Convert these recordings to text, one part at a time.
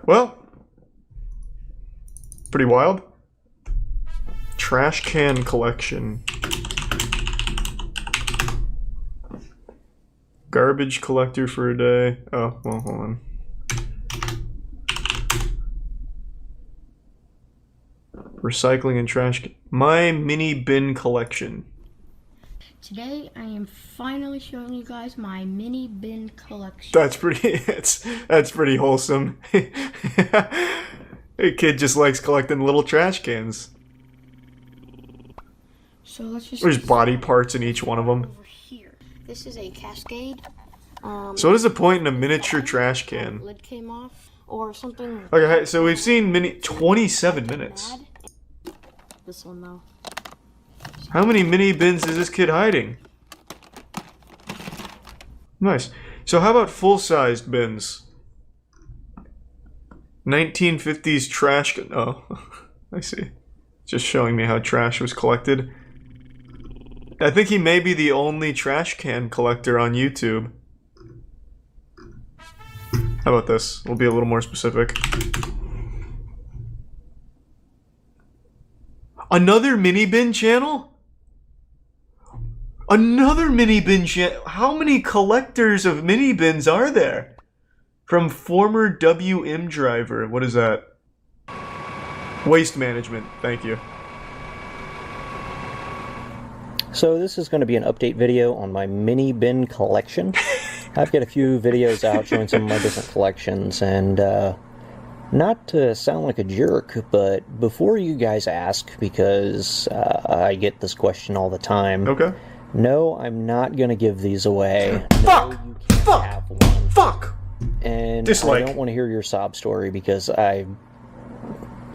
Well, pretty wild. Trash can collection. Garbage collector for a day. Oh, well, hold on. Recycling and trash. My mini bin collection. Today I am finally showing you guys my mini bin collection. That's pretty. That's pretty wholesome. A kid just likes collecting little trash cans. So let's just. There's body parts in each one of them. Over here. This is a Cascade. So what is the point in a miniature trash can? Lid came off or something. Okay, so we've seen 27 minutes. This one though. How many mini bins is this kid hiding? Nice. So how about full-sized bins? 1950s trash. Oh, I see. Just showing me how trash was collected. I think he may be the only trash can collector on YouTube. How about this? We'll be a little more specific. Another mini bin channel? Another mini bin channel? How many collectors of mini bins are there? From former WM driver. What is that? Waste management. Thank you. So this is going to be an update video on my mini bin collection. I've got a few videos out showing some of my different collections, and not to sound like a jerk, but before you guys ask, because I get this question all the time. Okay. No, I'm not going to give these away. Fuck! No, you can't Fuck! have one. Fuck! And Dislike. I don't want to hear your sob story because I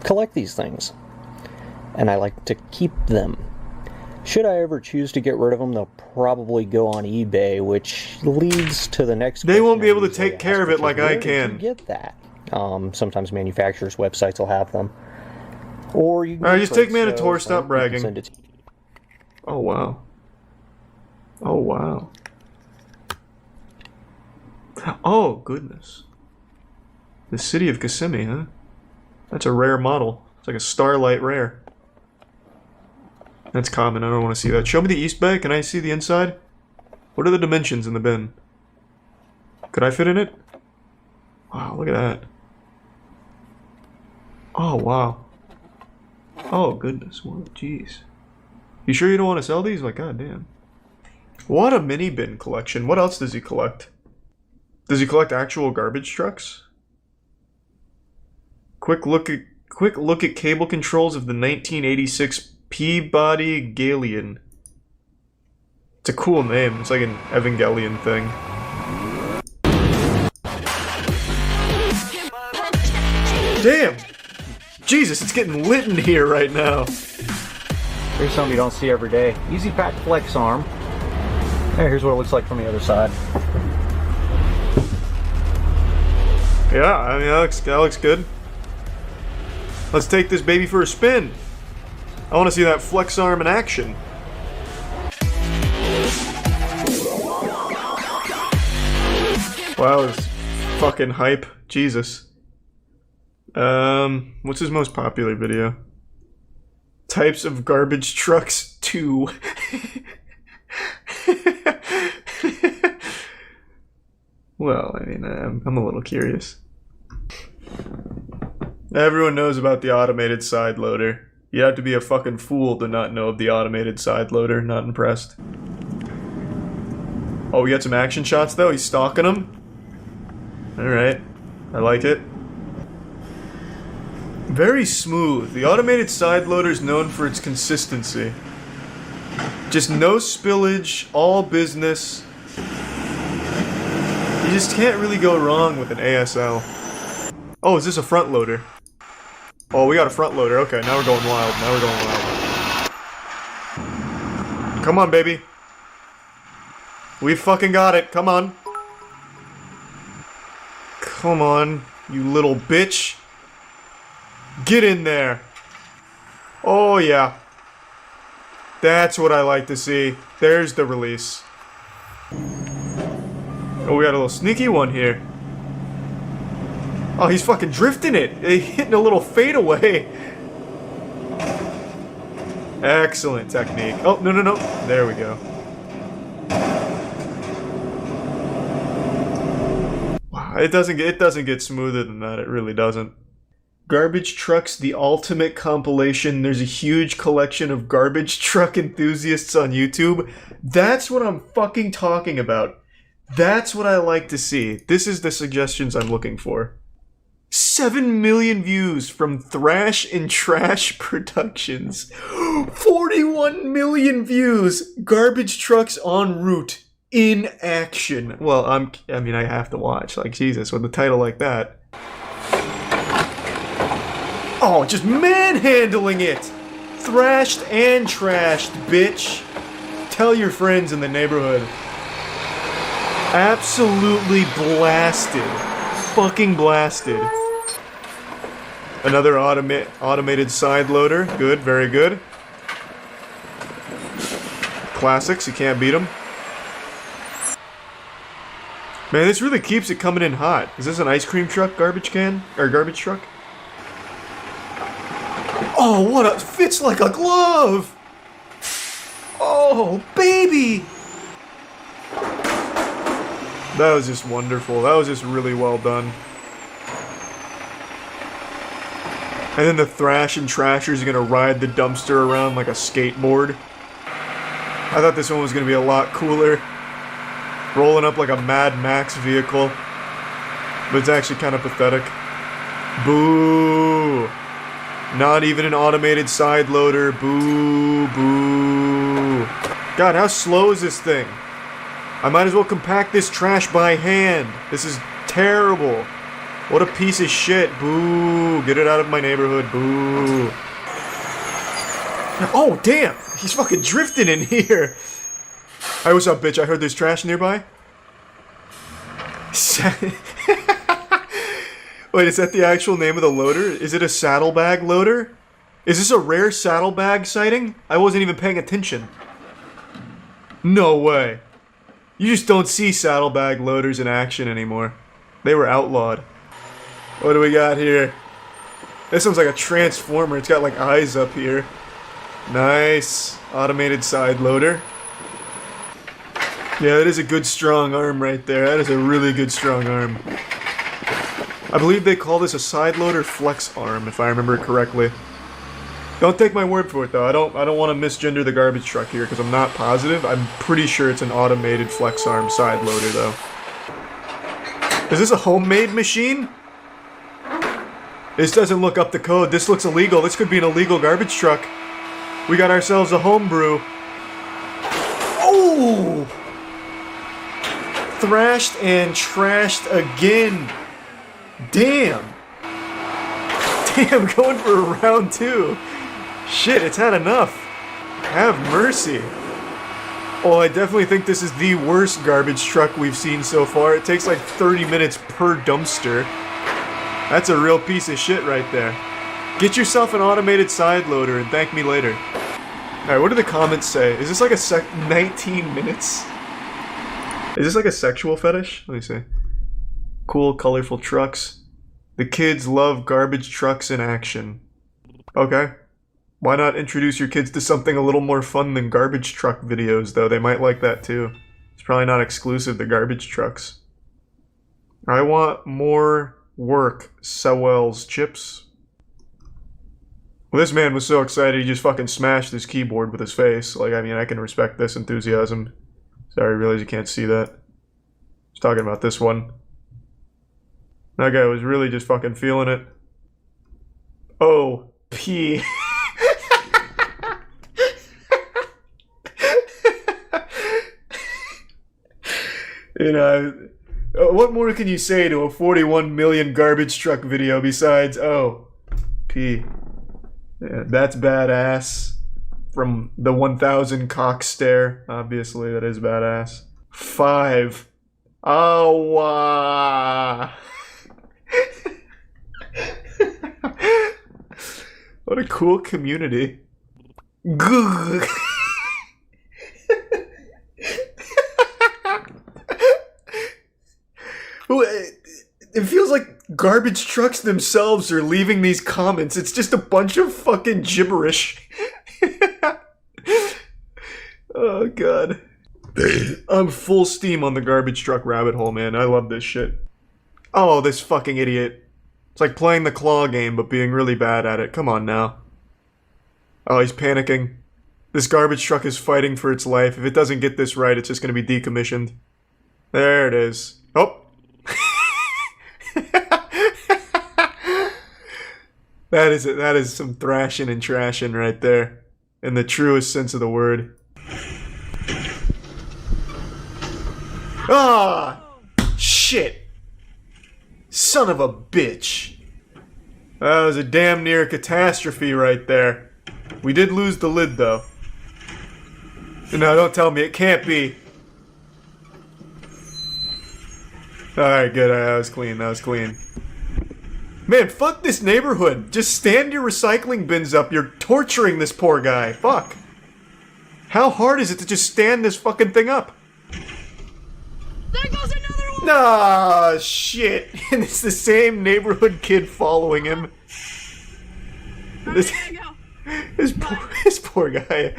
collect these things. And I like to keep them. Should I ever choose to get rid of them, they'll probably go on eBay, which leads to the next question. They won't be able to take care of it like I can. Where did you get that? Sometimes manufacturers' websites will have them. Or you can Alright, just take Penguinz0, Manator, stop you can bragging. send it to- Oh, wow. Oh, wow. Oh, goodness. The city of Kissimmee, huh? That's a rare model. It's like a Starlight rare. That's common, I don't want to see that. Show me the east bay, can I see the inside? What are the dimensions in the bin? Could I fit in it? Wow, look at that. Oh, wow. Oh, goodness. Well, jeez. You sure you don't want to sell these? Like, goddamn. What a mini bin collection. What else does he collect? Does he collect actual garbage trucks? Quick look at cable controls of the 1986 Peabody Galleon. It's a cool name. It's like an Evangelion thing. Damn! Jesus, it's getting lit in here right now. Here's something you don't see every day. Easy pack flex arm. Here's what it looks like from the other side. Yeah, I mean, that looks good. Let's take this baby for a spin. I want to see that flex arm in action. Wow, it's fucking hype. Jesus. What's his most popular video? Types of garbage trucks 2. Well, I mean, I'm a little curious. Everyone knows about the automated side loader. You have to be a fucking fool to not know of the automated side loader. Not impressed. Oh, we got some action shots though? He's stalking them? Alright. I like it. Very smooth. The automated side loader is known for its consistency. Just no spillage, all business. You just can't really go wrong with an ASL. Oh, is this a front loader? Oh, we got a front loader. Okay, now we're going wild. Now we're going wild. Come on, baby. We fucking got it. Come on. Come on, you little bitch. Get in there. Oh, yeah. That's what I like to see. There's the release. Oh, we got a little sneaky one here. Oh, he's fucking drifting it. He's hitting a little fadeaway. Excellent technique. Oh, no, no, no. There we go. Wow, it doesn't get smoother than that. It really doesn't. Garbage Trucks, the ultimate compilation. There's a huge collection of garbage truck enthusiasts on YouTube. That's what I'm fucking talking about. That's what I like to see. This is the suggestions I'm looking for. 7 million views from Thrash and Trash Productions. 41 million views. Garbage trucks en route in action. Well, I mean, I have to watch. Like, Jesus, with a title like that. Oh, just manhandling it. Thrashed and trashed, bitch. Tell your friends in the neighborhood. Absolutely blasted. Fucking blasted. Another automated side loader. Good, very good. Classics, you can't beat them. Man, this really keeps it coming in hot. Is this an ice cream truck garbage can? Or garbage truck? Oh, what a... fits like a glove! Oh, baby! That was just wonderful. That was just really well done. And then the Thrash and Trashers are gonna ride the dumpster around like a skateboard. I thought this one was gonna be a lot cooler. Rolling up like a Mad Max vehicle. But it's actually kind of pathetic. Boo! Not even an automated side loader. Boo, boo. God, how slow is this thing? I might as well compact this trash by hand. This is terrible. What a piece of shit. Boo. Get it out of my neighborhood. Boo. Oh, damn. He's fucking drifting in here. Hey, what's up, bitch? I heard there's trash nearby. Wait, is that the actual name of the loader? Is it a saddlebag loader? Is this a rare saddlebag sighting? I wasn't even paying attention. No way. You just don't see saddlebag loaders in action anymore. They were outlawed. What do we got here? This one's like a transformer. It's got like eyes up here. Nice. Automated side loader. Yeah, that is a good strong arm right there. That is a really good strong arm. I believe they call this a side loader flex arm, if I remember correctly. Don't take my word for it though. I don't want to misgender the garbage truck here because I'm not positive. I'm pretty sure it's an automated flex arm side loader though. Is this a homemade machine? This doesn't look up to code. This looks illegal. This could be an illegal garbage truck. We got ourselves a homebrew. Oh! Thrashed and trashed again. Damn. Damn, going for a round two. Shit, it's had enough. Have mercy. Oh, I definitely think this is the worst garbage truck we've seen so far. It takes like 30 minutes per dumpster. That's a real piece of shit right there. Get yourself an automated side loader and thank me later. Alright, what do the comments say? Is this like a 19 minutes? Is this like a sexual fetish? Let me see. Cool, colorful trucks. The kids love garbage trucks in action. Okay. Why not introduce your kids to something a little more fun than garbage truck videos, though? They might like that, too. It's probably not exclusive to garbage trucks. I want more work, Sewell's chips. Well, this man was so excited he just fucking smashed his keyboard with his face. Like, I mean, I can respect this enthusiasm. Sorry, I realize you can't see that. I was talking about this one. That guy was really just fucking feeling it. Oh, P. You know, what more can you say to a 41 million garbage truck video besides, oh, P. Yeah, that's badass. From the 1000 cock stare. Obviously, that is badass. 5. Oh, what a cool community. It feels like garbage trucks themselves are leaving these comments. It's just a bunch of fucking gibberish. Oh, God. I'm full steam on the garbage truck rabbit hole, man. I love this shit. Oh, this fucking idiot. It's like playing the claw game, but being really bad at it. Come on now. Oh, he's panicking. This garbage truck is fighting for its life. If it doesn't get this right, it's just going to be decommissioned. There it is. Oh. That is it. That is some thrashing and trashing right there. In the truest sense of the word. Ah! Shit! Son of a bitch. That was a damn near catastrophe right there. We did lose the lid, though. No, don't tell me. It can't be. Alright, good. That was clean. That was clean. Man, fuck this neighborhood. Just stand your recycling bins up. You're torturing this poor guy. Fuck. How hard is it to just stand this fucking thing up? There goes another one! Ah, shit. And it's the same neighborhood kid following him. This, this poor guy.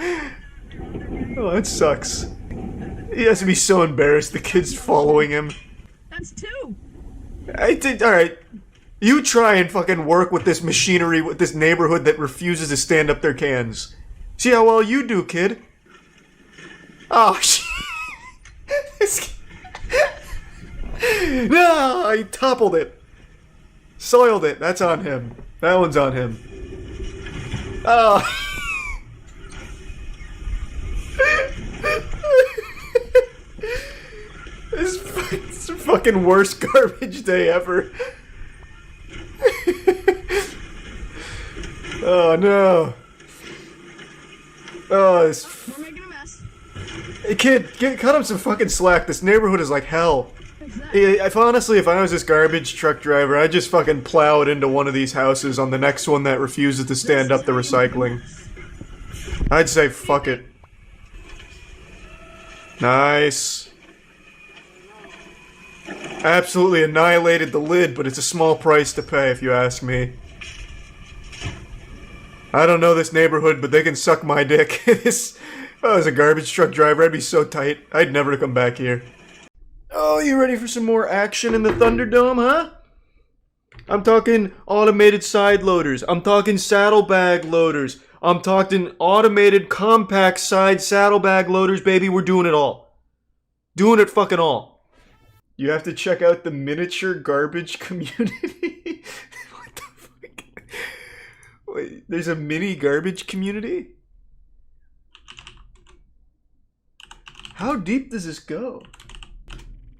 Oh, that sucks. He has to be so embarrassed the kid's following him. That's two. Alright. You try and fucking work with this machinery, with this neighborhood that refuses to stand up their cans. See how well you do, kid. Oh, shit. This no, he toppled it. Soiled it. That's on him. That one's on him. Oh. It's the fucking worst garbage day ever. Oh no. Oh, this. We're making a mess. Hey kid, cut him some fucking slack. This neighborhood is like hell. If honestly, if I was this garbage truck driver, I'd just fucking plow it into one of these houses on the next one that refuses to stand up the recycling. I'd say fuck it. Nice. Absolutely annihilated the lid, but it's a small price to pay if you ask me. I don't know this neighborhood, but they can suck my dick. If I was a garbage truck driver, I'd be so tight. I'd never come back here. Oh, you ready for some more action in the Thunderdome, huh? I'm talking automated side loaders. I'm talking saddlebag loaders. I'm talking automated compact side saddlebag loaders, baby. We're doing it all. Doing it fucking all. You have to check out the miniature garbage community. What the fuck? Wait, there's a mini garbage community? How deep does this go?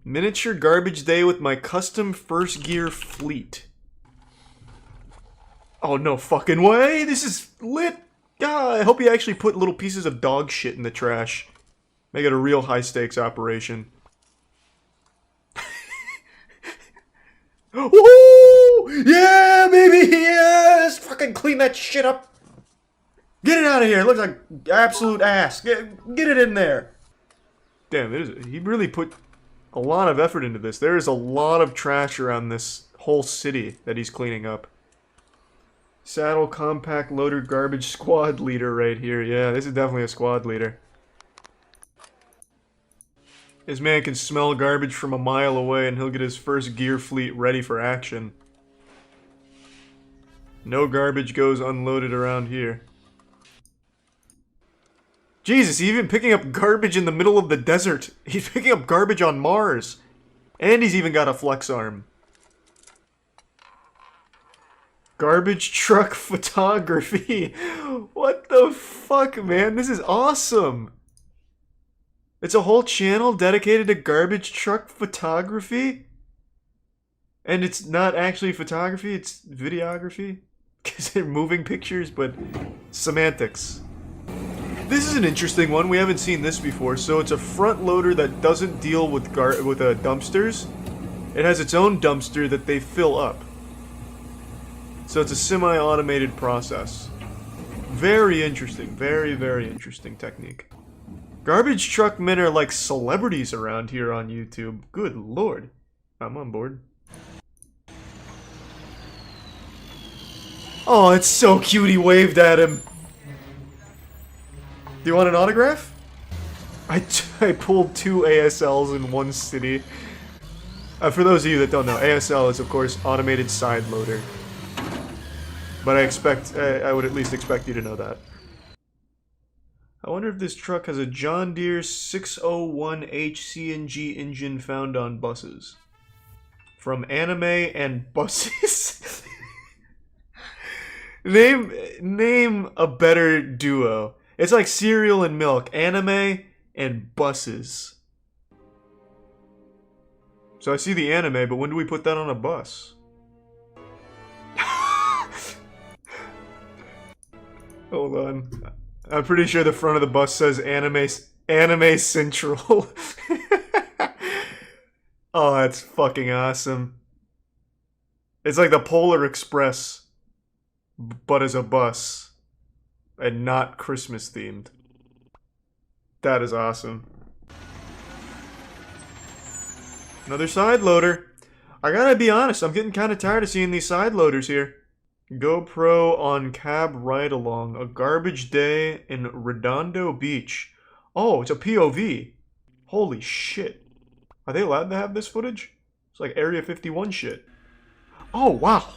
Miniature garbage day with my custom first gear fleet. Oh, no fucking way! This is lit! Ah, I hope you actually put little pieces of dog shit in the trash. Make it a real high stakes operation. Woo! Yeah, baby! Yes! Fucking clean that shit up! Get it out of here! It looks like absolute ass. Get it in there! Damn, he really put a lot of effort into this. There is a lot of trash around this whole city that he's cleaning up. Saddle compact loader garbage squad leader right here. Yeah, this is definitely a squad leader. This man can smell garbage from a mile away and he'll get his first gear fleet ready for action. No garbage goes unloaded around here. Jesus, he's even picking up garbage in the middle of the desert. He's picking up garbage on Mars. And he's even got a flex arm. Garbage truck photography. What the fuck, man? This is awesome. It's a whole channel dedicated to garbage truck photography? And it's not actually photography, it's videography? Because they're moving pictures, but semantics. This is an interesting one. We haven't seen this before. So it's a front loader that doesn't deal with dumpsters. It has its own dumpster that they fill up. So it's a semi-automated process. Very interesting. Very, very interesting technique. Garbage truck men are like celebrities around here on YouTube. Good lord. I'm on board. Oh, it's so cute he waved at him. Do you want an autograph? I pulled 2 ASLs in one city. For those of you that don't know, ASL is of course automated side loader. But I would at least expect you to know that. I wonder if this truck has a John Deere 601H CNG engine found on buses. From Anime and Buses. Name a better duo. It's like cereal and milk. Anime and buses. So I see the anime, but when do we put that on a bus? Hold on. I'm pretty sure the front of the bus says Anime Central. Oh, that's fucking awesome. It's like the Polar Express, but as a bus. And not Christmas themed. That is awesome. Another side loader. I gotta be honest, I'm getting kind of tired of seeing these side loaders here. GoPro on cab ride along. A garbage day in Redondo Beach. Oh, it's a POV. Holy shit. Are they allowed to have this footage? It's like Area 51 shit. Oh, wow.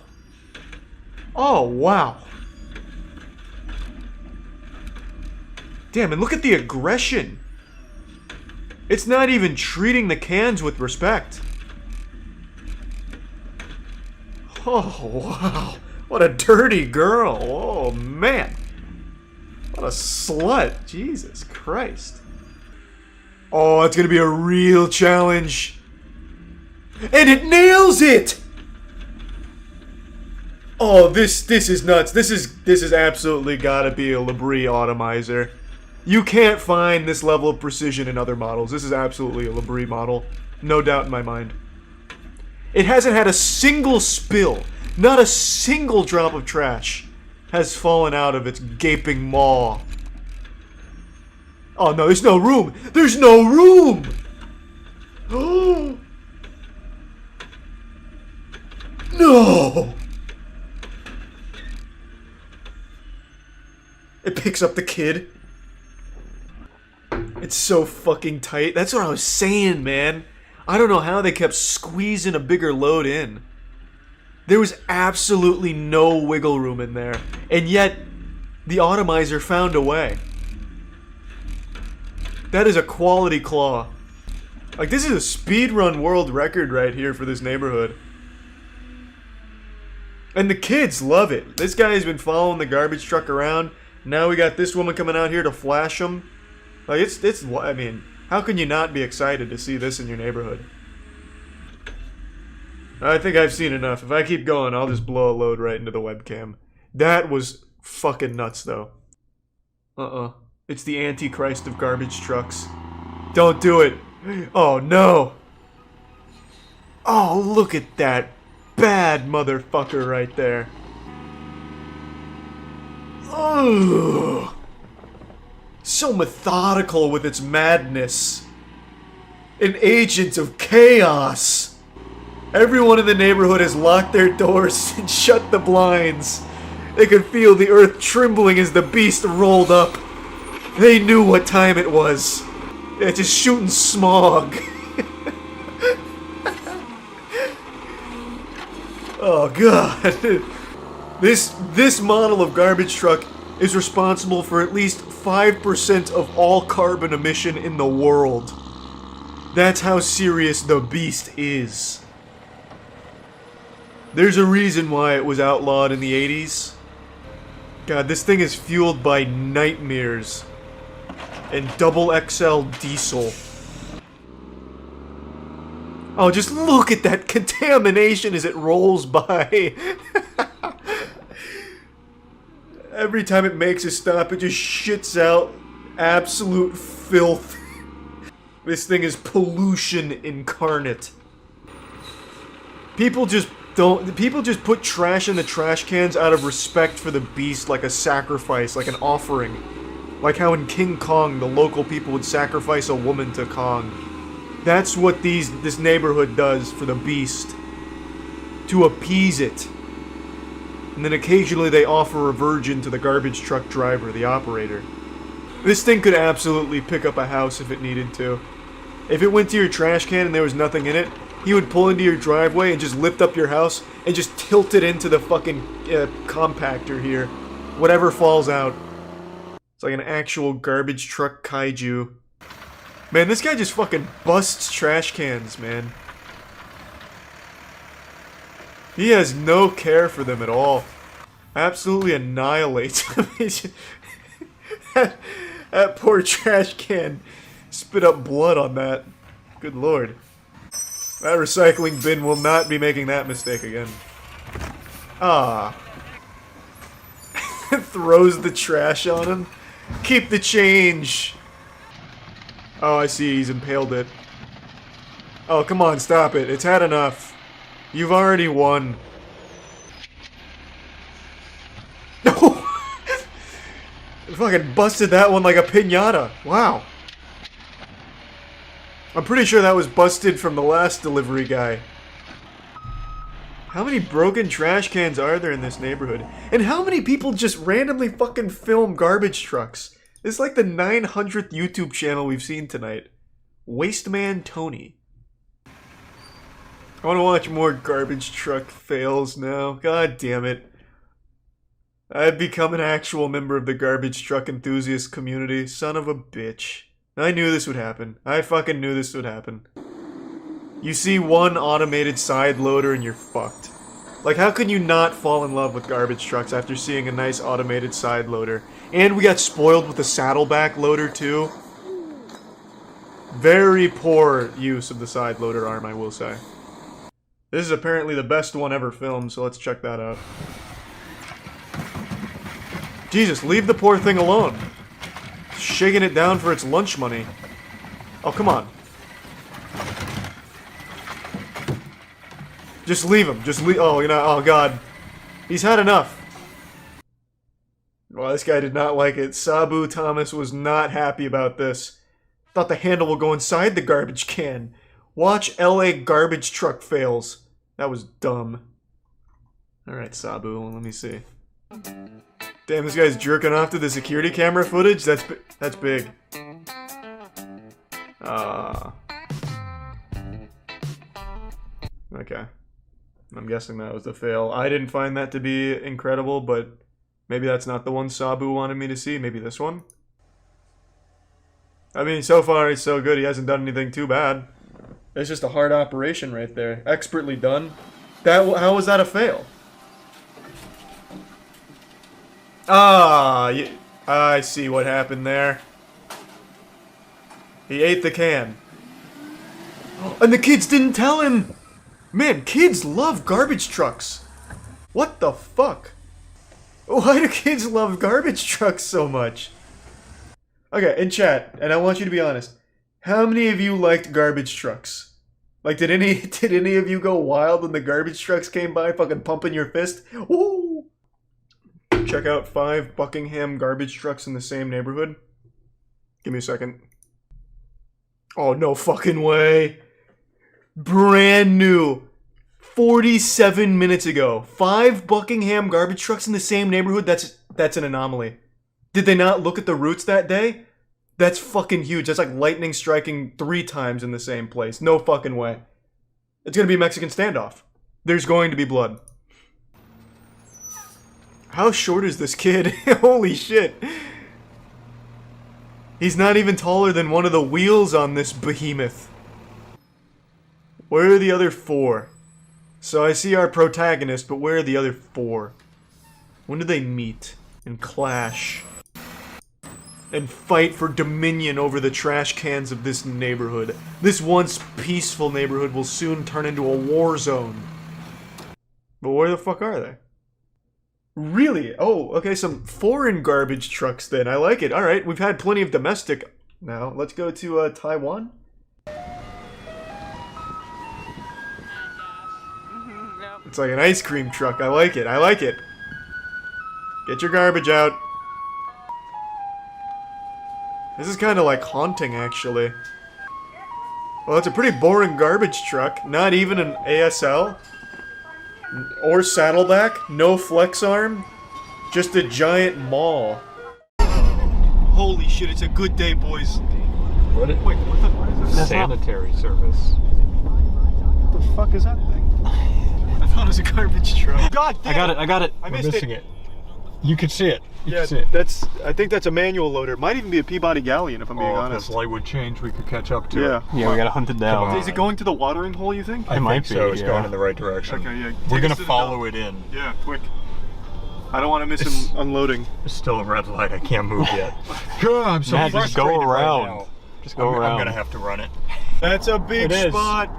Oh, wow. Damn, and look at the aggression. It's not even treating the cans with respect. Oh, wow. What a dirty girl. Oh, man. What a slut. Jesus Christ. Oh, it's gonna be a real challenge. And it nails it! Oh, this is nuts. This is absolutely gotta be a Labrie atomizer. You can't find this level of precision in other models. This is absolutely a Labrie model. No doubt in my mind. It hasn't had a single spill. Not a single drop of trash has fallen out of its gaping maw. Oh no, there's no room! There's no room! Oh no! It picks up the kid. It's so fucking tight. That's what I was saying, man. I don't know how they kept squeezing a bigger load in. There was absolutely no wiggle room in there. And yet, the atomizer found a way. That is a quality claw. Like, this is a speedrun world record right here for this neighborhood. And the kids love it. This guy has been following the garbage truck around. Now we got this woman coming out here to flash him. Like, I mean, how can you not be excited to see this in your neighborhood? I think I've seen enough. If I keep going, I'll just blow a load right into the webcam. That was fucking nuts, though. It's the Antichrist of garbage trucks. Don't do it. Oh, no. Oh, look at that bad motherfucker right there. Ugh. So methodical with its madness. An agent of chaos. Everyone in the neighborhood has locked their doors and shut the blinds. They could feel the earth trembling as the beast rolled up. They knew what time it was. They're just shooting smog. Oh god. This model of garbage truck is responsible for at least 5% of all carbon emission in the world. That's how serious the beast is. There's a reason why it was outlawed in the 80s. God, this thing is fueled by nightmares and double XL diesel. Oh, just look at that contamination as it rolls by. Every time it makes a stop, it just shits out absolute filth. This thing is pollution incarnate. People just put trash in the trash cans out of respect for the beast, like a sacrifice, like an offering. Like how in King Kong, the local people would sacrifice a woman to Kong. That's what this neighborhood does for the beast. To appease it. And then occasionally they offer a virgin to the garbage truck driver, the operator. This thing could absolutely pick up a house if it needed to. If it went to your trash can and there was nothing in it, he would pull into your driveway and just lift up your house and just tilt it into the fucking compactor here. Whatever falls out. It's like an actual garbage truck kaiju. Man, this guy just fucking busts trash cans, man. He has no care for them at all. Absolutely annihilates them. that poor trash can spit up blood on that. Good lord. That recycling bin will not be making that mistake again. Ah. Throws the trash on him. Keep the change. Oh, I see. He's impaled it. Oh, come on. Stop it. It's had enough. You've already won. No! Fucking busted that one like a piñata. Wow. I'm pretty sure that was busted from the last delivery guy. How many broken trash cans are there in this neighborhood? And how many people just randomly fucking film garbage trucks? It's like the 900th YouTube channel we've seen tonight. Wasteman Tony. I want to watch more garbage truck fails now. God damn it. I've become an actual member of the garbage truck enthusiast community. Son of a bitch. I knew this would happen. I fucking knew this would happen. You see one automated side loader and you're fucked. Like, how can you not fall in love with garbage trucks after seeing a nice automated side loader? And we got spoiled with a saddleback loader too. Very poor use of the side loader arm, I will say. This is apparently the best one ever filmed, so let's check that out. Jesus, leave the poor thing alone. Shaking it down for its lunch money. Oh, come on. Just leave him. Just leave. Oh, you know, oh god. He's had enough. Well, this guy did not like it. Sabu Thomas was not happy about this. Thought the handle will go inside the garbage can. Watch LA garbage truck fails. That was dumb. Alright, Sabu, let me see. Damn, this guy's jerking off to the security camera footage? That's big. Okay. I'm guessing that was the fail. I didn't find that to be incredible, but maybe that's not the one Sabu wanted me to see. Maybe this one? I mean, so far he's so good. He hasn't done anything too bad. It's just a hard operation right there. Expertly done. How was that a fail? Ah, I see what happened there. He ate the can. And the kids didn't tell him! Man, kids love garbage trucks. What the fuck? Why do kids love garbage trucks so much? Okay, in chat, and I want you to be honest. How many of you liked garbage trucks? Like, did any of you go wild when the garbage trucks came by, fucking pumping your fist? Woo! Check out 5 Buckingham garbage trucks in the same neighborhood. Give me a second. Oh, no fucking way. Brand new. 47 minutes ago. 5 Buckingham garbage trucks in the same neighborhood? That's an anomaly. Did they not look at the routes that day? That's fucking huge. That's like lightning striking 3 times in the same place. No fucking way. It's gonna be a Mexican standoff. There's going to be blood. How short is this kid? Holy shit. He's not even taller than one of the wheels on this behemoth. Where are the other 4? So I see our protagonist, but where are the other 4? When do they meet and clash? And fight for dominion over the trash cans of this neighborhood. This once peaceful neighborhood will soon turn into a war zone. But where the fuck are they? Really? Oh, okay, some foreign garbage trucks then. I like it. Alright, we've had plenty of domestic now. Let's go to Taiwan. It's like an ice cream truck. I like it. I like it. Get your garbage out. This is kind of like haunting, actually. Well, it's a pretty boring garbage truck. Not even an ASL. Or saddleback, no flex arm, just a giant maul. Holy shit, it's a good day, boys. What is this? Sanitary service. What the fuck is that thing? I thought it was a garbage truck. God damn I got it. I We're missed missing it. You can see it. You Yeah, can see it. I think that's a manual loader. It might even be a Peabody Galleon, if I'm being If honest. this light would change, we could catch up to Yeah. it. Yeah, we gotta hunt it down. Come on. Is it going to the watering hole, you think? I might think so. be, It's yeah. going in the right direction. Okay, yeah. We're Take gonna us to the follow dump. it in. Yeah, quick. I don't want to miss him unloading. There's still a red light. I can't move yet. I'm so Matt, just go frustrated right around. now. Just go I'm around. gonna have to run it. That's a big It is. spot.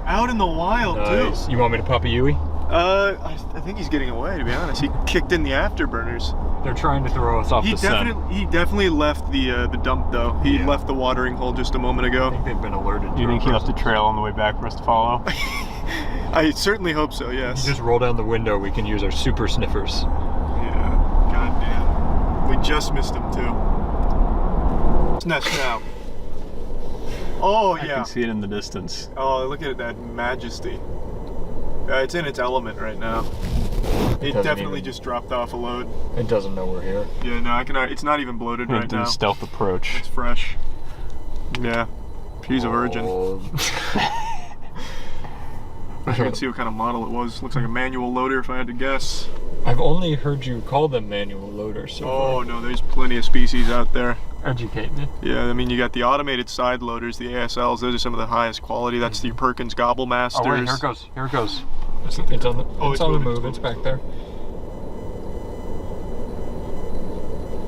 Out in the wild, Nice. too. You want me to pop a Yui? I think he's getting away, to be honest. He kicked in the afterburners. They're trying to throw us off He the scent. definitely left the dump, though. He Yeah. left the watering hole just a moment I ago. think they've been alerted. Do you to think our he left a presence. trail on the way back for us to follow? I certainly hope so, yes. You just roll down the window. We can use our super sniffers. Yeah, goddamn. We just missed him, too. It's nest now. Oh, I yeah. can see it in the distance. Oh, look at that majesty. It's in its element right now. It doesn't definitely even- just dropped off a load. It doesn't know we're here. Yeah, no, it's not even bloated It right did now. a stealth approach. It's fresh. Yeah, she's a virgin. Oh. I can see what kind of model it was. Looks like a manual loader if I had to guess. I've only heard you call them manual loaders. So Oh no, there's plenty of species out there. far. Educate me. Yeah, I mean you got the automated side loaders, the ASLs. Those are some of the highest quality. That's the Perkins Gobble Masters. Oh wait, here it goes. Here it goes. It's on the. Oh, it's it's on the moving, move. it's It's back there.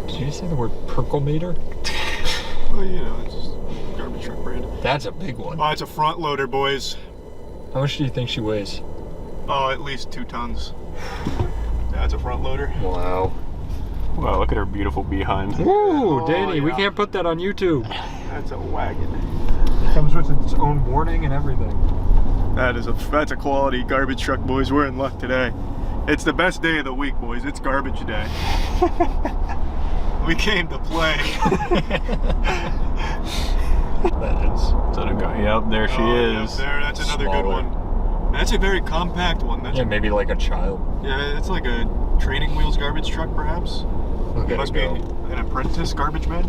Did you say the word percolator? Well, you know, it's just garbage truck brand. That's a big one. Oh, it's a front loader, boys. How much do you think she weighs? Oh, at least 2 tons. That's a front loader. Wow. Wow, look at her beautiful behind. Ooh, Danny, we yeah. can't put that on YouTube. That's a wagon. It comes with its own warning and everything. That's a quality garbage truck, boys. We're in luck today. It's the best day of the week, boys. It's garbage day. We came to play. That is. So to go, yep, there she Oh, is. Yep, there, that's another good Smaller. one. That's a very compact one. That's Yeah, maybe like a child. yeah, it's like a training wheels garbage truck, perhaps. Look It at must it be go. an apprentice garbage man.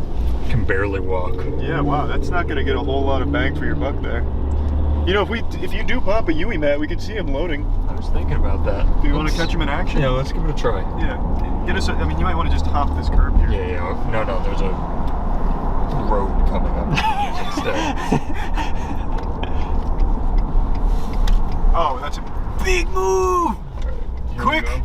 Can barely walk. Yeah, wow, that's not gonna get a whole lot of bang for your buck there. You know, if you do pop a Yui, Matt, we could see him loading. I was thinking about that. Do you want to catch him in action? Yeah, let's give it a try. Yeah. Get us. I mean, you might want to just hop this curb here. Yeah. No, there's a road coming up instead. Oh, that's a big move! Here we Quick! go.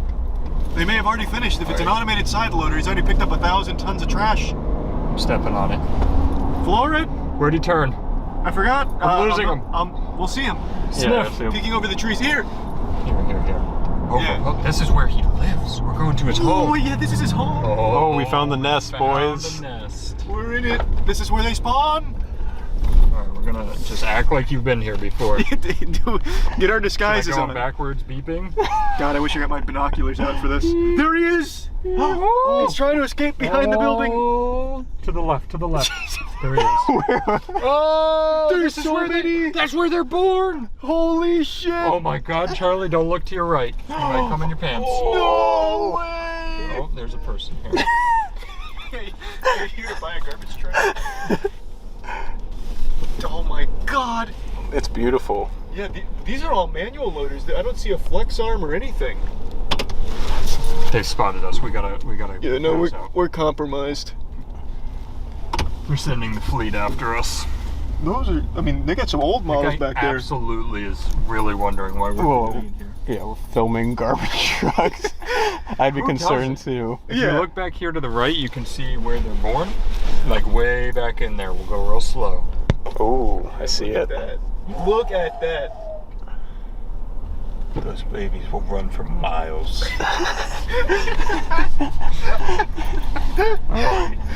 They may have already finished. If it's an Alright. automated side loader, he's already picked up 1,000 tons of trash. I'm stepping on it. Floor it? Where'd he turn? I forgot. I'm losing him. We'll see him. Yeah, Sniff. Peeking over the trees. Here! Here. Oh, Yeah. oh, this is where he lives. We're going to his Oh, home. yeah, this is his home. Oh, we found the nest, found boys. the nest. We're in it. This is where they spawn. Alright, we're gonna just act like you've been here before. Get our Am I disguises going on. backwards beeping? God, I wish I got my binoculars out for this. There he is! Oh, he's trying to escape behind the building. Oh, to the left. There he is. Oh, There's this is so where many. that's where they're born. Holy shit! Oh my God, Charlie, don't look to your right. You might come in your pants. No way! Oh, there's a person here. You're here to buy a garbage truck. Oh my god! It's beautiful. Yeah, these are all manual loaders. I don't see a flex arm or anything. They spotted us. We gotta. Yeah, no, close out. we're compromised. We're sending the fleet after us. Those are, I mean, they got some old models That guy back there. absolutely is really wondering why we're Whoa. being here. Yeah, we're filming garbage trucks. I'd be Who concerned doesn't? too. If Yeah. you look back here to the right, you can see where they're born. Like way back in there. We'll go real slow. Oh, I see it. Look at that. Those babies will run for miles.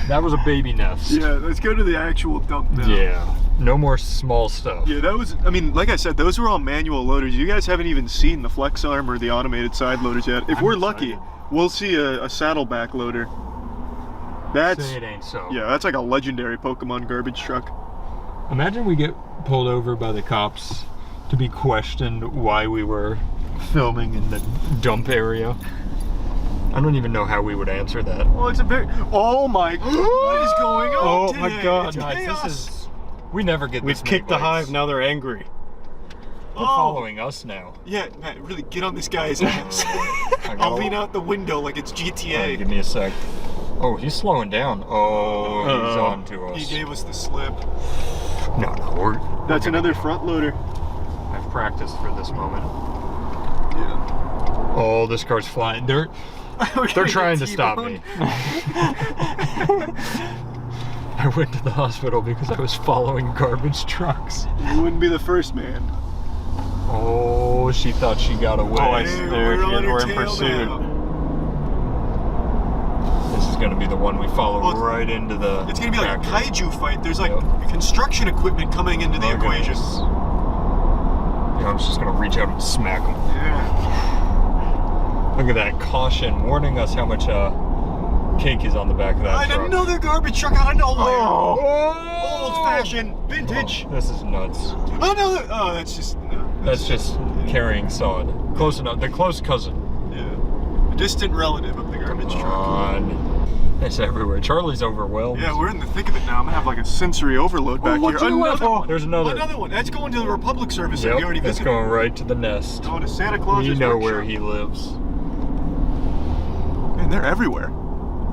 That was a baby nest. Yeah, let's go to the actual dump now. Yeah. No more small stuff. Yeah, that was, I mean, like I said, those were all manual loaders. You guys haven't even seen the flex arm or the automated side loaders yet. If I'm we're excited. lucky, we'll see a saddleback loader. That's, Say it ain't so. yeah, that's like a legendary Pokemon garbage truck. Imagine we get pulled over by the cops to be questioned why we were filming in the dump area. I don't even know how we would answer that. Well, it's a very. Oh my! What is going on? Oh today? my God! It's Nice. chaos. This is. We never get. We've this many kicked the bites. hive, now they're angry. They're following us now. Yeah, Matt, really get on this guy's ass. I I'll lean out the window like it's GTA. Give me a sec. Oh, he's slowing down. Oh, he's on to us. He gave us the slip. No, we're That's gonna another go. front loader. I've practiced for this moment. Yeah. Oh, this car's flying. They're trying to stop me. I went to the hospital because I was following garbage trucks. You wouldn't be the first man. Oh, she thought she got away. Oh, I see. We're on her We're in tail pursuit. now. This is gonna be the one we follow Well, right into the. It's gonna be like a factory. kaiju fight. There's like Yep. construction equipment coming into the Oh, equation. goodness. Yeah, I'm just gonna reach out and smack him. Yeah. Look at that caution, warning us how much cake is on the back of that And truck. another garbage truck out of nowhere. Oh. Old-fashioned, vintage. Oh, this is nuts. Another. Oh, that's just. No, That's just carrying sod. Close enough. The close cousin. Yeah. A distant relative of the garbage truck. On. It's everywhere. Charlie's overwhelmed. Yeah, we're in the thick of it now. I'm gonna have like a sensory overload back look here. to the left. Another one. There's another. Another one. That's going to the Republic service that Yep, we already it's visited. going right to the nest. Going to Santa Claus's You know where workshop. he lives. Man, they're everywhere.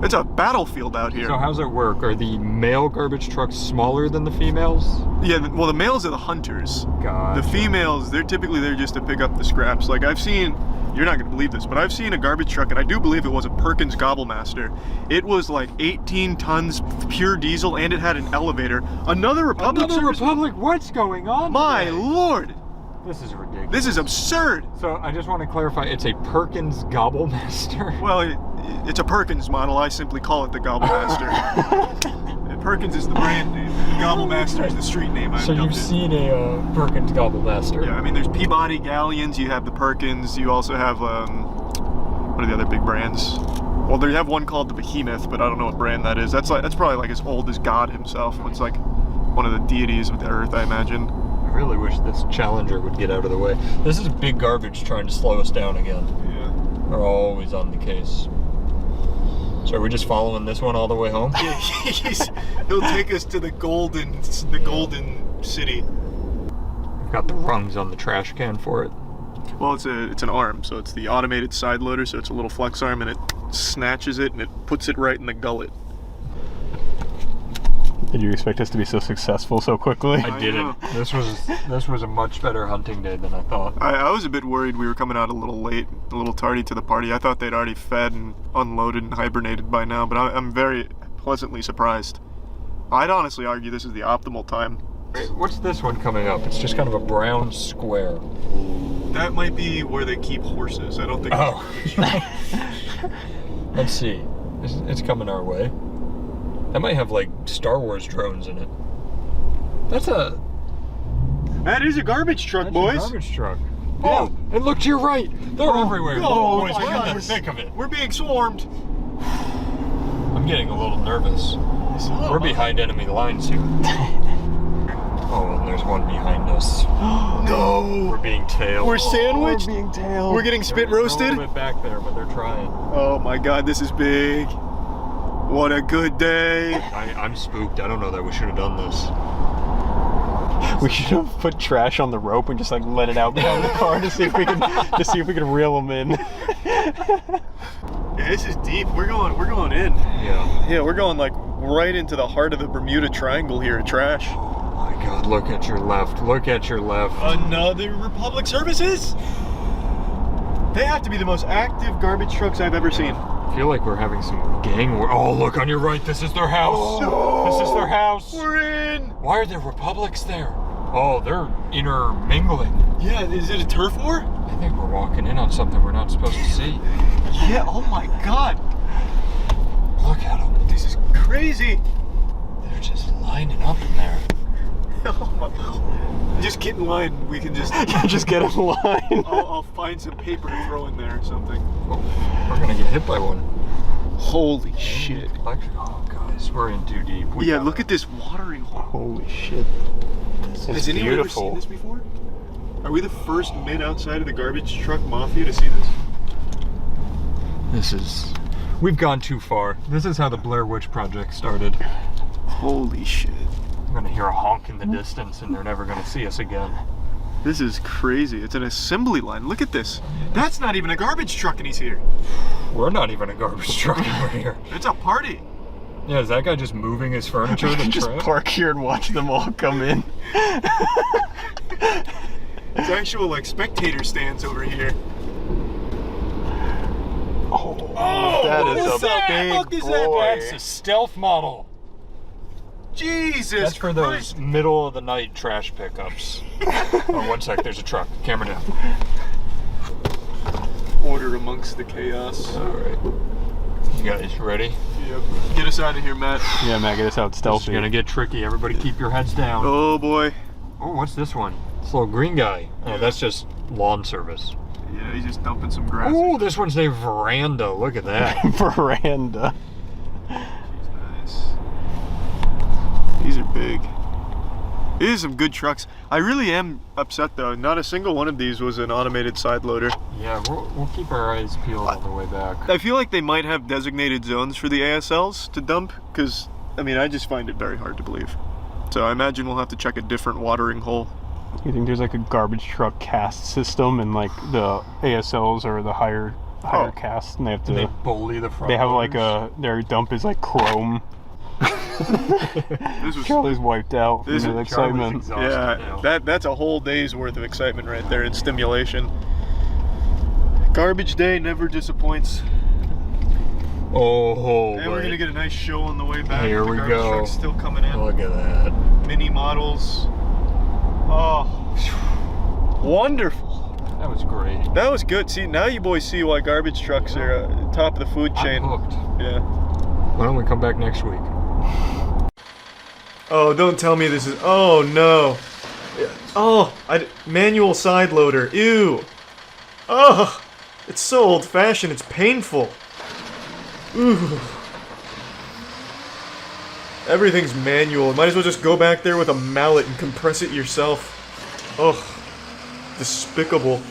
It's a battlefield out here. So how's it work? Are the male garbage trucks smaller than the females? Yeah, well, the males are the hunters. God. The females, they're typically there just to pick up the scraps. Like I've seen, you're not gonna believe this, but I've seen a garbage truck, and I do believe it was a Perkins Gobblemaster. It was like 18 tons pure diesel, and it had an elevator. Another Republic Another service? Republic? What's going on? My today? lord, This is ridiculous. this is absurd. So I just want to clarify, it's a Perkins Gobblemaster. Well, it's a Perkins model. I simply call it the Gobblemaster. Perkins is the brand name. Gobblemaster is the street name. I've So dubbed you've it. seen a Perkins Gobblemaster. Yeah, I mean, there's Peabody Galleons, you have the Perkins, you also have, what are the other big brands? Well, they have one called the Behemoth, but I don't know what brand that is. That's probably like as old as God himself. It's like one of the deities of the earth, I imagine. I really wish this Challenger would get out of the way. This is big garbage trying to slow us down again. Yeah. They're always on the case. So are we just following this one all the way home? He'll take us to the golden city. We've got the rungs on the trash can for it. Well, it's an arm, so it's the automated side loader, so it's a little flex arm, and it snatches it and it puts it right in the gullet. Did you expect us to be so successful so quickly? I didn't. This was a much better hunting day than I thought. I was a bit worried we were coming out a little late, a little tardy to the party. I thought they'd already fed and unloaded and hibernated by now, but I'm very pleasantly surprised. I'd honestly argue this is the optimal time. Wait, what's this one coming up? It's just kind of a brown square. That might be where they keep horses. I don't think. Oh. Let's see. It's coming our way. That might have like Star Wars drones in it. That is a garbage truck, That's boys. a garbage truck. Yeah. Oh, and look to your right. They're everywhere. Oh, Boys, my we're in the goodness. thick of it. We're being swarmed. I'm getting a little nervous. We're behind enemy lines here. Oh, and there's one behind us. No. We're being tailed. We're sandwiched. being tailed. We're getting spit They're roasted. a little bit back there, but they're trying. Oh my God, this is big. What a good day. I'm spooked. I don't know that we should have done this. We should have put trash on the rope and just like let it out behind the car to see if we can reel them in. Yeah, this is deep. We're going in. Yeah. Yeah, we're going like right into the heart of the Bermuda Triangle here at trash. Oh my God, look at your left. Look at your left. Another Republic Services? They have to be the most active garbage trucks I've ever seen. I feel like we're having some gang war. Oh, look on your right. This is their house. No. This is their house. We're in! Why are there Republics there? Oh, they're intermingling. Yeah, is it a turf war? I think we're walking in on something we're not supposed to see. Yeah, oh my God. Look at them. This is crazy. They're just lining up in there. Oh my. Just get in line. We can just. Just get in line. I'll find some paper to throw in there or something. Oh, we're gonna get hit by one. Holy shit. Oh, guys, we're in too deep. We Yeah, gotta- look at this watering hole. Holy shit. This Has is anyone ever seen beautiful. this before? Are we the first men outside of the garbage truck mafia to see this? This is... We've gone too far. This is how the Blair Witch Project started. Holy shit. I'm gonna hear a honk in the distance and they're never gonna see us again. This is crazy. It's an assembly line. Look at this. That's not even a garbage truck and he's here. We're not even a garbage truck over here. It's a party. Yeah, is that guy just moving his furniture We to can the just truck? park here and watch them all come in. It's actual like spectator stands over here. Oh, that is What's a that? big What is boy. that? That's a stealth model. Jesus That's for those middle of the night trash pickups. Oh, one sec, there's a truck. Camera down. Order amongst the chaos. Alright. You guys ready? Yep. Get us out of here, Matt. Yeah, Matt, get us out This is stealthy. gonna get tricky. Everybody keep your heads down. Oh boy. Oh, what's this one? This little green guy. Oh, that's just lawn service. Yeah, he's just dumping some grass. Oh, this one's a veranda. Look at that. Veranda. Nice. These are big. These are some good trucks. I really am upset though. Not a single one of these was an automated side loader. Yeah, we'll keep our eyes peeled on the way back. I feel like they might have designated zones for the ASLs to dump because, I mean, I just find it very hard to believe. So I imagine we'll have to check a different watering hole. You think there's like a garbage truck caste system and like the ASLs or the higher Oh. caste and they have to And they bully the front they have like loaders. their dump is like chrome. This was, Charlie's wiped out This from the is- Charlie's excitement. exhausted now. yeah, that's a whole day's worth of excitement right there in stimulation. Garbage day never disappoints. Oh, And we're gonna get a nice show on the way back. Here The we garbage go. truck's still coming in. Look at that. Mini models. Oh, wonderful. That was great. That was good. See, now you boys see why garbage trucks are top of the food chain. I'm hooked. Yeah. Why don't we come back next week? Oh, don't tell me this is. Oh no. Oh, manual side loader. Ew. Oh, it's so old-fashioned. It's painful. Ooh. Everything's manual. Might as well just go back there with a mallet and compress it yourself. Ugh. Despicable.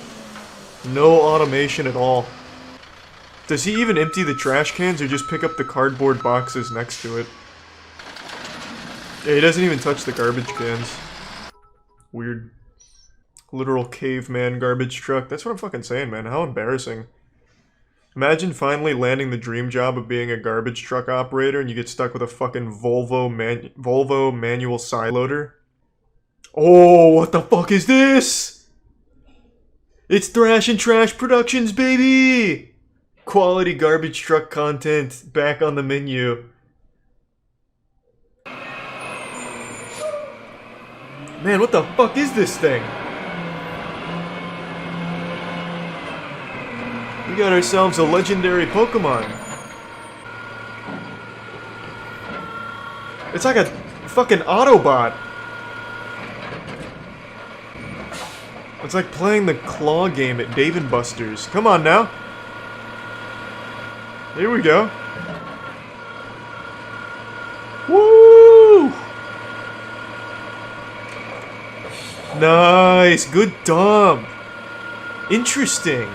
No automation at all. Does he even empty the trash cans or just pick up the cardboard boxes next to it? Yeah, he doesn't even touch the garbage cans. Weird. Literal caveman garbage truck. That's what I'm fucking saying, man. How embarrassing. Imagine finally landing the dream job of being a garbage truck operator and you get stuck with a fucking Volvo manual side loader. Oh, what the fuck is this? It's Thrash and Trash Productions, baby! Quality garbage truck content back on the menu. Man, what the fuck is this thing? We got ourselves a legendary Pokemon. It's like a fucking Autobot. It's like playing the claw game at Dave & Buster's. Come on now. Here we go. Woo! Nice, good dump. Interesting.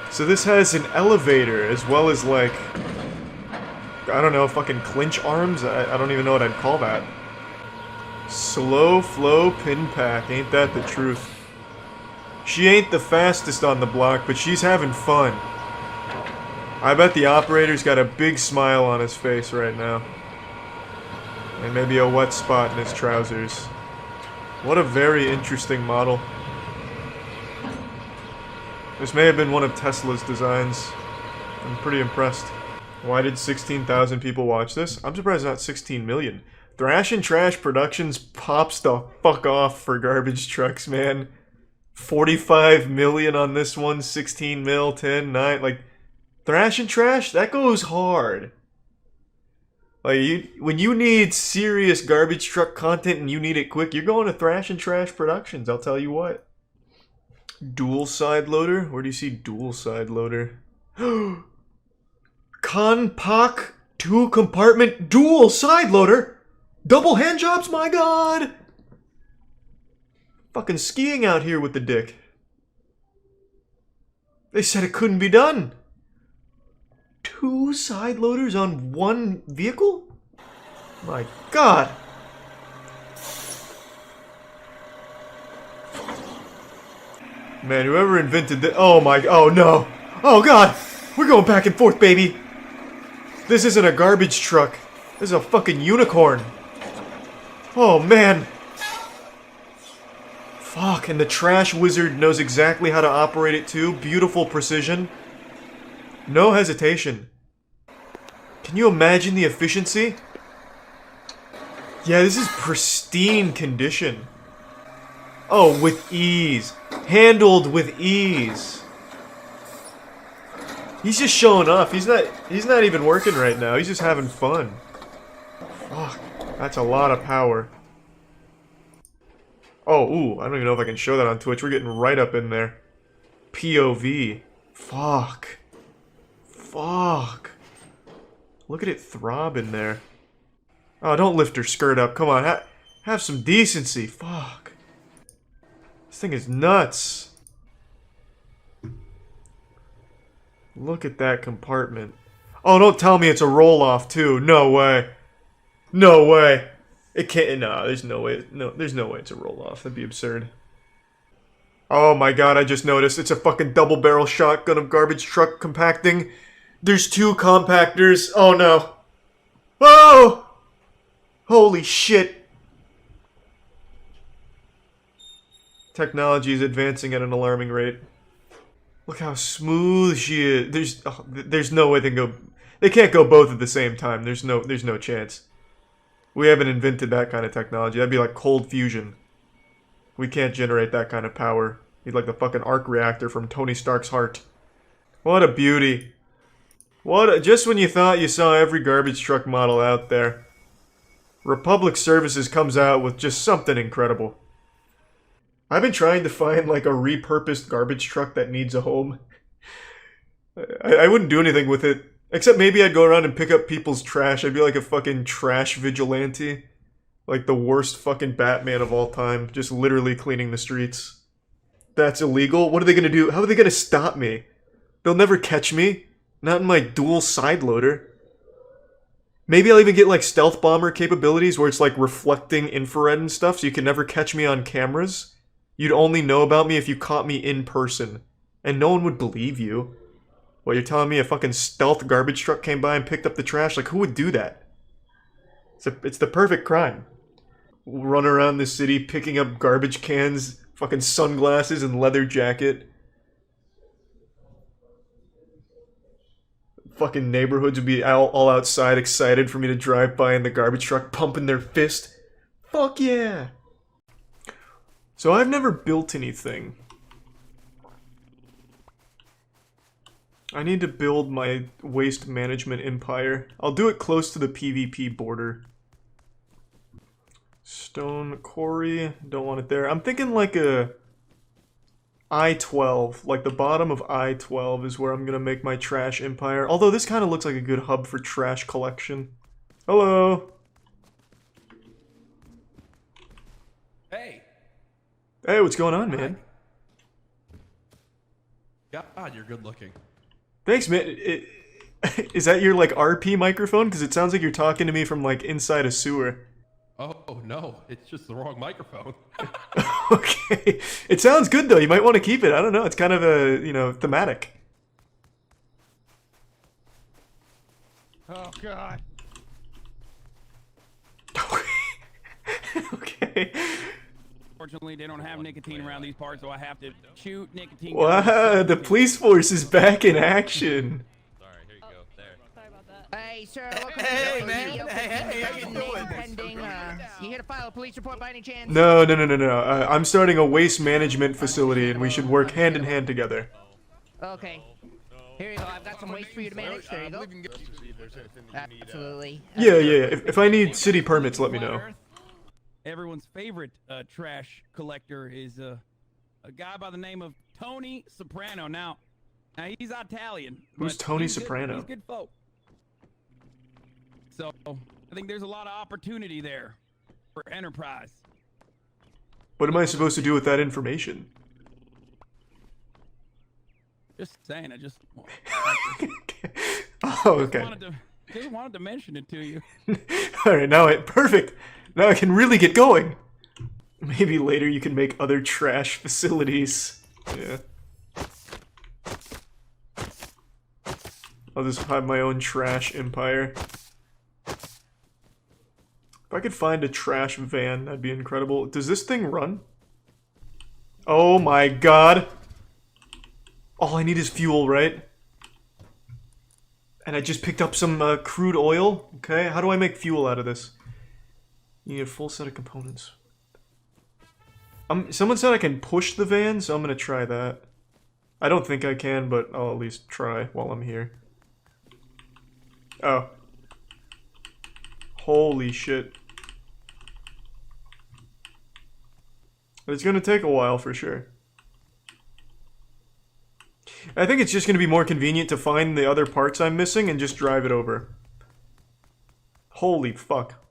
So this has an elevator as well as like, I don't know, fucking clinch arms? I don't even know what I'd call that. Slow flow pin pack, ain't that the truth? She ain't the fastest on the block, but she's having fun. I bet the operator's got a big smile on his face right now. And maybe a wet spot in his trousers. What a very interesting model. This may have been one of Tesla's designs. I'm pretty impressed. Why did 16,000 people watch this? I'm surprised not 16 million. Thrash and Trash Productions pops the fuck off for garbage trucks, man. 45 million on this one, 16 mil, 10, 9, like, Thrash and Trash, that goes hard. Like, when you need serious garbage truck content and you need it quick, you're going to Thrash and Trash Productions, I'll tell you what. Dual side loader? Where do you see dual side loader? Conpac 2-compartment dual side loader? Double hand jobs, my god! Fucking skiing out here with the dick. They said it couldn't be done. 2 side loaders on 1 vehicle? My God. Man, whoever invented this. Oh my. Oh no. Oh God. We're going back and forth, baby. This isn't a garbage truck. This is a fucking unicorn. Oh man. Fuck, and the trash wizard knows exactly how to operate it too. Beautiful precision. No hesitation. Can you imagine the efficiency? Yeah, this is pristine condition. Oh, with ease. Handled with ease. He's just showing off. He's not even working right now. He's just having fun. Fuck, that's a lot of power. Oh, ooh, I don't even know if I can show that on Twitch. We're getting right up in there. POV. Fuck. Fuck. Look at it throb in there. Oh, don't lift her skirt up. Come on, have some decency. Fuck. This thing is nuts. Look at that compartment. Oh, don't tell me it's a roll-off, too. No way. No way. It can't. No, there's no way. No, there's no way it's a roll-off. That'd be absurd. Oh my God, I just noticed. It's a fucking double-barrel shotgun of garbage truck compacting. There's 2 compactors. Oh no. Oh! Holy shit. Technology is advancing at an alarming rate. Look how smooth she is. There's no way they can go. They can't go both at the same time. There's no chance. We haven't invented that kind of technology. That'd be like cold fusion. We can't generate that kind of power. You'd like the fucking arc reactor from Tony Stark's heart. What a beauty. Just when you thought you saw every garbage truck model out there, Republic Services comes out with just something incredible. I've been trying to find like a repurposed garbage truck that needs a home. I wouldn't do anything with it. Except maybe I'd go around and pick up people's trash. I'd be like a fucking trash vigilante. Like the worst fucking Batman of all time. Just literally cleaning the streets. That's illegal? What are they gonna do? How are they gonna stop me? They'll never catch me. Not in my dual side loader. Maybe I'll even get like stealth bomber capabilities where it's like reflecting infrared and stuff so you can never catch me on cameras. You'd only know about me if you caught me in person. And no one would believe you. What, you're telling me a fucking stealth garbage truck came by and picked up the trash? Like, who would do that? It's the perfect crime. We'll run around the city picking up garbage cans, fucking sunglasses and leather jacket. Fucking neighborhoods would be all outside excited for me to drive by in the garbage truck pumping their fist. Fuck yeah! So I've never built anything. I need to build my waste management empire. I'll do it close to the PvP border. Stone quarry, don't want it there. I'm thinking like a I-12, like the bottom of I-12 is where I'm gonna make my trash empire. Although this kind of looks like a good hub for trash collection. Hello! Hey! Hey, what's going on, man? God, you're good looking. Thanks, man. Is that your, like, RP microphone? Because it sounds like you're talking to me from, like, inside a sewer. Oh, no, it's just the wrong microphone. Okay. It sounds good, though. You might want to keep it. I don't know. It's kind of a, you know, thematic. Oh, God. Okay. Fortunately, they don't have nicotine around these parts, so I have to shoot nicotine. Wow, the police force is back in action. Sorry, here you go. There. Sorry about that. Hey, sir. Hey, man. Hey, how you doing? Pending, you here to file a police report by any chance? No. I'm starting a waste management facility, and we should work hand in hand together. Okay. Here you go. I've got some waste for you to manage. There you go. Absolutely. Yeah. If I need city permits, let me know. Everyone's favorite trash collector is a guy by the name of Tony Soprano. Now he's Italian. Who's but Tony he's Soprano? He's good folk. So I think there's a lot of opportunity there for enterprise. What am I supposed to do with that information? Just saying, I just Oh, okay. just wanted to mention it to you. Alright, perfect. Now I can really get going. Maybe later you can make other trash facilities. Yeah. I'll just have my own trash empire. If I could find a trash van, that'd be incredible. Does this thing run? Oh my god. All I need is fuel, right? And I just picked up some crude oil. Okay, how do I make fuel out of this? You need a full set of components. Someone said I can push the van, so I'm gonna try that. I don't think I can, but I'll at least try while I'm here. Oh. Holy shit. It's gonna take a while for sure. I think it's just gonna be more convenient to find the other parts I'm missing and just drive it over. Holy fuck.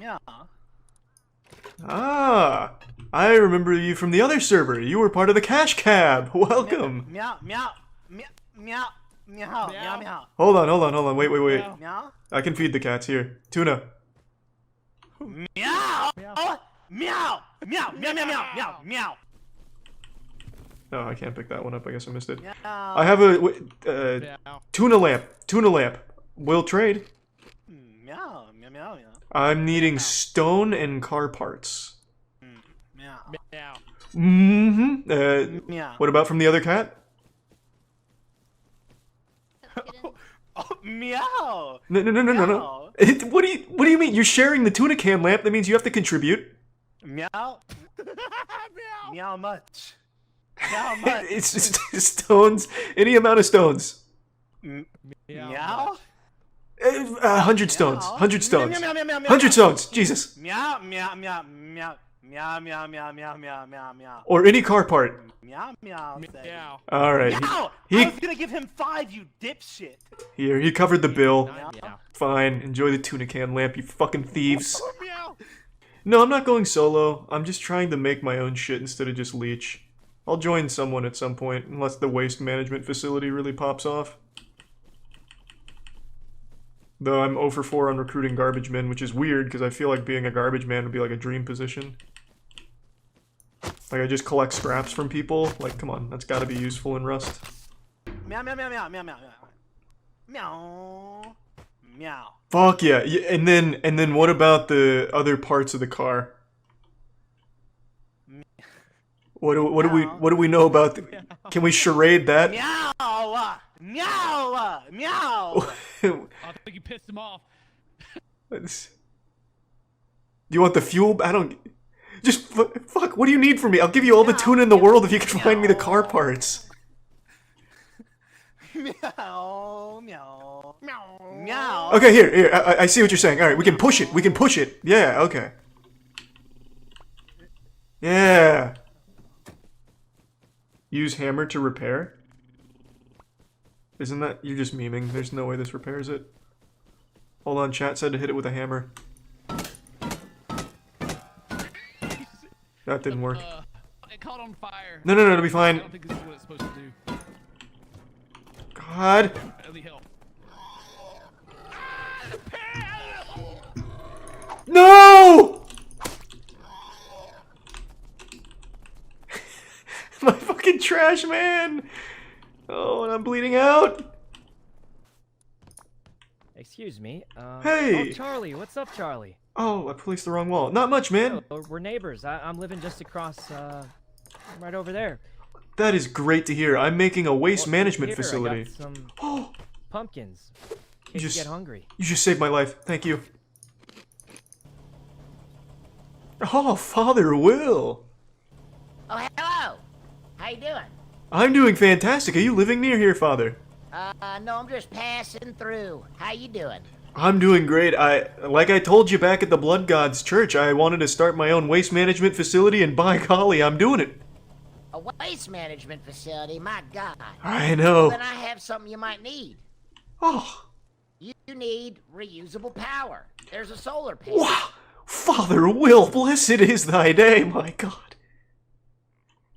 Yeah. Ah, I remember you from the other server. You were part of the Cash Cab. Welcome. Meow, meow, meow, meow, meow, meow, meow. Hold on. Wait. Meow. I can feed the cats here. Tuna. Meow. Meow. Meow. Meow. Meow. Meow. Meow. Meow. Oh, I can't pick that one up. I guess I missed it. Meow. I have a tuna lamp. Tuna lamp. We'll trade. Meow. Meow. Meow. Meow. I'm needing stone and car parts. Meow. Meow. Mm-hmm. Meow. What about from the other cat? Oh, meow. No. What do you mean? You're sharing the tuna can lamp. That means you have to contribute. Meow. Meow much. Meow much. It's just stones. Any amount of stones. Meow. 100 stones. 100 stones. Meow, meow, meow, meow, meow. 100 stones. Jesus. Meow. Meow. Meow. Meow. Meow. Meow. Meow. Meow. Meow. Meow. Meow. Or any car part. Meow. Meow. Meow. All right. Meow. He I was gonna give him 5, you dipshit. here. He covered the bill. Meow. Fine. Enjoy the tuna can lamp, you fucking thieves. Meow. No, I'm not going solo. I'm just trying to make my own shit instead of just leech. I'll join someone at some point, unless the waste management facility really pops off. Though I'm 0 for 4 on recruiting garbage men, which is weird, because I feel like being a garbage man would be like a dream position. Like, I just collect scraps from people. Like, come on, that's gotta be useful in Rust. Meow. Meow. Meow. Meow. Meow. Meow. Meow. Meow. Fuck yeah, and then what about the other parts of the car? What do we know about the, can we charade that? Meow. Meow. Meow. I think you pissed him off. Do you want the fuel? I don't. Just fuck. What do you need from me? I'll give you all the tuna in the world if you can find me the car parts. Meow. Meow. Meow. Meow. Okay, here. I see what you're saying. All right, we can push it. We can push it. Yeah. Okay. Yeah. Use hammer to repair. Isn't that... You're just memeing. There's no way this repairs it. Hold on, chat said to hit it with a hammer. That didn't work. It caught on fire. No, it'll be fine. I don't think this is what it's supposed to do. God. Really help. No! My fucking trash man! Oh, and I'm bleeding out! Excuse me. Hey! Oh, Charlie. What's up, Charlie? Oh, I placed the wrong wall. Not much, man. Oh, we're neighbors. I'm living just across, right over there. That is great to hear. I'm making a waste management Here, facility. I got some Oh! pumpkins. In case you get hungry. You just saved my life. Thank you. Oh, Father Will. Oh, hello. How you doing? I'm doing fantastic. Are you living near here, Father? No, I'm just passing through. How you doing? I'm doing great. Like I told you back at the Blood Gods Church, I wanted to start my own waste management facility, and by golly, I'm doing it. A waste management facility? My God. I know. Well, then I have something you might need. Oh. You need reusable power. There's a solar panel. Wow. Father Will, blessed is thy day, my God.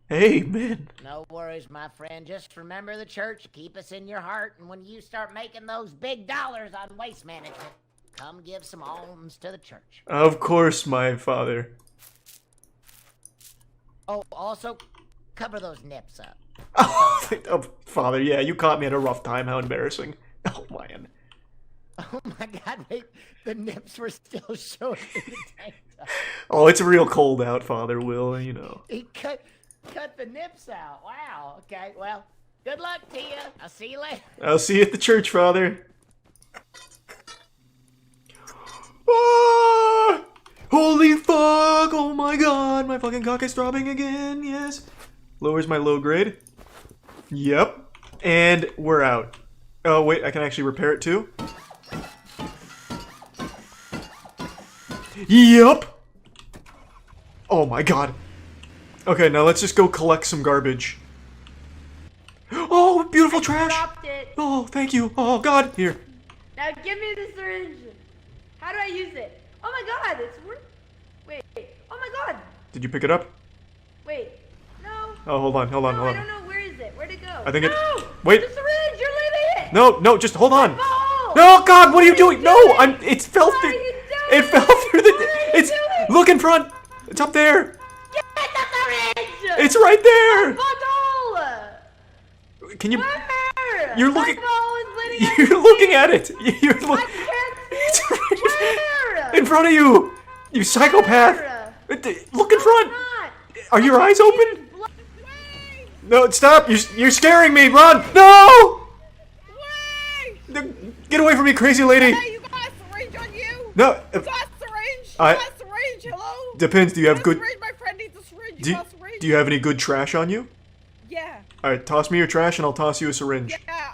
Amen. No worries, my friend. Just remember the church. Keep us in your heart. And when you start making those big dollars on waste management, come give some alms to the church. Of course, my father. Oh, also, cover those nips up. Oh, father, yeah, you caught me at a rough time. How embarrassing. Oh, man. Oh my God, wait. The nips were still showing in the tank top. Oh, it's real cold out, Father Will, you know. He cut the nips out. Wow. Okay, well, good luck to you. I'll see you later. I'll see you at the church, Father. Ah! Holy fuck! Oh my God, my fucking cock is throbbing again, yes. Lowers my low grade. Yep. And we're out. Oh, wait, I can actually repair it too? Yep! Oh my God. Okay, now let's just go collect some garbage. Oh, beautiful trash! Dropped it. Oh, thank you. Oh, God. Here. Now give me the syringe. How do I use it? Oh my God, it's wait. Oh my God. Did you pick it up? Wait. No. Oh, hold on. I don't know. Where is it? Where'd it go? I think it... No! Wait. The syringe. You're leaving it. No, just hold on. Ball. No, God, what are you doing? No, it fell through... It fell through the... It's... Look in front. It's up there. Get the syringe. It's right there. Bottle. Can you... Where? You're looking... My ball is bleeding out You're of looking me. at it. You're looking... It's right in front of you. You psychopath. Look in front. Are your eyes open? No, stop. You're scaring me. Run. No. Get away from me, crazy lady. Hey, you got a syringe on you? No. You got a syringe? You I- got a syringe? Hello? Depends. Do you have Got a good... syringe? My friend needs a syringe. You Do, got a syringe? do you have any good trash on you? Yeah. Alright, toss me your trash and I'll toss you a syringe. Yeah.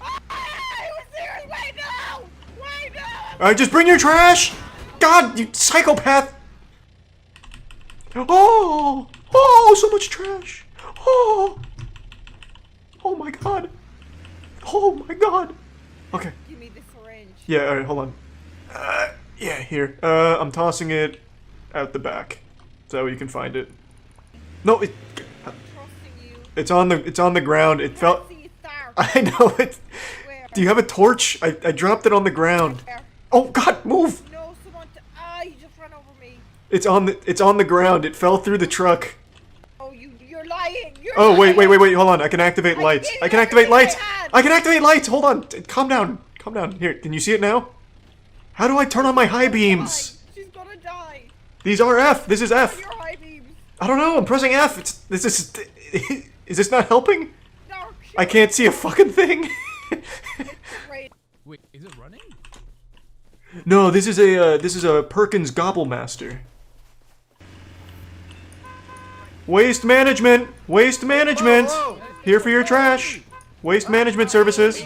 I was serious. Wait, no! Wait, no! Alright, just bring your trash! God, you psychopath! Oh! Oh, so much trash! Oh! Oh my God! Oh my God! Okay. Give me the syringe. Yeah, alright, hold on. Yeah, here. I'm tossing it out the back. So you can find it. No, it's on the ground. It fell... I know it. Do you have a torch? I dropped it on the ground. Oh God, move! No, someone... you just ran over me. It's on the ground. It fell through the truck. Oh, you're lying. You're Oh, lying. wait, hold on. I can activate lights. I can activate lights. I can activate lights. Hold on. Calm down. Calm down. Here, can you see it now? How do I turn on my high beams? She's gonna die. These are F. This is F. Your high beams. I don't know. I'm pressing F. Is this not helping? I can't see a fucking thing. Wait, is it running? No, this is a Perkins Gobblemaster. Waste management. Waste management. Here for your trash. Waste management services.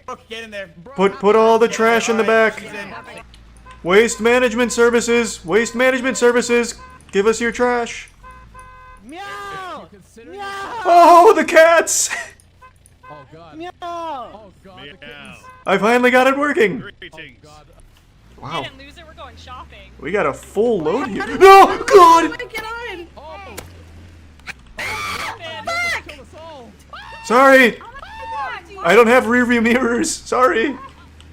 Brooke, get in there. Put all the trash in the back. Waste management services. Waste management services. Give us your trash. Meow. Oh, the cats! Oh God. Meow. Oh God. The kittens. I finally got it working. Oh God. Wow. We didn't lose it. We're going shopping. We got a full load here. No, God! Get on. Oh. Back! Kill us all. Sorry. I don't have rear view mirrors. Sorry.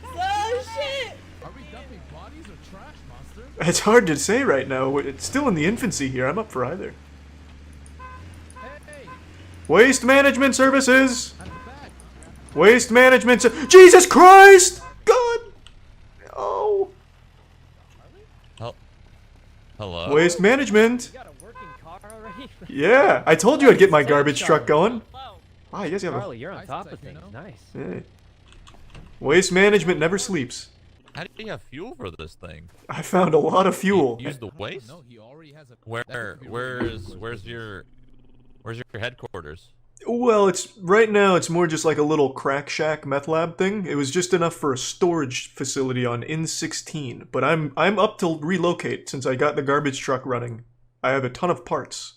Oh shit. Are we dumping bodies or trash, monster? It's hard to say right now. It's still in the infancy here. I'm up for either. Hey. Waste management services. Waste management. Jesus Christ! God. Oh. Hello? Waste management. You got a working car already? Yeah, I told you I'd get my garbage truck going. Wow, you guys have Charlie, a... you're on top of things. Nice. Hey. Waste management never sleeps. How do you have fuel for this thing? I found a lot of fuel. You use the waste? No, he already has a. Where's your headquarters? Well, right now it's more just like a little crack shack meth lab thing. It was just enough for a storage facility on N16, but I'm up to relocate since I got the garbage truck running. I have a ton of parts.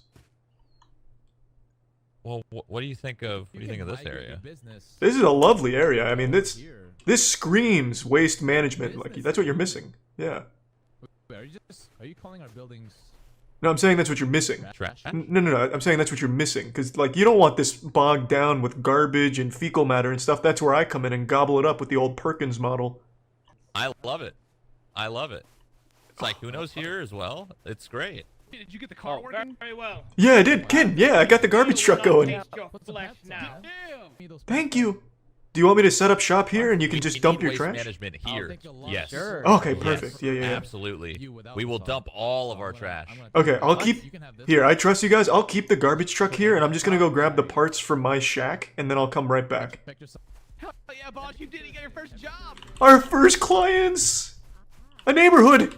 Well, what do you think of this area? This is a lovely area. I mean, this screams waste management. Like that's what you're missing. Yeah. Are you calling our buildings? No, I'm saying that's what you're missing. Trash? No. I'm saying that's what you're missing. Because, like, you don't want this bogged down with garbage and fecal matter and stuff. That's where I come in and gobble it up with the old Perkins model. I love it. I love it. It's like, who knows here as well? It's great. Did you get the car working? Very well. Yeah, I did. Ken, yeah, I got the garbage truck going. Taste your flesh now. Thank you. Do you want me to set up shop here and you can We just need dump your waste trash? management here. Yes. Sure. Okay, Yes, perfect. Yeah. Absolutely. We will dump all of our trash. Okay, I'll keep... Here, I trust you guys. I'll keep the garbage truck here, and I'm just gonna go grab the parts from my shack, and then I'll come right back. Hell yeah, boss, you did it. You got your first job. Our first clients! A neighborhood!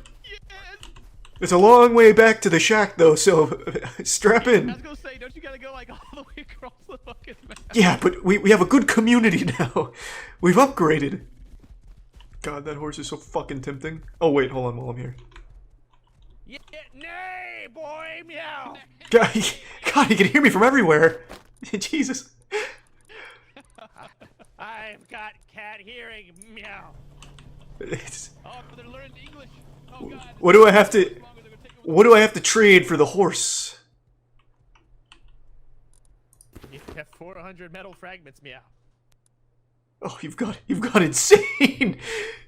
It's a long way back to the shack, though, so strap I in. was gonna say, don't you gotta go like all the way across the fucking map? Yeah, but we have a good community now. We've upgraded. God, that horse is so fucking tempting. Oh, wait, hold on while I'm here. Yeah, nay, boy, meow. God, you can hear me from everywhere. Jesus. I've got cat hearing, meow. It's... Oh, they're learning English. Oh god. What do I have to trade for the horse? You have 400 metal fragments, meow. Oh, you've got insane.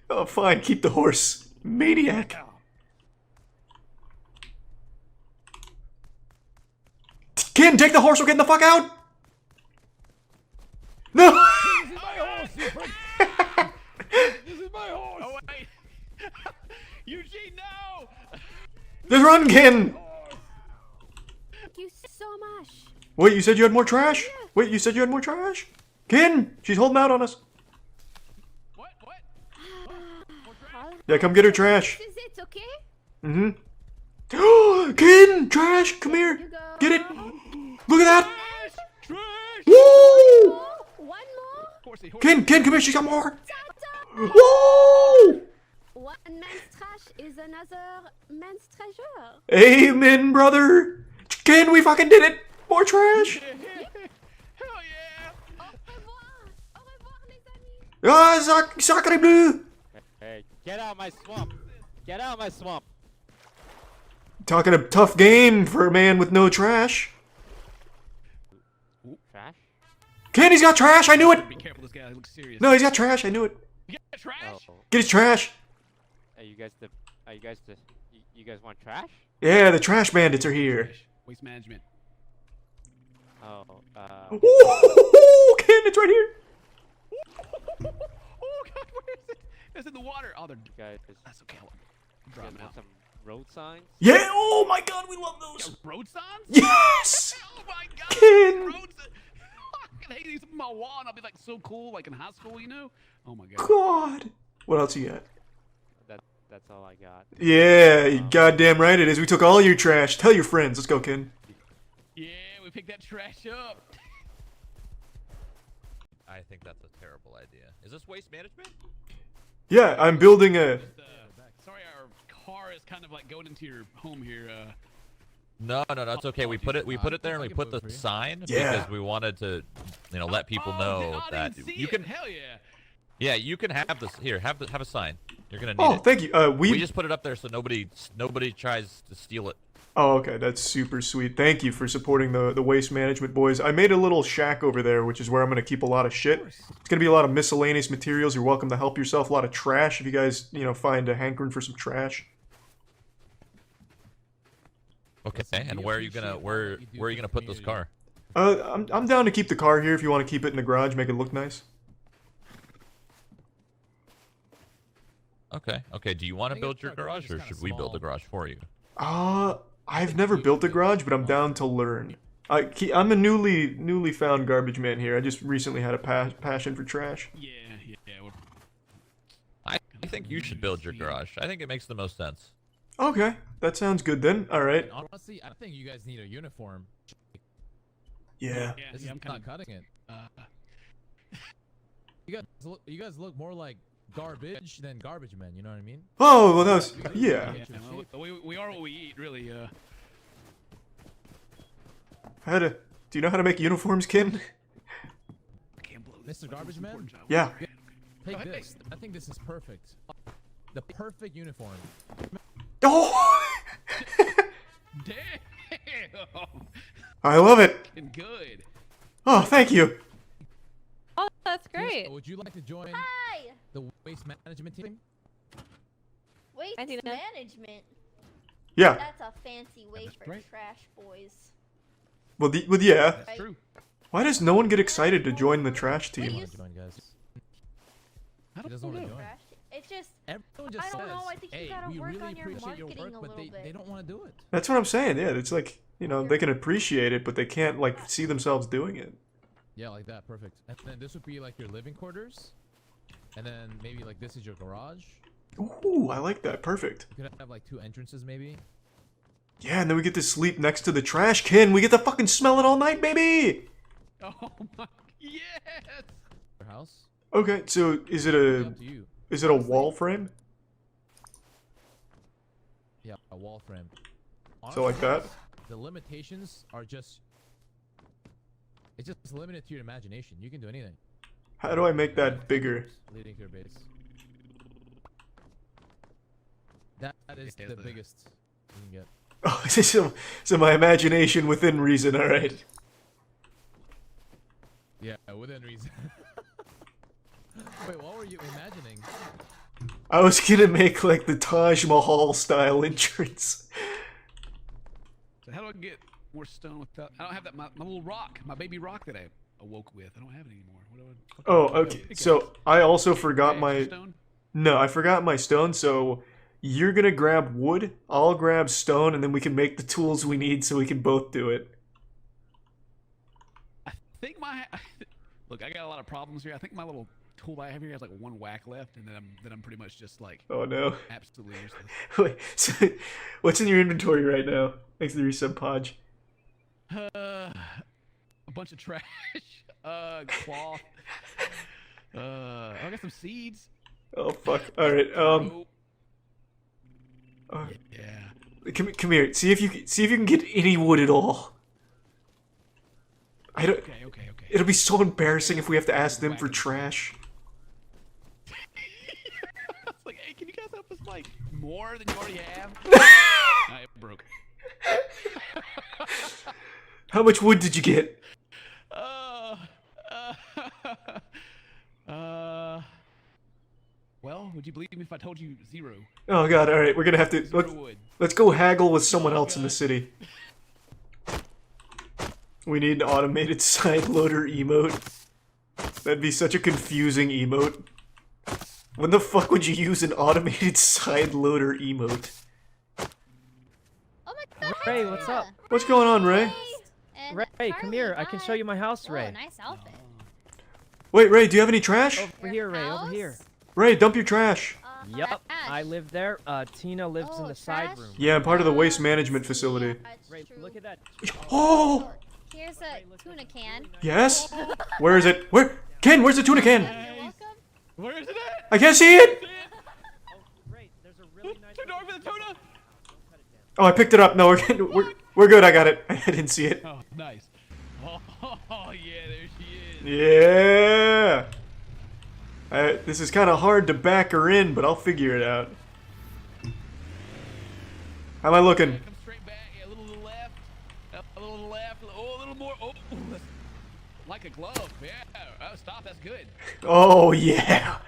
Oh, fine, keep the horse. Maniac. Ken, take the horse, we're getting the fuck out! No! This is my horse, you prick. This is my horse. Oh wait. Eugene, no! Just run, Ken! Thank you so much. Wait, you said you had more trash? Wait, you said you had more trash? Ken, she's holding out on us. What? Yeah, come get her trash. This is it, okay? Mm-hmm. Ken, trash, come here. You go. Get it. Look at that. Trash! Woo! One more. Horsey. Ken, come here, she's got more. Woo! One man's trash is another man's treasure. Amen, brother. Ken, we fucking did it. More trash. Hell yeah! Au revoir, les amis. Ah, sacre bleu. Hey, get out of my swamp. Get out of my swamp. Talking a tough game for a man with no trash. Trash? Ken, he's got trash. I knew it. Be careful, this guy looks serious. No, he's got trash. I knew it. You got trash? Oh. Get his trash. You guys want trash? Yeah, the trash bandits are here. Waste management. Oh, Ooh, Ken, it's right here. Oh god, where is it? It's in the water. Oh, they're... guys, That's okay. I'll you drop guys them want out. some road signs? Yeah. Oh my God, we love those. Road signs? Yes. Oh my god! Ken. Roads that... I can hang these up on my wall and I'll be like so cool, like in high school, you know? Oh my god. God. What else you got? That's all I got. Yeah, you goddamn right it is. We took all your trash. Tell your friends. Let's go, Ken. Yeah, we picked that trash up. I think that's a terrible idea. Is this waste management? Yeah, I'm building a... Sorry, our car is kind of like going into your home here. No, it's okay. We put it there and we put the sign because we wanted to, let people know that you can. Hell yeah. Yeah, you can have this here. Have a sign. You're gonna need it. Oh, thank you. We just put it up there so nobody tries to steal it. Oh, okay, that's super sweet. Thank you for supporting the waste management boys. I made a little shack over there, which is where I'm gonna keep a lot of shit. It's gonna be a lot of miscellaneous materials. You're welcome to help yourself. A lot of trash if you guys, find a hankering for some trash. Okay, and where are you gonna put this car? I'm down to keep the car here if you want to keep it in the garage, make it look nice. Okay. Do you want to build your garage, or should we build a garage for you? I've never built a garage, but I'm down to learn. I'm a newly found garbage man here. I just recently had a passion for trash. Yeah. I think you should build your garage. I think it makes the most sense. Okay, that sounds good then. All right. Honestly, I think you guys need a uniform. Yeah. This is not cutting it. You guys look more like garbage than garbage men. You know what I mean? Oh, well, that was yeah. Well, we are what we eat, really. I Do you know how to make uniforms, Ken? Mr. Garbage Man? Yeah. Take this. I think this is perfect. The perfect uniform. Oh! Damn. I love it. Good. Oh, thank you. Oh, that's great. So would you like to join Hi! the waste management team? Waste management? Yeah. That's a fancy way for right. trash boys. Well, yeah. That's true. Why does no one get excited to join the trash Wait, team? you Join, guys. I He doesn't want to join. Trash? It's just, Everyone just I don't says, know, I think you hey, gotta we work really on your appreciate your marketing work, a but little they bit. don't want to do it. That's what I'm saying. Yeah, it's like, you know, they can appreciate it, but they can't like see themselves doing it. Yeah, like that. Perfect. And then this would be like your living quarters. And then maybe like this is your garage. Ooh, I like that. Perfect. You could have like 2 entrances maybe. Yeah, and then we get to sleep next to the trash can. We get to fucking smell it all night, baby. Oh my, yes. Your house. Okay, so is it Up to you. a wall frame? Yeah, a wall frame. So like that? The limitations are just. It's just limited to your imagination. You can do anything. How do I make that bigger? Leading to your base. That is the biggest you can get. Oh, so my imagination within reason. All right. Yeah, within reason. Wait, what were you imagining? I was gonna make like the Taj Mahal style entrance. So how do I get more stone without? I don't have that. My little rock, my baby rock that I awoke with. I don't have it anymore. What do I? Oh, okay. So I also forgot my. Stone? No, I forgot my stone. So you're gonna grab wood. I'll grab stone, and then we can make the tools we need so we can both do it. I think my look. I got a lot of problems here. I think my little tool that I have here has like 1 whack left, and then I'm pretty much just like. Oh no. Absolutely useless. Wait, so what's in your inventory right now? Thanks to the resub podge. A bunch of trash. Cloth. I got some seeds. Oh fuck! All right. Yeah. Come here. See if you can get any wood at all. I don't. Okay. It'll be so embarrassing if we have to ask them for trash. It's like, hey, can you guys help us like more than you already have? It broke. How much wood did you get? Well, would you believe me if I told you 0? Oh god! All right, we're gonna have to let's go haggle with someone else in the city. We need an automated side loader emote. That'd be such a confusing emote. When the fuck would you use an automated side loader emote? Oh my god! Ray, what's up? What's going on, Ray? Ray, come here. I can show you my house, Ray. Nice outfit. Wait, Ray, do you have any trash? Over here, Ray. Over here. Ray, dump your trash. Yup, I live there. Tina lives in the side room. Yeah, I'm part of the waste management facility. Ray, look at that. Oh! Here's a tuna can. Yes? Where is it? Where? Ken, where's the tuna can? You're welcome. Where is it at? I can't see it! Ray, there's a really nice. Turn over the tuna. Oh, I picked it up. No, we're good. I got it. I didn't see it. Oh, nice. Oh, yeah, there she is. Yeah! This is kind of hard to back her in, but I'll figure it out. How am I looking? Come straight back. Yeah, a little to the left. A little to the left. Oh, a little more. Oh, that's like a glove. Yeah. Oh, stop. That's good. Oh, yeah!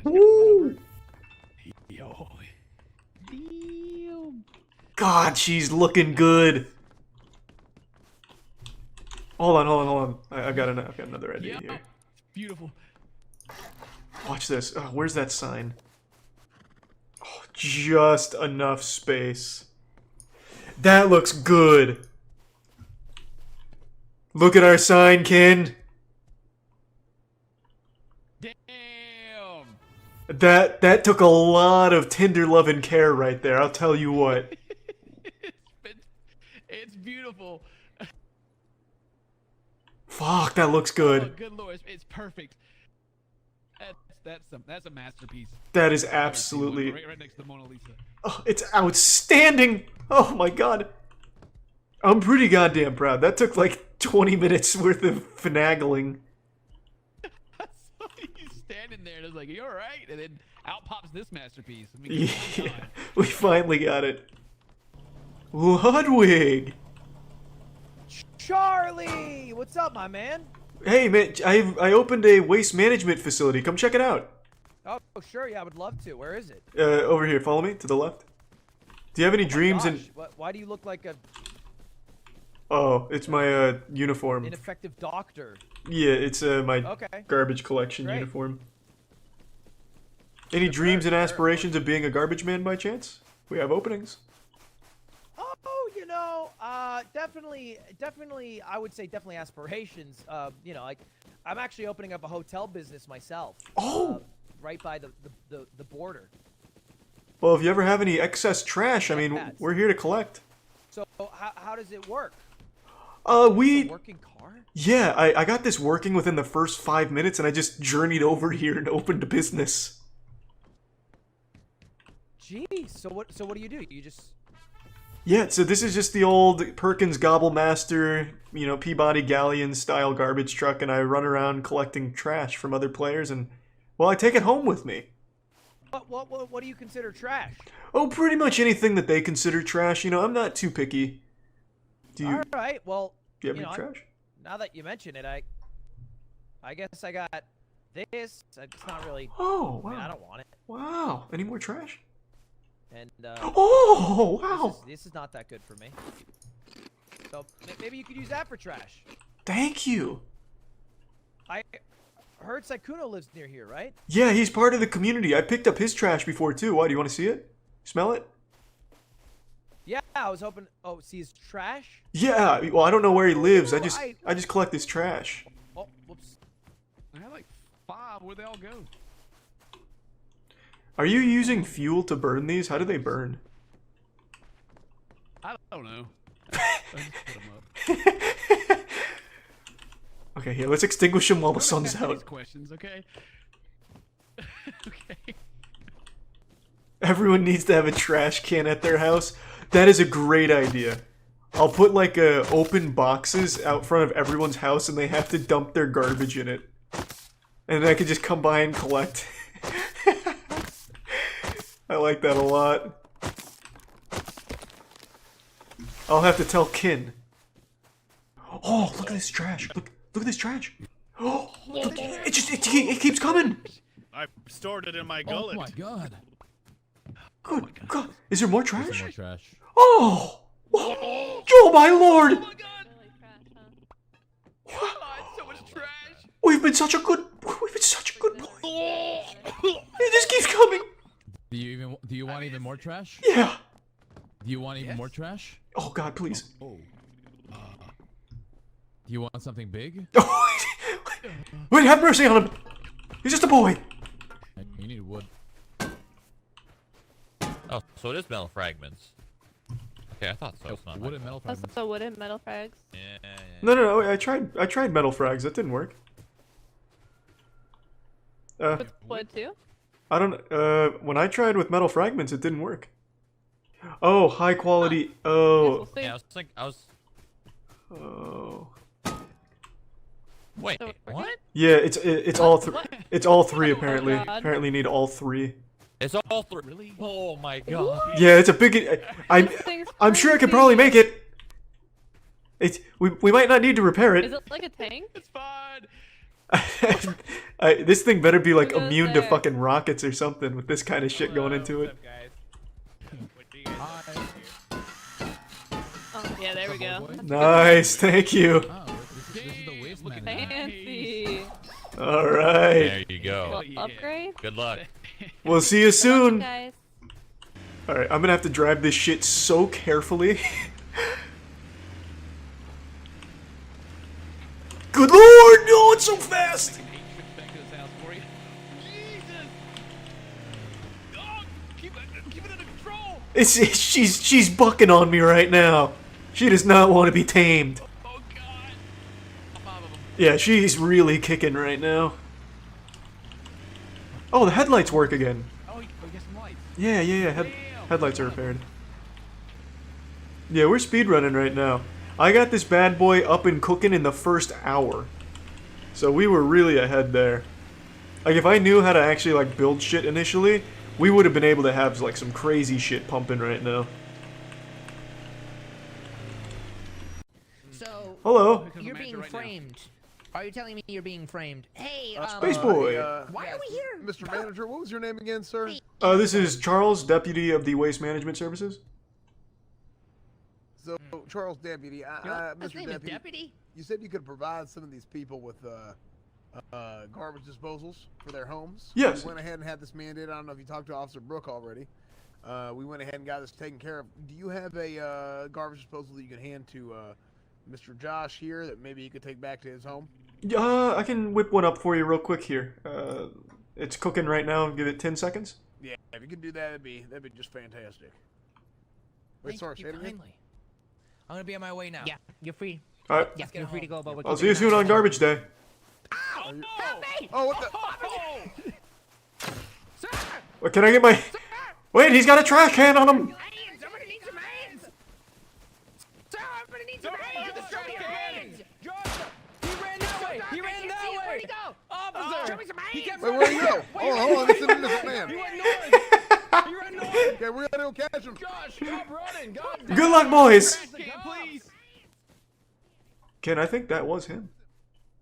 Woo! Yo. Damn. God, she's looking good. Hold on. I've got another idea here. Beautiful. Watch this. Oh, where's that sign? Oh, just enough space. That looks good. Look at our sign, Ken. Damn. That took a lot of tender love and care right there. I'll tell you what. It's beautiful. Fuck, that looks good. Oh, good lord, it's perfect. That's a masterpiece. That is absolutely. Right next to the Mona Lisa. Oh, it's outstanding. Oh my god. I'm pretty goddamn proud. That took like 20 minutes worth of finagling. He's standing there and it's like, you alright? And then out pops this masterpiece. I mean, Yeah, we finally got it. Ludwig! Charlie! What's up, my man? Hey man, I opened a waste management facility. Come check it out. Oh, sure, yeah, I would love to. Where is it? Over here, follow me, to the left. Do you have any dreams Gosh, in... why do you look like a Oh, it's my, uniform. ineffective doctor? Yeah, it's, my Okay. garbage collection Great. uniform. Any dreams and aspirations of being a garbage man by chance? We have openings. Oh, you know, definitely, I would say definitely aspirations. You know, like, I'm actually opening up a hotel business myself. Oh! Right by the border. Well, if you ever have any excess trash, I mean, we're here to collect. So, how does it work? We... A working car? Yeah, I got this working within the first 5 minutes, and I just journeyed over here and opened a business. Jeez, so what do you do? You just... Yeah, so this is just the old Perkins Gobblemaster, you know, Peabody Galleon style garbage truck, and I run around collecting trash from other players, and, well, I take it home with me. What do you consider trash? Oh, pretty much anything that they consider trash. You know, I'm not too picky. Do you? All right, well, Do you have you any know, trash? Now that you mention it, I guess I got this. It's not really... Oh, I mean, wow. I don't want it. Wow. Any more trash? And, Oh, wow. This is not that good for me. So, maybe you could use that for trash. Thank you. I heard Saikuno lives near here, right? Yeah, he's part of the community. I picked up his trash before, too. Why, do you want to see it? Smell it? Yeah, I was hoping... Oh, see his trash? Yeah, well, I don't know where he lives. I just collect his trash. Oh, whoops. I had like 5. Where'd they all go? Are you using fuel to burn these? How do they burn? I don't know. I just put them up. Okay, here, let's extinguish him while the Don't sun's ask these out. questions, okay? Okay. Everyone needs to have a trash can at their house. That is a great idea. I'll put like open boxes out front of everyone's house and they have to dump their garbage in it. And then I can just come by and collect. I like that a lot. I'll have to tell Kin. Oh, look at this trash. Look at this trash. Oh, it keeps coming. I stored it in my gullet. Oh my god. Good God. Is there more trash? More trash. Oh! Oh my lord! Oh my god! So much trash! We've been such a good boy. It just keeps coming. Do you want even more trash? Yeah. Do you want even more trash? Oh god, please. Do you want something big? Wait, have mercy on him. He's just a boy. You need wood. Oh, so it is metal fragments. Okay, I thought so. It's not wood and metal fragments. Also wooden metal frags. Yeah. No. I tried metal frags. That didn't work. With wood too? I don't. When I tried with metal fragments, it didn't work. Oh, high quality. Oh. Yeah, I was. Oh. Wait, what? Yeah, it's all three. It's all three apparently. God. Apparently need all three. It's all 3. Really? Oh my god. Yeah, it's a big. I'm sure I could probably make it. We might not need to repair it. Is it like a tank? It's fine. This thing better be like Look at immune to there. fucking rockets or something with this kind of shit going into it. Oh, yeah, there we go. Nice, thank you. This is the waste management. Fancy. All right. There you go. Little upgrade. Good luck. We'll see you soon. Guys. All right, I'm gonna have to drive this shit so carefully. Good lord, no, it's so fast. Back to this house for you. Jesus! Oh, keep it under control. She's bucking on me right now. She does not want to be tamed. Oh god. Yeah, she's really kicking right now. Oh, the headlights work again. Oh, you get some lights. Yeah. Headlights are repaired. Yeah, we're speedrunning right now. I got this bad boy up and cooking in the first hour. So we were really ahead there. Like, if I knew how to actually, like, build shit initially, we would have been able to have, like, some crazy shit pumping right now. So, hello. You're being framed. Are you telling me you're being framed? Hey, Space Boy. Why are we here? Mr. Manager, what was your name again, sir? This is Charles, Deputy of the Waste Management Services. So, Charles Deputy, His Mr. name is Deputy? you said you could provide some of these people with garbage disposals for their homes. Yes. We went ahead and had this mandated. I don't know if you talked to Officer Brooke already. We went ahead and got this taken care of. Do you have a garbage disposal that you can hand to Mr. Josh here that maybe he could take back to his home? I can whip one up for you real quick here. It's cooking right now. Give it 10 seconds. Yeah, if you could do that, that'd be just fantastic. Wait, sorry, say it again. I'm gonna be on my way now. Yeah, you're free. All right. Yeah, you're free to go. But I'll see you soon on garbage day. Ow! Help me! Oh, what the? Sir! What, can I get my... Wait, he's got a trash can on him! Hands! I'm gonna need some hands! Sir, I'm gonna need some hands! Show me your hands! George, he ran that way! He ran that way! Where'd he go? Officer! Show me some hands! He kept Wait, where'd he go? Hold on, this is a different man. He went north! He ran north! Okay, we're gonna go catch him. Josh, stop running! God damn. Good luck, boys! Trash can, please! Ken, I think that was him.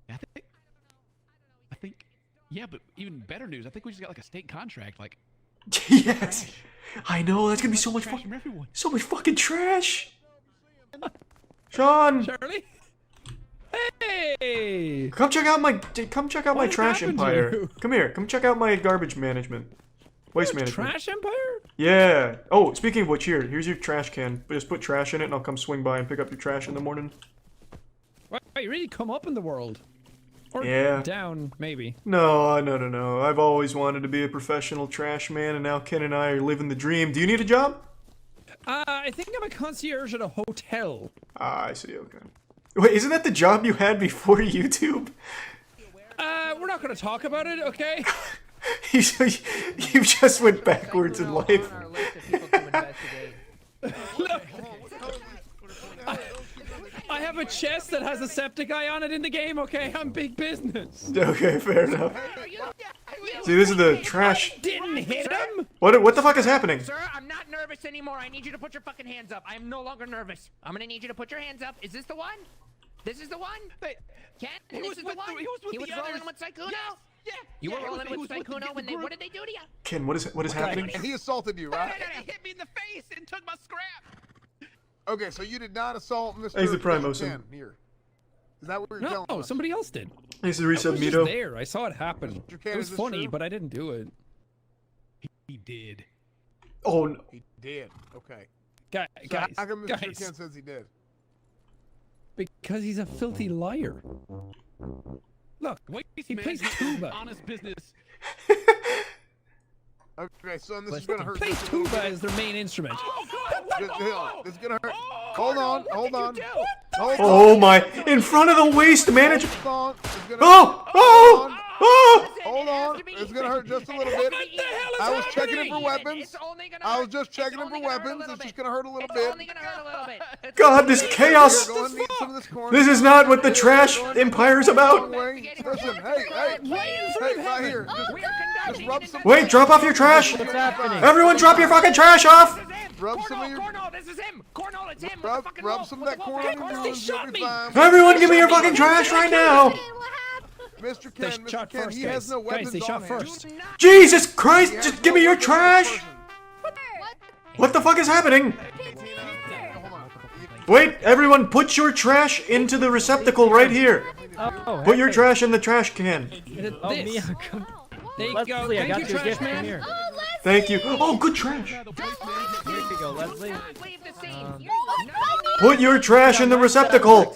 I think, yeah, but even better news. I think we just got like a state contract. Like, Yes! I know, that's gonna be so much trash fun. from everyone. So much fucking trash! Sean! Charlie? Hey! Come check out my trash happened to empire. you? Come here, come check out my garbage management. Waste management. Trash Empire? Yeah. Oh, speaking of which, here's your trash can. Just put trash in it and I'll come swing by and pick up your trash in the morning. Wait, you really come up in the world? Or Yeah. down, maybe. No. I've always wanted to be a professional trash man and now Ken and I are living the dream. Do you need a job? I think I'm a concierge at a hotel. Ah, I see, okay. Wait, isn't that the job you had before YouTube? We're not gonna talk about it, okay? You just went backwards in life. Look, I have a chest that has a septic eye on it in the game, okay? I'm big business. Okay, fair enough. See, this is the trash. Didn't hit him? What the fuck is happening? Sir, I'm not nervous anymore. I need you to put your fucking hands up. I am no longer nervous. I'm gonna need you to put your hands up. Is this the one? This is the one? Ken, He this was is with the one? he was with He was the rolling others. with Saikuno? Yeah. You were he rolling was with with Saikuno when they, what did they do to you? Ken, what is happening? He assaulted you, right? He hit me in the face and took my scrap. Okay, so you did not assault Mr. He's the Primosin. Ken here. Is that what you're telling No, us? somebody else did. He's the I reset was just Mito. there. I saw it happen. Mr. Ken, It was is this funny, true? but I didn't do it. He did. Oh, no. He did. Okay. Guys, So how come Mr. guys. Ken says he did? Because he's a filthy liar. Look, Waste he plays management, tuba. honest business. Okay, son, this is gonna hurt. Plays just a little tuba bit. as their main instrument. This is gonna hurt. Hold on. Hold on. Oh my! In front of the waste management. Hold on. It's gonna Oh! Oh! Oh! Hold on. It's gonna hurt just a little bit. I was checking it for weapons. I was just checking it for weapons. It's just gonna hurt a little bit. God, this chaos! You're gonna need some of this corn. This is not what the trash empire's about. Listen, hey, right here. Just rub some. Wait, drop off your trash! What's happening? Everyone drop your fucking trash off! Rub some of your. Cornhole, this is him! Cornhole, it's him! Rub some of that corn on your wounds. You'll be fine. Everyone give me your fucking trash right now! Mr. Ken, he has no weapons they shot on first. him. Jesus Christ, just give me your trash! What the fuck is happening? Wait, everyone put your trash into the receptacle right here. Put your trash in the trash can. Oh, Mia, there you go. Leslie, I Thank got you, your trash gift. man. Come here. Thank you. Oh, good trash. Here you go, Leslie. Put your trash in the receptacle.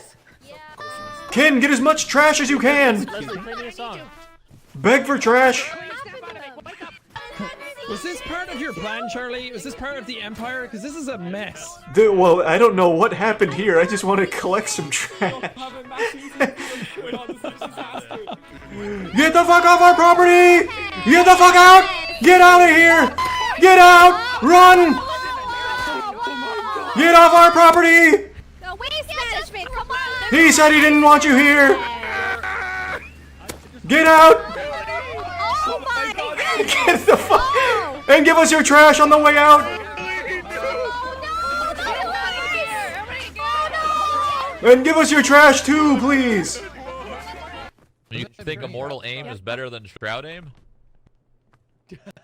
Ken, get as much trash as you can. Leslie, play me a song. Beg for trash. Was this part of your plan, Charlie? Was this part of the Empire? Because this is a mess. Well, I don't know what happened here. I just want to collect some trash. Get the fuck off our property! Get the fuck out! Get out of here! Get out! Run! Get off our property! The waste management! He said he didn't want you here! Get out! Get the fuck! And give us your trash on the way out! And give us your trash too, please! You think Immortal Aim is better than Shroud Aim?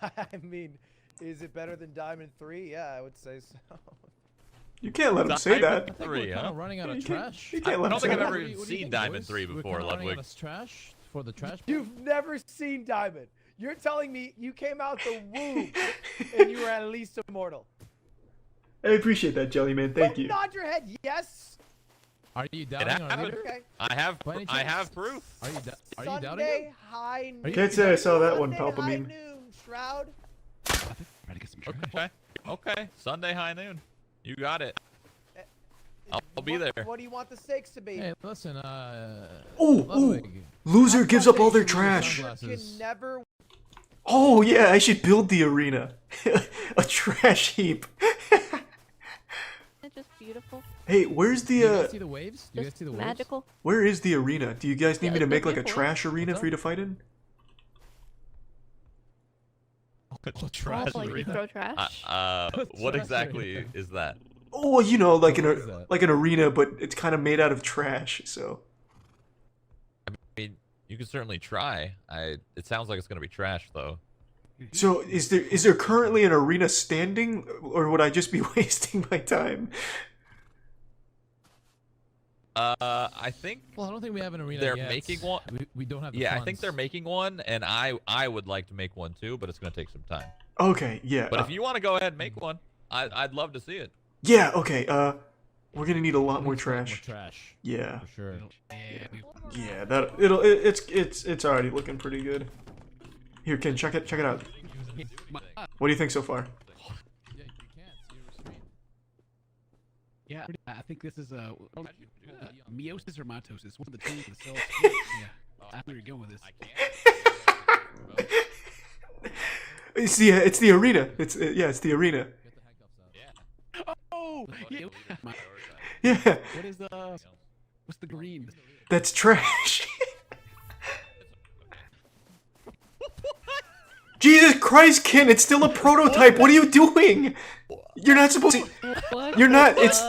I mean, is it better than Diamond 3? Yeah, I would say so. You can't let him say that. 3, huh? Running out of trash. You I can't let him don't say think I've that. ever even seen Diamond 3 before, Ludwig. Trash for the trash. You've never seen Diamond. You're telling me you came out the womb and you were at least immortal. I appreciate that, Jellyman. Thank you. Nod your head, yes. Are you doubting our leader? Okay. I have proof. Are you doubting him? Sunday high noon. Can't say I saw that one, Sunday high Palpamine. noon, Shroud. Okay. Sunday high noon. You got it. I'll be there. What do you want the stakes to be? Hey, listen, Ooh, loser gives up all their trash. You can never. Oh yeah, I should build the arena. A trash heap. It's just beautiful. Hey, where's the Do you guys see the waves? Do you guys see the waves? Magical. Where is the arena? Do you guys need me to it's make like a beautiful. trash arena for you to fight in? Trash Oh, like you throw trash. What trash exactly is that? Oh, you know, like What is that? like an arena, but it's kind of made out of trash. So I mean, you can certainly try. It sounds like it's gonna be trash though. So is there currently an arena standing, or would I just be wasting my time? I think. Well, I don't think we have an arena They're yet. making one. We don't have the Yeah, funds. I think they're making one, and I would like to make one too, but it's gonna take some time. Okay, yeah. But if you want to go ahead and make one, I'd love to see it. Yeah, okay. We're gonna need a lot more More trash. trash. Yeah. For sure. Yeah, it's already looking pretty good. Here, Ken, check it out. What do you think so far? Yeah, I think this is meiosis or mitosis. One of the two of the cells. Yeah, I know where you're going with this. It's the arena. It's the arena. Oh, yeah. Yeah. What is what's the green? That's trash. Jesus Christ, Ken, it's still a prototype. What are you doing? You're not supposed to. You're not. It's.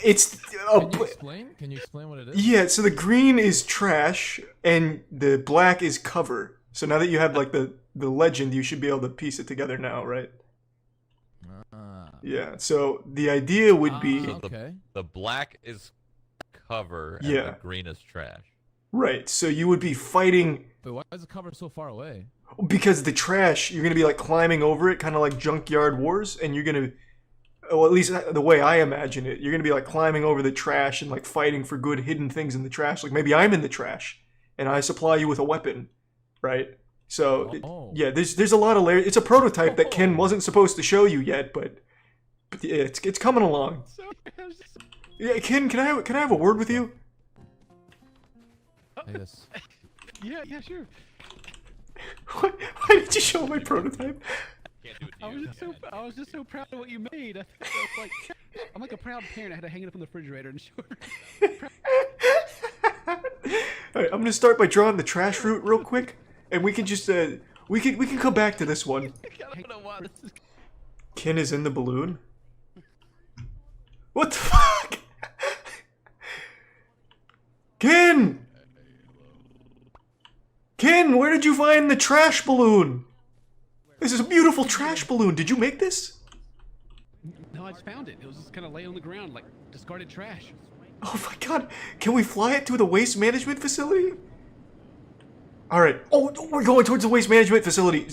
Can you explain? Can you explain what it is? Yeah. So the green is trash, and the black is cover. So now that you have like the legend, you should be able to piece it together now, right? Yeah. So the idea would be. Okay. The black is cover, and Yeah. the green is trash. Right. So you would be fighting. But why is the cover so far away? Because the trash, you're gonna be like climbing over it, kind of like Junkyard Wars, and you're gonna, well, at least the way I imagine it, you're gonna be like climbing over the trash and like fighting for good hidden things in the trash. Like maybe I'm in the trash, and I supply you with a weapon, right? So yeah, there's a lot of layers. It's a prototype that Ken wasn't supposed to show you yet, but yeah, it's coming along. Yeah, Ken, can I have a word with you? Yes. Yeah, sure. Why did you show my prototype? I was just so proud of what you made. I'm like a proud parent. I had to hang it up in the refrigerator and show her. Alright, I'm gonna start by drawing the trash route real quick, and we can just we can come back to this one. I don't know why this is. Ken is in the balloon. What the fuck? Ken! Ken, where did you find the trash balloon? This is a beautiful trash balloon. Did you make this? No, I just found it. It was just kind of laying on the ground like discarded trash. Oh my god. Can we fly it to the waste management facility? Alright. Oh, we're going towards the waste management facility.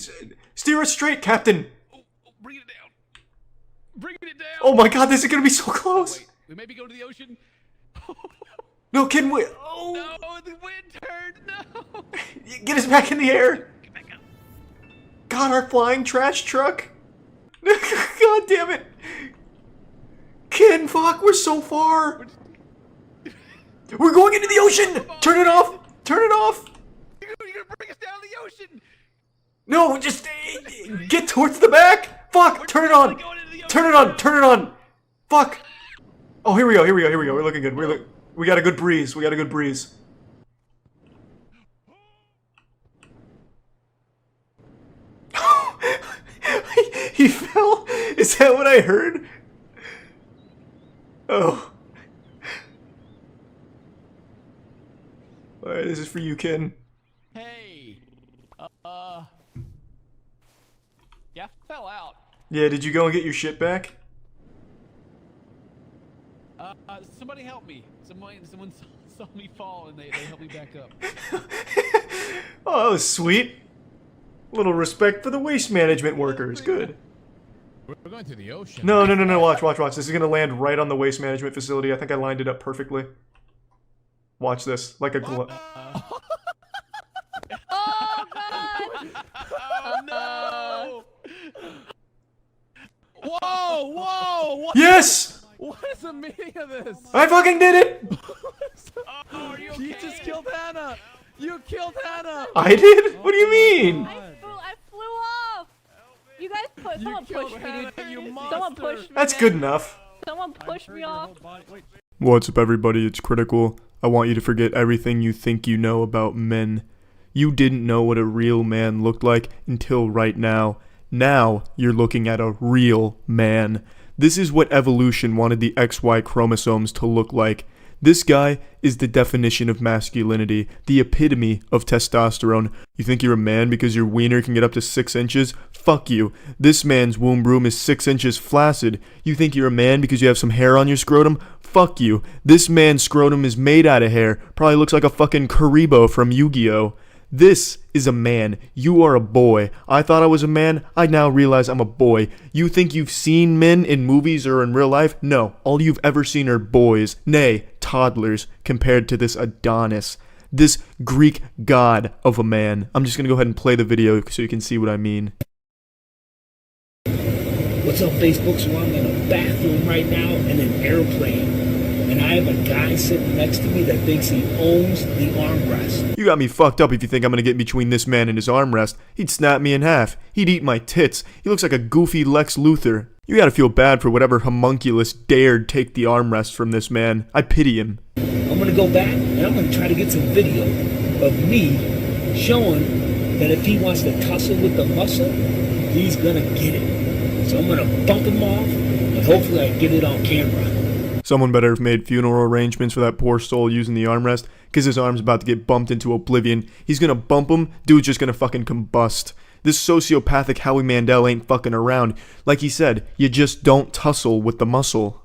Steer us straight, Captain. Bring it down. Bring it down. Oh my god, this is gonna be so close. Wait, we maybe go to the ocean. No, Ken, wait. Oh. No, the wind turned. No. Get us back in the air. God, our flying trash truck. God damn it. Ken, fuck, we're so far. We're going into the ocean. Turn it off. Turn it off. You're gonna bring us down the ocean. No, just get towards the back. Fuck, turn it on. Turn it on. Turn it on. Fuck. Oh, here we go. Here we go. Here we go. We're looking good. We got a good breeze. We got a good breeze. He fell? Is that what I heard? Oh. Alright, this is for you, Ken. Hey, yeah, I fell out. Yeah, did you go and get your shit back? Somebody help me. Someone saw me fall and they helped me back up. Oh, that was sweet. A little respect for the waste management workers. Good. We're going to the ocean. No. Watch. This is gonna land right on the waste management facility. I think I lined it up perfectly. Watch this, like a glove. Oh god! Oh no! Whoa! What? Yes! What is the meaning of this? I fucking did it! Are you okay? You just killed Hannah! You killed Hannah! I did? What do you mean? I flew off! You guys someone pushed me, dude. Someone pushed me. That's good enough. Someone pushed me off. What's up, everybody? It's Critical. I want you to forget everything you think you know about men. You didn't know what a real man looked like until right now. Now, you're looking at a real man. This is what evolution wanted the XY chromosomes to look like. This guy is the definition of masculinity, the epitome of testosterone. You think you're a man because your wiener can get up to 6 inches? Fuck you. This man's womb room is 6 inches flaccid. You think you're a man because you have some hair on your scrotum? Fuck you. This man's scrotum is made out of hair. Probably looks like a fucking Karibo from Yu-Gi-Oh! This is a man. You are a boy. I thought I was a man. I now realize I'm a boy. You think you've seen men in movies or in real life? No. All you've ever seen are boys. Nay, toddlers, compared to this Adonis. This Greek god of a man. I'm just gonna go ahead and play the video so you can see what I mean. What's up, Facebook? So I'm in a bathroom right now in an airplane. And I have a guy sitting next to me that thinks he owns the armrest. You got me fucked up if you think I'm gonna get between this man and his armrest. He'd snap me in half. He'd eat my tits. He looks like a goofy Lex Luthor. You gotta feel bad for whatever homunculus dared take the armrest from this man. I pity him. I'm gonna go back and I'm gonna try to get some video of me showing that if he wants to tussle with the muscle, he's gonna get it. So I'm gonna bump him off and hopefully I get it on camera. Someone better have made funeral arrangements for that poor soul using the armrest, because his arm's about to get bumped into oblivion. He's gonna bump him, dude's just gonna fucking combust. This sociopathic Howie Mandel ain't fucking around. Like he said, you just don't tussle with the muscle.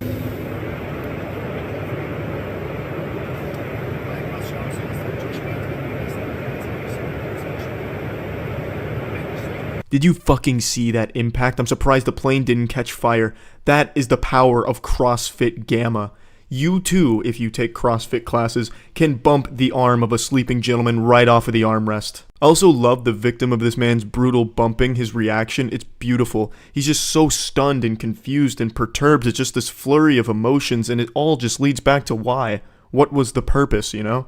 Did you fucking see that impact? I'm surprised the plane didn't catch fire. That is the power of CrossFit Gamma. You too, if you take CrossFit classes, can bump the arm of a sleeping gentleman right off of the armrest. I also love the victim of this man's brutal bumping, his reaction. It's beautiful. He's just so stunned and confused and perturbed. It's just this flurry of emotions, and it all just leads back to why. What was the purpose, you know?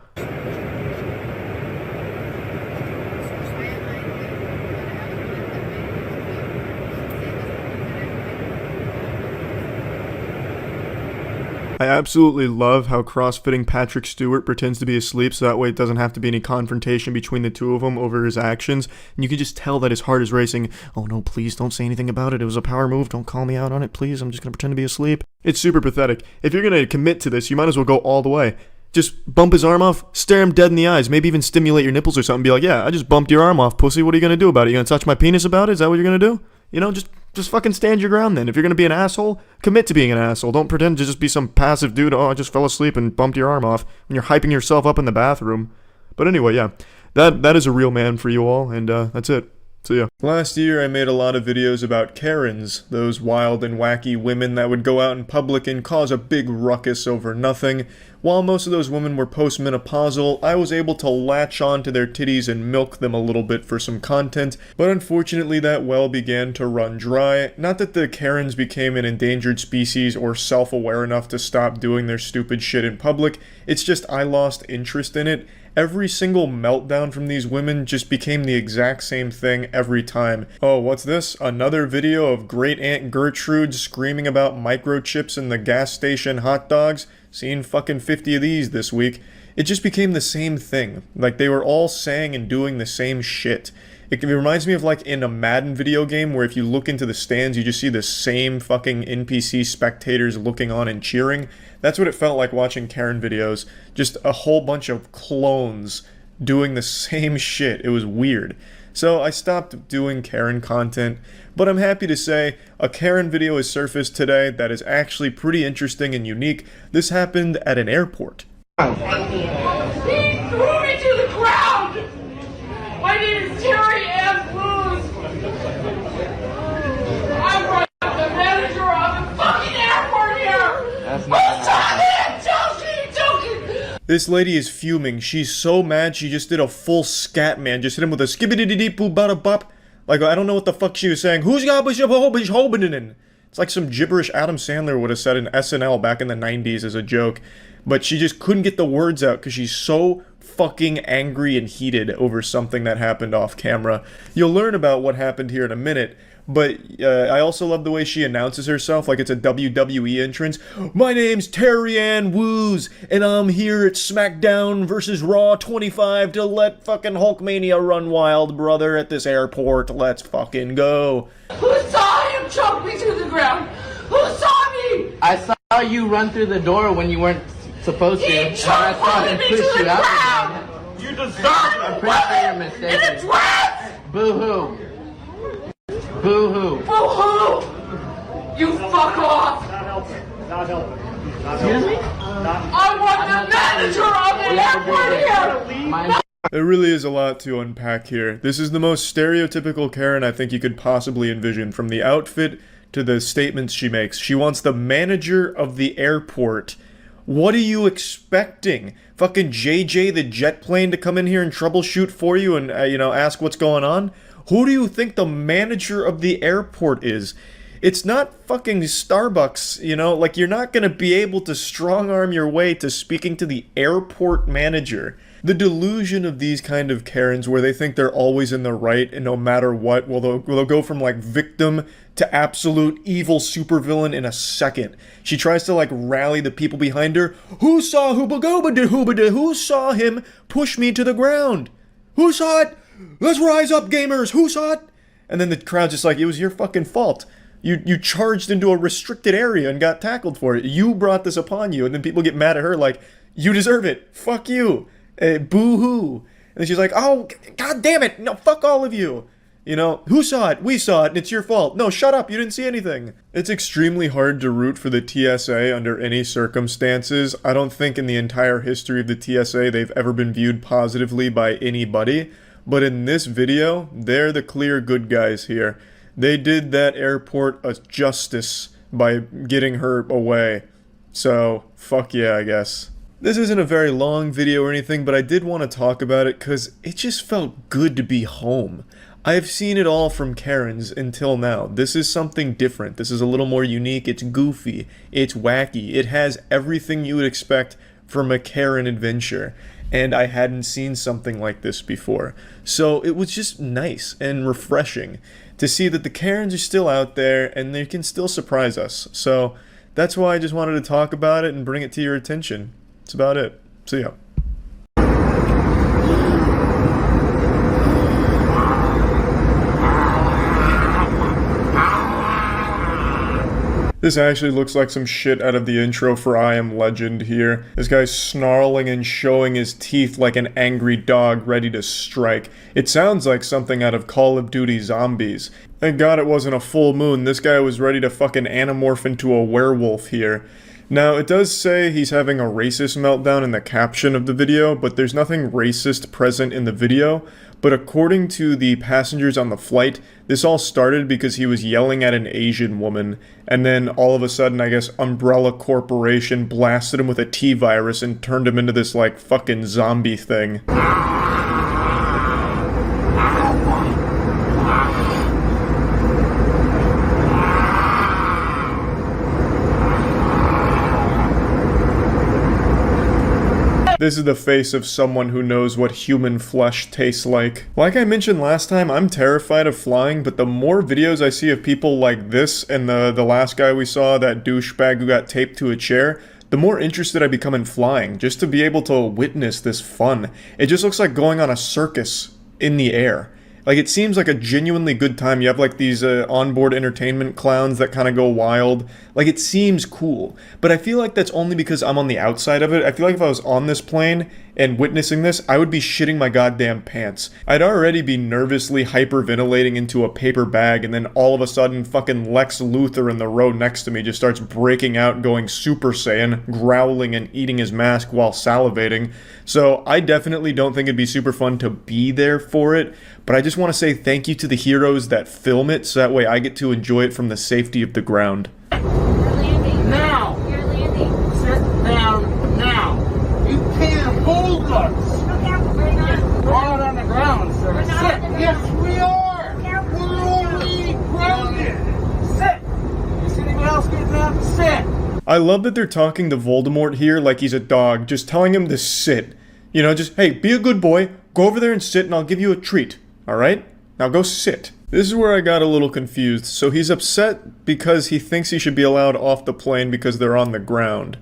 I absolutely love how crossfitting Patrick Stewart pretends to be asleep so that way it doesn't have to be any confrontation between the two of them over his actions. And you can just tell that his heart is racing. Oh no, please don't say anything about it. It was a power move. Don't call me out on it, please. I'm just going to pretend to be asleep. It's super pathetic. If you're going to commit to this, you might as well go all the way. Just bump his arm off, stare him dead in the eyes, maybe even stimulate your nipples or something. Be like, yeah, I just bumped your arm off, pussy. What are you going to do about it? You going to touch my penis about it? Is that what you're going to do? You know, just fucking stand your ground then. If you're going to be an asshole, commit to being an asshole. Don't pretend to just be some passive dude. Oh, I just fell asleep and bumped your arm off when you're hyping yourself up in the bathroom. But anyway, yeah, that is a real man for you all, and that's it. So yeah. Last year I made a lot of videos about Karens, those wild and wacky women that would go out in public and cause a big ruckus over nothing. While most of those women were postmenopausal, I was able to latch on to their titties and milk them a little bit for some content, but unfortunately that well began to run dry. Not that the Karens became an endangered species or self-aware enough to stop doing their stupid shit in public, it's just I lost interest in it. Every single meltdown from these women just became the exact same thing every time. Oh, what's this? Another video of Great Aunt Gertrude screaming about microchips in the gas station hot dogs? seen fucking 50 of these this week. It just became the same thing. Like, they were all saying and doing the same shit. It reminds me of like in a Madden video game where if you look into the stands, you just see the same fucking NPC spectators looking on and cheering. That's what it felt like watching Karen videos. Just a whole bunch of clones doing the same shit. It was weird. So I stopped doing Karen content, but I'm happy to say a Karen video has surfaced today that is actually pretty interesting and unique. This happened at an airport. He threw me to the ground! My name is Terry M. Booz! I'm the manager of the fucking airport here! That's I'm joking! This lady is fuming. She's so mad she just did a full scat man. Just hit him with a skibbity boo bada bop. Like, I don't know what the fuck she was saying. Who's got hobinin? It's like some gibberish Adam Sandler would have said in SNL back in the 90s as a joke. But she just couldn't get the words out because she's so fucking angry and heated over something that happened off camera. You'll learn about what happened here in a minute. But I also love the way she announces herself like it's a WWE entrance. My name's Terry Ann Woos, and I'm here at SmackDown vs. Raw 25 to let fucking Hulkmania run wild, brother, at this airport. Let's fucking go. Who saw him choke me to the ground? Who saw me? I saw you run through the door when you weren't supposed to. He And I saw him me push to you the out ground! You deserve I'm pretty sure you're mistaken. In a dress! Boo-hoo. Boo-hoo. Boo-hoo! You fuck off! Not helping. Excuse me? I want the manager of the airport here! There really is a lot to unpack here. This is the most stereotypical Karen I think you could possibly envision, from the outfit to the statements she makes. She wants the manager of the airport. What are you expecting? Fucking JJ the jet plane to come in here and troubleshoot for you and, ask what's going on? Who do you think the manager of the airport is? It's not fucking Starbucks, like you're not gonna be able to strong-arm your way to speaking to the airport manager. The delusion of these kind of Karens where they think they're always in the right and no matter what, they'll go from like victim to absolute evil supervillain in a second. She tries to like rally the people behind her. Who saw who saw him push me to the ground? Who saw it? Let's rise up, gamers! Who saw it? And then the crowd's just like, it was your fucking fault. You charged into a restricted area and got tackled for it. You brought this upon you. And then people get mad at her like, you deserve it. Fuck you. Boo-hoo. And she's like, oh, god damn it. No, fuck all of you. Who saw it? We saw it, and it's your fault. No, shut up. You didn't see anything. It's extremely hard to root for the TSA under any circumstances. I don't think in the entire history of the TSA they've ever been viewed positively by anybody. But in this video, they're the clear good guys here. They did that airport a justice by getting her away. So, fuck yeah, I guess. This isn't a very long video or anything, but I did want to talk about it because it just felt good to be home. I've seen it all from Karens until now. This is something different. This is a little more unique. It's goofy. It's wacky. It has everything you would expect from a Karen adventure. And I hadn't seen something like this before. So it was just nice and refreshing to see that the Karens are still out there and they can still surprise us. So that's why I just wanted to talk about it and bring it to your attention. That's about it. See ya. This actually looks like some shit out of the intro for I Am Legend here. This guy's snarling and showing his teeth like an angry dog ready to strike. It sounds like something out of Call of Duty Zombies. Thank God it wasn't a full moon. This guy was ready to fucking anamorph into a werewolf here. Now, it does say he's having a racist meltdown in the caption of the video, but there's nothing racist present in the video. But according to the passengers on the flight, this all started because he was yelling at an Asian woman, and then all of a sudden, I guess, Umbrella Corporation blasted him with a T-virus and turned him into this, like, fucking zombie thing. This is the face of someone who knows what human flesh tastes like. Like I mentioned last time, I'm terrified of flying, but the more videos I see of people like this and the last guy we saw, that douchebag who got taped to a chair, the more interested I become in flying, just to be able to witness this fun. It just looks like going on a circus in the air. Like, it seems like a genuinely good time. You have, like, these onboard entertainment clowns that kind of go wild. Like, it seems cool. But I feel like that's only because I'm on the outside of it. I feel like if I was on this plane and witnessing this, I would be shitting my goddamn pants. I'd already be nervously hyperventilating into a paper bag, and then all of a sudden, fucking Lex Luthor in the row next to me just starts breaking out, going Super Saiyan, growling and eating his mask while salivating. So I definitely don't think it'd be super fun to be there for it, but I just want to say thank you to the heroes that film it, so that way I get to enjoy it from the safety of the ground. Now! Sit down now! You can't hold us! We're not on the ground, sir. Sit! Yes, we are! We're only grounded! Sit! You see anyone else getting up? Sit! I love that they're talking to Voldemort here like he's a dog, just telling him to sit. You know, just, hey, be a good boy, go over there and sit and I'll give you a treat, alright? Now go sit. This is where I got a little confused. So he's upset because he thinks he should be allowed off the plane because they're on the ground.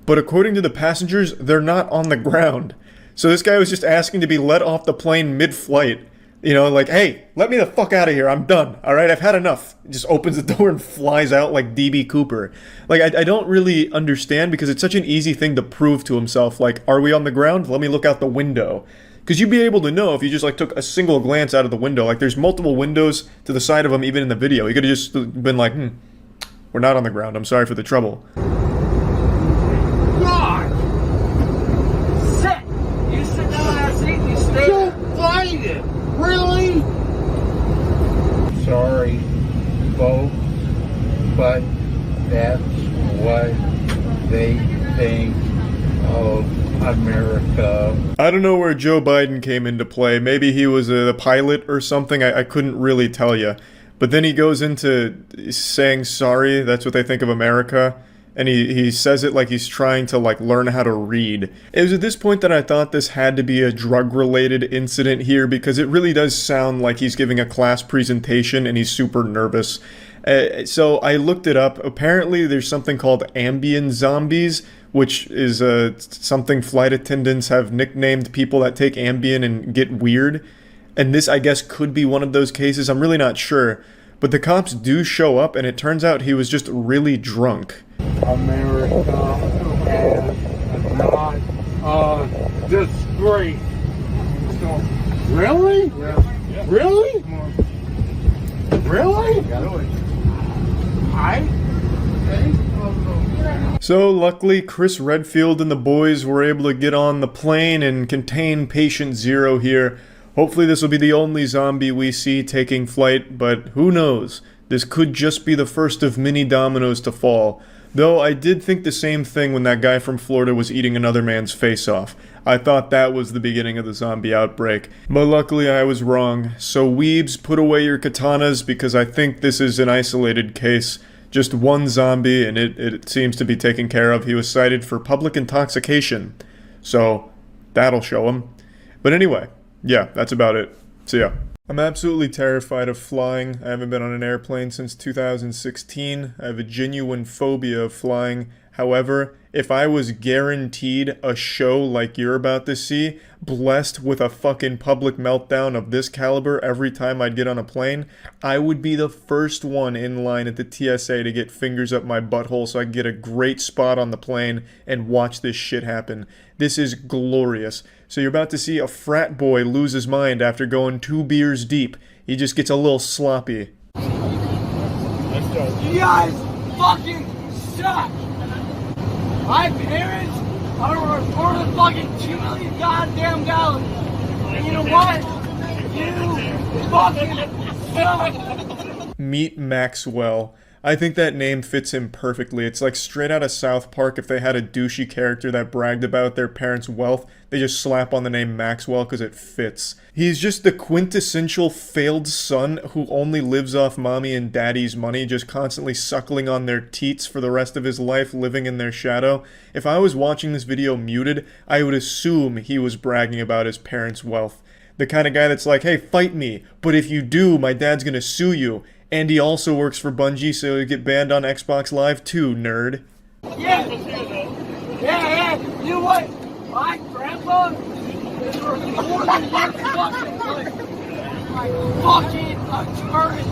But according to the passengers, they're not on the ground. So this guy was just asking to be let off the plane mid-flight. You know, like, hey, let me the fuck out of here. I'm done. All right, I've had enough. Just opens the door and flies out like DB Cooper. Like, I don't really understand because it's such an easy thing to prove to himself. Like, are we on the ground? Let me look out the window. Because you'd be able to know if you just, like, took a single glance out of the window. Like, there's multiple windows to the side of him even in the video. He could have just been like, we're not on the ground. I'm sorry for the trouble. God! Sit! You sit down on that seat and you stay there. Don't fight it! Really? Sorry, folks, but that's what they think of America. I don't know where Joe Biden came into play. Maybe he was the pilot or something. I couldn't really tell you. But then he goes into saying sorry, that's what they think of America. And he says it like he's trying to, like, learn how to read. It was at this point that I thought this had to be a drug-related incident here, because it really does sound like he's giving a class presentation and he's super nervous. So I looked it up. Apparently there's something called ambient zombies, which is something flight attendants have nicknamed people that take Ambien and get weird. And this, I guess, could be one of those cases. I'm really not sure. But the cops do show up, and it turns out he was just really drunk. America is not a disgrace. Really? Yeah. Really? Really? So luckily, Chris Redfield and the boys were able to get on the plane and contain Patient Zero here. Hopefully this will be the only zombie we see taking flight, but who knows? This could just be the first of many dominoes to fall. Though I did think the same thing when that guy from Florida was eating another man's face off. I thought that was the beginning of the zombie outbreak. But luckily I was wrong. So weebs, put away your katanas because I think this is an isolated case. Just one zombie and it seems to be taken care of. He was cited for public intoxication. So that'll show him. But anyway, yeah, that's about it. See ya. I'm absolutely terrified of flying. I haven't been on an airplane since 2016. I have a genuine phobia of flying. However, if I was guaranteed a show like you're about to see, blessed with a fucking public meltdown of this caliber every time I'd get on a plane, I would be the first one in line at the TSA to get fingers up my butthole so I can get a great spot on the plane and watch this shit happen. This is glorious. So you're about to see a frat boy lose his mind after going 2 beers deep. He just gets a little sloppy. Let's go. You guys fucking suck! My parents are worth a fucking 2 million goddamn dollars. And you know what? You fucking suck! Meet Maxwell. I think that name fits him perfectly. It's like straight out of South Park. If they had a douchey character that bragged about their parents' wealth, they just slap on the name Maxwell because it fits. He's just the quintessential failed son who only lives off mommy and daddy's money, just constantly suckling on their teats for the rest of his life, living in their shadow. If I was watching this video muted, I would assume he was bragging about his parents' wealth. The kind of guy that's like, hey, fight me, but if you do, my dad's gonna sue you. And he also works for Bungie, so he'll get banned on Xbox Live too, nerd. Yeah! You know what? My grandpa is worth more than your fucking life. Fucking attorney.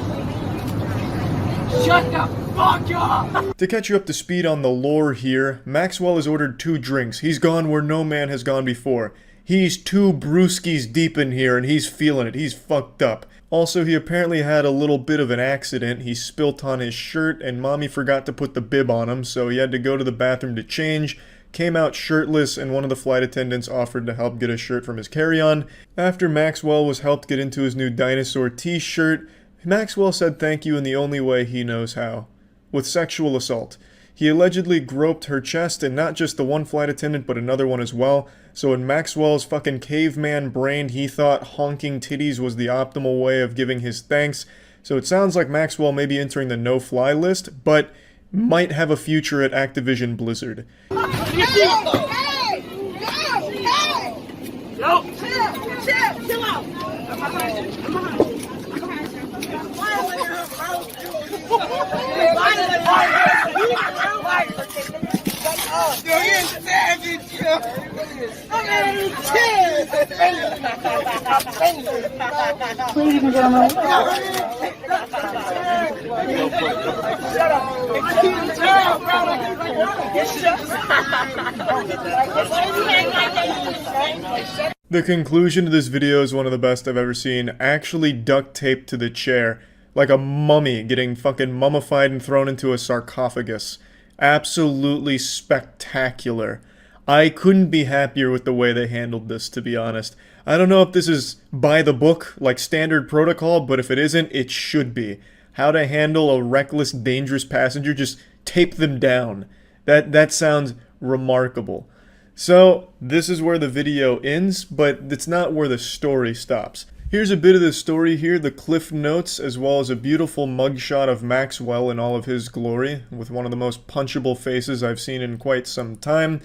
Shut the fuck up! To catch you up to speed on the lore here, Maxwell has ordered 2 drinks. He's gone where no man has gone before. He's 2 brewskis deep in here and he's feeling it. He's fucked up. Also, he apparently had a little bit of an accident. He spilt on his shirt and mommy forgot to put the bib on him, so he had to go to the bathroom to change, came out shirtless, and one of the flight attendants offered to help get a shirt from his carry-on. After Maxwell was helped get into his new dinosaur t-shirt, Maxwell said thank you in the only way he knows how. With sexual assault. He allegedly groped her chest, and not just the one flight attendant, but another one as well. So in Maxwell's fucking caveman brain, he thought honking titties was the optimal way of giving his thanks. So it sounds like Maxwell may be entering the no-fly list, but might have a future at Activision Blizzard. No! Chill out! Ladies and gentlemen, The conclusion to this video is one of the best I've ever seen, actually duct taped to the chair, like a mummy getting fucking mummified and thrown into a sarcophagus. Absolutely spectacular. I couldn't be happier with the way they handled this, to be honest. I don't know if this is by the book, like standard protocol, but if it isn't, it should be. How to handle a reckless, dangerous passenger, just tape them down. That sounds remarkable. So, this is where the video ends, but it's not where the story stops. Here's a bit of the story here, the cliff notes, as well as a beautiful mugshot of Maxwell in all of his glory, with one of the most punchable faces I've seen in quite some time.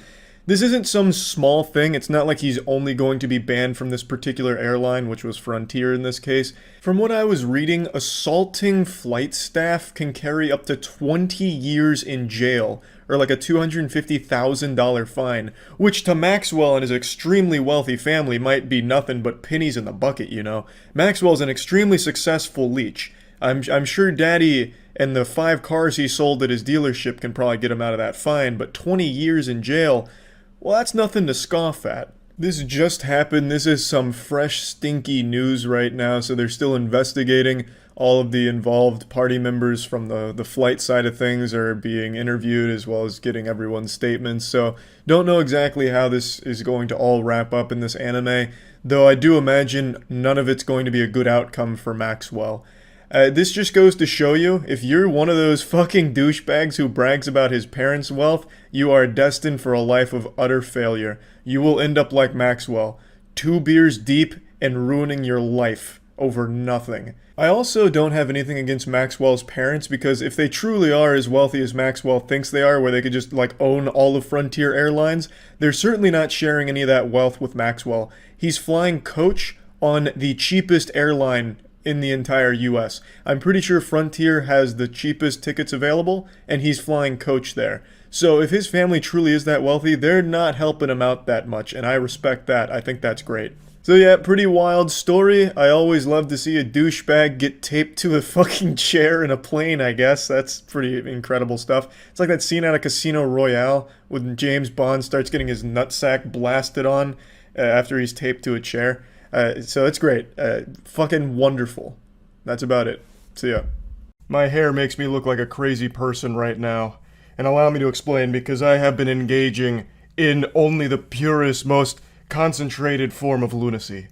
This isn't some small thing, it's not like he's only going to be banned from this particular airline, which was Frontier in this case. From what I was reading, assaulting flight staff can carry up to 20 years in jail, or like a $250,000 fine, which to Maxwell and his extremely wealthy family might be nothing but pennies in the bucket, you know. Maxwell's an extremely successful leech. I'm sure Daddy and the 5 cars he sold at his dealership can probably get him out of that fine, but 20 years in jail, well, that's nothing to scoff at. This just happened. This is some fresh, stinky news right now, so they're still investigating. All of the involved party members from the flight side of things are being interviewed, as well as getting everyone's statements. So, don't know exactly how this is going to all wrap up in this anime, though I do imagine none of it's going to be a good outcome for Maxwell. This just goes to show you, if you're one of those fucking douchebags who brags about his parents' wealth, you are destined for a life of utter failure. You will end up like Maxwell, 2 beers deep and ruining your life over nothing. I also don't have anything against Maxwell's parents, because if they truly are as wealthy as Maxwell thinks they are, where they could just like own all of Frontier Airlines, they're certainly not sharing any of that wealth with Maxwell. He's flying coach on the cheapest airline in the entire US. I'm pretty sure Frontier has the cheapest tickets available, and he's flying coach there. So if his family truly is that wealthy, they're not helping him out that much, and I respect that. I think that's great. So yeah, pretty wild story. I always love to see a douchebag get taped to a fucking chair in a plane, I guess. That's pretty incredible stuff. It's like that scene out of Casino Royale when James Bond starts getting his nutsack blasted on after he's taped to a chair. So it's great. Fucking wonderful. That's about it. See ya. My hair makes me look like a crazy person right now. And allow me to explain, because I have been engaging in only the purest, most concentrated form of lunacy.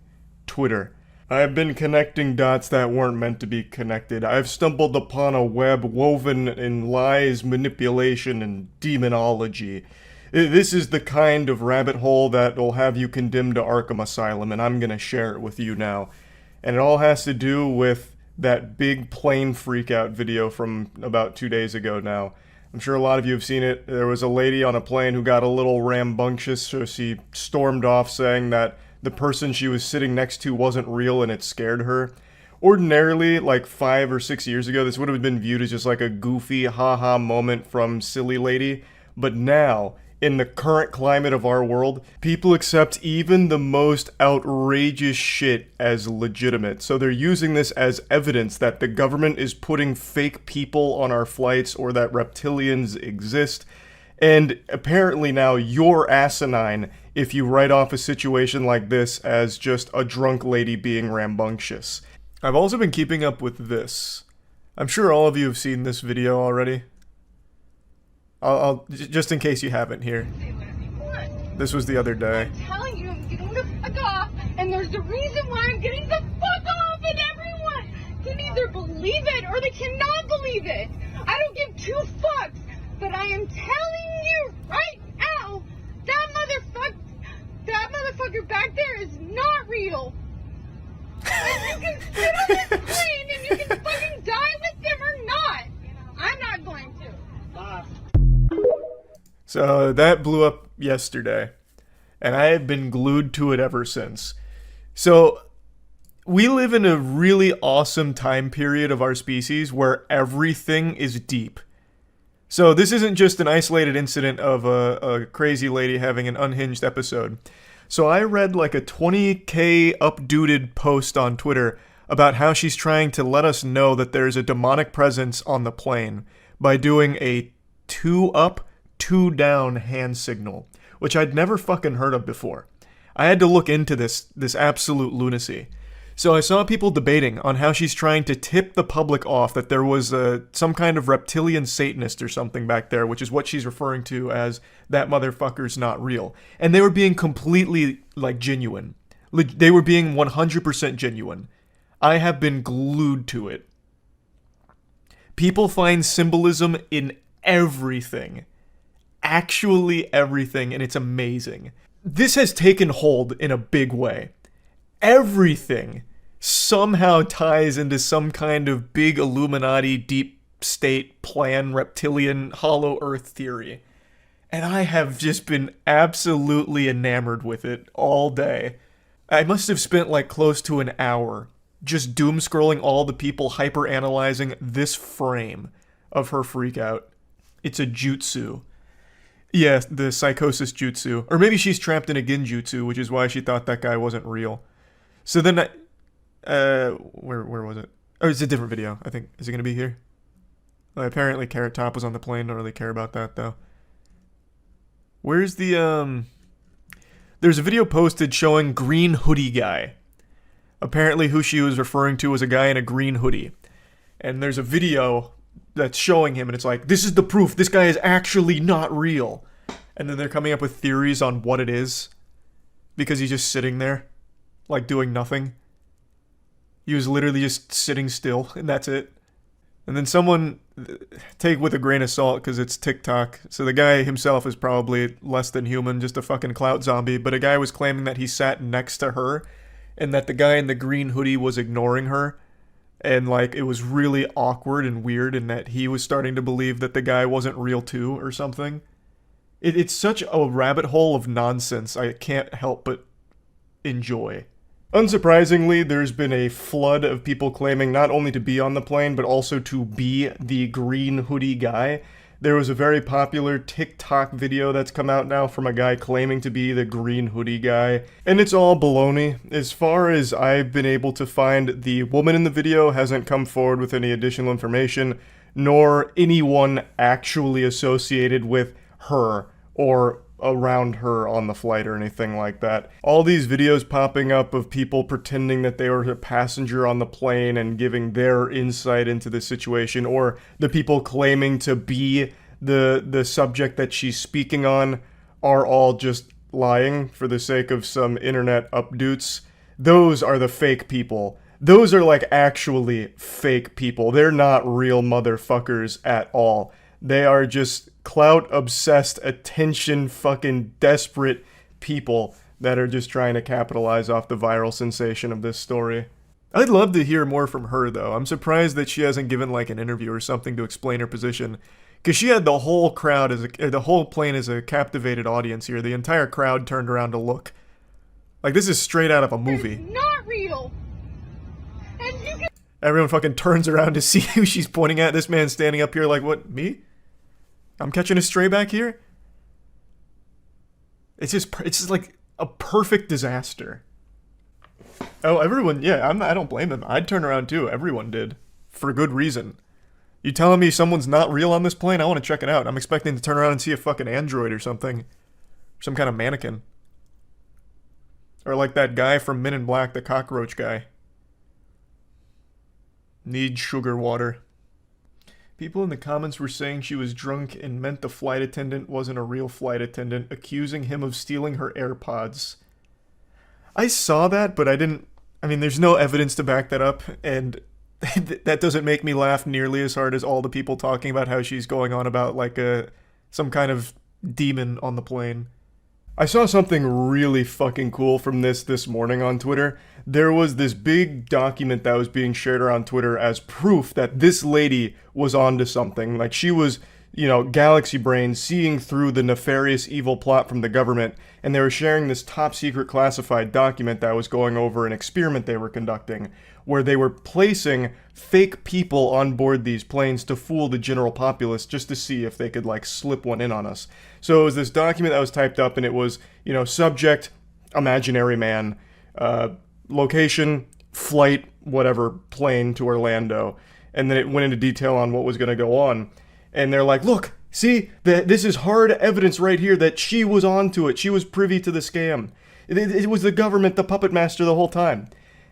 Twitter. I have been connecting dots that weren't meant to be connected. I've stumbled upon a web woven in lies, manipulation, and demonology. This is the kind of rabbit hole that will have you condemned to Arkham Asylum, and I'm gonna share it with you now. And it all has to do with that big plane freakout video from about 2 days ago now. I'm sure a lot of you have seen it. There was a lady on a plane who got a little rambunctious, so she stormed off saying that the person she was sitting next to wasn't real and it scared her. Ordinarily, like 5 or 6 years ago, this would have been viewed as just like a goofy haha moment from Silly Lady. But now, in the current climate of our world, people accept even the most outrageous shit as legitimate. So they're using this as evidence that the government is putting fake people on our flights or that reptilians exist. And apparently now you're asinine if you write off a situation like this as just a drunk lady being rambunctious. I've also been keeping up with this. I'm sure all of you have seen this video already. I'll just in case you haven't here. This was the other day. I'm telling you, I'm getting the fuck off, and there's a reason why I'm getting the fuck off, and everyone can either believe it or they cannot believe it. I don't give two fucks, but I am telling you right now, that motherfucker back there is not real. And you can sit on this plane and you can fucking die with them or not. I'm not going to. Bye. So that blew up yesterday, and I have been glued to it ever since. So we live in a really awesome time period of our species where everything is deep. So this isn't just an isolated incident of a crazy lady having an unhinged episode. So I read like a 20k updated post on Twitter about how she's trying to let us know that there's a demonic presence on the plane by doing a 2 up, 2 down hand signal, which I'd never fucking heard of before. I had to look into this absolute lunacy. So I saw people debating on how she's trying to tip the public off that there was some kind of reptilian Satanist or something back there, which is what she's referring to as that motherfucker's not real. And they were being completely, like, genuine. They were being 100% genuine. I have been glued to it. People find symbolism in everything. Actually everything, and it's amazing. This has taken hold in a big way. Everything somehow ties into some kind of big Illuminati, deep state plan, reptilian, hollow earth theory. And I have just been absolutely enamored with it all day. I must have spent like close to an hour just doom scrolling all the people hyper-analyzing this frame of her freakout. It's a jutsu. Yeah, the psychosis jutsu. Or maybe she's trapped in a genjutsu, which is why she thought that guy wasn't real. So then where was it? Oh, it's a different video, I think. Is it gonna be here? Apparently Carrot Top was on the plane, don't really care about that though. Where's the, there's a video posted showing green hoodie guy. Apparently who she was referring to was a guy in a green hoodie. And there's a video that's showing him, and it's like, this is the proof, this guy is actually not real. And then they're coming up with theories on what it is. Because he's just sitting there. Like doing nothing. He was literally just sitting still, and that's it. And then someone, take with a grain of salt because it's TikTok, so the guy himself is probably less than human, just a fucking clout zombie, but a guy was claiming that he sat next to her, and that the guy in the green hoodie was ignoring her, and like it was really awkward and weird, and that he was starting to believe that the guy wasn't real too, or something. It's such a rabbit hole of nonsense I can't help but enjoy. Unsurprisingly, there's been a flood of people claiming not only to be on the plane, but also to be the green hoodie guy. There was a very popular TikTok video that's come out now from a guy claiming to be the green hoodie guy, and it's all baloney. As far as I've been able to find, the woman in the video hasn't come forward with any additional information, nor anyone actually associated with her or around her on the flight or anything like that. All these videos popping up of people pretending that they were a passenger on the plane and giving their insight into the situation, or the people claiming to be the subject that she's speaking on, are all just lying for the sake of some internet updoots. Those are the fake people. Those are like actually fake people. They're not real motherfuckers at all. They are just clout-obsessed, attention-fucking desperate people that are just trying to capitalize off the viral sensation of this story. I'd love to hear more from her, though. I'm surprised that she hasn't given, like, an interview or something to explain her position. Because she had the whole crowd, the whole plane as a captivated audience here. The entire crowd turned around to look. Like, this is straight out of a movie. It's not real. And you can... Everyone fucking turns around to see who she's pointing at. This man's standing up here like, what, me? I'm catching a stray back here? It's just like a perfect disaster. Oh, everyone, yeah, I don't blame him. I'd turn around too. Everyone did. For good reason. You telling me someone's not real on this plane? I want to check it out. I'm expecting to turn around and see a fucking android or something. Some kind of mannequin. Or like that guy from Men in Black, the cockroach guy. Need sugar water. People in the comments were saying she was drunk and meant the flight attendant wasn't a real flight attendant, accusing him of stealing her AirPods. I saw that, but I didn't... I mean, there's no evidence to back that up, and that doesn't make me laugh nearly as hard as all the people talking about how she's going on about, like, some kind of demon on the plane. I saw something really fucking cool from this morning on Twitter. There was this big document that was being shared around Twitter as proof that this lady was onto something. Like, she was, you know, galaxy brain, seeing through the nefarious evil plot from the government, and they were sharing this top secret classified document that was going over an experiment they were conducting, where they were placing fake people on board these planes to fool the general populace just to see if they could, like, slip one in on us. So it was this document that was typed up, and it was, you know, subject, imaginary man, location, flight, whatever, plane to Orlando. And then it went into detail on what was going to go on. And they're like, look, see, this is hard evidence right here that she was onto it. She was privy to the scam. It was the government, the puppet master the whole time.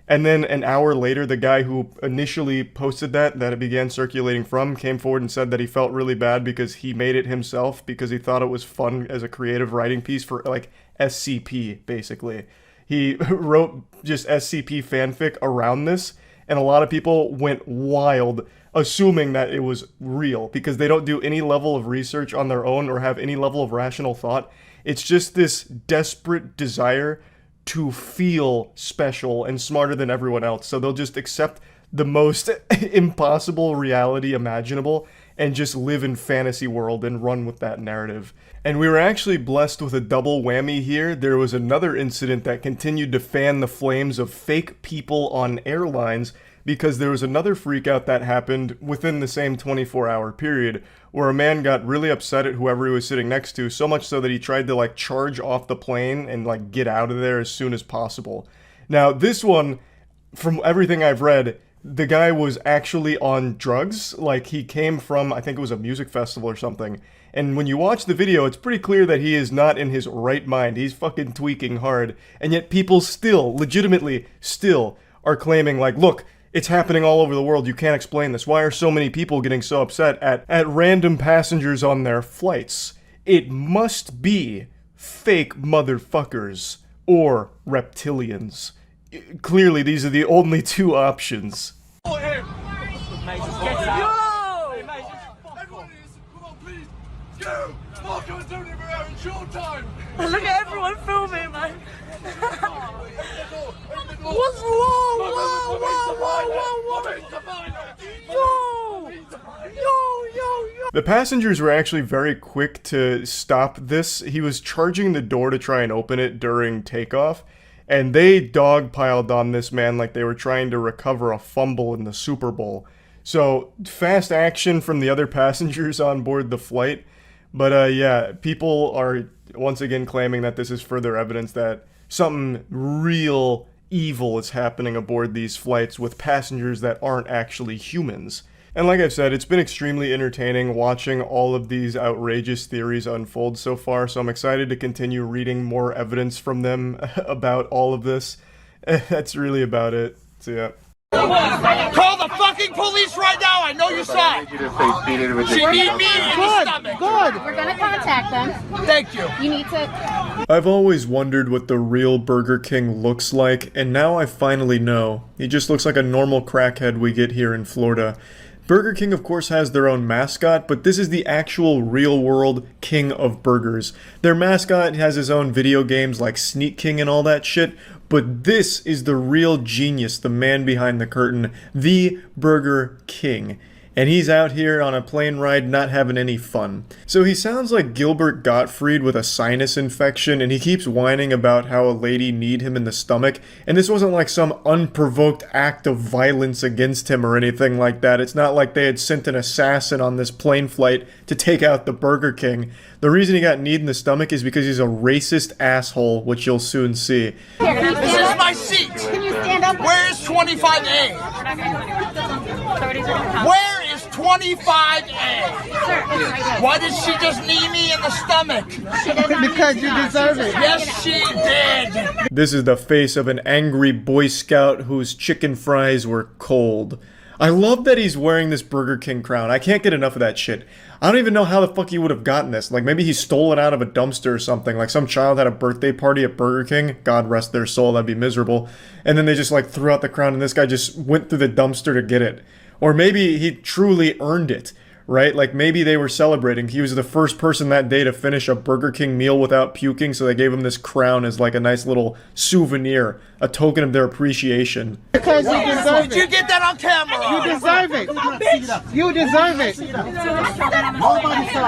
And then an hour later, the guy who initially posted that it began circulating from, came forward and said that he felt really bad because he made it himself, because he thought it was fun as a creative writing piece for, like, SCP, basically. He wrote just SCP fanfic around this, and a lot of people went wild, assuming that it was real, because they don't do any level of research on their own or have any level of rational thought. It's just this desperate desire to feel special and smarter than everyone else. So they'll just accept the most impossible reality imaginable and just live in fantasy world and run with that narrative. And we were actually blessed with a double whammy here. There was another incident that continued to fan the flames of fake people on airlines, because there was another freakout that happened within the same 24-hour period, where a man got really upset at whoever he was sitting next to, so much so that he tried to, like, charge off the plane and, like, get out of there as soon as possible. Now, this one, from everything I've read, the guy was actually on drugs. Like, he came from, I think it was a music festival or something. And when you watch the video, it's pretty clear that he is not in his right mind. He's fucking tweaking hard. And yet people still, legitimately, still are claiming, like, look, it's happening all over the world. You can't explain this. Why are so many people getting so upset at random passengers on their flights? It must be fake motherfuckers or reptilians. Clearly, these are the only two options. Look at everyone filming, man. What's wrong? Whoa. Yo. The passengers were actually very quick to stop this. He was charging the door to try and open it during takeoff, and they dogpiled on this man like they were trying to recover a fumble in the Super Bowl. So, fast action from the other passengers on board the flight. But yeah, people are once again claiming that this is further evidence that something real evil is happening aboard these flights with passengers that aren't actually humans. And like I've said, it's been extremely entertaining watching all of these outrageous theories unfold so far, so I'm excited to continue reading more evidence from them about all of this. That's really about it. So yeah. Call the fucking police right now. I know you saw it. She need me in the stomach. Good. We're gonna contact them. Thank you. You need to. I've always wondered what the real Burger King looks like, and now I finally know. He just looks like a normal crackhead we get here in Florida. Burger King, of course, has their own mascot, but this is the actual real-world king of burgers. Their mascot has his own video games like Sneak King and all that shit, but this is the real genius, the man behind the curtain, the Burger King. and he's out here on a plane ride not having any fun. So he sounds like Gilbert Gottfried with a sinus infection, and he keeps whining about how a lady kneed him in the stomach, and this wasn't like some unprovoked act of violence against him or anything like that. It's not like they had sent an assassin on this plane flight to take out the Burger King. The reason he got kneed in the stomach is because he's a racist asshole, which you'll soon see. This is my seat. Can you stand up? Where is 25A? Where is 25A? Why did she just knee me in the stomach? Because you deserve it. Yes, she did. This is the face of an angry Boy Scout whose chicken fries were cold. I love that he's wearing this Burger King crown. I can't get enough of that shit. I don't even know how the fuck he would have gotten this. Like, maybe he stole it out of a dumpster or something. Like, some child had a birthday party at Burger King. God rest their soul, that'd be miserable. And then they just, like, threw out the crown and this guy just went through the dumpster to get it. Or maybe he truly earned it, right? Like, maybe they were celebrating. He was the first person that day to finish a Burger King meal without puking, so they gave him this crown as, like, a nice little souvenir, a token of their appreciation. Because you deserve it. Did you get that on camera? You deserve it. You deserve it.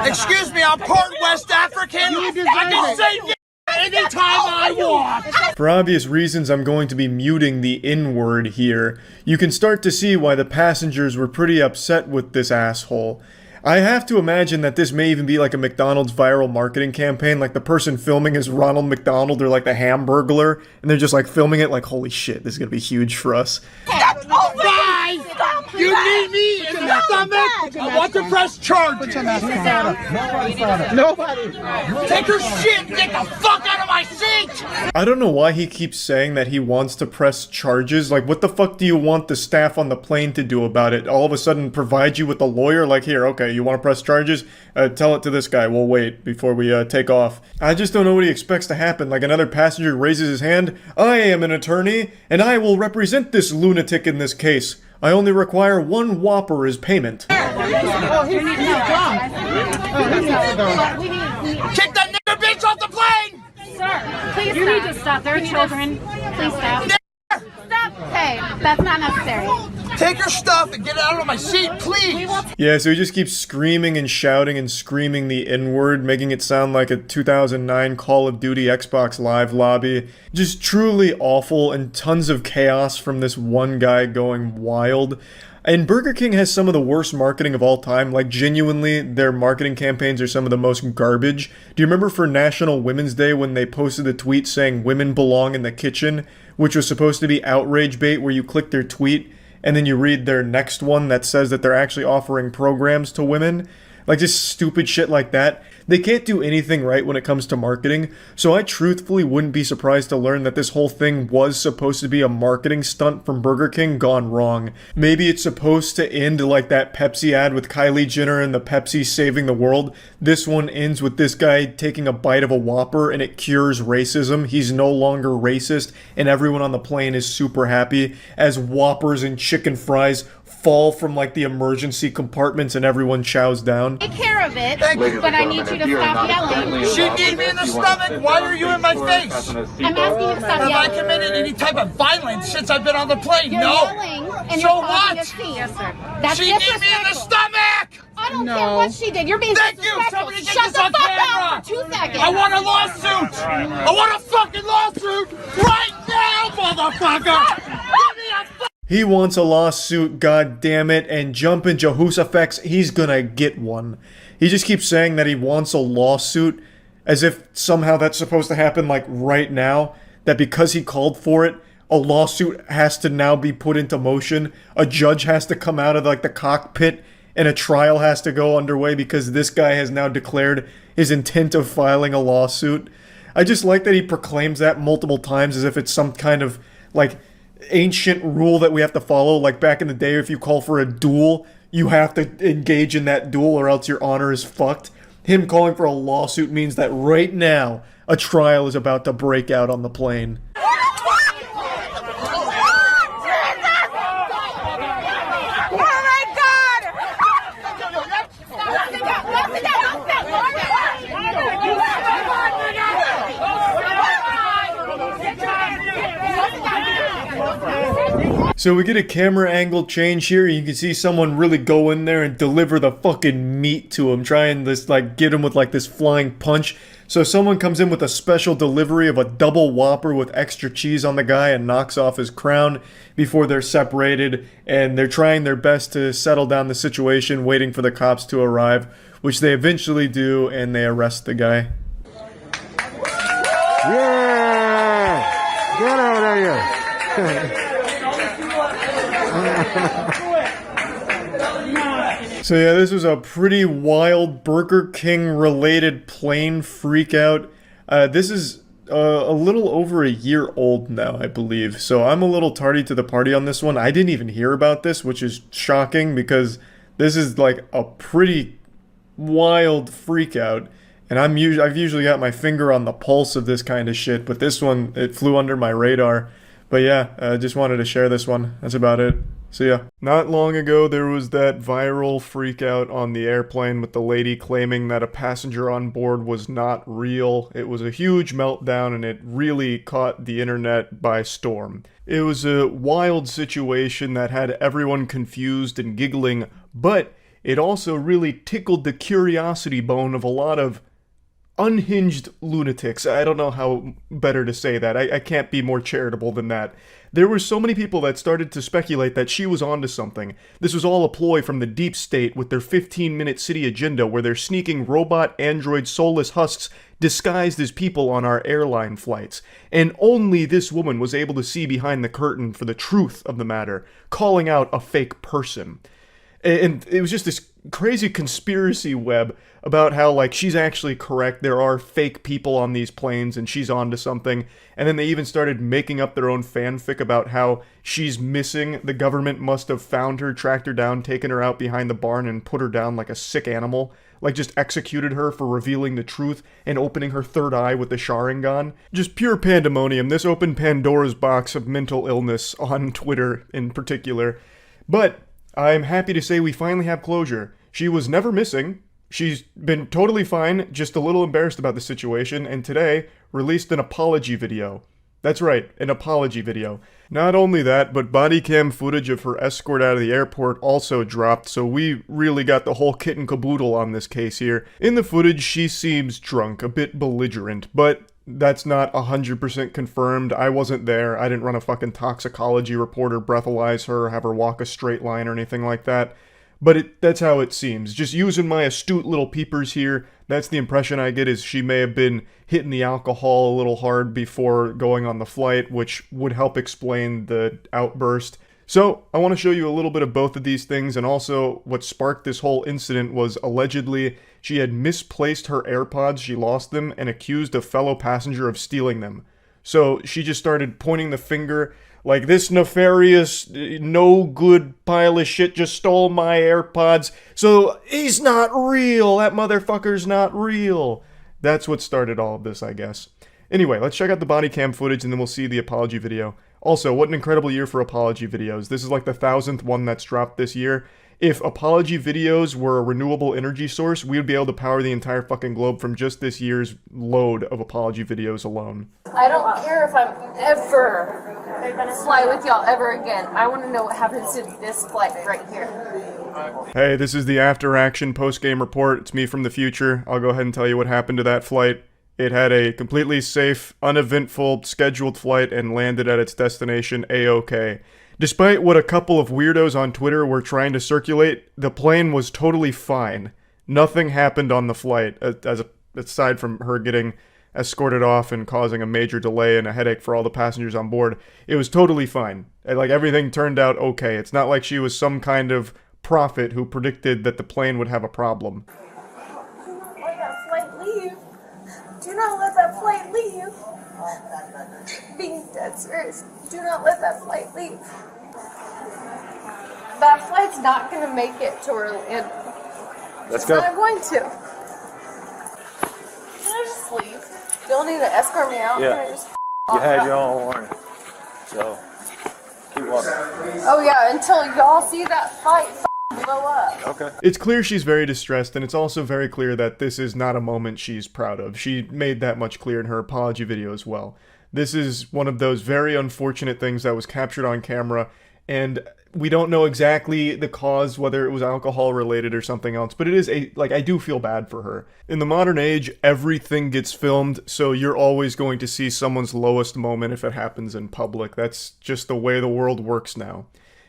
Excuse me, I'm part West African. You deserve I can it. say anytime I want. For obvious reasons, I'm going to be muting the N-word here. You can start to see why the passengers were pretty upset with this asshole. I have to imagine that this may even be like a McDonald's viral marketing campaign, like the person filming is Ronald McDonald or like the Hamburglar, and they're just like filming it like, holy shit, this is gonna be huge for us. Guys, you need me in the stomach. I want to press charges. Nobody. Take your shit and get the fuck out of my seat. I don't know why he keeps saying that he wants to press charges. Like, what the fuck do you want the staff on the plane to do about it? All of a sudden provide you with a lawyer? Like, here, okay, you want to press charges? Tell it to this guy. We'll wait before we take off. I just don't know what he expects to happen. Like, another passenger raises his hand. I am an attorney, and I will represent this lunatic in this case. I only require 1 Whopper as payment. Oh, he needs to go. Oh, he needs to go. Kick that nigger bitch off the plane. Sir, please you need to stop. There are children. Please stop. Stop. Hey, that's not necessary. Take your stuff and get out of my seat, please. Yeah, so he just keeps screaming and shouting and screaming the N-word, making it sound like a 2009 Call of Duty Xbox Live lobby. Just truly awful, and tons of chaos from this one guy going wild. And Burger King has some of the worst marketing of all time. Like, genuinely, their marketing campaigns are some of the most garbage. Do you remember for National Women's Day when they posted a tweet saying women belong in the kitchen, which was supposed to be outrage bait, where you click their tweet and then you read their next one that says that they're actually offering programs to women? Like, just stupid shit like that. They can't do anything right when it comes to marketing, so I truthfully wouldn't be surprised to learn that this whole thing was supposed to be a marketing stunt from Burger King gone wrong. Maybe it's supposed to end like that Pepsi ad with Kylie Jenner and the Pepsi saving the world. This one ends with this guy taking a bite of a Whopper and it cures racism. He's no longer racist, and everyone on the plane is super happy as Whoppers and chicken fries fall from like the emergency compartments and everyone chows down. Take care of it, but I need you to stop yelling. She kneed me in the stomach. Why are you in my face? I'm asking you to stop Have yelling. I committed any type of violence since I've been on the plane? You're No. yelling and So you're causing what? a scene. Yes, sir. That's She kneed me in the disrespectful. stomach. I don't care what she did. You're being Thank you. disrespectful. Somebody get Shut this the on fuck camera. up for 2 seconds. I want a lawsuit. I want a fucking lawsuit right now, motherfucker. Give me a He wants a lawsuit, god damn it, and jumping Jehoshaphat, he's gonna get one. He just keeps saying that he wants a lawsuit, as if somehow that's supposed to happen like right now, that because he called for it, a lawsuit has to now be put into motion, a judge has to come out of like the cockpit, and a trial has to go underway because this guy has now declared his intent of filing a lawsuit. I just like that he proclaims that multiple times as if it's some kind of like ancient rule that we have to follow. Like back in the day, if you call for a duel, you have to engage in that duel or else your honor is fucked. Him calling for a lawsuit means that right now a trial is about to break out on the plane. So we get a camera angle change here. You can see someone really go in there and deliver the fucking meat to him, try and this like get him with like this flying punch. So someone comes in with a special delivery of a double Whopper with extra cheese on the guy and knocks off his crown before they're separated, and they're trying their best to settle down the situation, waiting for the cops to arrive, which they eventually do, and they arrest the guy. Yeah! Get out of here! So yeah, this was a pretty wild Burger King related plane freakout. This is a little over a year old now, I believe. So I'm a little tardy to the party on this one. I didn't even hear about this, which is shocking because this is like a pretty wild freakout. And I've usually got my finger on the pulse of this kind of shit, but this one, it flew under my radar. But yeah, I just wanted to share this one. That's about it. See ya. Not long ago, there was that viral freakout on the airplane with the lady claiming that a passenger on board was not real. It was a huge meltdown and it really caught the internet by storm. It was a wild situation that had everyone confused and giggling, but it also really tickled the curiosity bone of a lot of unhinged lunatics. I don't know how better to say that. I can't be more charitable than that. There were so many people that started to speculate that she was onto something. This was all a ploy from the deep state with their 15-minute city agenda where they're sneaking robot, android, soulless husks disguised as people on our airline flights. And only this woman was able to see behind the curtain for the truth of the matter, calling out a fake person. And it was just this crazy conspiracy web about how, like, she's actually correct. There are fake people on these planes and she's onto something. And then they even started making up their own fanfic about how she's missing. The government must have found her, tracked her down, taken her out behind the barn and put her down like a sick animal. Like, just executed her for revealing the truth and opening her third eye with the Sharingan. Just pure pandemonium. This opened Pandora's box of mental illness on Twitter in particular. But I'm happy to say we finally have closure. She was never missing. She's been totally fine, just a little embarrassed about the situation, and today released an apology video. That's right, an apology video. Not only that, but body cam footage of her escort out of the airport also dropped, so we really got the whole kit and caboodle on this case here. In the footage, she seems drunk, a bit belligerent, but that's not 100% confirmed. I wasn't there. I didn't run a fucking toxicology report or breathalyze her, or have her walk a straight line or anything like that. But that's how it seems. Just using my astute little peepers here, that's the impression I get, is she may have been hitting the alcohol a little hard before going on the flight, which would help explain the outburst. So, I want to show you a little bit of both of these things, and also what sparked this whole incident was allegedly she had misplaced her AirPods, she lost them, and accused a fellow passenger of stealing them. So, she just started pointing the finger like, this nefarious, no good pile of shit just stole my AirPods, so he's not real, that motherfucker's not real. That's what started all of this, I guess. Anyway, let's check out the body cam footage and then we'll see the apology video. Also, what an incredible year for apology videos. This is like the 1,000th one that's dropped this year. If apology videos were a renewable energy source, we would be able to power the entire fucking globe from just this year's load of apology videos alone. I don't care if I'm ever fly with y'all ever again. I want to know what happens to this flight right here. Hey, this is the after action post-game report. It's me from the future. I'll go ahead and tell you what happened to that flight. It had a completely safe, uneventful, scheduled flight and landed at its destination A-OK. Despite what a couple of weirdos on Twitter were trying to circulate, the plane was totally fine. Nothing happened on the flight, aside from her getting escorted off and causing a major delay and a headache for all the passengers on board. It was totally fine. Like, everything turned out okay. It's not like she was some kind of prophet who predicted that the plane would have a problem. Let that flight leave. Do not let that flight leave. Being dead serious. Do not let that flight leave. That flight's not going to make it to Orlando. Let's go. It's not going to. Can I just leave? You don't need to escort me out? Yeah. Can I just You had your own warning. So, keep walking. Oh yeah, until y'all see that fight blow up. Okay. It's clear she's very distressed, and it's also very clear that this is not a moment she's proud of. She made that much clear in her apology video as well. This is one of those very unfortunate things that was captured on camera, and we don't know exactly the cause, whether it was alcohol related or something else, but it is I do feel bad for her. In the modern age, everything gets filmed, so you're always going to see someone's lowest moment if it happens in public. That's just the way the world works now.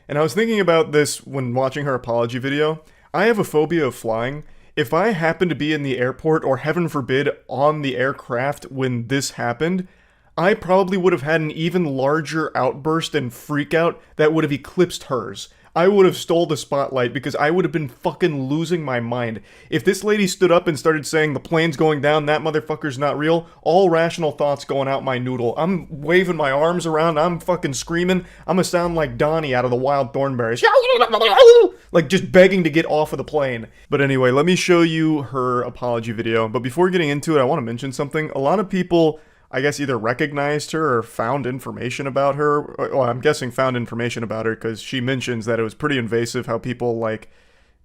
And I was thinking about this when watching her apology video. I have a phobia of flying. If I happened to be in the airport, or heaven forbid, on the aircraft when this happened, I probably would have had an even larger outburst and freak out that would have eclipsed hers. I would have stole the spotlight because I would have been fucking losing my mind. If this lady stood up and started saying the plane's going down, that motherfucker's not real, all rational thoughts going out my noodle. I'm waving my arms around, I'm fucking screaming. I'm gonna sound like Donnie out of the Wild Thornberrys. Like just begging to get off of the plane. But anyway, let me show you her apology video. But before getting into it, I want to mention something. A lot of people, I guess, either recognized her or found information about her. Well, I'm guessing found information about her because she mentions that it was pretty invasive how people, like,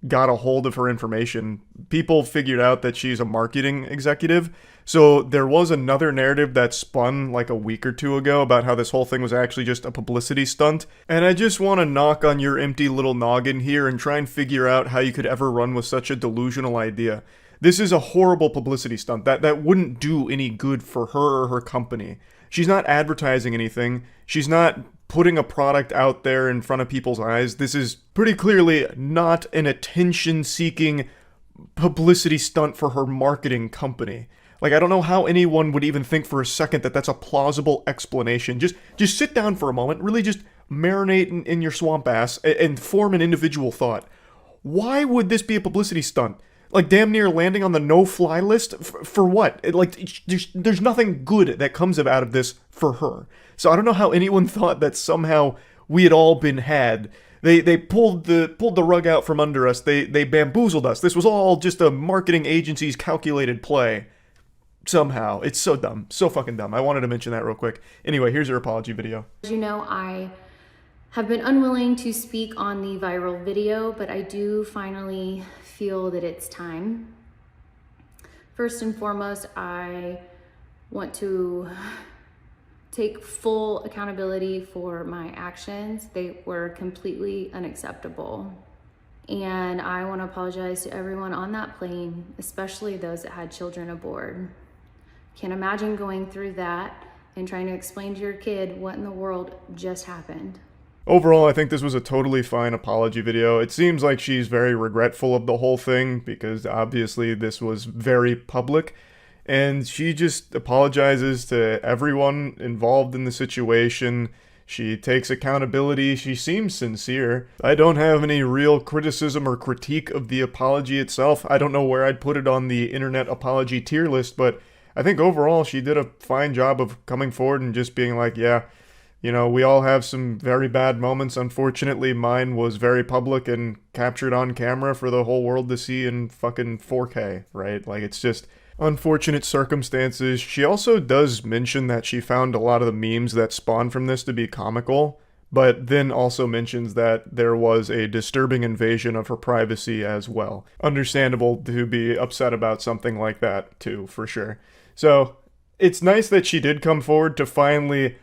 got a hold of her information. People figured out that she's a marketing executive. So there was another narrative that spun like a week or two ago about how this whole thing was actually just a publicity stunt. And I just want to knock on your empty little noggin here and try and figure out how you could ever run with such a delusional idea. This is a horrible publicity stunt that wouldn't do any good for her or her company. She's not advertising anything. She's not putting a product out there in front of people's eyes. This is pretty clearly not an attention-seeking publicity stunt for her marketing company. Like, I don't know how anyone would even think for a second that that's a plausible explanation. Just sit down for a moment, really just marinate in your swamp ass and form an individual thought. Why would this be a publicity stunt? Like, damn near landing on the no-fly list? For what? There's nothing good that comes out of this for her. So I don't know how anyone thought that somehow we had all been had. They pulled the rug out from under us. They bamboozled us. This was all just a marketing agency's calculated play. Somehow. It's so dumb. So fucking dumb. I wanted to mention that real quick. Anyway, here's her apology video. As you know, I have been unwilling to speak on the viral video, but I do finally feel that it's time. First and foremost, I want to take full accountability for my actions. They were completely unacceptable. And I want to apologize to everyone on that plane, especially those that had children aboard. Can't imagine going through that and trying to explain to your kid what in the world just happened. Overall, I think this was a totally fine apology video. It seems like she's very regretful of the whole thing because obviously this was very public. And she just apologizes to everyone involved in the situation. She takes accountability. She seems sincere. I don't have any real criticism or critique of the apology itself. I don't know where I'd put it on the internet apology tier list, but I think overall she did a fine job of coming forward and just being like, yeah, you know, we all have some very bad moments. Unfortunately, mine was very public and captured on camera for the whole world to see in fucking 4K, right? Like, it's just unfortunate circumstances. She also does mention that she found a lot of the memes that spawned from this to be comical, but then also mentions that there was a disturbing invasion of her privacy as well. Understandable to be upset about something like that too, for sure. So it's nice that she did come forward to finally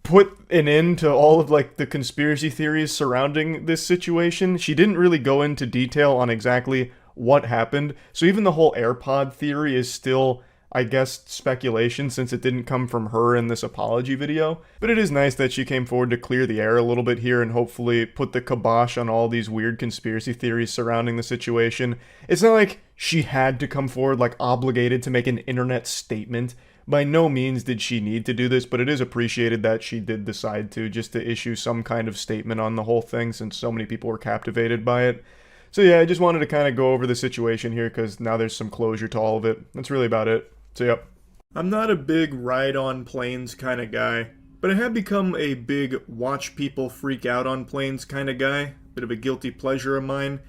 put an end to all of like the conspiracy theories surrounding this situation. She didn't really go into detail on exactly what happened. So even the whole AirPod theory is still, I guess, speculation since it didn't come from her in this apology video. But it is nice that she came forward to clear the air a little bit here and hopefully put the kibosh on all these weird conspiracy theories surrounding the situation. It's not like she had to come forward, like obligated to make an internet statement. By no means did she need to do this, but it is appreciated that she did decide to, just to issue some kind of statement on the whole thing since so many people were captivated by it. So yeah, I just wanted to kind of go over the situation here because now there's some closure to all of it. That's really about it. So yep. I'm not a big ride on planes kind of guy, but I have become a big watch people freak out on planes kind of guy. Bit of a guilty pleasure of mine.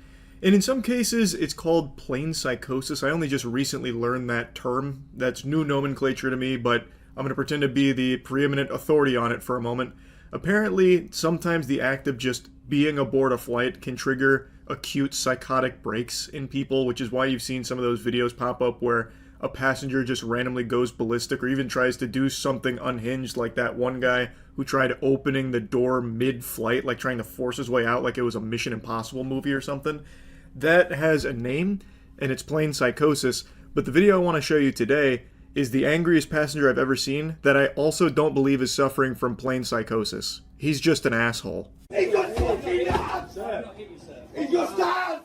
And in some cases, it's called plane psychosis. I only just recently learned that term. That's new nomenclature to me, but I'm going to pretend to be the preeminent authority on it for a moment. Apparently, sometimes the act of just being aboard a flight can trigger acute psychotic breaks in people, which is why you've seen some of those videos pop up where a passenger just randomly goes ballistic or even tries to do something unhinged, like that one guy who tried opening the door mid-flight, like trying to force his way out like it was a Mission Impossible movie or something. That has a name, and it's plain psychosis, but the video I want to show you today is the angriest passenger I've ever seen that I also don't believe is suffering from plain psychosis. He's just an asshole. He just fucking hands! He just hands!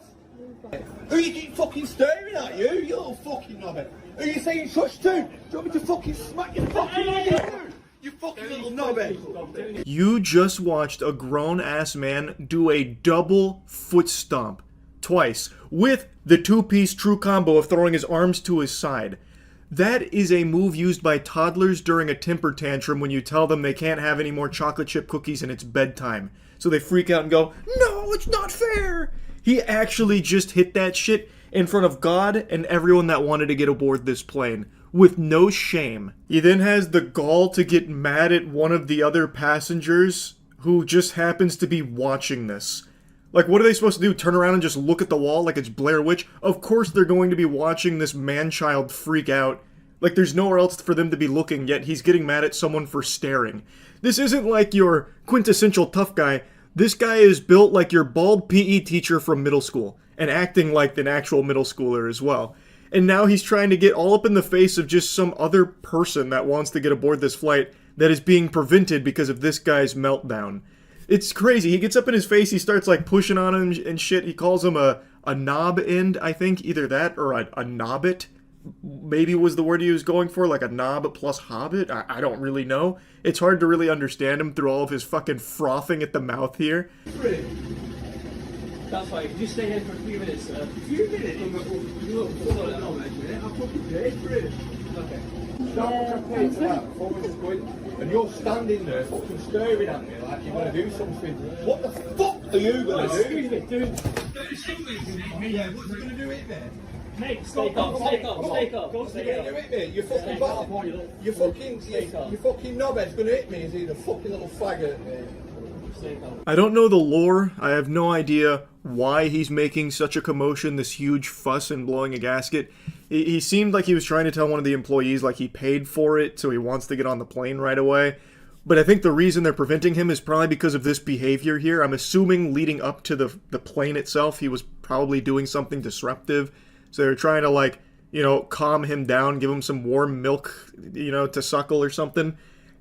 Who you keep fucking staring at, you little fucking knobhead? Who you saying shush to? Do you want me to fucking smack your fucking head? You fucking little knobhead! You just watched a grown-ass man do a double foot stomp. Twice. With the two-piece true combo of throwing his arms to his side. That is a move used by toddlers during a temper tantrum when you tell them they can't have any more chocolate chip cookies and it's bedtime. So they freak out and go, "No, it's not fair!" He actually just hit that shit in front of God and everyone that wanted to get aboard this plane, with no shame. He then has the gall to get mad at one of the other passengers who just happens to be watching this. Like, what are they supposed to do? Turn around and just look at the wall like it's Blair Witch? Of course they're going to be watching this man-child freak out. Like, there's nowhere else for them to be looking, yet he's getting mad at someone for staring. This isn't like your quintessential tough guy. This guy is built like your bald PE teacher from middle school, and acting like an actual middle schooler as well. And now he's trying to get all up in the face of just some other person that wants to get aboard this flight that is being prevented because of this guy's meltdown. It's crazy. He gets up in his face, he starts like pushing on him and shit. He calls him a knob end, I think. Either that or a knobbit. Maybe was the word he was going for, like a knob plus hobbit. I don't really know. It's hard to really understand him through all of his fucking frothing at the mouth here. That's fine. Can you stay here for a few minutes, sir? A few minutes? I'll fucking pay for it. Okay. And you're standing there fucking staring at me like you're going to do something. What the fuck are you going to do? Excuse me, dude. Yeah, what are you going to do with me? Mate, stay calm, stay calm, stay calm. What's he going to do with me? You fucking bastard. You fucking knobhead's going to hit me, is he? The fucking little faggot. I don't know the lore. I have no idea why he's making such a commotion, this huge fuss and blowing a gasket. He seemed like he was trying to tell one of the employees like he paid for it, so he wants to get on the plane right away. But I think the reason they're preventing him is probably because of this behavior here. I'm assuming leading up to the plane itself, he was probably doing something disruptive. So they're trying to, like, you know, calm him down, give him some warm milk, you know, to suckle or something.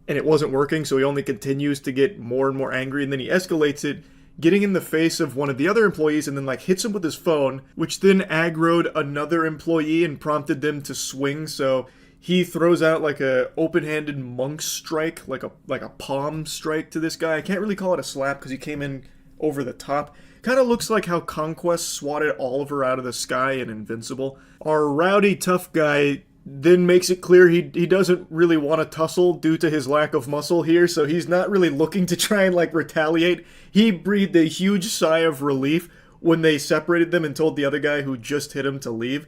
And it wasn't working, so he only continues to get more and more angry, and then he escalates it, getting in the face of one of the other employees, and then like hits him with his phone, which then aggroed another employee and prompted them to swing. So he throws out like a open-handed monk strike, like a palm strike to this guy. I can't really call it a slap because he came in over the top. Kind of looks like how Conquest swatted Oliver out of the sky in Invincible. Our rowdy tough guy then makes it clear he doesn't really want to tussle due to his lack of muscle here, so he's not really looking to try and like retaliate. He breathed a huge sigh of relief when they separated them and told the other guy who just hit him to leave.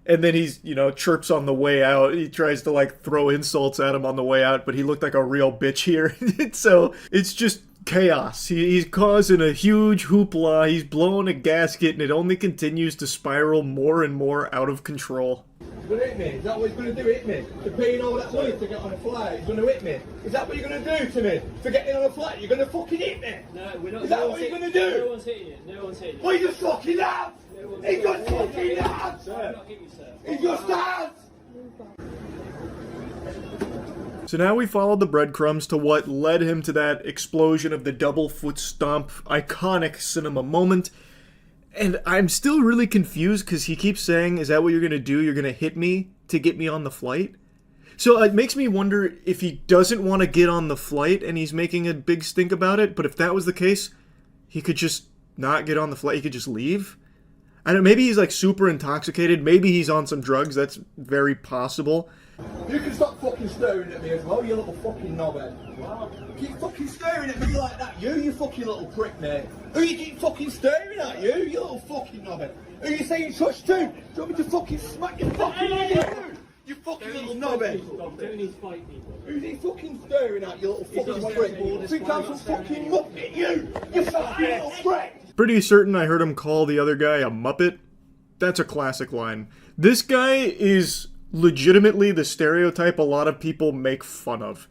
And then he's, you know, chirps on the way out. He tries to like throw insults at him on the way out, but he looked like a real bitch here. So it's just chaos. He's causing a huge hoopla. He's blowing a gasket, and it only continues to spiral more and more out of control. He's going to hit me? Is that what he's going to do, hit me? For paying all that money to get on a flight, he's going to hit me? Is that what you're going to do to me? For getting on a flight, you're going to fucking hit me? No, we're not. Is that what you're going to do? No one's hitting you. No one's hitting you. Well, you just fucking have! He just fucking has! Sir. He just has! So now we followed the breadcrumbs to what led him to that explosion of the double foot stomp, iconic cinema moment. And I'm still really confused because he keeps saying, is that what you're going to do? You're going to hit me to get me on the flight? So it makes me wonder if he doesn't want to get on the flight and he's making a big stink about it. But if that was the case, he could just not get on the flight. He could just leave. I don't know, maybe he's like super intoxicated. Maybe he's on some drugs. That's very possible. You can stop fucking staring at me as well, you little fucking knobhead. Keep fucking staring at me like that, you fucking little prick, mate. Who you keep fucking staring at, you little fucking knobhead? Who you saying shush to? Do you want me to fucking smack your fucking head? You fucking little knobhead. Who's he fucking staring at, you little fucking prick? Think I'm some fucking muppet, you fucking little prick. Pretty certain I heard him call the other guy a muppet. That's a classic line. This guy is legitimately the stereotype a lot of people make fun of.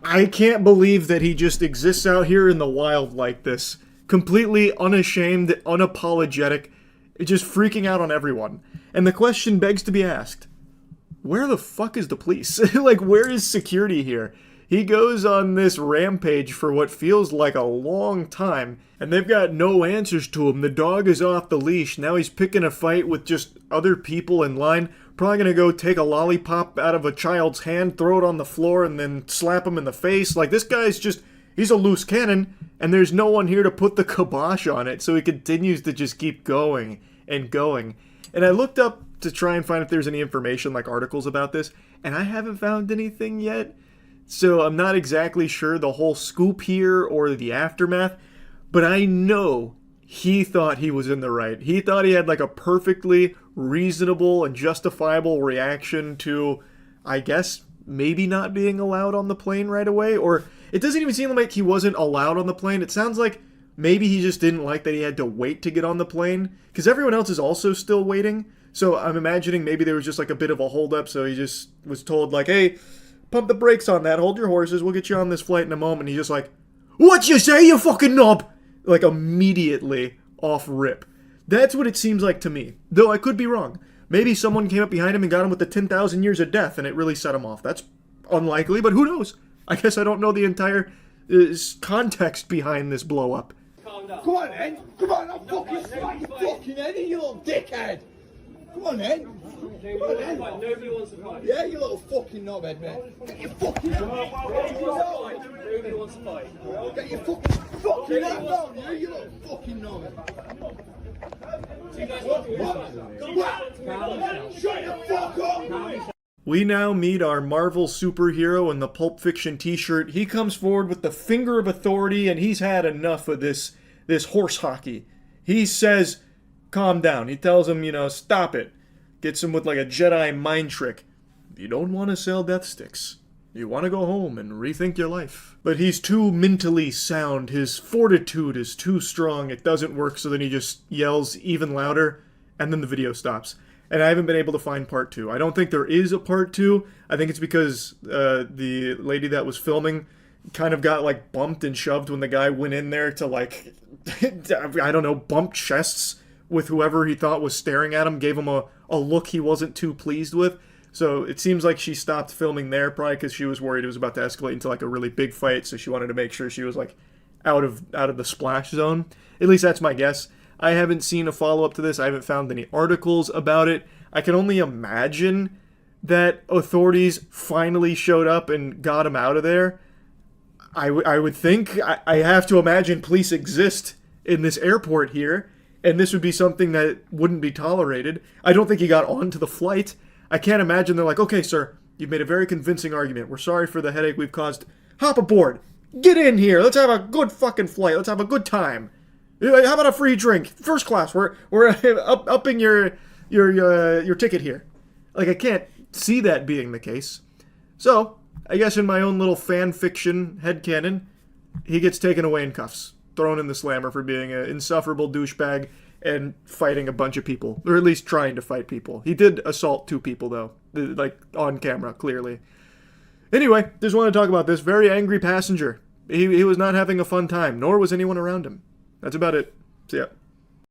I can't believe that he just exists out here in the wild like this. Completely unashamed, unapologetic, just freaking out on everyone. And the question begs to be asked, where the fuck is the police? Like, where is security here? He goes on this rampage for what feels like a long time, and they've got no answers to him. The dog is off the leash. Now he's picking a fight with just other people in line. Probably gonna go take a lollipop out of a child's hand, throw it on the floor, and then slap him in the face. Like, this guy's just, he's a loose cannon, and there's no one here to put the kibosh on it, so he continues to just keep going and going. And I looked up to try and find if there's any information, like articles about this, and I haven't found anything yet. So I'm not exactly sure the whole scoop here or the aftermath, but I know he thought he was in the right. He thought he had like a perfectly reasonable and justifiable reaction to, I guess, maybe not being allowed on the plane right away. Or it doesn't even seem like he wasn't allowed on the plane. It sounds like maybe he just didn't like that he had to wait to get on the plane, because everyone else is also still waiting. So I'm imagining maybe there was just like a bit of a holdup, so he just was told like, hey, pump the brakes on that, hold your horses, we'll get you on this flight in a moment. He's just like, what you say, you fucking knob? Like, immediately off rip. That's what it seems like to me. Though I could be wrong. Maybe someone came up behind him and got him with the 10,000 years of death, and it really set him off. That's unlikely, but who knows? I guess I don't know the entire context behind this blow up. Come on, then. Come on, I'll fucking smack your fucking head in, you little dickhead. Come on, then. Come on, then. Nobody wants to fight. Yeah, you little fucking knobhead, mate. Get your fucking... Nobody wants to fight. Get your fucking head down, you little fucking knobhead. Shut the fuck up! We now meet our Marvel superhero in the Pulp Fiction t-shirt. He comes forward with the finger of authority, and he's had enough of this horse hockey. He says, calm down. He tells him, stop it. Gets him with like a Jedi mind trick. You don't want to sell death sticks. You want to go home and rethink your life. But he's too mentally sound. His fortitude is too strong. It doesn't work, so then he just yells even louder, and then the video stops. And I haven't been able to find part 2. I don't think there is a part 2. I think it's because the lady that was filming kind of got like bumped and shoved when the guy went in there to like, I don't know, bump chests with whoever he thought was staring at him, gave him a look he wasn't too pleased with. So it seems like she stopped filming there, probably because she was worried it was about to escalate into like a really big fight, so she wanted to make sure she was like out of the splash zone. At least that's my guess. I haven't seen a follow-up to this. I haven't found any articles about it. I can only imagine that authorities finally showed up and got him out of there. I would think, I have to imagine police exist in this airport here, and this would be something that wouldn't be tolerated. I don't think he got onto the flight. I can't imagine they're like, okay, sir, you've made a very convincing argument. We're sorry for the headache we've caused. Hop aboard. Get in here. Let's have a good fucking flight. Let's have a good time. How about a free drink? First class. We're upping your ticket here. Like, I can't see that being the case. So, I guess in my own little fan fiction headcanon, he gets taken away in cuffs, thrown in the slammer for being an insufferable douchebag and fighting a bunch of people, or at least trying to fight people. He did assault 2 people, though, like on camera, clearly. Anyway, just want to talk about this very angry passenger. He was not having a fun time, nor was anyone around him. That's about it. See ya.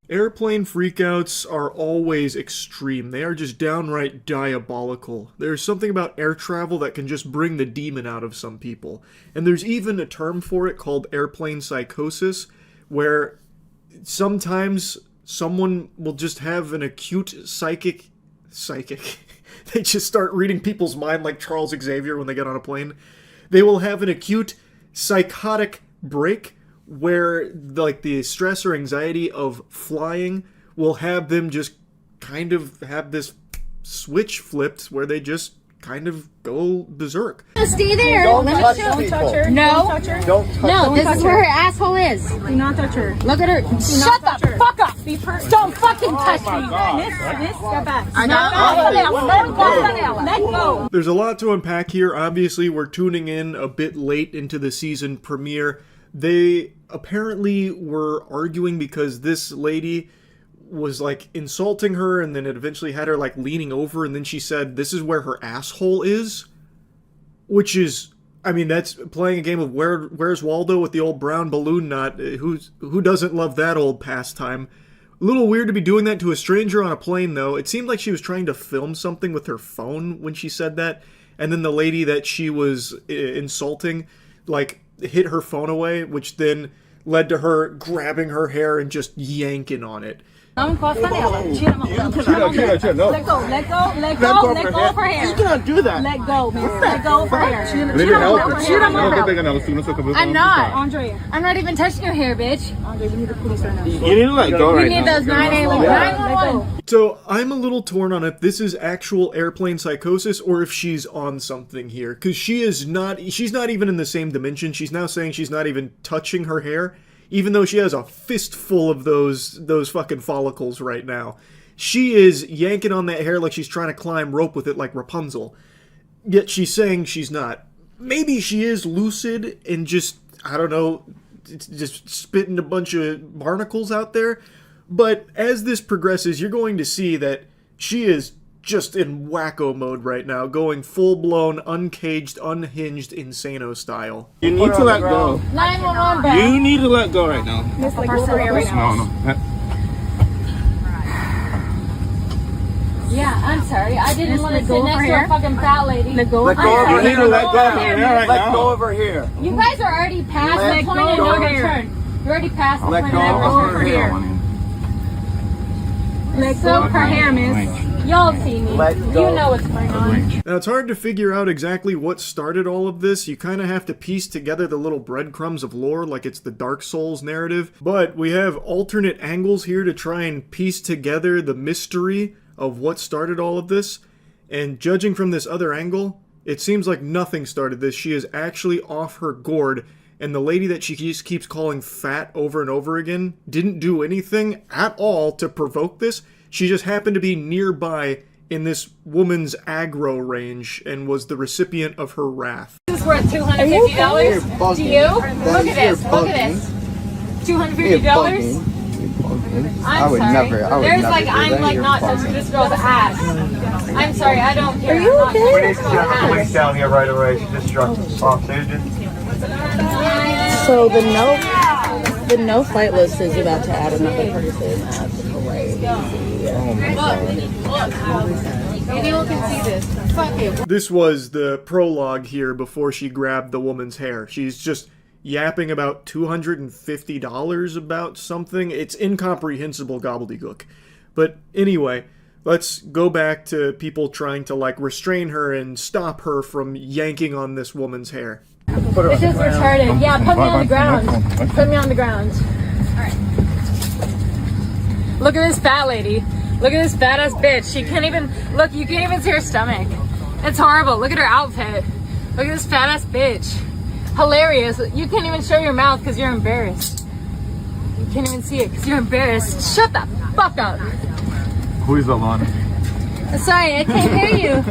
Airplane freakouts are always extreme. They are just downright diabolical. There's something about air travel that can just bring the demon out of some people. And there's even a term for it called airplane psychosis, where sometimes someone will just have an acute psychic. They just start reading people's mind like Charles Xavier when they get on a plane. They will have an acute psychotic break where like the stress or anxiety of flying will have them just kind of have this switch flipped where they just kind of go berserk. Stay there. Don't touch Don't touch her. people. No. Don't touch her. Don't touch No, her. this is where her asshole is. Do not touch her. Look at her. Shut the fuck up. Don't fucking touch me. Step back. Let go. There's a lot to unpack here. Obviously, we're tuning in a bit late into the season premiere. They apparently were arguing because this lady was like insulting her, and then it eventually had her like leaning over, and then she said, "This is where her asshole is," which is, I mean, that's playing a game of Where's Waldo with the old brown balloon knot. Who doesn't love that old pastime? A little weird to be doing that to a stranger on a plane, though. It seemed like she was trying to film something with her phone when she said that, and then the lady that she was insulting, like, hit her phone away, which then led to her grabbing her hair and just yanking on it. No. Let go of her hair. You cannot do that. Let go, man. Let go of her hair. Shoot him over. I'm not. Andrea, I'm not even touching your hair, bitch. Andrea, we need the police right now. You need to let go right now. We need those 911. So I'm a little torn on if this is actual airplane psychosis or if she's on something here, because she's not even in the same dimension. She's now saying she's not even touching her hair, even though she has a fistful of those fucking follicles right now. She is yanking on that hair like she's trying to climb rope with it like Rapunzel. Yet she's saying she's not. Maybe she is lucid and just, I don't know, just spitting a bunch of barnacles out there. But as this progresses, you're going to see that she is just in wacko mode right now, going full-blown, uncaged, unhinged, insano style. You need to let go. 911, bro. You need to let go right now. No. Yeah, I'm sorry. I didn't want to sit next to a fucking fat lady. Let go of her. You need to let go of her hair right now. Let go of her hair. You guys are already past the point of no return. You're already past the point of no return. Let go of her hair, miss. Y'all see me. You know what's going on. Now, it's hard to figure out exactly what started all of this. You kind of have to piece together the little breadcrumbs of lore like it's the Dark Souls narrative. But we have alternate angles here to try and piece together the mystery of what started all of this. And judging from this other angle, it seems like nothing started this. She is actually off her gourd. And the lady that she just keeps calling fat over and over again didn't do anything at all to provoke this. She just happened to be nearby in this woman's aggro range and was the recipient of her wrath. This is worth $250 to you? Look at this. Look at this. $250? I'm sorry. There's like, I'm like not touching this girl's ass. I'm sorry, I don't care. Are you okay? We need to get the police down here right away. She just struck off agent. So the no flight list is about to add another person. That's crazy. Oh my god. Anyone can see this. Fuck it. This was the prologue here before she grabbed the woman's hair. She's just yapping about $250 about something. It's incomprehensible gobbledygook. But anyway, let's go back to people trying to like restrain her and stop her from yanking on this woman's hair. This is retarded. Yeah, put me on the ground. Put me on the ground. Alright. Look at this fat lady. Look at this fat ass bitch. She can't even, look, you can't even see her stomach. It's horrible. Look at her outfit. Look at this fat ass bitch. Hilarious. You can't even show your mouth because you're embarrassed. You can't even see it because you're embarrassed. Shut the fuck up. Who is Alana? Sorry, I can't hear you.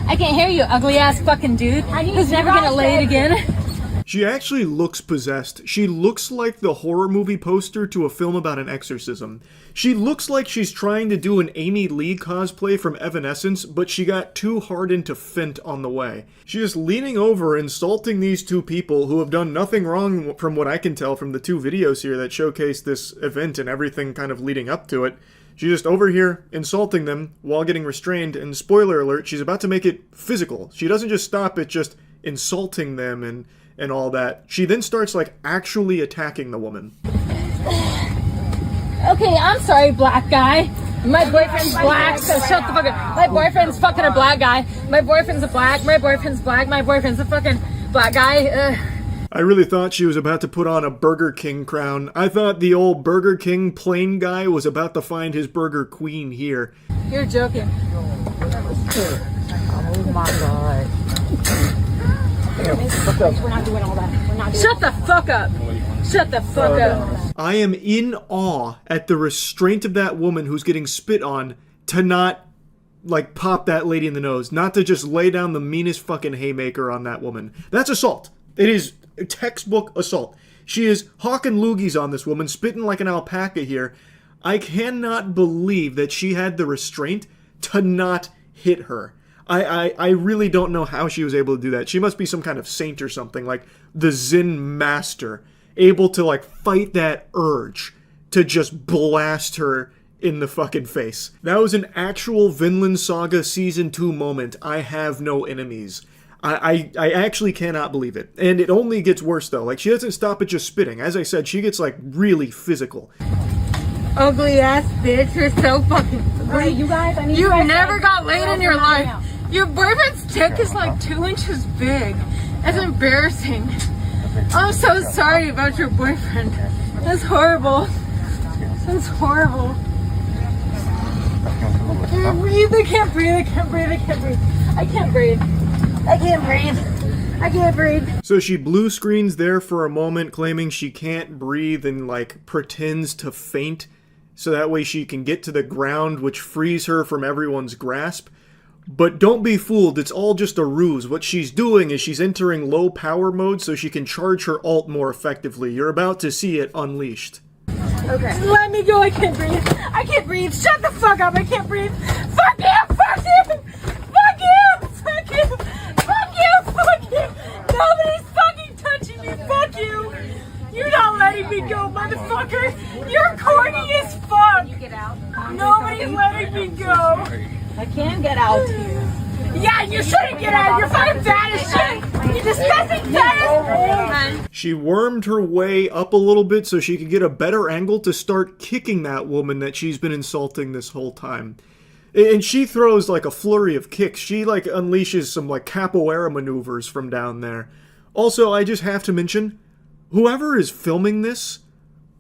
I can't hear you, ugly ass fucking dude who's never gonna lay it again. She actually looks possessed. She looks like the horror movie poster to a film about an exorcism. She looks like she's trying to do an Amy Lee cosplay from Evanescence, but she got too hard into Fent on the way. She is leaning over, insulting these two people who have done nothing wrong from what I can tell from the two videos here that showcase this event and everything kind of leading up to it. She's just over here insulting them while getting restrained, and spoiler alert, she's about to make it physical. She doesn't just stop at just insulting them and all that. She then starts like actually attacking the woman. Okay, I'm sorry, black guy. My boyfriend's black, so shut the fuck up. My boyfriend's fucking a black guy. My boyfriend's a black. My boyfriend's black. My boyfriend's a fucking black guy. I really thought she was about to put on a Burger King crown. I thought the old Burger King plain guy was about to find his Burger Queen here. You're joking. Oh my god. We're not doing all that. We're not doing Shut the fuck up. Shut the fuck up. I am in awe at the restraint of that woman who's getting spit on to not, like, pop that lady in the nose. Not to just lay down the meanest fucking haymaker on that woman. That's assault. It is textbook assault. She is hawking loogies on this woman, spitting like an alpaca here. I cannot believe that she had the restraint to not hit her. I really don't know how she was able to do that. She must be some kind of saint or something, like the Zen master, able to like fight that urge to just blast her in the fucking face. That was an actual Vinland Saga Season 2 moment. I have no enemies. I actually cannot believe it. And it only gets worse though. Like, she doesn't stop at just spitting. As I said, she gets like really physical. Ugly ass bitch, you're so fucking ugly. You guys, you never got laid in your life. Your boyfriend's dick is like 2 inches big. That's embarrassing. I'm so sorry about your boyfriend. That's horrible. That's horrible. I can't breathe, I can't breathe, I can't breathe, I can't breathe. I can't breathe. I can't breathe. I can't breathe. So she blue screens there for a moment, claiming she can't breathe and like pretends to faint so that way she can get to the ground, which frees her from everyone's grasp. But don't be fooled, it's all just a ruse. What she's doing is she's entering low power mode so she can charge her ult more effectively. You're about to see it unleashed. Okay. Let me go, I can't breathe. I can't breathe. Shut the fuck up, I can't breathe. Fuck you, fuck you, fuck you, fuck you, fuck you, fuck you. Nobody's fucking touching me, fuck you. You're not letting me go, motherfucker. You're corny as fuck. Can you get out? Nobody's letting me go. I can get out. Yeah, you shouldn't get out. You're fucking bad as shit. You're disgusting bad as shit. She wormed her way up a little bit so she could get a better angle to start kicking that woman that she's been insulting this whole time. And she throws like a flurry of kicks. She like unleashes some like capoeira maneuvers from down there. Also, I just have to mention, whoever is filming this,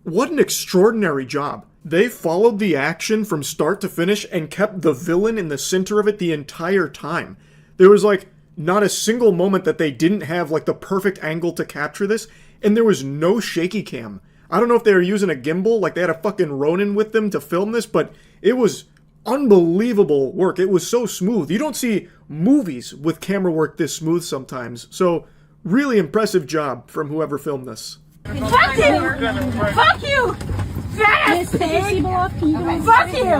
what an extraordinary job. They followed the action from start to finish and kept the villain in the center of it the entire time. There was like not a single moment that they didn't have like the perfect angle to capture this, and there was no shaky cam. I don't know if they were using a gimbal, like they had a fucking Ronin with them to film this, but it was unbelievable work. It was so smooth. You don't see movies with camera work this smooth sometimes. So really impressive job from whoever filmed this. Fuck you! Fuck you! Fat pig! Fuck you!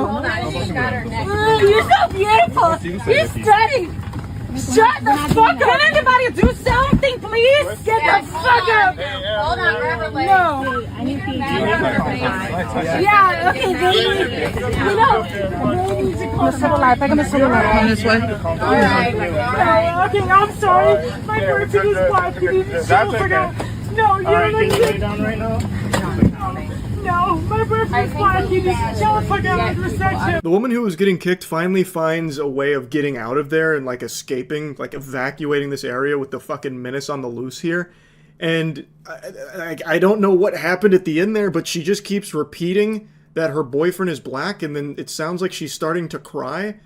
You're so beautiful! You're stunning! Shut the fuck up! Can anybody do something, please? Get the fuck up! Hold on, grab her leg. No! I need to Yeah, okay, baby. You know, baby, pégame el celular. This way. Alright. Okay, I'm sorry. My birthday is black. You need to shut the fuck up. No, you're like... down right now? No, my birthday's black. You need to shut the fuck up. Respect him. The woman who was getting kicked finally finds a way of getting out of there and like escaping, like evacuating this area with the fucking menace on the loose here. And I don't know what happened at the end there, but she just keeps repeating that her boyfriend is black, and then it sounds like she's starting to cry.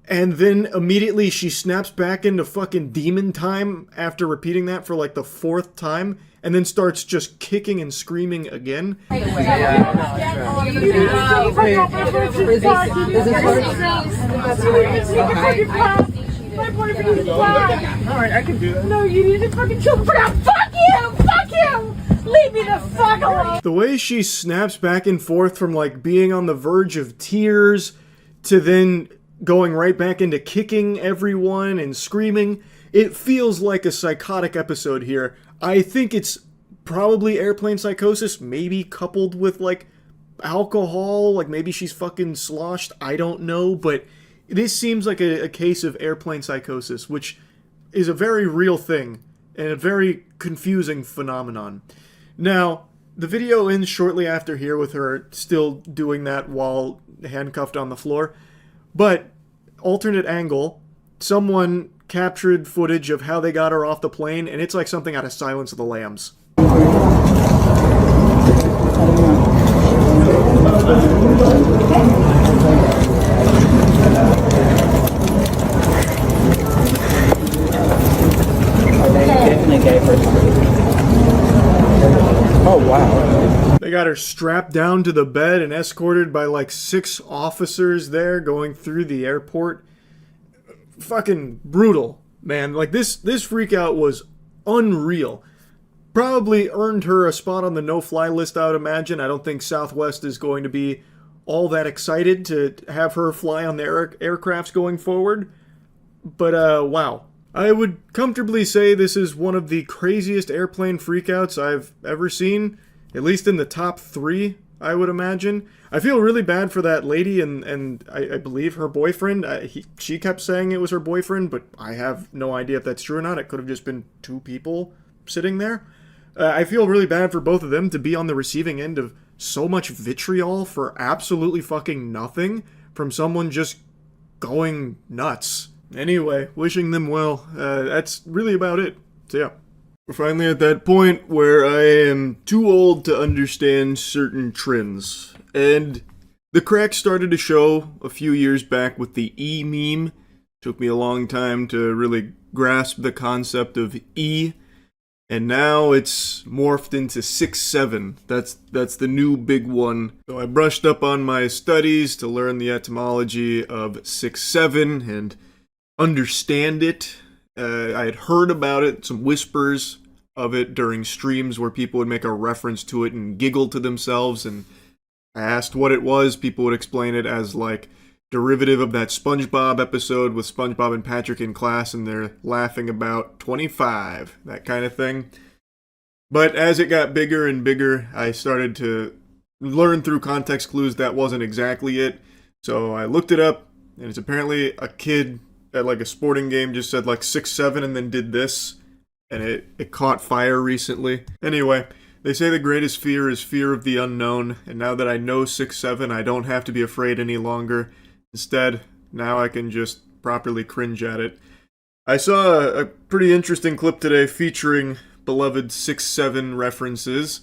And then immediately she snaps back into fucking demon time after repeating that for like the 4th time, and then starts just kicking and screaming again. My boyfriend is black. Alright, I can do that. No, you need to fucking chill the fuck out. Fuck you! Fuck you! Leave me the fuck alone! The way she snaps back and forth from like being on the verge of tears to then going right back into kicking everyone and screaming, it feels like a psychotic episode here. I think it's probably airplane psychosis, maybe coupled with like alcohol, like maybe she's fucking sloshed, I don't know, but this seems like a case of airplane psychosis, which is a very real thing and a very confusing phenomenon. Now, the video ends shortly after here with her still doing that while handcuffed on the floor, but alternate angle, someone captured footage of how they got her off the plane, and it's like something out of Silence of the Lambs. Oh, wow. They got her strapped down to the bed and escorted by like 6 officers there going through the airport. Fucking brutal, man. Like this freak out was unreal. Probably earned her a spot on the no-fly list, I would imagine. I don't think Southwest is going to be all that excited to have her fly on the aircrafts going forward. But, wow. I would comfortably say this is one of the craziest airplane freakouts I've ever seen, at least in the top 3, I would imagine. I feel really bad for that lady and I believe her boyfriend. She kept saying it was her boyfriend, but I have no idea if that's true or not. It could have just been 2 people sitting there. I feel really bad for both of them to be on the receiving end of so much vitriol for absolutely fucking nothing from someone just going nuts. Anyway, wishing them well. That's really about it. So yeah. We're finally at that point where I am too old to understand certain trends. And the cracks started to show a few years back with the E meme. Took me a long time to really grasp the concept of E. And now it's morphed into 6-7. That's the new big one. So I brushed up on my studies to learn the etymology of 6-7 and understand it. I had heard about it, some whispers of it during streams where people would make a reference to it and giggle to themselves, and I asked what it was. People would explain it as like derivative of that SpongeBob episode with SpongeBob and Patrick in class and they're laughing about 25, that kind of thing. But as it got bigger and bigger, I started to learn through context clues that wasn't exactly it. So I looked it up, and it's apparently a kid at like a sporting game just said like 6-7 and then did this, and it caught fire recently. Anyway, they say the greatest fear is fear of the unknown, and now that I know 6-7, I don't have to be afraid any longer. Instead, now I can just properly cringe at it. I saw a pretty interesting clip today featuring beloved 6-7 references,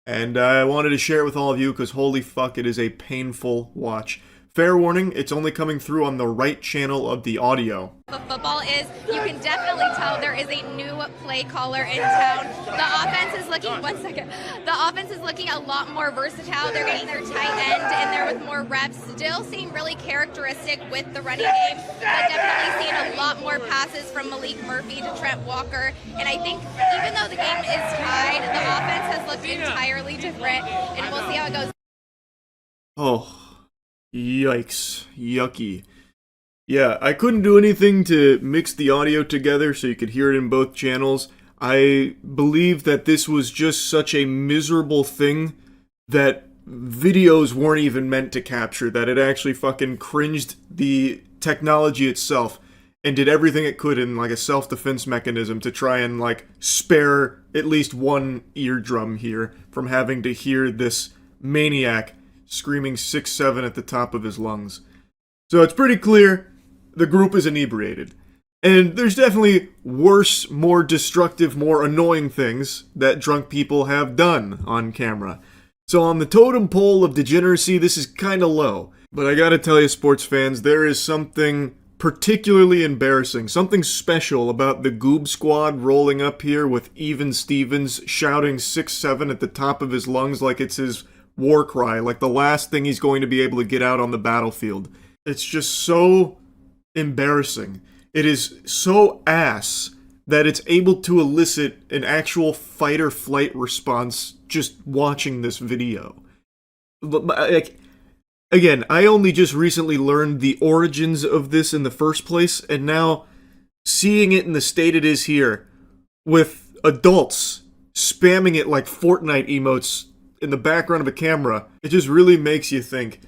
and I wanted to share it with all of you because holy fuck, it is a painful watch. Fair warning, it's only coming through on the right channel of the audio. Football is, you can definitely tell there is a new play caller in town. The offense is looking, the offense is looking a lot more versatile. They're getting their tight end in there with more reps. Still seem really characteristic with the running game, but definitely seeing a lot more passes from Malik Murphy to Trent Walker. And I think even though the game is tied, the offense has looked entirely different, and we'll see how it goes. Oh. Yikes. Yucky. Yeah, I couldn't do anything to mix the audio together so you could hear it in both channels. I believe that this was just such a miserable thing that videos weren't even meant to capture, that it actually fucking cringed the technology itself and did everything it could in like a self-defense mechanism to try and like spare at least one eardrum here from having to hear this maniac screaming 6-7 at the top of his lungs. So it's pretty clear the group is inebriated. And there's definitely worse, more destructive, more annoying things that drunk people have done on camera. So on the totem pole of degeneracy, this is kinda low. But I gotta tell you, sports fans, there is something particularly embarrassing, something special about the Goob Squad rolling up here with Even Stevens shouting 6-7 at the top of his lungs like it's his war cry, like the last thing he's going to be able to get out on the battlefield. It's just so embarrassing. It is so ass that it's able to elicit an actual fight or flight response just watching this video. Like, again, I only just recently learned the origins of this in the first place, and now seeing it in the state it is here, with adults spamming it like Fortnite emotes in the background of a camera, it just really makes you think.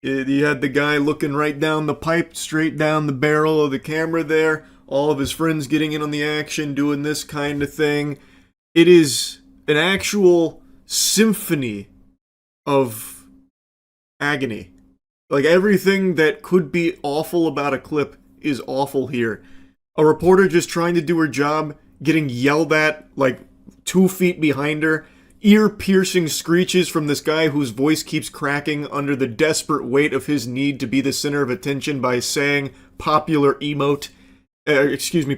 You had the guy looking right down the pipe, straight down the barrel of the camera there, all of his friends getting in on the action, doing this kind of thing. It is an actual symphony of agony. Like, everything that could be awful about a clip is awful here. A reporter just trying to do her job, getting yelled at, like, 2 feet behind her, ear-piercing screeches from this guy whose voice keeps cracking under the desperate weight of his need to be the center of attention by saying popular emote,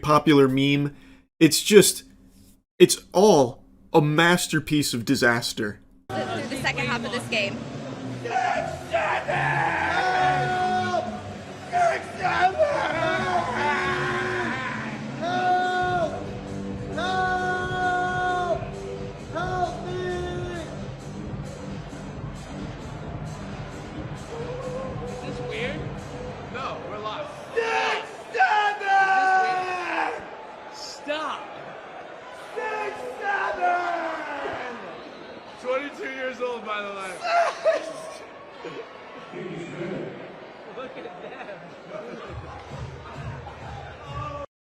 popular meme. It's all a masterpiece of disaster. Through the second half of this game.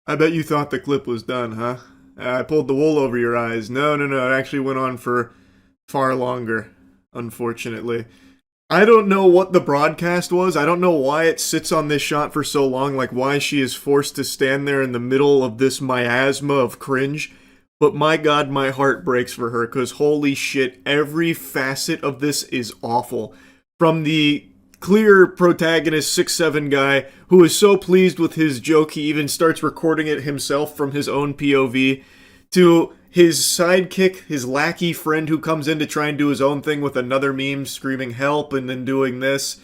I bet you thought the clip was done, huh? I pulled the wool over your eyes. No, it actually went on for far longer, unfortunately. I don't know what the broadcast was. I don't know why it sits on this shot for so long, like why she is forced to stand there in the middle of this miasma of cringe. But my god, my heart breaks for her, because holy shit, every facet of this is awful. From the clear protagonist 6'7" guy who is so pleased with his joke he even starts recording it himself from his own POV, to his sidekick, his lackey friend who comes in to try and do his own thing with another meme screaming help and then doing this.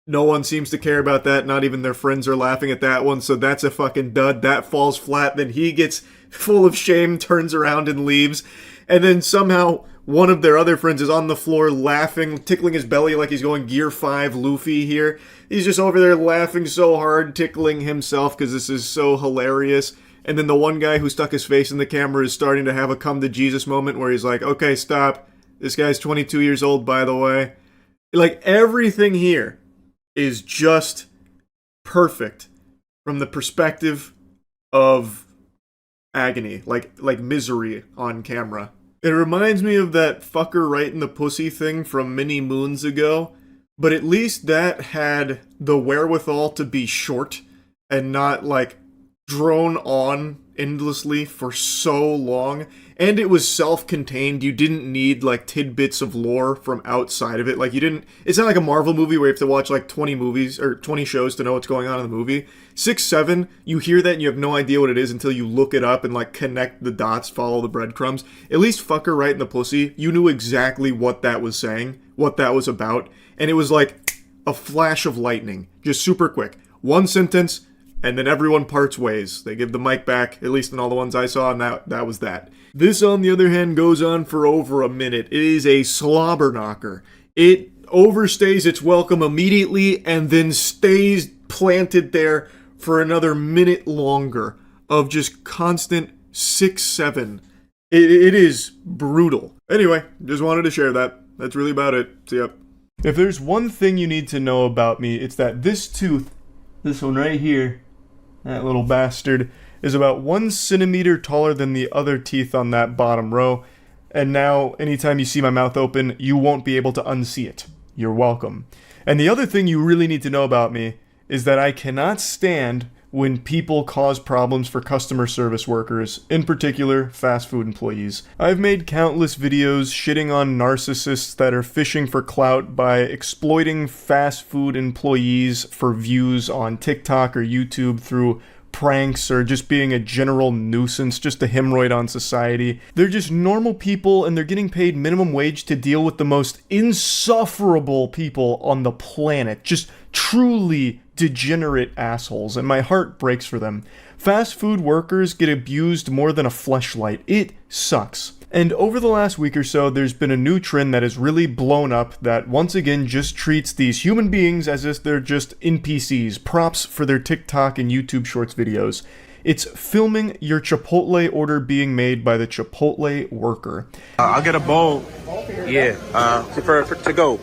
No one seems to care about that, not even their friends are laughing at that one, so that's a fucking dud. That falls flat, then he gets full of shame, turns around and leaves, and then somehow one of their other friends is on the floor laughing, tickling his belly like he's going Gear 5 Luffy here. He's just over there laughing so hard, tickling himself because this is so hilarious. And then the one guy who stuck his face in the camera is starting to have a come to Jesus moment where he's like, okay, stop. This guy's 22 years old, by the way. Like, everything here is just perfect from the perspective of agony, like misery on camera. It reminds me of that fucker right in the pussy thing from many moons ago, but at least that had the wherewithal to be short and not, like, drone on endlessly for so long, and it was self-contained. You didn't need like tidbits of lore from outside of it. Like, you didn't, it's not like a Marvel movie where you have to watch like 20 movies or 20 shows to know what's going on in the movie. 6-7, you hear that and you have no idea what it is until you look it up and like connect the dots, follow the breadcrumbs. At least fucker right in the pussy, you knew exactly what that was saying, what that was about, and it was like a flash of lightning, just super quick. One sentence, and then everyone parts ways. They give the mic back, at least in all the ones I saw, and that was that. This, on the other hand, goes on for over a minute. It is a slobber knocker. It overstays its welcome immediately and then stays planted there for another minute longer of just constant 6-7. It is brutal. Anyway, just wanted to share that. That's really about it. See ya. If there's one thing you need to know about me, it's that this tooth, this one right here, that little bastard, is about 1 centimeter taller than the other teeth on that bottom row. And now, anytime you see my mouth open, you won't be able to unsee it. You're welcome. And the other thing you really need to know about me is that I cannot stand when people cause problems for customer service workers, in particular, fast food employees. I've made countless videos shitting on narcissists that are fishing for clout by exploiting fast food employees for views on TikTok or YouTube through pranks or just being a general nuisance, just a hemorrhoid on society. They're just normal people and they're getting paid minimum wage to deal with the most insufferable people on the planet. Just truly degenerate assholes, and my heart breaks for them. Fast food workers get abused more than a fleshlight. It sucks. And over the last week or so, there's been a new trend that has really blown up that once again just treats these human beings as if they're just NPCs, props for their TikTok and YouTube Shorts videos. It's filming your Chipotle order being made by the Chipotle worker. I'll get a bowl. Yeah, for to go.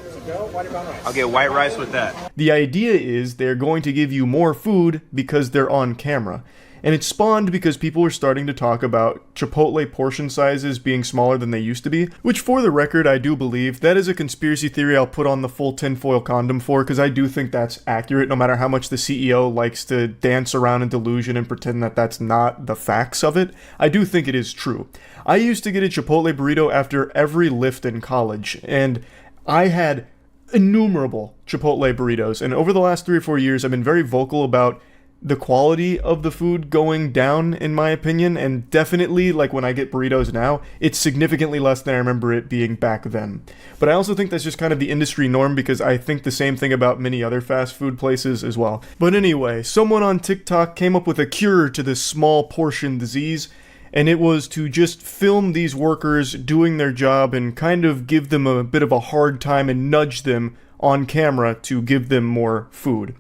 I'll get white rice with that. The idea is they're going to give you more food because they're on camera. And it spawned because people were starting to talk about Chipotle portion sizes being smaller than they used to be, which for the record, I do believe. That is a conspiracy theory I'll put on the full tinfoil condom for, because I do think that's accurate, no matter how much the CEO likes to dance around in delusion and pretend that that's not the facts of it. I do think it is true. I used to get a Chipotle burrito after every lift in college, and I had innumerable Chipotle burritos, and over the last 3 or 4 years, I've been very vocal about the quality of the food going down, in my opinion, and definitely, like, when I get burritos now, it's significantly less than I remember it being back then. But I also think that's just kind of the industry norm, because I think the same thing about many other fast food places as well. But anyway, someone on TikTok came up with a cure to this small portion disease, and it was to just film these workers doing their job and kind of give them a bit of a hard time and nudge them on camera to give them more food.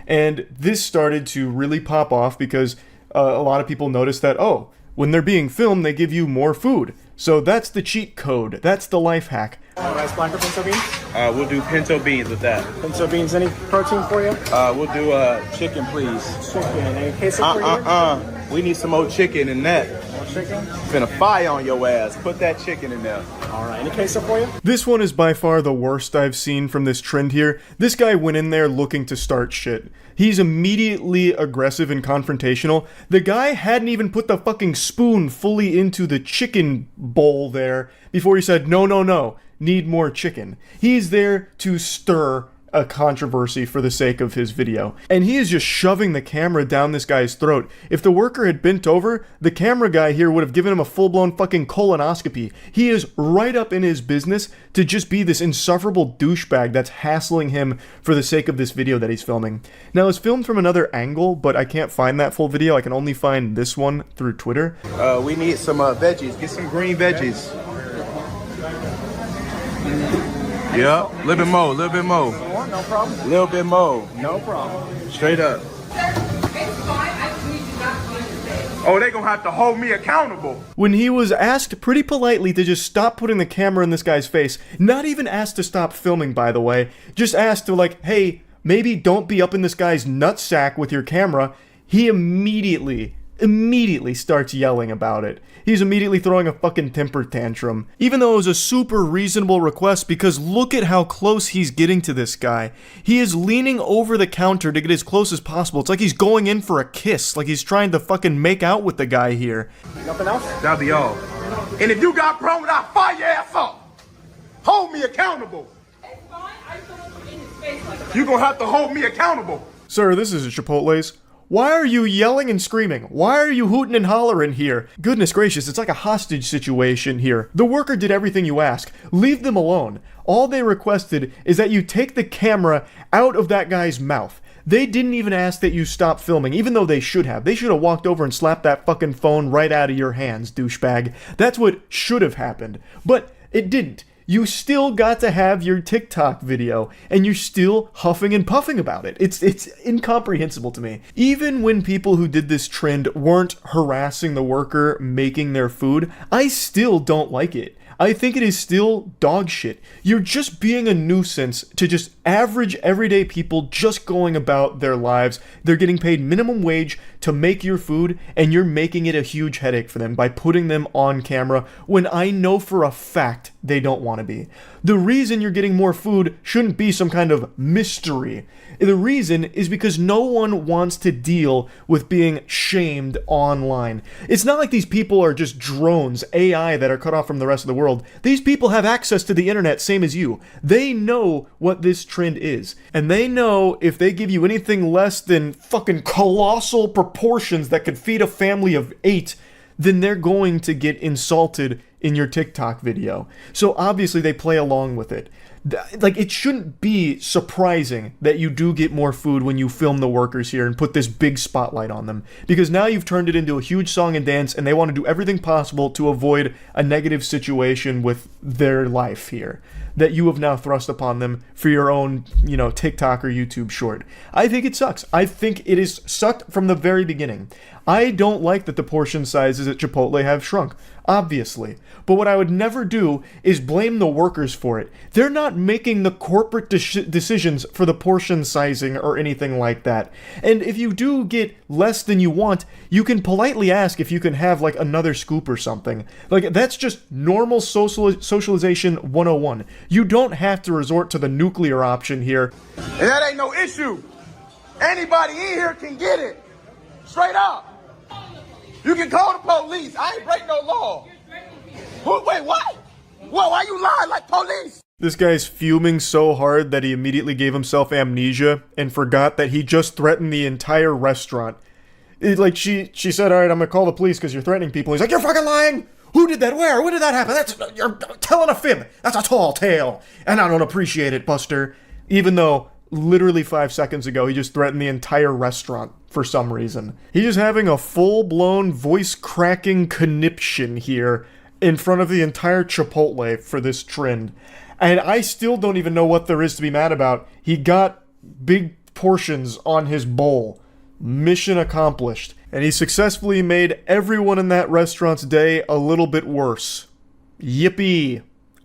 And this started to really pop off because a lot of people noticed that, oh, when they're being filmed, they give you more food. So that's the cheat code. That's the life hack. Rice black or pinto beans? We'll do pinto beans with that. Pinto beans, any protein for you? We'll do chicken, please. Chicken. Any queso for you? We need some more chicken in that. More chicken? Finna fire on your ass. Put that chicken in there. All right. Any queso for you? This one is by far the worst I've seen from this trend here. This guy went in there looking to start shit. He's immediately aggressive and confrontational. The guy hadn't even put the fucking spoon fully into the chicken bowl there before he said, no, no, no, need more chicken. He's there to stir a controversy for the sake of his video. And he is just shoving the camera down this guy's throat. If the worker had bent over, the camera guy here would have given him a full-blown fucking colonoscopy. He is right up in his business to just be this insufferable douchebag that's hassling him for the sake of this video that he's filming. Now, it's filmed from another angle, but I can't find that full video. I can only find this one through Twitter. We need some veggies. Get some green veggies. Yep, little bit more, little bit more. No problem. Little bit more. No problem. Straight up. Oh, they gonna have to hold me accountable. When he was asked pretty politely to just stop putting the camera in this guy's face, not even asked to stop filming, by the way, just asked to like, hey, maybe don't be up in this guy's nutsack with your camera, he immediately starts yelling about it. He's immediately throwing a fucking temper tantrum. Even though it was a super reasonable request, because look at how close he's getting to this guy. He is leaning over the counter to get as close as possible. It's like he's going in for a kiss, like he's trying to fucking make out with the guy here. Nothing else? That'll be all. And if you got a problem, I'll fire your ass up. Hold me accountable. You're gonna have to hold me accountable. Sir, this is a Chipotle's. Why are you yelling and screaming? Why are you hooting and hollering here? Goodness gracious, it's like a hostage situation here. The worker did everything you ask. Leave them alone. All they requested is that you take the camera out of that guy's mouth. They didn't even ask that you stop filming, even though they should have. They should have walked over and slapped that fucking phone right out of your hands, douchebag. That's what should have happened. But it didn't. You still got to have your TikTok video, and you're still huffing and puffing about it. It's incomprehensible to me. Even when people who did this trend weren't harassing the worker making their food, I still don't like it. I think it is still dog shit. You're just being a nuisance to just average everyday people just going about their lives. They're getting paid minimum wage to make your food, and you're making it a huge headache for them by putting them on camera when I know for a fact they don't want to be. The reason you're getting more food shouldn't be some kind of mystery. The reason is because no one wants to deal with being shamed online. It's not like these people are just drones, AI that are cut off from the rest of the world. These people have access to the internet, same as you. They know what this trend is. And they know if they give you anything less than fucking colossal proportions that could feed a family of 8, then they're going to get insulted in your TikTok video. So obviously they play along with it. Like, it shouldn't be surprising that you do get more food when you film the workers here and put this big spotlight on them, because now you've turned it into a huge song and dance, and they want to do everything possible to avoid a negative situation with their life here that you have now thrust upon them for your own, TikTok or YouTube short. I think it sucks. I think it is sucked from the very beginning. I don't like that the portion sizes at Chipotle have shrunk, obviously. But what I would never do is blame the workers for it. They're not making the corporate decisions for the portion sizing or anything like that. And if you do get less than you want, you can politely ask if you can have like another scoop or something. Like, that's just normal socialization 101. You don't have to resort to the nuclear option here. And that ain't no issue. Anybody in here can get it. Straight up. You can call the police. I ain't break no law. Wait, what? Whoa, why you lying like police? This guy's fuming so hard that he immediately gave himself amnesia and forgot that he just threatened the entire restaurant. She said, all right, I'm gonna call the police because you're threatening people. He's like, you're fucking lying! Who did that? Where? When did that happen? You're telling a fib. That's a tall tale. And I don't appreciate it, Buster. Even though literally 5 seconds ago, he just threatened the entire restaurant for some reason. He's just having a full-blown voice-cracking conniption here in front of the entire Chipotle for this trend. And I still don't even know what there is to be mad about. He got big portions on his bowl. Mission accomplished. And he successfully made everyone in that restaurant's day a little bit worse. Yippee!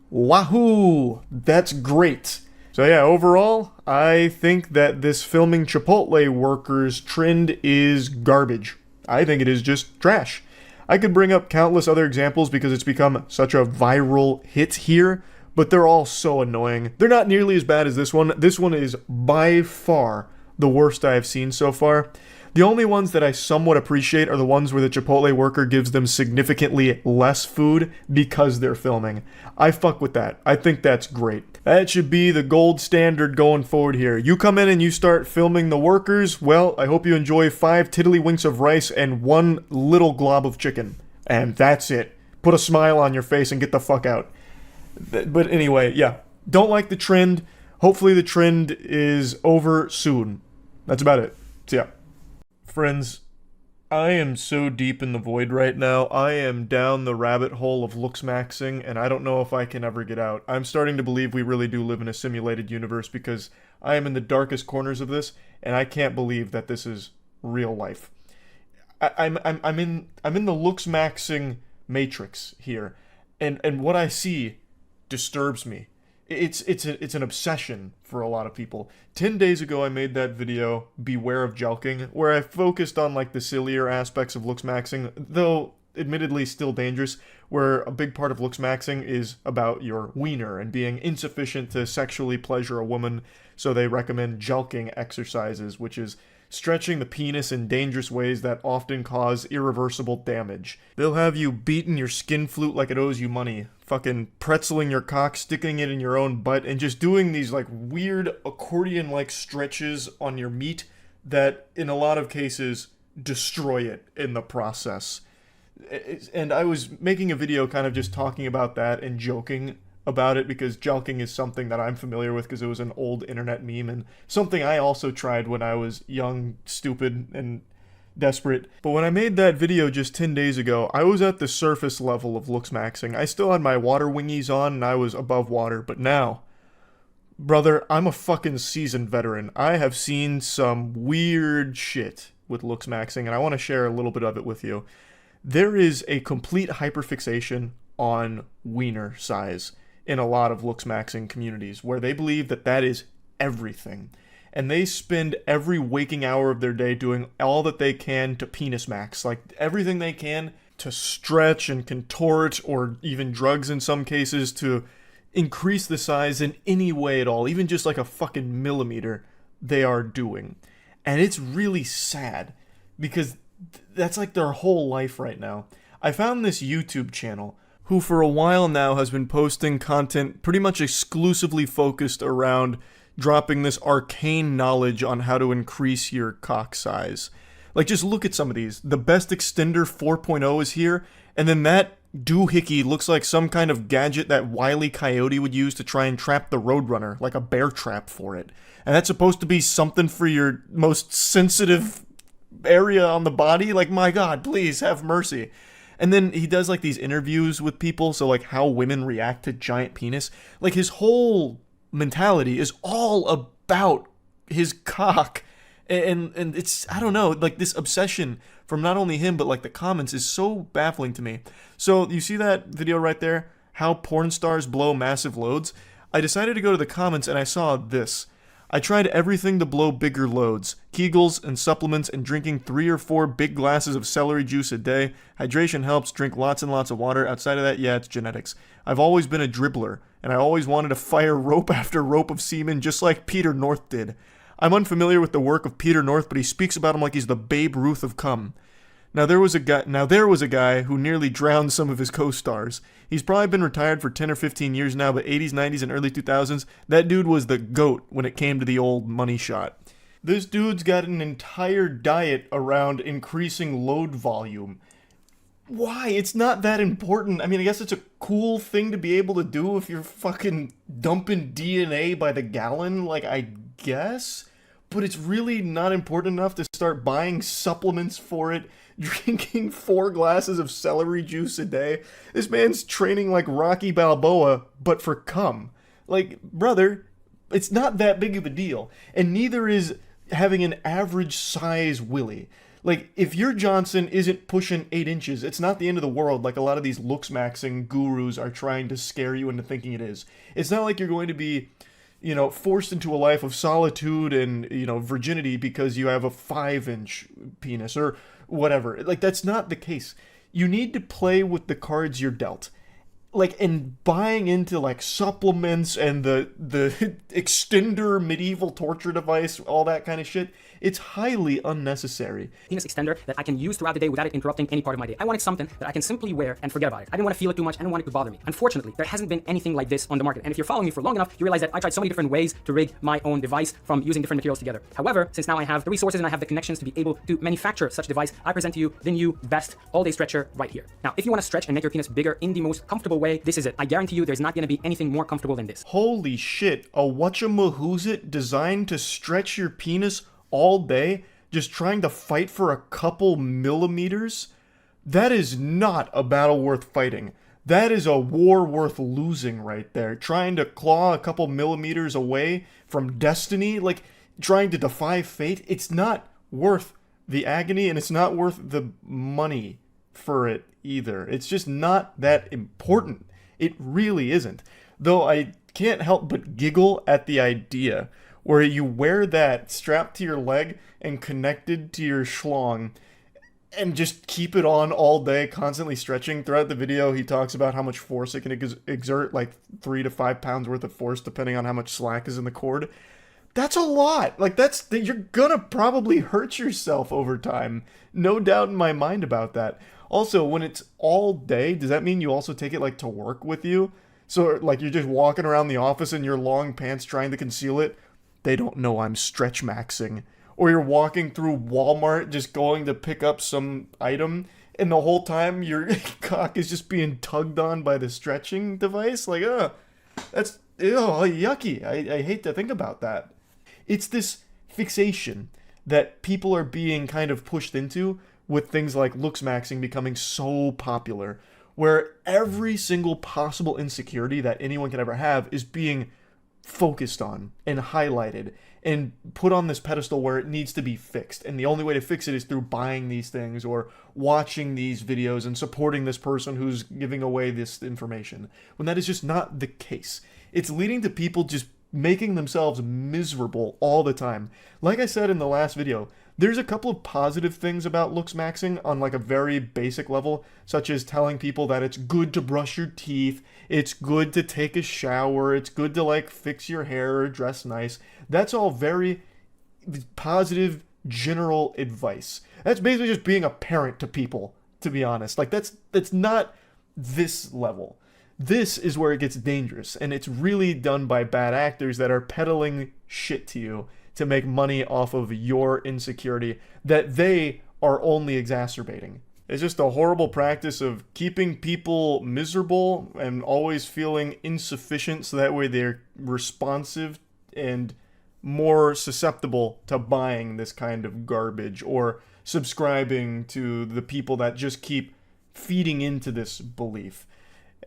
Wahoo! That's great. So yeah, overall, I think that this filming Chipotle workers trend is garbage. I think it is just trash. I could bring up countless other examples because it's become such a viral hit here, but they're all so annoying. They're not nearly as bad as this one. This one is by far the worst I have seen so far. The only ones that I somewhat appreciate are the ones where the Chipotle worker gives them significantly less food because they're filming. I fuck with that. I think that's great. That should be the gold standard going forward here. You come in and you start filming the workers, well, I hope you enjoy 5 tiddlywinks of rice and 1 little glob of chicken. And that's it. Put a smile on your face and get the fuck out. But anyway, yeah. Don't like the trend. Hopefully the trend is over soon. That's about it. So yeah. Friends, I am so deep in the void right now. I am down the rabbit hole of looks maxing, and I don't know if I can ever get out. I'm starting to believe we really do live in a simulated universe because I am in the darkest corners of this, and I can't believe that this is real life. I'm in the looks maxing matrix here, and what I see disturbs me. It's an obsession for a lot of people. 10 days ago I made that video, Beware of Jelking, where I focused on like the sillier aspects of looks maxing, though admittedly still dangerous, where a big part of looks maxing is about your wiener and being insufficient to sexually pleasure a woman, so they recommend jelking exercises, which is stretching the penis in dangerous ways that often cause irreversible damage. They'll have you beating your skin flute like it owes you money, fucking pretzeling your cock, sticking it in your own butt, and just doing these like weird accordion-like stretches on your meat that in a lot of cases destroy it in the process. And I was making a video kind of just talking about that and joking about it because jelking is something that I'm familiar with because it was an old internet meme and something I also tried when I was young, stupid, and desperate. But when I made that video just 10 days ago, I was at the surface level of looks maxing. I still had my water wingies on and I was above water, but now, brother, I'm a fucking seasoned veteran. I have seen some weird shit with looks maxing and I want to share a little bit of it with you. There is a complete hyperfixation on wiener size in a lot of looks maxing communities where they believe that that is everything. And they spend every waking hour of their day doing all that they can to penis max, like everything they can to stretch and contort, or even drugs in some cases, to increase the size in any way at all, even just like a fucking millimeter, they are doing. And it's really sad because that's like their whole life right now. I found this YouTube channel who for a while now has been posting content pretty much exclusively focused around dropping this arcane knowledge on how to increase your cock size. Like, just look at some of these. The Best Extender 4.0 is here, and then that doohickey looks like some kind of gadget that Wile E. Coyote would use to try and trap the Roadrunner, like a bear trap for it. And that's supposed to be something for your most sensitive area on the body? Like, my God, please, have mercy. And then he does, like, these interviews with people, so, like, how women react to giant penis. Like, his whole mentality is all about his cock. And it's, I don't know, like, this obsession from not only him, but, like, the comments is so baffling to me. So, you see that video right there? How porn stars blow massive loads? I decided to go to the comments, and I saw this. I tried everything to blow bigger loads. Kegels and supplements and drinking 3 or 4 big glasses of celery juice a day. Hydration helps, drink lots and lots of water. Outside of that, yeah, it's genetics. I've always been a dribbler, and I always wanted to fire rope after rope of semen just like Peter North did. I'm unfamiliar with the work of Peter North, but he speaks about him like he's the Babe Ruth of cum. Now there was a guy who nearly drowned some of his co-stars. He's probably been retired for 10 or 15 years now, but 80s, 90s, and early 2000s, that dude was the GOAT when it came to the old money shot. This dude's got an entire diet around increasing load volume. Why? It's not that important. I mean, I guess it's a cool thing to be able to do if you're fucking dumping DNA by the gallon, like, I guess? But it's really not important enough to start buying supplements for it, drinking 4 glasses of celery juice a day. This man's training like Rocky Balboa, but for cum. Like, brother, it's not that big of a deal. And neither is having an average size willy. Like, if your Johnson isn't pushing 8 inches, it's not the end of the world like a lot of these looks maxing gurus are trying to scare you into thinking it is. It's not like you're going to be, you know, forced into a life of solitude and, you know, virginity because you have a 5-inch penis or whatever. Like, that's not the case. You need to play with the cards you're dealt. Like, and buying into like supplements and the extender medieval torture device, all that kind of shit, it's highly unnecessary. Penis extender that I can use throughout the day without it interrupting any part of my day. I wanted something that I can simply wear and forget about it. I didn't want to feel it too much. I didn't want it to bother me. Unfortunately, there hasn't been anything like this on the market. And if you're following me for long enough, you realize that I tried so many different ways to rig my own device from using different materials together. However, since now I have the resources and I have the connections to be able to manufacture such device, I present to you the new best all-day stretcher right here. Now, if you want to stretch and make your penis bigger in the most comfortable way, this is it. I guarantee you there's not going to be anything more comfortable than this. Holy shit, a whatchamahoosit designed to stretch your penis all day, just trying to fight for a couple millimeters? That is not a battle worth fighting. That is a war worth losing right there. Trying to claw a couple millimeters away from destiny, like trying to defy fate, it's not worth the agony and it's not worth the money for it either. It's just not that important. It really isn't. Though I can't help but giggle at the idea where you wear that strapped to your leg and connected to your schlong and just keep it on all day, constantly stretching. Throughout the video, he talks about how much force it can exert, like 3 to 5 pounds worth of force, depending on how much slack is in the cord. That's a lot. Like, you're gonna probably hurt yourself over time. No doubt in my mind about that. Also, when it's all day, does that mean you also take it, like, to work with you? So, like, you're just walking around the office in your long pants trying to conceal it? They don't know I'm stretch maxing. Or you're walking through Walmart just going to pick up some item, and the whole time your cock is just being tugged on by the stretching device? Like, that's yucky. I hate to think about that. It's this fixation that people are being kind of pushed into with things like looks maxing becoming so popular, where every single possible insecurity that anyone could ever have is being focused on and highlighted and put on this pedestal where it needs to be fixed. And the only way to fix it is through buying these things or watching these videos and supporting this person who's giving away this information, when that is just not the case. It's leading to people just making themselves miserable all the time. Like I said in the last video, there's a couple of positive things about looks maxing on like a very basic level, such as telling people that it's good to brush your teeth, it's good to take a shower, it's good to like fix your hair or dress nice. That's all very positive general advice. That's basically just being a parent to people, to be honest. Like that's not this level. This is where it gets dangerous, and it's really done by bad actors that are peddling shit to you to make money off of your insecurity that they are only exacerbating. It's just a horrible practice of keeping people miserable and always feeling insufficient so that way they're responsive and more susceptible to buying this kind of garbage or subscribing to the people that just keep feeding into this belief.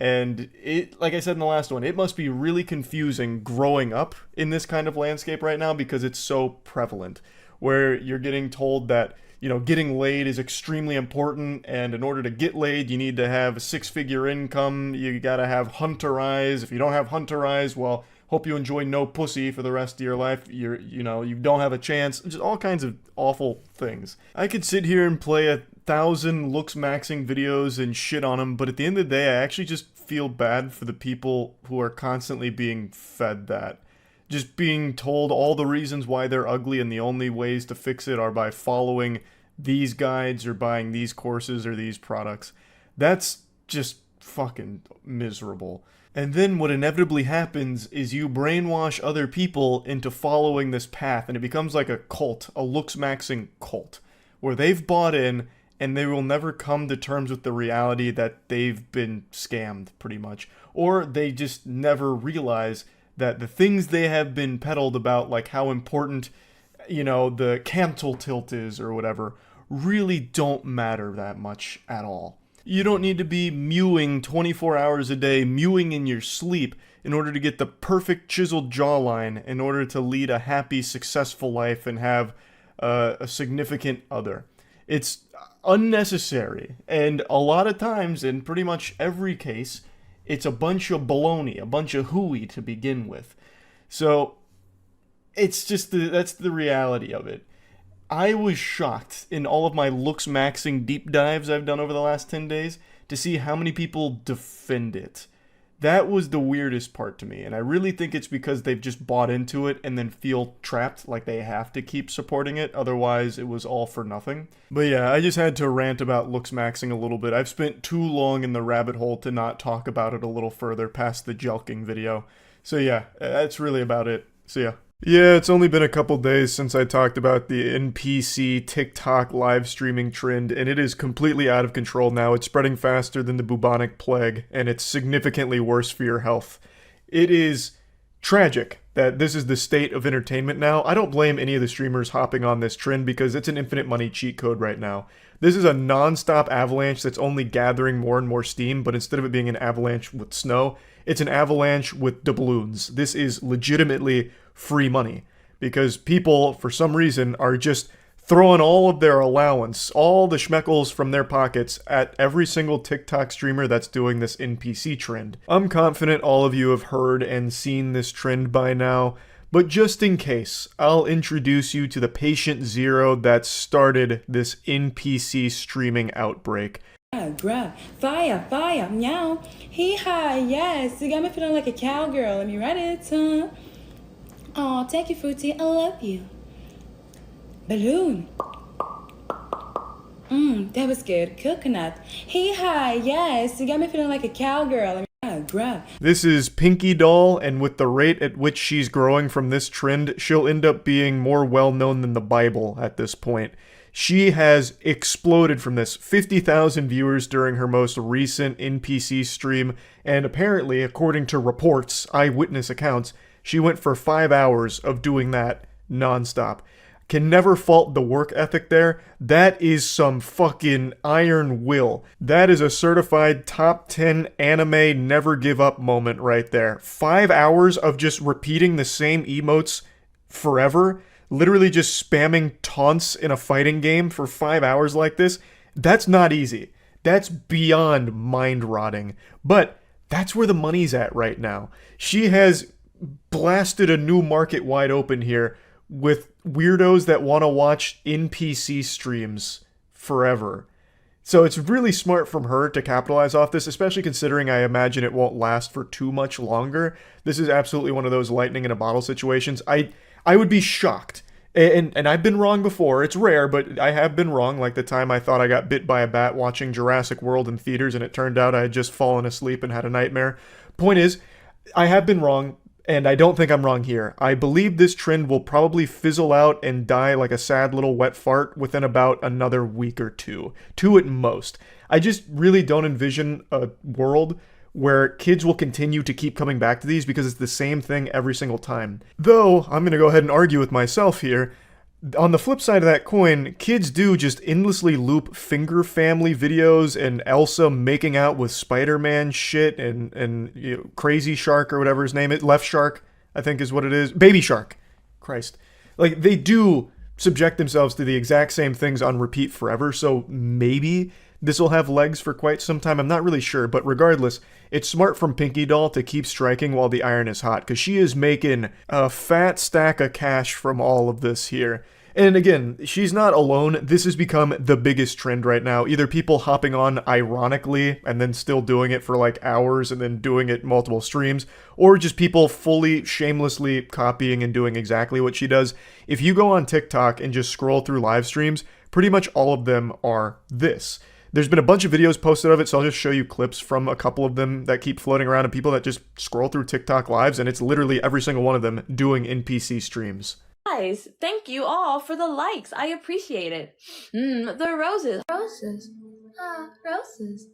And it, like I said in the last one, it must be really confusing growing up in this kind of landscape right now because it's so prevalent, where you're getting told that, you know, getting laid is extremely important, and in order to get laid, you need to have a 6-figure income, you gotta have hunter eyes. If you don't have hunter eyes, well, hope you enjoy no pussy for the rest of your life. You don't have a chance. Just all kinds of awful things. I could sit here and play 1,000 looks maxing videos and shit on them, but at the end of the day, I actually just feel bad for the people who are constantly being fed that. Just being told all the reasons why they're ugly and the only ways to fix it are by following these guides or buying these courses or these products. That's just fucking miserable. And then what inevitably happens is you brainwash other people into following this path, and it becomes like a cult, a looks maxing cult, where they've bought in and they will never come to terms with the reality that they've been scammed, pretty much. Or they just never realize that the things they have been peddled about, like how important, you know, the cantle tilt is or whatever, really don't matter that much at all. You don't need to be mewing 24 hours a day, mewing in your sleep, in order to get the perfect chiseled jawline, in order to lead a happy, successful life and have a significant other. It's unnecessary. And a lot of times, in pretty much every case, it's a bunch of baloney, a bunch of hooey to begin with. So, it's just that's the reality of it. I was shocked in all of my looks maxing deep dives I've done over the last 10 days to see how many people defend it. That was the weirdest part to me, and I really think it's because they've just bought into it and then feel trapped like they have to keep supporting it, otherwise it was all for nothing. But yeah, I just had to rant about looks maxing a little bit. I've spent too long in the rabbit hole to not talk about it a little further past the jelking video. So yeah, that's really about it. See ya. Yeah, it's only been a couple days since I talked about the NPC TikTok live streaming trend, and it is completely out of control now. It's spreading faster than the bubonic plague, and it's significantly worse for your health. It is tragic that this is the state of entertainment now. I don't blame any of the streamers hopping on this trend because it's an infinite money cheat code right now. This is a non-stop avalanche that's only gathering more and more steam, but instead of it being an avalanche with snow, it's an avalanche with doubloons. This is legitimately free money because people, for some reason, are just throwing all of their allowance, all the schmeckles from their pockets at every single TikTok streamer that's doing this NPC trend. I'm confident all of you have heard and seen this trend by now, but just in case, I'll introduce you to the patient zero that started this NPC streaming outbreak. Bruh, fire, fire, meow, hee-haw, yes, you got me feeling like a cowgirl, let me write it, huh? Oh, thank you, Fruity, I love you. Balloon. That was good. Coconut. Hee-haw, yes, you got me feeling like a cowgirl, let me bruh. This is Pinky Doll, and with the rate at which she's growing from this trend, she'll end up being more well-known than the Bible at this point. She has exploded from this. 50,000 viewers during her most recent NPC stream, and apparently, according to reports, eyewitness accounts, she went for 5 hours of doing that nonstop. Can never fault the work ethic there. That is some fucking iron will. That is a certified top 10 anime never give up moment right there. 5 hours of just repeating the same emotes forever. Literally just spamming taunts in a fighting game for 5 hours like this. That's not easy. That's beyond mind-rotting. But that's where the money's at right now. She has blasted a new market wide open here with weirdos that want to watch NPC streams forever. So it's really smart from her to capitalize off this, especially considering I imagine it won't last for too much longer. This is absolutely one of those lightning in a bottle situations. I would be shocked. And I've been wrong before. It's rare, but I have been wrong, like the time I thought I got bit by a bat watching Jurassic World in theaters, and it turned out I had just fallen asleep and had a nightmare. Point is, I have been wrong. And I don't think I'm wrong here. I believe this trend will probably fizzle out and die like a sad little wet fart within about another week or two. 2 at most. I just really don't envision a world where kids will continue to keep coming back to these because it's the same thing every single time. Though, I'm going to go ahead and argue with myself here. On the flip side of that coin, kids do just endlessly loop Finger Family videos and Elsa making out with Spider-Man shit and you know, Crazy Shark or whatever his name is. Left Shark, I think is what it is. Baby Shark. Christ. Like, they do subject themselves to the exact same things on repeat forever, so maybe this will have legs for quite some time. I'm not really sure, but regardless, it's smart from Pinky Doll to keep striking while the iron is hot, because she is making a fat stack of cash from all of this here. And again, she's not alone. This has become the biggest trend right now. Either people hopping on ironically and then still doing it for like hours and then doing it multiple streams, or just people fully shamelessly copying and doing exactly what she does. If you go on TikTok and just scroll through live streams, pretty much all of them are this. There's been a bunch of videos posted of it, so I'll just show you clips from a couple of them that keep floating around of people that just scroll through TikTok lives, and it's literally every single one of them doing NPC streams. Guys, thank you all for the likes. I appreciate it. The roses. Roses. Roses.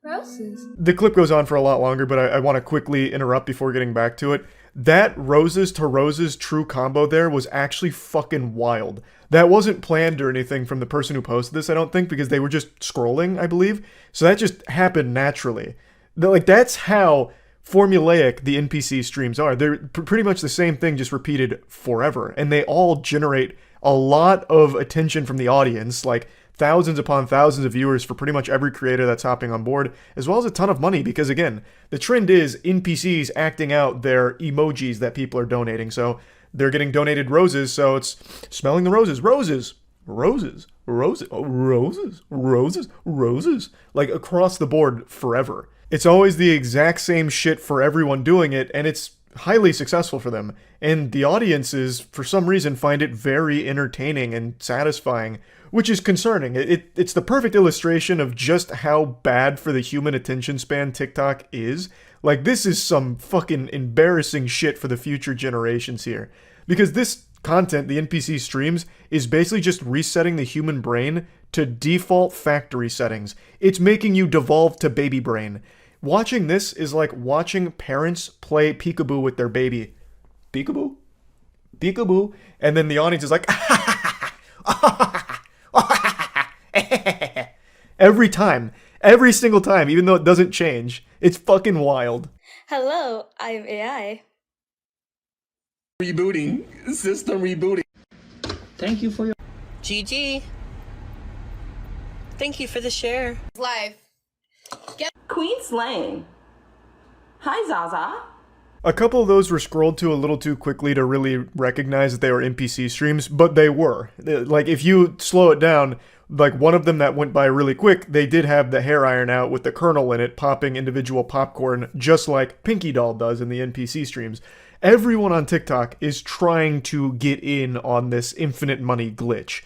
Roses. The clip goes on for a lot longer, but I want to quickly interrupt before getting back to it. That roses to roses true combo there was actually fucking wild. That wasn't planned or anything from the person who posted this, I don't think, because they were just scrolling, I believe. So that just happened naturally. Like, that's how formulaic the NPC streams are. They're pretty much the same thing, just repeated forever. And they all generate a lot of attention from the audience, like thousands upon thousands of viewers for pretty much every creator that's hopping on board, as well as a ton of money, because again, the trend is NPCs acting out their emojis that people are donating. So they're getting donated roses, so it's smelling the roses, roses, roses, roses, oh, roses, roses, roses, like across the board forever. It's always the exact same shit for everyone doing it, and it's highly successful for them. And the audiences, for some reason, find it very entertaining and satisfying, which is concerning. It's the perfect illustration of just how bad for the human attention span TikTok is. Like, this is some fucking embarrassing shit for the future generations here. Because this content, the NPC streams, is basically just resetting the human brain to default factory settings. It's making you devolve to baby brain. Watching this is like watching parents play peekaboo with their baby. Peekaboo? Peekaboo? And then the audience is like, every time. Every single time, even though it doesn't change. It's fucking wild. Hello, I'm AI. Rebooting. System rebooting. Thank you for your... GG. Thank you for the share. Live. Queen Slang. Hi, Zaza. A couple of those were scrolled to a little too quickly to really recognize that they were NPC streams, but they were. Like, if you slow it down, like one of them that went by really quick, they did have the hair iron out with the kernel in it, popping individual popcorn, just like Pinky Doll does in the NPC streams. Everyone on TikTok is trying to get in on this infinite money glitch.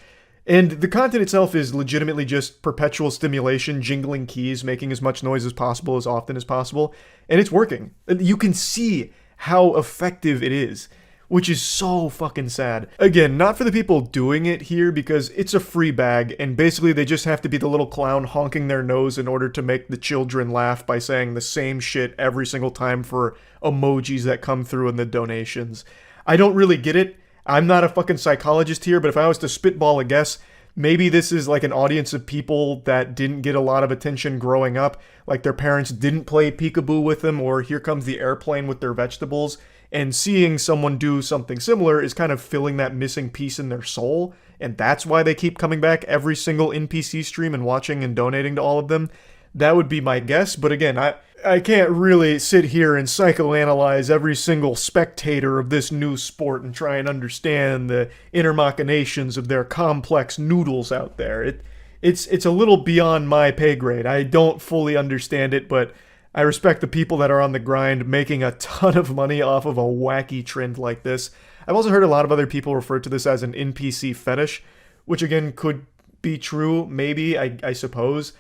And the content itself is legitimately just perpetual stimulation, jingling keys, making as much noise as possible, as often as possible. And it's working. You can see how effective it is, which is so fucking sad. Again, not for the people doing it here, because it's a free bag, and basically they just have to be the little clown honking their nose in order to make the children laugh by saying the same shit every single time for emojis that come through in the donations. I don't really get it. I'm not a fucking psychologist here, but if I was to spitball a guess, maybe this is like an audience of people that didn't get a lot of attention growing up, like their parents didn't play peekaboo with them, or Here Comes the Airplane with their vegetables, and seeing someone do something similar is kind of filling that missing piece in their soul, and that's why they keep coming back every single NPC stream and watching and donating to all of them. That would be my guess, but again, I can't really sit here and psychoanalyze every single spectator of this new sport and try and understand the inner machinations of their complex noodles out there. It's a little beyond my pay grade. I don't fully understand it, but I respect the people that are on the grind making a ton of money off of a wacky trend like this. I've also heard a lot of other people refer to this as an NPC fetish, which again could be true, maybe, I suppose.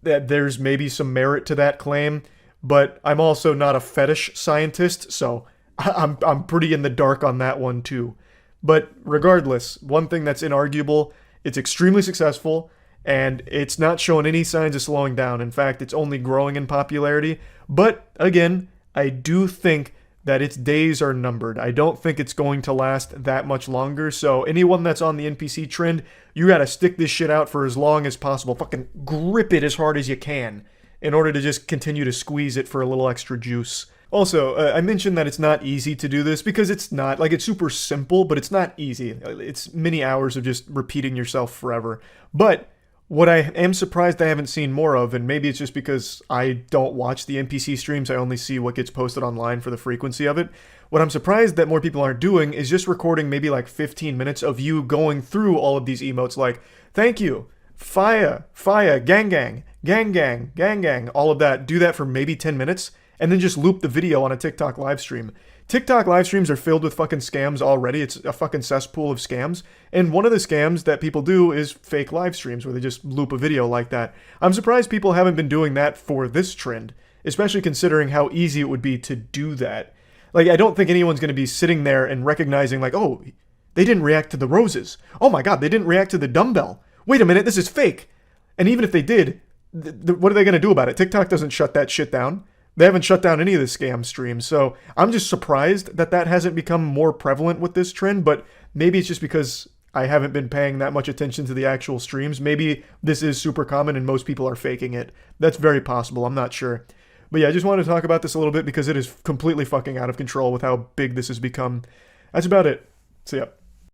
That there's maybe some merit to that claim, but I'm also not a fetish scientist, so I'm pretty in the dark on that one too. But regardless, one thing that's inarguable, it's extremely successful, and it's not showing any signs of slowing down. In fact, it's only growing in popularity. But again, I do think that its days are numbered. I don't think it's going to last that much longer, so anyone that's on the NPC trend, you gotta stick this shit out for as long as possible. Fucking grip it as hard as you can in order to just continue to squeeze it for a little extra juice. Also, I mentioned that it's not easy to do this, because it's not. Like, it's super simple, but it's not easy. It's many hours of just repeating yourself forever. But what I am surprised I haven't seen more of, and maybe it's just because I don't watch the NPC streams, I only see what gets posted online for the frequency of it. What I'm surprised that more people aren't doing is just recording maybe like 15 minutes of you going through all of these emotes like, thank you, fire, fire, gang gang, gang gang, gang gang, all of that. Do that for maybe 10 minutes, and then just loop the video on a TikTok live stream. TikTok live streams are filled with fucking scams already. It's a fucking cesspool of scams. And one of the scams that people do is fake live streams where they just loop a video like that. I'm surprised people haven't been doing that for this trend, especially considering how easy it would be to do that. Like, I don't think anyone's going to be sitting there and recognizing like, oh, they didn't react to the roses. Oh my god, they didn't react to the dumbbell. Wait a minute, this is fake. And even if they did, what are they going to do about it? TikTok doesn't shut that shit down. They haven't shut down any of the scam streams, so I'm just surprised that that hasn't become more prevalent with this trend, but maybe it's just because I haven't been paying that much attention to the actual streams. Maybe this is super common and most people are faking it. That's very possible, I'm not sure. But yeah, I just wanted to talk about this a little bit because it is completely fucking out of control with how big this has become. That's about it. So yeah.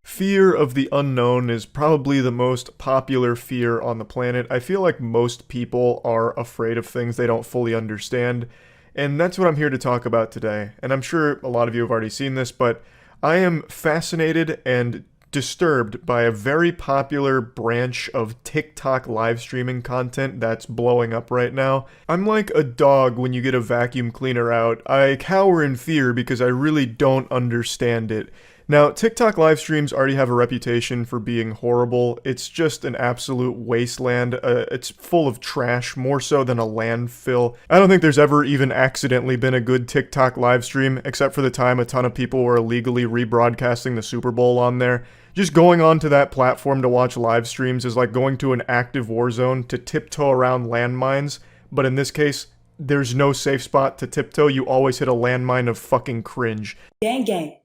Fear of the unknown is probably the most popular fear on the planet. I feel like most people are afraid of things they don't fully understand, and that's what I'm here to talk about today. And I'm sure a lot of you have already seen this, but I am fascinated and disturbed by a very popular branch of TikTok live streaming content that's blowing up right now. I'm like a dog when you get a vacuum cleaner out. I cower in fear because I really don't understand it. Now, TikTok live streams already have a reputation for being horrible. It's just an absolute wasteland. It's full of trash, more so than a landfill. I don't think there's ever even accidentally been a good TikTok live stream, except for the time a ton of people were illegally rebroadcasting the Super Bowl on there. Just going onto that platform to watch live streams is like going to an active war zone to tiptoe around landmines, but in this case, there's no safe spot to tiptoe. You always hit a landmine of fucking cringe. Gang gang.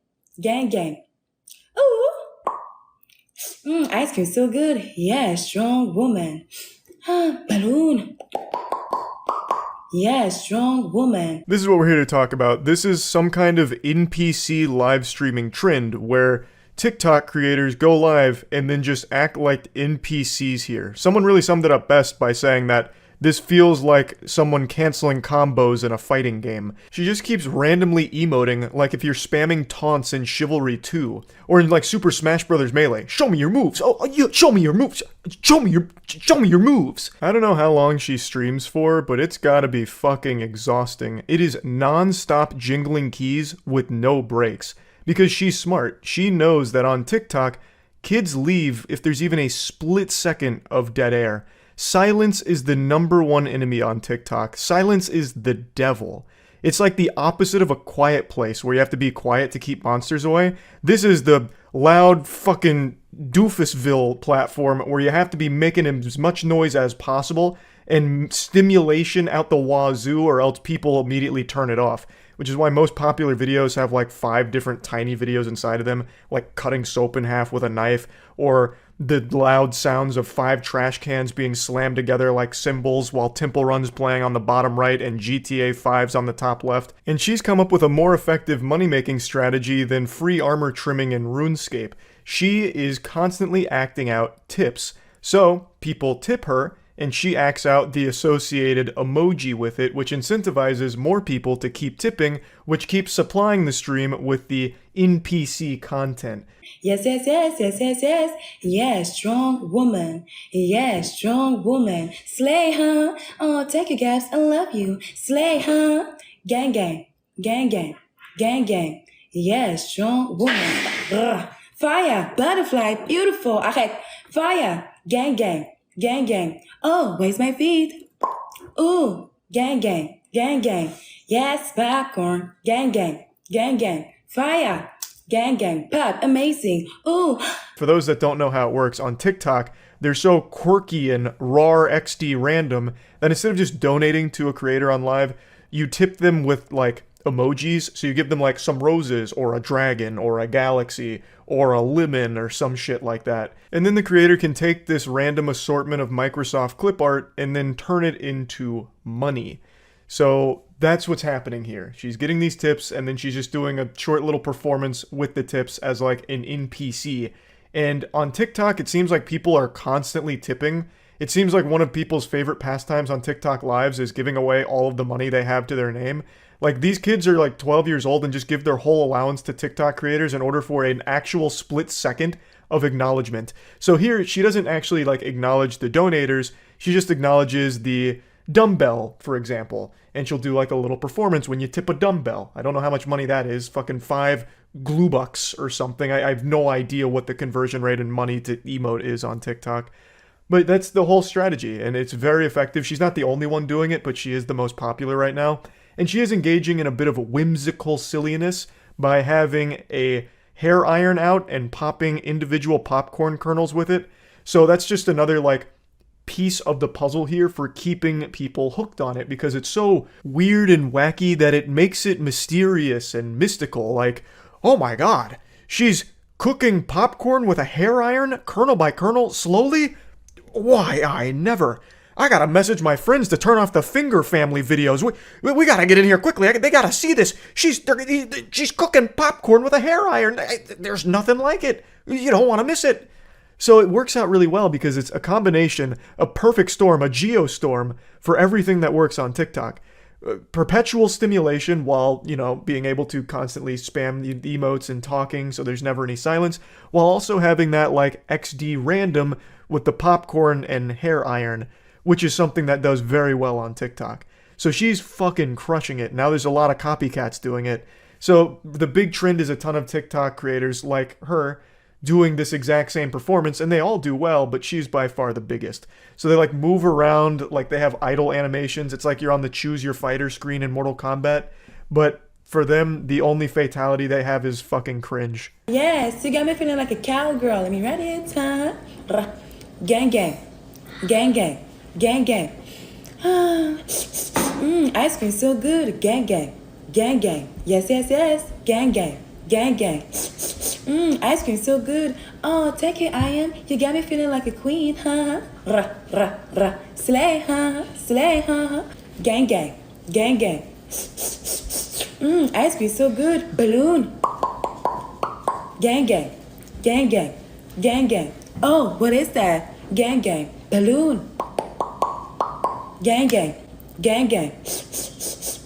Gang gang. Ooh. Ice cream so good. Yeah, strong woman. Balloon. Yeah, strong woman. This is what we're here to talk about. This is some kind of NPC live streaming trend where TikTok creators go live and then just act like NPCs here. Someone really summed it up best by saying that this feels like someone canceling combos in a fighting game. She just keeps randomly emoting like if you're spamming taunts in Chivalry 2 or in like Super Smash Bros. Melee. Show me your moves. Show me your moves. Show me your moves. I don't know how long she streams for, but it's gotta be fucking exhausting. It is non-stop jingling keys with no breaks. Because she's smart. She knows that on TikTok, kids leave if there's even a split second of dead air. Silence is the #1 enemy on TikTok. Silence is the devil. It's like the opposite of a quiet place where you have to be quiet to keep monsters away. This is the loud fucking doofusville platform where you have to be making as much noise as possible and stimulation out the wazoo or else people immediately turn it off. Which is why most popular videos have like 5 different tiny videos inside of them, like cutting soap in half with a knife, or the loud sounds of 5 trash cans being slammed together like cymbals while Temple Run's playing on the bottom right and GTA 5's on the top left. And she's come up with a more effective money-making strategy than free armor trimming in RuneScape. She is constantly acting out tips. So, people tip her, and she acts out the associated emoji with it, which incentivizes more people to keep tipping, which keeps supplying the stream with the NPC content. Yes, yes, yes, yes, yes, yes. Yeah, strong woman. Yeah, strong woman. Slay, huh? Oh, take your gaps. I love you. Slay, huh? Gang, gang. Gang, gang. Gang, gang. Yeah, strong woman. Ugh. Fire. Butterfly. Beautiful. Okay. Fire. Gang, gang. Gang, gang. Oh, where's my feet? Ooh, gang, gang, gang, gang. Yes, popcorn. Gang, gang, gang, gang. Fire. Gang, gang. Pop. Amazing. Ooh. For those that don't know how it works, on TikTok, they're so quirky and raw XD random that instead of just donating to a creator on live, you tip them with like emojis. So you give them like some roses or a dragon or a galaxy or a lemon or some shit like that. And then the creator can take this random assortment of Microsoft clip art and then turn it into money. So that's what's happening here. She's getting these tips and then she's just doing a short little performance with the tips as like an NPC. And on TikTok, it seems like people are constantly tipping. It seems like one of people's favorite pastimes on TikTok lives is giving away all of the money they have to their name. Like, these kids are like 12 years old and just give their whole allowance to TikTok creators in order for an actual split second of acknowledgement. So here, she doesn't actually like acknowledge the donators. She just acknowledges the dumbbell, for example. And she'll do like a little performance when you tip a dumbbell. I don't know how much money that is. Fucking 5 glue bucks or something. I have no idea what the conversion rate in money to emote is on TikTok. But that's the whole strategy, and it's very effective. She's not the only one doing it, but she is the most popular right now. And she is engaging in a bit of whimsical silliness by having a hair iron out and popping individual popcorn kernels with it. So that's just another, like, piece of the puzzle here for keeping people hooked on it, because it's so weird and wacky that it makes it mysterious and mystical. Like, oh my god, she's cooking popcorn with a hair iron, kernel by kernel, slowly? Why, I never. I gotta message my friends to turn off the Finger family videos. We gotta get in here quickly. They gotta see this. She's cooking popcorn with a hair iron. There's nothing like it. You don't want to miss it. So it works out really well because it's a combination, a perfect storm, a geostorm for everything that works on TikTok. Perpetual stimulation while, you know, being able to constantly spam the emotes and talking so there's never any silence, while also having that like XD random with the popcorn and hair iron, which is something that does very well on TikTok. So she's fucking crushing it. Now there's a lot of copycats doing it. So the big trend is a ton of TikTok creators like her doing this exact same performance, and they all do well, but she's by far the biggest. So they like move around, like they have idle animations. It's like you're on the choose your fighter screen in Mortal Kombat, but for them, the only fatality they have is fucking cringe. Yes, you got me feeling like a cowgirl. Let me read it, huh? Gang gang. Gang gang. Gang gang. Ice cream so good. Gang gang. Gang gang. Yes, yes, yes. Gang gang. Gang gang. Ice cream so good. Oh, take it, I am. You got me feeling like a queen, huh? Slay, huh? Slay, huh? Gang gang. Gang gang. Ice cream so good. Balloon. Gang gang. Gang gang. Gang gang. Oh, what is that? Gang gang. Balloon. Gang gang. Gang gang.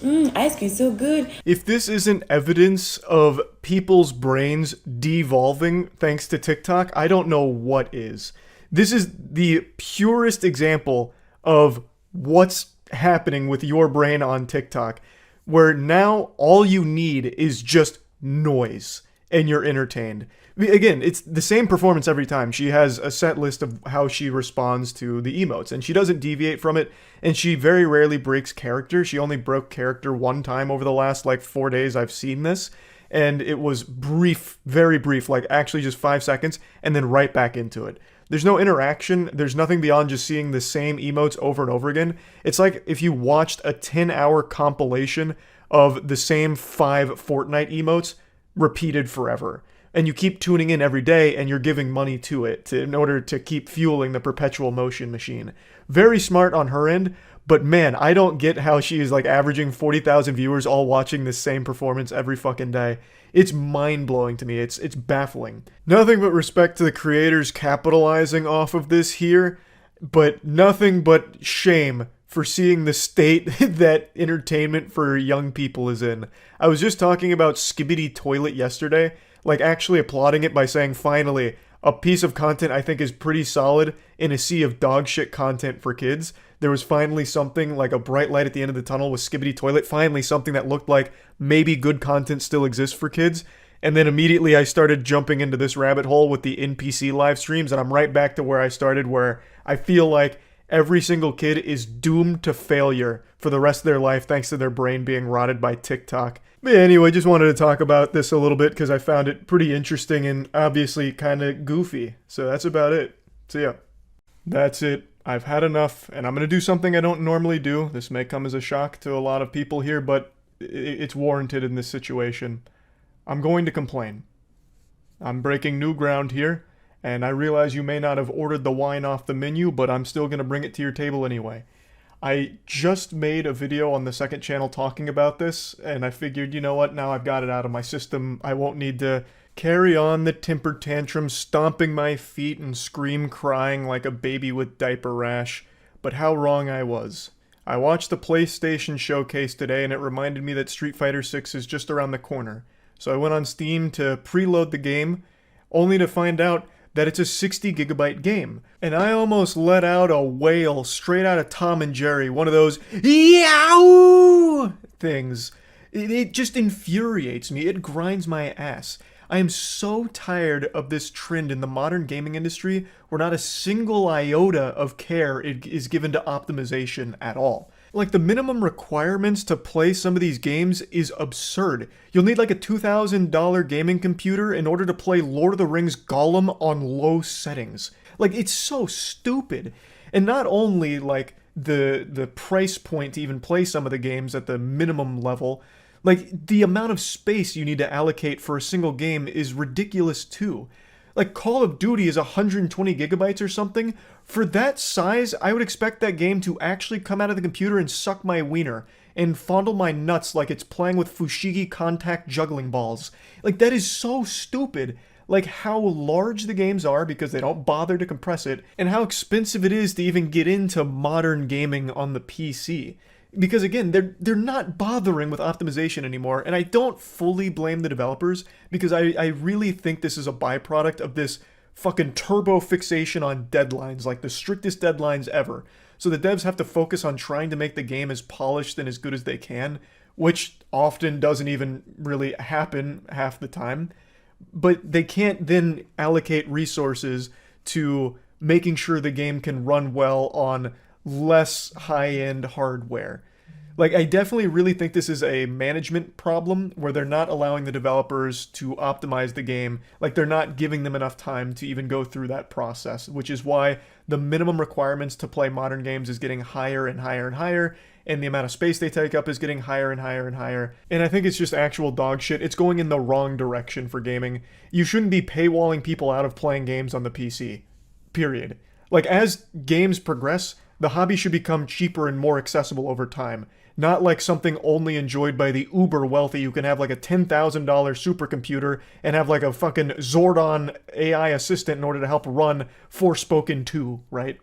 Ice cream so good. If this isn't evidence of people's brains devolving thanks to TikTok, I don't know what is. This is the purest example of what's happening with your brain on TikTok, where now all you need is just noise and you're entertained. Again, it's the same performance every time. She has a set list of how she responds to the emotes, and she doesn't deviate from it, and she very rarely breaks character. She only broke character one time over the last, 4 days I've seen this, and it was brief, very brief, actually just 5 seconds, and then right back into it. There's no interaction. There's nothing beyond just seeing the same emotes over and over again. It's like if you watched a 10-hour compilation of the same 5 Fortnite emotes repeated forever. And you keep tuning in every day and you're giving money to it in order to keep fueling the perpetual motion machine. Very smart on her end, but man, I don't get how she is averaging 40,000 viewers all watching this same performance every fucking day. It's mind-blowing to me. It's baffling. Nothing but respect to the creators capitalizing off of this here, but nothing but shame for seeing the state that entertainment for young people is in. I was just talking about Skibidi Toilet yesterday, actually applauding it by saying, finally, a piece of content I think is pretty solid in a sea of dog shit content for kids. There was finally something like a bright light at the end of the tunnel with Skibidi Toilet, finally something that looked like maybe good content still exists for kids. And then immediately I started jumping into this rabbit hole with the NPC live streams, and I'm right back to where I started, where I feel like every single kid is doomed to failure for the rest of their life thanks to their brain being rotted by TikTok. But anyway, just wanted to talk about this a little bit because I found it pretty interesting and obviously kind of goofy. So that's about it. See ya. That's it. I've had enough, and I'm going to do something I don't normally do. This may come as a shock to a lot of people here, but it's warranted in this situation. I'm going to complain. I'm breaking new ground here, and I realize you may not have ordered the wine off the menu, but I'm still going to bring it to your table anyway. I just made a video on the second channel talking about this, and I figured, you know what, now I've got it out of my system, I won't need to carry on the temper tantrum, stomping my feet and scream crying like a baby with diaper rash. But how wrong I was. I watched the PlayStation showcase today, and it reminded me that Street Fighter 6 is just around the corner. So I went on Steam to preload the game, only to find out that it's a 60 gigabyte game. And I almost let out a wail straight out of Tom and Jerry, one of those yow things. It just infuriates me. It grinds my ass. I am so tired of this trend in the modern gaming industry where not a single iota of care is given to optimization at all. The minimum requirements to play some of these games is absurd. You'll need a $2,000 gaming computer in order to play Lord of the Rings Gollum on low settings. It's so stupid. And not only the price point to even play some of the games at the minimum level, the amount of space you need to allocate for a single game is ridiculous too. Like, Call of Duty is 120 gigabytes or something. For that size, I would expect that game to actually come out of the computer and suck my wiener and fondle my nuts like it's playing with Fushigi contact juggling balls. Like, that is so stupid. Like, how large the games are because they don't bother to compress it, and how expensive it is to even get into modern gaming on the PC. Because again, they're not bothering with optimization anymore, and I don't fully blame the developers, because I really think this is a byproduct of this fucking turbo fixation on deadlines, like the strictest deadlines ever. So the devs have to focus on trying to make the game as polished and as good as they can, which often doesn't even really happen half the time. But they can't then allocate resources to making sure the game can run well on less high-end hardware. Like, I definitely really think this is a management problem where they're not allowing the developers to optimize the game. Like, they're not giving them enough time to even go through that process, which is why the minimum requirements to play modern games is getting higher and higher and higher, and the amount of space they take up is getting higher and higher and higher. And I think it's just actual dog shit. It's going in the wrong direction for gaming. You shouldn't be paywalling people out of playing games on the PC. Period. Like, as games progress, the hobby should become cheaper and more accessible over time. Not like something only enjoyed by the uber wealthy who can have like a $10,000 supercomputer and have like a fucking Zordon AI assistant in order to help run Forspoken 2, right?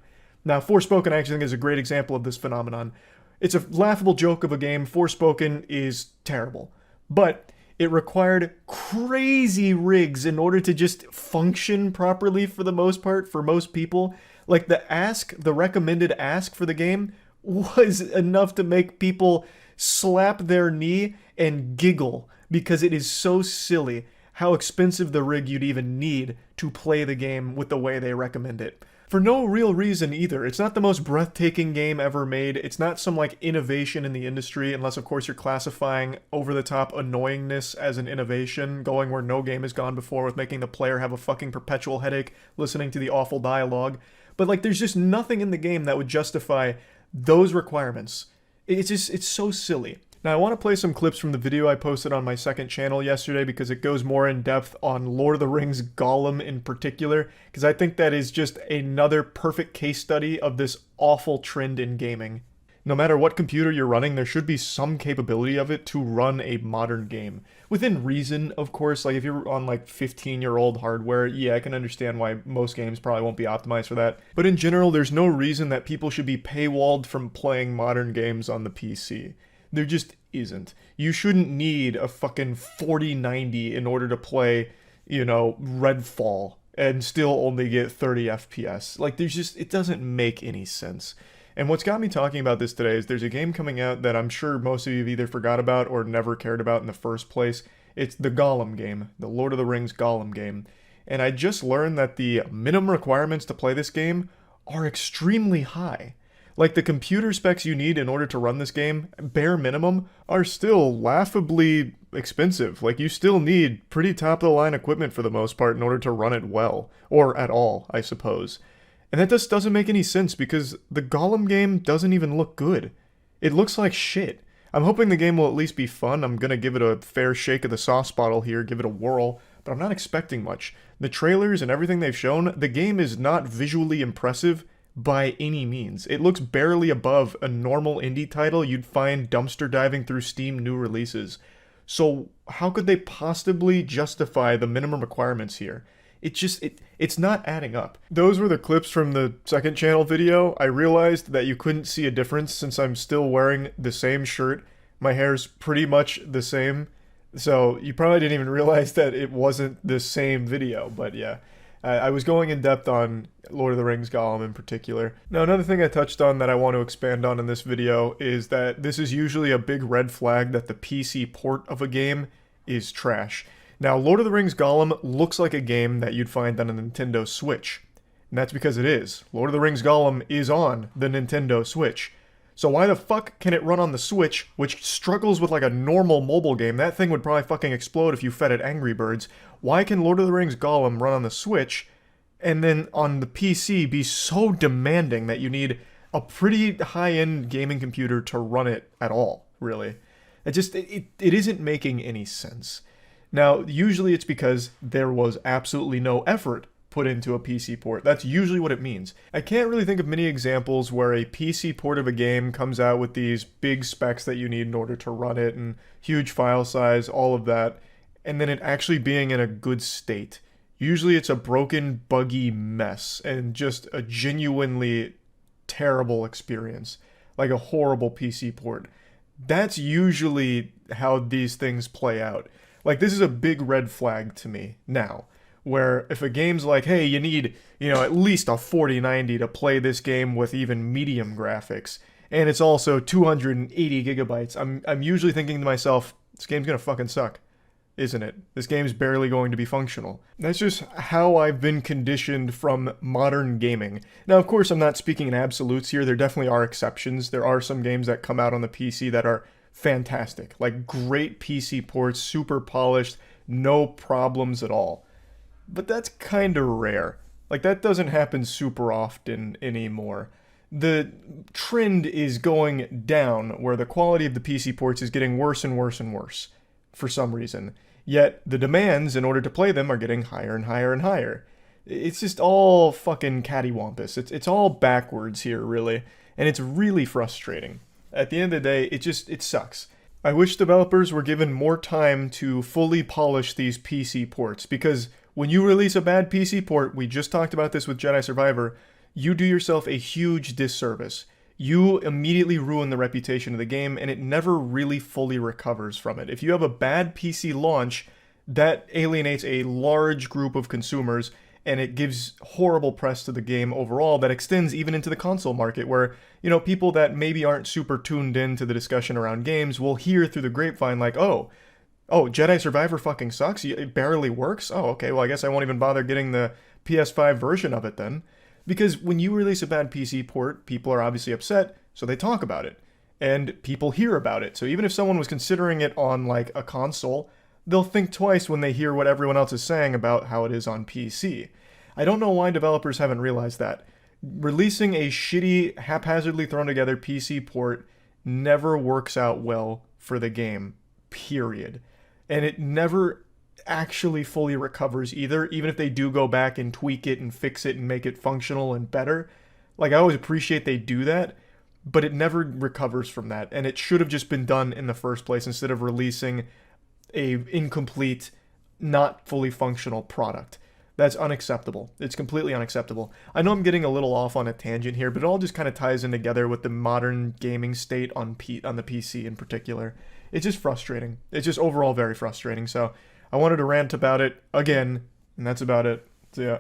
Now, Forspoken I actually think is a great example of this phenomenon. It's a laughable joke of a game. Forspoken is terrible. But it required crazy rigs in order to just function properly for the most part, for most people. Like, the recommended ask for the game was enough to make people slap their knee and giggle because it is so silly how expensive the rig you'd even need to play the game with the way they recommend it. For no real reason either. It's not the most breathtaking game ever made. It's not some like innovation in the industry, unless of course you're classifying over-the-top annoyingness as an innovation, going where no game has gone before with making the player have a fucking perpetual headache listening to the awful dialogue. But like, there's just nothing in the game that would justify those requirements. It's so silly. Now, I want to play some clips from the video I posted on my second channel yesterday because it goes more in depth on Lord of the Rings Gollum in particular, because I think that is just another perfect case study of this awful trend in gaming. No matter what computer you're running, there should be some capability of it to run a modern game. Within reason, of course. Like, if you're on like 15-year-old hardware, yeah, I can understand why most games probably won't be optimized for that. But in general, there's no reason that people should be paywalled from playing modern games on the PC. There just isn't. You shouldn't need a fucking 4090 in order to play, you know, Redfall and still only get 30 FPS. Like, it doesn't make any sense. And what's got me talking about this today is there's a game coming out that I'm sure most of you have either forgot about or never cared about in the first place. It's the Gollum game, the Lord of the Rings Gollum game. And I just learned that the minimum requirements to play this game are extremely high. Like, the computer specs you need in order to run this game, bare minimum, are still laughably expensive. Like, you still need pretty top-of-the-line equipment for the most part in order to run it well. Or at all, I suppose. And that just doesn't make any sense because the Gollum game doesn't even look good. It looks like shit. I'm hoping the game will at least be fun. I'm gonna give it a fair shake of the sauce bottle here, give it a whirl, but I'm not expecting much. The trailers and everything they've shown, the game is not visually impressive by any means. It looks barely above a normal indie title you'd find dumpster diving through Steam new releases. So how could they possibly justify the minimum requirements here? It's not adding up. Those were the clips from the second channel video. I realized that you couldn't see a difference since I'm still wearing the same shirt. My hair's pretty much the same. So you probably didn't even realize that it wasn't the same video, but yeah. I was going in depth on Lord of the Rings Gollum in particular. Now, another thing I touched on that I want to expand on in this video is that this is usually a big red flag that the PC port of a game is trash. Now, Lord of the Rings Gollum looks like a game that you'd find on a Nintendo Switch. And that's because it is. Lord of the Rings Gollum is on the Nintendo Switch. So why the fuck can it run on the Switch, which struggles with like a normal mobile game? That thing would probably fucking explode if you fed it Angry Birds. Why can Lord of the Rings Gollum run on the Switch, and then on the PC be so demanding that you need a pretty high-end gaming computer to run it at all, really? It isn't making any sense. Now, usually it's because there was absolutely no effort put into a PC port. That's usually what it means. I can't really think of many examples where a PC port of a game comes out with these big specs that you need in order to run it, and huge file size, all of that, and then it actually being in a good state. Usually it's a broken, buggy mess, and just a genuinely terrible experience. Like a horrible PC port. That's usually how these things play out. Like, this is a big red flag to me now. Where if a game's like, hey, you need, at least a 4090 to play this game with even medium graphics, and it's also 280 gigabytes, I'm usually thinking to myself, this game's gonna fucking suck, isn't it? This game's barely going to be functional. That's just how I've been conditioned from modern gaming. Now, of course, I'm not speaking in absolutes here. There definitely are exceptions. There are some games that come out on the PC that are fantastic. Like, great PC ports, super polished, no problems at all. But that's kind of rare. Like, that doesn't happen super often anymore. The trend is going down, where the quality of the PC ports is getting worse and worse and worse, for some reason. Yet, the demands in order to play them are getting higher and higher and higher. It's just all fucking cattywampus. It's all backwards here, really. And it's really frustrating. At the end of the day, it sucks. I wish developers were given more time to fully polish these PC ports, because when you release a bad PC port, we just talked about this with Jedi Survivor, you do yourself a huge disservice. You immediately ruin the reputation of the game, and it never really fully recovers from it. If you have a bad PC launch, that alienates a large group of consumers, and it gives horrible press to the game overall that extends even into the console market, where, people that maybe aren't super tuned in to the discussion around games will hear through the grapevine like, oh, Jedi Survivor fucking sucks? It barely works? Oh, okay, well, I guess I won't even bother getting the PS5 version of it then. Because when you release a bad PC port, people are obviously upset, so they talk about it. And people hear about it. So even if someone was considering it on, like, a console, they'll think twice when they hear what everyone else is saying about how it is on PC. I don't know why developers haven't realized that. Releasing a shitty, haphazardly thrown together PC port never works out well for the game. Period. And it never actually fully recovers either, even if they do go back and tweak it and fix it and make it functional and better. Like, I always appreciate they do that, but it never recovers from that, and it should have just been done in the first place instead of releasing a incomplete, not fully functional product. That's unacceptable. It's completely unacceptable. I know I'm getting a little off on a tangent here, but it all just kind of ties in together with the modern gaming state on the PC in particular. It's just frustrating. It's just overall very frustrating. So I wanted to rant about it again, and that's about it. So yeah.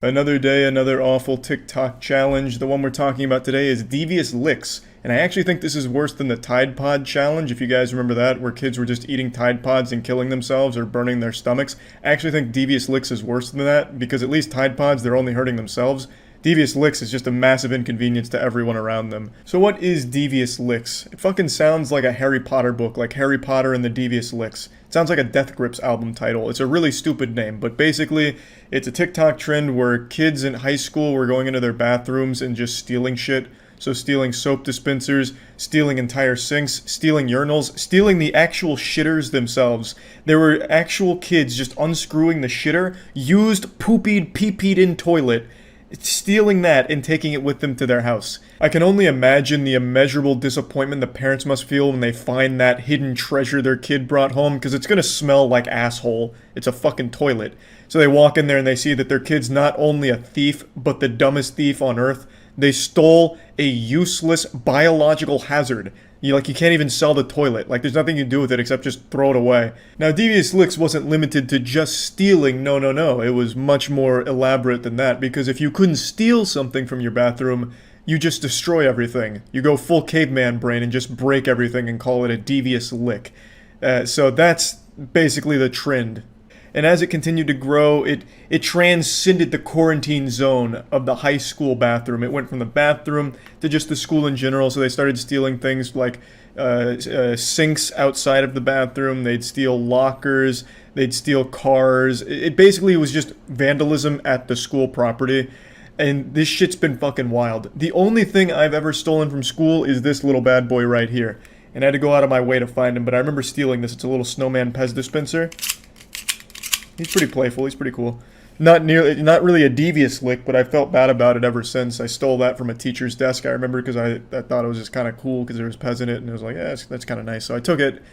Another day, another awful TikTok challenge. The one we're talking about today is Devious Licks. And I actually think this is worse than the Tide Pod challenge, if you guys remember that, where kids were just eating Tide Pods and killing themselves or burning their stomachs. I actually think Devious Licks is worse than that, because at least Tide Pods, they're only hurting themselves. Devious Licks is just a massive inconvenience to everyone around them. So what is Devious Licks? It fucking sounds like a Harry Potter book, like Harry Potter and the Devious Licks. It sounds like a Death Grips album title. It's a really stupid name, but basically, it's a TikTok trend where kids in high school were going into their bathrooms and just stealing shit. So stealing soap dispensers, stealing entire sinks, stealing urinals, stealing the actual shitters themselves. There were actual kids just unscrewing the shitter, used, poopied, pee-peed in toilet, stealing that and taking it with them to their house. I can only imagine the immeasurable disappointment the parents must feel when they find that hidden treasure their kid brought home, because it's gonna smell like asshole. It's a fucking toilet. So they walk in there and they see that their kid's not only a thief, but the dumbest thief on earth. They stole a useless biological hazard. You can't even sell the toilet. Like, there's nothing you can do with it except just throw it away. Now, Devious Licks wasn't limited to just stealing. No. It was much more elaborate than that, because if you couldn't steal something from your bathroom, you just destroy everything. You go full caveman brain and just break everything and call it a Devious Lick. So that's basically the trend. And as it continued to grow, it transcended the quarantine zone of the high school bathroom. It went from the bathroom to just the school in general, so they started stealing things like sinks outside of the bathroom, they'd steal lockers, they'd steal cars. It basically was just vandalism at the school property, and this shit's been fucking wild. The only thing I've ever stolen from school is this little bad boy right here, and I had to go out of my way to find him, but I remember stealing this. It's a little snowman Pez dispenser. He's pretty playful. He's pretty cool. Not really a devious lick, but I felt bad about it ever since. I stole that from a teacher's desk. I remember because I thought it was just kind of cool because there was Pez in it, and it was like, yeah, that's kind of nice. So I took it.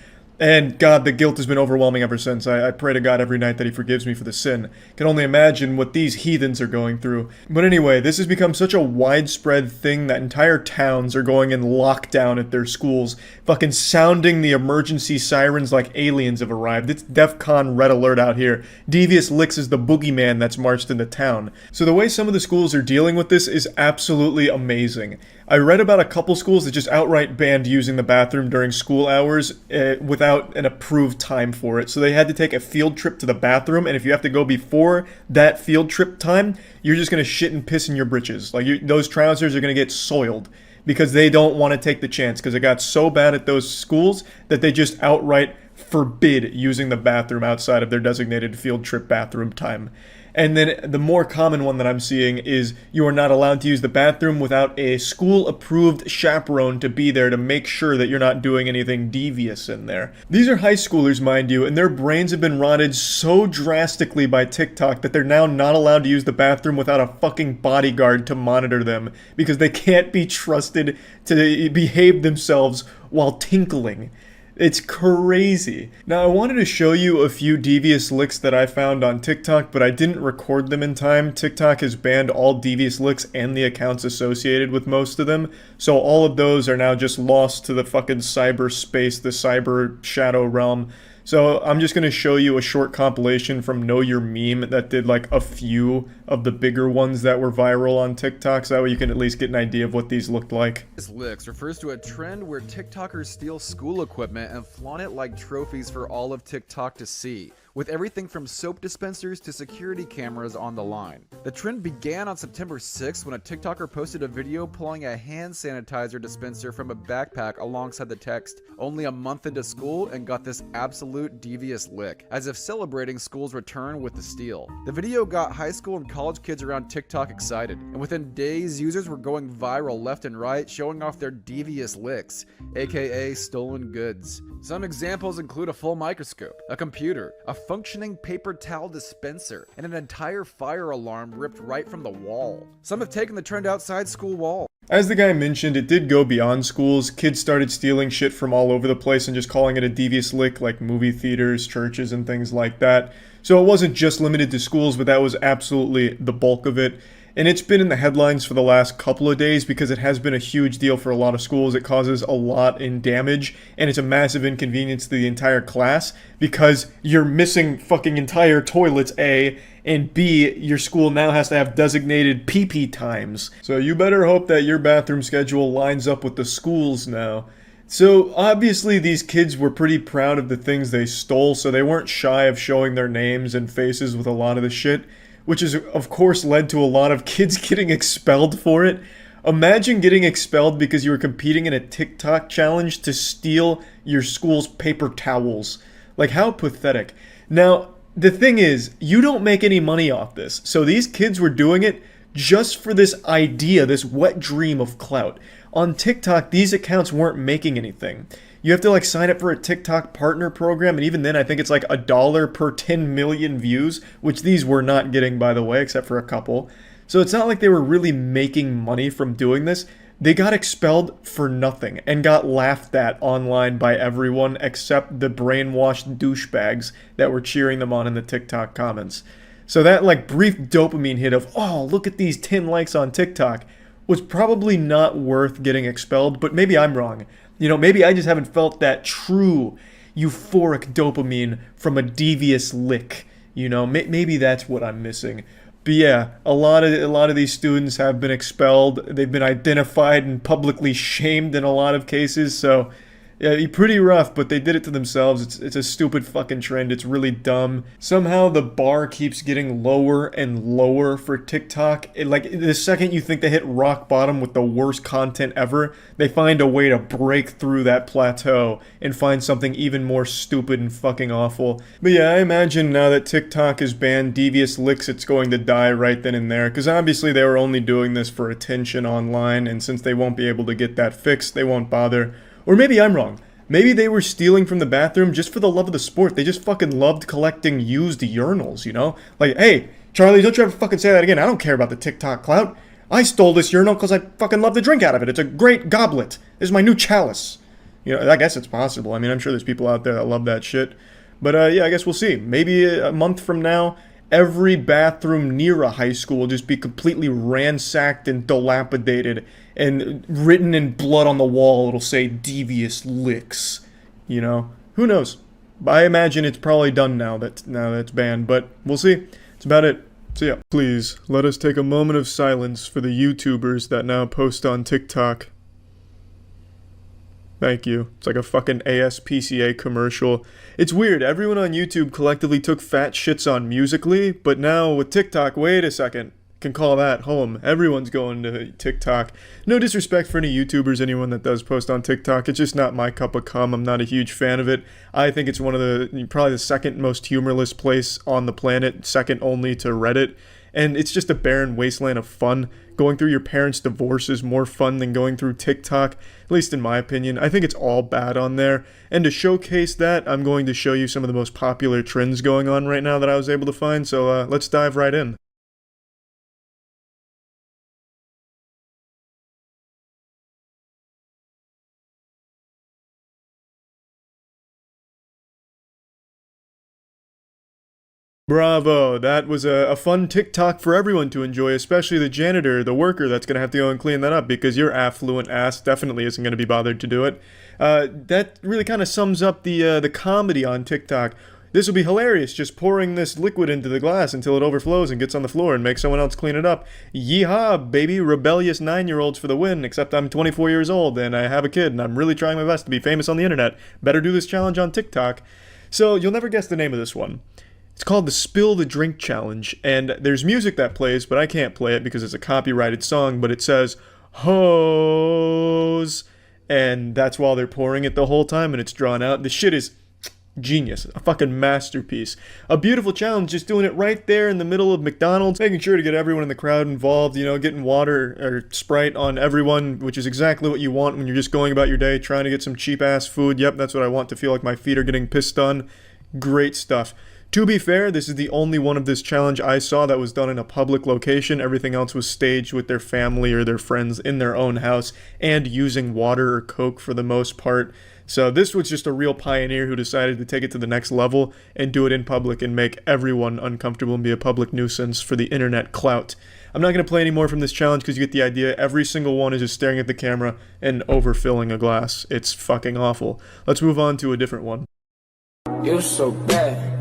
And God, the guilt has been overwhelming ever since. I pray to God every night that he forgives me for the sin. Can only imagine what these heathens are going through. But anyway, this has become such a widespread thing that entire towns are going in lockdown at their schools, fucking sounding the emergency sirens like aliens have arrived. It's DEFCON red alert out here. Devious Licks is the boogeyman that's marched into town. So the way some of the schools are dealing with this is absolutely amazing. I read about a couple schools that just outright banned using the bathroom during school hours without an approved time for it. So they had to take a field trip to the bathroom, and if you have to go before that field trip time, you're just going to shit and piss in your britches. Like, those trousers are going to get soiled because they don't want to take the chance because it got so bad at those schools that they just outright forbid using the bathroom outside of their designated field trip bathroom time. And then the more common one that I'm seeing is you are not allowed to use the bathroom without a school-approved chaperone to be there to make sure that you're not doing anything devious in there. These are high schoolers, mind you, and their brains have been rotted so drastically by TikTok that they're now not allowed to use the bathroom without a fucking bodyguard to monitor them because they can't be trusted to behave themselves while tinkling. It's crazy. Now, I wanted to show you a few devious licks that I found on TikTok, but I didn't record them in time. TikTok has banned all devious licks and the accounts associated with most of them, so all of those are now just lost to the fucking cyberspace, the cyber shadow realm. So I'm just going to show you a short compilation from Know Your Meme that did like a few of the bigger ones that were viral on TikTok, so that way you can at least get an idea of what these looked like. Licks refers to a trend where TikTokers steal school equipment and flaunt it like trophies for all of TikTok to see, with everything from soap dispensers to security cameras on the line. The trend began on September 6th when a TikToker posted a video pulling a hand sanitizer dispenser from a backpack alongside the text, "Only a month into school," and got this absolute devious lick, as if celebrating school's return with the steal. The video got high school and college kids around TikTok excited, and within days, users were going viral left and right, showing off their devious licks, aka stolen goods. Some examples include a full microscope, a computer, a functioning paper towel dispenser, and an entire fire alarm ripped right from the wall. Some have taken the trend outside school walls. As the guy mentioned, it did go beyond schools. Kids started stealing shit from all over the place and just calling it a devious lick, like movie theaters, churches, and things like that. So it wasn't just limited to schools, but that was absolutely the bulk of it. And it's been in the headlines for the last couple of days because it has been a huge deal for a lot of schools. It causes a lot in damage, and it's a massive inconvenience to the entire class because you're missing fucking entire toilets, A, and B, your school now has to have designated pee-pee times. So you better hope that your bathroom schedule lines up with the school's now. So obviously these kids were pretty proud of the things they stole, so they weren't shy of showing their names and faces with a lot of the shit, which has of course led to a lot of kids getting expelled for it. Imagine getting expelled because you were competing in a TikTok challenge to steal your school's paper towels. Like, how pathetic. Now, the thing is, you don't make any money off this, so these kids were doing it just for this idea, this wet dream of clout. On TikTok, these accounts weren't making anything. You have to like sign up for a TikTok partner program, and even then I think it's like $1 per 10 million views, which these were not getting, by the way, except for a couple. So it's not like they were really making money from doing this. They got expelled for nothing and got laughed at online by everyone except the brainwashed douchebags that were cheering them on in the TikTok comments. So that like brief dopamine hit of, oh, look at these 10 likes on TikTok, was probably not worth getting expelled, but maybe I'm wrong. You know, maybe I just haven't felt that true euphoric dopamine from a devious lick. You know, maybe that's what I'm missing. But yeah, a lot of these students have been expelled. They've been identified and publicly shamed in a lot of cases. So yeah, pretty rough, but they did it to themselves. It's a stupid fucking trend. It's really dumb. Somehow the bar keeps getting lower and lower for TikTok. Like, the second you think they hit rock bottom with the worst content ever, they find a way to break through that plateau and find something even more stupid and fucking awful. But yeah, I imagine now that TikTok has banned devious licks, it's going to die right then and there, because obviously they were only doing this for attention online, and since they won't be able to get that fixed, they won't bother. Or maybe I'm wrong. Maybe they were stealing from the bathroom just for the love of the sport. They just fucking loved collecting used urinals, you know? Like, hey, Charlie, don't you ever fucking say that again. I don't care about the TikTok clout. I stole this urinal because I fucking love to drink out of it. It's a great goblet. This is my new chalice. You know, I guess it's possible. I mean, I'm sure there's people out there that love that shit. But yeah, I guess we'll see. Maybe a month from now, every bathroom near a high school will just be completely ransacked and dilapidated, and written in blood on the wall, it'll say devious licks. You know? Who knows? I imagine it's probably done now that it's banned, but we'll see. That's about it. So yeah, please, let us take a moment of silence for the YouTubers that now post on TikTok. Thank you. It's like a fucking ASPCA commercial. It's weird, everyone on YouTube collectively took fat shits on Musical.ly, but now with TikTok, wait a second, can call that home. Everyone's going to TikTok. No disrespect for any YouTubers, anyone that does post on TikTok. It's just not my cup of cum. I'm not a huge fan of it. I think it's one of the, probably the second most humorless place on the planet, second only to Reddit. And it's just a barren wasteland of fun. Going through your parents' divorce is more fun than going through TikTok, at least in my opinion. I think it's all bad on there. And to showcase that, I'm going to show you some of the most popular trends going on right now that I was able to find. So let's dive right in. Bravo, that was a fun TikTok for everyone to enjoy, especially the janitor, the worker that's going to have to go and clean that up because your affluent ass definitely isn't going to be bothered to do it. That really kind of sums up the comedy on TikTok. This will be hilarious, just pouring this liquid into the glass until it overflows and gets on the floor and makes someone else clean it up. Yeehaw, baby, rebellious 9-year-olds for the win, except I'm 24 years old and I have a kid and I'm really trying my best to be famous on the internet. Better do this challenge on TikTok. So you'll never guess the name of this one. It's called the Spill the Drink Challenge, and there's music that plays, but I can't play it because it's a copyrighted song, but it says, hose, and that's while they're pouring it the whole time, and it's drawn out. The shit is genius. A fucking masterpiece. A beautiful challenge, just doing it right there in the middle of McDonald's, making sure to get everyone in the crowd involved, you know, getting water or Sprite on everyone, which is exactly what you want when you're just going about your day, trying to get some cheap-ass food. Yep, that's what I want, to feel like my feet are getting pissed on. Great stuff. To be fair, this is the only one of this challenge I saw that was done in a public location. Everything else was staged with their family or their friends in their own house and using water or Coke for the most part. So this was just a real pioneer who decided to take it to the next level and do it in public and make everyone uncomfortable and be a public nuisance for the internet clout. I'm not going to play any more from this challenge because you get the idea. Every single one is just staring at the camera and overfilling a glass. It's fucking awful. Let's move on to a different one. You're so bad.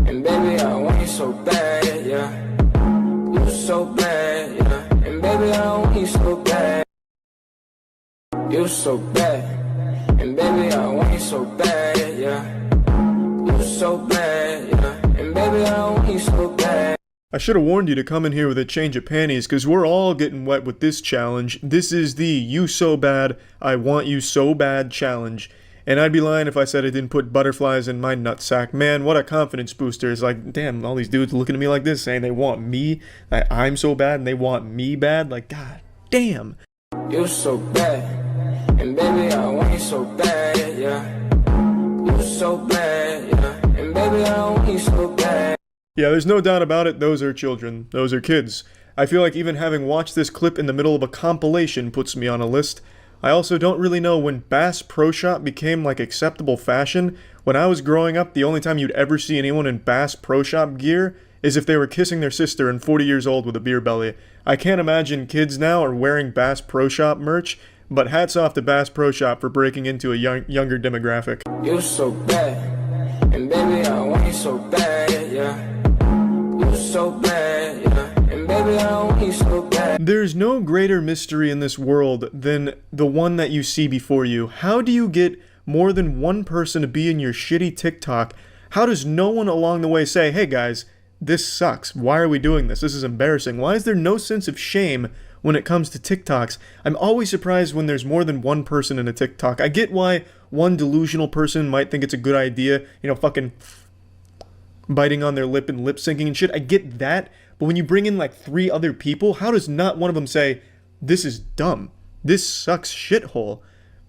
And baby, I want you so bad, yeah. You're so bad, yeah. And baby, I want you so bad. You're so bad. And baby, I want you so bad, yeah. You're so bad, yeah. And baby, I want you so bad. I should have warned you to come in here with a change of panties, because we're all getting wet with this challenge. This is the You So Bad, I Want You So Bad challenge. And I'd be lying if I said I didn't put butterflies in my nutsack. Man, what a confidence booster. It's like, damn, all these dudes looking at me like this, saying they want me, that I'm so bad, and they want me bad. Like, god damn. You're so bad. And baby, I want you so bad, yeah. You're so bad, yeah. And baby, I want you so bad. Yeah, there's no doubt about it, those are children. Those are kids. I feel like even having watched this clip in the middle of a compilation puts me on a list. I also don't really know when Bass Pro Shop became like acceptable fashion. When I was growing up, the only time you'd ever see anyone in Bass Pro Shop gear is if they were kissing their sister and 40 years old with a beer belly. I can't imagine kids now are wearing Bass Pro Shop merch, but hats off to Bass Pro Shop for breaking into a younger demographic. You're so bad. And baby, I want you so bad, yeah. You're so bad, yeah. And baby, I want you so bad. There's no greater mystery in this world than the one that you see before you. How do you get more than one person to be in your shitty TikTok? How does no one along the way say, hey guys, this sucks. Why are we doing this? This is embarrassing. Why is there no sense of shame when it comes to TikToks? I'm always surprised when there's more than one person in a TikTok. I get why one delusional person might think it's a good idea, you know, fucking biting on their lip and lip syncing and shit. I get that. But when you bring in like 3 other people, how does not one of them say, this is dumb, this sucks shithole?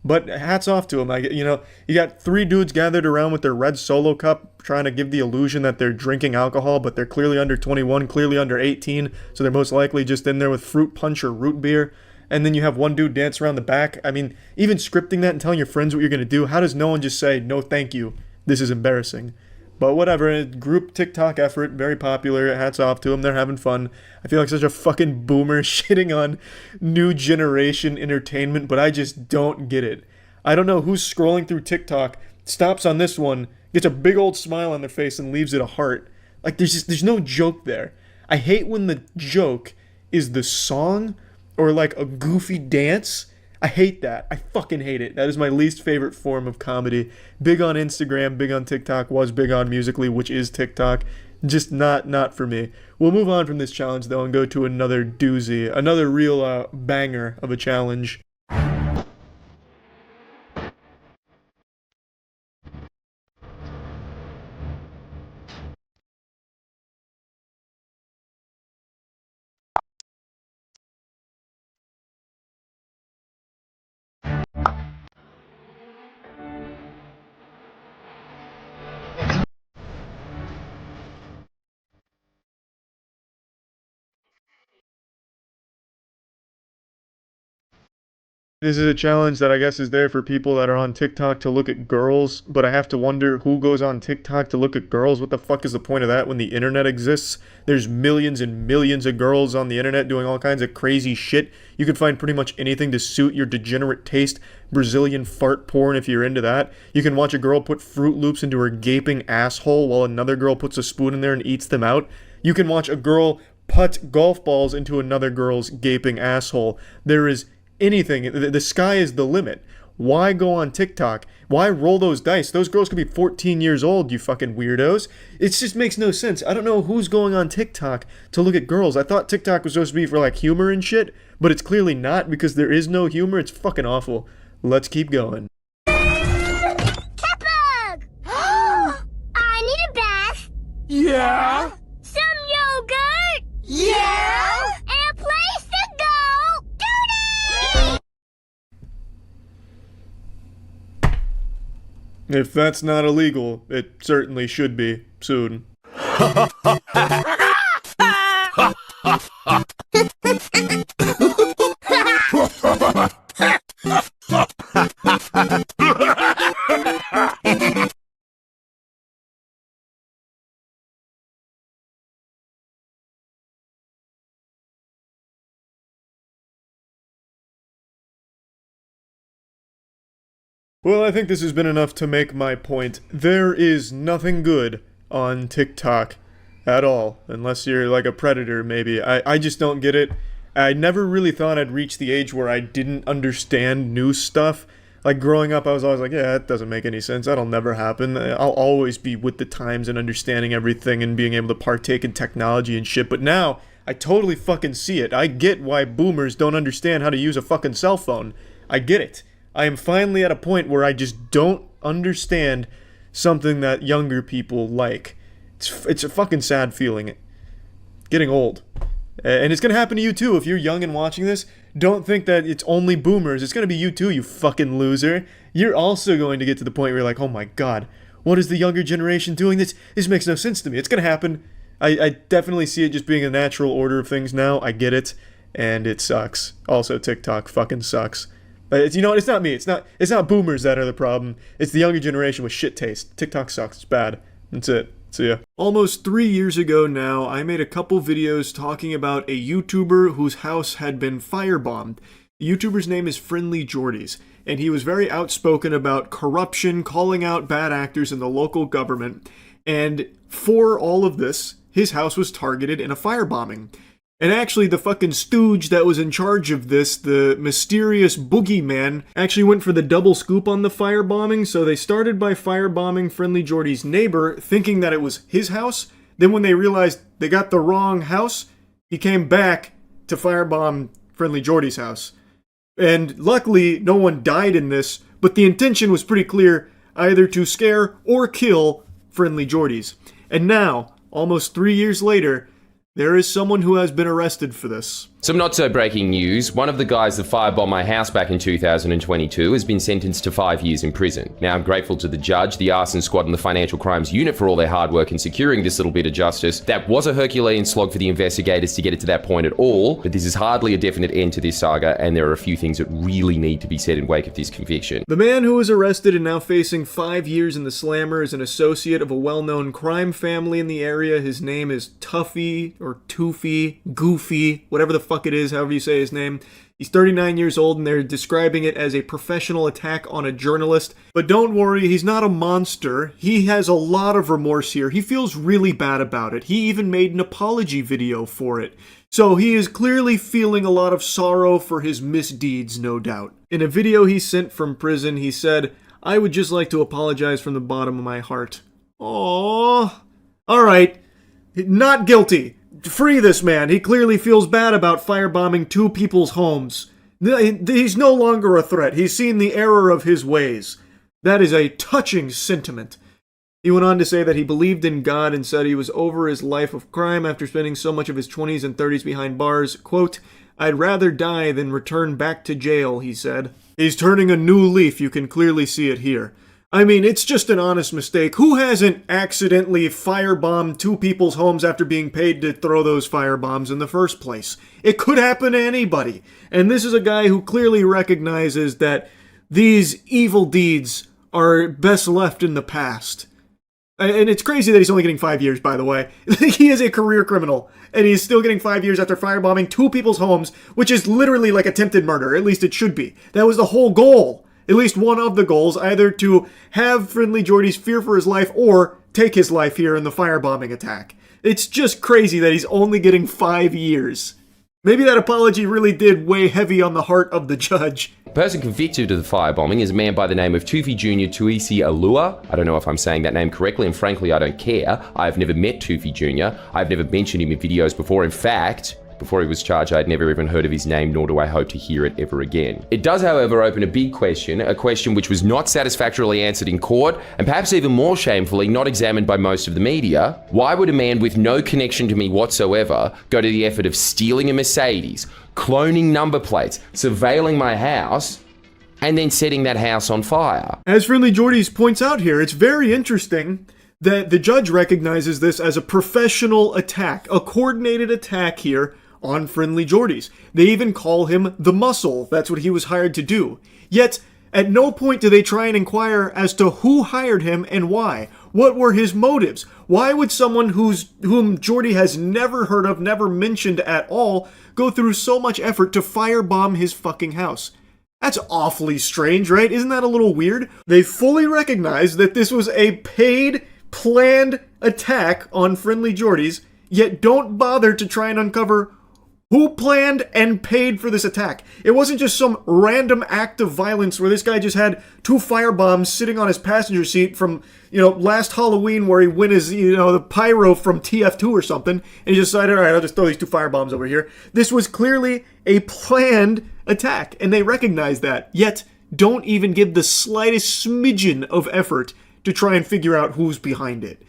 But hats off to him. You got 3 dudes gathered around with their red Solo cup trying to give the illusion that they're drinking alcohol, but they're clearly under 21, clearly under 18, so they're most likely just in there with fruit punch or root beer. And then you have one dude dance around the back. I mean, even scripting that and telling your friends what you're going to do, how does no one just say, no thank you, this is embarrassing? But whatever, group TikTok effort, very popular, hats off to them, they're having fun. I feel like such a fucking boomer shitting on new generation entertainment, but I just don't get it. I don't know who's scrolling through TikTok, stops on this one, gets a big old smile on their face and leaves it a heart. Like, there's no joke there. I hate when the joke is the song or like a goofy dance. I hate that. I fucking hate it. That is my least favorite form of comedy. Big on Instagram, big on TikTok, was big on Musical.ly, which is TikTok. Just not for me. We'll move on from this challenge though and go to another doozy, another real banger of a challenge. This is a challenge that I guess is there for people that are on TikTok to look at girls, but I have to wonder who goes on TikTok to look at girls. What the fuck is the point of that when the internet exists? There's millions and millions of girls on the internet doing all kinds of crazy shit. You can find pretty much anything to suit your degenerate taste. Brazilian fart porn if you're into that. You can watch a girl put Fruit Loops into her gaping asshole while another girl puts a spoon in there and eats them out. You can watch a girl putt golf balls into another girl's gaping asshole. There is anything. The sky is the limit. Why go on TikTok? Why roll those dice? Those girls could be 14 years old, you fucking weirdos. It just makes no sense. I don't know who's going on TikTok to look at girls. I thought TikTok was supposed to be for like humor and shit, but it's clearly not because there is no humor. It's fucking awful. Let's keep going. Catbug! I need a bath. Yeah? Some yogurt. Yeah? And a place to go. Duty! If that's not illegal, it certainly should be soon. Well, I think this has been enough to make my point. There is nothing good on TikTok at all, unless you're like a predator, maybe. I just don't get it. I never really thought I'd reach the age where I didn't understand new stuff. Like, growing up, I was always like, yeah, that doesn't make any sense. That'll never happen. I'll always be with the times and understanding everything and being able to partake in technology and shit. But now, I totally fucking see it. I get why boomers don't understand how to use a fucking cell phone. I get it. I am finally at a point where I just don't understand something that younger people like. It's a fucking sad feeling. Getting old. And it's gonna happen to you too if you're young and watching this. Don't think that it's only boomers. It's gonna be you too, you fucking loser. You're also going to get to the point where you're like, oh my god, what is the younger generation doing? This makes no sense to me. It's gonna happen. I definitely see it just being a natural order of things now. I get it. And it sucks. Also, TikTok fucking sucks. You know what? It's not me. It's not boomers that are the problem. It's the younger generation with shit taste. TikTok sucks. It's bad. That's it. See ya. Almost 3 years ago now, I made a couple videos talking about a YouTuber whose house had been firebombed. The YouTuber's name is Friendly Jordies, and he was very outspoken about corruption, calling out bad actors in the local government, and for all of this, his house was targeted in a firebombing. And actually, the fucking stooge that was in charge of this, the mysterious boogeyman, actually went for the double scoop on the firebombing. So they started by firebombing Friendly Jordy's neighbor, thinking that it was his house. Then when they realized they got the wrong house, he came back to firebomb Friendly Jordy's house. And luckily, no one died in this, but the intention was pretty clear, either to scare or kill Friendly Jordy's. And now, almost 3 years later, There is someone who has been arrested for this. Some not so breaking news. One of the guys that firebombed my house back in 2022 has been sentenced to 5 years in prison. Now, I'm grateful to the judge, the arson squad, and the financial crimes unit for all their hard work in securing this little bit of justice. That was a Herculean slog for the investigators to get it to that point at all, but this is hardly a definite end to this saga, and there are a few things that really need to be said in wake of this conviction. The man who was arrested and now facing 5 years in the slammer is an associate of a well-known crime family in the area. His name is Tuffy, or Toofy, Goofy, whatever the fuck it is, however you say his name. He's 39 years old, and they're describing it as a professional attack on a journalist. But don't worry, he's not a monster. He has a lot of remorse here. He feels really bad about it. He even made an apology video for it. So he is clearly feeling a lot of sorrow for his misdeeds, no doubt. In a video he sent from prison, he said, "I would just like to apologize from the bottom of my heart." Aww. Alright. Not guilty. Free this man. He clearly feels bad about firebombing 2 people's homes. He's no longer a threat. He's seen the error of his ways. That is a touching sentiment. He went on to say that he believed in God and said he was over his life of crime after spending so much of his 20s and 30s behind bars. Quote, "I'd rather die than return back to jail," he said. He's turning a new leaf. You can clearly see it here. I mean, it's just an honest mistake. Who hasn't accidentally firebombed 2 people's homes after being paid to throw those firebombs in the first place? It could happen to anybody. And this is a guy who clearly recognizes that these evil deeds are best left in the past. And it's crazy that he's only getting 5 years, by the way. He is a career criminal, and he's still getting 5 years after firebombing 2 people's homes, which is literally like attempted murder. At least it should be. That was the whole goal. At least one of the goals, either to have Friendly Jordy's fear for his life or take his life here in the firebombing attack. It's just crazy that he's only getting 5 years. Maybe that apology really did weigh heavy on the heart of the judge. The person convicted of the firebombing is a man by the name of Tufi Jr. Tuisi Alua. I don't know if I'm saying that name correctly, and frankly, I don't care. I've never met Tufi Jr. I've never mentioned him in videos before. In fact, before he was charged, I'd never even heard of his name, nor do I hope to hear it ever again. It does, however, open a big question, a question which was not satisfactorily answered in court, and perhaps even more shamefully, not examined by most of the media. Why would a man with no connection to me whatsoever go to the effort of stealing a Mercedes, cloning number plates, surveilling my house, and then setting that house on fire? As Friendly Jordy's points out here, it's very interesting that the judge recognizes this as a professional attack, a coordinated attack here on Friendly Jordy's. They even call him the Muscle. That's what he was hired to do. Yet, at no point do they try and inquire as to who hired him and why. What were his motives? Why would someone whom Jordy has never heard of, never mentioned at all, go through so much effort to firebomb his fucking house? That's awfully strange, right? Isn't that a little weird? They fully recognize that this was a paid, planned attack on Friendly Jordy's, yet don't bother to try and uncover who planned and paid for this attack. It wasn't just some random act of violence where this guy just had 2 firebombs sitting on his passenger seat from, last Halloween where he won his, the pyro from TF2 or something, and he decided, all right, I'll just throw these 2 firebombs over here. This was clearly a planned attack, and they recognize that, yet don't even give the slightest smidgen of effort to try and figure out who's behind it.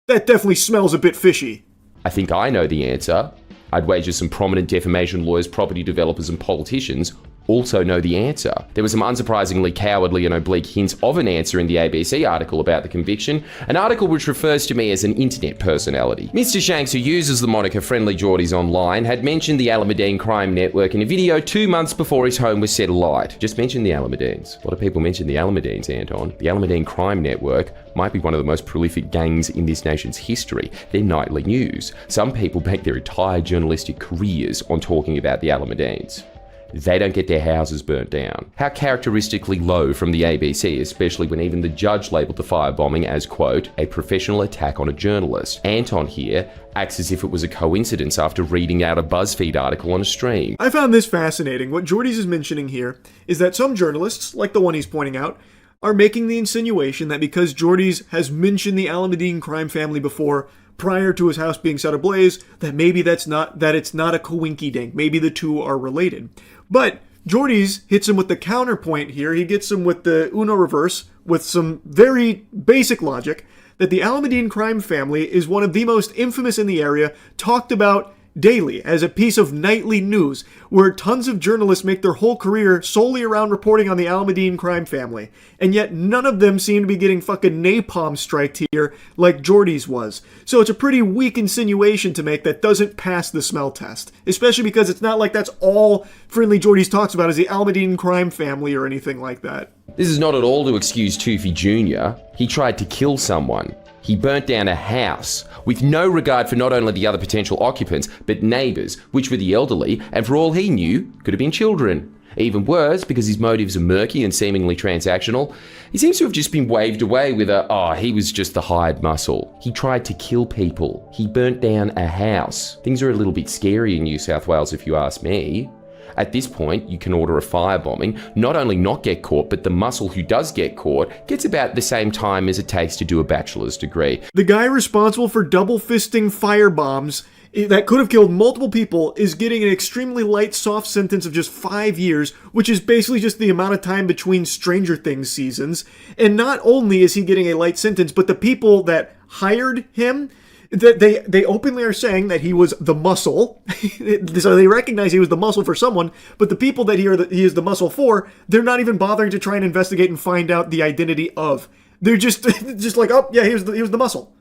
That definitely smells a bit fishy. I think I know the answer. I'd wager some prominent defamation lawyers, property developers, and politicians also know the answer. There were some unsurprisingly cowardly and oblique hints of an answer in the ABC article about the conviction, an article which refers to me as an internet personality. Mr. Shanks, who uses the moniker Friendly Jordy's online, had mentioned the Alameddine Crime Network in a video 2 months before his home was set alight. Just mention the Alameddines. A lot of people mention the Alameddines, Anton. The Alameddine Crime Network might be one of the most prolific gangs in this nation's history. They're nightly news. Some people bank their entire journalistic careers on talking about the Alameddines. They don't get their houses burnt down. How characteristically low from the ABC, especially when even the judge labelled the firebombing as, quote, a professional attack on a journalist. Anton here acts as if it was a coincidence after reading out a BuzzFeed article on a stream. I found this fascinating. What Jordy's is mentioning here is that some journalists, like the one he's pointing out, are making the insinuation that because Jordy's has mentioned the Alameddine crime family before, prior to his house being set ablaze, that maybe it's not a coinky-dink. Maybe the two are related. But Jordy's hits him with the counterpoint here. He gets him with the Uno reverse with some very basic logic that the Alameddine crime family is one of the most infamous in the area, talked about daily as a piece of nightly news, where tons of journalists make their whole career solely around reporting on the Alameddine crime family, and yet none of them seem to be getting fucking napalm striked here like Jordy's was. So it's a pretty weak insinuation to make that doesn't pass the smell test, especially because it's not like that's all Friendly Jordy's talks about is the Alameddine crime family or anything like that. This is not at all to excuse Toofy Jr. He tried to kill someone. He burnt down a house with no regard for not only the other potential occupants, but neighbours, which were the elderly, and for all he knew, could have been children. Even worse, because his motives are murky and seemingly transactional, he seems to have just been waved away with he was just the hired muscle. He tried to kill people. He burnt down a house. Things are a little bit scary in New South Wales if you ask me. At this point, you can order a firebombing, not only not get caught, but the muscle who does get caught gets about the same time as it takes to do a bachelor's degree. The guy responsible for double-fisting firebombs that could have killed multiple people is getting an extremely light, soft sentence of just 5 years, which is basically just the amount of time between Stranger Things seasons. And not only is he getting a light sentence, but the people that hired him, that they openly are saying that he was the muscle, so they recognize he was the muscle for someone, but the people that he is the muscle for, they're not even bothering to try and investigate and find out the identity of. They're just like, oh yeah, he was the muscle,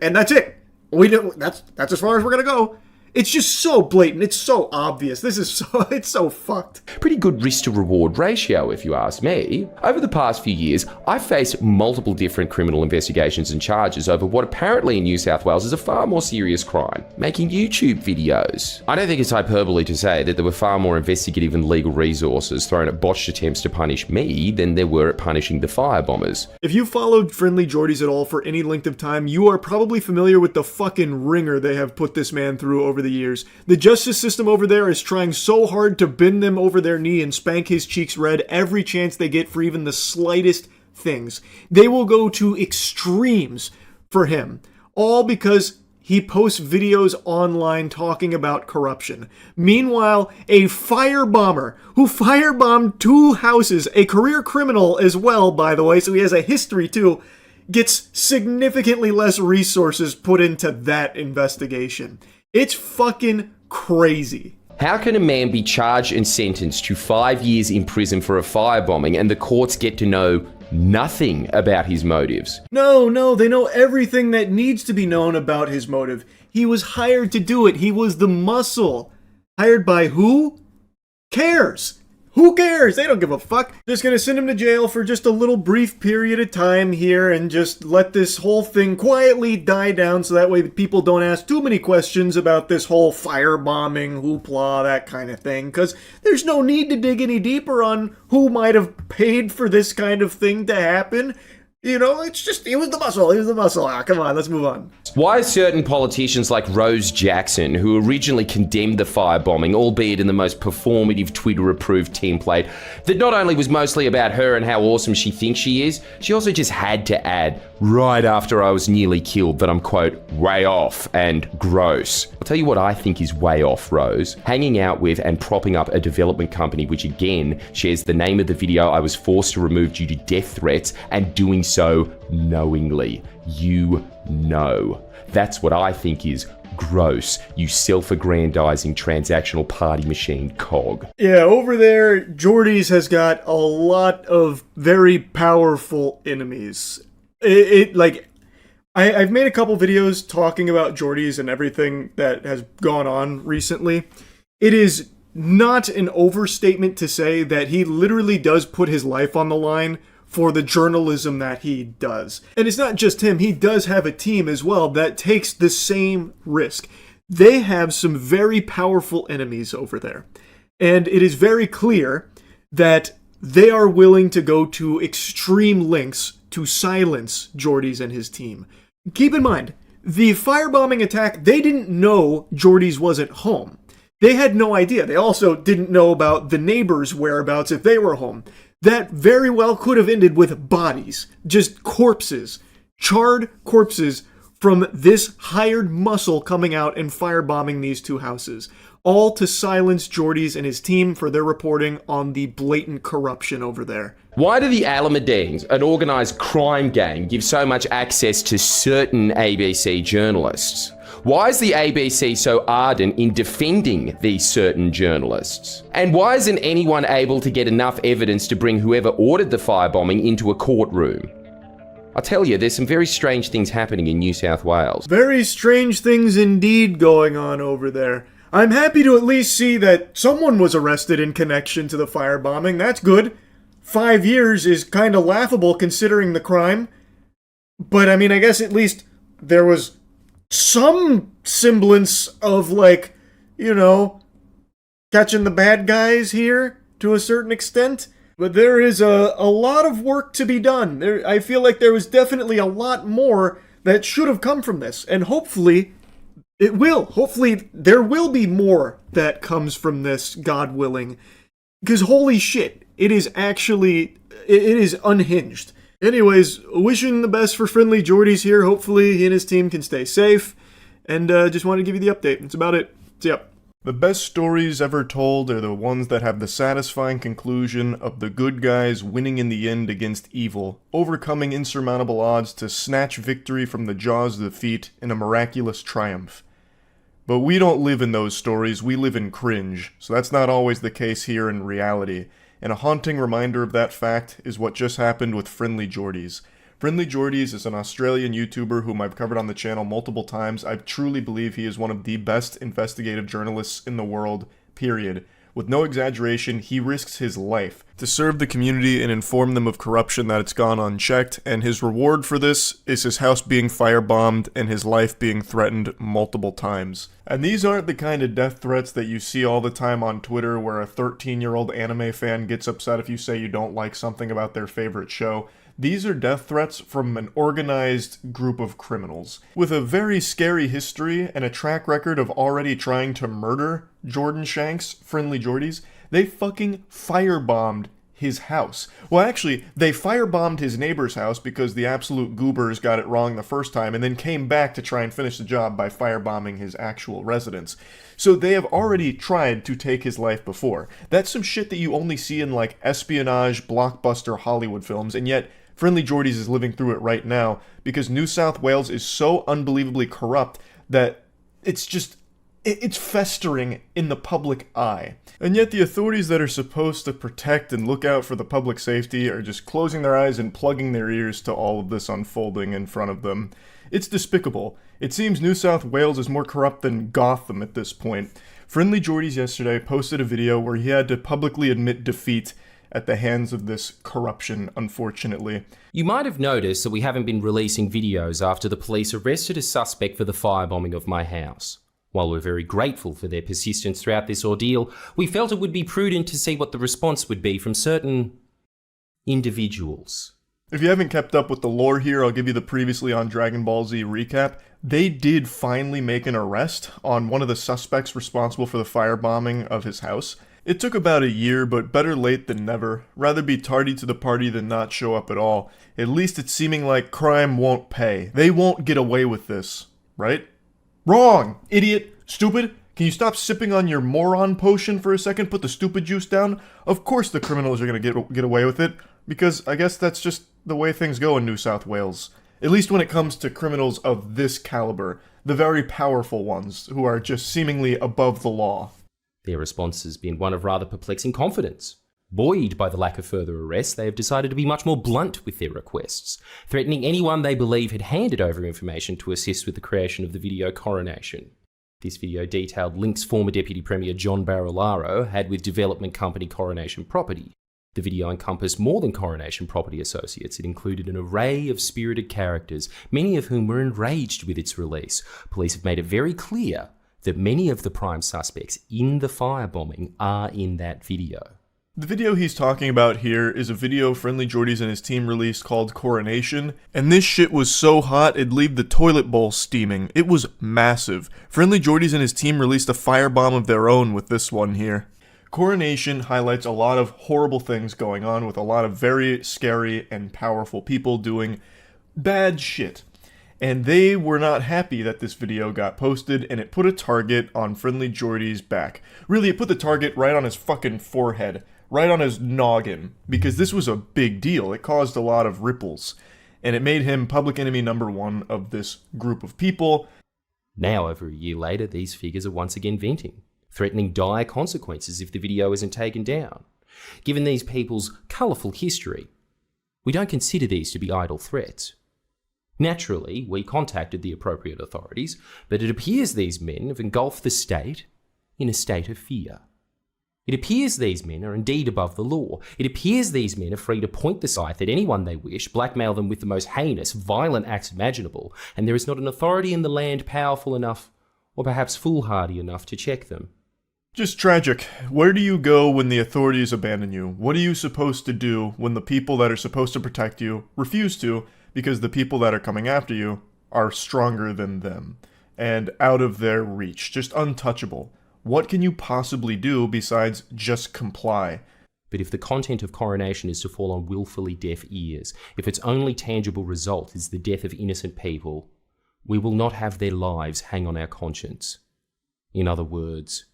and that's it. We know that's as far as we're gonna go. It's just so blatant. It's so obvious. It's so fucked. Pretty good risk to reward ratio, if you ask me. Over the past few years, I've faced multiple different criminal investigations and charges over what apparently in New South Wales is a far more serious crime, making YouTube videos. I don't think it's hyperbole to say that there were far more investigative and legal resources thrown at botched attempts to punish me than there were at punishing the firebombers. If you followed Friendly Jordy's at all for any length of time, you are probably familiar with the fucking ringer they have put this man through over the years. The justice system over there is trying so hard to bend them over their knee and spank his cheeks red every chance they get for even the slightest things. They will go to extremes for him, all because he posts videos online talking about corruption. Meanwhile, a firebomber who firebombed 2 houses, a career criminal as well, by the way, so he has a history too, gets significantly less resources put into that investigation. It's fucking crazy. How can a man be charged and sentenced to 5 years in prison for a firebombing and the courts get to know nothing about his motives? No, they know everything that needs to be known about his motive. He was hired to do it. He was the muscle. Hired by who? Cares. Who cares? They don't give a fuck. Just gonna send him to jail for just a little brief period of time here and just let this whole thing quietly die down so that way people don't ask too many questions about this whole firebombing, hoopla, that kind of thing. Because there's no need to dig any deeper on who might have paid for this kind of thing to happen. You know, it's just, he was the muscle. Come on, let's move on. Why certain politicians like Rose Jackson, who originally condemned the firebombing, albeit in the most performative Twitter-approved template, that not only was mostly about her and how awesome she thinks she is, she also just had to add, right after I was nearly killed, that I'm, quote, way off and gross. I'll tell you what I think is way off, Rose. Hanging out with and propping up a development company which, again, shares the name of the video I was forced to remove due to death threats, and doing so knowingly. You know. That's what I think is gross, you self-aggrandizing transactional party machine cog. Yeah, over there, Jordy's has got a lot of very powerful enemies. I've made a couple videos talking about Jordy's and everything that has gone on recently. It is not an overstatement to say that he literally does put his life on the line for the journalism that he does. And it's not just him, he does have a team as well that takes the same risk. They have some very powerful enemies over there. And it is very clear that they are willing to go to extreme lengths to silence Jordy's and his team. Keep in mind, the firebombing attack, they didn't know Jordy's wasn't home. They had no idea. They also didn't know about the neighbors' whereabouts if they were home. That very well could have ended with bodies, just corpses, charred corpses from this hired muscle coming out and firebombing these 2 houses. all to silence Jordy's and his team for their reporting on the blatant corruption over there. Why do the Alameddines, an organised crime gang, give so much access to certain ABC journalists? Why is the ABC so ardent in defending these certain journalists? And why isn't anyone able to get enough evidence to bring whoever ordered the firebombing into a courtroom? I tell you, there's some very strange things happening in New South Wales. Very strange things indeed going on over there. I'm happy to at least see that someone was arrested in connection to the firebombing. That's good. 5 years is kind of laughable considering the crime. But I mean, I guess at least there was some semblance of, like, you know, catching the bad guys here to a certain extent. But there is a lot of work to be done. I feel like there was definitely a lot more that should have come from this. And hopefully it will. Hopefully there will be more that comes from this, God willing. Because holy shit, it is unhinged. Anyways, wishing the best for Friendly Jordy's here. Hopefully he and his team can stay safe. And just wanted to give you the update. That's about it. See ya. The best stories ever told are the ones that have the satisfying conclusion of the good guys winning in the end against evil, overcoming insurmountable odds to snatch victory from the jaws of defeat in a miraculous triumph. But we don't live in those stories, we live in cringe, so that's not always the case here in reality. And a haunting reminder of that fact is what just happened with Friendly Jordy's. Friendly Jordy's is an Australian YouTuber whom I've covered on the channel multiple times. I truly believe he is one of the best investigative journalists in the world, period. With no exaggeration, he risks his life to serve the community and inform them of corruption that it's gone unchecked, and his reward for this is his house being firebombed and his life being threatened multiple times. And these aren't the kind of death threats that you see all the time on Twitter where a 13-year-old anime fan gets upset if you say you don't like something about their favorite show. These are death threats from an organized group of criminals with a very scary history and a track record of already trying to murder Jordan Shanks, Friendly Jordy's. They fucking firebombed his house. Well, actually, they firebombed his neighbor's house because the absolute goobers got it wrong the first time and then came back to try and finish the job by firebombing his actual residence. So they have already tried to take his life before. That's some shit that you only see in, like, espionage, blockbuster Hollywood films, and yet Friendly Jordy's is living through it right now because New South Wales is so unbelievably corrupt that it's festering in the public eye. And yet the authorities that are supposed to protect and look out for the public safety are just closing their eyes and plugging their ears to all of this unfolding in front of them. It's despicable. It seems New South Wales is more corrupt than Gotham at this point. Friendly Jordy's yesterday posted a video where he had to publicly admit defeat at the hands of this corruption, unfortunately. You might have noticed that we haven't been releasing videos after the police arrested a suspect for the firebombing of my house. While we're very grateful for their persistence throughout this ordeal, we felt it would be prudent to see what the response would be from certain individuals. If you haven't kept up with the lore here, I'll give you the previously on Dragon Ball Z recap. They did finally make an arrest on one of the suspects responsible for the firebombing of his house. It took about a year, but better late than never. Rather be tardy to the party than not show up at all. At least it's seeming like crime won't pay. They won't get away with this, right? Wrong! Idiot! Stupid! Can you stop sipping on your moron potion for a second? Put the stupid juice down? Of course the criminals are gonna get away with it, because I guess that's just the way things go in New South Wales. At least when it comes to criminals of this caliber. The very powerful ones, who are just seemingly above the law. Their response has been one of rather perplexing confidence. Buoyed by the lack of further arrests, they have decided to be much more blunt with their requests, threatening anyone they believe had handed over information to assist with the creation of the video Coronation. This video detailed links former Deputy Premier John Barilaro had with development company Coronation Property. The video encompassed more than Coronation Property Associates. It included an array of spirited characters, many of whom were enraged with its release. Police have made it very clear that many of the prime suspects in the firebombing are in that video. The video he's talking about here is a video Friendly Jordy's and his team released called Coronation, and this shit was so hot it'd leave the toilet bowl steaming. It was massive. Friendly Jordy's and his team released a firebomb of their own with this one here. Coronation highlights a lot of horrible things going on with a lot of very scary and powerful people doing bad shit. And they were not happy that this video got posted, and it put a target on Friendly Jordy's back. Really, it put the target right on his fucking forehead, right on his noggin, because this was a big deal. It caused a lot of ripples, and it made him public enemy number one of this group of people. Now, over a year later, these figures are once again venting, threatening dire consequences if the video isn't taken down. Given these people's colourful history, we don't consider these to be idle threats. Naturally, we contacted the appropriate authorities, but it appears these men have engulfed the state in a state of fear. It appears these men are indeed above the law. It appears these men are free to point the scythe at anyone they wish, blackmail them with the most heinous, violent acts imaginable, and there is not an authority in the land powerful enough, or perhaps foolhardy enough, to check them. Just tragic. Where do you go when the authorities abandon you? What are you supposed to do when the people that are supposed to protect you refuse to, because the people that are coming after you are stronger than them and out of their reach, just untouchable? What can you possibly do besides just comply? But if the content of coronation is to fall on willfully deaf ears, if its only tangible result is the death of innocent people, we will not have their lives hang on our conscience. In other words,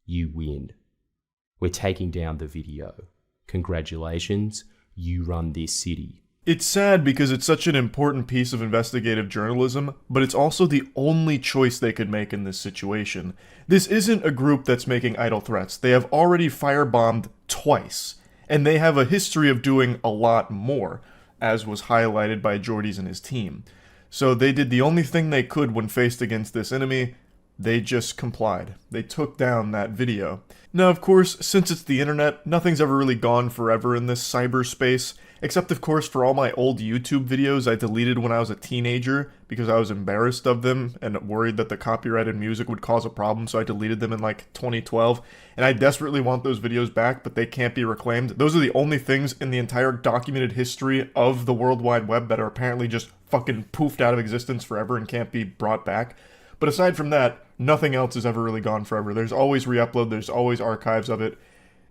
you win. We're taking down the video. Congratulations, you run this city. It's sad because it's such an important piece of investigative journalism, but it's also the only choice they could make in this situation. This isn't a group that's making idle threats. They have already firebombed twice, and they have a history of doing a lot more, as was highlighted by Jordy's and his team. So they did the only thing they could when faced against this enemy. They just complied. They took down that video. Now, of course, since it's the internet, nothing's ever really gone forever in this cyberspace, except of course for all my old YouTube videos I deleted when I was a teenager because I was embarrassed of them and worried that the copyrighted music would cause a problem, so I deleted them in like 2012. And I desperately want those videos back, but they can't be reclaimed. Those are the only things in the entire documented history of the World Wide Web that are apparently just fucking poofed out of existence forever and can't be brought back. But aside from that, nothing else has ever really gone forever. There's always re-upload, there's always archives of it.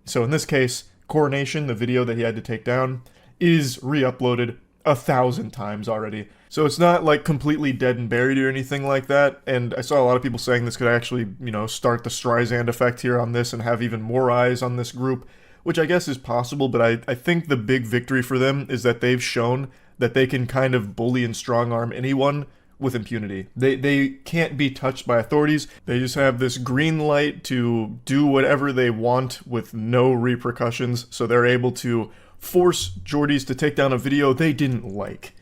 So in this case, Coronation, the video that he had to take down, is re-uploaded 1,000 times already. So it's not like completely dead and buried or anything like that. And I saw a lot of people saying this could actually, start the Streisand effect here on this and have even more eyes on this group, which I guess is possible, but I think the big victory for them is that they've shown that they can kind of bully and strong-arm anyone with impunity. They can't be touched by authorities. They just have this green light to do whatever they want with no repercussions, so they're able to force Jordy's to take down a video they didn't like.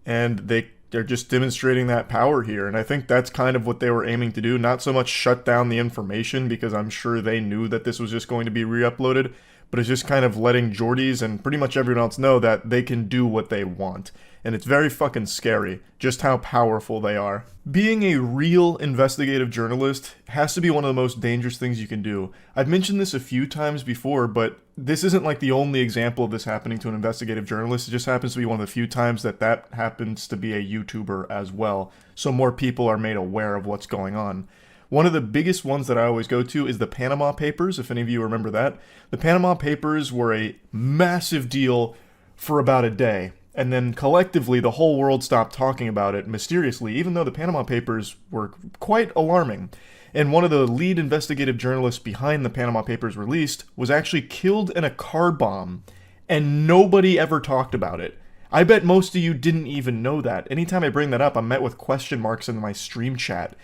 And they're just demonstrating that power here, and I think that's kind of what they were aiming to do. Not so much shut down the information, because I'm sure they knew that this was just going to be re-uploaded, but it's just kind of letting Jordy's and pretty much everyone else know that they can do what they want. And it's very fucking scary, just how powerful they are. Being a real investigative journalist has to be one of the most dangerous things you can do. I've mentioned this a few times before, but this isn't like the only example of this happening to an investigative journalist. It just happens to be one of the few times that happens to be a YouTuber as well, so more people are made aware of what's going on. One of the biggest ones that I always go to is the Panama Papers, if any of you remember that. The Panama Papers were a massive deal for about a day, and then collectively the whole world stopped talking about it mysteriously, even though the Panama Papers were quite alarming. And one of the lead investigative journalists behind the Panama Papers released was actually killed in a car bomb, and nobody ever talked about it. I bet most of you didn't even know that. Anytime I bring that up, I'm met with question marks in my stream chat.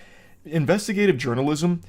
Investigative journalism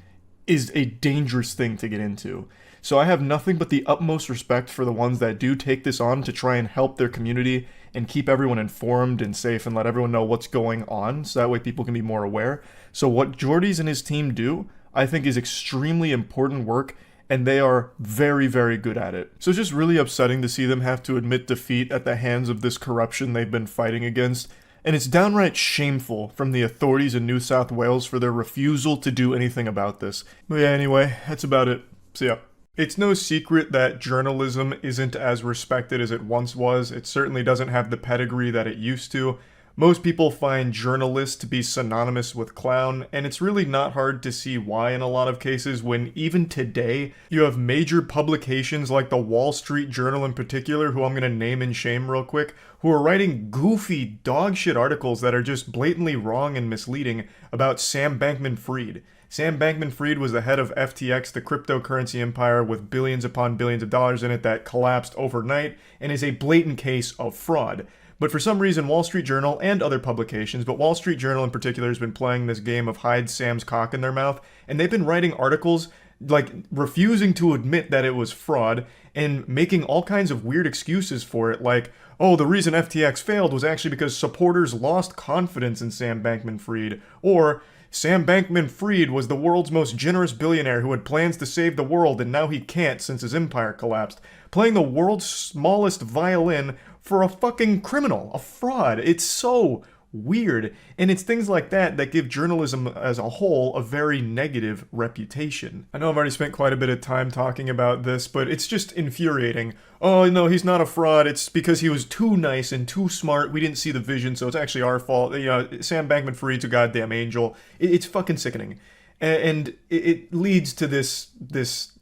is a dangerous thing to get into. So I have nothing but the utmost respect for the ones that do take this on to try and help their community and keep everyone informed and safe and let everyone know what's going on, so that way people can be more aware. So what Jordy's and his team do, I think, is extremely important work, and they are very, very good at it. So it's just really upsetting to see them have to admit defeat at the hands of this corruption they've been fighting against. And it's downright shameful from the authorities in New South Wales for their refusal to do anything about this. But yeah, anyway, that's about it. See ya. It's no secret that journalism isn't as respected as it once was. It certainly doesn't have the pedigree that it used to. Most people find journalist to be synonymous with clown, and it's really not hard to see why in a lot of cases when even today you have major publications like the Wall Street Journal in particular, who I'm going to name and shame real quick, who are writing goofy dogshit articles that are just blatantly wrong and misleading about Sam Bankman-Fried. Sam Bankman-Fried was the head of FTX, the cryptocurrency empire with billions upon billions of dollars in it that collapsed overnight and is a blatant case of fraud. But for some reason, Wall Street Journal and other publications, but Wall Street Journal in particular, has been playing this game of hide Sam's cock in their mouth, and they've been writing articles like refusing to admit that it was fraud and making all kinds of weird excuses for it, like, oh, the reason FTX failed was actually because supporters lost confidence in Sam Bankman-Fried, or Sam Bankman-Fried was the world's most generous billionaire who had plans to save the world and now he can't since his empire collapsed. Playing the world's smallest violin for a fucking criminal, a fraud. It's so weird. And it's things like that that give journalism as a whole a very negative reputation. I know I've already spent quite a bit of time talking about this, but it's just infuriating. Oh, no, he's not a fraud. It's because he was too nice and too smart. We didn't see the vision, so it's actually our fault. You know, Sam Bankman-Fried's a goddamn angel. It's fucking sickening. And it leads to this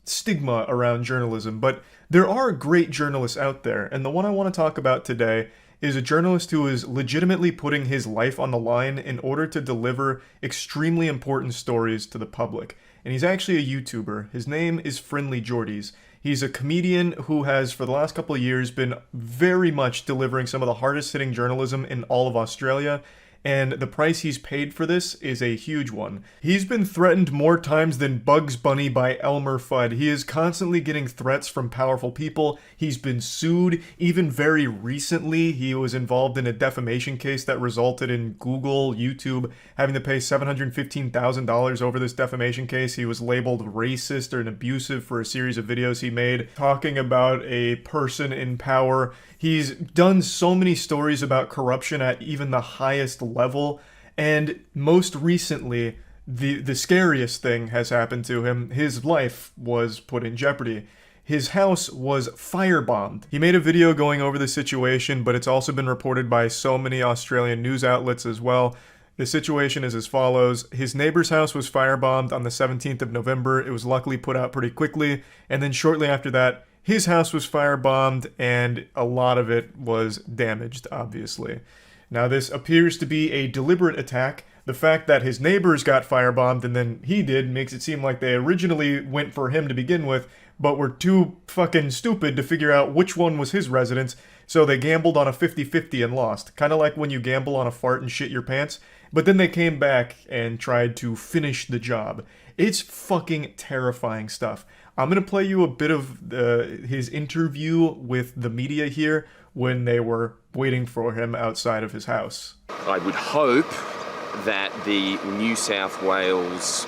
stigma around journalism. But there are great journalists out there, and the one I want to talk about today is a journalist who is legitimately putting his life on the line in order to deliver extremely important stories to the public. And he's actually a YouTuber. His name is Friendly Jordies. He's a comedian who has, for the last couple of years, been very much delivering some of the hardest hitting journalism in all of Australia. And the price he's paid for this is a huge one. He's been threatened more times than Bugs Bunny by Elmer Fudd. He is constantly getting threats from powerful people. He's been sued. Even very recently, he was involved in a defamation case that resulted in Google, YouTube having to pay $715,000 over this defamation case. He was labeled racist or abusive for a series of videos he made talking about a person in power. He's done so many stories about corruption at even the highest level, and most recently, the scariest thing has happened to him. His life was put in jeopardy. His house was firebombed. He made a video going over the situation, but it's also been reported by so many Australian news outlets as well. The situation is as follows. His neighbor's house was firebombed on the 17th of November. It was luckily put out pretty quickly, and then shortly after that, his house was firebombed, and a lot of it was damaged, obviously. Now, this appears to be a deliberate attack. The fact that his neighbors got firebombed and then he did makes it seem like they originally went for him to begin with, but were too fucking stupid to figure out which one was his residence, so they gambled on a 50-50 and lost. Kind of like when you gamble on a fart and shit your pants, but then they came back and tried to finish the job. It's fucking terrifying stuff. I'm going to play you a bit of his interview with the media here when they were waiting for him outside of his house. I would hope that the New South Wales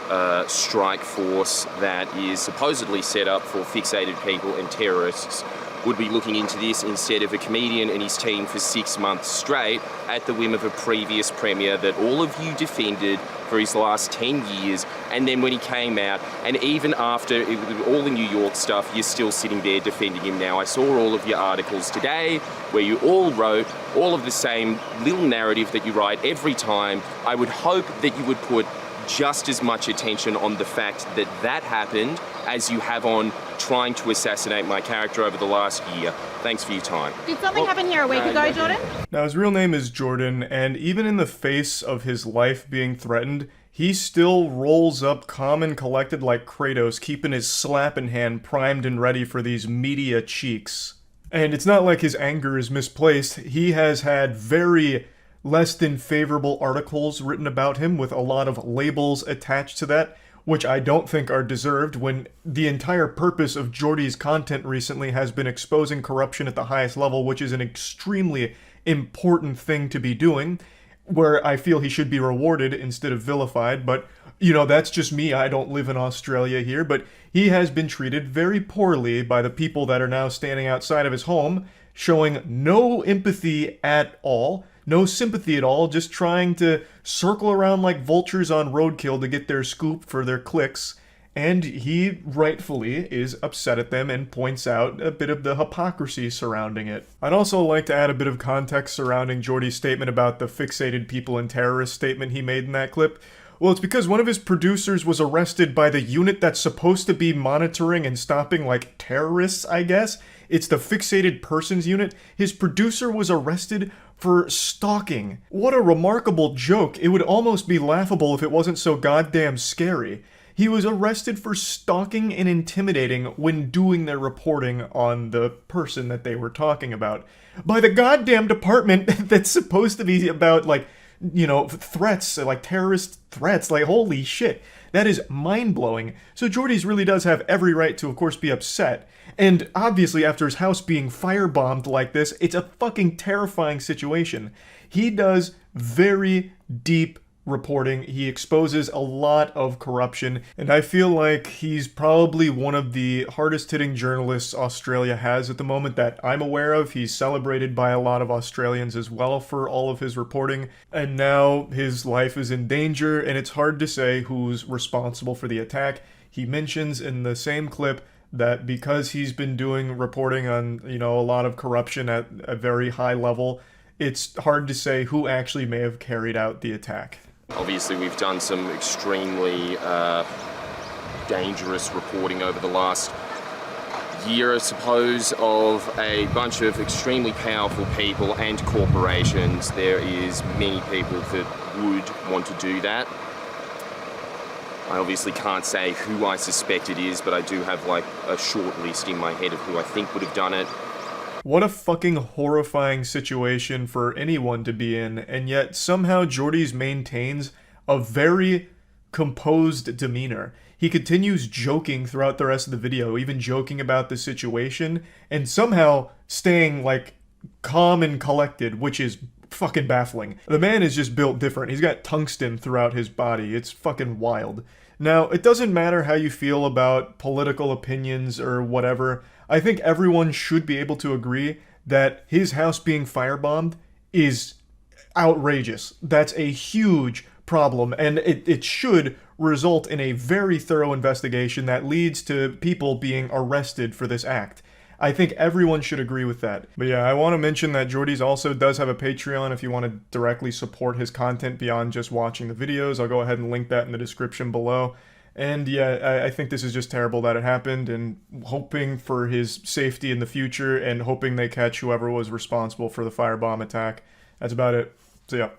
strike force that is supposedly set up for fixated people and terrorists would be looking into this instead of a comedian and his team for 6 months straight at the whim of a previous premier that all of you defended for his last 10 years, and then when he came out, and even after all the New York stuff, you're still sitting there defending him now. I saw all of your articles today where you all wrote all of the same little narrative that you write every time. I would hope that you would put just as much attention on the fact that that happened as you have on trying to assassinate my character over the last year. Thanks for your time. Did something happen here a week ago, Jordan? Now, his real name is Jordan, and even in the face of his life being threatened, he still rolls up calm and collected like Kratos, keeping his slapping hand primed and ready for these media cheeks. And it's not like his anger is misplaced. He has had very less than favorable articles written about him with a lot of labels attached to that, which I don't think are deserved when the entire purpose of Jordy's content recently has been exposing corruption at the highest level, which is an extremely important thing to be doing, where I feel he should be rewarded instead of vilified. But, you know, that's just me. I don't live in Australia here, but he has been treated very poorly by the people that are now standing outside of his home, showing no empathy at all. No sympathy at all, just trying to circle around like vultures on roadkill to get their scoop for their clicks. And he rightfully is upset at them and points out a bit of the hypocrisy surrounding it. I'd also like to add a bit of context surrounding Jordy's statement about the fixated people and terrorists statement he made in that clip. Well, it's because one of his producers was arrested by the unit that's supposed to be monitoring and stopping, like, terrorists, I guess. It's the Fixated Persons Unit. His producer was arrested for stalking. What a remarkable joke. It would almost be laughable if it wasn't so goddamn scary. He was arrested for stalking and intimidating when doing their reporting on the person that they were talking about. By the goddamn department that's supposed to be about, like, you know, threats, like terrorist threats. Like, holy shit. That is mind-blowing. So Jordy's really does have every right to, of course, be upset. And obviously, after his house being firebombed like this, it's a fucking terrifying situation. He does very deep reporting. He exposes a lot of corruption, and I feel like he's probably one of the hardest hitting journalists Australia has at the moment that I'm aware of. He's celebrated by a lot of Australians as well for all of his reporting, and now his life is in danger, and it's hard to say who's responsible for the attack. He mentions in the same clip that because he's been doing reporting on, you know, a lot of corruption at a very high level, it's hard to say who actually may have carried out the attack. Obviously, we've done some extremely dangerous reporting over the last year, I suppose, of a bunch of extremely powerful people and corporations. There is many people that would want to do that. I obviously can't say who I suspect it is, but I do have like a short list in my head of who I think would have done it. What a fucking horrifying situation for anyone to be in, and yet somehow Jordy's maintains a very composed demeanor. He continues joking throughout the rest of the video, even joking about the situation, and somehow staying, like, calm and collected, which is fucking baffling. The man is just built different. He's got tungsten throughout his body. It's fucking wild. Now, it doesn't matter how you feel about political opinions or whatever. I think everyone should be able to agree that his house being firebombed is outrageous. That's a huge problem, and it should result in a very thorough investigation that leads to people being arrested for this act. I think everyone should agree with that. But yeah, I want to mention that Jordy's also does have a Patreon if you want to directly support his content beyond just watching the videos. I'll go ahead and link that in the description below. And yeah, I think this is just terrible that it happened, and hoping for his safety in the future, and hoping they catch whoever was responsible for the firebomb attack. That's about it. So yeah.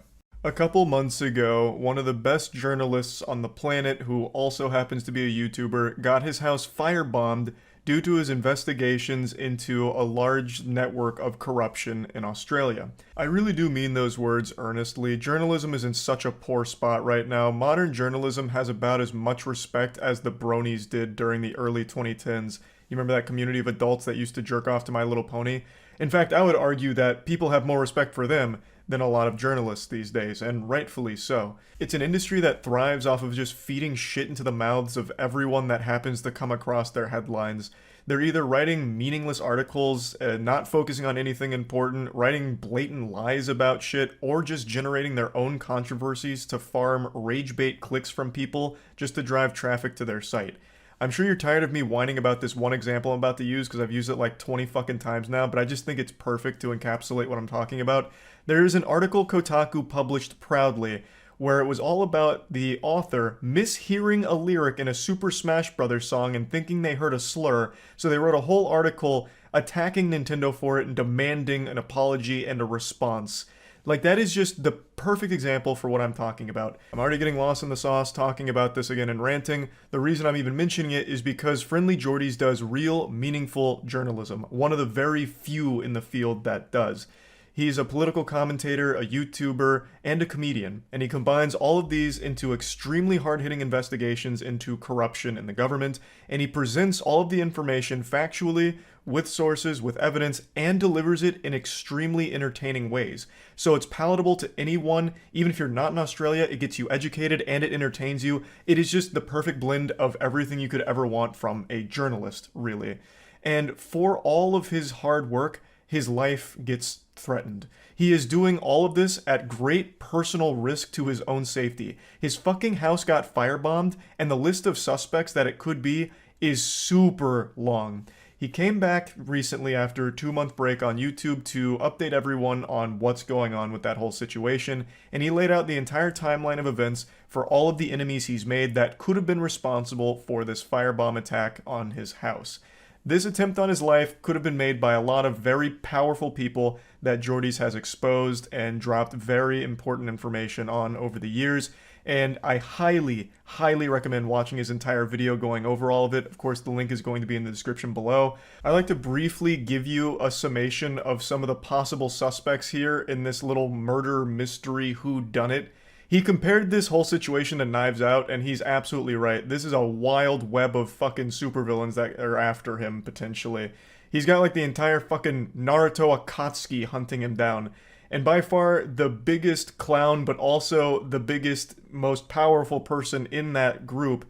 A couple months ago, one of the best journalists on the planet, who also happens to be a YouTuber, got his house firebombed due to his investigations into a large network of corruption in Australia. I really do mean those words earnestly. Journalism is in such a poor spot right now. Modern journalism has about as much respect as the bronies did during the early 2010s. You remember that community of adults that used to jerk off to My Little Pony? In fact, I would argue that people have more respect for them than a lot of journalists these days, and rightfully so. It's an industry that thrives off of just feeding shit into the mouths of everyone that happens to come across their headlines. They're either writing meaningless articles, not focusing on anything important, writing blatant lies about shit, or just generating their own controversies to farm rage bait clicks from people just to drive traffic to their site. I'm sure you're tired of me whining about this one example I'm about to use because I've used it like 20 fucking times now, but I just think it's perfect to encapsulate what I'm talking about. There is an article Kotaku published proudly where it was all about the author mishearing a lyric in a Super Smash Bros. Song and thinking they heard a slur, so they wrote a whole article attacking Nintendo for it and demanding an apology and a response. Like, that is just the perfect example for what I'm talking about. I'm already getting lost in the sauce talking about this again and ranting. The reason I'm even mentioning it is because Friendly Jordies does real, meaningful journalism. One of the very few in the field that does. He's a political commentator, a YouTuber, and a comedian, and he combines all of these into extremely hard-hitting investigations into corruption in the government, and he presents all of the information factually, with sources, with evidence, and delivers it in extremely entertaining ways. So it's palatable to anyone, even if you're not in Australia, it gets you educated and it entertains you. It is just the perfect blend of everything you could ever want from a journalist, really. And for all of his hard work, his life gets threatened. He is doing all of this at great personal risk to his own safety. His fucking house got firebombed, and the list of suspects that it could be is super long. He came back recently after a 2-month break on YouTube to update everyone on what's going on with that whole situation, and he laid out the entire timeline of events for all of the enemies he's made that could have been responsible for this firebomb attack on his house. This attempt on his life could have been made by a lot of very powerful people that Jordy's has exposed and dropped very important information on over the years, and I highly, highly recommend watching his entire video going over all of it. Of course, the link is going to be in the description below. I'd like to briefly give you a summation of some of the possible suspects here in this little murder mystery whodunit. He compared this whole situation to Knives Out, and he's absolutely right. This is a wild web of fucking supervillains that are after him, potentially. He's got like the entire fucking Naruto Akatsuki hunting him down. And by far the biggest clown, but also the biggest, most powerful person in that group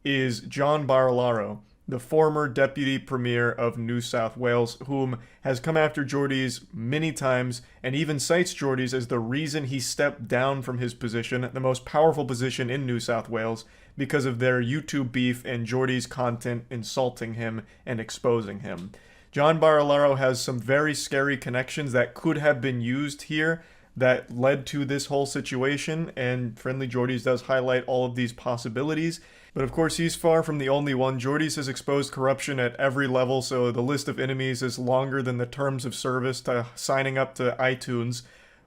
is John Barilaro, the former Deputy Premier of New South Wales, whom has come after Jordy's many times and even cites Jordy's as the reason he stepped down from his position, the most powerful position in New South Wales, because of their YouTube beef and Jordy's content insulting him and exposing him. John Barilaro has some very scary connections that could have been used here that led to this whole situation, and Friendly Jordy's does highlight all of these possibilities. But of course, he's far from the only one. Jordy's has exposed corruption at every level, so the list of enemies is longer than the terms of service to signing up to iTunes.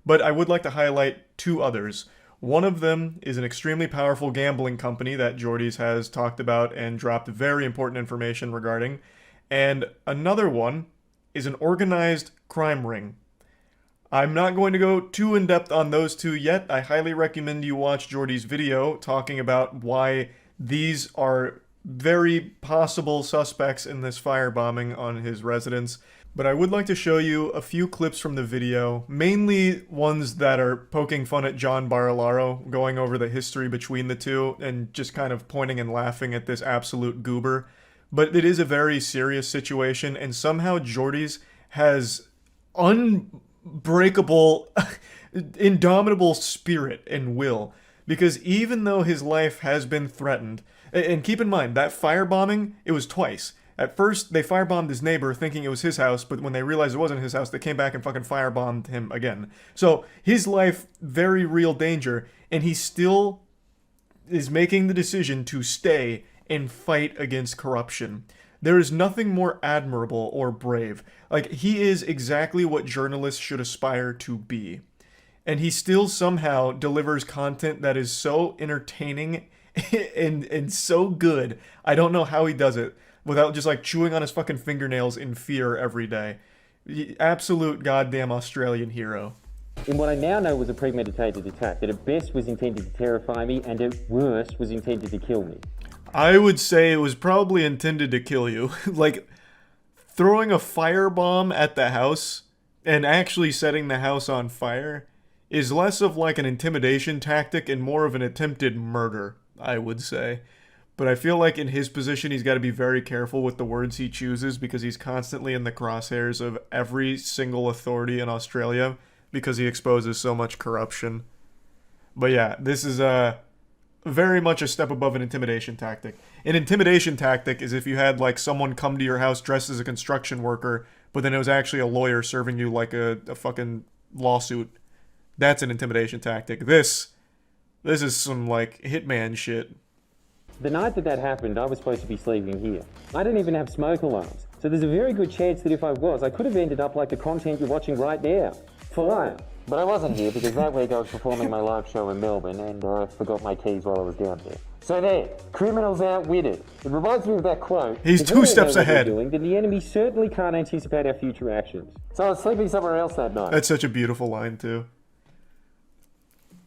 But I would like to highlight 2 others. One of them is an extremely powerful gambling company that Jordy's has talked about and dropped very important information regarding. And another one is an organized crime ring. I'm not going to go too in-depth on those 2 yet. I highly recommend you watch Jordy's video talking about why these are very possible suspects in this firebombing on his residence. But I would like to show you a few clips from the video, mainly ones that are poking fun at John Barilaro, going over the history between the two, and just kind of pointing and laughing at this absolute goober. But it is a very serious situation, and somehow Jordy's has unbreakable, indomitable spirit and will. Because even though his life has been threatened, and keep in mind, that firebombing, it was twice. At first, they firebombed his neighbor thinking it was his house, but when they realized it wasn't his house, they came back and fucking firebombed him again. So, his life, very real danger, and he still is making the decision to stay and fight against corruption. There is nothing more admirable or brave. Like, he is exactly what journalists should aspire to be. And he still somehow delivers content that is so entertaining and so good. I don't know how he does it without just like chewing on his fucking fingernails in fear every day. Absolute goddamn Australian hero. In what I now know was a premeditated attack that at best was intended to terrify me and at worst was intended to kill me. I would say it was probably intended to kill you. Like, throwing a firebomb at the house and actually setting the house on fire is less of like an intimidation tactic and more of an attempted murder, I would say. But I feel like in his position, he's got to be very careful with the words he chooses because he's constantly in the crosshairs of every single authority in Australia because he exposes so much corruption. But yeah, this is very much a step above an intimidation tactic. An intimidation tactic is if you had like someone come to your house dressed as a construction worker, but then it was actually a lawyer serving you like a fucking lawsuit. That's an intimidation tactic. This is some like hitman shit. The night that happened, I was supposed to be sleeping here. I didn't even have smoke alarms. So there's a very good chance that if I was, I could have ended up like the content you're watching right now. Fire. But I wasn't here because that week I was performing my live show in Melbourne and I forgot my keys while I was down there. So there, criminals outwitted. It reminds me of that quote. He's 2 steps ahead. Then the enemy certainly can't anticipate our future actions. So I was sleeping somewhere else that night. That's such a beautiful line too.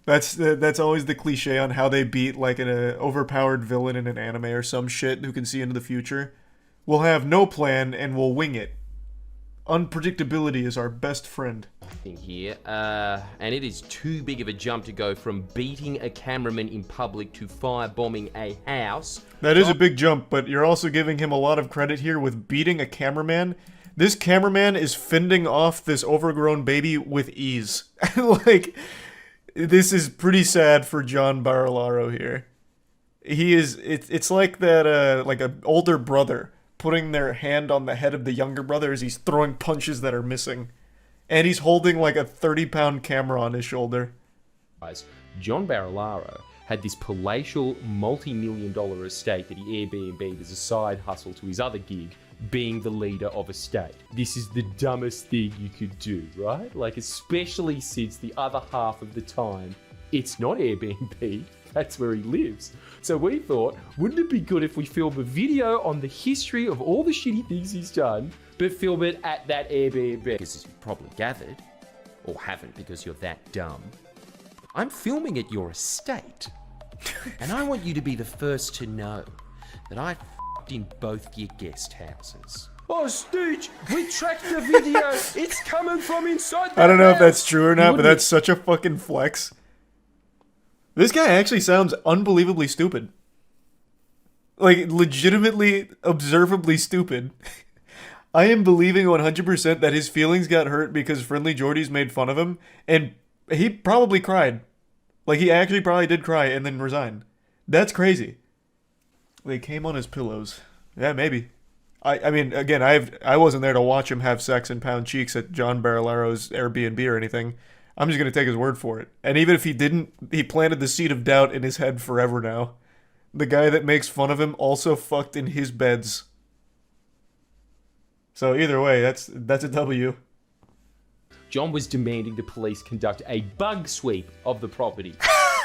That's always the cliche on how they beat like an overpowered villain in an anime or some shit who can see into the future. We'll have no plan and we'll wing it. Unpredictability is our best friend. Here, and it is too big of a jump to go from beating a cameraman in public to firebombing a house. That is a big jump, but you're also giving him a lot of credit here with beating a cameraman. This cameraman is fending off this overgrown baby with ease. Like, this is pretty sad for John Barilaro here. It's like that, like an older brother putting their hand on the head of the younger brother as he's throwing punches that are missing. And he's holding like a 30-pound camera on his shoulder. John Barilaro had this palatial, multi-million-dollar estate that he Airbnb'd as a side hustle to his other gig, being the leader of a state. This is the dumbest thing you could do, right? Like, especially since the other half of the time, it's not Airbnb, that's where he lives. So we thought, wouldn't it be good if we film a video on the history of all the shitty things he's done, but film it at that Airbnb? Because as you've probably gathered, or haven't because you're that dumb, I'm filming at your estate. And I want you to be the first to know that I f***ed in both your guest houses. Oh, Stooge, we tracked the video. It's coming from inside the I don't know if house. that's true or not, but Wouldn't that's such a fucking flex. This guy actually sounds unbelievably stupid. Like, legitimately, observably stupid. I am believing 100% that his feelings got hurt because Friendly Jordies made fun of him, and he probably cried. Like, he actually probably did cry and then resigned. That's crazy. They came on his pillows. Yeah, maybe. I mean, again, I wasn't there to watch him have sex and pound cheeks at John Barilaro's Airbnb or anything. I'm just going to take his word for it. And even if he didn't, he planted the seed of doubt in his head forever now. The guy that makes fun of him also fucked in his beds. So either way, that's a W. John was demanding the police conduct a bug sweep of the property.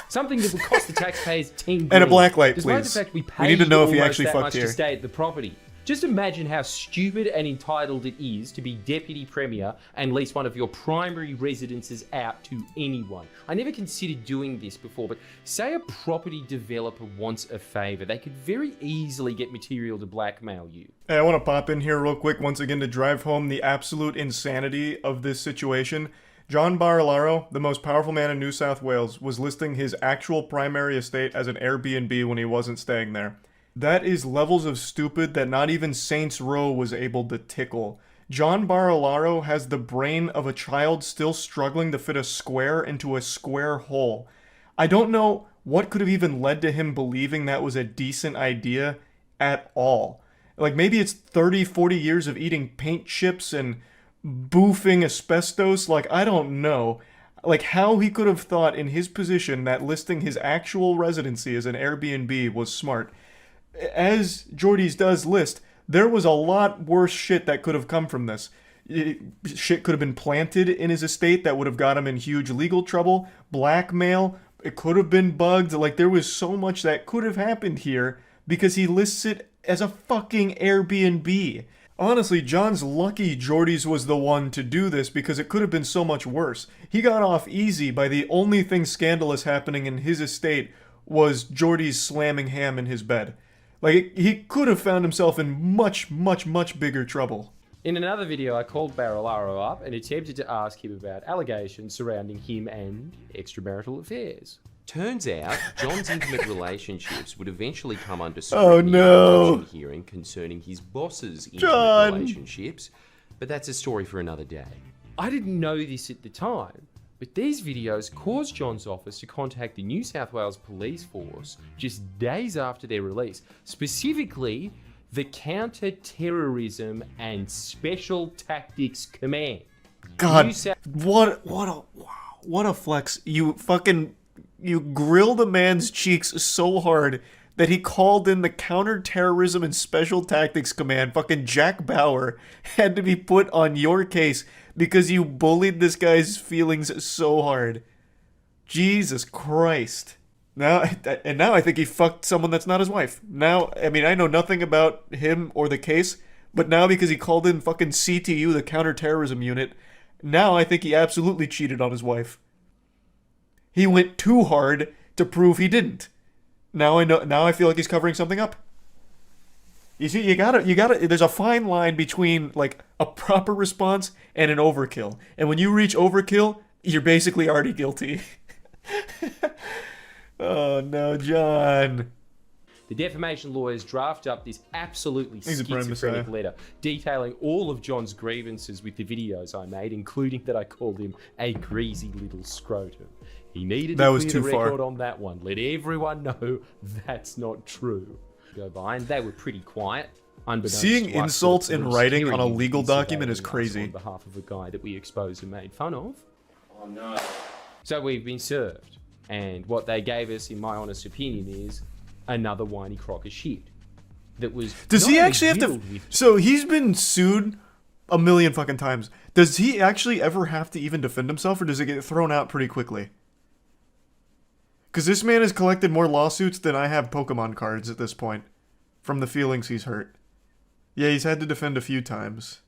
Something that would cost the taxpayers $10 And a blacklight, despite please. the fact we We need to paid know if he almost actually that fucked much here. to stay at the property. Just imagine how stupid and entitled it is to be deputy premier and lease one of your primary residences out to anyone. I never considered doing this before, but say a property developer wants a favor, they could very easily get material to blackmail you. Hey, I want to pop in here real quick once again to drive home the absolute insanity of this situation. John Barilaro, the most powerful man in New South Wales, was listing his actual primary estate as an Airbnb when he wasn't staying there. That is levels of stupid that not even Saints Row was able to tickle. John Barilaro has the brain of a child still struggling to fit a square into a square hole. I don't know what could have even led to him believing that was a decent idea at all. Like, maybe it's 30, 40 years of eating paint chips and boofing asbestos. Like, I don't know. Like, how he could have thought in his position that listing his actual residency as an Airbnb was smart. As Jordy's does list, there was a lot worse shit that could have come from this. Shit could have been planted in his estate that would have got him in huge legal trouble, blackmail, it could have been bugged. Like, there was so much that could have happened here because he lists it as a fucking Airbnb. Honestly, John's lucky Jordy's was the one to do this because it could have been so much worse. He got off easy by the only thing scandalous happening in his estate was Jordy's slamming ham in his bed. Like, he could have found himself in much, much, much bigger trouble. In another video, I called Barilaro up and attempted to ask him about allegations surrounding him and extramarital affairs. Turns out, John's intimate relationships would eventually come under scrutiny in a judgment hearing concerning his boss's intimate relationships, but that's a story for another day. I didn't know this at the time, but these videos caused John's office to contact the New South Wales Police Force just days after their release, specifically the Counter-Terrorism and Special Tactics Command. God, what a flex. You grilled a man's cheeks so hard that he called in the Counter-Terrorism and Special Tactics Command. Fucking Jack Bauer had to be put on your case because you bullied this guy's feelings so hard. Jesus Christ. Now I think he fucked someone that's not his wife. Now, I mean, I know nothing about him or the case, but now because he called in fucking CTU, the Counterterrorism Unit, now I think he absolutely cheated on his wife. He went too hard to prove he didn't. Now I feel like he's covering something up. You see, you gotta, there's a fine line between, like, a proper response and an overkill. And when you reach overkill, you're basically already guilty. Oh no, John. The defamation lawyers draft up this absolutely He's a prime schizophrenic messiah. letter detailing all of John's grievances with the videos I made, including that I called him a greasy little scrotum. He needed That to was clear too the far. record on that one. Let everyone know that's not true. Go by, and they were pretty quiet. Unbeknownst Seeing to us, insults the in police writing hearing on a him legal is document is surveilling us crazy. On behalf of a guy that we exposed and made fun of. Oh no. So we've been served. And what they gave us, in my honest opinion, is another whiny crock of shit. That was. Does not he only actually have to? riddled with- So he's been sued a million fucking times. Does he actually ever have to even defend himself, or does it get thrown out pretty quickly? Because this man has collected more lawsuits than I have Pokemon cards at this point, from the feelings he's hurt. Yeah, he's had to defend a few times.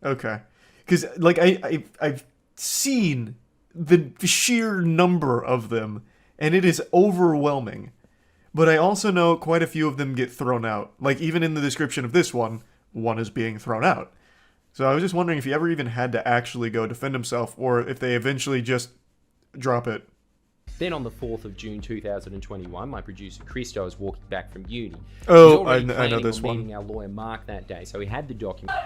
Okay. Because, like, I've seen the sheer number of them, and it is overwhelming. But I also know quite a few of them get thrown out. Like, even in the description of this one is being thrown out. So I was just wondering if he ever even had to actually go defend himself, or if they eventually just drop it. Then on the 4th of June 2021, my producer Christo was walking back from uni. Oh, He's already I know planning this on one. meeting our lawyer Mark that day, so he had the document.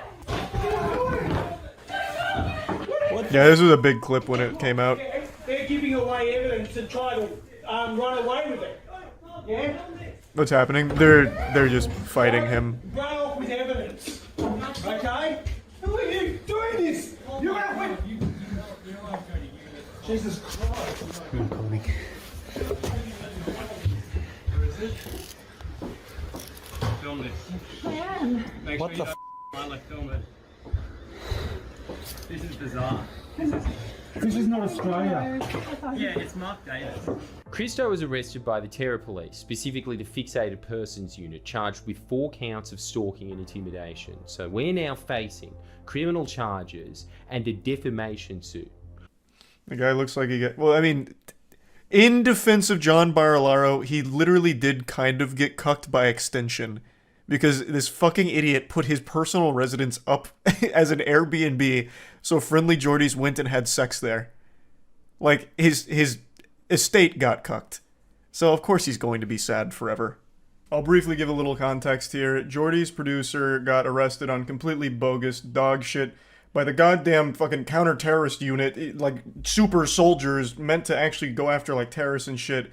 Yeah, this was a big clip when it came out. They're giving away evidence and trying to run away with it. Yeah? What's happening? They're just fighting him. Run off with evidence. Okay? Who are you doing this? You're out with... Jesus Christ. Come on, Connie. Film this. Man. Make What sure the you don't film it. This is bizarre. This is not Australia. Yeah, it's Mark Davis. Christo was arrested by the Terror Police, specifically the Fixated Persons Unit, charged with 4 counts of stalking and intimidation. So we're now facing criminal charges and a defamation suit. The guy looks like he well, I mean, in defense of John Barilaro, he literally did kind of get cucked by extension. Because this fucking idiot put his personal residence up as an Airbnb, so friendly Geordies went and had sex there. Like, his estate got cucked. So of course he's going to be sad forever. I'll briefly give a little context here. Geordie's producer got arrested on completely bogus dog shit by the goddamn fucking counter-terrorist unit, like super soldiers meant to actually go after like terrorists and shit.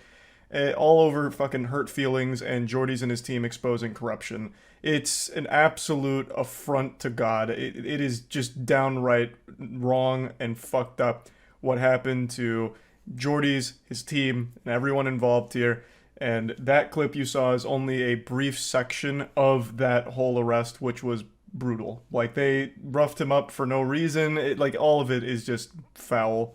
All over fucking hurt feelings, and Geordie's and his team exposing corruption. It's an absolute affront to God. It is just downright wrong and fucked up what happened to Geordie's, his team, and everyone involved here. And that clip you saw is only a brief section of that whole arrest, which was brutal. Like, they roughed him up for no reason. Like, all of it is just foul.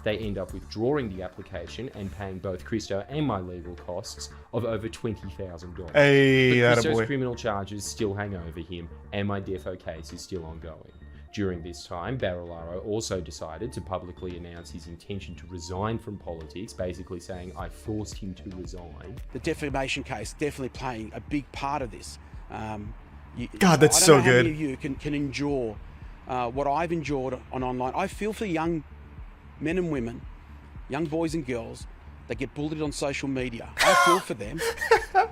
They end up withdrawing the application and paying both Christo and my legal costs of over $20,000. Hey, but Christo's attaboy. criminal charges still hang over him, and my defo case is still ongoing. During this time, Barilaro also decided to publicly announce his intention to resign from politics, basically saying, I forced him to resign. The defamation case definitely playing a big part of this. God, that's I so don't know how good. many of you can endure what I've endured on online. I feel for young men and women, young boys and girls that get bullied on social media. I feel for them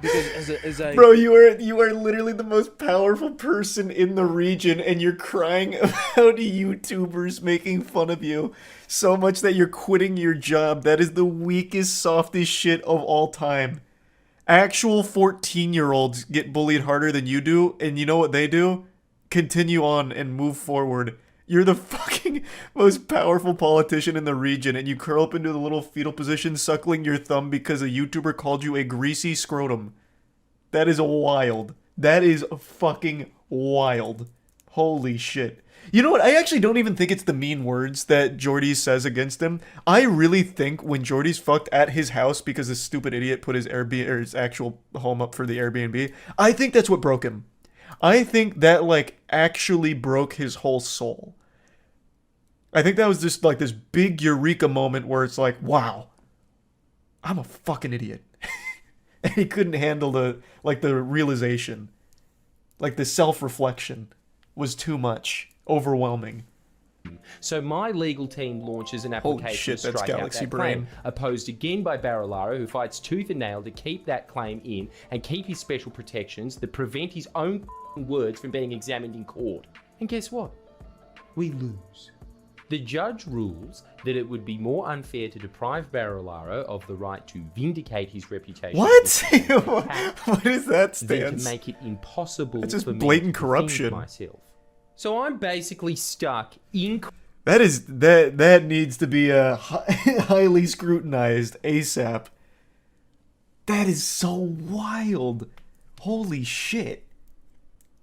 because as a Bro, you are literally the most powerful person in the region, and you're crying about YouTubers making fun of you so much that you're quitting your job. That is the weakest, softest shit of all time. Actual 14-year-olds get bullied harder than you do, and you know what they do? Continue on and move forward. You're the fucking most powerful politician in the region, and you curl up into the little fetal position suckling your thumb because a YouTuber called you a greasy scrotum. That is wild. That is fucking wild. Holy shit. You know what? I actually don't even think it's the mean words that Geordie says against him. I really think when Geordie's fucked at his house because this stupid idiot put his Airbnb or his actual home up for the Airbnb, I think that's what broke him. I think that, like, actually broke his whole soul. I think that was just, like, this big eureka moment where it's like, wow, I'm a fucking idiot. And he couldn't handle the realization. Like, the self-reflection was too much. Overwhelming. So my legal team launches an application shit, to that's strike out Galaxy that claim, Brain. opposed again by Barilaro, who fights tooth and nail to keep that claim in and keep his special protections that prevent his own words from being examined in court. And guess what? We lose. The judge rules that it would be more unfair to deprive Barilaro of the right to vindicate his reputation. What? What is that Than stance? to make it impossible That's just for me blatant to corruption. defend myself. So I'm basically stuck in. That needs to be highly scrutinized ASAP. That is so wild. Holy shit.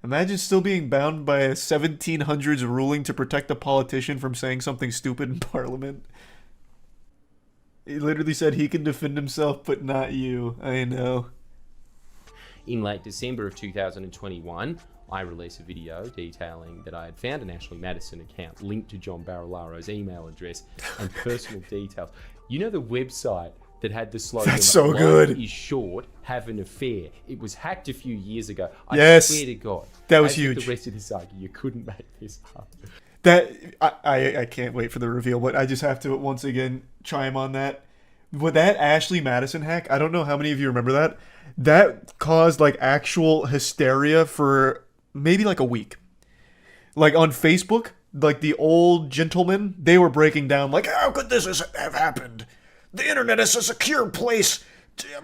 Imagine still being bound by a 1700s ruling to protect a politician from saying something stupid in Parliament. He literally said he can defend himself, but not you. I know. In late December of 2021, I released a video detailing that I had found an Ashley Madison account linked to John Barilaro's email address and personal details. You know the website that had the slogan, That's so "Life good. is short, have an affair." It was hacked a few years ago. I Yes. swear to God. That was as with huge. The rest of this saga, you couldn't make this up. That I can't wait for the reveal, but I just have to once again chime on that. With that Ashley Madison hack, I don't know how many of you remember that. That caused like actual hysteria for maybe like a week. Like on Facebook, like the old gentlemen, they were breaking down like, how could this have happened? The internet is a secure place.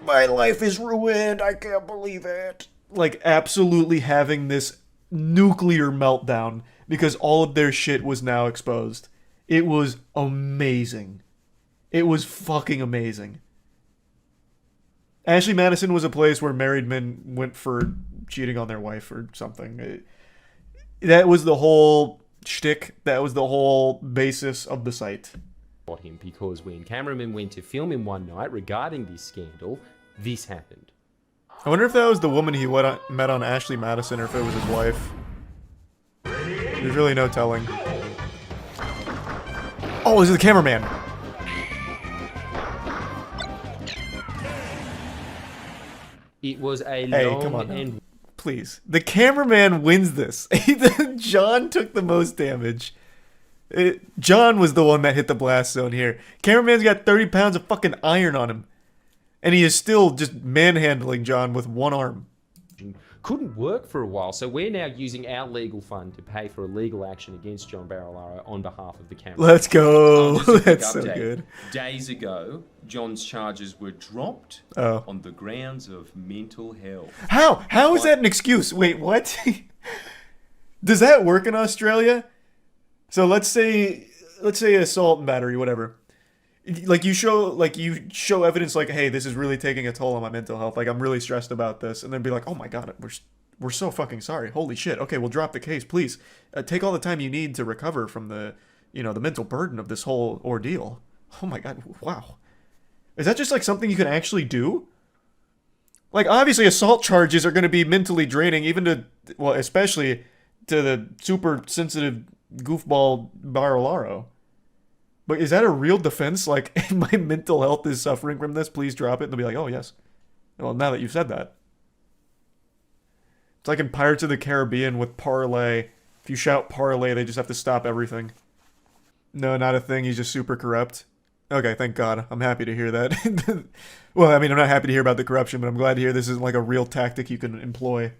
My life is ruined. I can't believe it. Like absolutely having this nuclear meltdown because all of their shit was now exposed. It was amazing. It was fucking amazing. Ashley Madison was a place where married men went for cheating on their wife or something. That was the whole shtick. That was the whole basis of the site. Him because when cameramen went to film him one night regarding this scandal, this happened. I wonder if that was the woman he met on Ashley Madison or if it was his wife. There's really no telling. Oh, this is the cameraman. It was a Hey, long come on. and Please. The cameraman wins this. John took the most damage. John was the one that hit the blast zone here. Cameraman's got 30 pounds of fucking iron on him. And he is still just manhandling John with one arm. couldn't work for a while, so we're now using our legal fund to pay for a legal action against John Barilaro on behalf of the camera. Let's go. Just a quick That's so update. good. Days ago, John's charges were dropped on the grounds of mental health. How is that an excuse? Wait, what? Does that work in Australia? So let's say assault and battery, whatever. Like you show evidence like, hey, this is really taking a toll on my mental health. Like I'm really stressed about this, and then be like, oh my god, we're so fucking sorry. Holy shit. Okay, we'll drop the case, please. Take all the time you need to recover from the mental burden of this whole ordeal. Oh my god, wow. Is that just like something you can actually do? Like obviously assault charges are going to be mentally draining, especially to the super sensitive goofball Barilaro. But is that a real defense? Like, if my mental health is suffering from this, please drop it. And they'll be like, oh, yes. Well, now that you've said that. It's like in Pirates of the Caribbean with parlay. If you shout parlay, they just have to stop everything. No, not a thing. He's just super corrupt. Okay, thank God. I'm happy to hear that. Well, I mean, I'm not happy to hear about the corruption, but I'm glad to hear this is like a real tactic you can employ.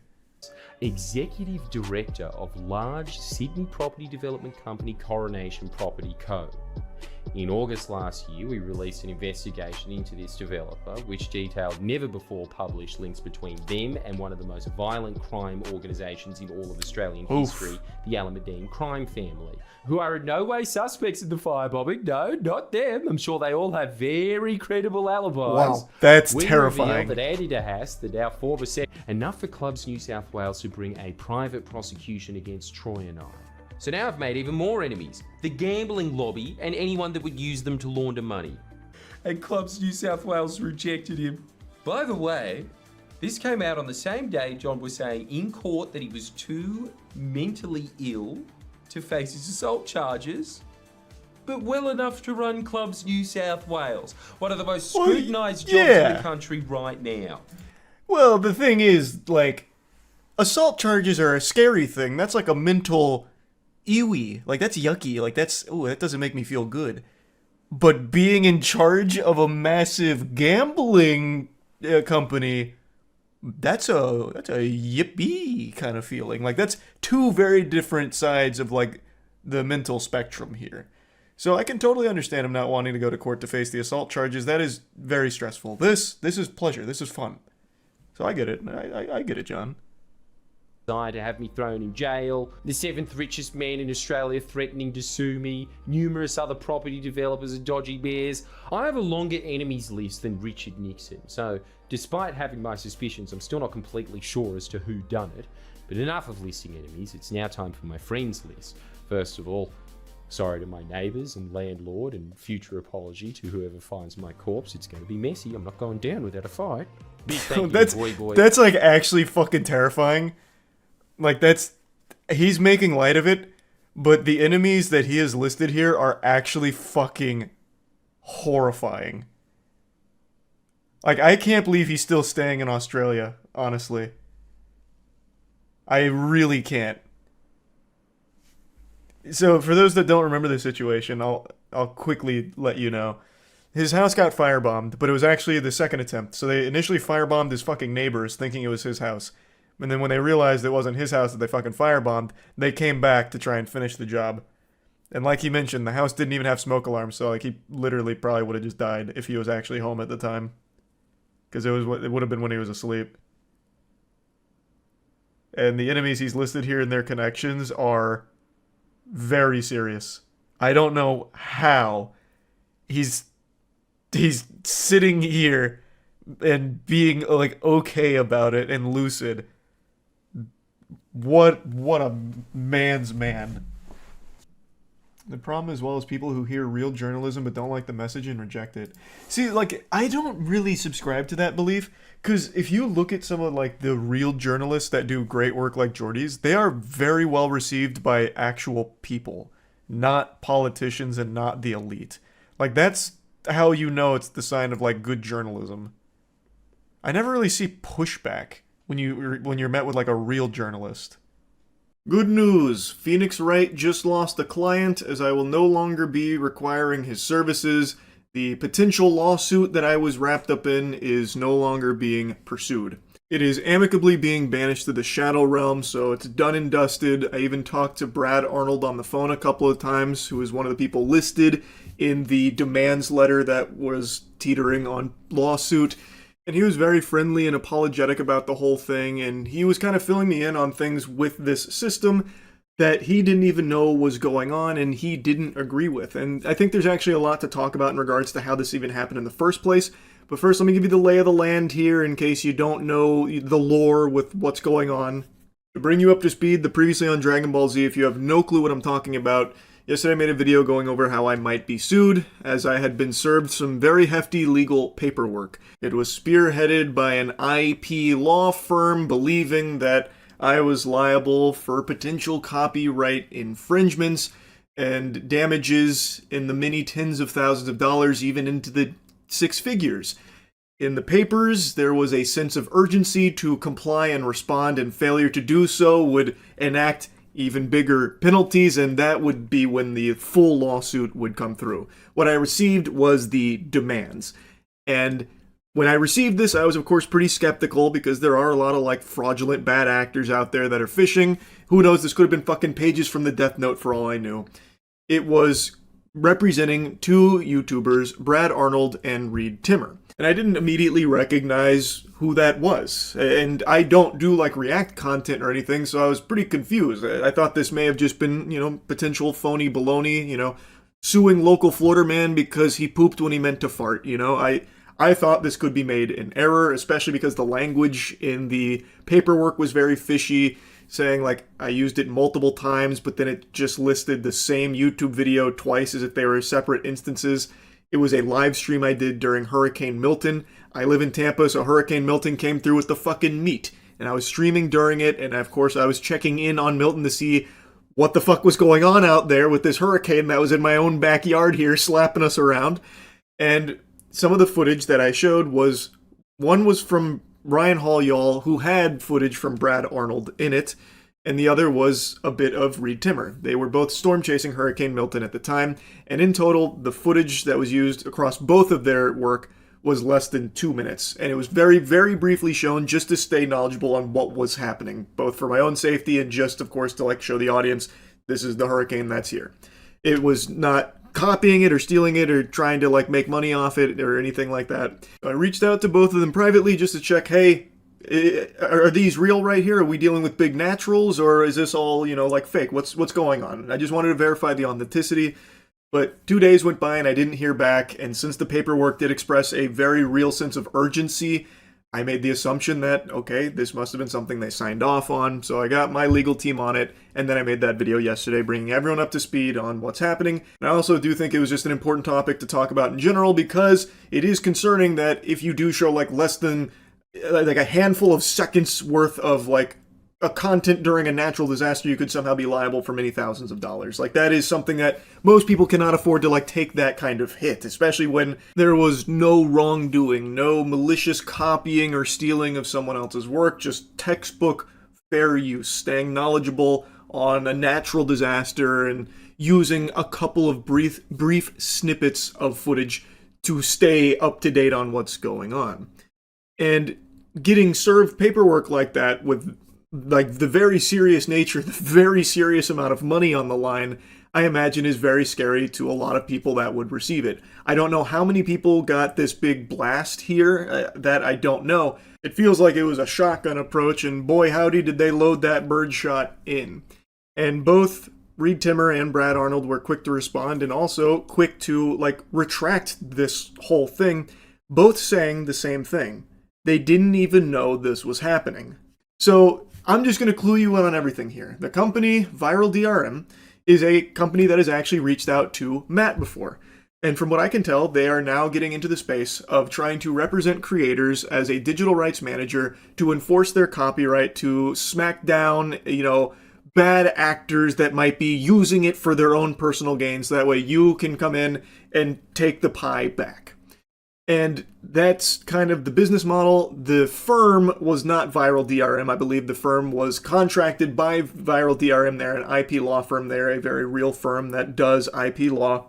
Executive Director of large Sydney property development company Coronation Property Co. In August last year, we released an investigation into this developer, which detailed never before published links between them and one of the most violent crime organisations in all of Australian history, the Alameddine crime family, who are in no way suspects in the firebombing. No, not them. I'm sure they all have very credible alibis. Wow, that's we terrifying. Revealed that Andy DeHaas, the now former enough for Clubs New South Wales to bring a private prosecution against Troy and I. So now I've made even more enemies. The gambling lobby and anyone that would use them to launder money. And Clubs New South Wales rejected him. By the way, this came out on the same day John was saying in court that he was too mentally ill to face his assault charges, but well enough to run Clubs New South Wales, one of the most scrutinised jobs in the country right now. Well, the thing is, like, assault charges are a scary thing. That's like a mental ewy. Like, that's yucky. Like, that doesn't make me feel good. But being in charge of a massive gambling company, that's a yippee kind of feeling. Like, that's two very different sides of, like, the mental spectrum here. So I can totally understand him not wanting to go to court to face the assault charges. That is very stressful. This is pleasure. This is fun. So I get it. I get it, John. To have me thrown in jail, the 7th richest man in Australia threatening to sue me, numerous other property developers and dodgy bears. I have a longer enemies list than Richard Nixon, so despite having my suspicions, I'm still not completely sure as to who done it. But enough of listing enemies, it's now time for my friends list. First of all, sorry to my neighbours and landlord, and future apology to whoever finds my corpse. It's going to be messy. I'm not going down without a fight. Big thank you, boy. That's like actually fucking terrifying. Like, he's making light of it, but the enemies that he has listed here are actually fucking horrifying. Like, I can't believe he's still staying in Australia, honestly. I really can't. So, for those that don't remember the situation, I'll quickly let you know. His house got firebombed, but it was actually the second attempt. So they initially firebombed his fucking neighbors, thinking it was his house. And then when they realized it wasn't his house that they fucking firebombed, they came back to try and finish the job. And like he mentioned, the house didn't even have smoke alarms, so like he literally probably would have just died if he was actually home at the time. Because it would have been when he was asleep. And the enemies he's listed here and their connections are very serious. I don't know how he's sitting here and being like okay about it and lucid. What a man's man. The problem as well is people who hear real journalism but don't like the message and reject it. See, like, I don't really subscribe to that belief, because if you look at some of, like, the real journalists that do great work like Jordy's, they are very well received by actual people, not politicians and not the elite. Like, that's how you know it's the sign of, like, good journalism. I never really see pushback when you're met with, like, a real journalist. Good news! Phoenix Wright just lost a client, as I will no longer be requiring his services. The potential lawsuit that I was wrapped up in is no longer being pursued. It is amicably being banished to the Shadow Realm, so it's done and dusted. I even talked to Brad Arnold on the phone a couple of times, who is one of the people listed in the demands letter that was teetering on lawsuit. And he was very friendly and apologetic about the whole thing, and he was kind of filling me in on things with this system that he didn't even know was going on and he didn't agree with. And I think there's actually a lot to talk about in regards to how this even happened in the first place. But first, let me give you the lay of the land here in case you don't know the lore with what's going on. To bring you up to speed, the previously on Dragon Ball Z, if you have no clue what I'm talking about, yesterday I made a video going over how I might be sued, as I had been served some very hefty legal paperwork. It was spearheaded by an IP law firm believing that I was liable for potential copyright infringements and damages in the many tens of thousands of dollars, even into the six figures. In the papers, there was a sense of urgency to comply and respond, and failure to do so would enact even bigger penalties, and that would be when the full lawsuit would come through. What I received was the demands. And when I received this, I was of course pretty skeptical, because there are a lot of like fraudulent bad actors out there that are phishing. Who knows, this could have been fucking pages from the Death Note for all I knew. It was representing two YouTubers, Brad Arnold and Reed Timmer. And I didn't immediately recognize who that was. And I don't do like React content or anything, so I was pretty confused. I thought this may have just been, potential phony baloney, suing local Florida man because he pooped when he meant to fart, I thought this could be made in error, especially because the language in the paperwork was very fishy, saying like I used it multiple times, but then it just listed the same YouTube video twice as if they were separate instances. It was a live stream I did during Hurricane Milton. I live in Tampa, so Hurricane Milton came through with the fucking meat. And I was streaming during it, and of course I was checking in on Milton to see what the fuck was going on out there with this hurricane that was in my own backyard here slapping us around. And some of the footage that I showed one was from Ryan Hall, y'all, who had footage from Brad Arnold in it. and the other was a bit of Reed Timmer. They were both storm chasing Hurricane Milton at the time, and in total, the footage that was used across both of their work was less than 2 minutes, and it was very, very briefly shown just to stay knowledgeable on what was happening, both for my own safety and just, of course, to like show the audience this is the hurricane that's here. It was not copying it or stealing it or trying to like make money off it or anything like that. I reached out to both of them privately just to check, hey, are these real right here? Are we dealing with big naturals, or is this all, you know, like fake? What's going on? I just wanted to verify the authenticity. But 2 days went by and I didn't hear back, and since the paperwork did express a very real sense of urgency, I made the assumption that, okay, this must have been something they signed off on, so I got my legal team on it, and then I made that video yesterday bringing everyone up to speed on what's happening. And I also do think it was just an important topic to talk about in general, because it is concerning that if you do show like less than like a handful of seconds worth of like a content during a natural disaster, you could somehow be liable for many thousands of dollars. Like, that is something that most people cannot afford to like take that kind of hit, especially when there was no wrongdoing, no malicious copying or stealing of someone else's work, just textbook fair use, staying knowledgeable on a natural disaster and using a couple of brief snippets of footage to stay up to date on what's going on. And getting served paperwork like that with like the very serious nature, the very serious amount of money on the line, I imagine is very scary to a lot of people that would receive it. I don't know how many people got this big blast here, that I don't know. It feels like it was a shotgun approach, and boy howdy did they load that birdshot in. And both Reed Timmer and Brad Arnold were quick to respond, and also quick to like retract this whole thing, both saying the same thing. They didn't even know this was happening. So I'm just going to clue you in on everything here. The company, Viral DRM, is a company that has actually reached out to Matt before. And from what I can tell, they are now getting into the space of trying to represent creators as a digital rights manager to enforce their copyright, to smack down, you know, bad actors that might be using it for their own personal gains. That way you can come in and take the pie back. And that's kind of the business model. The firm was not Viral DRM. I believe the firm was contracted by Viral DRM. They're an IP law firm. They're a very real firm that does IP law.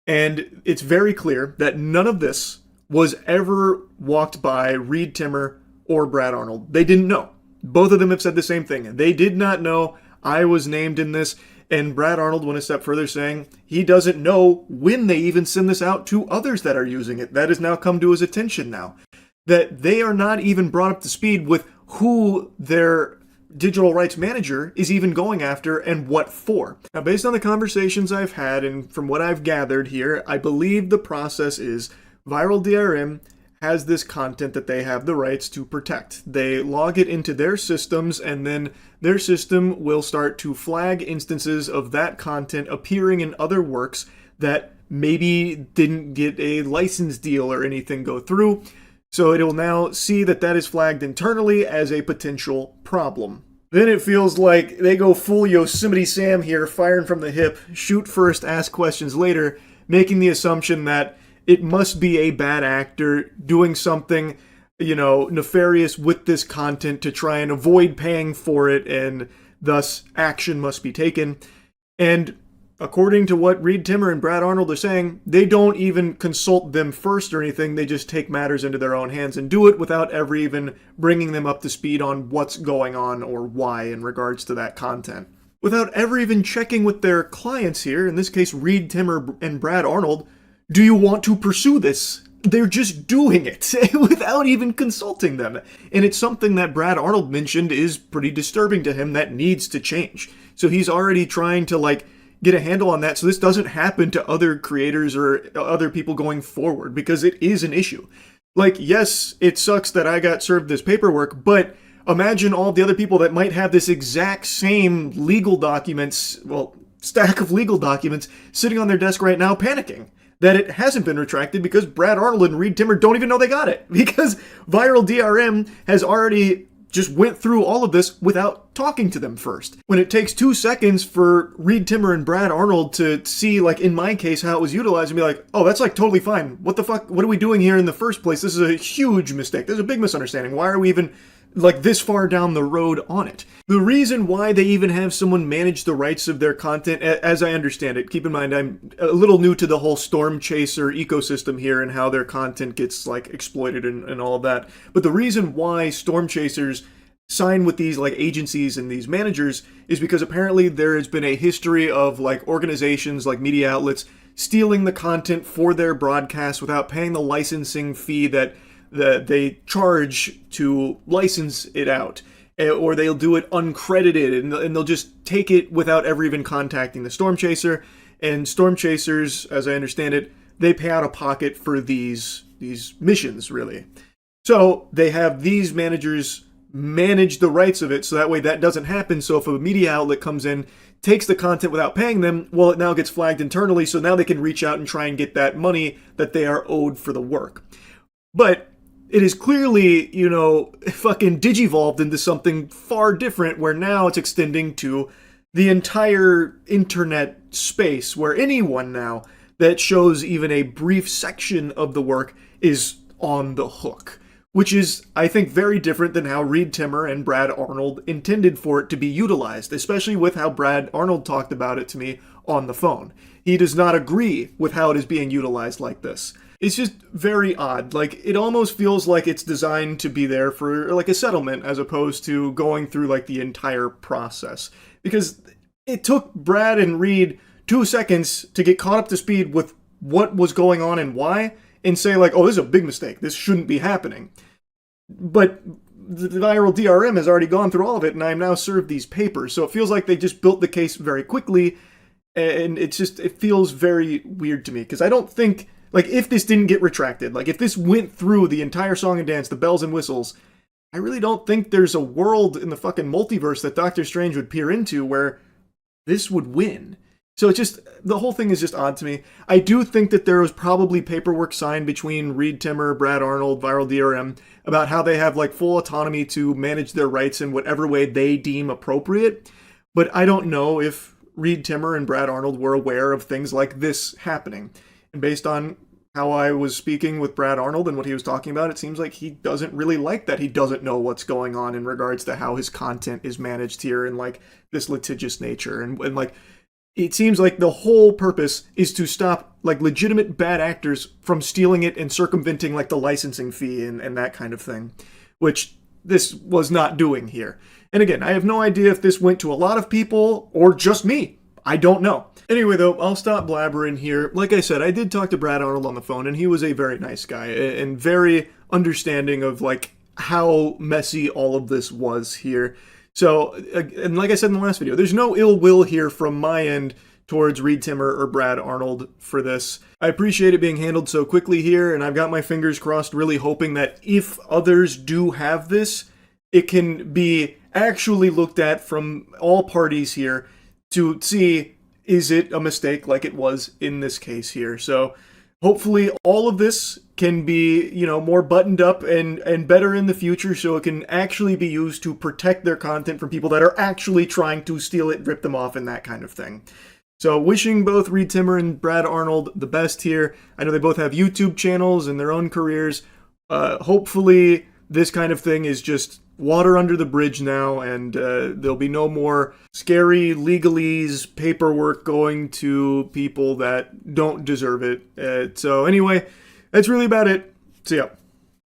And it's very clear that none of this was ever walked by Reed Timmer or Brad Arnold. They didn't know. Both of them have said the same thing. They did not know I was named in this. And Brad Arnold went a step further, saying he doesn't know when they even send this out to others that are using it. That has now come to his attention now. That they are not even brought up to speed with who their digital rights manager is even going after and what for. Now, based on the conversations I've had and from what I've gathered here, I believe the process is Viral DRM has this content that they have the rights to protect. They log it into their systems, and then their system will start to flag instances of that content appearing in other works that maybe didn't get a license deal or anything go through. So it will now see that that is flagged internally as a potential problem. Then it feels like they go full Yosemite Sam here, firing from the hip, shoot first, ask questions later, making the assumption that it must be a bad actor doing something, you know, nefarious with this content to try and avoid paying for it, and thus action must be taken. And according to what Reed Timmer and Brad Arnold are saying, they don't even consult them first or anything. They just take matters into their own hands and do it without ever even bringing them up to speed on what's going on or why in regards to that content. Without ever even checking with their clients here, in this case Reed Timmer and Brad Arnold, do you want to pursue this? They're just doing it without even consulting them. And it's something that Brad Arnold mentioned is pretty disturbing to him that needs to change. So he's already trying to like get a handle on that so this doesn't happen to other creators or other people going forward, because it is an issue. Like, yes, it sucks that I got served this paperwork, but imagine all the other people that might have this exact same legal documents, well, stack of legal documents sitting on their desk right now panicking that it hasn't been retracted because Brad Arnold and Reed Timmer don't even know they got it, because Viral DRM has already just went through all of this without talking to them first. When it takes 2 seconds for Reed Timmer and Brad Arnold to see, like in my case, how it was utilized and be like, oh, that's like totally fine. What the fuck? What are we doing here in the first place? This is a huge mistake. There's a big misunderstanding. Why are we even like this far down the road on it. The reason why they even have someone manage the rights of their content, as I understand it, keep in mind I'm a little new to the whole Storm Chaser ecosystem here and how their content gets like exploited and all of that. But the reason why Storm Chasers sign with these like agencies and these managers is because apparently there has been a history of like organizations like media outlets stealing the content for their broadcasts without paying the licensing fee that they charge to license it out, or they'll do it uncredited and they'll just take it without ever even contacting the Storm Chaser. And Storm Chasers, as I understand it, they pay out of pocket for these missions, really. So they have these managers manage the rights of it, so that way that doesn't happen. So if a media outlet comes in, takes the content without paying them, well, it now gets flagged internally, so now they can reach out and try and get that money that they are owed for the work. But it is clearly, you know, fucking digivolved into something far different, where now it's extending to the entire internet space, where anyone now that shows even a brief section of the work is on the hook. Which is, I think, very different than how Reed Timmer and Brad Arnold intended for it to be utilized, especially with how Brad Arnold talked about it to me on the phone. He does not agree with how it is being utilized like this. It's just very odd. Like, it almost feels like it's designed to be there for, like, a settlement as opposed to going through, like, the entire process. Because it took Brad and Reed 2 seconds to get caught up to speed with what was going on and why, and say, like, oh, this is a big mistake. This shouldn't be happening. But the viral DRM has already gone through all of it, and I'm now served these papers. So it feels like they just built the case very quickly, and it feels very weird to me. Because I don't think, like, if this didn't get retracted, like, if this went through the entire song and dance, the bells and whistles, I really don't think there's a world in the fucking multiverse that Doctor Strange would peer into where this would win. So it's just, the whole thing is just odd to me. I do think that there was probably paperwork signed between Reed Timmer, Brad Arnold, Viral DRM, about how they have like full autonomy to manage their rights in whatever way they deem appropriate. But I don't know if Reed Timmer and Brad Arnold were aware of things like this happening. And based on how I was speaking with Brad Arnold and what he was talking about, it seems like he doesn't really like that. He doesn't know what's going on in regards to how his content is managed here and like this litigious nature. And like, it seems like the whole purpose is to stop like legitimate bad actors from stealing it and circumventing like the licensing fee and that kind of thing, which this was not doing here. And again, I have no idea if this went to a lot of people or just me. I don't know. Anyway, though, I'll stop blabbering here. Like I said, I did talk to Brad Arnold on the phone, and he was a very nice guy and very understanding of like how messy all of this was here. So, and like I said in the last video, there's no ill will here from my end towards Reed Timmer or Brad Arnold for this. I appreciate it being handled so quickly here, and I've got my fingers crossed, really hoping that if others do have this, it can be actually looked at from all parties here to see, is it a mistake like it was in this case here. So hopefully all of this can be, you know, more buttoned up and better in the future, so it can actually be used to protect their content from people that are actually trying to steal it, rip them off, and that kind of thing. So wishing both Reed Timmer and Brad Arnold the best here. I know they both have YouTube channels and their own careers. Hopefully this kind of thing is just water under the bridge now, and there'll be no more scary legalese paperwork going to people that don't deserve it. So anyway, that's really about it. So yeah,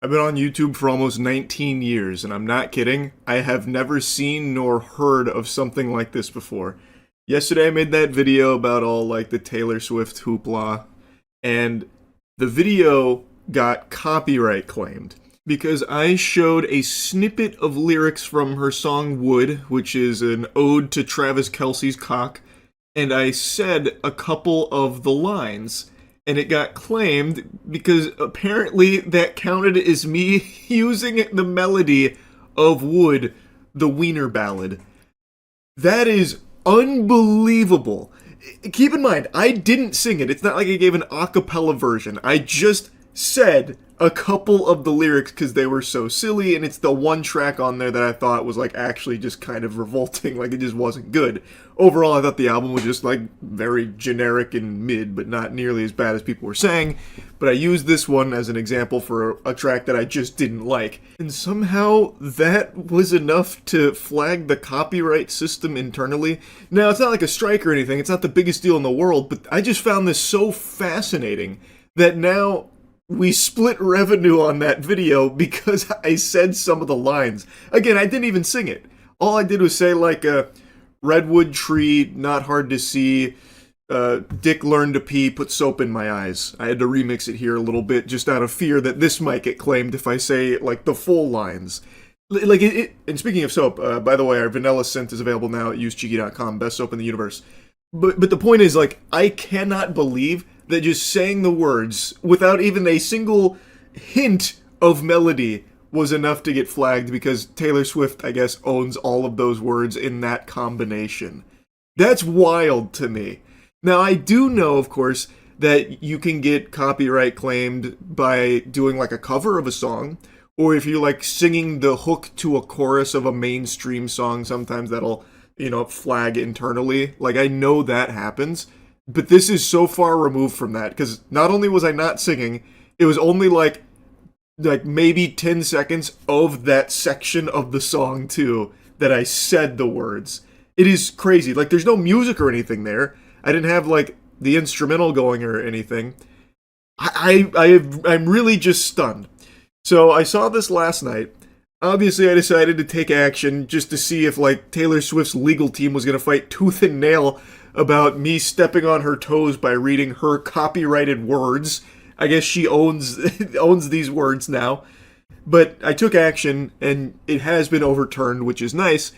I've been on YouTube for almost 19 years, and I'm not kidding. I have never seen nor heard of something like this before. Yesterday I made that video about all like the Taylor Swift hoopla, and the video got copyright claimed because I showed a snippet of lyrics from her song Wood, which is an ode to Travis Kelce's cock, and I said a couple of the lines, and it got claimed because apparently that counted as me using the melody of Wood, the Wiener Ballad. That is unbelievable. Keep in mind, I didn't sing it. It's not like I gave an a cappella version. I just said a couple of the lyrics because they were so silly, and it's the one track on there that I thought was like actually just kind of revolting, like it just wasn't good. Overall, I thought the album was just like very generic and mid, but not nearly as bad as people were saying. But I used this one as an example for a track that I just didn't like. And somehow that was enough to flag the copyright system internally. Now, it's not like a strike or anything, it's not the biggest deal in the world, but I just found this so fascinating that now we split revenue on that video because I said some of the lines. Again, I didn't even sing it. All I did was say like a redwood tree, not hard to see, Dick learned to pee, put soap in my eyes. I had to remix it here a little bit just out of fear that this might get claimed if I say like the full lines. Like and speaking of soap, by the way, our vanilla scent is available now at usecheeky.com, best soap in the universe. But the point is, like, I cannot believe that just saying the words without even a single hint of melody was enough to get flagged because Taylor Swift, I guess, owns all of those words in that combination. That's wild to me. Now, I do know, of course, that you can get copyright claimed by doing like a cover of a song, or if you're like singing the hook to a chorus of a mainstream song, sometimes that'll, flag internally. Like, I know that happens. But this is so far removed from that, because not only was I not singing, it was only like maybe 10 seconds of that section of the song, too, that I said the words. It is crazy. Like, there's no music or anything there. I didn't have, like, the instrumental going or anything. I'm really just stunned. So I saw this last night. Obviously, I decided to take action just to see if, like, Taylor Swift's legal team was going to fight tooth and nail about me stepping on her toes by reading her copyrighted words. I guess she owns these words now. But I took action, and it has been overturned, which is nice.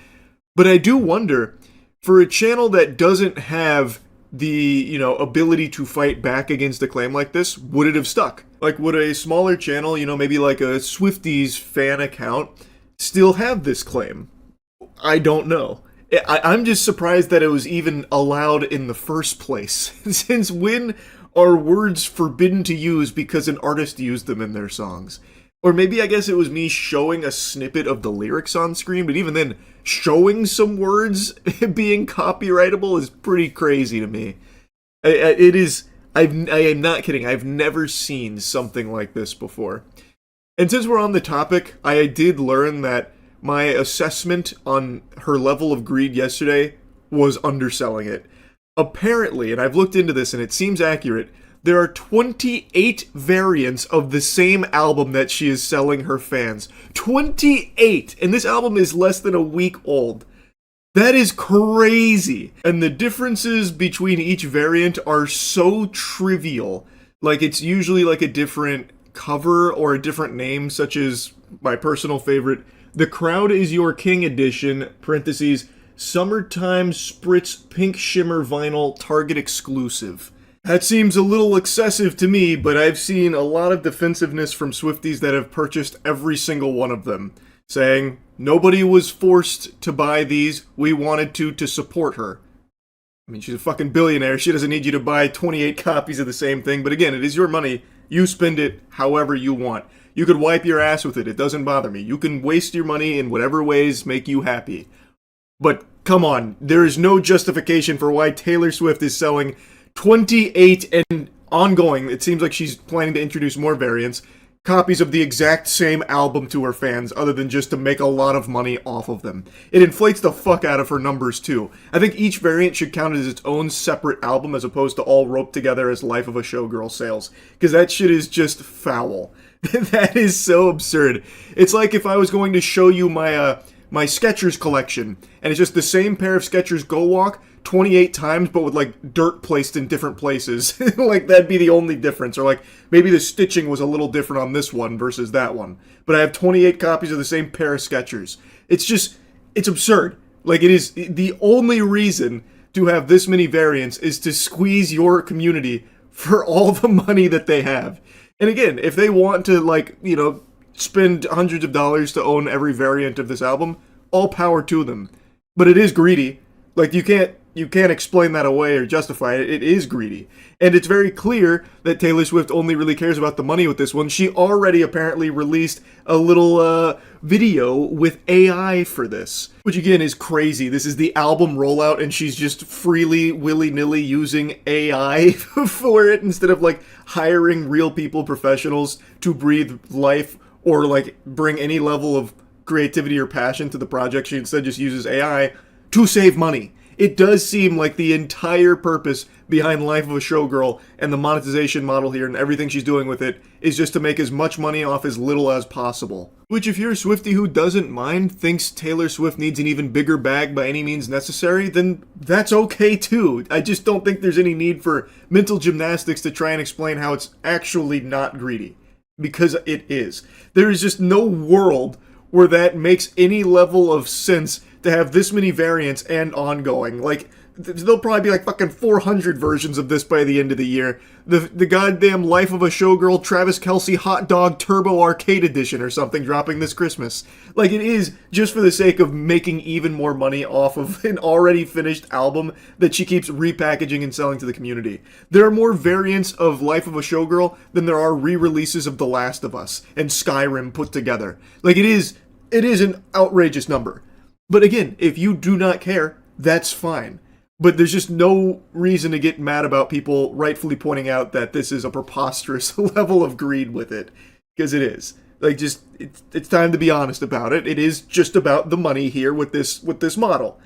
But I do wonder, for a channel that doesn't have the, ability to fight back against a claim like this, would it have stuck? Like, would a smaller channel, maybe like a Swifties fan account, still have this claim? I don't know. I'm just surprised that it was even allowed in the first place. Since when are words forbidden to use because an artist used them in their songs? Or maybe I guess it was me showing a snippet of the lyrics on screen, but even then, showing some words being copyrightable is pretty crazy to me. It is. I am not kidding. I've never seen something like this before. And since we're on the topic, I did learn that my assessment on her level of greed yesterday was underselling it. Apparently, and I've looked into this and it seems accurate, there are 28 variants of the same album that she is selling her fans. 28! And this album is less than a week old. That is crazy. And the differences between each variant are so trivial. Like, it's usually like a different cover or a different name, such as my personal favorite, The Crowd Is Your King Edition, parentheses, Summertime Spritz Pink Shimmer Vinyl Target Exclusive. That seems a little excessive to me, but I've seen a lot of defensiveness from Swifties that have purchased every single one of them, saying, nobody was forced to buy these, we wanted to support her. I mean, she's a fucking billionaire, she doesn't need you to buy 28 copies of the same thing, but again, it is your money, you spend it however you want. You could wipe your ass with it doesn't bother me. You can waste your money in whatever ways make you happy. But come on, there is no justification for why Taylor Swift is selling 28 and ongoing, it seems like she's planning to introduce more variants, copies of the exact same album to her fans, other than just to make a lot of money off of them. It inflates the fuck out of her numbers, too. I think each variant should count as its own separate album, as opposed to all roped together as Life of a Showgirl sales. Because that shit is just foul. That is so absurd. It's like if I was going to show you my Skechers collection, and it's just the same pair of Skechers Go Walk 28 times, but with like dirt placed in different places. Like, that'd be the only difference. Or like, maybe the stitching was a little different on this one versus that one. But I have 28 copies of the same pair of Skechers. It's absurd. Like, it is, the only reason to have this many variants is to squeeze your community for all the money that they have. And again, if they want to, like, spend hundreds of dollars to own every variant of this album, all power to them. But it is greedy. Like, you can't you can't explain that away or justify it. It is greedy. And it's very clear that Taylor Swift only really cares about the money with this one. She already apparently released a little video with AI for this, which again is crazy. This is the album rollout and she's just freely, willy-nilly using AI for it instead of like hiring real people, professionals to breathe life or like bring any level of creativity or passion to the project. She instead just uses AI to save money. It does seem like the entire purpose behind Life of a Showgirl and the monetization model here and everything she's doing with it is just to make as much money off as little as possible. Which, if you're a Swiftie who doesn't mind, thinks Taylor Swift needs an even bigger bag by any means necessary, then that's okay too. I just don't think there's any need for mental gymnastics to try and explain how it's actually not greedy. Because it is. There is just no world where that makes any level of sense to have this many variants and ongoing. Like, there'll probably be like fucking 400 versions of this by the end of the year. The goddamn Life of a Showgirl Travis Kelce Hot Dog Turbo Arcade Edition or something dropping this Christmas. Like, it is just for the sake of making even more money off of an already finished album that she keeps repackaging and selling to the community. There are more variants of Life of a Showgirl than there are re-releases of The Last of Us and Skyrim put together. Like, it is an outrageous number. But again, if you do not care, that's fine. But there's just no reason to get mad about people rightfully pointing out that this is a preposterous level of greed with it. Because it is. Like, just, it's time to be honest about it. It is just about the money here with this model.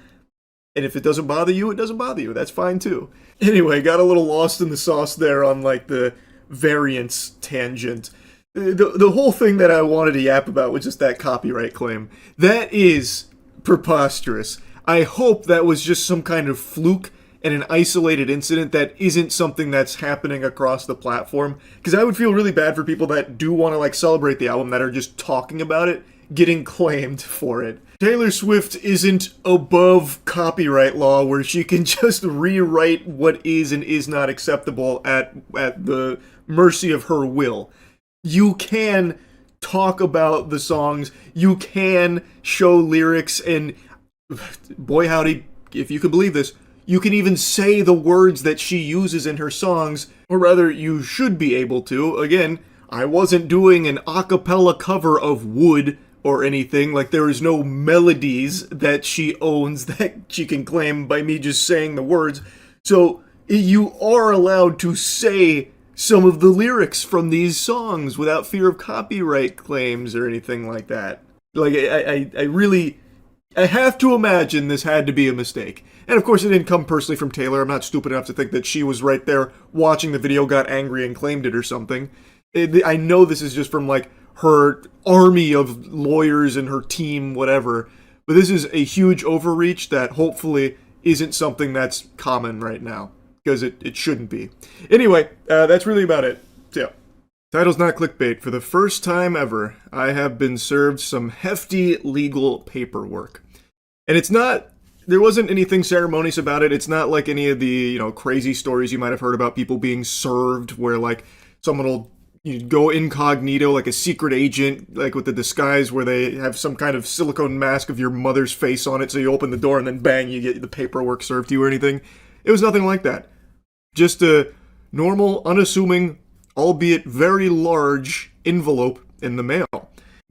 And if it doesn't bother you, it doesn't bother you. That's fine too. Anyway, got a little lost in the sauce there on, like, the variance tangent. The whole thing that I wanted to yap about was just that copyright claim. That is preposterous. I hope that was just some kind of fluke and an isolated incident that isn't something that's happening across the platform. Because I would feel really bad for people that do want to like celebrate the album that are just talking about it, getting claimed for it. Taylor Swift isn't above copyright law where she can just rewrite what is and is not acceptable at the mercy of her will. You can talk about the songs, you can show lyrics, and boy howdy, if you can believe this, you can even say the words that she uses in her songs, or rather, you should be able to. Again, I wasn't doing an a cappella cover of Wood or anything, like there is no melodies that she owns that she can claim by me just saying the words. So, you are allowed to say some of the lyrics from these songs without fear of copyright claims or anything like that. Like, I have to imagine this had to be a mistake. And of course it didn't come personally from Taylor. I'm not stupid enough to think that she was right there watching the video, got angry and claimed it or something. I know this is just from like her army of lawyers and her team, whatever. But this is a huge overreach that hopefully isn't something that's common right now. Because it shouldn't be. Anyway, that's really about it. So, yeah. Title's not clickbait. For the first time ever, I have been served some hefty legal paperwork. And it's not, there wasn't anything ceremonious about it. It's not like any of the, crazy stories you might have heard about people being served where, like, someone will go incognito like a secret agent, like with the disguise where they have some kind of silicone mask of your mother's face on it so you open the door and then bang, you get the paperwork served to you or anything. It was nothing like that. Just a normal, unassuming, albeit very large envelope in the mail.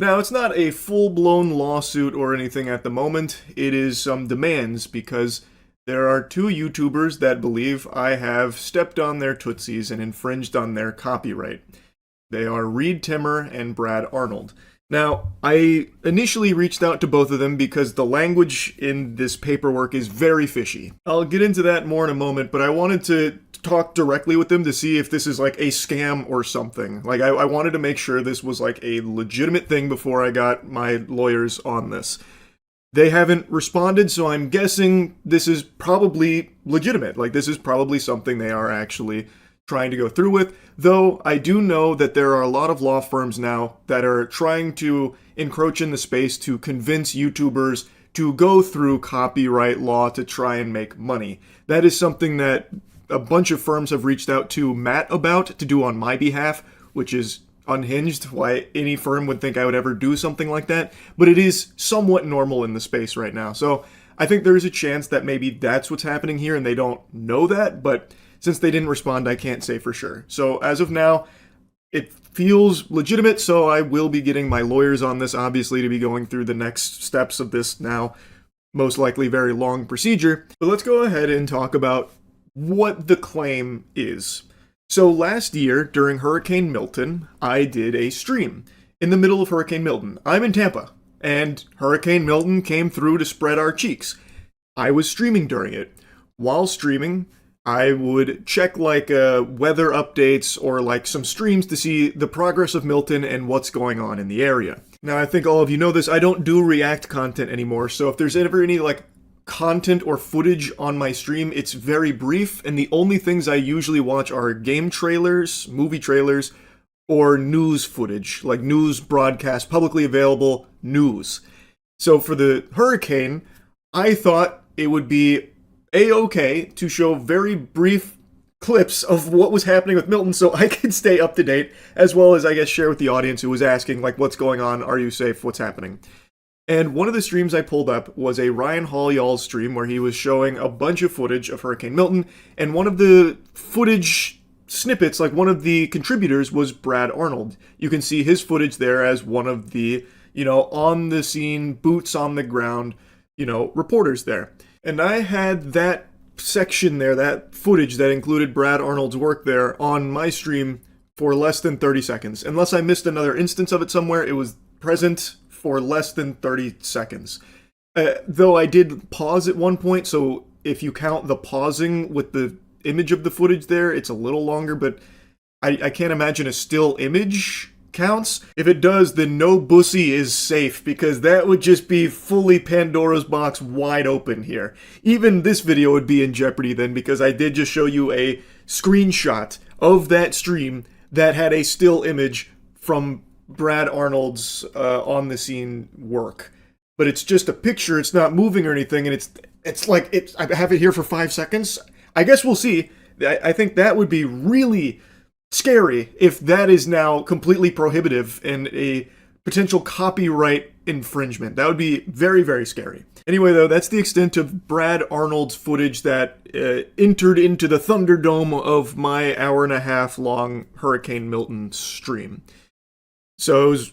Now, it's not a full-blown lawsuit or anything at the moment. It is some demands because there are two YouTubers that believe I have stepped on their tootsies and infringed on their copyright. They are Reed Timmer and Brad Arnold. Now, I initially reached out to both of them because the language in this paperwork is very fishy. I'll get into that more in a moment, but I wanted to talk directly with them to see if this is like a scam or something. Like, I wanted to make sure this was like a legitimate thing before I got my lawyers on this. They haven't responded, so I'm guessing this is probably legitimate. Like, this is probably something they are actually trying to go through with, though I do know that there are a lot of law firms now that are trying to encroach in the space to convince YouTubers to go through copyright law to try and make money. That is something that a bunch of firms have reached out to Matt about to do on my behalf, which is unhinged why any firm would think I would ever do something like that, but it is somewhat normal in the space right now. So I think there is a chance that maybe that's what's happening here and they don't know that, but since they didn't respond, I can't say for sure. So as of now, it feels legitimate, so I will be getting my lawyers on this, obviously, to be going through the next steps of this now, most likely very long procedure. But let's go ahead and talk about what the claim is. So last year, during Hurricane Milton, I did a stream in the middle of Hurricane Milton. I'm in Tampa, and Hurricane Milton came through to spread our cheeks. I was streaming during it. While streaming, I would check like weather updates or like some streams to see the progress of Milton and what's going on in the area. Now, I think all of you know this, I don't do React content anymore, so if there's ever any like content or footage on my stream, it's very brief, and the only things I usually watch are game trailers, movie trailers, or news footage, like news broadcast, publicly available news. So for the hurricane, I thought it would be a-okay to show very brief clips of what was happening with Milton so I could stay up to date, as well as, I guess, share with the audience who was asking, like, what's going on, are you safe, what's happening? And one of the streams I pulled up was a Ryan Hall Y'all stream where he was showing a bunch of footage of Hurricane Milton, and one of the footage snippets, like one of the contributors, was Brad Arnold. You can see his footage there as one of the, on the scene, boots on the ground, reporters there. And I had that section there, that footage that included Brad Arnold's work there on my stream for less than 30 seconds. Unless I missed another instance of it somewhere, it was present for less than 30 seconds. Though I did pause at one point, so if you count the pausing with the image of the footage there, it's a little longer, but I can't imagine a still image counts. If it does, then no bussy is safe, because that would just be fully Pandora's box wide open here. Even this video would be in jeopardy then, because I did just show you a screenshot of that stream that had a still image from Brad Arnold's on the scene work. But it's just a picture, it's not moving or anything, and it's like, I have it here for 5 seconds. I guess we'll see. I think that would be really scary if that is now completely prohibitive and a potential copyright infringement. That would be very, very scary. Anyway, though, that's the extent of Brad Arnold's footage that entered into the Thunderdome of my hour-and-a-half long Hurricane Milton stream. So it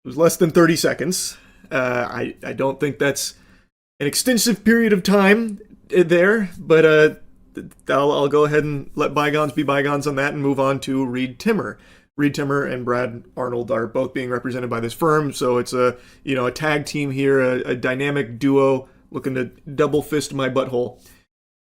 was less than 30 seconds. I don't think that's an extensive period of time there, but I'll go ahead and let bygones be bygones on that and move on to Reed Timmer. Reed Timmer and Brad Arnold are both being represented by this firm, so it's a tag team here, a dynamic duo looking to double fist my butthole.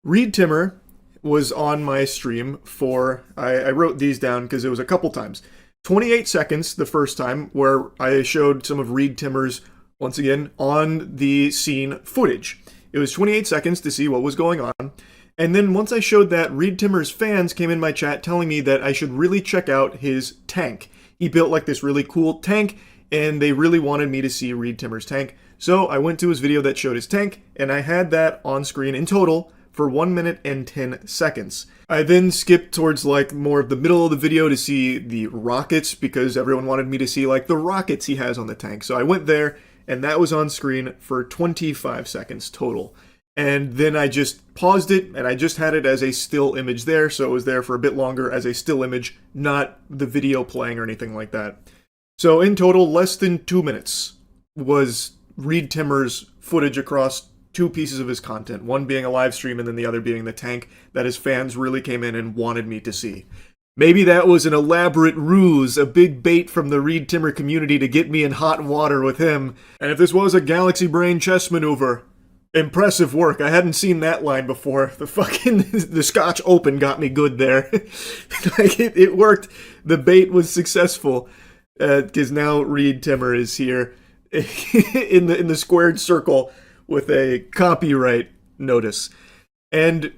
Reed Timmer was on my stream for, I wrote these down because it was a couple times. 28 seconds the first time, where I showed some of Reed Timmer's, once again, on the scene footage. It was 28 seconds to see what was going on. And then once I showed that, Reed Timmer's fans came in my chat telling me that I should really check out his tank. He built like this really cool tank, and they really wanted me to see Reed Timmer's tank. So I went to his video that showed his tank, and I had that on screen in total for 1 minute and 10 seconds. I then skipped towards like more of the middle of the video to see the rockets, because everyone wanted me to see like the rockets he has on the tank. So I went there, and that was on screen for 25 seconds total. And then I just paused it, and I just had it as a still image there, so it was there for a bit longer as a still image, not the video playing or anything like that. So in total, less than 2 minutes was Reed Timmer's footage across 2 pieces of his content, one being a live stream and then the other being the tank that his fans really came in and wanted me to see. Maybe that was an elaborate ruse, a big bait from the Reed Timmer community to get me in hot water with him. And if this was a Galaxy Brain chess maneuver, impressive work. I hadn't seen that line before. The Scotch Open got me good there. Like it worked. The bait was successful, because now Reed Timmer is here in the squared circle with a copyright notice. And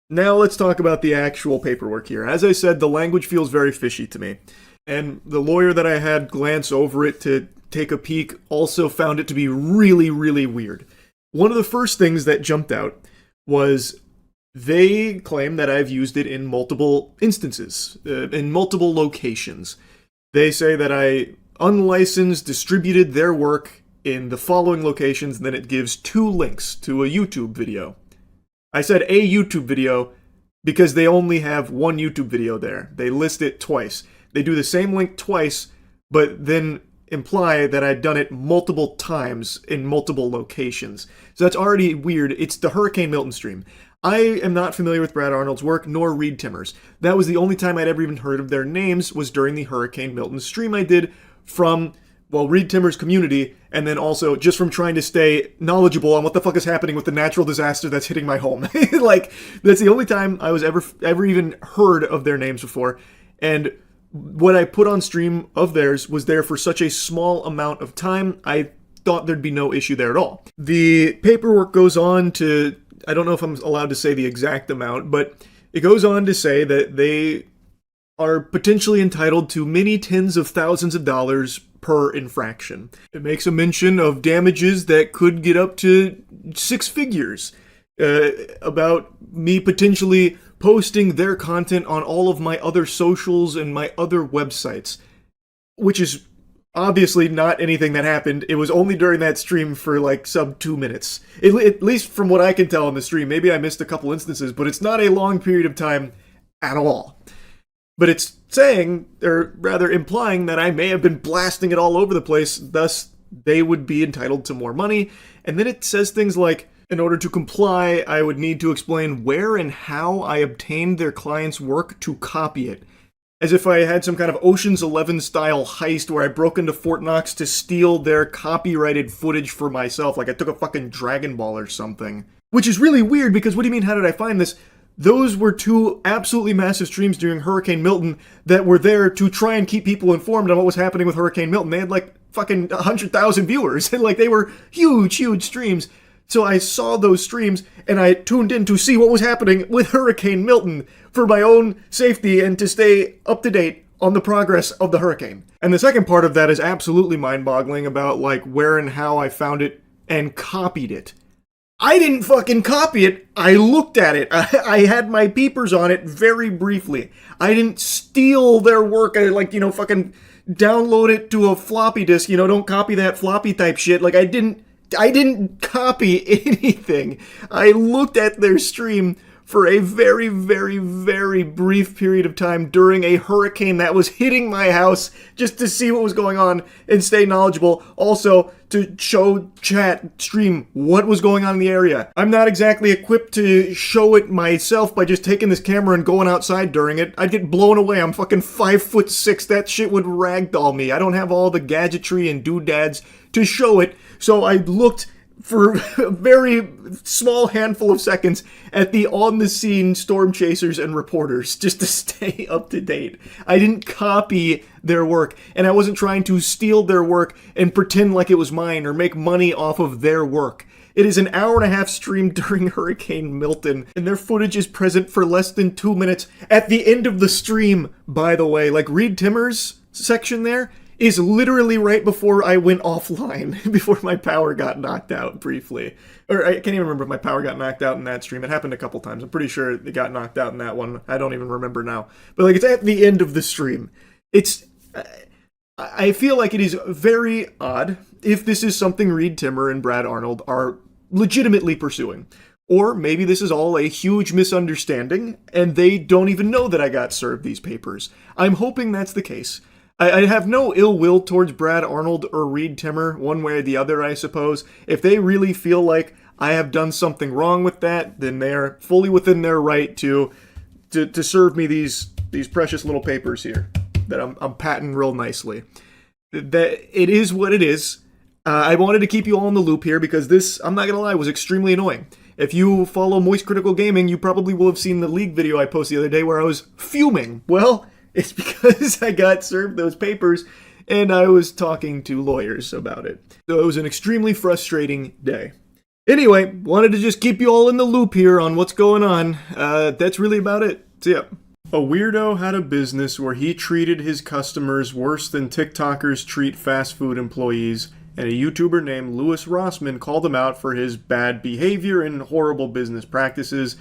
now let's talk about the actual paperwork here. As I said, the language feels very fishy to me. And the lawyer that I had glance over it to take a peek also found it to be really, really weird. One of the first things that jumped out was they claim that I've used it in multiple instances, in multiple locations. They say that I unlicensed distributed their work in the following locations, and then it gives 2 links to a YouTube video. I said a YouTube video because they only have one YouTube video there. They list it twice. They do the same link twice, but then imply that I'd done it multiple times in multiple locations. So that's already weird. It's the Hurricane Milton stream. I am not familiar with Brad Arnold's work, nor Reed Timmer's. That was the only time I'd ever even heard of their names, was during the Hurricane Milton stream I did from, well, Reed Timmer's community, and then also just from trying to stay knowledgeable on what the fuck is happening with the natural disaster that's hitting my home. Like, that's the only time I was ever even heard of their names before, and what I put on stream of theirs was there for such a small amount of time, I thought there'd be no issue there at all. The paperwork goes on to, I don't know if I'm allowed to say the exact amount, but it goes on to say that they are potentially entitled to many tens of thousands of dollars per infraction. It makes a mention of damages that could get up to 6 figures, about me potentially posting their content on all of my other socials and my other websites, which is obviously not anything that happened. It was only during that stream for like sub 2 minutes. At least from what I can tell on the stream. Maybe I missed a couple instances, but it's not a long period of time at all. But it's saying, or rather implying, that I may have been blasting it all over the place, thus they would be entitled to more money. And then it says things like, in order to comply, I would need to explain where and how I obtained their client's work to copy it. As if I had some kind of Ocean's 11 style heist where I broke into Fort Knox to steal their copyrighted footage for myself, like I took a fucking Dragon Ball or something. Which is really weird, because what do you mean, how did I find this? Those were 2 absolutely massive streams during Hurricane Milton that were there to try and keep people informed on what was happening with Hurricane Milton. They had like fucking 100,000 viewers. Like, they were huge, huge streams. So I saw those streams, and I tuned in to see what was happening with Hurricane Milton for my own safety and to stay up to date on the progress of the hurricane. And the second part of that is absolutely mind-boggling about, like, where and how I found it and copied it. I didn't fucking copy it. I looked at it. I had my peepers on it very briefly. I didn't steal their work. I, like, fucking download it to a floppy disk. Don't copy that floppy type shit. Like, I didn't copy anything. I looked at their stream for a very, very, very brief period of time during a hurricane that was hitting my house, just to see what was going on and stay knowledgeable. Also, to show chat, stream what was going on in the area. I'm not exactly equipped to show it myself by just taking this camera and going outside during it. I'd get blown away. I'm fucking 5'6". That shit would ragdoll me. I don't have all the gadgetry and doodads to show it. So I looked for a very small handful of seconds at the on-the-scene storm chasers and reporters just to stay up to date. I didn't copy their work, and I wasn't trying to steal their work and pretend like it was mine or make money off of their work. It is an hour-and-a-half stream during Hurricane Milton, and their footage is present for less than 2 minutes at the end of the stream, by the way. Like, Reed Timmer's section there is literally right before I went offline, before my power got knocked out briefly. Or I can't even remember if my power got knocked out in that stream. It happened a couple times. I'm pretty sure it got knocked out in that one. I don't even remember now. But, like, it's at the end of the stream. I feel like it is very odd if this is something Reed Timmer and Brad Arnold are legitimately pursuing. Or maybe this is all a huge misunderstanding, and they don't even know that I got served these papers. I'm hoping that's the case. I have no ill will towards Brad Arnold or Reed Timmer, one way or the other, I suppose. If they really feel like I have done something wrong with that, then they're fully within their right to serve me these precious little papers here that I'm patting real nicely. That it is what it is. I wanted to keep you all in the loop here because this, I'm not gonna lie, was extremely annoying. If you follow Moist Critical Gaming, you probably will have seen the League video I posted the other day where I was fuming. Well, it's because I got served those papers and I was talking to lawyers about it. So it was an extremely frustrating day. Anyway, wanted to just keep you all in the loop here on what's going on. That's really about it. So yeah. A weirdo had a business where he treated his customers worse than TikTokers treat fast food employees, and a YouTuber named Louis Rossman called him out for his bad behavior and horrible business practices,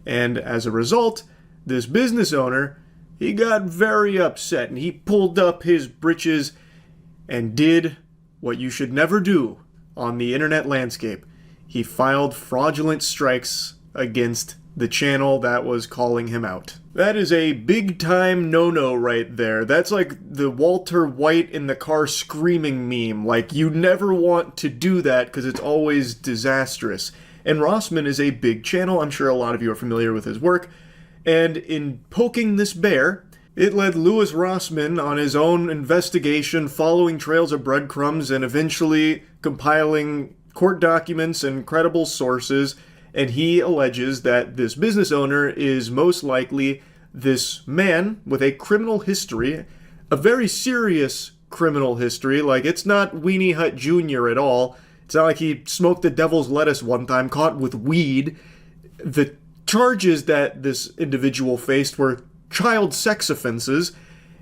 and as a result, this business owner, he got very upset and he pulled up his britches and did what you should never do on the internet landscape. He filed fraudulent strikes against the channel that was calling him out. That is a big time no-no right there. That's like the Walter White in the car screaming meme. Like, you never want to do that because it's always disastrous. And Rossman is a big channel. I'm sure a lot of you are familiar with his work. And in poking this bear, it led Louis Rossman on his own investigation, following trails of breadcrumbs and eventually compiling court documents and credible sources. And he alleges that this business owner is most likely this man with a criminal history, a very serious criminal history. Like, it's not Weenie Hut Jr. at all. It's not like he smoked the devil's lettuce one time, caught with weed. The charges that this individual faced were child sex offenses,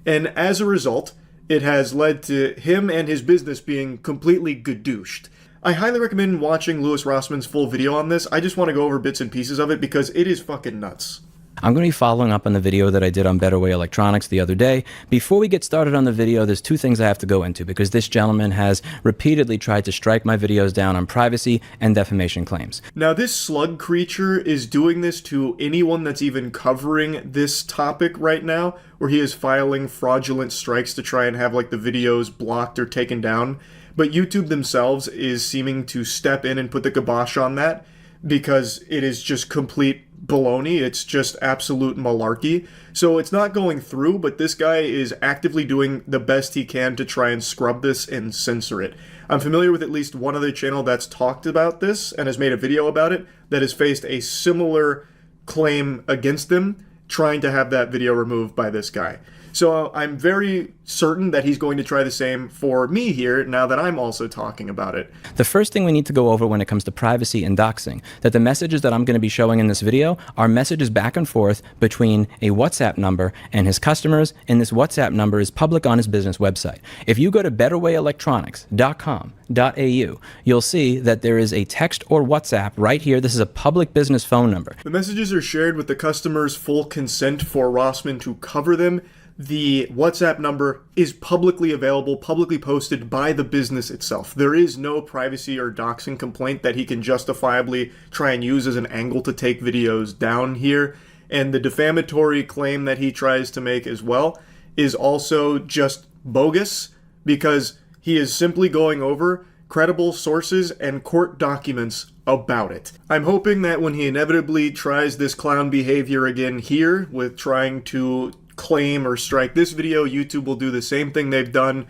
and as a result, it has led to him and his business being completely gadooshed. I highly recommend watching Louis Rossman's full video on this. I just want to go over bits and pieces of it because it is fucking nuts. I'm going to be following up on the video that I did on Better Way Electronics the other day. Before we get started on the video, there's two things I have to go into because this gentleman has repeatedly tried to strike my videos down on privacy and defamation claims. Now, this slug creature is doing this to anyone that's even covering this topic right now, where he is filing fraudulent strikes to try and have like the videos blocked or taken down. But YouTube themselves is seeming to step in and put the kibosh on that because it is just complete baloney. It's just absolute malarkey. So it's not going through, but this guy is actively doing the best he can to try and scrub this and censor it. I'm familiar with at least one other channel that's talked about this and has made a video about it that has faced a similar claim against them, trying to have that video removed by this guy. So I'm very certain that he's going to try the same for me here now that I'm also talking about it. The first thing we need to go over when it comes to privacy and doxing, that the messages that I'm going to be showing in this video are messages back and forth between a WhatsApp number and his customers, and this WhatsApp number is public on his business website. If you go to betterwayelectronics.com.au, you'll see that there is a text or WhatsApp right here. This is a public business phone number. The messages are shared with the customer's full consent for Rossman to cover them. The WhatsApp number is publicly available, publicly posted by the business itself. There is no privacy or doxing complaint that he can justifiably try and use as an angle to take videos down here. And the defamatory claim that he tries to make as well is also just bogus because he is simply going over credible sources and court documents about it. I'm hoping that when he inevitably tries this clown behavior again here with trying to claim or strike this video, YouTube will do the same thing they've done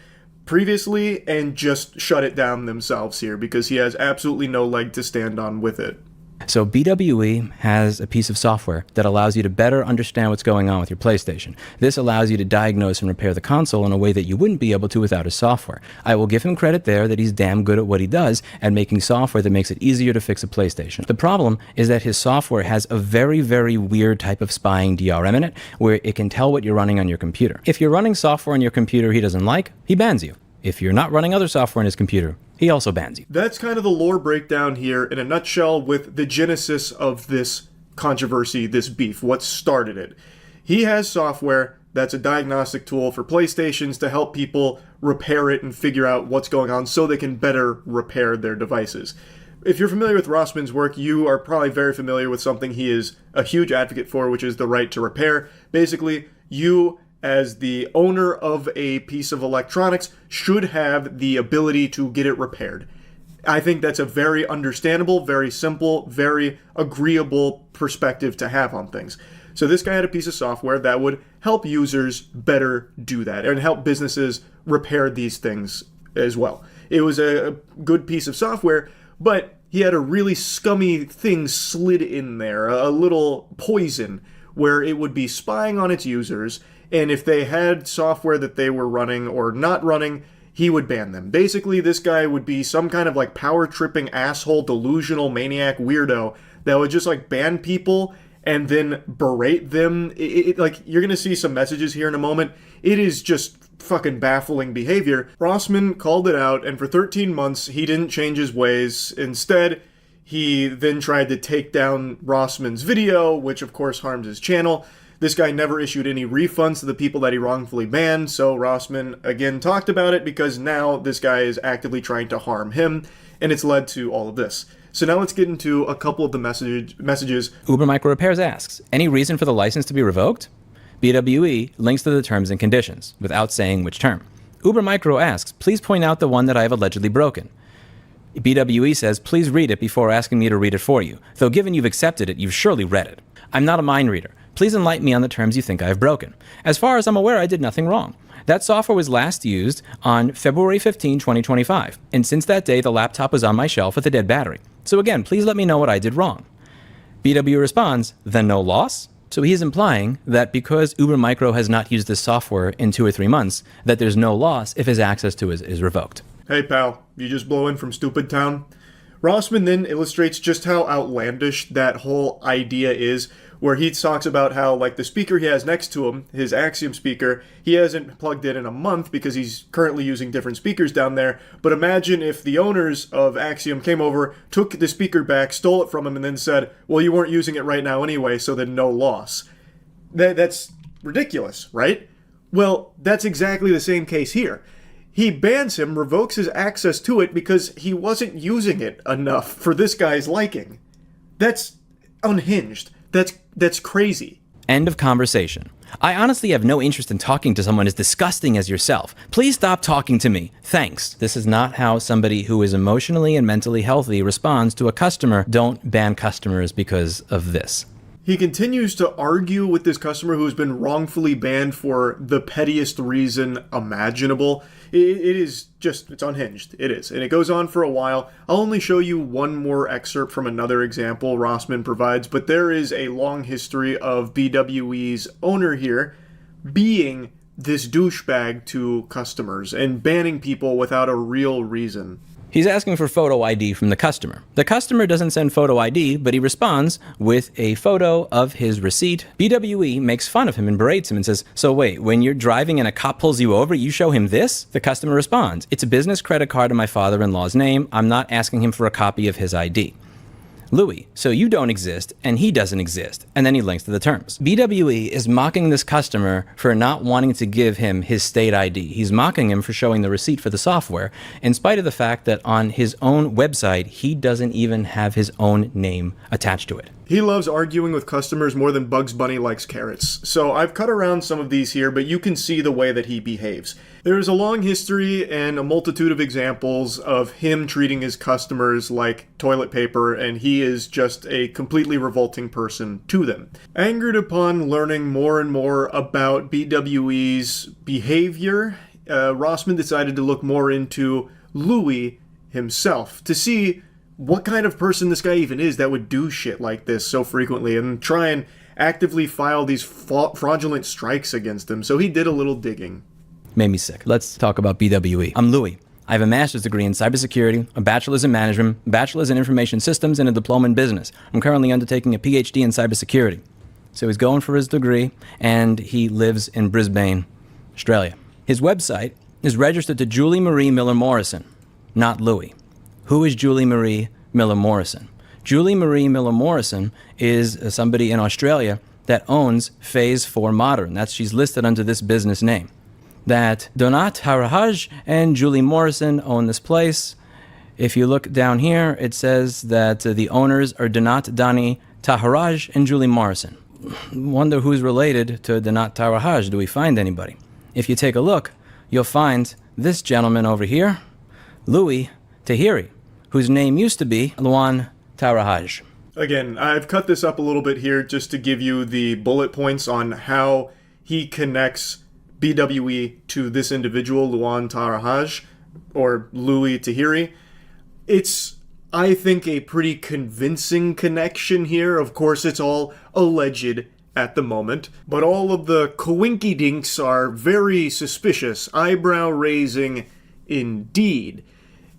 previously and just shut it down themselves here because he has absolutely no leg to stand on with it. So BWE has a piece of software that allows you to better understand what's going on with your PlayStation. This allows you to diagnose and repair the console in a way that you wouldn't be able to without his software. I will give him credit there that he's damn good at what he does and making software that makes it easier to fix a PlayStation. The problem is that his software has a very, very weird type of spying DRM in it where it can tell what you're running on your computer. If you're running software on your computer he doesn't like, he bans you. If you're not running other software on his computer, he also bans you. That's kind of the lore breakdown here in a nutshell with the genesis of this controversy, this beef, what started it. He has software that's a diagnostic tool for PlayStations to help people repair it and figure out what's going on so they can better repair their devices. If you're familiar with Rossman's work, you are probably very familiar with something he is a huge advocate for, which is the right to repair. Basically, you as the owner of a piece of electronics should have the ability to get it repaired. I think that's a very understandable, very simple, very agreeable perspective to have on things. So this guy had a piece of software that would help users better do that and help businesses repair these things as well. It was a good piece of software, but he had a really scummy thing slid in there, a little poison, where it would be spying on its users, and if they had software that they were running or not running, he would ban them. Basically, this guy would be some kind of like power-tripping asshole, delusional maniac weirdo that would just like ban people and then berate them. Like, you're gonna see some messages here in a moment. It is just fucking baffling behavior. Rossman called it out, and for 13 months, he didn't change his ways. Instead, he then tried to take down Rossman's video, which of course harms his channel. This guy never issued any refunds to the people that he wrongfully banned, so Rossmann again talked about it because now this guy is actively trying to harm him, and it's led to all of this. So now let's get into a couple of the messages. Uber Micro Repairs asks, any reason for the license to be revoked? BWE links to the terms and conditions, without saying which term. Uber Micro asks, please point out the one that I have allegedly broken. BWE says, please read it before asking me to read it for you. Though given you've accepted it, you've surely read it. I'm not a mind reader. Please enlighten me on the terms you think I have broken. As far as I'm aware, I did nothing wrong. That software was last used on February 15, 2025, and since that day, the laptop was on my shelf with a dead battery. So again, please let me know what I did wrong. BW responds, then no loss? So he's implying that because Uber Micro has not used this software in 2 or 3 months, that there's no loss if his access to it is revoked. Hey pal, you just blow in from Stupid Town? Rossmann then illustrates just how outlandish that whole idea is, where he talks about how, like, the speaker he has next to him, his Axiom speaker, he hasn't plugged in a month because he's currently using different speakers down there. But imagine if the owners of Axiom came over, took the speaker back, stole it from him, and then said, well, you weren't using it right now anyway, so then no loss. That's ridiculous, right? Well, that's exactly the same case here. He bans him, revokes his access to it because he wasn't using it enough for this guy's liking. That's unhinged. That's crazy. End of conversation. I honestly have no interest in talking to someone as disgusting as yourself. Please stop talking to me. Thanks. This is not how somebody who is emotionally and mentally healthy responds to a customer. Don't ban customers because of this. He continues to argue with this customer who's been wrongfully banned for the pettiest reason imaginable. It is just, it's unhinged. It is. And it goes on for a while. I'll only show you one more excerpt from another example Rossmann provides, but there is a long history of BWE's owner here being this douchebag to customers and banning people without a real reason. He's asking for photo ID from the customer. The customer doesn't send photo ID, but he responds with a photo of his receipt. BWE makes fun of him and berates him and says, so wait, when you're driving and a cop pulls you over, you show him this? The customer responds, it's a business credit card in my father-in-law's name. I'm not asking him for a copy of his ID. Louis, so you don't exist, and he doesn't exist. And then he links to the terms. BWE is mocking this customer for not wanting to give him his state ID. He's mocking him for showing the receipt for the software, in spite of the fact that on his own website, he doesn't even have his own name attached to it. He loves arguing with customers more than Bugs Bunny likes carrots. So I've cut around some of these here, but you can see the way that he behaves. There is a long history and a multitude of examples of him treating his customers like toilet paper, and he is just a completely revolting person to them. Angered upon learning more and more about BWE's behavior, Rossmann decided to look more into Louis himself to see what kind of person this guy even is that would do shit like this so frequently and try and actively file these fraudulent strikes against him. So he did a little digging. Made me sick. Let's talk about BWE. I'm Louis. I have a master's degree in cybersecurity, a bachelor's in management, a bachelor's in information systems, and a diploma in business. I'm currently undertaking a PhD in cybersecurity. So he's going for his degree, and he lives in Brisbane, Australia. His website is registered to Julie Marie Miller Morrison, not Louis. Who is Julie Marie Miller Morrison? Julie Marie Miller Morrison is somebody in Australia that owns Phase 4 Modern. She's listed under this business name. That Donat Harahaj and Julie Morrison own this place. If you look down here, it says that the owners are Donat Dani Taharaj and Julie Morrison. Wonder who's related to Donat Taharaj. Do we find anybody? If you take a look, you'll find this gentleman over here, Louis Tahiri, whose name used to be Luan Taharaj. Again, I've cut this up a little bit here just to give you the bullet points on how he connects BWE to this individual, Luan Taharaj, or Louis Tahiri. It's, I think, a pretty convincing connection here. Of course, it's all alleged at the moment, but all of the coinky-dinks are very suspicious, eyebrow-raising indeed.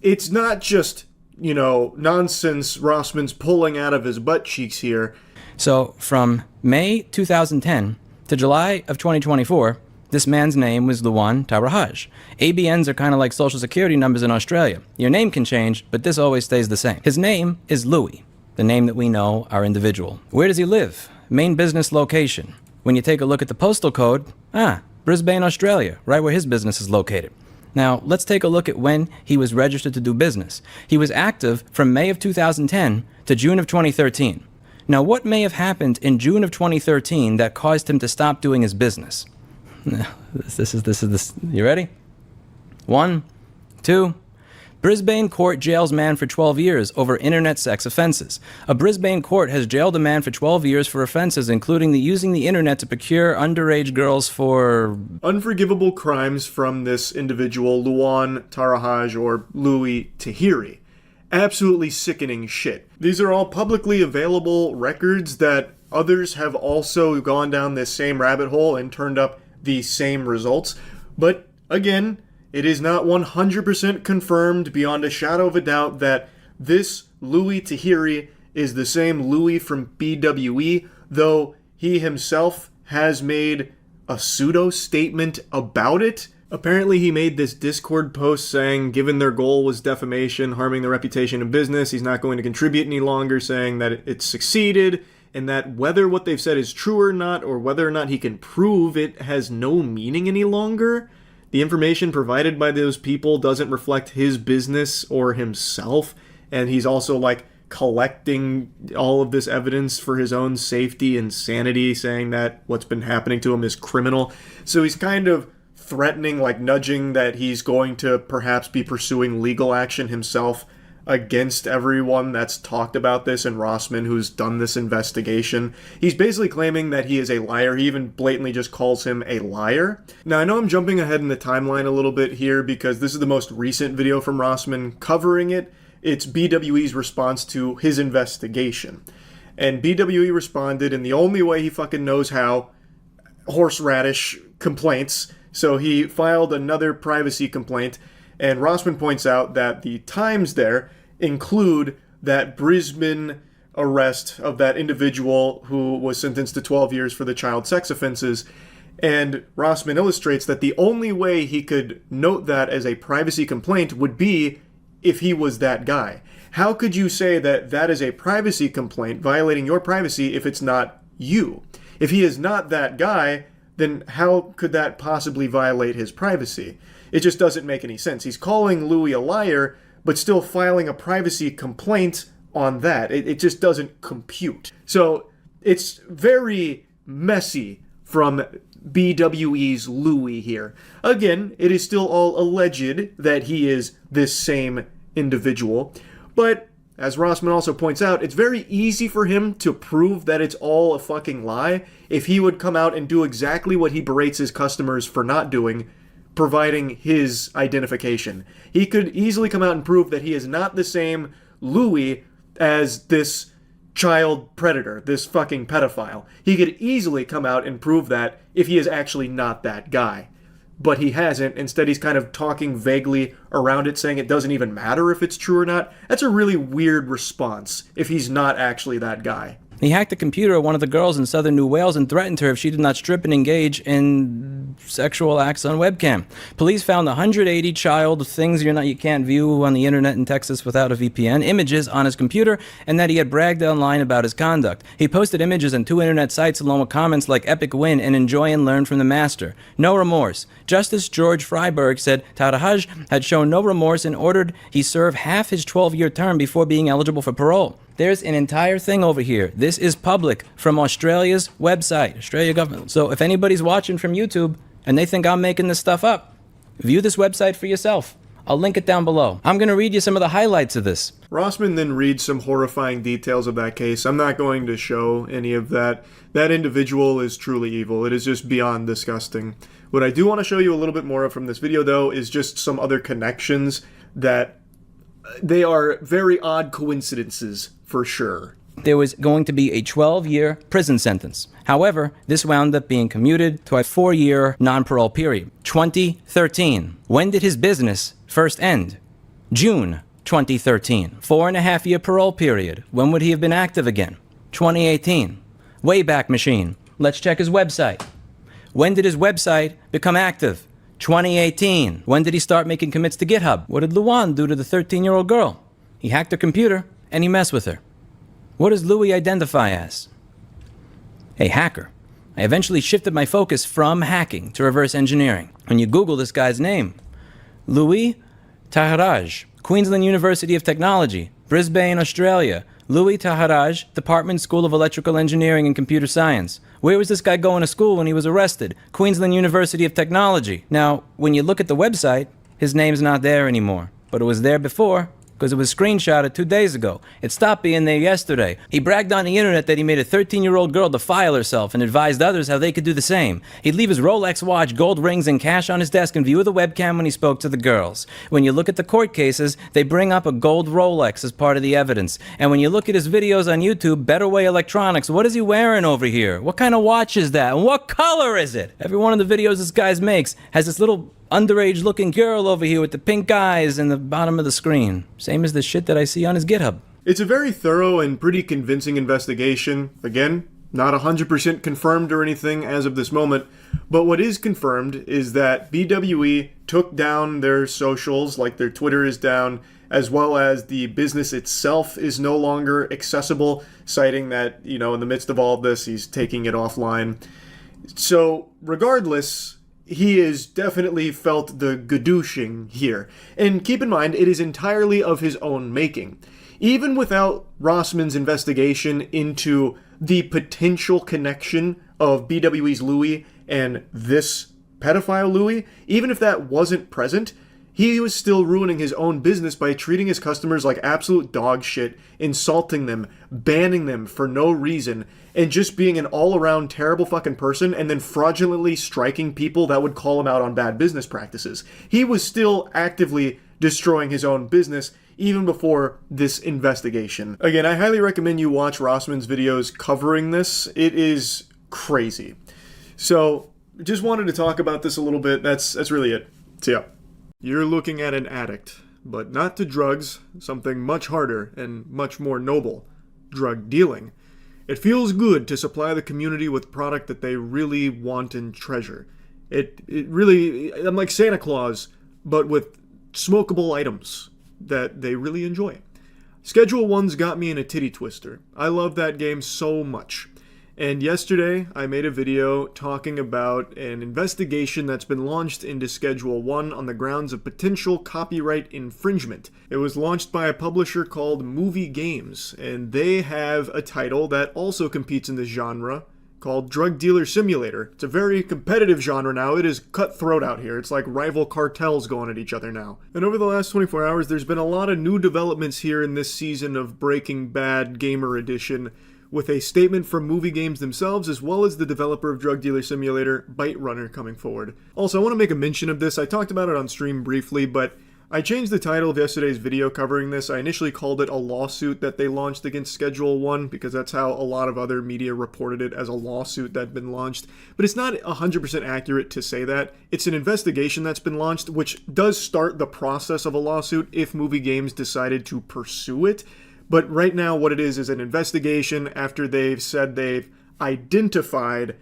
It's not just, nonsense Rossmann's pulling out of his butt cheeks here. So, from May 2010 to July of 2024, this man's name was Luan Taharaj. ABNs are kind of like social security numbers in Australia. Your name can change, but this always stays the same. His name is Louis, the name that we know our individual. Where does he live? Main business location. When you take a look at the postal code, Brisbane, Australia, right where his business is located. Now, let's take a look at when he was registered to do business. He was active from May of 2010 to June of 2013. Now, what may have happened in June of 2013 that caused him to stop doing his business? This is. You ready? 1, 2. Brisbane court jails man for 12 years over internet sex offenses. A Brisbane court has jailed a man for 12 years for offenses including using the internet to procure underage girls for unforgivable crimes from this individual, Luan Tarahaj or Louis Tahiri. Absolutely sickening shit. These are all publicly available records that others have also gone down this same rabbit hole and turned up the same results. But again, it is not 100% confirmed beyond a shadow of a doubt that this Louis Tahiri is the same Louis from BWE, though he himself has made a pseudo-statement about it. Apparently he made this Discord post saying, given their goal was defamation, harming the reputation of business, he's not going to contribute any longer, saying that it succeeded, and that whether what they've said is true or not, or whether or not he can prove it, has no meaning any longer. The information provided by those people doesn't reflect his business or himself, and he's also like collecting all of this evidence for his own safety and sanity, saying that what's been happening to him is criminal. So he's kind of threatening, like nudging that he's going to perhaps be pursuing legal action himself against everyone that's talked about this and Rossman, who's done this investigation. He's basically claiming that he is a liar. He even blatantly just calls him a liar. Now, I know I'm jumping ahead in the timeline a little bit here because this is the most recent video from Rossman covering it. It's BWE's response to his investigation. And BWE responded in the only way he fucking knows how, horseradish complaints. So he filed another privacy complaint. And Rossman points out that the times there include that Brisbane arrest of that individual who was sentenced to 12 years for the child sex offenses. And Rossman illustrates that the only way he could note that as a privacy complaint would be if he was that guy. How could you say that that is a privacy complaint violating your privacy if it's not you? If he is not that guy, then how could that possibly violate his privacy? It just doesn't make any sense. He's calling Louis a liar, but still filing a privacy complaint on that. It just doesn't compute. So it's very messy from BWE's Louis here. Again, it is still all alleged that he is this same individual, but as Rossman also points out, it's very easy for him to prove that it's all a fucking lie if he would come out and do exactly what he berates his customers for not doing, providing his identification. He could easily come out and prove that he is not the same Louis as this child predator, this fucking pedophile. He could easily come out and prove that if he is actually not that guy. But he hasn't. Instead, he's kind of talking vaguely around it, saying it doesn't even matter if it's true or not. That's a really weird response if he's not actually that guy. He hacked the computer of one of the girls in southern New Wales and threatened her if she did not strip and engage in sexual acts on webcam. Police found 180 child things you can't view on the internet in Texas without a VPN, images on his computer, and that he had bragged online about his conduct. He posted images on 2 internet sites along with comments like epic win and enjoy and learn from the master. No remorse. Justice George Freiberg said Tarahaj had shown no remorse and ordered he serve half his 12-year term before being eligible for parole. There's an entire thing over here. This is public from Australia's website, Australia government. So if anybody's watching from YouTube and they think I'm making this stuff up, view this website for yourself. I'll link it down below. I'm going to read you some of the highlights of this. Rossman then reads some horrifying details of that case. I'm not going to show any of that. That individual is truly evil. It is just beyond disgusting. What I do want to show you a little bit more of from this video, though, is just some other connections that they are very odd coincidences, for sure. There was going to be a 12-year prison sentence. However, this wound up being commuted to a 4-year non-parole period. 2013. When did his business first end? June 2013. 4.5-year parole period. When would he have been active again? 2018. Wayback Machine. Let's check his website. When did his website become active? 2018. When did he start making commits to GitHub? What did Luan do to the 13-year-old girl? He hacked her computer and he messed with her. What does Louis identify as? A hacker. I eventually shifted my focus from hacking to reverse engineering. When you Google this guy's name, Louis Taharaj, Queensland University of Technology, Brisbane, Australia. Louis Taharaj, Department School of Electrical Engineering and Computer Science. Where was this guy going to school when he was arrested? Queensland University of Technology. Now, when you look at the website, his name's not there anymore. But it was there before, because it was screenshotted 2 days ago. It stopped being there yesterday. He bragged on the internet that he made a 13-year-old girl defile herself and advised others how they could do the same. He'd leave his Rolex watch, gold rings, and cash on his desk in view of the webcam when he spoke to the girls. When you look at the court cases, they bring up a gold Rolex as part of the evidence. And when you look at his videos on YouTube, Better Way Electronics, what is he wearing over here? What kind of watch is that? And what color is it? Every one of the videos this guy makes has this little underage looking girl over here with the pink eyes in the bottom of the screen. Same as the shit that I see on his GitHub. It's a very thorough and pretty convincing investigation. Again, not 100% confirmed or anything as of this moment, but what is confirmed is that BWE took down their socials, like their Twitter is down, as well as the business itself is no longer accessible, citing that, in the midst of all of this, he's taking it offline. So, regardless, he has definitely felt the gadooshing here. And keep in mind, it is entirely of his own making. Even without Rossman's investigation into the potential connection of BWE's Louis and this pedophile Louis, even if that wasn't present, he was still ruining his own business by treating his customers like absolute dog shit, insulting them, banning them for no reason, and just being an all-around terrible fucking person, and then fraudulently striking people that would call him out on bad business practices. He was still actively destroying his own business even before this investigation. Again, I highly recommend you watch Rossman's videos covering this. It is crazy. So, just wanted to talk about this a little bit. That's really it. So yeah. You're looking at an addict, but not to drugs, something much harder and much more noble, drug dealing. It feels good to supply the community with product that they really want and treasure. It really, I'm like Santa Claus, but with smokable items that they really enjoy. Schedule 1's got me in a titty twister. I love that game so much. And yesterday, I made a video talking about an investigation that's been launched into Schedule 1 on the grounds of potential copyright infringement. It was launched by a publisher called Movie Games, and they have a title that also competes in this genre called Drug Dealer Simulator. It's a very competitive genre now. It is cutthroat out here. It's like rival cartels going at each other now. And over the last 24 hours, there's been a lot of new developments here in this season of Breaking Bad Gamer Edition, with a statement from Movie Games themselves, as well as the developer of Drug Dealer Simulator, Bite Runner, coming forward. Also, I want to make a mention of this. I talked about it on stream briefly, but I changed the title of yesterday's video covering this. I initially called it a lawsuit that they launched against Schedule 1, because that's how a lot of other media reported it, as a lawsuit that had been launched. But it's not 100% accurate to say that. It's an investigation that's been launched, which does start the process of a lawsuit if Movie Games decided to pursue it. But right now what it is an investigation after they've said they've identified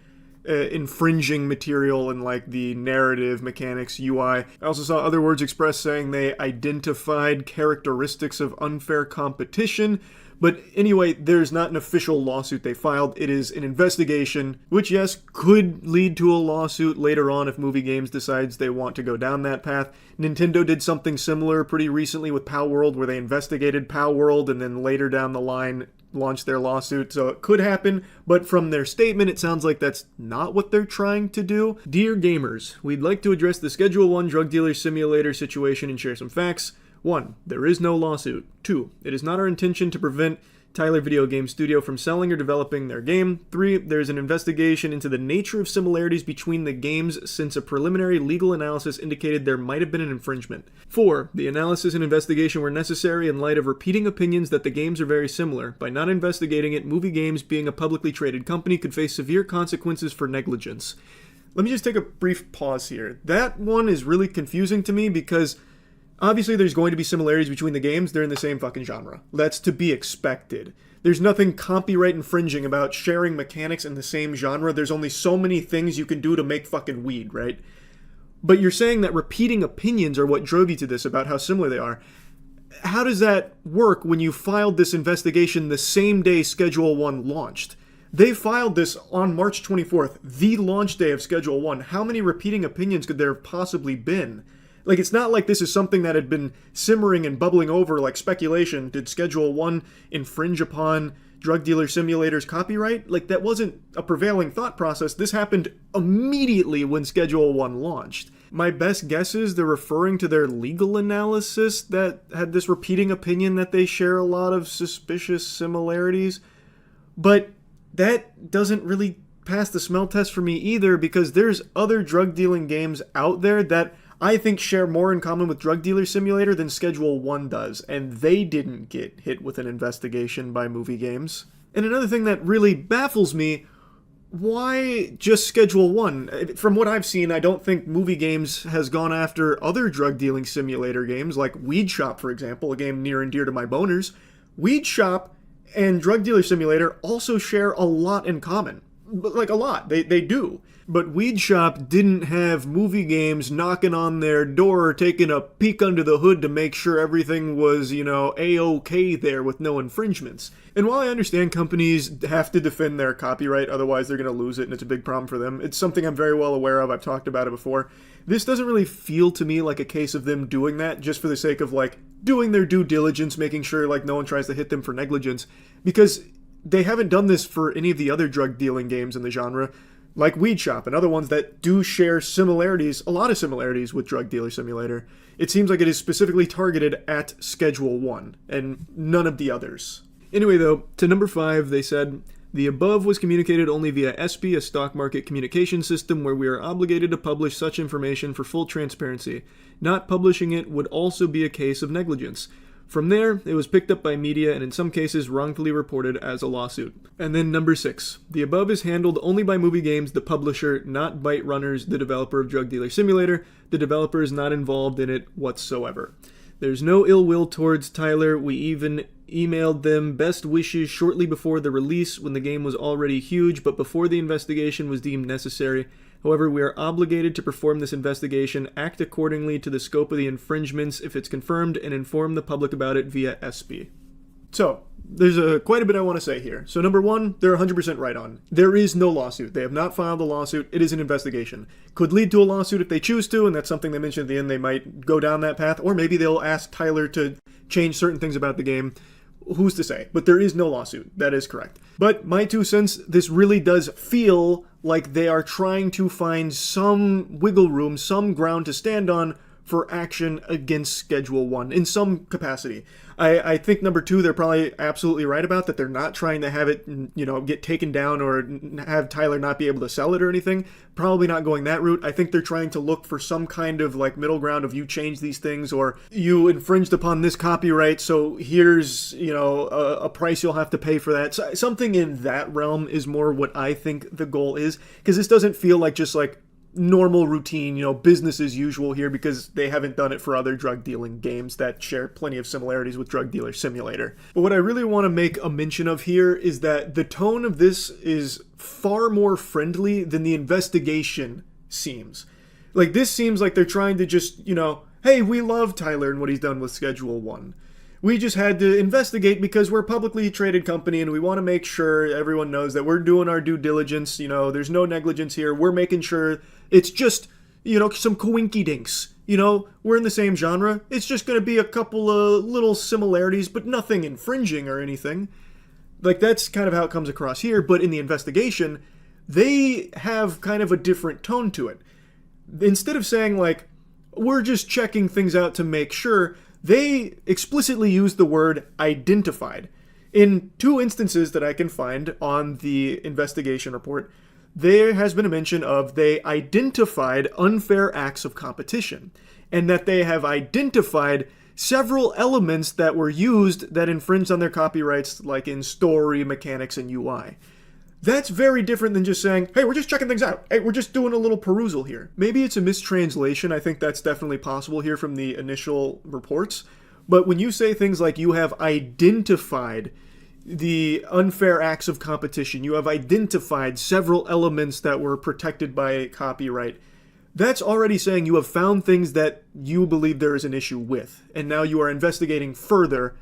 infringing material in like the narrative, mechanics, UI. I also saw other words expressed saying they identified characteristics of unfair competition. But anyway, there's not an official lawsuit they filed. It is an investigation, which yes, could lead to a lawsuit later on if Movie Games decides they want to go down that path. Nintendo did something similar pretty recently with Pow World, where they investigated Pow World and then later down the line launched their lawsuit. So it could happen, but from their statement, it sounds like that's not what they're trying to do. Dear gamers, we'd like to address the Schedule 1 Drug Dealer Simulator situation and share some facts. 1. There is no lawsuit. 2. It is not our intention to prevent Tyler Video Game Studio from selling or developing their game. 3. There's an investigation into the nature of similarities between the games, since a preliminary legal analysis indicated there might have been an infringement. 4. The analysis and investigation were necessary in light of repeating opinions that the games are very similar. By not investigating it, Movie Games, being a publicly traded company, could face severe consequences for negligence. Let me just take a brief pause here. That one is really confusing to me because obviously there's going to be similarities between the games. They're in the same fucking genre. That's to be expected. There's nothing copyright infringing about sharing mechanics in the same genre. There's only so many things you can do to make fucking weed, right? But you're saying that repeating opinions are what drove you to this about how similar they are. How does that work when you filed this investigation the same day Schedule 1 launched? They filed this on March 24th, the launch day of Schedule 1. How many repeating opinions could there have possibly been? Like, it's not like this is something that had been simmering and bubbling over like speculation. Did Schedule 1 infringe upon Drug Dealer Simulator's copyright? Like, that wasn't a prevailing thought process. This happened immediately when Schedule 1 launched. My best guess is they're referring to their legal analysis that had this repeating opinion that they share a lot of suspicious similarities. But that doesn't really pass the smell test for me either, because there's other drug dealing games out there that I think share more in common with Drug Dealer Simulator than Schedule 1 does, and they didn't get hit with an investigation by Movie Games. And another thing that really baffles me, why just Schedule 1? From what I've seen, I don't think Movie Games has gone after other drug dealing simulator games, like Weed Shop, for example, a game near and dear to my boners. Weed Shop and Drug Dealer Simulator also share a lot in common. Like, a lot. They do. But Weed Shop didn't have Movie Games knocking on their door, taking a peek under the hood to make sure everything was, A-OK there with no infringements. And while I understand companies have to defend their copyright, otherwise they're going to lose it and it's a big problem for them, it's something I'm very well aware of, I've talked about it before. This doesn't really feel to me like a case of them doing that just for the sake of, doing their due diligence, making sure, no one tries to hit them for negligence, because they haven't done this for any of the other drug dealing games in the genre, like Weed Shop and other ones that do share similarities, a lot of similarities with Drug Dealer Simulator. It seems like it is specifically targeted at Schedule 1, and none of the others. Anyway though, to number 5, they said, the above was communicated only via SP, a stock market communication system where we are obligated to publish such information for full transparency. Not publishing it would also be a case of negligence. From there, it was picked up by media and in some cases wrongfully reported as a lawsuit. And then number 6. The above is handled only by Movie Games, the publisher, not Byte Runners, the developer of Drug Dealer Simulator. The developer is not involved in it whatsoever. There's no ill will towards Tyler. We even emailed them best wishes shortly before the release when the game was already huge, but before the investigation was deemed necessary. However, we are obligated to perform this investigation, act accordingly to the scope of the infringements if it's confirmed, and inform the public about it via SP. So, there's quite a bit I want to say here. So number 1, they're 100% right on. There is no lawsuit. They have not filed a lawsuit. It is an investigation. Could lead to a lawsuit if they choose to, and that's something they mentioned at the end. They might go down that path, or maybe they'll ask Tyler to change certain things about the game. Who's to say? But there is no lawsuit. That is correct. But my 2 cents, this really does feel like they are trying to find some wiggle room, some ground to stand on for action against Schedule 1 in some capacity. I think number 2, they're probably absolutely right about that. They're not trying to have it, get taken down or have Tyler not be able to sell it or anything. Probably not going that route. I think they're trying to look for some kind of middle ground of you change these things or you infringed upon this copyright, so here's, a price you'll have to pay for that. So something in that realm is more what I think the goal is, because this doesn't feel like just normal routine, business as usual here, because they haven't done it for other drug dealing games that share plenty of similarities with Drug Dealer Simulator. But what I really want to make a mention of here is that the tone of this is far more friendly than the investigation seems. This seems like they're trying to just, hey, we love Tyler and what he's done with Schedule 1. We just had to investigate because we're a publicly traded company and we want to make sure everyone knows that we're doing our due diligence. There's no negligence here. We're making sure it's just, some coinkydinks. We're in the same genre. It's just going to be a couple of little similarities, but nothing infringing or anything. That's kind of how it comes across here. But in the investigation, they have kind of a different tone to it. Instead of saying, we're just checking things out to make sure, they explicitly use the word identified. In 2 instances that I can find on the investigation report, there has been a mention of they identified unfair acts of competition, and that they have identified several elements that were used that infringed on their copyrights, like in story, mechanics, and UI. That's very different than just saying, hey, we're just checking things out. Hey, we're just doing a little perusal here. Maybe it's a mistranslation. I think that's definitely possible here from the initial reports. But when you say things like you have identified the unfair acts of competition, you have identified several elements that were protected by copyright, that's already saying you have found things that you believe there is an issue with. And now you are investigating further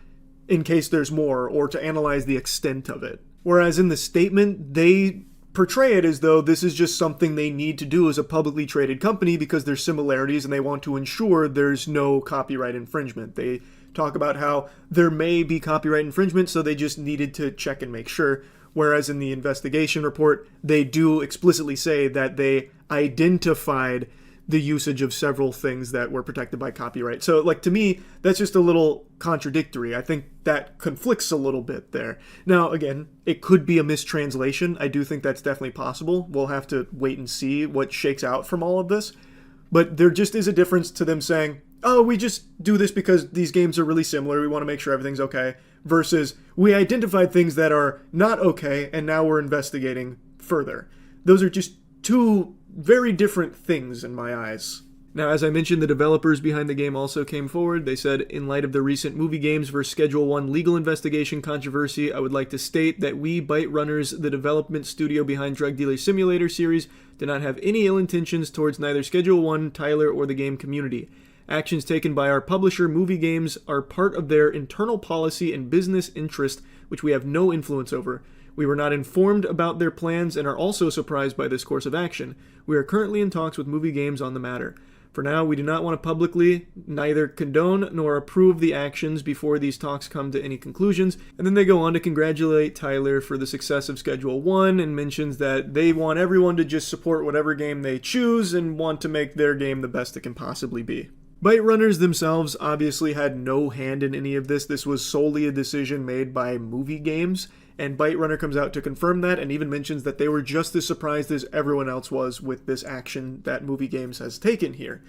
in case there's more or to analyze the extent of it. Whereas in the statement, they portray it as though this is just something they need to do as a publicly traded company because there's similarities and they want to ensure there's no copyright infringement. They talk about how there may be copyright infringement, so they just needed to check and make sure. Whereas in the investigation report, they do explicitly say that they identified the usage of several things that were protected by copyright. So, like, to me, that's just a little contradictory. I think that conflicts a little bit there. Now, again, it could be a mistranslation. I do think that's definitely possible. We'll have to wait and see what shakes out from all of this. But there just is a difference to them saying, oh, we just do this because these games are really similar. We want to make sure everything's okay. Versus, we identified things that are not okay, and now we're investigating further. Those are just two very different things in my eyes. Now, as I mentioned, the developers behind the game also came forward. They said, in light of the recent Movie Games vs. Schedule 1 legal investigation controversy, I would like to state that we, Byte Runners, the development studio behind Drug Dealer Simulator series, do not have any ill intentions towards neither Schedule 1, Tyler, or the game community. Actions taken by our publisher, Movie Games, are part of their internal policy and business interest, which we have no influence over. We were not informed about their plans and are also surprised by this course of action. We are currently in talks with Movie Games on the matter. For now, we do not want to publicly neither condone nor approve the actions before these talks come to any conclusions. And then they go on to congratulate Tyler for the success of Schedule 1 and mentions that they want everyone to just support whatever game they choose and want to make their game the best it can possibly be. Byte Runners themselves obviously had no hand in any of this. This was solely a decision made by Movie Games, and Byte Runner comes out to confirm that and even mentions that they were just as surprised as everyone else was with this action that Movie Games has taken here.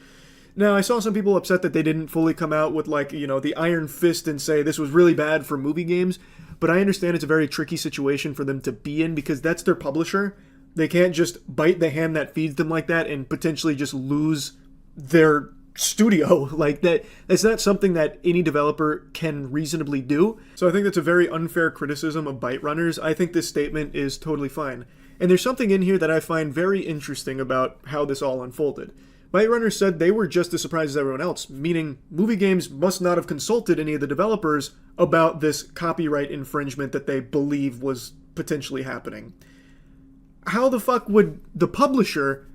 Now, I saw some people upset that they didn't fully come out with, like, you know, the iron fist and say this was really bad for Movie Games, but I understand it's a very tricky situation for them to be in because that's their publisher. They can't just bite the hand that feeds them like that and potentially just lose their studio like that. That's not something that any developer can reasonably do. So I think that's a very unfair criticism of Byte Runners. I think this statement is totally fine. And there's something in here that I find very interesting about how this all unfolded. Byte Runners said they were just as surprised as everyone else, meaning Movie Games must not have consulted any of the developers about this copyright infringement that they believe was potentially happening. How the fuck would the publisher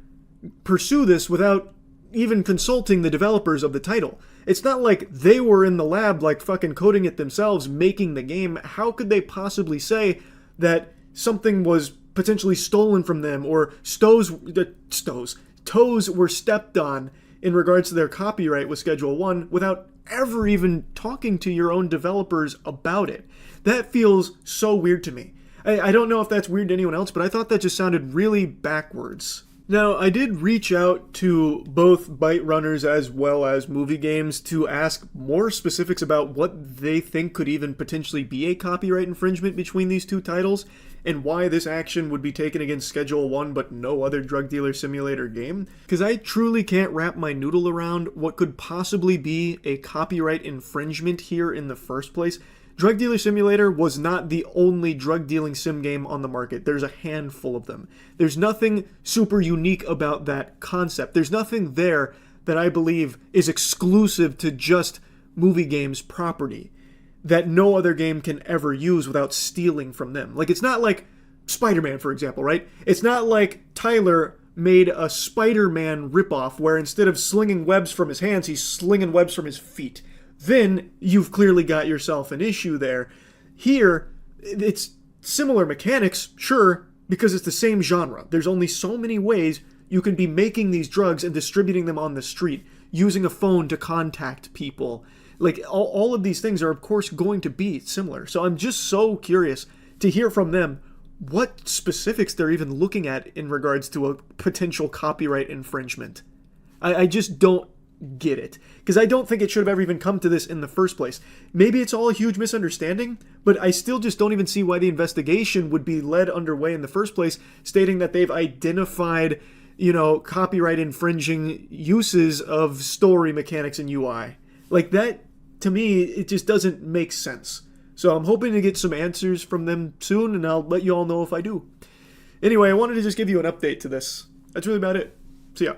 pursue this without even consulting the developers of the title? It's not like they were in the lab, like, fucking coding it themselves, making the game. How could they possibly say that something was potentially stolen from them or toes were stepped on in regards to their copyright with Schedule 1 without ever even talking to your own developers about it? That feels so weird to me. I don't know if that's weird to anyone else, but I thought that just sounded really backwards. Now, I did reach out to both Byte Runners as well as Movie Games to ask more specifics about what they think could even potentially be a copyright infringement between these two titles, and why this action would be taken against Schedule 1 but no other Drug Dealer Simulator game. Because I truly can't wrap my noodle around what could possibly be a copyright infringement here in the first place. Drug Dealer Simulator was not the only drug dealing sim game on the market. There's a handful of them. There's nothing super unique about that concept. There's nothing there that I believe is exclusive to just Movie Games property that no other game can ever use without stealing from them. Like, it's not like Spider-Man, for example, right? It's not like Tyler made a Spider-Man ripoff where instead of slinging webs from his hands, he's slinging webs from his feet. Then you've clearly got yourself an issue there. Here, it's similar mechanics, sure, because it's the same genre. There's only so many ways you can be making these drugs and distributing them on the street, using a phone to contact people. Like, all of these things are, of course, going to be similar. So I'm just so curious to hear from them what specifics they're even looking at in regards to a potential copyright infringement. I just don't get it, because I don't think it should have ever even come to this in the first place. Maybe it's all a huge misunderstanding, but I still just don't even see why the investigation would be led underway in the first place, stating that they've identified, you know, copyright infringing uses of story mechanics and UI. Like, that, to me, it just doesn't make sense. So I'm hoping to get some answers from them soon, and I'll let you all know if I do. Anyway, I wanted to just give you an update to this. That's really about it. See ya.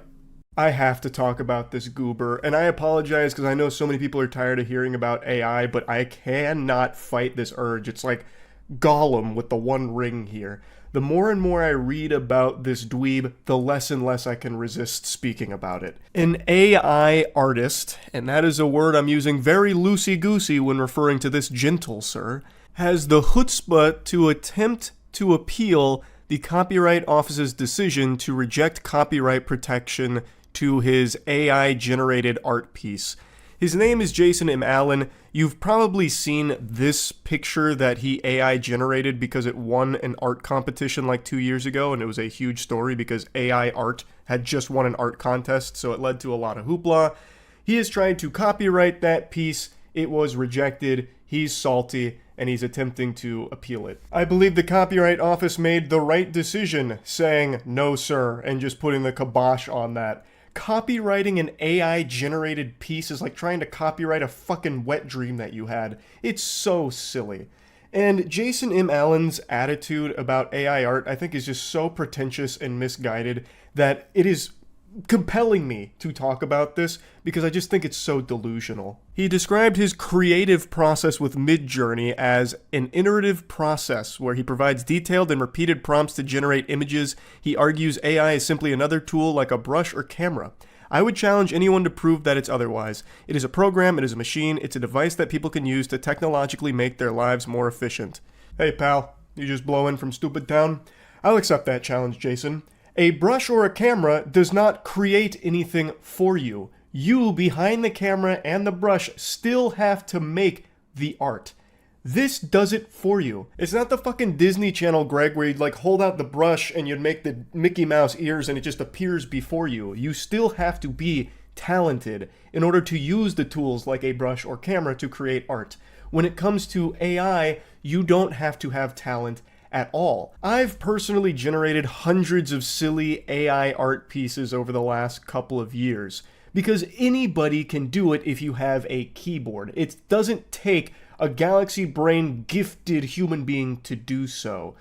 I have to talk about this goober, and I apologize because I know so many people are tired of hearing about AI, but I cannot fight this urge. It's like Gollum with the one ring here. The more and more I read about this dweeb, the less and less I can resist speaking about it. An AI artist, and that is a word I'm using very loosey-goosey when referring to this gentle sir, has the chutzpah to attempt to appeal the Copyright Office's decision to reject copyright protection to his AI-generated art piece. His name is Jason M. Allen. You've probably seen this picture that he AI generated because it won an art competition like 2 years ago, and it was a huge story because AI art had just won an art contest, so it led to a lot of hoopla. He is trying to copyright that piece. It was rejected. He's salty, and he's attempting to appeal it. I believe the Copyright Office made the right decision saying, no sir, and just putting the kibosh on that. Copywriting an AI-generated piece is like trying to copyright a fucking wet dream that you had. It's so silly. And Jason M. Allen's attitude about AI art, I think, is just so pretentious and misguided that it is compelling me to talk about this because I just think it's so delusional. He described his creative process with Midjourney as an iterative process where he provides detailed and repeated prompts to generate images. He argues AI is simply another tool like a brush or camera. I would challenge anyone to prove that it's otherwise. It is a program, it is a machine, it's a device that people can use to technologically make their lives more efficient. Hey pal, you just blowing from stupid town? I'll accept that challenge, Jason. A brush or a camera does not create anything for you. You, behind the camera and the brush, still have to make the art. This does it for you. It's not the fucking Disney Channel, Greg, where you'd like hold out the brush and you'd make the Mickey Mouse ears and it just appears before you. You still have to be talented in order to use the tools like a brush or camera to create art. When it comes to AI, you don't have to have talent at all. I've personally generated hundreds of silly AI art pieces over the last couple of years because anybody can do it if you have a keyboard. It doesn't take a galaxy brain gifted human being to do so.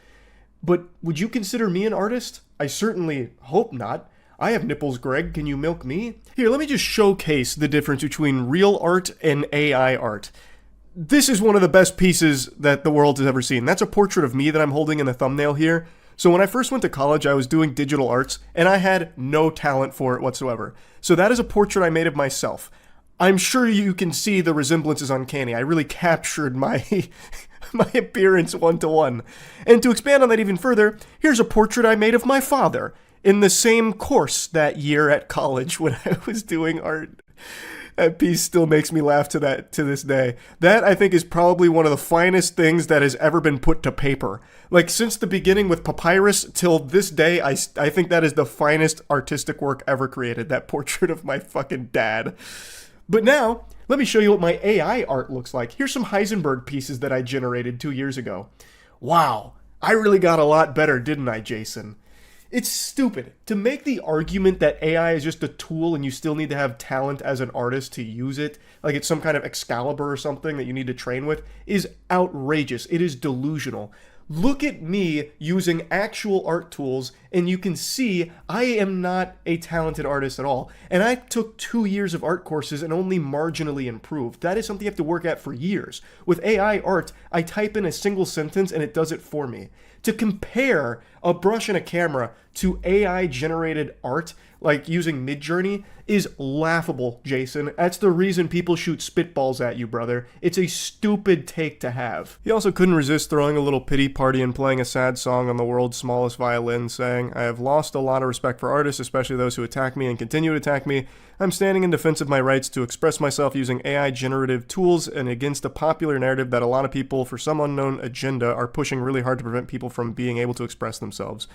But would you consider me an artist? I certainly hope not. I have nipples, Greg. Can you milk me? Here, let me just showcase the difference between real art and AI art. This is one of the best pieces that the world has ever seen. That's a portrait of me that I'm holding in the thumbnail here. So when I first went to college, I was doing digital arts, and I had no talent for it whatsoever. So that is a portrait I made of myself. I'm sure you can see the resemblance is uncanny. I really captured my my appearance one-to-one. And to expand on that even further, here's a portrait I made of my father in the same course that year at college when I was doing art. That piece still makes me laugh to this day. That, I think, is probably one of the finest things that has ever been put to paper. Like, since the beginning with papyrus till this day, I think that is the finest artistic work ever created. That portrait of my fucking dad. But now, let me show you what my AI art looks like. Here's some Heisenberg pieces that I generated 2 years ago. Wow, I really got a lot better, didn't I, Jason? It's stupid. To make the argument that AI is just a tool and you still need to have talent as an artist to use it, like it's some kind of Excalibur or something that you need to train with, is outrageous. It is delusional. Look at me using actual art tools and you can see I am not a talented artist at all. And I took 2 years of art courses and only marginally improved. That is something you have to work at for years. With AI art, I type in a single sentence and it does it for me. To compare a brush and a camera to AI-generated art, like using Midjourney, is laughable, Jason. That's the reason people shoot spitballs at you, brother. It's a stupid take to have. He also couldn't resist throwing a little pity party and playing a sad song on the world's smallest violin, saying, "I have lost a lot of respect for artists, especially those who attack me and continue to attack me. I'm standing in defense of my rights to express myself using AI-generative tools and against a popular narrative that a lot of people, for some unknown agenda, are pushing really hard to prevent people from being able to express themselves."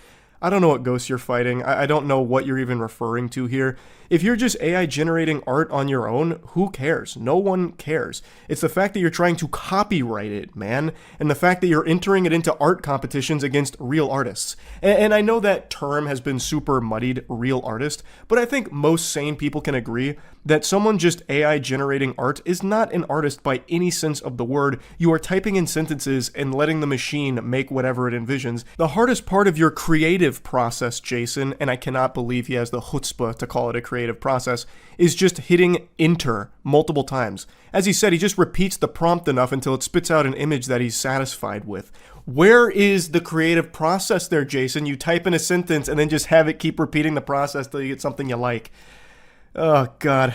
I don't know what ghosts you're fighting. I don't know what you're even referring to here. If you're just AI generating art on your own, who cares? No one cares. It's the fact that you're trying to copyright it, man, and the fact that you're entering it into art competitions against real artists. And I know that term has been super muddied, real artist, but I think most sane people can agree that someone just AI generating art is not an artist by any sense of the word. You are typing in sentences and letting the machine make whatever it envisions. The hardest part of your creative creative process, Jason, and I cannot believe he has the chutzpah to call it a creative process, is just hitting enter multiple times. As he said, he just repeats the prompt enough until it spits out an image that he's satisfied with. Where is the creative process there, Jason? You type in a sentence and then just have it keep repeating the process till you get something you like. Oh, God.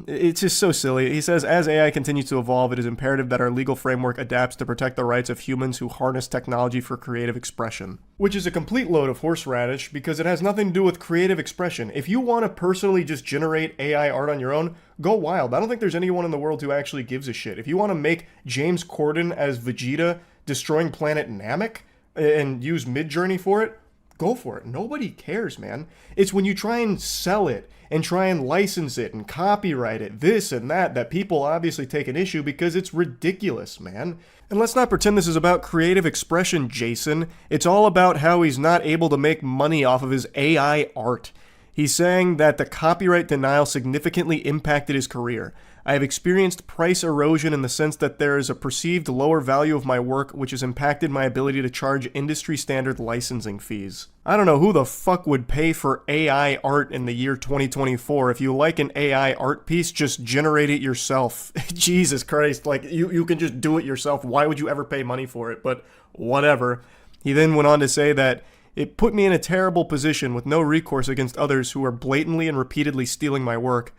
It's just so silly. He says, as AI continues to evolve, it is imperative that our legal framework adapts to protect the rights of humans who harness technology for creative expression. Which is a complete load of horseradish, because it has nothing to do with creative expression. If you want to personally just generate AI art on your own, go wild. I don't think there's anyone in the world who actually gives a shit. If you want to make James Corden as Vegeta destroying planet Namek and use Midjourney for it, go for it. Nobody cares, man. It's when you try and sell it and try and license it and copyright it, this and that people obviously take an issue, because it's ridiculous, man. And let's not pretend this is about creative expression, Jason. It's all about how he's not able to make money off of his AI art. He's saying that the copyright denial significantly impacted his career. I have experienced price erosion in the sense that there is a perceived lower value of my work, which has impacted my ability to charge industry standard licensing fees. I don't know who the fuck would pay for AI art in the year 2024. If you like an AI art piece, just generate it yourself. Jesus Christ, like, you can just do it yourself. Why would you ever pay money for it? But whatever. He then went on to say that it put me in a terrible position with no recourse against others who are blatantly and repeatedly stealing my work.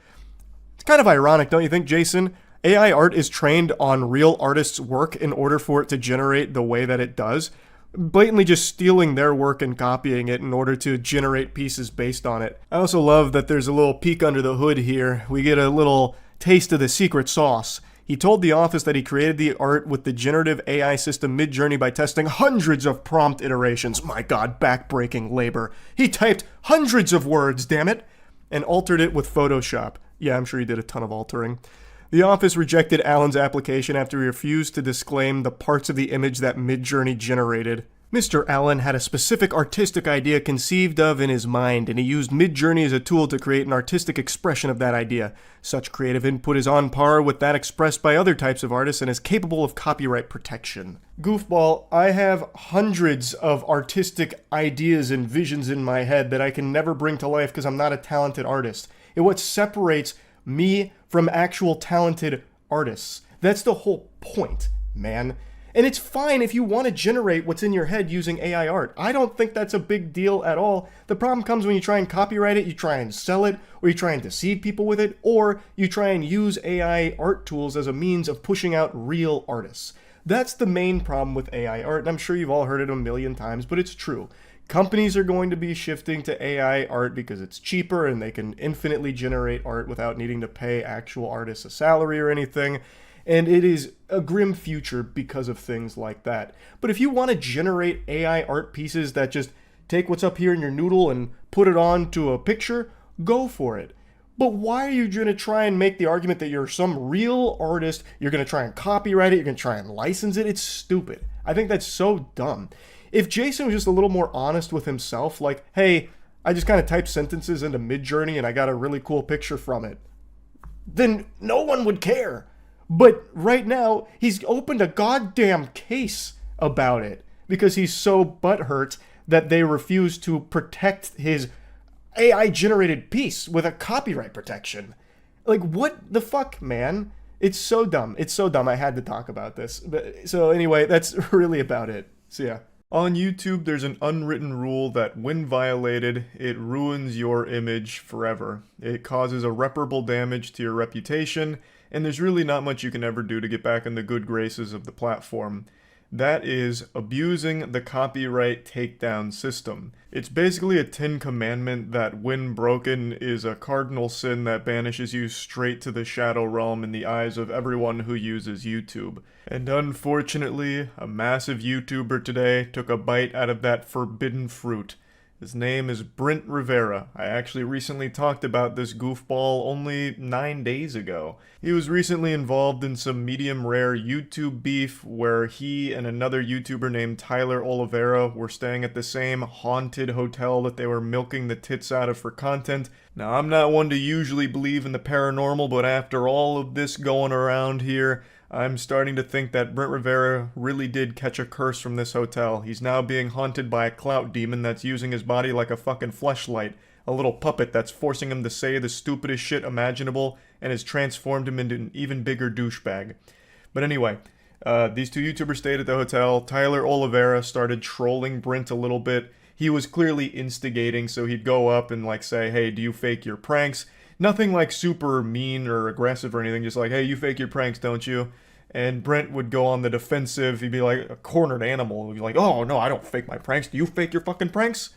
It's kind of ironic, don't you think, Jason? AI art is trained on real artists' work in order for it to generate the way that it does. Blatantly just stealing their work and copying it in order to generate pieces based on it. I also love that there's a little peek under the hood here. We get a little taste of the secret sauce. He told the office that he created the art with the generative AI system Midjourney by testing hundreds of prompt iterations. My God, backbreaking labor. He typed hundreds of words, damn it, and altered it with Photoshop. Yeah, I'm sure he did a ton of altering. The office rejected Allen's application after he refused to disclaim the parts of the image that Midjourney generated. Mr. Allen had a specific artistic idea conceived of in his mind, and he used Midjourney as a tool to create an artistic expression of that idea. Such creative input is on par with that expressed by other types of artists and is capable of copyright protection. Goofball, I have hundreds of artistic ideas and visions in my head that I can never bring to life because I'm not a talented artist. It's what separates me from actual talented artists. That's the whole point, man. And it's fine if you want to generate what's in your head using AI art. I don't think that's a big deal at all. The problem comes when you try and copyright it, you try and sell it, or you try and deceive people with it, or you try and use AI art tools as a means of pushing out real artists. That's the main problem with AI art, and I'm sure you've all heard it a million times, but it's true. Companies are going to be shifting to AI art because it's cheaper and they can infinitely generate art without needing to pay actual artists a salary or anything. And it is a grim future because of things like that. But if you want to generate AI art pieces that just take what's up here in your noodle and put it onto a picture, go for it. But why are you going to try and make the argument that you're some real artist, you're going to try and copyright it, you're going to try and license it? It's stupid. I think that's so dumb. If Jason was just a little more honest with himself, like, hey, I just kind of typed sentences into Midjourney and I got a really cool picture from it, then no one would care. But right now, he's opened a goddamn case about it because he's so butthurt that they refuse to protect his AI-generated piece with a copyright protection. Like, what the fuck, man? It's so dumb. It's so dumb. I had to talk about this. So anyway, that's really about it. So yeah. On YouTube, there's an unwritten rule that when violated, it ruins your image forever. It causes irreparable damage to your reputation, and there's really not much you can ever do to get back in the good graces of the platform. That is abusing the copyright takedown system. It's basically a 10 commandment that, when broken, is a cardinal sin that banishes you straight to the shadow realm in the eyes of everyone who uses YouTube. And unfortunately, a massive YouTuber today took a bite out of that forbidden fruit. His name is Brent Rivera. I actually recently talked about this goofball only 9 days ago. He was recently involved in some medium rare YouTube beef where he and another YouTuber named Tyler Oliveira were staying at the same haunted hotel that they were milking the tits out of for content. Now, I'm not one to usually believe in the paranormal, but after all of this going around here, I'm starting to think that Brent Rivera really did catch a curse from this hotel. He's now being haunted by a clout demon that's using his body like a fucking fleshlight. A little puppet that's forcing him to say the stupidest shit imaginable and has transformed him into an even bigger douchebag. But anyway, these two YouTubers stayed at the hotel. Tyler Oliveira started trolling Brent a little bit. He was clearly instigating, so he'd go up and like say, hey, do you fake your pranks? Nothing like super mean or aggressive or anything, just like, hey, you fake your pranks, don't you? And Brent would go on the defensive. He'd be like a cornered animal. He'd be like, oh, no, I don't fake my pranks. Do you fake your fucking pranks?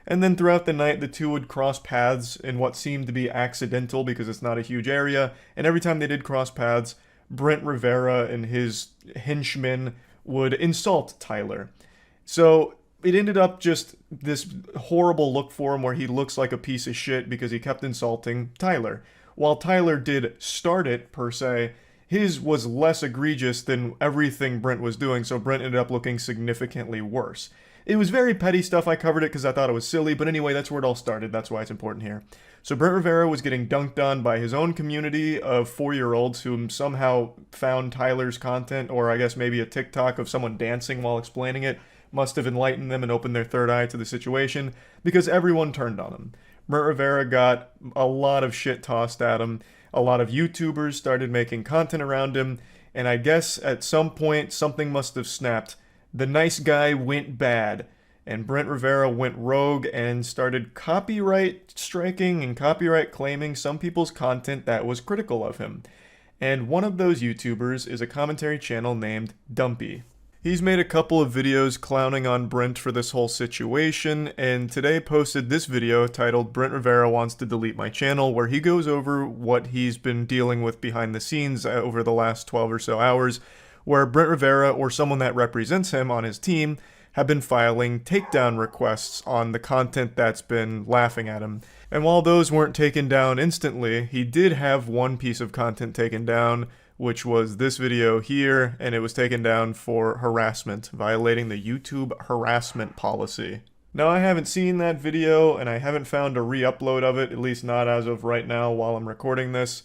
And then throughout the night, the two would cross paths in what seemed to be accidental because it's not a huge area. And every time they did cross paths, Brent Rivera and his henchmen would insult Tyler. So it ended up just this horrible look for him where he looks like a piece of shit because he kept insulting Tyler. While Tyler did start it, per se, his was less egregious than everything Brent was doing, so Brent ended up looking significantly worse. It was very petty stuff. I covered it because I thought it was silly, but anyway, that's where it all started. That's why it's important here. So Brent Rivera was getting dunked on by his own community of 4-year-olds who somehow found Tyler's content, or I guess maybe a TikTok of someone dancing while explaining it, must have enlightened them and opened their third eye to the situation, because everyone turned on him. Brent Rivera got a lot of shit tossed at him. A lot of YouTubers started making content around him, and I guess at some point something must have snapped. The nice guy went bad, and Brent Rivera went rogue and started copyright striking and copyright claiming some people's content that was critical of him. And one of those YouTubers is a commentary channel named Dumpy. He's made a couple of videos clowning on Brent for this whole situation, and today posted this video titled Brent Rivera Wants to Delete My Channel, where he goes over what he's been dealing with behind the scenes over the last 12 or so hours, where Brent Rivera or someone that represents him on his team have been filing takedown requests on the content that's been laughing at him. And while those weren't taken down instantly, he did have one piece of content taken down, which was this video here, and it was taken down for harassment, violating the YouTube harassment policy. Now, I haven't seen that video, and I haven't found a re-upload of it, at least not as of right now while I'm recording this,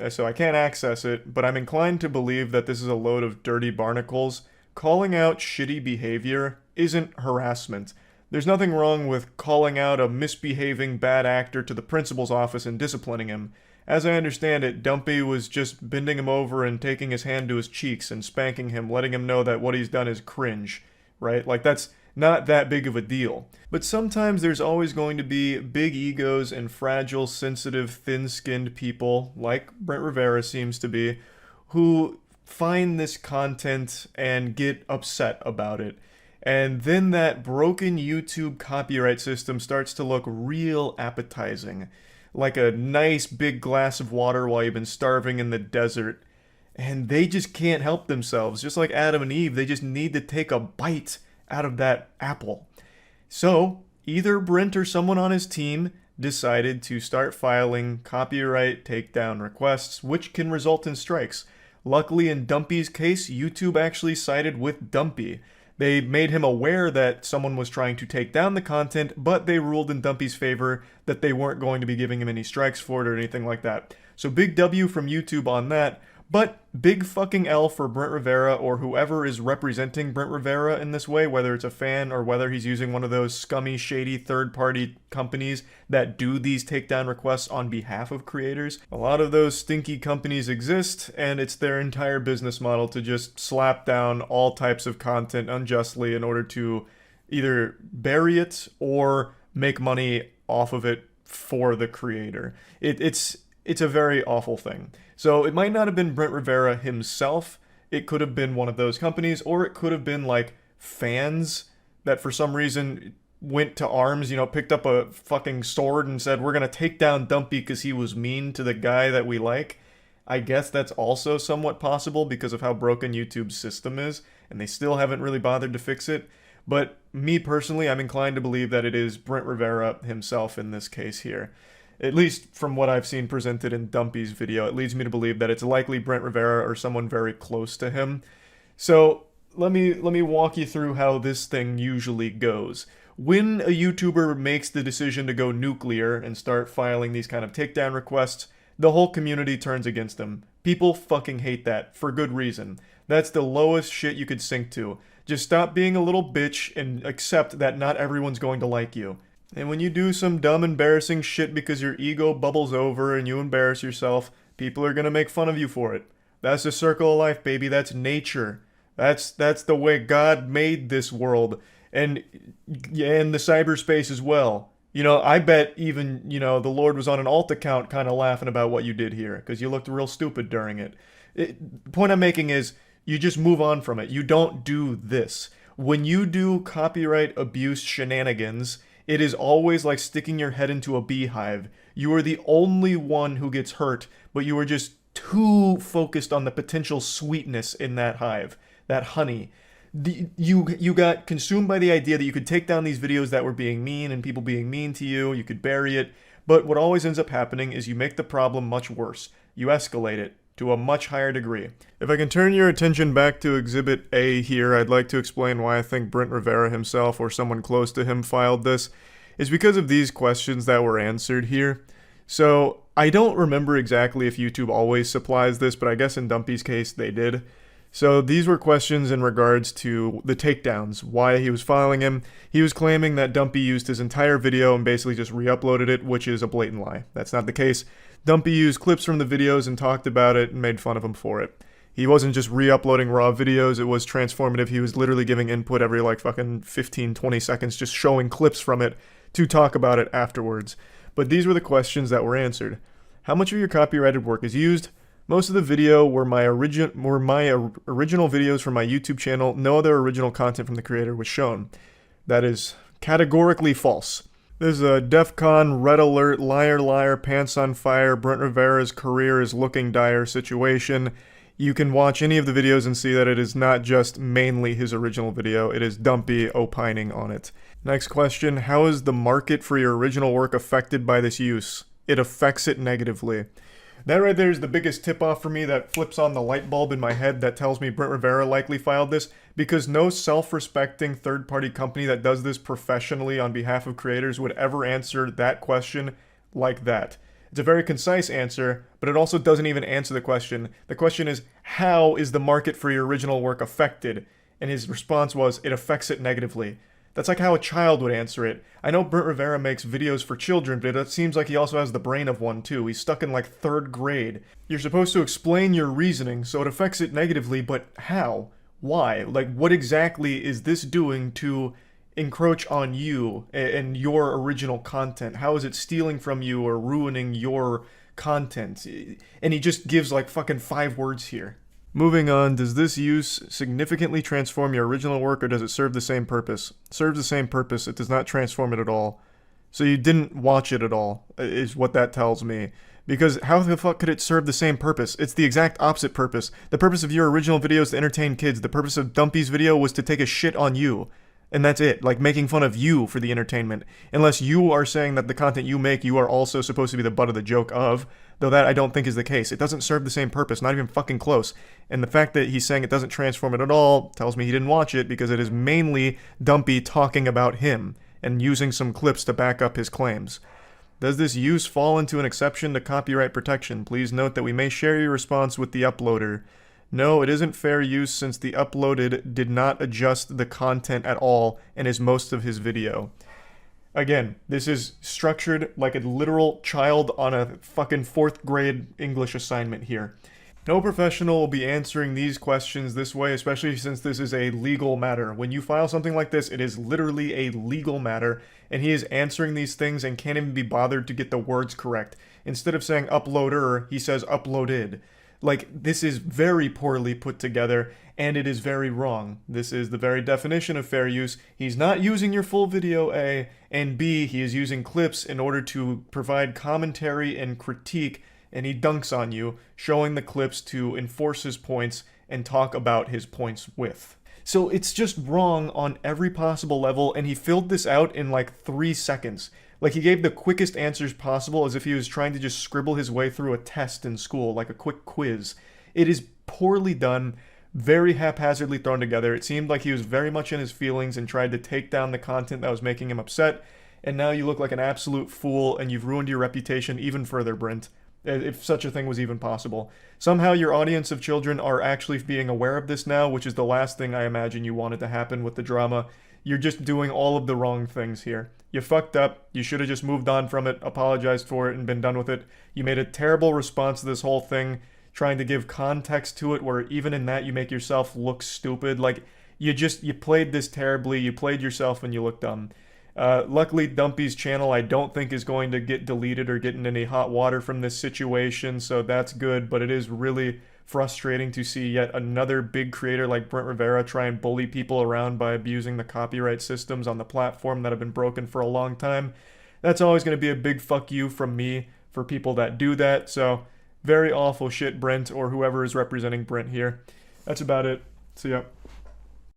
so I can't access it, but I'm inclined to believe that this is a load of dirty barnacles. Calling out shitty behavior isn't harassment. There's nothing wrong with calling out a misbehaving bad actor to the principal's office and disciplining him. As I understand it, Dumpy was just bending him over and taking his hand to his cheeks and spanking him, letting him know that what he's done is cringe, right? Like, that's not that big of a deal. But sometimes there's always going to be big egos and fragile, sensitive, thin-skinned people, like Brent Rivera seems to be, who find this content and get upset about it. And then that broken YouTube copyright system starts to look real appetizing. Like a nice big glass of water while you've been starving in the desert. And they just can't help themselves. Just like Adam and Eve, they just need to take a bite out of that apple. So, either Brent or someone on his team decided to start filing copyright takedown requests, which can result in strikes. Luckily, in Dumpy's case, YouTube actually sided with Dumpy. They made him aware that someone was trying to take down the content, but they ruled in Dumpy's favor that they weren't going to be giving him any strikes for it or anything like that. So big W from YouTube on that, but big fucking L for Brent Rivera or whoever is representing Brent Rivera in this way, whether it's a fan or whether he's using one of those scummy, shady third-party companies that do these takedown requests on behalf of creators. A lot of those stinky companies exist, and it's their entire business model to just slap down all types of content unjustly in order to either bury it or make money off of it for the creator. It's a very awful thing. So it might not have been Brent Rivera himself. It could have been one of those companies, or it could have been like fans that for some reason went to arms, picked up a fucking sword and said, we're going to take down Dumpy because he was mean to the guy that we like. I guess that's also somewhat possible because of how broken YouTube's system is, and they still haven't really bothered to fix it. But me personally, I'm inclined to believe that it is Brent Rivera himself in this case here. At least from what I've seen presented in Dumpy's video, it leads me to believe that it's likely Brent Rivera or someone very close to him. So let me walk you through how this thing usually goes. When a YouTuber makes the decision to go nuclear and start filing these kind of takedown requests, the whole community turns against them. People fucking hate that, for good reason. That's the lowest shit you could sink to. Just stop being a little bitch and accept that not everyone's going to like you. And when you do some dumb, embarrassing shit because your ego bubbles over and you embarrass yourself, people are gonna make fun of you for it. That's the circle of life, baby. That's nature. That's the way God made this world. And the cyberspace as well. You know, I bet even, you know, the Lord was on an alt account kind of laughing about what you did here, because you looked real stupid during it. The point I'm making is, you just move on from it. You don't do this. When you do copyright abuse shenanigans, it is always like sticking your head into a beehive. You are the only one who gets hurt, but you are just too focused on the potential sweetness in that hive, that honey. You got consumed by the idea that you could take down these videos that were being mean and people being mean to you. You could bury it. But what always ends up happening is you make the problem much worse. You escalate it to a much higher degree. If I can turn your attention back to Exhibit A here, I'd like to explain why I think Brent Rivera himself or someone close to him filed this. It's because of these questions that were answered here. So, I don't remember exactly if YouTube always supplies this, but I guess in Dumpy's case they did. So these were questions in regards to the takedowns, why he was filing him. He was claiming that Dumpy used his entire video and basically just re-uploaded it, which is a blatant lie. That's not the case. Dumpy used clips from the videos and talked about it and made fun of him for it. He wasn't just re-uploading raw videos, it was transformative. He was literally giving input every like fucking 15, 20 seconds, just showing clips from it to talk about it afterwards. But these were the questions that were answered. How much of your copyrighted work is used? Most of the video were my original videos from my YouTube channel. No other original content from the creator was shown. That is categorically false. There's a DEFCON, Red Alert, Liar Liar, Pants on Fire, Brent Rivera's career is looking dire situation. You can watch any of the videos and see that it is not just mainly his original video, it is Dumpy opining on it. Next question, how is the market for your original work affected by this use? It affects it negatively. That right there is the biggest tip-off for me that flips on the light bulb in my head that tells me Brent Rivera likely filed this, because no self-respecting third-party company that does this professionally on behalf of creators would ever answer that question like that. It's a very concise answer, but it also doesn't even answer the question. The question is, how is the market for your original work affected? And his response was, it affects it negatively. That's like how a child would answer it. I know Brent Rivera makes videos for children, but it seems like he also has the brain of one too. He's stuck in like 3rd grade. You're supposed to explain your reasoning, so it affects it negatively, but how? Why? Like, what exactly is this doing to encroach on you and your original content? How is it stealing from you or ruining your content? And he just gives like fucking 5 words here. Moving on, does this use significantly transform your original work or does it serve the same purpose? It serves the same purpose, it does not transform it at all. So you didn't watch it at all, is what that tells me. Because how the fuck could it serve the same purpose? It's the exact opposite purpose. The purpose of your original video is to entertain kids. The purpose of Dumpy's video was to take a shit on you. And that's it, like making fun of you for the entertainment. Unless you are saying that the content you make, you are also supposed to be the butt of the joke of, though that I don't think is the case. It doesn't serve the same purpose, not even fucking close. And the fact that he's saying it doesn't transform it at all tells me he didn't watch it because it is mainly Dumpy talking about him and using some clips to back up his claims. Does this use fall into an exception to copyright protection? Please note that we may share your response with the uploader. No, it isn't fair use since the uploaded did not adjust the content at all and is most of his video. Again, this is structured like a literal child on a fucking 4th grade English assignment here. No professional will be answering these questions this way, especially since this is a legal matter. When you file something like this, it is literally a legal matter, and he is answering these things and can't even be bothered to get the words correct. Instead of saying uploader, he says uploaded. Like, this is very poorly put together, and it is very wrong. This is the very definition of fair use. He's not using your full video, A, and B, he is using clips in order to provide commentary and critique, and he dunks on you, showing the clips to enforce his points and talk about his points with. So it's just wrong on every possible level, and he filled this out in like 3 seconds. Like, he gave the quickest answers possible as if he was trying to just scribble his way through a test in school, like a quick quiz. It is poorly done, very haphazardly thrown together. It seemed like he was very much in his feelings and tried to take down the content that was making him upset, and now you look like an absolute fool and you've ruined your reputation even further, Brent. if such a thing was even possible. Somehow your audience of children are actually being aware of this now, which is the last thing I imagine you wanted to happen with the drama. You're just doing all of the wrong things here. You fucked up. You should have just moved on from it, apologized for it, and been done with it. You made a terrible response to this whole thing, trying to give context to it, where even in that you make yourself look stupid. Like, you played this terribly. You played yourself and you look dumb. Luckily, Dumpy's channel I don't think is going to get deleted or get in any hot water from this situation, so that's good, but it is really frustrating to see yet another big creator like Brent Rivera try and bully people around by abusing the copyright systems on the platform that have been broken for a long time. That's always going to be a big fuck you from me for people that do that, so very awful shit, Brent, or whoever is representing Brent here. That's about it. See ya.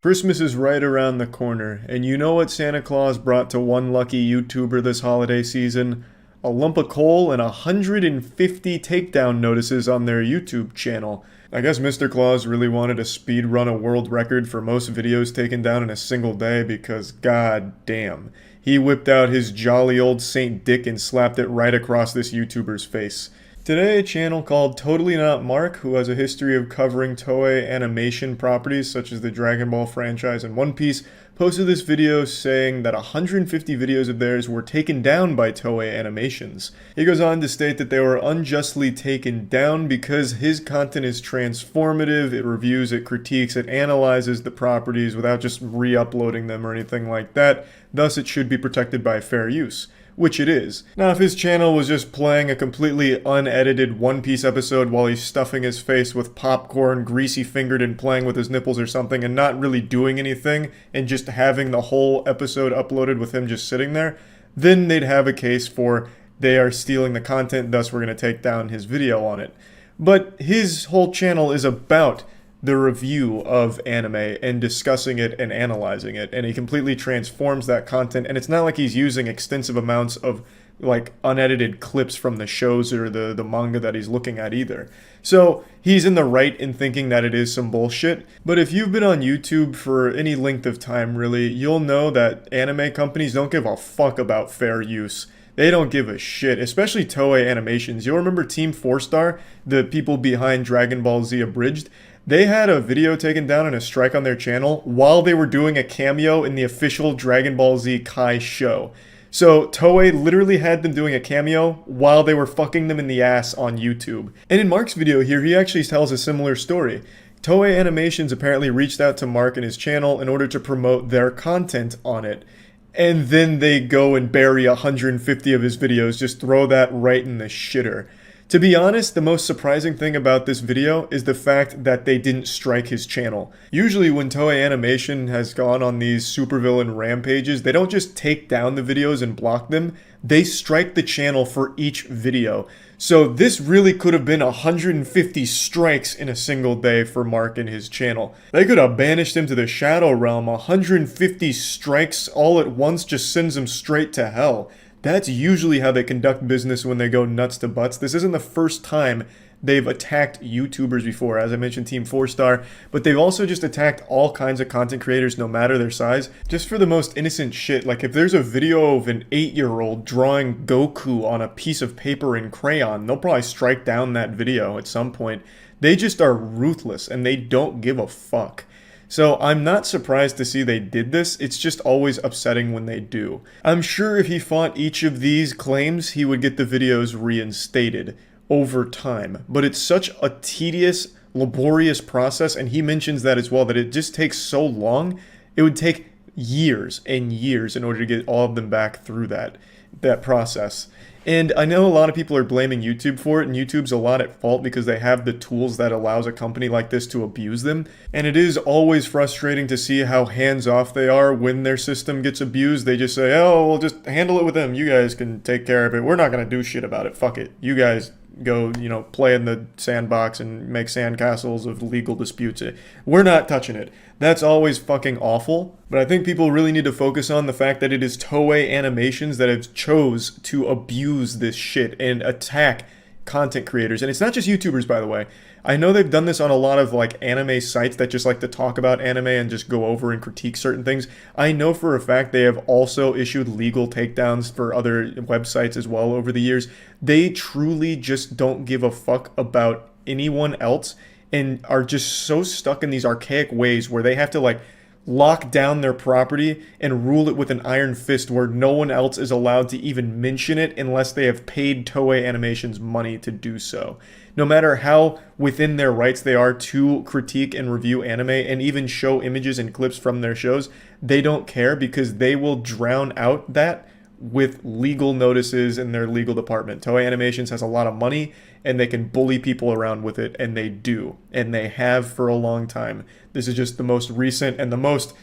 Christmas is right around the corner, and you know what Santa Claus brought to one lucky YouTuber this holiday season? A lump of coal and 150 takedown notices on their YouTube channel. I guess Mr. Claus really wanted to speed run a world record for most videos taken down in a single day because god damn. He whipped out his jolly old Saint Dick and slapped it right across this YouTuber's face. Today, a channel called Totally Not Mark, who has a history of covering Toei animation properties such as the Dragon Ball franchise and One Piece, posted this video saying that 150 videos of theirs were taken down by Toei Animations. He goes on to state that they were unjustly taken down because his content is transformative, it reviews, it critiques, it analyzes the properties without just re-uploading them or anything like that, thus it should be protected by fair use. Which it is. Now, if his channel was just playing a completely unedited One Piece episode while he's stuffing his face with popcorn, greasy-fingered and playing with his nipples or something, and not really doing anything, and just having the whole episode uploaded with him just sitting there, then they'd have a case for they are stealing the content, thus we're going to take down his video on it. But his whole channel is about the review of anime and discussing it and analyzing it, and he completely transforms that content, and it's not like he's using extensive amounts of like unedited clips from the shows or the manga that he's looking at either. So he's in the right in thinking that it is some bullshit, but if you've been on YouTube for any length of time really, you'll know that anime companies don't give a fuck about fair use. They don't give a shit, especially Toei Animations. You'll remember Team 4-Star, the people behind Dragon Ball Z Abridged. They had a video taken down and a strike on their channel while they were doing a cameo in the official Dragon Ball Z Kai show. So Toei literally had them doing a cameo while they were fucking them in the ass on YouTube. And in Mark's video here, he actually tells a similar story. Toei Animations apparently reached out to Mark and his channel in order to promote their content on it. And then they go and bury 150 of his videos, just throw that right in the shitter. To be honest, the most surprising thing about this video is the fact that they didn't strike his channel. Usually when Toei Animation has gone on these supervillain rampages, they don't just take down the videos and block them, they strike the channel for each video. So this really could have been 150 strikes in a single day for Mark and his channel. They could have banished him to the Shadow Realm. 150 strikes all at once just sends him straight to hell. That's usually how they conduct business when they go nuts to butts. This isn't the first time they've attacked YouTubers before. As I mentioned, Team 4-Star, but they've also just attacked all kinds of content creators no matter their size, just for the most innocent shit. Like if there's a video of an 8-year-old drawing Goku on a piece of paper in crayon, they'll probably strike down that video at some point. They just are ruthless and they don't give a fuck. So I'm not surprised to see they did this, it's just always upsetting when they do. I'm sure if he fought each of these claims, he would get the videos reinstated over time. But it's such a tedious, laborious process, and he mentions that as well, that it just takes so long. It would take years and years in order to get all of them back through that process. And I know a lot of people are blaming YouTube for it, and YouTube's a lot at fault because they have the tools that allows a company like this to abuse them. And it is always frustrating to see how hands-off they are when their system gets abused. They just say, oh, we'll just handle it with them. You guys can take care of it. We're not going to do shit about it. Fuck it. You guys go, play in the sandbox and make sandcastles of legal disputes. We're not touching it. That's always fucking awful. But I think people really need to focus on the fact that it is Toei Animations that have chose to abuse this shit and attack content creators, and it's not just YouTubers, by the way. I know they've done this on a lot of like anime sites that just like to talk about anime and just go over and critique certain things. I know for a fact they have also issued legal takedowns for other websites as well over the years. They truly just don't give a fuck about anyone else and are just so stuck in these archaic ways where they have to like lock down their property and rule it with an iron fist where no one else is allowed to even mention it unless they have paid Toei Animations money to do so. No matter how within their rights they are to critique and review anime and even show images and clips from their shows, they don't care because they will drown out that with legal notices in their legal department. Toei Animations has a lot of money and they can bully people around with it, and they do, and they have for a long time. This is just the most recent and the most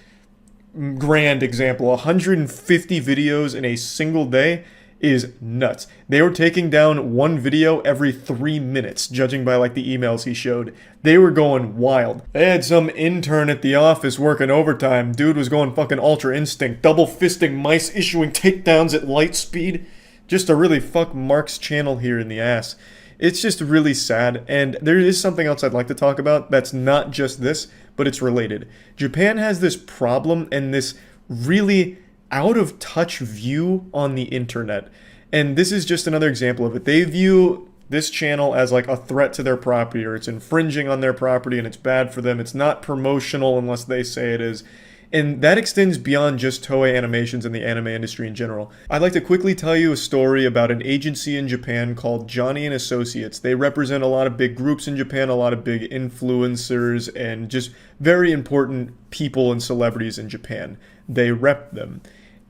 grand example. 150 videos in a single day is nuts. They were taking down one video every 3 minutes, judging by like the emails he showed. They were going wild. They had some intern at the office working overtime. Dude was going fucking Ultra Instinct, double fisting mice, issuing takedowns at light speed. Just to really fuck Mark's channel here in the ass. It's just really sad, and there is something else I'd like to talk about that's not just this, but it's related. Japan has this problem and this really out of touch view on the internet. And this is just another example of it. They view this channel as like a threat to their property, or it's infringing on their property and it's bad for them. It's not promotional unless they say it is. And that extends beyond just Toei Animations and the anime industry in general. I'd like to quickly tell you a story about an agency in Japan called Johnny & Associates. They represent a lot of big groups in Japan, a lot of big influencers, and just very important people and celebrities in Japan. They rep them.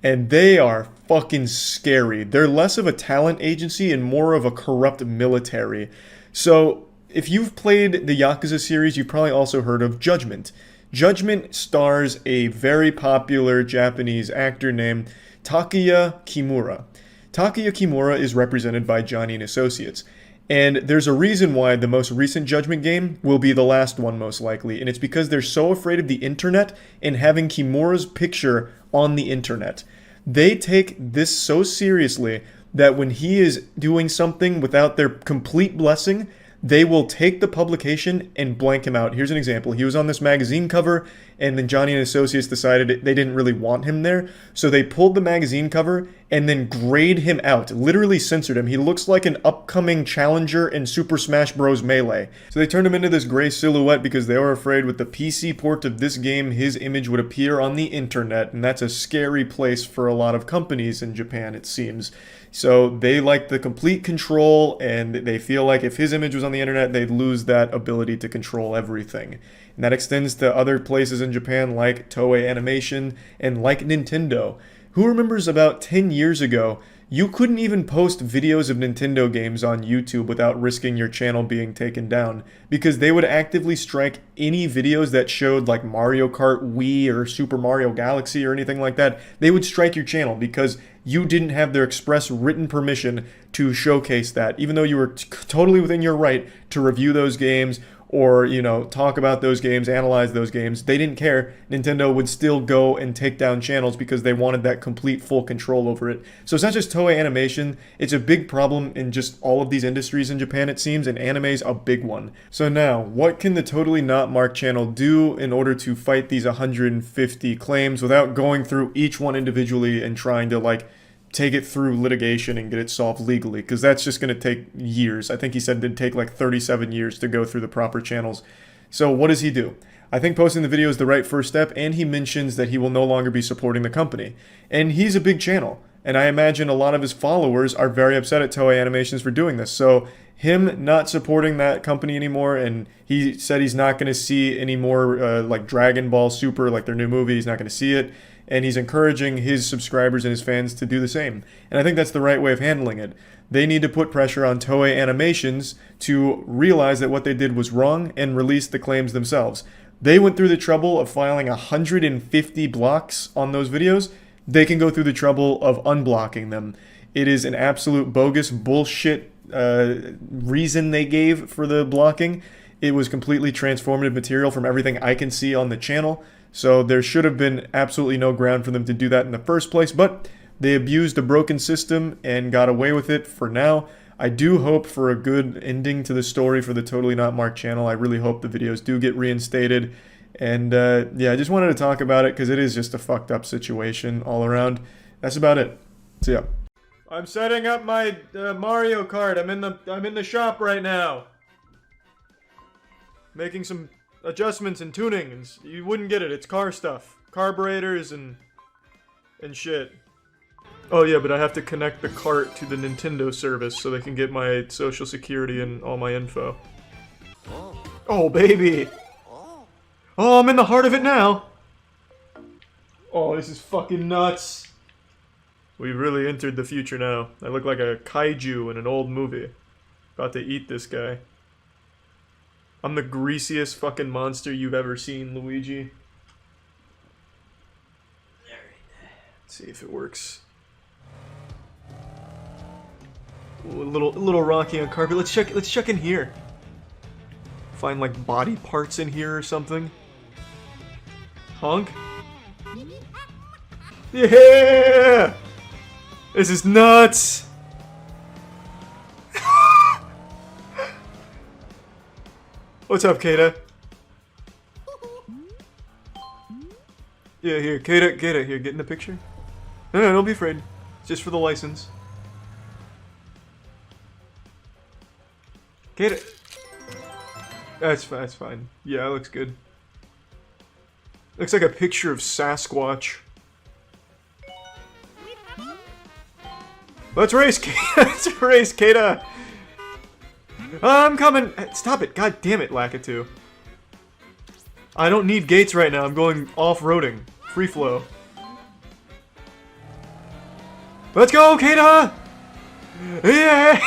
And they are fucking scary. They're less of a talent agency and more of a corrupt military. So, if you've played the Yakuza series, you've probably also heard of Judgment. Judgment stars a very popular Japanese actor named Takuya Kimura. Takuya Kimura is represented by Johnny & Associates. And there's a reason why the most recent Judgment game will be the last one most likely. And it's because they're so afraid of the internet and having Kimura's picture on the internet. They take this so seriously that when he is doing something without their complete blessing, they will take the publication and blank him out. Here's an example. He was on this magazine cover, and then Johnny & Associates decided they didn't really want him there, so they pulled the magazine cover and then grayed him out, literally censored him. He looks like an upcoming challenger in Super Smash Bros. Melee. So they turned him into this gray silhouette because they were afraid with the PC port of this game, his image would appear on the internet, and that's a scary place for a lot of companies in Japan, it seems. So they like the complete control, and they feel like if his image was on the internet, they'd lose that ability to control everything. And that extends to other places in Japan like Toei Animation and like Nintendo. Who remembers about 10 years ago, you couldn't even post videos of Nintendo games on YouTube without risking your channel being taken down, because they would actively strike any videos that showed like Mario Kart Wii or Super Mario Galaxy or anything like that. They would strike your channel because you didn't have their express written permission to showcase that, even though you were totally within your right to review those games or, you know, talk about those games, analyze those games. They didn't care. Nintendo would still go and take down channels because they wanted that complete full control over it. So it's not just Toei Animation, it's a big problem in just all of these industries in Japan, it seems, and anime's a big one. So now, what can the Totally Not Mark channel do in order to fight these 150 claims without going through each one individually and trying to, like, take it through litigation and get it solved legally, because that's just going to take years. I think he said it'd take like 37 years to go through the proper channels. So what does he do? I think posting the video is the right first step, and he mentions that he will no longer be supporting the company. And he's a big channel, and I imagine a lot of his followers are very upset at Toei Animations for doing this. So him not supporting that company anymore, and he said he's not going to see any more like Dragon Ball Super, like their new movie, he's not going to see it. And he's encouraging his subscribers and his fans to do the same. And I think that's the right way of handling it. They need to put pressure on Toei Animations to realize that what they did was wrong and release the claims themselves. They went through the trouble of filing 150 blocks on those videos. They can go through the trouble of unblocking them. It is an absolute bogus bullshit reason they gave for the blocking. It was completely transformative material from everything I can see on the channel. So there should have been absolutely no ground for them to do that in the first place, but they abused a broken system and got away with it for now. I do hope for a good ending to the story for the Totally Not Mark channel. I really hope the videos do get reinstated. And yeah, I just wanted to talk about it because it is just a fucked up situation all around. That's about it. See ya. I'm setting up my Mario Kart. I'm in the shop right now. Making some adjustments and tunings. You wouldn't get it. It's car stuff. Carburetors and shit. Oh yeah, but I have to connect the cart to the Nintendo service so they can get my social security and all my info. Oh baby! Oh, I'm in the heart of it now! Oh, this is fucking nuts! We've really entered the future now. I look like a kaiju in an old movie. About to eat this guy. I'm the greasiest fucking monster you've ever seen, Luigi. Let's see if it works. Ooh, a little rocky on carpet. Let's check in here. Find like body parts in here or something. Honk. Yeah! This is nuts! What's up, Kata? Yeah, here, Kata, here, get in the picture. No, don't be afraid. It's just for the license. Kata. That's fine. Yeah, it looks good. Looks like a picture of Sasquatch. Let's race, Kata! Let's race, Kata! I'm coming! Stop it! God damn it, Lakitu. I don't need gates right now. I'm going off-roading. Free flow. Let's go, Kata! Yeah!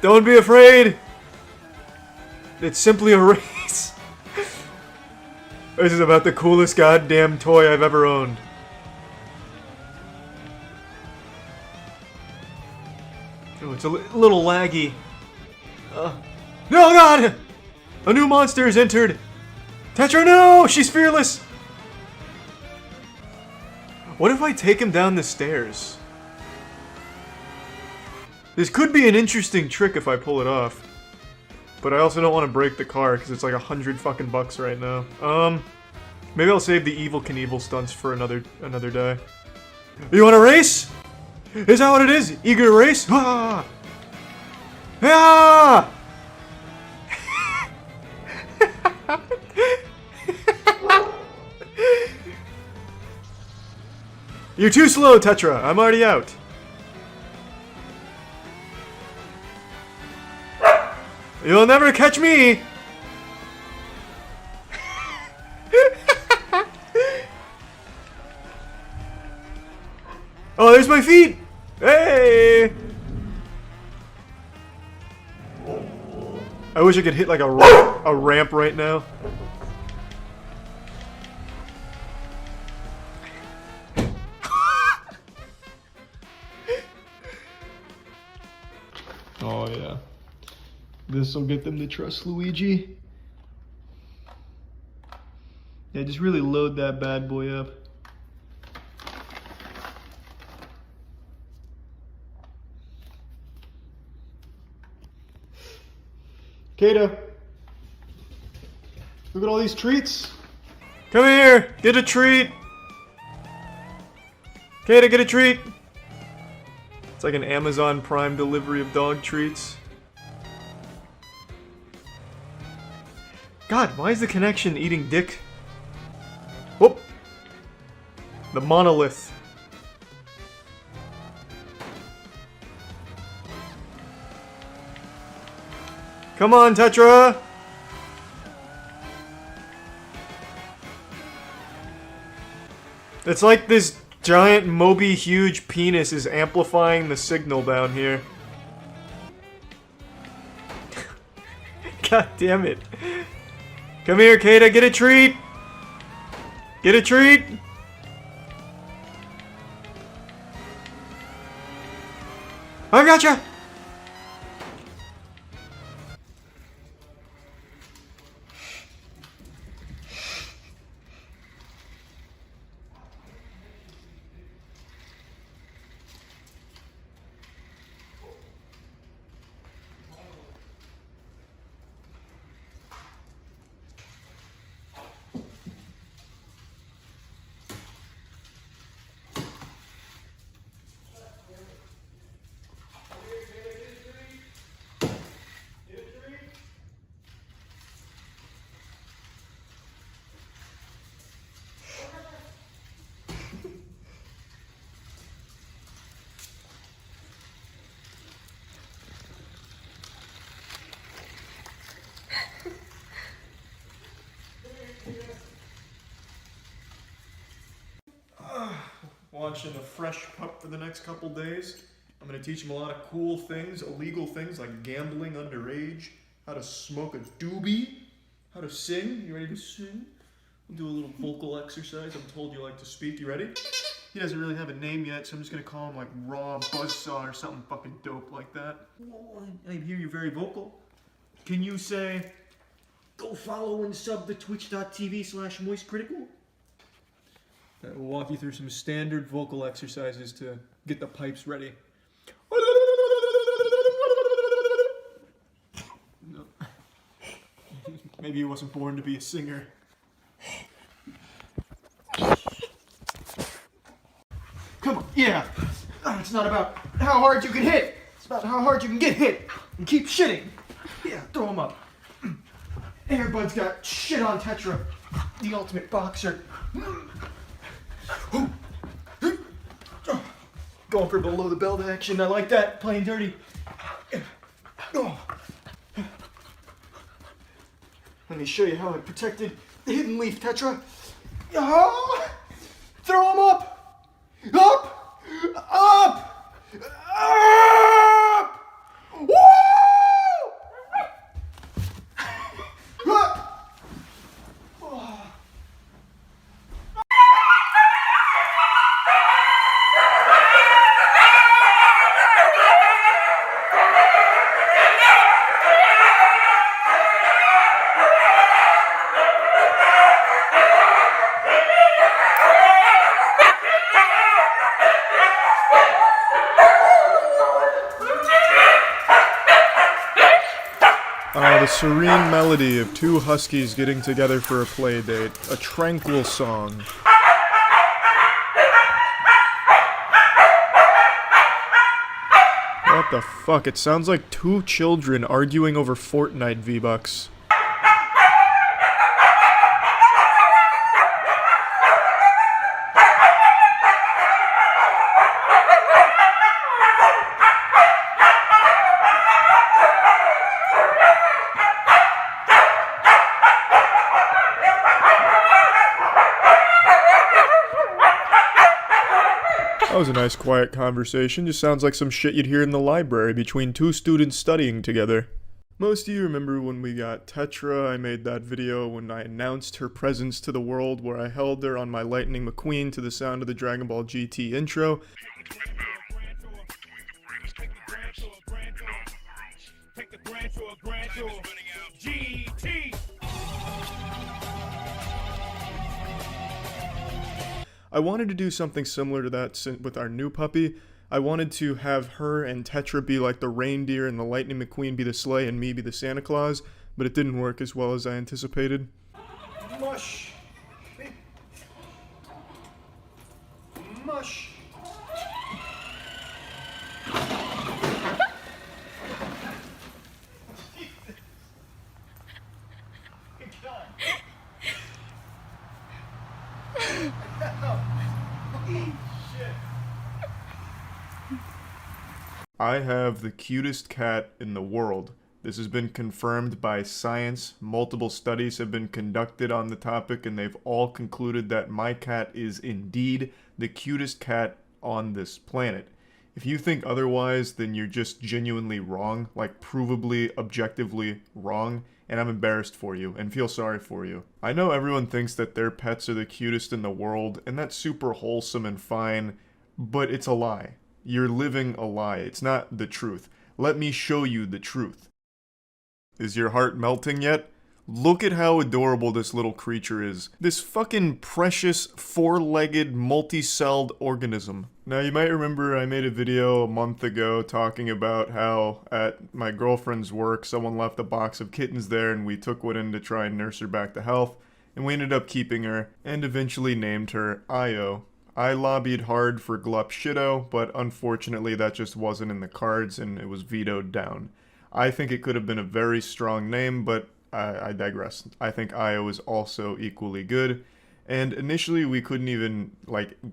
Don't be afraid! It's simply a race. This is about the coolest goddamn toy I've ever owned. Oh, it's a little laggy. No, God! A new monster has entered! Tetra, no! She's fearless! What if I take him down the stairs? This could be an interesting trick if I pull it off. But I also don't want to break the car because it's like $100 fucking bucks right now. Maybe I'll save the Evil Knievel stunts for another day. You want to race? Is that what it is? Eager to race? Ah! Ah! You're too slow, Tetra. I'm already out. You'll never catch me! Oh, there's my feet! Hey! I wish I could hit like a ramp right now. Oh yeah. This'll get them to trust Luigi. Yeah, just really load that bad boy up. Kata, look at all these treats. Come here, get a treat. Kata, get a treat. It's like an Amazon Prime delivery of dog treats. God, why is the connection eating dick? Whoop! The monolith. Come on, Tetra! It's like this giant Moby huge penis is amplifying the signal down here. God damn it. Come here, Kata, get a treat! Get a treat! I gotcha! launching a fresh pup for the next couple days. I'm gonna teach him a lot of cool things, illegal things like gambling underage, how to smoke a doobie, how to sing. You ready to sing? We'll do a little vocal exercise. I'm told you like to speak. You ready? He doesn't really have a name yet, so I'm just gonna call him like Raw Buzzsaw or something fucking dope like that. I hear you're very vocal. Can you say, go follow and sub to twitch.tv/moistcritical? We'll walk you through some standard vocal exercises to get the pipes ready. No. Maybe he wasn't born to be a singer. Come on, yeah. It's not about how hard you can hit. It's about how hard you can get hit and keep shitting. Yeah, throw him up. Airbud's got shit on Tetra, the ultimate boxer. Going for below the belt action. I like that. Playing dirty. Let me show you how I protected the hidden leaf, Tetra. Throw him up! Up! Up! Up! Woo! The serene melody of two huskies getting together for a play date. A tranquil song. What the fuck? It sounds like two children arguing over Fortnite V-Bucks. That was a nice quiet conversation. Just sounds like some shit you'd hear in the library between two students studying together. Most of you remember when we got Tetra. I made that video when I announced her presence to the world, where I held her on my Lightning McQueen to the sound of the Dragon Ball GT intro. I wanted to do something similar to that with our new puppy. I wanted to have her and Tetra be like the reindeer and the Lightning McQueen be the sleigh and me be the Santa Claus, but it didn't work as well as I anticipated. Mush! Mush! I have the cutest cat in the world. This has been confirmed by science. Multiple studies have been conducted on the topic, and they've all concluded that my cat is indeed the cutest cat on this planet. If you think otherwise, then you're just genuinely wrong, like provably, objectively wrong, and I'm embarrassed for you and feel sorry for you. I know everyone thinks that their pets are the cutest in the world, and that's super wholesome and fine, but it's a lie. You're living a lie. It's not the truth. Let me show you the truth. Is your heart melting yet? Look at how adorable this little creature is. This fucking precious, four-legged, multi-celled organism. Now, you might remember I made a video a month ago talking about how at my girlfriend's work, someone left a box of kittens there and we took one in to try and nurse her back to health, and we ended up keeping her, and eventually named her Io. I lobbied hard for Glup Shitto, but unfortunately that just wasn't in the cards and it was vetoed down. I think it could have been a very strong name, but I digress. I think Io is also equally good. And initially we couldn't even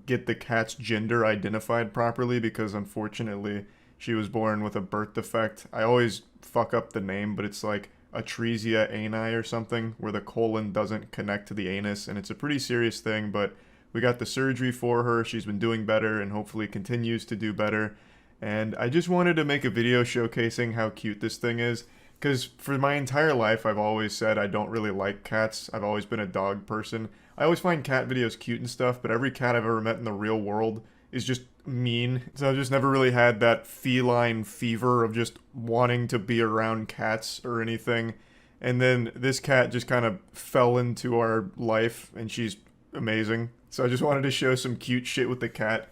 get the cat's gender identified properly because unfortunately she was born with a birth defect. I always fuck up the name, but it's like atresia ani or something, where the colon doesn't connect to the anus, and it's a pretty serious thing, but We got the surgery for her. She's been doing better and hopefully continues to do better. And I just wanted to make a video showcasing how cute this thing is. Because for my entire life, I've always said I don't really like cats. I've always been a dog person. I always find cat videos cute and stuff, but every cat I've ever met in the real world is just mean. So I've just never really had that feline fever of just wanting to be around cats or anything. And then this cat just kind of fell into our life, and she's amazing. So I just wanted to show some cute shit with the cat.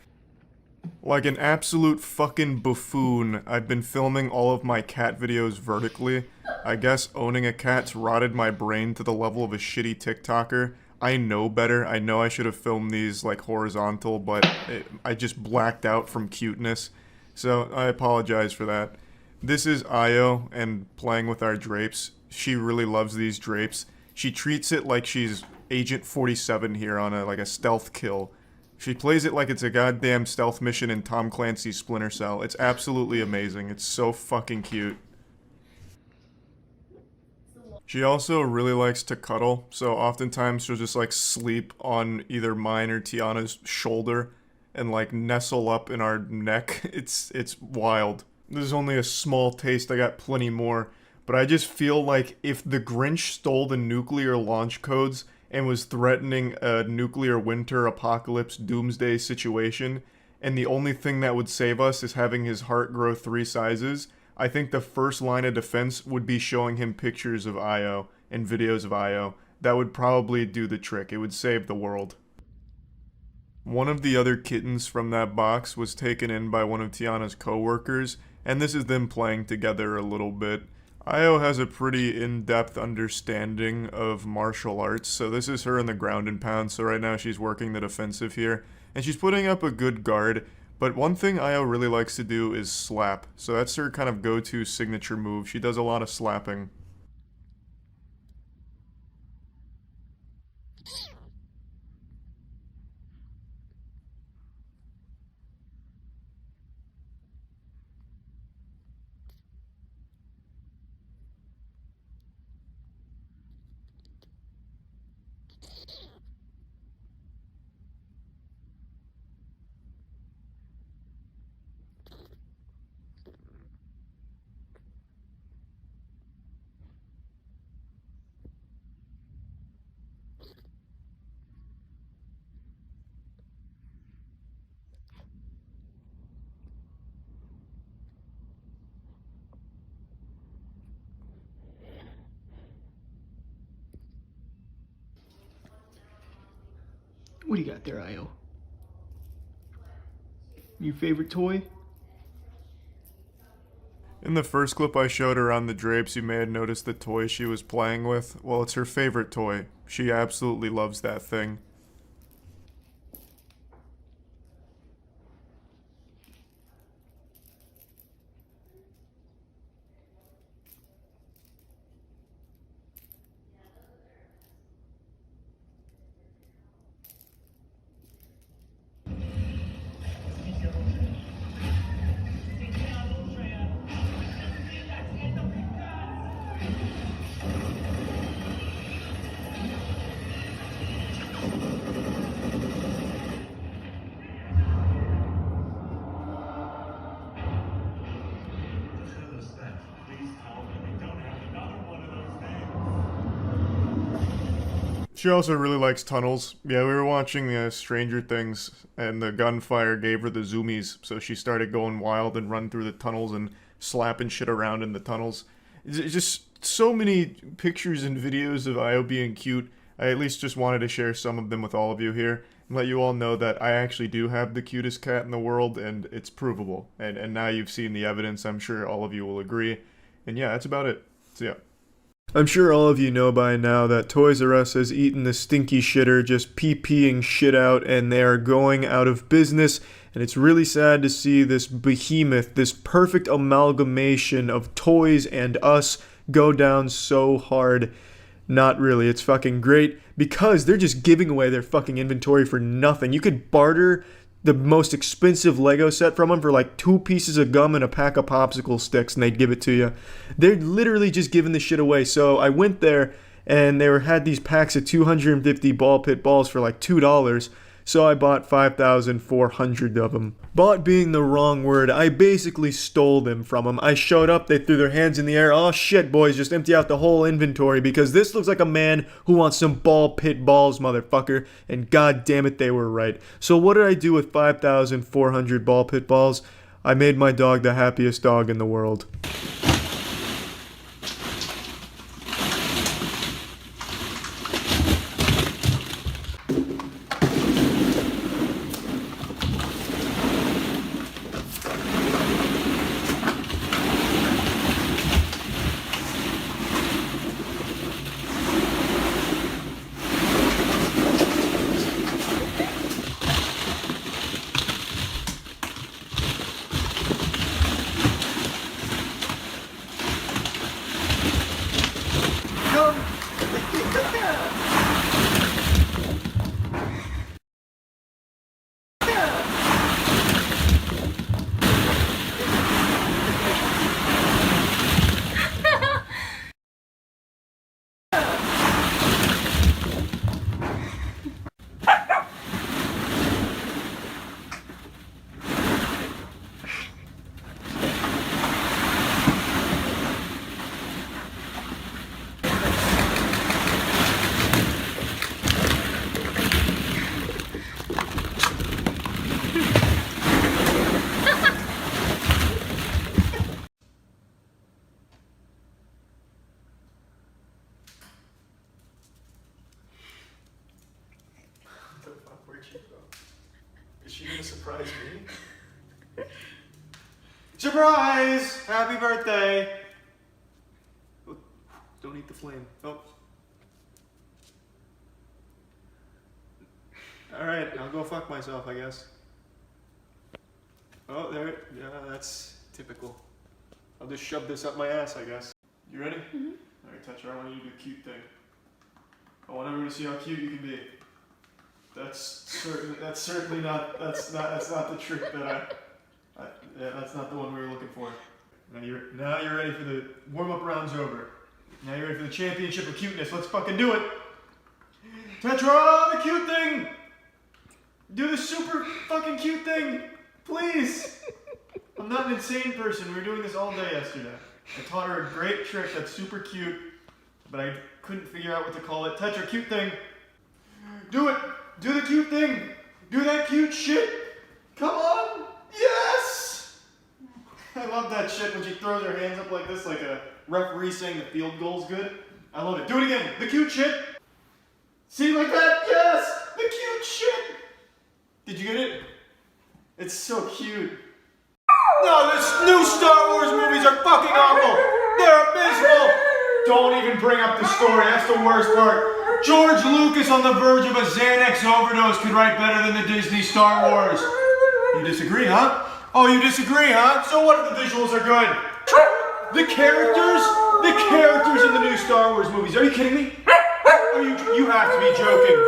Like an absolute fucking buffoon, I've been filming all of my cat videos vertically. I guess owning a cat's rotted my brain to the level of a shitty TikToker. I know better. I know I should have filmed these like horizontal, but I just blacked out from cuteness. So I apologize for that. This is Io and playing with our drapes. She really loves these drapes. She treats it like she's Agent 47 here on a stealth kill. She plays it like it's a goddamn stealth mission in Tom Clancy's Splinter Cell. It's absolutely amazing. It's so fucking cute. She also really likes to cuddle, so oftentimes she'll just like sleep on either mine or Tiana's shoulder and like nestle up in our neck. It's wild. This is only a small taste, I got plenty more. But I just feel like if the Grinch stole the nuclear launch codes and was threatening a nuclear winter apocalypse doomsday situation, and the only thing that would save us is having his heart grow 3 sizes, I think the first line of defense would be showing him pictures of Io and videos of Io. That would probably do the trick. It would save the world. One of the other kittens from that box was taken in by one of Tiana's co-workers, and this is them playing together a little bit. Io has a pretty in-depth understanding of martial arts, so this is her in the ground and pound, so right now she's working the defensive here. And she's putting up a good guard, but one thing Io really likes to do is slap, so that's her kind of go-to signature move. She does a lot of slapping. What do you got there, Io? Your favorite toy? In the first clip I showed her on the drapes, you may have noticed the toy she was playing with. Well, it's her favorite toy. She absolutely loves that thing. She also really likes tunnels. Yeah, we were watching Stranger Things, and the gunfire gave her the zoomies, so she started going wild and run through the tunnels and slapping shit around in the tunnels. It's just so many pictures and videos of Io being cute. I at least just wanted to share some of them with all of you here, and let you all know that I actually do have the cutest cat in the world, and it's provable. And now you've seen the evidence, I'm sure all of you will agree. And yeah, that's about it. So yeah. I'm sure all of you know by now that Toys R Us has eaten the stinky shitter, just pee-peeing shit out, and they are going out of business, and it's really sad to see this behemoth, this perfect amalgamation of Toys and Us go down so hard. Not really, it's fucking great, because they're just giving away their fucking inventory for nothing. You could barter the most expensive Lego set from them for like 2 pieces of gum and a pack of popsicle sticks, and they'd give it to you. They're literally just giving the shit away. So I went there, and they had these packs of 250 ball pit balls for like $2. so I bought 5,400 of them. Bought being the wrong word, I basically stole them from them. I showed up, they threw their hands in the air. Oh shit, boys, just empty out the whole inventory because this looks like a man who wants some ball pit balls, motherfucker. And god damn it, they were right. So what did I do with 5,400 ball pit balls? I made my dog the happiest dog in the world. Is she gonna surprise me? Surprise! Happy birthday! Don't eat the flame. Oh. Alright, I'll go fuck myself, I guess. Oh, there. Yeah, that's typical. I'll just shove this up my ass, I guess. You ready? Mm-hmm. Alright, Tetra, I want you to do a cute thing. I want everyone to see how cute you can be. That's certainly not the trick that yeah, that's not the one we were looking for. Now you're ready for the warm-up round's over. Now you're ready for the championship of cuteness. Let's fucking do it. Tetra, the cute thing. Do the super fucking cute thing, please. I'm not an insane person. We were doing this all day yesterday. I taught her a great trick that's super cute, but I couldn't figure out what to call it. Tetra, cute thing. Do it. Do the cute thing. Do that cute shit. Come on. Yes. I love that shit when she throws her hands up like this, like a referee saying the field goal's good. I love it. Do it again. The cute shit. See, like that? Yes. The cute shit. Did you get it? It's so cute. No, the new Star Wars movies are fucking awful. They're abysmal. Don't even bring up the story. That's the worst part. George Lucas on the verge of a Xanax overdose could write better than the Disney Star Wars. You disagree, huh? Oh, you disagree, huh? So what if the visuals are good? The characters in the new Star Wars movies. Are you kidding me? You have to be joking.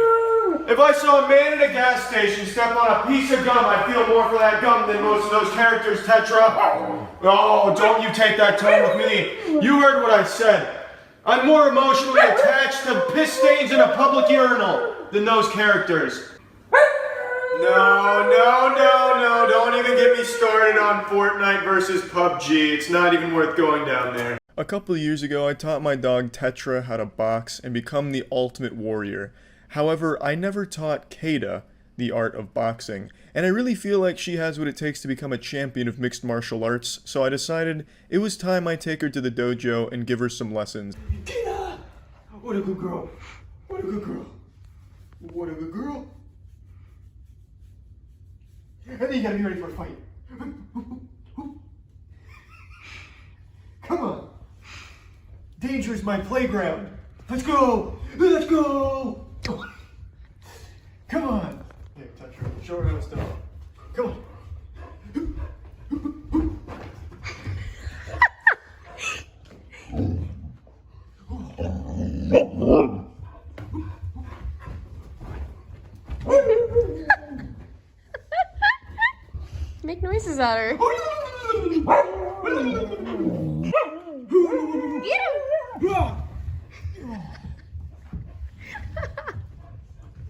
If I saw a man at a gas station step on a piece of gum, I'd feel more for that gum than most of those characters, Tetra. Oh, don't you take that tone with me. You heard what I said. I'm more emotionally attached to piss stains in a public urinal than those characters. No, don't even get me started on Fortnite versus PUBG. It's not even worth going down there. A couple of years ago, I taught my dog Tetra how to box and become the ultimate warrior. However, I never taught Kata the art of boxing, and I really feel like she has what it takes to become a champion of mixed martial arts, so I decided it was time I take her to the dojo and give her some lessons. Kata! What a good girl. What a good girl. What a good girl. And then you gotta be ready for a fight. Come on. Danger is my playground. Let's go. Let's go. Come on. Here, touch her. Show her how it's done. Come on. Make noises at her.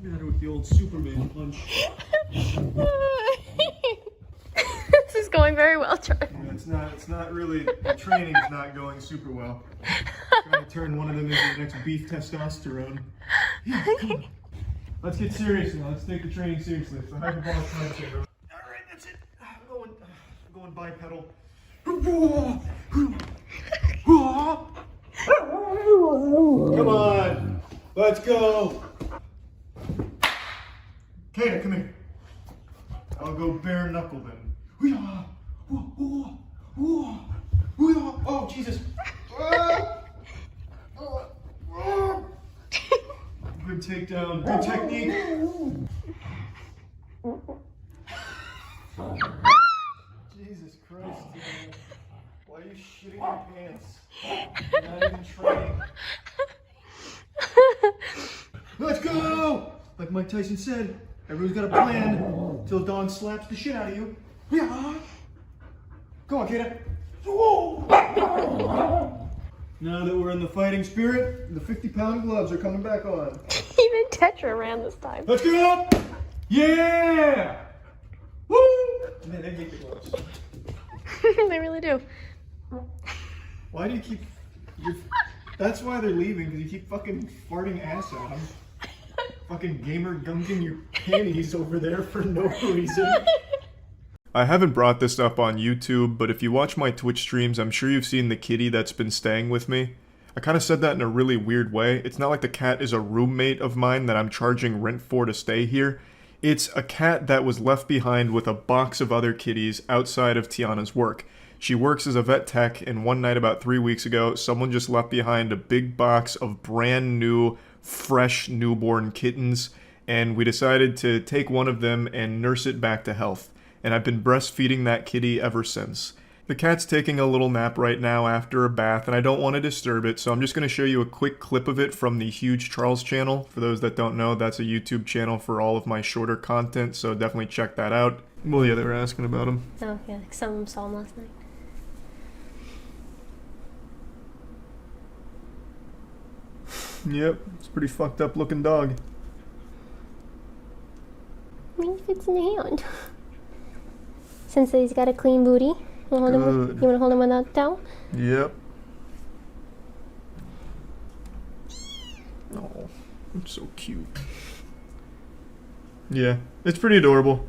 Get out of The old Superman punch. This is going very well, Charlie. Yeah, it's not really, the training's not going super well. Trying to turn one of them into the next beef testosterone. Yeah, come on. Let's get serious now. Let's take the training seriously. It's a hyperbolic time chamber. Alright, that's it. I'm going bipedal. Come on. Let's go. Kana, come here. I'll go bare knuckle then. Oh, Jesus. Good takedown. Good technique. Jesus Christ. Why are you shitting your pants? You're not even training. Let's go! Like Mike Tyson said, everyone's got a plan until Dawn slaps the shit out of you. Yeah. Go on, Kata. Now that we're in the fighting spirit, the 50-pound gloves are coming back on. Even Tetra ran this time. Let's go! Yeah! Woo! Man, they hate the gloves. They really do. Why do you keep... That's why they're leaving, because you keep fucking farting ass at them. Fucking gamer gunking your panties over there for no reason. I haven't brought this up on YouTube, but if you watch my Twitch streams, I'm sure you've seen the kitty that's been staying with me. I kind of said that in a really weird way. It's not like the cat is a roommate of mine that I'm charging rent for to stay here. It's a cat that was left behind with a box of other kitties outside of Tiana's work. She works as a vet tech, and one night about 3 weeks ago, someone just left behind a big box of brand new, fresh newborn kittens, and we decided to take one of them and nurse it back to health. And I've been breastfeeding that kitty ever since. The cat's taking a little nap right now after a bath, and I don't want to disturb it, so I'm just going to show you a quick clip of it from the Huge Charles channel. For those that don't know, that's a YouTube channel for all of my shorter content, so definitely check that out. Well, yeah, they were asking about him. Oh, yeah. Some saw him last night. Yep, it's a pretty fucked up looking dog. Maybe fits in the hand. Since he's got a clean booty, you want to hold him without towel? Yep. Oh, it's so cute. Yeah, it's pretty adorable.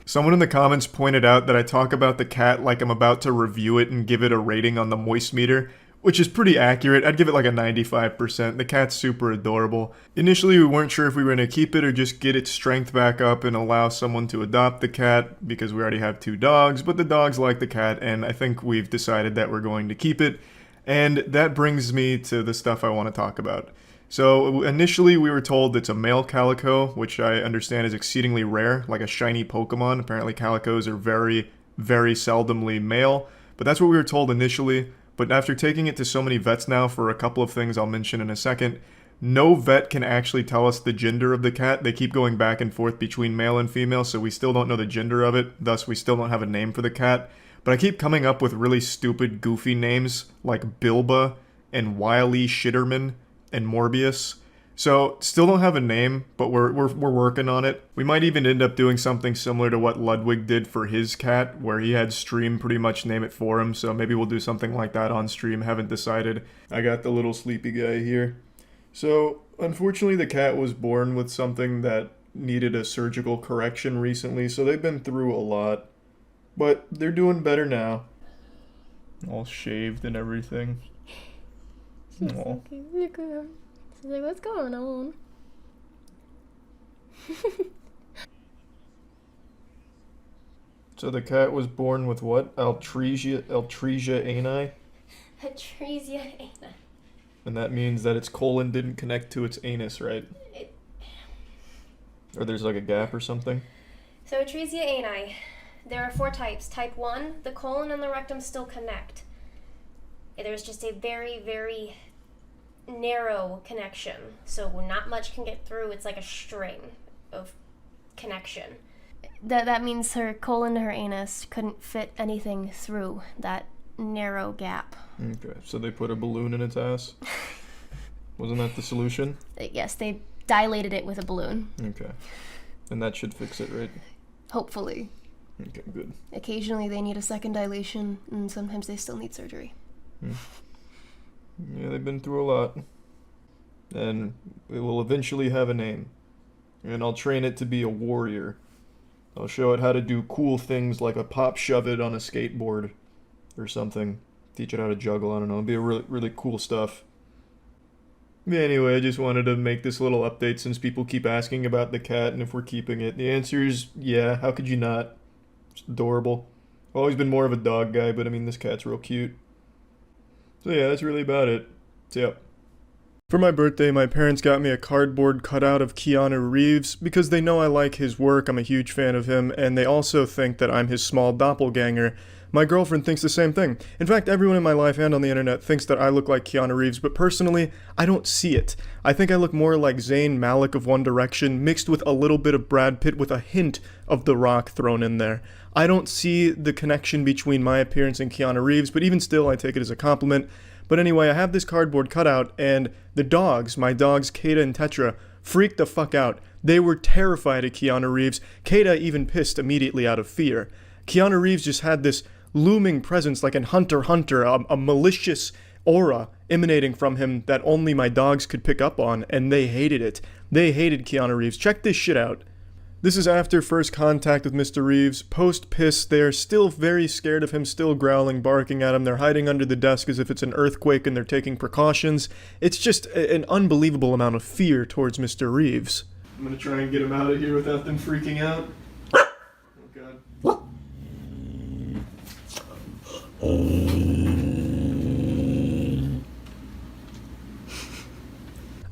Someone in the comments pointed out that I talk about the cat like I'm about to review it and give it a rating on the moist meter, which is pretty accurate. I'd give it like a 95%. The cat's super adorable. Initially, we weren't sure if we were going to keep it or just get its strength back up and allow someone to adopt the cat because we already have 2 dogs, but the dogs like the cat, and I think we've decided that we're going to keep it. And that brings me to the stuff I want to talk about. So initially we were told it's a male calico, which I understand is exceedingly rare, like a shiny Pokemon. Apparently calicos are very, very seldomly male, but that's what we were told initially. But after taking it to so many vets now for a couple of things I'll mention in a second, no vet can actually tell us the gender of the cat. They keep going back and forth between male and female, so we still don't know the gender of it, thus we still don't have a name for the cat. But I keep coming up with really stupid, goofy names like Bilba and Wily Shitterman and Morbius. So, still don't have a name, but we're working on it. We might even end up doing something similar to what Ludwig did for his cat, where he had Stream pretty much name it for him, so maybe we'll do something like that on stream, haven't decided. I got the little sleepy guy here. So, unfortunately the cat was born with something that needed a surgical correction recently, so they've been through a lot. But they're doing better now. All shaved and everything. She's so cute. She's like, what's going on? So the cat was born with what? Altresia ani? Atresia ani. And that means that its colon didn't connect to its anus, right? Or there's like a gap or something? So Atresia ani. There are 4 types. Type 1, the colon and the rectum still connect. There's just a very, very narrow connection. So not much can get through. It's like a string of connection. That means her colon and her anus couldn't fit anything through that narrow gap. Okay, so they put a balloon in its ass? Wasn't that the solution? Yes, they dilated it with a balloon. Okay. And that should fix it, right? Hopefully. Okay, good. Occasionally they need a second dilation, and sometimes they still need surgery. Yeah, they've been through a lot. And it will eventually have a name. And I'll train it to be a warrior. I'll show it how to do cool things like a pop shove it on a skateboard or something. Teach it how to juggle, I don't know. It'll be a really, really cool stuff. Anyway, I just wanted to make this little update since people keep asking about the cat and if we're keeping it. The answer is yeah, how could you not? It's adorable. I've always been more of a dog guy, but I mean, this cat's real cute. So yeah, that's really about it. So yeah. For my birthday, my parents got me a cardboard cutout of Keanu Reeves because they know I like his work, I'm a huge fan of him, and they also think that I'm his small doppelganger. My girlfriend thinks the same thing. In fact, everyone in my life and on the internet thinks that I look like Keanu Reeves, but personally, I don't see it. I think I look more like Zayn Malik of One Direction, mixed with a little bit of Brad Pitt with a hint of The Rock thrown in there. I don't see the connection between my appearance and Keanu Reeves, but even still, I take it as a compliment. But anyway, I have this cardboard cutout, and the dogs, my dogs Kata and Tetra, freaked the fuck out. They were terrified of Keanu Reeves. Kata even pissed immediately out of fear. Keanu Reeves just had this looming presence like in Hunter x Hunter, a malicious aura emanating from him that only my dogs could pick up on, and they hated it. They hated Keanu Reeves. Check this shit out. This is after first contact with Mr. Reeves. Post-piss, they're still very scared of him, still growling, barking at him. They're hiding under the desk as if it's an earthquake and they're taking precautions. It's just an unbelievable amount of fear towards Mr. Reeves. I'm gonna try and get him out of here without them freaking out. Oh god.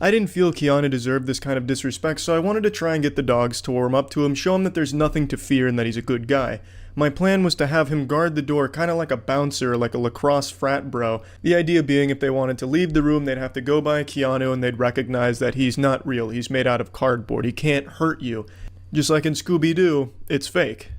I didn't feel Keanu deserved this kind of disrespect, so I wanted to try and get the dogs to warm up to him, show him that there's nothing to fear and that he's a good guy. My plan was to have him guard the door kind of like a bouncer, like a lacrosse frat bro. The idea being if they wanted to leave the room, they'd have to go by Keanu and they'd recognize that he's not real, he's made out of cardboard, he can't hurt you. Just like in Scooby-Doo, it's fake.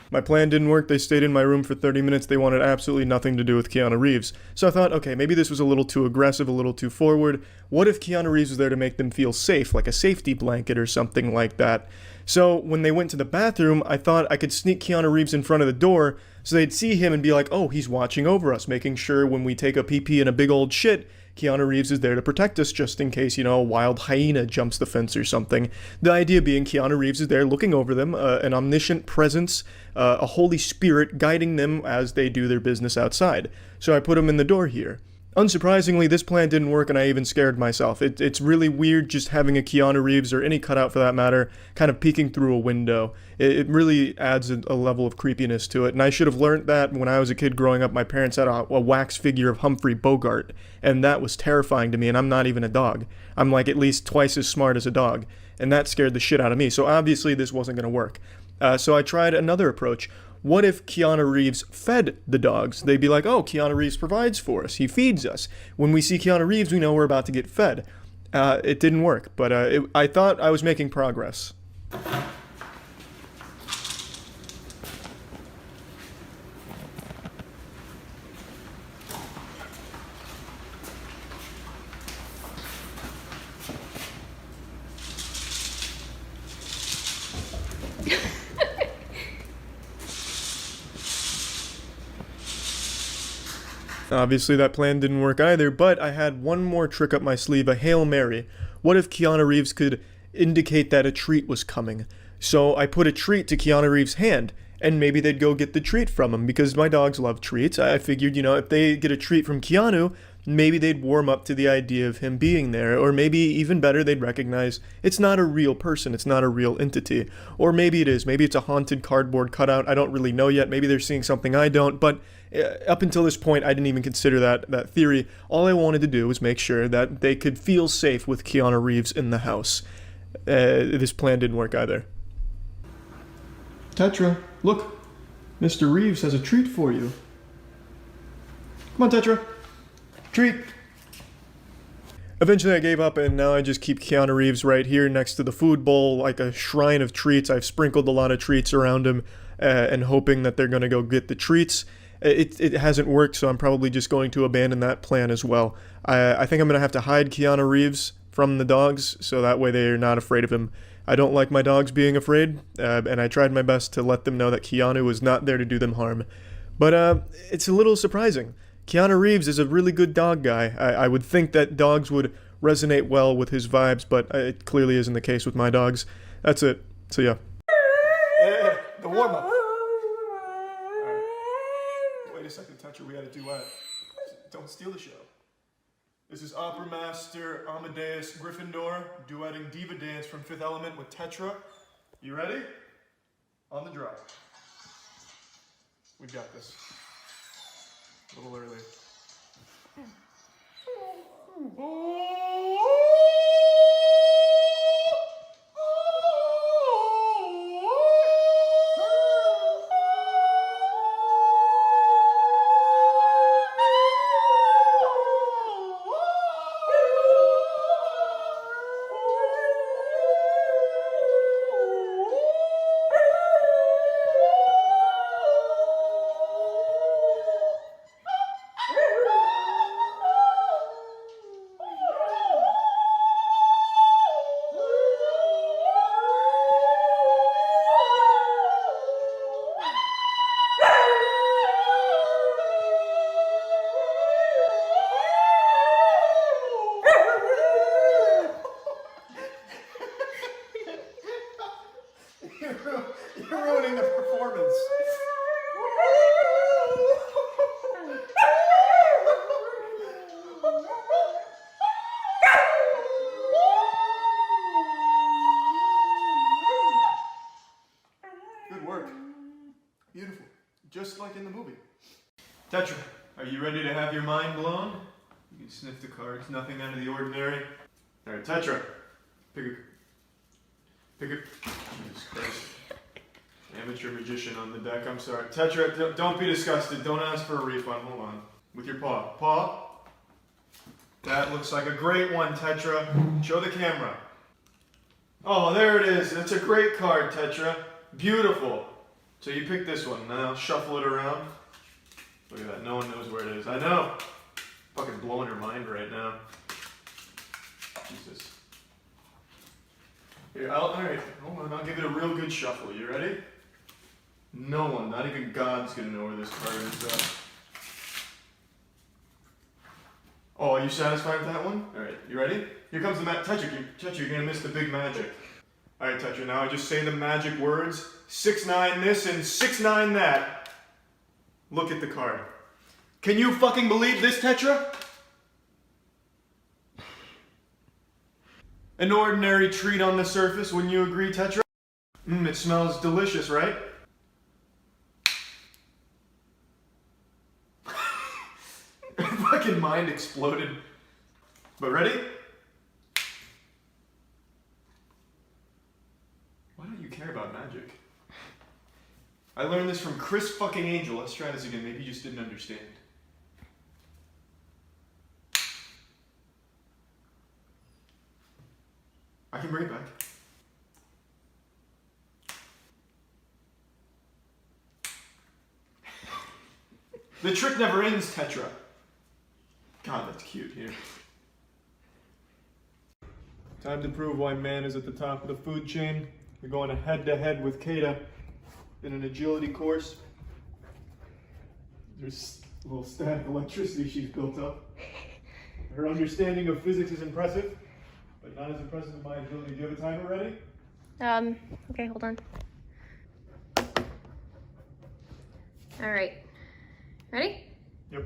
My plan didn't work, they stayed in my room for 30 minutes, they wanted absolutely nothing to do with Keanu Reeves. So I thought, okay, maybe this was a little too aggressive, a little too forward. What if Keanu Reeves was there to make them feel safe, like a safety blanket or something like that? So when they went to the bathroom, I thought I could sneak Keanu Reeves in front of the door so they'd see him and be like, oh, he's watching over us, making sure when we take a pee-pee in a big old shit, Keanu Reeves is there to protect us just in case, you know, a wild hyena jumps the fence or something. The idea being Keanu Reeves is there looking over them, an omniscient presence, a holy spirit guiding them as they do their business outside. So I put him in the door here. Unsurprisingly, this plan didn't work and I even scared myself. It's really weird just having a Keanu Reeves, or any cutout for that matter, kind of peeking through a window. It really adds a level of creepiness to it, and I should have learned that when I was a kid growing up. My parents had a wax figure of Humphrey Bogart, and that was terrifying to me, and I'm not even a dog. I'm like at least twice as smart as a dog, and that scared the shit out of me, so obviously this wasn't going to work. So I tried another approach. What if Keanu Reeves fed the dogs? They'd be like, oh, Keanu Reeves provides for us. He feeds us. When we see Keanu Reeves, we know we're about to get fed. It didn't work, but I thought I was making progress. Obviously that plan didn't work either, but I had one more trick up my sleeve, a Hail Mary. What if Keanu Reeves could indicate that a treat was coming? So I put a treat to Keanu Reeves' hand, and maybe they'd go get the treat from him, because my dogs love treats. I figured, you know, if they get a treat from Keanu, maybe they'd warm up to the idea of him being there, or maybe even better, they'd recognize it's not a real person, it's not a real entity. Or maybe it is, maybe it's a haunted cardboard cutout, I don't really know yet, maybe they're seeing something I don't, but up until this point, I didn't even consider that theory. All I wanted to do was make sure that they could feel safe with Keanu Reeves in the house. This plan didn't work either. Tetra, look, Mr. Reeves has a treat for you. Come on, Tetra. Treat. Eventually I gave up, and now I just keep Keanu Reeves right here next to the food bowl like a shrine of treats. I've sprinkled a lot of treats around him and hoping that they're going to go get the treats. it hasn't worked, so I'm probably just going to abandon that plan as well. I think I'm going to have to hide Keanu Reeves from the dogs, so that way they're not afraid of him. I don't like my dogs being afraid, and I tried my best to let them know that Keanu was not there to do them harm. But it's a little surprising. Keanu Reeves is a really good dog guy. I would think that dogs would resonate well with his vibes, but it clearly isn't the case with my dogs. That's it. So yeah. Yeah, the warm-up. All right. Wait a second, Tetra, we had a duet. Don't steal the show. This is Opera Master Amadeus Gryffindor duetting Diva Dance from Fifth Element with Tetra. You ready? On the drop. We got this. A little early. You're ruining the performance. Good work. Beautiful. Just like in the movie. Tetra, are you ready to have your mind blown? You can sniff the cards, nothing out of the ordinary. Alright, Tetra. Pick a... Jesus Christ. Amateur magician on the deck, I'm sorry. Tetra, don't be disgusted. Don't ask for a refund. Hold on. With your paw. Paw. That looks like a great one, Tetra. Show the camera. Oh, there it is. That's a great card, Tetra. Beautiful. So you pick this one. Now shuffle it around. Look at that. No one knows where it is. I know. Fucking blowing her mind right now. Jesus. Here, alright. Hold on. I'll give it a real good shuffle. You ready? No one, not even God's gonna know where this card is. Oh, are you satisfied with that one? Alright, you ready? Here comes the Tetra, you're gonna miss the big magic. Alright, Tetra, now I just say the magic words. 6-9 this and 6-9 that. Look at the card. Can you fucking believe this, Tetra? An ordinary treat on the surface, wouldn't you agree, Tetra? It smells delicious, right? Fucking mind exploded. But ready? Why don't you care about magic? I learned this from Chris fucking Angel. Let's try this again. Maybe you just didn't understand. I can bring it back. The trick never ends, Tetra. God, that's cute here. Time to prove why man is at the top of the food chain. We're going head-to-head with Kata in an agility course. There's a little static electricity she's built up. Her understanding of physics is impressive, but not as impressive as my agility. Do you have a timer ready? Okay, hold on. All right. Ready? Yep.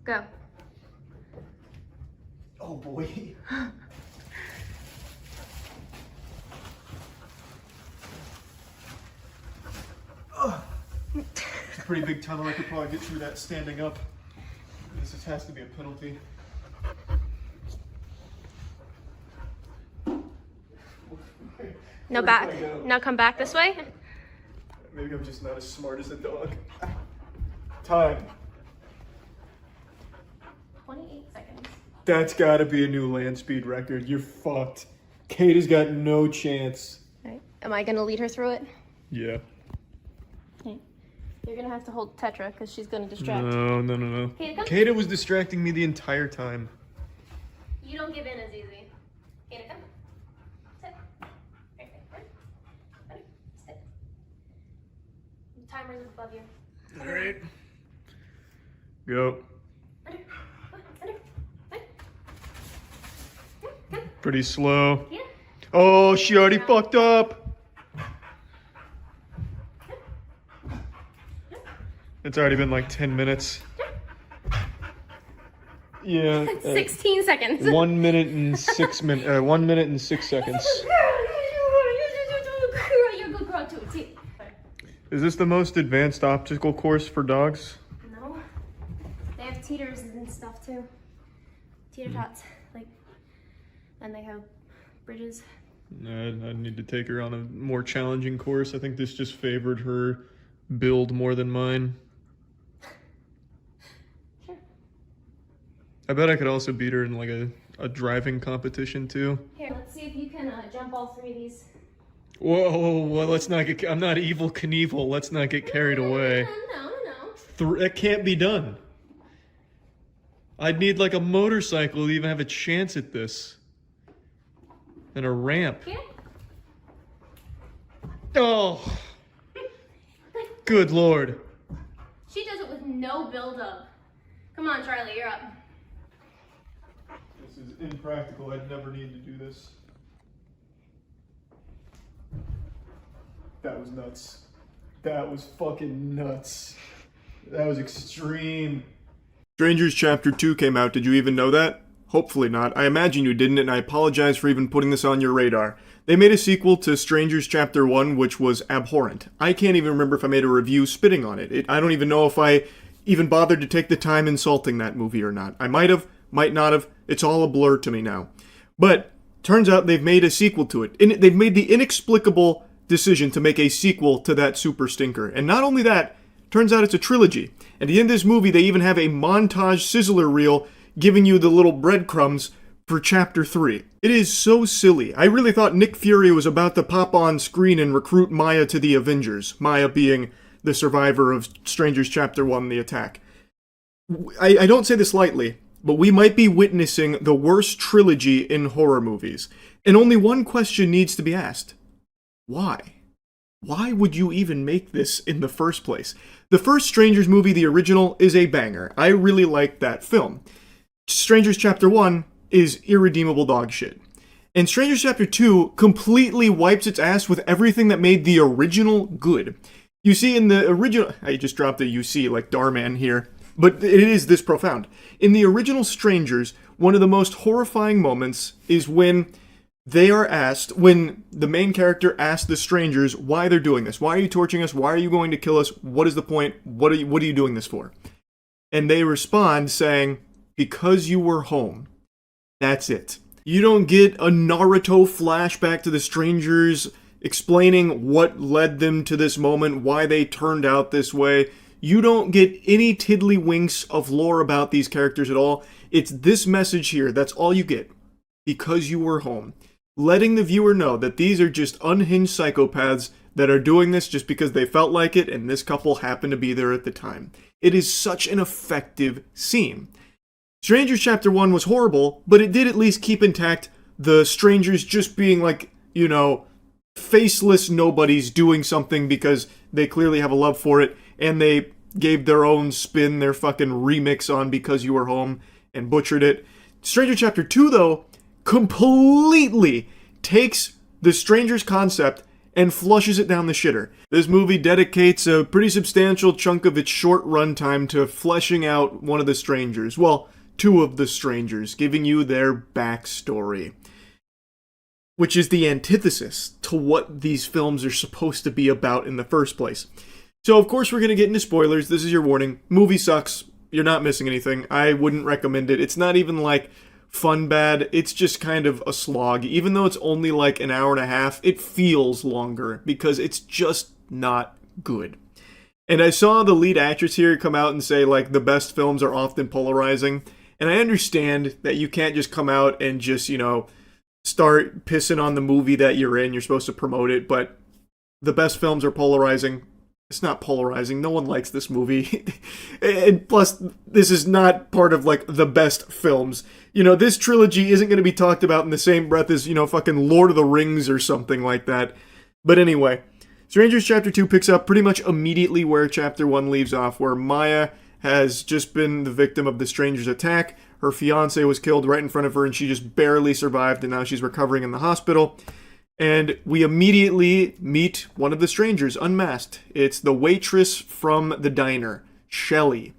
Go. Oh boy. It's a pretty big tunnel. I could probably get through that standing up. This has to be a penalty. No back. Now come back this way. Maybe I'm just not as smart as a dog. Time. 28 seconds. That's gotta be a new land speed record. You're fucked. Kata's got no chance. All right. Am I gonna lead her through it? Yeah. Okay. You're gonna have to hold Tetra because she's gonna distract. No. Kata, come. Kata was distracting me the entire time. You don't give in as easy. Kata, come. Sit. Right there. Ready? Sit. The timer's above you. Alright. Go. Pretty slow. Yeah. Oh, she already fucked up. It's already been like 10 minutes. Yeah. 16 seconds. 1 minute and 6 minutes. 1 minute and 6 seconds. You're a good girl too. See. Is this the most advanced obstacle course for dogs? No. They have teeters and stuff too. Teeter tots. Like, and they have bridges. I need to take her on a more challenging course. I think this just favored her build more than mine. Sure. I bet I could also beat her in like a driving competition too. Here, let's see if you can jump all 3 of these. Whoa, let's not get, I'm not Evil Knievel. Let's not get carried away. No. That can't be done. I'd need like a motorcycle to even have a chance at this. And a ramp. Yeah. Oh. Good Lord. She does it with no build-up. Come on, Charlie, you're up. This is impractical. I'd never need to do this. That was nuts. That was fucking nuts. That was extreme. Strangers Chapter 2 came out. Did you even know that? Hopefully not. I imagine you didn't, and I apologize for even putting this on your radar. They made a sequel to Strangers Chapter 1, which was abhorrent. I can't even remember if I made a review spitting on it. I don't even know if I even bothered to take the time insulting that movie or not. I might have, might not have. It's all a blur to me now. But turns out they've made a sequel to it. They've made the inexplicable decision to make a sequel to that super stinker. And not only that, turns out it's a trilogy. At the end of this movie, they even have a montage sizzler reel giving you the little breadcrumbs for Chapter 3. It is so silly. I really thought Nick Fury was about to pop on screen and recruit Maya to the Avengers. Maya being the survivor of Strangers Chapter 1, The Attack. I don't say this lightly, but we might be witnessing the worst trilogy in horror movies. And only one question needs to be asked. Why? Why would you even make this in the first place? The first Strangers movie, the original, is a banger. I really liked that film. Strangers Chapter 1 is irredeemable dog shit. And Strangers Chapter 2 completely wipes its ass with everything that made the original good. You see, in the original... I just dropped a you see like Darman here. But it is this profound. In the original Strangers, one of the most horrifying moments is when they are asked, when the main character asks the strangers why they're doing this. Why are you torturing us? Why are you going to kill us? What is the point? What are you doing this for? And they respond saying, because you were home. That's it. You don't get a Naruto flashback to the strangers explaining what led them to this moment, why they turned out this way. You don't get any tiddlywinks of lore about these characters at all. It's this message here. That's all you get. Because you were home. Letting the viewer know that these are just unhinged psychopaths that are doing this just because they felt like it and this couple happened to be there at the time. It is such an effective scene. Strangers Chapter 1 was horrible, but it did at least keep intact the strangers just being like, you know, faceless nobodies doing something because they clearly have a love for it, and they gave their own spin, their fucking remix on Because You Were Home, and butchered it. Stranger Chapter 2, though, completely takes the Strangers concept and flushes it down the shitter. This movie dedicates a pretty substantial chunk of its short runtime to fleshing out one of the strangers. Well, two of the strangers, giving you their backstory. Which is the antithesis to what these films are supposed to be about in the first place. So, of course, we're going to get into spoilers. This is your warning. Movie sucks. You're not missing anything. I wouldn't recommend it. It's not even like fun bad. It's just kind of a slog. Even though it's only like an hour and a half, it feels longer because it's just not good. And I saw the lead actress here come out and say, like, the best films are often polarizing. And I understand that you can't just come out and just, you know, start pissing on the movie that you're in. You're supposed to promote it, but the best films are polarizing. It's not polarizing. No one likes this movie. And plus, this is not part of, like, the best films. You know, this trilogy isn't going to be talked about in the same breath as, you know, fucking Lord of the Rings or something like that. But anyway, Strangers Chapter 2 picks up pretty much immediately where Chapter 1 leaves off, where Maya has just been the victim of the Strangers' attack. Her fiancé was killed right in front of her, and she just barely survived, and now she's recovering in the hospital. And we immediately meet one of the strangers, unmasked. It's the waitress from the diner, Shelly.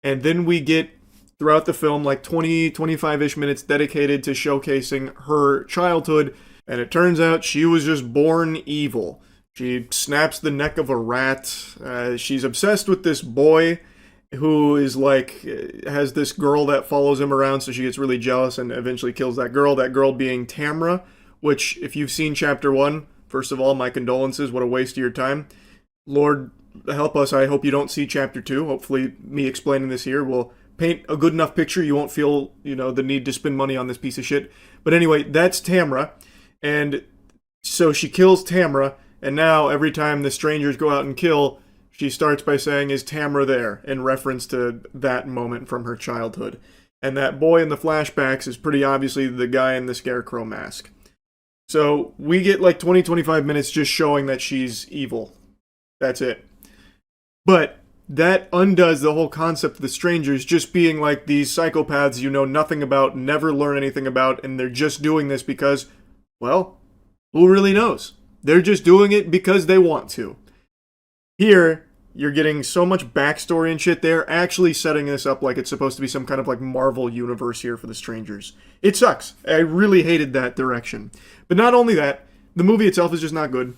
And then we get, throughout the film, like 20, 25-ish minutes dedicated to showcasing her childhood. And it turns out she was just born evil. She snaps the neck of a rat. She's obsessed with this boy who is like, has this girl that follows him around, so she gets really jealous and eventually kills that girl being Tamra. Which, if you've seen Chapter 1, first of all, my condolences, what a waste of your time. Lord, help us, I hope you don't see Chapter 2. Hopefully, me explaining this here will paint a good enough picture you won't feel, you know, the need to spend money on this piece of shit. But anyway, that's Tamra, and so she kills Tamra, and now every time the strangers go out and kill, she starts by saying, "Is Tamra there?" in reference to that moment from her childhood. And that boy in the flashbacks is pretty obviously the guy in the scarecrow mask. So we get like 20-25 minutes just showing that she's evil. That's it. But that undoes the whole concept of the strangers just being like these psychopaths you know nothing about, never learn anything about, and they're just doing this because, well, who really knows? They're just doing it because they want to. Here, you're getting so much backstory and shit. They're actually setting this up like it's supposed to be some kind of like Marvel universe here for the strangers. It sucks. I really hated that direction. But not only that, the movie itself is just not good.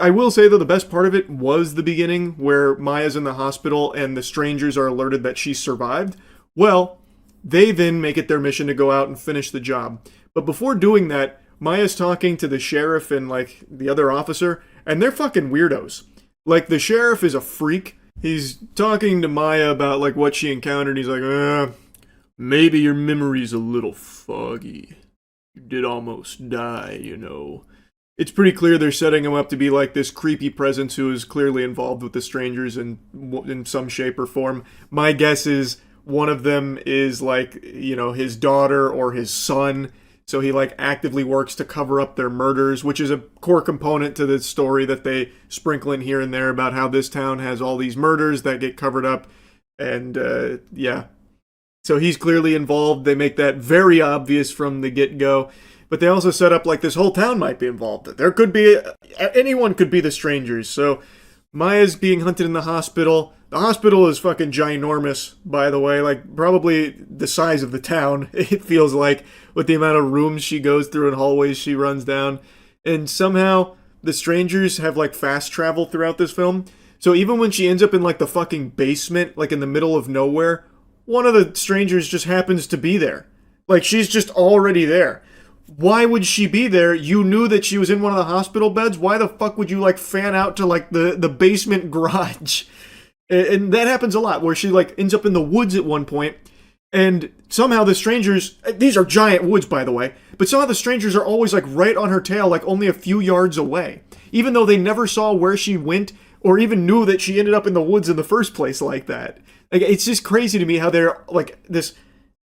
I will say, though, the best part of it was the beginning, where Maya's in the hospital and the strangers are alerted that she survived. Well, they then make it their mission to go out and finish the job. But before doing that, Maya's talking to the sheriff and, like, the other officer, and they're fucking weirdos. Like, the sheriff is a freak. He's talking to Maya about, like, what she encountered. He's like, maybe your memory's a little foggy. You did almost die, you know. It's pretty clear they're setting him up to be like this creepy presence who is clearly involved with the strangers in some shape or form. My guess is one of them is like, you know, his daughter or his son. So he like actively works to cover up their murders, which is a core component to the story that they sprinkle in here and there about how this town has all these murders that get covered up. And yeah. So he's clearly involved. They make that very obvious from the get-go. But they also set up like this whole town might be involved. There could be, anyone could be the strangers. So Maya's being hunted in the hospital. The hospital is fucking ginormous, by the way. Like probably the size of the town, it feels like, with the amount of rooms she goes through and hallways she runs down. And somehow the strangers have like fast travel throughout this film. So even when she ends up in like the fucking basement, like in the middle of nowhere, one of the strangers just happens to be there. Like she's just already there. Why would she be there? You knew that she was in one of the hospital beds. Why the fuck would you like fan out to like the basement garage? And that happens a lot where she like ends up in the woods at one point, and somehow the strangers, these are giant woods by the way, but somehow the strangers are always like right on her tail, like only a few yards away, even though they never saw where she went or even knew that she ended up in the woods in the first place like that. Like it's just crazy to me how they're like this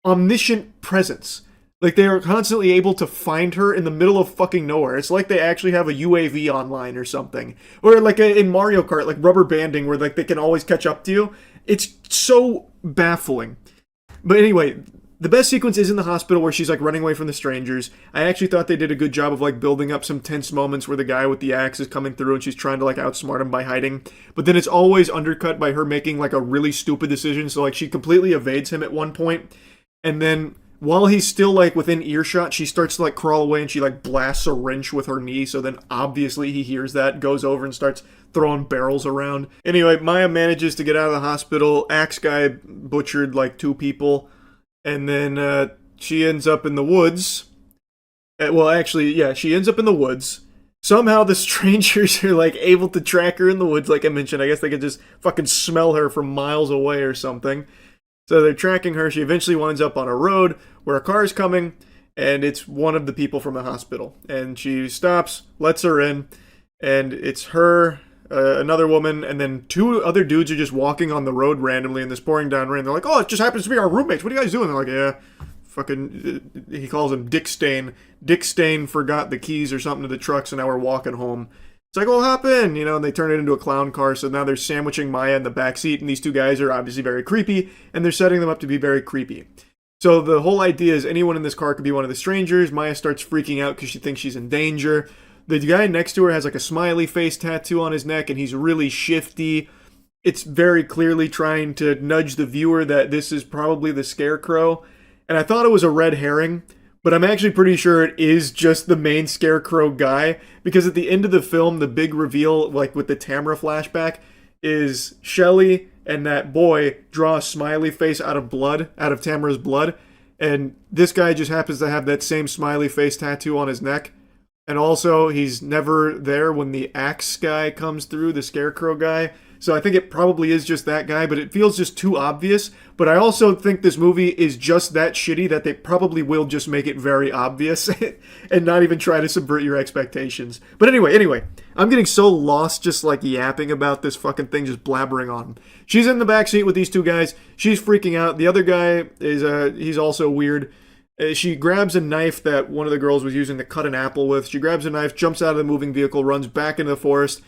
omniscient presence. Like, they are constantly able to find her in the middle of fucking nowhere. It's like they actually have a UAV online or something. Or like in Mario Kart, like rubber banding, where like they can always catch up to you. It's so baffling. But anyway, the best sequence is in the hospital where she's like running away from the strangers. I actually thought they did a good job of like building up some tense moments where the guy with the axe is coming through and she's trying to like outsmart him by hiding. But then it's always undercut by her making like a really stupid decision. So like she completely evades him at one point, and then while he's still, like, within earshot, she starts to, like, crawl away and she, like, blasts a wrench with her knee. So then, obviously, he hears that, goes over and starts throwing barrels around. Anyway, Maya manages to get out of the hospital. Axe guy butchered, like, 2 people. And then she ends up in the woods. Well, actually, yeah, she ends up in the woods. Somehow the strangers are, like, able to track her in the woods, like I mentioned. I guess they could just fucking smell her from miles away or something. So they're tracking her. She eventually winds up on a road where a car is coming, and it's one of the people from the hospital. And she stops, lets her in, and it's her, another woman, and then two other dudes are just walking on the road randomly in this pouring down rain. They're like, oh, it just happens to be our roommates. What are you guys doing? They're like, yeah, fucking, he calls him Dick Stain. Dick Stain forgot the keys or something to the truck, so now we're walking home. It's like, well, hop in, you know, and they turn it into a clown car, so now they're sandwiching Maya in the backseat, and these two guys are obviously very creepy, and they're setting them up to be very creepy. So the whole idea is anyone in this car could be one of the strangers. Maya starts freaking out because she thinks she's in danger. The guy next to her has like a smiley face tattoo on his neck, and he's really shifty. It's very clearly trying to nudge the viewer that this is probably the Scarecrow. And I thought it was a red herring, but I'm actually pretty sure it is just the main Scarecrow guy, because at the end of the film, the big reveal, like with the Tamara flashback, is Shelley and that boy draw a smiley face out of blood, out of Tamara's blood, and this guy just happens to have that same smiley face tattoo on his neck. And also, he's never there when the axe guy comes through, the Scarecrow guy. So I think it probably is just that guy, but it feels just too obvious. But I also think this movie is just that shitty that they probably will just make it very obvious and not even try to subvert your expectations. But anyway, I'm getting so lost just like yapping about this fucking thing, just blabbering on. She's in the backseat with these two guys. She's freaking out. The other guy is, he's also weird. She grabs a knife that one of the girls was using to cut an apple with. She grabs a knife, jumps out of the moving vehicle, runs back into the forest,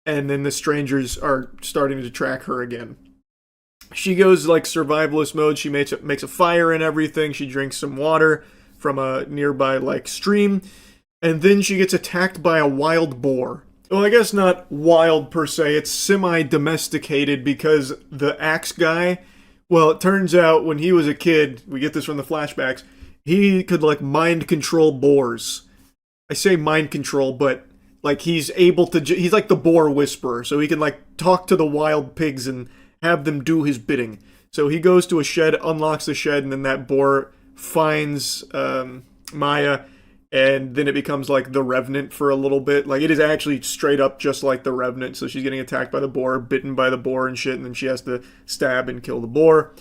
and then the strangers are starting to track her again. She goes like survivalist mode. She makes a fire and everything. She drinks some water from a nearby like stream, and then she gets attacked by a wild boar. Well, I guess not wild per se. It's semi-domesticated because the axe guy, well, it turns out when he was a kid, we get this from the flashbacks, he could like mind control boars. I say mind control, but like he's able to, he's like the boar whisperer, so he can like talk to the wild pigs and have them do his bidding. So he goes to a shed, unlocks the shed, and then that boar finds Maya, and then it becomes like the Revenant for a little bit. Like it is actually straight up just like the Revenant. So she's getting attacked by the boar, bitten by the boar and shit, and then she has to stab and kill the boar.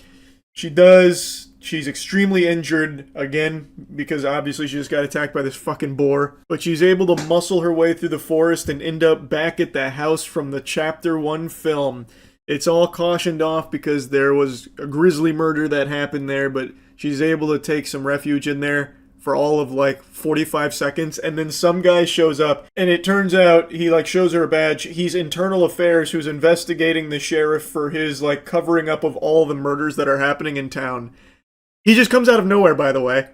She does. She's extremely injured, again, because obviously she just got attacked by this fucking boar. But she's able to muscle her way through the forest and end up back at the house from the Chapter 1 film. It's all cautioned off because there was a grisly murder that happened there, but she's able to take some refuge in there for all of like 45 seconds, and then some guy shows up, and it turns out he like shows her a badge. He's Internal Affairs, who's investigating the sheriff for his like covering up of all the murders that are happening in town. He just comes out of nowhere, by the way.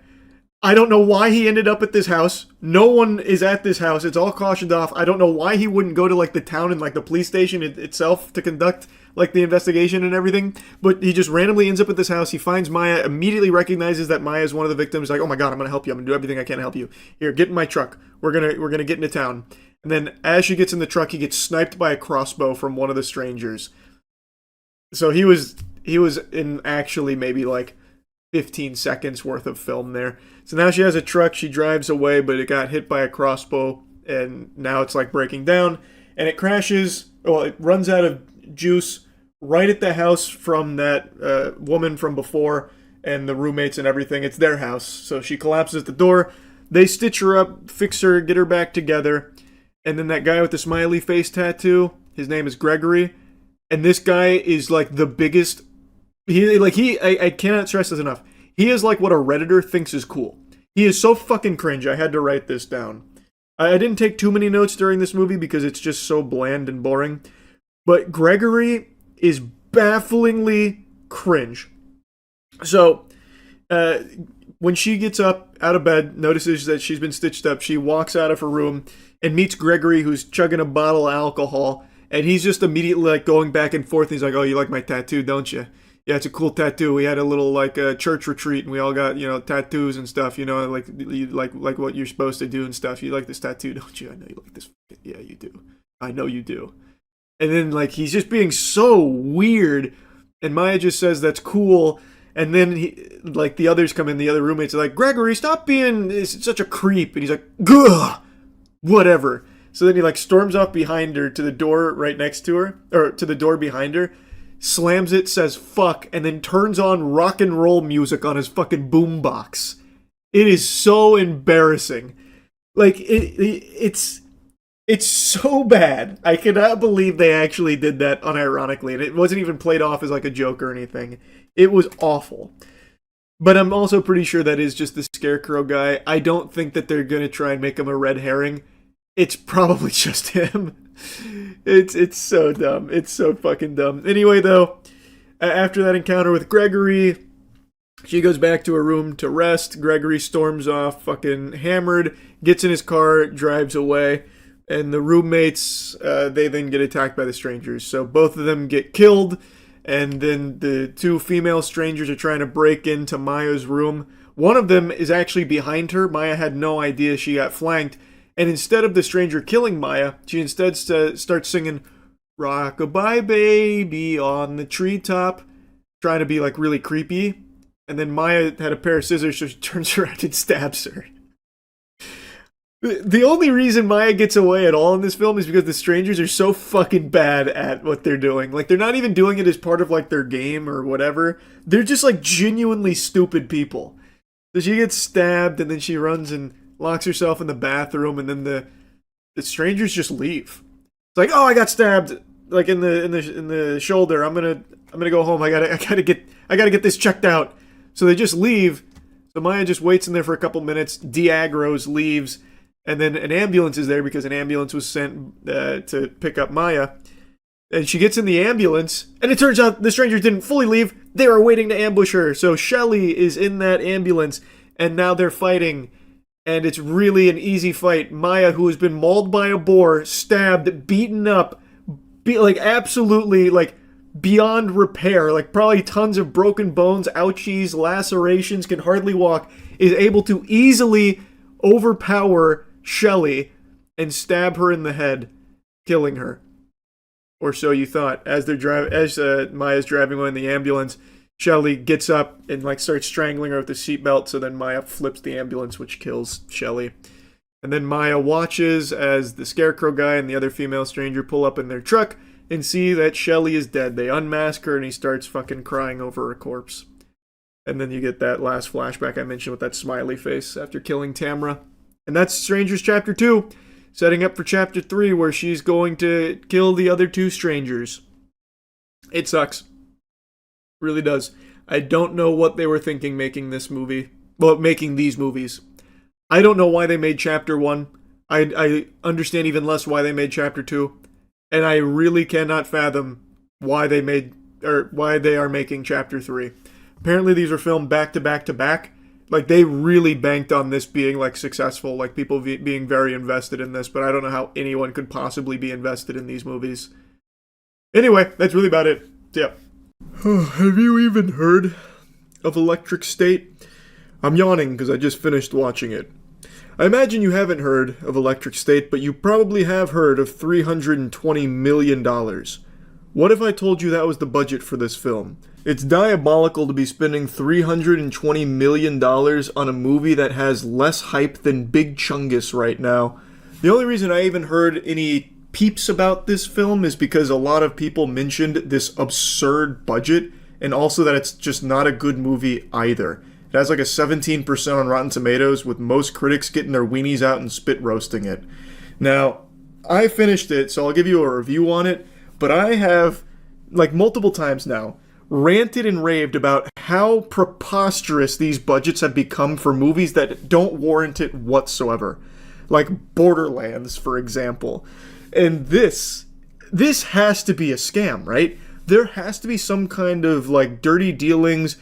I don't know why he ended up at this house. No one is at this house. It's all cautioned off. I don't know why he wouldn't go to like the town and like the police station itself to conduct like the investigation and everything. But he just randomly ends up at this house. He finds Maya, immediately recognizes that Maya is one of the victims. Like, oh my god, I'm gonna help you. I'm gonna do everything I can to help you. Here, get in my truck. We're gonna get into town. And then as she gets in the truck, he gets sniped by a crossbow from one of the strangers. So he was in actually maybe like 15 seconds worth of film there. So now she has a truck, she drives away, but it got hit by a crossbow, and now it's like breaking down, and it crashes, well, it runs out of juice right at the house from that woman from before, and the roommates and everything. It's their house. So she collapses at the door, they stitch her up, fix her, get her back together, and then that guy with the smiley face tattoo, his name is Gregory, and this guy is like the biggest. I cannot stress this enough. He is like what a Redditor thinks is cool. He is so fucking cringe. I had to write this down. I didn't take too many notes during this movie because it's just so bland and boring. But Gregory is bafflingly cringe. So, when she gets up out of bed, notices that she's been stitched up, she walks out of her room and meets Gregory, who's chugging a bottle of alcohol. And he's just immediately like going back and forth. He's like, oh, you like my tattoo, don't you? Yeah, it's a cool tattoo. We had a little like church retreat, and we all got, you know, tattoos and stuff. You know, like what you're supposed to do and stuff. You like this tattoo, don't you? I know you like this. Yeah, you do. I know you do. And then like he's just being so weird, and Maya just says that's cool. And then he, like the others come in, the other roommates are like, Gregory, stop being such a creep. And he's like, gah, whatever. So then he like storms off behind her to the door right next to her, or to the door behind her. Slams it, says fuck, and then turns on rock and roll music on his fucking boombox. It is so embarrassing. Like, it's It's so bad. I cannot believe they actually did that unironically, and it wasn't even played off as like a joke or anything. It was awful. But I'm also pretty sure that is just the Scarecrow guy. I don't think that they're gonna try and make him a red herring. It's probably just him. It's so dumb. It's so fucking dumb. Anyway, though, after that encounter with Gregory, she goes back to her room to rest. Gregory storms off, fucking hammered, gets in his car, drives away. And the roommates, they then get attacked by the strangers. So both of them get killed, and then the two female strangers are trying to break into Maya's room. One of them is actually behind her. Maya had no idea she got flanked. And instead of the stranger killing Maya, she instead starts singing, "Rock-a-bye baby on the treetop," trying to be like really creepy. And then Maya had a pair of scissors, so she turns around and stabs her. The only reason Maya gets away at all in this film is because the strangers are so fucking bad at what they're doing. Like, they're not even doing it as part of, like, their game or whatever. They're just, like, genuinely stupid people. So she gets stabbed, and then she runs and locks herself in the bathroom, and then the strangers just leave. It's like, oh, I got stabbed, like, in the shoulder. I'm gonna go home. I gotta get this checked out. So they just leave. So Maya just waits in there for a couple minutes. Diagros leaves. And then an ambulance is there because an ambulance was sent to pick up Maya. And she gets in the ambulance, and it turns out the strangers didn't fully leave. They were waiting to ambush her. So Shelly is in that ambulance, and now they're fighting. And it's really an easy fight. Maya, who has been mauled by a boar, stabbed, beaten up, like absolutely like beyond repair, like probably tons of broken bones, ouchies, lacerations, can hardly walk, is able to easily overpower Shelly and stab her in the head, killing her. Or so you thought. As Maya's driving away in the ambulance, Shelly gets up and like starts strangling her with the seatbelt, so then Maya flips the ambulance, which kills Shelly. And then Maya watches as the Scarecrow guy and the other female stranger pull up in their truck and see that Shelly is dead. They unmask her and he starts fucking crying over her corpse. And then you get that last flashback I mentioned with that smiley face after killing Tamra. And that's Strangers Chapter 2, setting up for Chapter 3, where she's going to kill the other two strangers. It sucks. Really does. I don't know what they were thinking making this movie. Well, making these movies. I don't know why they made Chapter 1. I understand even less why they made Chapter 2. And I really cannot fathom why they are making Chapter 3. Apparently these were filmed back to back to back. Like, they really banked on this being, like, successful, like, people being very invested in this, but I don't know how anyone could possibly be invested in these movies. Anyway, that's really about it. Yep. Have you even heard of Electric State? I'm yawning because I just finished watching it. I imagine you haven't heard of Electric State, but you probably have heard of $320 million. What if I told you that was the budget for this film? It's diabolical to be spending $320 million on a movie that has less hype than Big Chungus right now. The only reason I even heard any peeps about this film is because a lot of people mentioned this absurd budget, and also that it's just not a good movie either. It has like a 17% on Rotten Tomatoes, with most critics getting their weenies out and spit roasting it. Now, I finished it, so I'll give you a review on it, but I have, like multiple times now, ranted and raved about how preposterous these budgets have become for movies that don't warrant it whatsoever. Like Borderlands, for example. And this has to be a scam, right? There has to be some kind of like dirty dealings,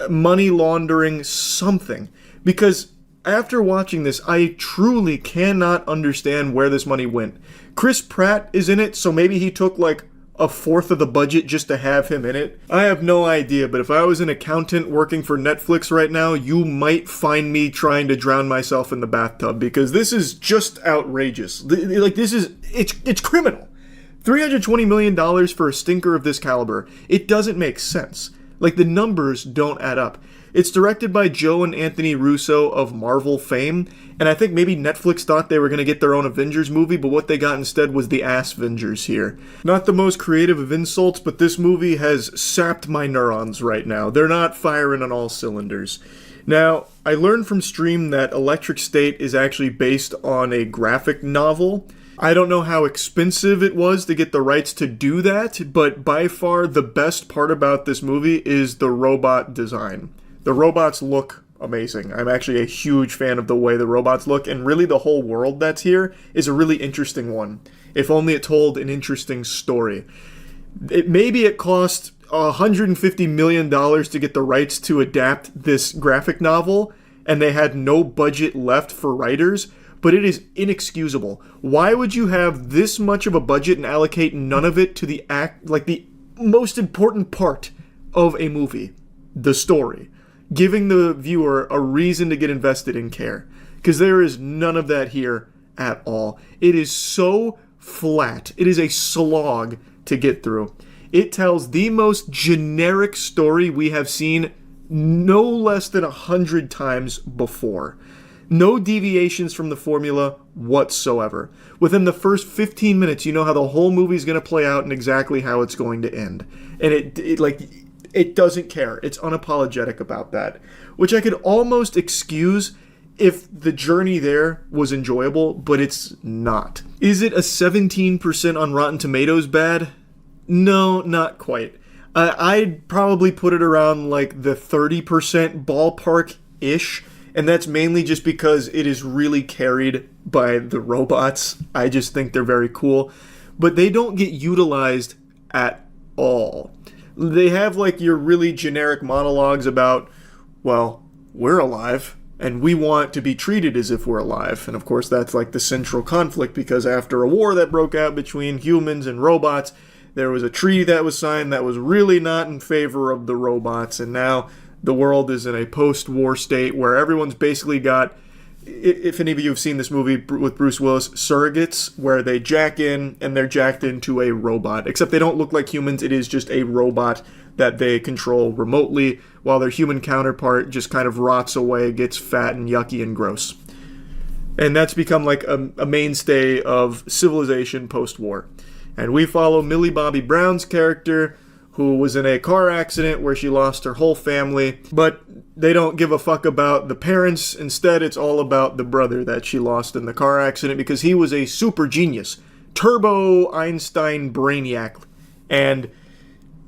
money laundering, something. Because after watching this, I truly cannot understand where this money went. Chris Pratt is in it, so maybe he took like a fourth of the budget just to have him in it. I have no idea, but if I was an accountant working for Netflix right now, you might find me trying to drown myself in the bathtub, because this is just outrageous. Like, this is, it's criminal. $320 million for a stinker of this caliber. It doesn't make sense. Like, the numbers don't add up. It's directed by Joe and Anthony Russo of Marvel fame, and I think maybe Netflix thought they were going to get their own Avengers movie, but what they got instead was the Ass-Vengers here. Not the most creative of insults, but this movie has sapped my neurons right now. They're not firing on all cylinders. Now, I learned from Stream that Electric State is actually based on a graphic novel, I don't know how expensive it was to get the rights to do that, but by far the best part about this movie is the robot design. The robots look amazing. I'm actually a huge fan of the way the robots look, and really the whole world that's here is a really interesting one. If only it told an interesting story. Maybe it cost $150 million to get the rights to adapt this graphic novel, and they had no budget left for writers, but it is inexcusable. Why would you have this much of a budget and allocate none of it to the most important part of a movie, the story, giving the viewer a reason to get invested in care? Because there is none of that here at all. It is so flat. It is a slog to get through. It tells the most generic story we have seen no less than 100 times before. No deviations from the formula whatsoever. Within the first 15 minutes, you know how the whole movie is going to play out and exactly how it's going to end. And it doesn't care. It's unapologetic about that. Which I could almost excuse if the journey there was enjoyable, but it's not. Is it a 17% on Rotten Tomatoes bad? No, not quite. I'd probably put it around like the 30% ballpark-ish, and that's mainly just because it is really carried by the robots. I just think they're very cool, but they don't get utilized at all. They have like your really generic monologues about, well, we're alive, and we want to be treated as if we're alive. And of course that's like the central conflict, because after a war that broke out between humans and robots, there was a treaty that was signed that was really not in favor of the robots, and now the world is in a post-war state where everyone's basically got, if any of you have seen this movie with Bruce Willis, surrogates, where they jack in and they're jacked into a robot. Except they don't look like humans, it is just a robot that they control remotely, while their human counterpart just kind of rots away, gets fat and yucky and gross. And that's become like a mainstay of civilization post-war. And we follow Millie Bobby Brown's character, who was in a car accident where she lost her whole family, but they don't give a fuck about the parents. Instead, it's all about the brother that she lost in the car accident, because he was a super genius, turbo Einstein brainiac. And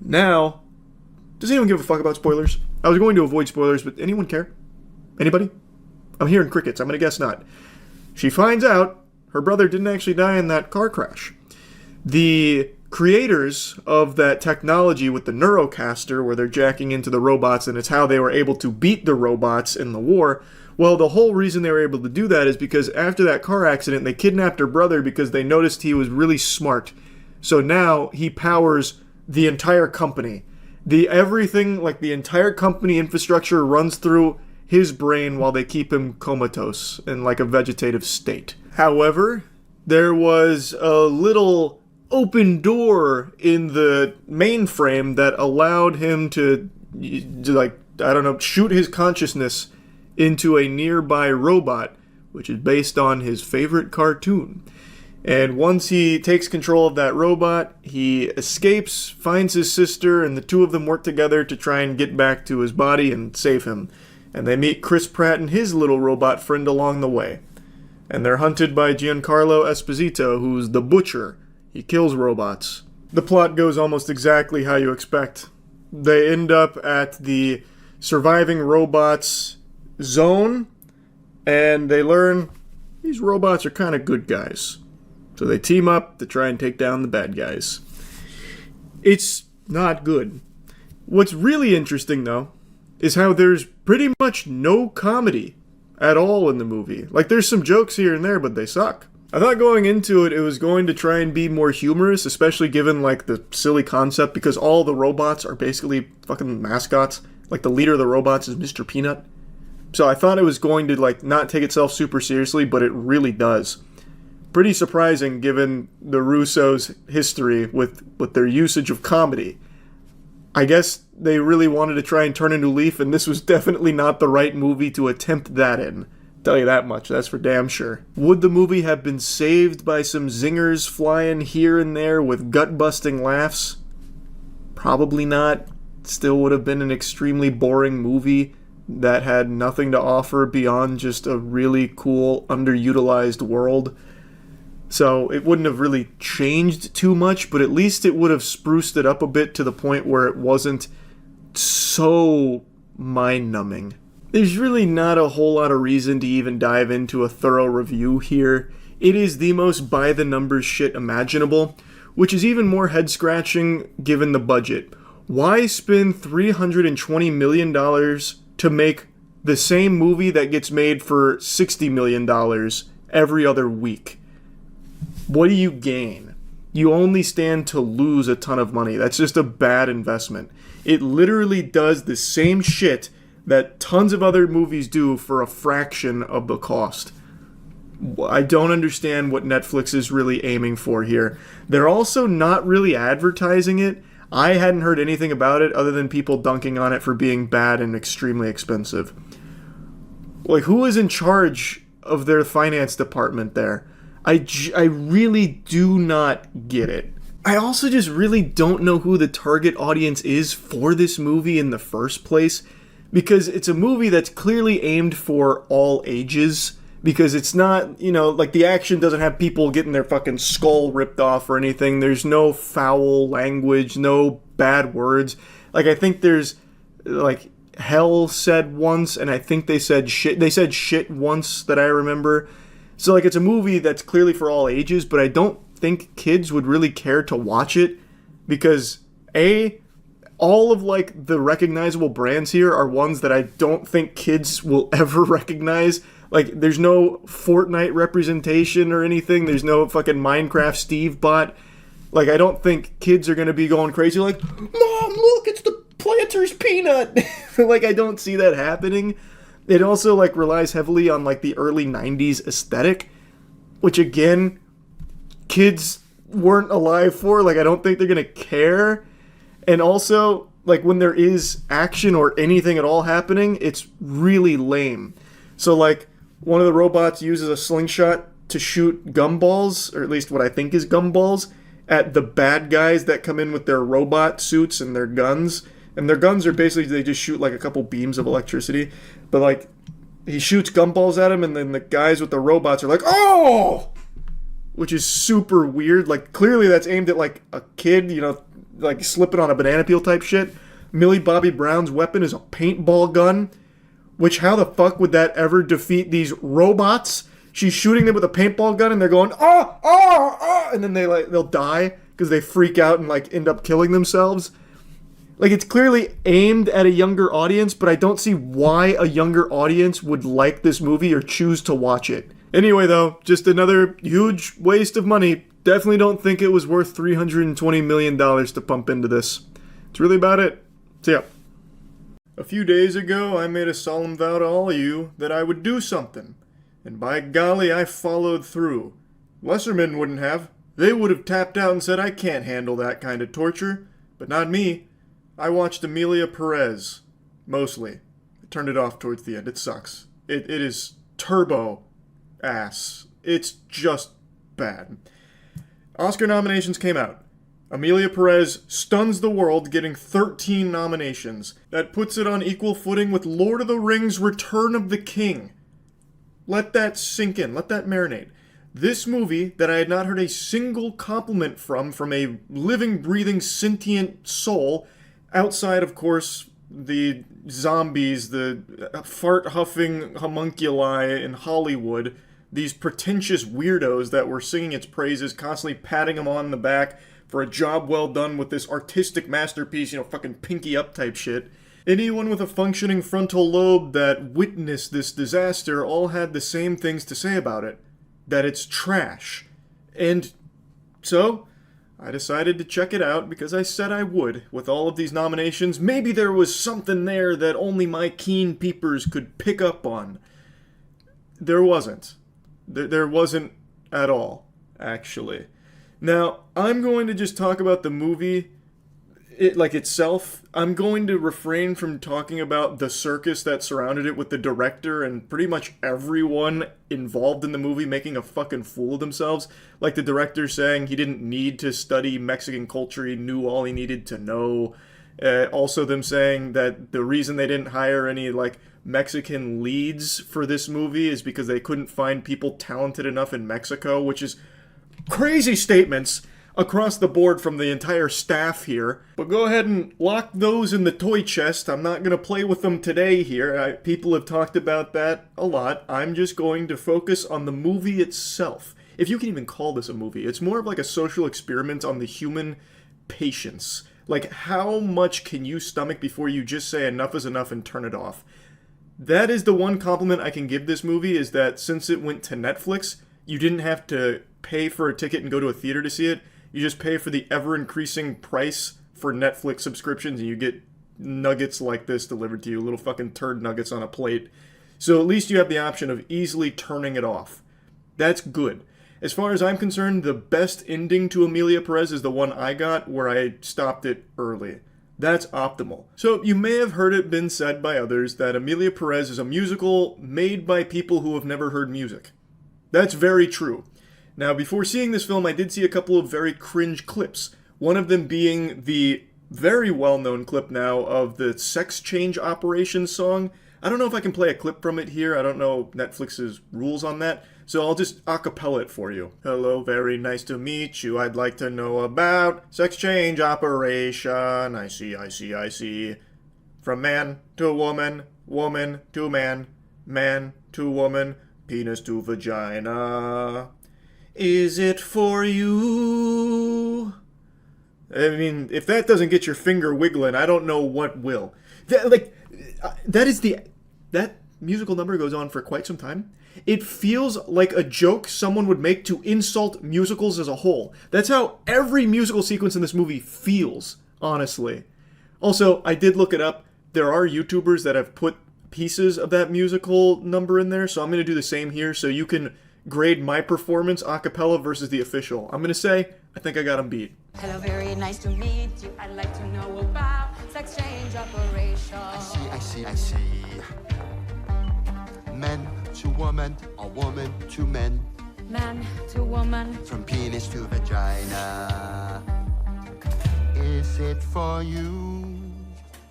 now, does anyone give a fuck about spoilers? I was going to avoid spoilers, but anyone care? Anybody? I'm hearing crickets. I'm going to guess not. She finds out her brother didn't actually die in that car crash. The creators of that technology with the Neurocaster, where they're jacking into the robots, and it's how they were able to beat the robots in the war. Well, the whole reason they were able to do that is because after that car accident, they kidnapped her brother because they noticed he was really smart. So now he powers the entire company. The entire company infrastructure runs through his brain while they keep him comatose in like a vegetative state. However, there was a little open door in the mainframe that allowed him to shoot his consciousness into a nearby robot, which is based on his favorite cartoon. And once he takes control of that robot, he escapes, finds his sister, and the two of them work together to try and get back to his body and save him. And they meet Chris Pratt and his little robot friend along the way. And they're hunted by Giancarlo Esposito, who's the Butcher. He kills robots. The plot goes almost exactly how you expect. They end up at the surviving robots zone, and they learn these robots are kind of good guys. So they team up to try and take down the bad guys. It's not good. What's really interesting, though, is how there's pretty much no comedy at all in the movie. Like, there's some jokes here and there, but they suck. I thought going into it, it was going to try and be more humorous, especially given, like, the silly concept, because all the robots are basically fucking mascots. Like, the leader of the robots is Mr. Peanut. So I thought it was going to, like, not take itself super seriously, but it really does. Pretty surprising, given the Russos' history with their usage of comedy. I guess they really wanted to try and turn a new leaf, and this was definitely not the right movie to attempt that in. Tell you that much, that's for damn sure. Would the movie have been saved by some zingers flying here and there with gut-busting laughs? Probably not. Still would have been an extremely boring movie that had nothing to offer beyond just a really cool, underutilized world. So it wouldn't have really changed too much, but at least it would have spruced it up a bit to the point where it wasn't so mind-numbing. There's really not a whole lot of reason to even dive into a thorough review here. It is the most by-the-numbers shit imaginable, which is even more head-scratching given the budget. Why spend $320 million to make the same movie that gets made for $60 million every other week? What do you gain? You only stand to lose a ton of money. That's just a bad investment. It literally does the same shit that tons of other movies do for a fraction of the cost. I don't understand what Netflix is really aiming for here. They're also not really advertising it. I hadn't heard anything about it other than people dunking on it for being bad and extremely expensive. Like, who is in charge of their finance department there? I really do not get it. I also just really don't know who the target audience is for this movie in the first place, because it's a movie that's clearly aimed for all ages, because it's not, you know, like the action doesn't have people getting their fucking skull ripped off or anything. There's no foul language, no bad words. Like, I think there's, like, hell said once, and I think they said shit once that I remember. So, like, it's a movie that's clearly for all ages, but I don't think kids would really care to watch it because, A, all of, like, the recognizable brands here are ones that I don't think kids will ever recognize. Like, there's no Fortnite representation or anything. There's no fucking Minecraft Steve bot. Like, I don't think kids are going to be going crazy like, Mom, look, it's the Planter's Peanut! Like, I don't see that happening. It also, like, relies heavily on, like, the early 90s aesthetic, which, again, kids weren't alive for. Like, I don't think they're gonna care. And also, like, when there is action or anything at all happening, it's really lame. So, like, one of the robots uses a slingshot to shoot gumballs, or at least what I think is gumballs, at the bad guys that come in with their robot suits and their guns. And their guns are basically, they just shoot, like, a couple beams of electricity. But, like, he shoots gumballs at him, and then the guys with the robots are like, oh! Which is super weird. Like, clearly that's aimed at, like, a kid, you know, like, slipping on a banana peel type shit. Millie Bobby Brown's weapon is a paintball gun. Which, how the fuck would that ever defeat these robots? She's shooting them with a paintball gun, and they're going, oh, oh, oh! And then they'll die, because they freak out and, like, end up killing themselves. Like, it's clearly aimed at a younger audience, but I don't see why a younger audience would like this movie or choose to watch it. Anyway, though, just another huge waste of money. Definitely don't think it was worth $320 million to pump into this. That's really about it. So, yeah. A few days ago, I made a solemn vow to all of you that I would do something. And by golly, I followed through. Lessermen wouldn't have. They would have tapped out and said, I can't handle that kind of torture. But not me. I watched Amelia Perez, mostly. I turned it off towards the end. It sucks. It is turbo ass. It's just bad. Oscar nominations came out. Amelia Perez stuns the world, getting 13 nominations. That puts it on equal footing with Lord of the Rings: Return of the King. Let that sink in. Let that marinate. This movie, that I had not heard a single compliment from a living, breathing, sentient soul, outside, of course, the zombies, the fart-huffing homunculi in Hollywood, these pretentious weirdos that were singing its praises, constantly patting him on the back for a job well done with this artistic masterpiece, you know, fucking pinky up type shit. Anyone with a functioning frontal lobe that witnessed this disaster all had the same things to say about it. That it's trash. And so, I decided to check it out because I said I would. With all of these nominations, maybe there was something there that only my keen peepers could pick up on. There wasn't. There wasn't at all, actually. Now, I'm going to just talk about the movie, itself. I'm going to refrain from talking about the circus that surrounded it with the director and pretty much everyone involved in the movie making a fucking fool of themselves. Like the director saying he didn't need to study Mexican culture, he knew all he needed to know. Also them saying that the reason they didn't hire any, Mexican leads for this movie is because they couldn't find people talented enough in Mexico, which is crazy statements across the board from the entire staff here. But go ahead and lock those in the toy chest. I'm not going to play with them today here. People have talked about that a lot. I'm just going to focus on the movie itself. If you can even call this a movie. It's more of like a social experiment on the human patience. Like, how much can you stomach before you just say enough is enough and turn it off? That is the one compliment I can give this movie, is that since it went to Netflix, you didn't have to pay for a ticket and go to a theater to see it. You just pay for the ever-increasing price for Netflix subscriptions, and you get nuggets like this delivered to you, little fucking turd nuggets on a plate. So at least you have the option of easily turning it off. That's good. As far as I'm concerned, the best ending to Amelia Perez is the one I got, where I stopped it early. That's optimal. So you may have heard it been said by others that Amelia Perez is a musical made by people who have never heard music. That's very true. Now, before seeing this film, I did see a couple of very cringe clips. One of them being the very well-known clip now of the Sex Change Operation song. I don't know if I can play a clip from it here. I don't know Netflix's rules on that. So I'll just acapella it for you. Hello, very nice to meet you. I'd like to know about Sex Change Operation. I see. From man to woman, woman to man, man to woman, penis to vagina. Is it for you? I mean, if that doesn't get your finger wiggling, I don't know what will. That musical number goes on for quite some time. It feels like a joke someone would make to insult musicals as a whole. That's how every musical sequence in this movie feels, honestly. Also, I did look it up. There are YouTubers that have put pieces of that musical number in there, so I'm going to do the same here so you can grade my performance a cappella versus the official. I'm going to say, I think I got him beat. Hello, very nice to meet you. I'd like to know about sex change operation. I see. Men to woman, or woman to men. Man to woman. From penis to vagina. Is it for you?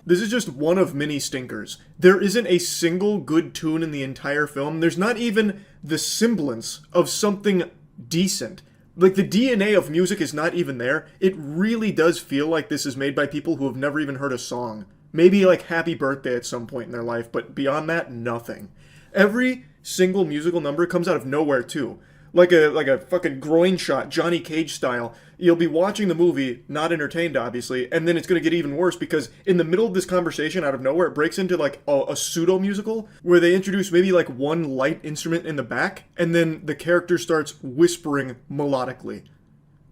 This is just one of many stinkers. There isn't a single good tune in the entire film. There's not even the semblance of something decent. Like, the DNA of music is not even there. It really does feel like this is made by people who have never even heard a song. Maybe like Happy Birthday at some point in their life, but beyond that, nothing. Every single musical number comes out of nowhere too. Like a fucking groin shot, Johnny Cage style. You'll be watching the movie, not entertained obviously, and then it's going to get even worse because in the middle of this conversation, out of nowhere, it breaks into like a pseudo-musical where they introduce maybe like one light instrument in the back, and then the character starts whispering melodically.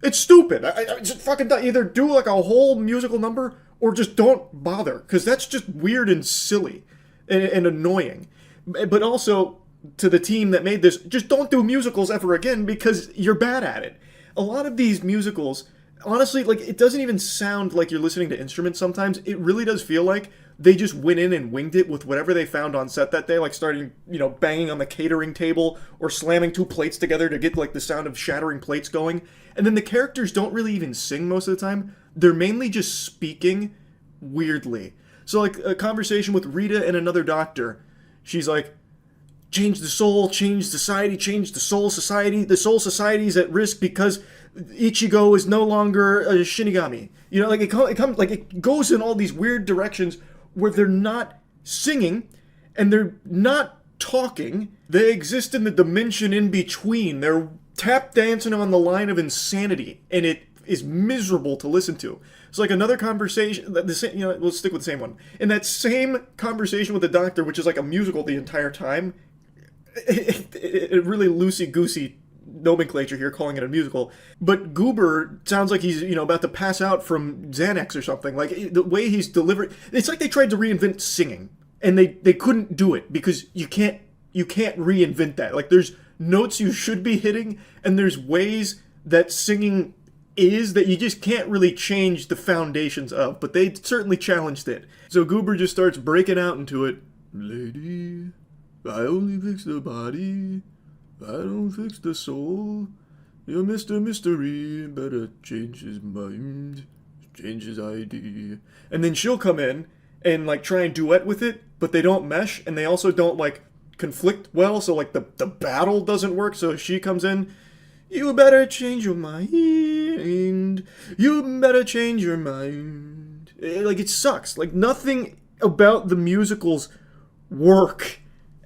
It's stupid. I just fucking either do like a whole musical number or just don't bother, because that's just weird and silly and annoying. But also, to the team that made this, just don't do musicals ever again because you're bad at it. A lot of these musicals, honestly, like, it doesn't even sound like you're listening to instruments sometimes. It really does feel like they just went in and winged it with whatever they found on set that day, like starting, banging on the catering table or slamming two plates together to get, like, the sound of shattering plates going. And then the characters don't really even sing most of the time. They're mainly just speaking weirdly. So, like, a conversation with Rita and another doctor. She's like, change the soul, change society, change the soul society. The soul society is at risk because Ichigo is no longer a Shinigami. It goes in all these weird directions where they're not singing and they're not talking. They exist in the dimension in between. They're tap dancing on the line of insanity, and it is miserable to listen to. It's like another conversation, let's stick with the same one. In that same conversation with the doctor, which is like a musical the entire time, it really loosey-goosey nomenclature here, calling it a musical. But Goober sounds like he's, about to pass out from Xanax or something. Like, the way he's delivered, it's like they tried to reinvent singing, and they couldn't do it because you can't reinvent that. Like, there's notes you should be hitting, and there's ways that singing is that you just can't really change the foundations of, but they certainly challenged it. So Goober just starts breaking out into it. Lady, I only fix the body, I don't fix the soul. Your Mr. Mystery better change his mind, change his ID. And then she'll come in and like try and duet with it, but they don't mesh, and they also don't like conflict well, so like the battle doesn't work. So she comes in, You better change your mind. You better change your mind. Like, it sucks. Like, nothing about the musicals work.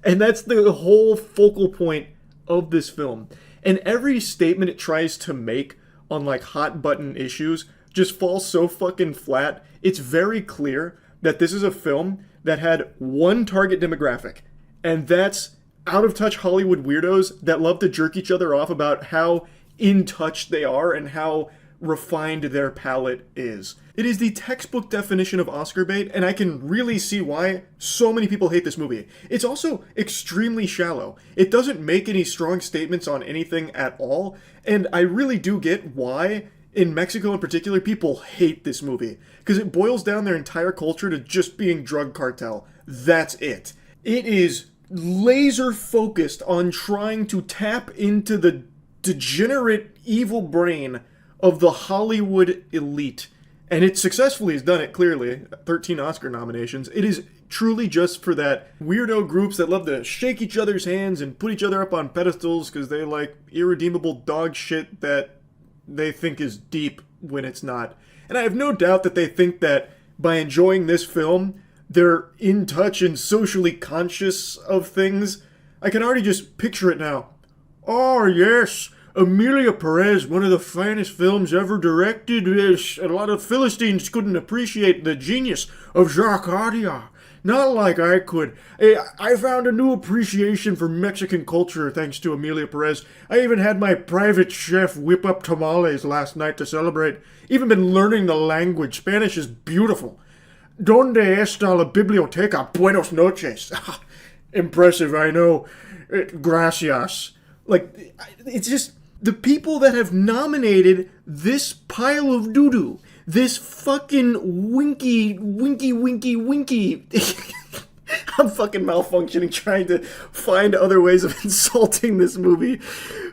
And that's the whole focal point of this film. And every statement it tries to make on, like, hot button issues just falls so fucking flat. It's very clear that this is a film that had one target demographic. And that's out-of-touch Hollywood weirdos that love to jerk each other off about how in touch they are and how refined their palate is. It is the textbook definition of Oscar bait, and I can really see why so many people hate this movie. It's also extremely shallow. It doesn't make any strong statements on anything at all, and I really do get why, in Mexico in particular, people hate this movie. Because it boils down their entire culture to just being drug cartel. That's it. It is laser focused on trying to tap into the degenerate evil brain of the Hollywood elite. And it successfully has done it, clearly. 13 Oscar nominations. It is truly just for that weirdo groups that love to shake each other's hands and put each other up on pedestals because they like irredeemable dog shit that they think is deep when it's not. And I have no doubt that they think that by enjoying this film, they're in touch and socially conscious of things. I can already just picture it now. Oh, yes, Emilia Perez, one of the finest films ever directed. A lot of Philistines couldn't appreciate the genius of Jacques Audiard. Not like I could. I found a new appreciation for Mexican culture thanks to Emilia Perez. I even had my private chef whip up tamales last night to celebrate. Even been learning the language. Spanish is beautiful. Donde está la biblioteca? Buenos noches. Impressive, I know. Gracias. Like, it's just the people that have nominated this pile of doo-doo, this fucking winky. I'm fucking malfunctioning trying to find other ways of insulting this movie.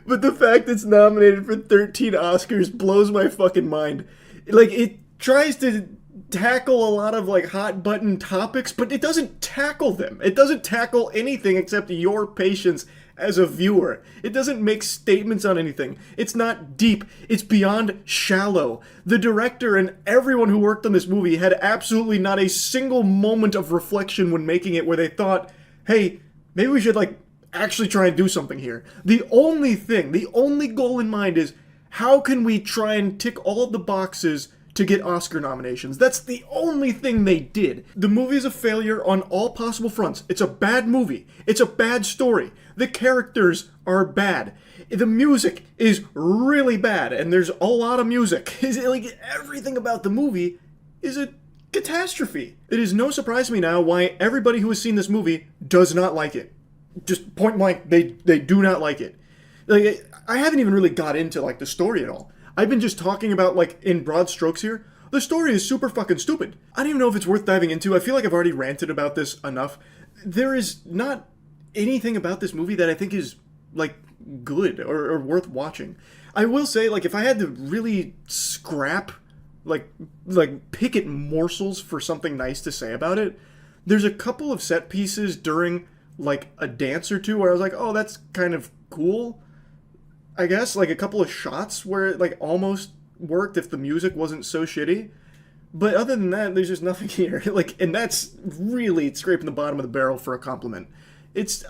But the fact it's nominated for 13 Oscars blows my fucking mind. Like, it tries to tackle a lot of, like, hot button topics, but it doesn't tackle them. It doesn't tackle anything except your patience as a viewer. It doesn't make statements on anything. It's not deep. It's beyond shallow. The director and everyone who worked on this movie had absolutely not a single moment of reflection when making it where they thought, hey, maybe we should, like, actually try and do something here. The only goal in mind is how can we try and tick all of the boxes to get Oscar nominations. That's the only thing they did. The movie is a failure on all possible fronts. It's a bad movie. It's a bad story. The characters are bad. The music is really bad, and there's a lot of music. Like, everything about the movie is a catastrophe. It is no surprise to me now why everybody who has seen this movie does not like it. Just point blank, they do not like it. Like, I haven't even really got into, like, the story at all. I've been just talking about, like, in broad strokes here. The story is super fucking stupid. I don't even know if it's worth diving into. I feel like I've already ranted about this enough. There is not anything about this movie that I think is, like, good or worth watching. I will say, like, if I had to really scrap, like pick at morsels for something nice to say about it, there's a couple of set pieces during, like, a dance or two where I was like, oh, that's kind of cool. I guess, like, a couple of shots where it, like, almost worked if the music wasn't so shitty. But other than that, there's just nothing here. Like, and that's really scraping the bottom of the barrel for a compliment. It's,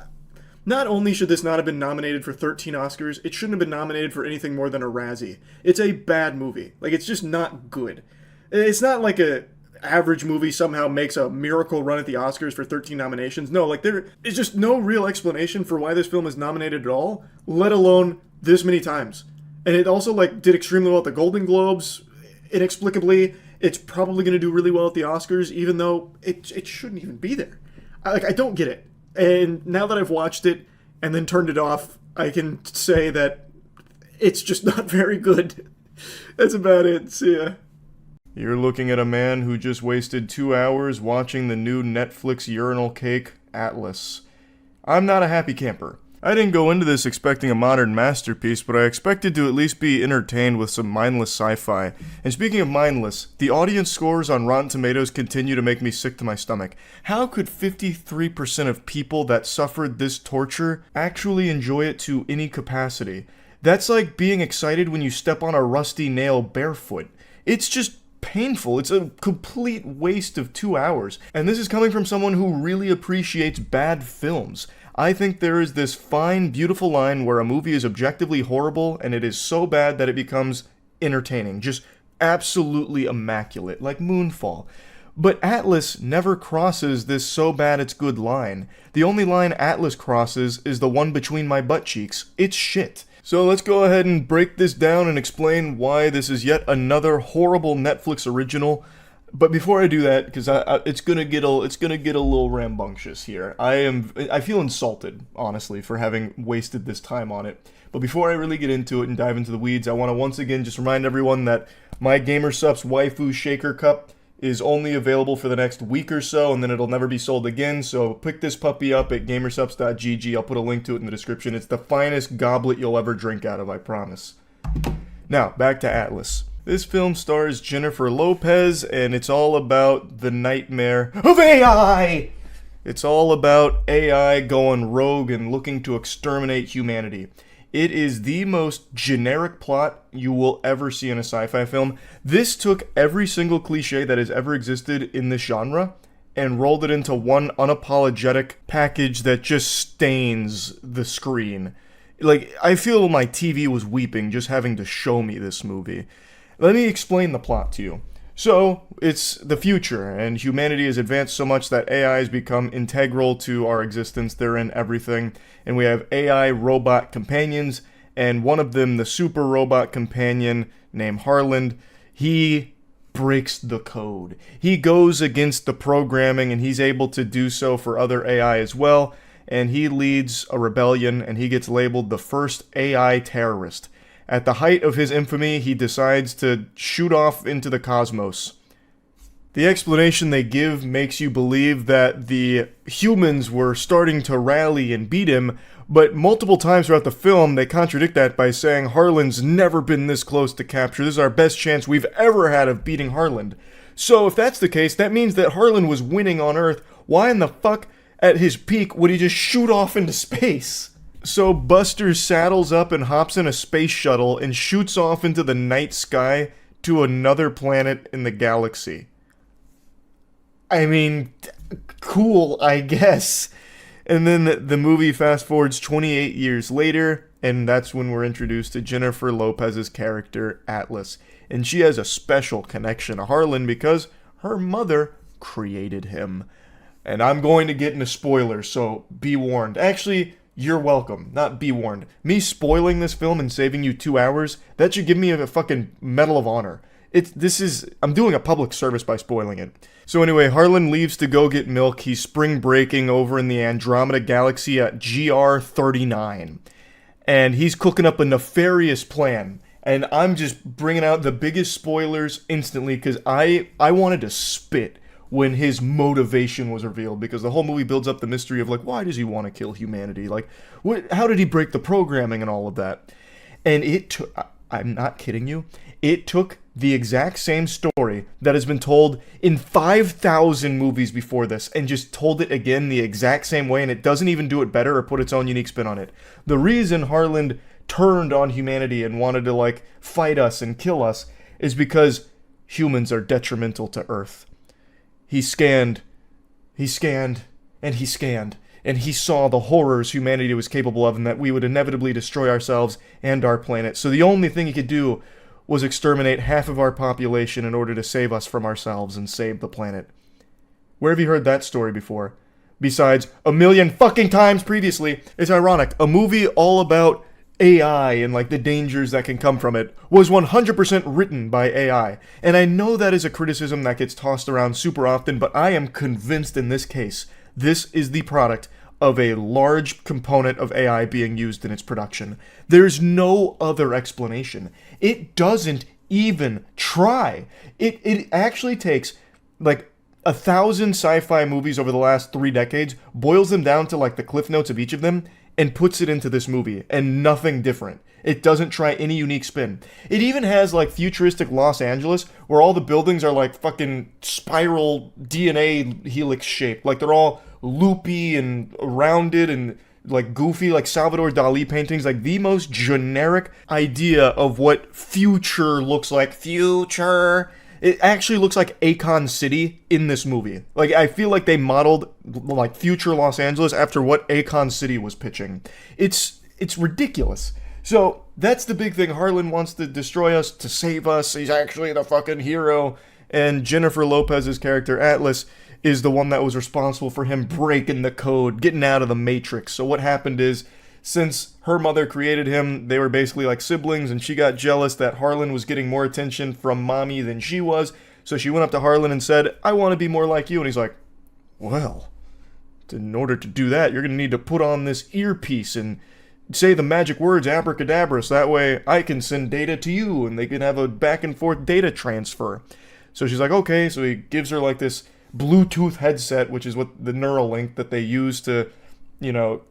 not only should this not have been nominated for 13 Oscars, it shouldn't have been nominated for anything more than a Razzie. It's a bad movie. Like, it's just not good. It's not like a average movie somehow makes a miracle run at the Oscars for 13 nominations. No, like, there is just no real explanation for why this film is nominated at all, let alone this many times. And it also, like, did extremely well at the Golden Globes. Inexplicably, it's probably going to do really well at the Oscars, even though it shouldn't even be there. I don't get it. And now that I've watched it and then turned it off, I can say that it's just not very good. That's about it. See ya. You're looking at a man who just wasted 2 hours watching the new Netflix urinal cake, Atlas. I'm not a happy camper. I didn't go into this expecting a modern masterpiece, but I expected to at least be entertained with some mindless sci-fi. And speaking of mindless, the audience scores on Rotten Tomatoes continue to make me sick to my stomach. How could 53% of people that suffered this torture actually enjoy it to any capacity? That's like being excited when you step on a rusty nail barefoot. It's just painful. It's a complete waste of 2 hours. And this is coming from someone who really appreciates bad films. I think there is this fine, beautiful line where a movie is objectively horrible and it is so bad that it becomes entertaining. Just absolutely immaculate, like Moonfall. But Atlas never crosses this so bad it's good line. The only line Atlas crosses is the one between my butt cheeks. It's shit. So let's go ahead and break this down and explain why this is yet another horrible Netflix original. But before I do that, because it's gonna get a little rambunctious here. I feel insulted, honestly, for having wasted this time on it. But before I really get into it and dive into the weeds, I want to once again just remind everyone that my GamerSupps Waifu Shaker Cup is only available for the next week or so, and then it'll never be sold again. So pick this puppy up at gamersupps.gg. I'll put a link to it in the description. It's the finest goblet you'll ever drink out of, I promise. Now, back to Atlas. This film stars Jennifer Lopez, and it's all about the nightmare of AI! It's all about AI going rogue and looking to exterminate humanity. It is the most generic plot you will ever see in a sci-fi film. This took every single cliche that has ever existed in this genre and rolled it into one unapologetic package that just stains the screen. Like, I feel my TV was weeping just having to show me this movie. Let me explain the plot to you. So, it's the future, and humanity has advanced so much that AI has become integral to our existence. They're in everything. And we have AI robot companions, and one of them, the super robot companion named Harland, he breaks the code. He goes against the programming, and he's able to do so for other AI as well. And he leads a rebellion, and he gets labeled the first AI terrorist. At the height of his infamy, he decides to shoot off into the cosmos. The explanation they give makes you believe that the humans were starting to rally and beat him, but multiple times throughout the film, they contradict that by saying Harland's never been this close to capture. This is our best chance we've ever had of beating Harland. So if that's the case, that means that Harland was winning on Earth. Why in the fuck, at his peak, would he just shoot off into space? So Buster saddles up and hops in a space shuttle and shoots off into the night sky to another planet in the galaxy. I mean, cool, I guess. And then the movie fast forwards 28 years later, and that's when we're introduced to Jennifer Lopez's character, Atlas. And she has a special connection to Harlan because her mother created him. And I'm going to get into spoilers, so be warned. Actually, you're welcome, not be warned. Me spoiling this film and saving you 2 hours, that should give me a fucking Medal of Honor. I'm doing a public service by spoiling it. So anyway, Harlan leaves to go get milk. He's spring breaking over in the Andromeda Galaxy at GR39. And he's cooking up a nefarious plan. And I'm just bringing out the biggest spoilers instantly because I wanted to spit when his motivation was revealed, because the whole movie builds up the mystery of, like, why does he want to kill humanity? Like, how did he break the programming and all of that? And it took, I'm not kidding you, it took the exact same story that has been told in 5,000 movies before this and just told it again the exact same way, and it doesn't even do it better or put its own unique spin on it. The reason Harlan turned on humanity and wanted to, like, fight us and kill us is because humans are detrimental to Earth. He scanned, and he saw the horrors humanity was capable of and that we would inevitably destroy ourselves and our planet. So the only thing he could do was exterminate half of our population in order to save us from ourselves and save the planet. Where have you heard that story before? Besides a million fucking times previously. It's ironic. A movie all about AI and, like, the dangers that can come from it was 100% written by AI. And I know that is a criticism that gets tossed around super often, but I am convinced in this case, this is the product of a large component of AI being used in its production. There's no other explanation. It doesn't even try. It actually takes, like, 1,000 sci-fi movies over the last 3 decades, boils them down to, like, the cliff notes of each of them, and puts it into this movie, and nothing different. It doesn't try any unique spin. It even has, like, futuristic Los Angeles, where all the buildings are, like, fucking spiral DNA helix shaped. Like, they're all loopy and rounded, and like goofy, like Salvador Dali paintings, like the most generic idea of what future looks like. Future. It actually looks like Akon City in this movie. Like, I feel like they modeled, like, future Los Angeles after what Akon City was pitching. It's ridiculous. So, that's the big thing. Harlan wants to destroy us, to save us. He's actually the fucking hero. And Jennifer Lopez's character, Atlas, is the one that was responsible for him breaking the code, getting out of the Matrix. So what happened is, since her mother created him, they were basically like siblings, and she got jealous that Harlan was getting more attention from mommy than she was. So she went up to Harlan and said, I want to be more like you. And he's like, well, in order to do that, you're going to need to put on this earpiece and say the magic words abracadabra, so that way I can send data to you, and they can have a back and forth data transfer. So she's like, okay. So he gives her like this Bluetooth headset, which is what the Neuralink that they use to, you know,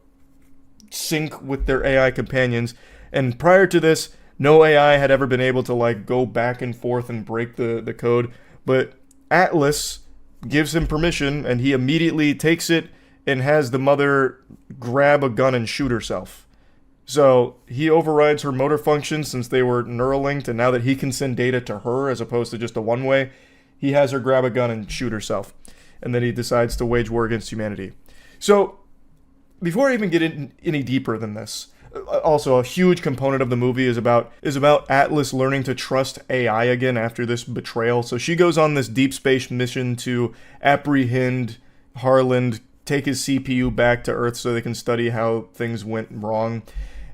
sync with their AI companions. And prior to this, no AI had ever been able to like go back and forth and break the code. But Atlas gives him permission, and he immediately takes it and has the mother grab a gun and shoot herself. So he overrides her motor functions since they were Neuralinked, and now that he can send data to her as opposed to just a one-way, he has her grab a gun and shoot herself. And then he decides to wage war against humanity. So, before I even get in any deeper than this, also a huge component of the movie is about Atlas learning to trust AI again after this betrayal. So she goes on this deep space mission to apprehend Harlan, take his CPU back to Earth so they can study how things went wrong.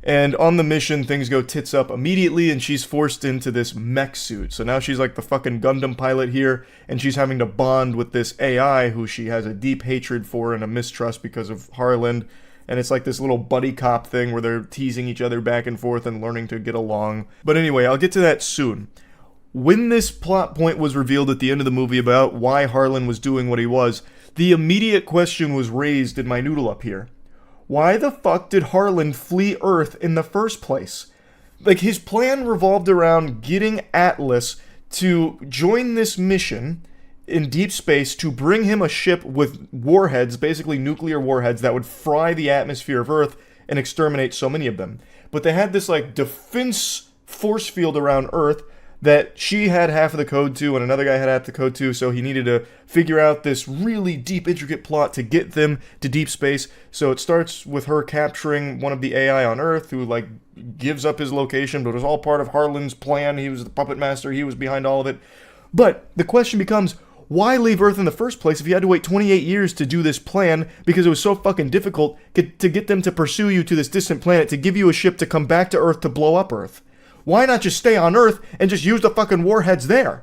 And on the mission, things go tits up immediately, and she's forced into this mech suit. So now she's like the fucking Gundam pilot here, and she's having to bond with this AI who she has a deep hatred for and a mistrust because of Harlan. And it's like this little buddy cop thing where they're teasing each other back and forth and learning to get along. But anyway, I'll get to that soon. When this plot point was revealed at the end of the movie about why Harlan was doing what he was, the immediate question was raised in my noodle up here. Why the fuck did Harlan flee Earth in the first place? Like, his plan revolved around getting Atlas to join this mission in deep space to bring him a ship with warheads, basically nuclear warheads, that would fry the atmosphere of Earth and exterminate so many of them. But they had this, like, defense force field around Earth that she had half of the code to, and another guy had half the code to, so he needed to figure out this really deep, intricate plot to get them to deep space. So it starts with her capturing one of the AI on Earth, who, like, gives up his location, but it was all part of Harlan's plan. He was the puppet master, he was behind all of it. But the question becomes, why leave Earth in the first place if you had to wait 28 years to do this plan because it was so fucking difficult to get them to pursue you to this distant planet, to give you a ship to come back to Earth to blow up Earth? Why not just stay on Earth and just use the fucking warheads there?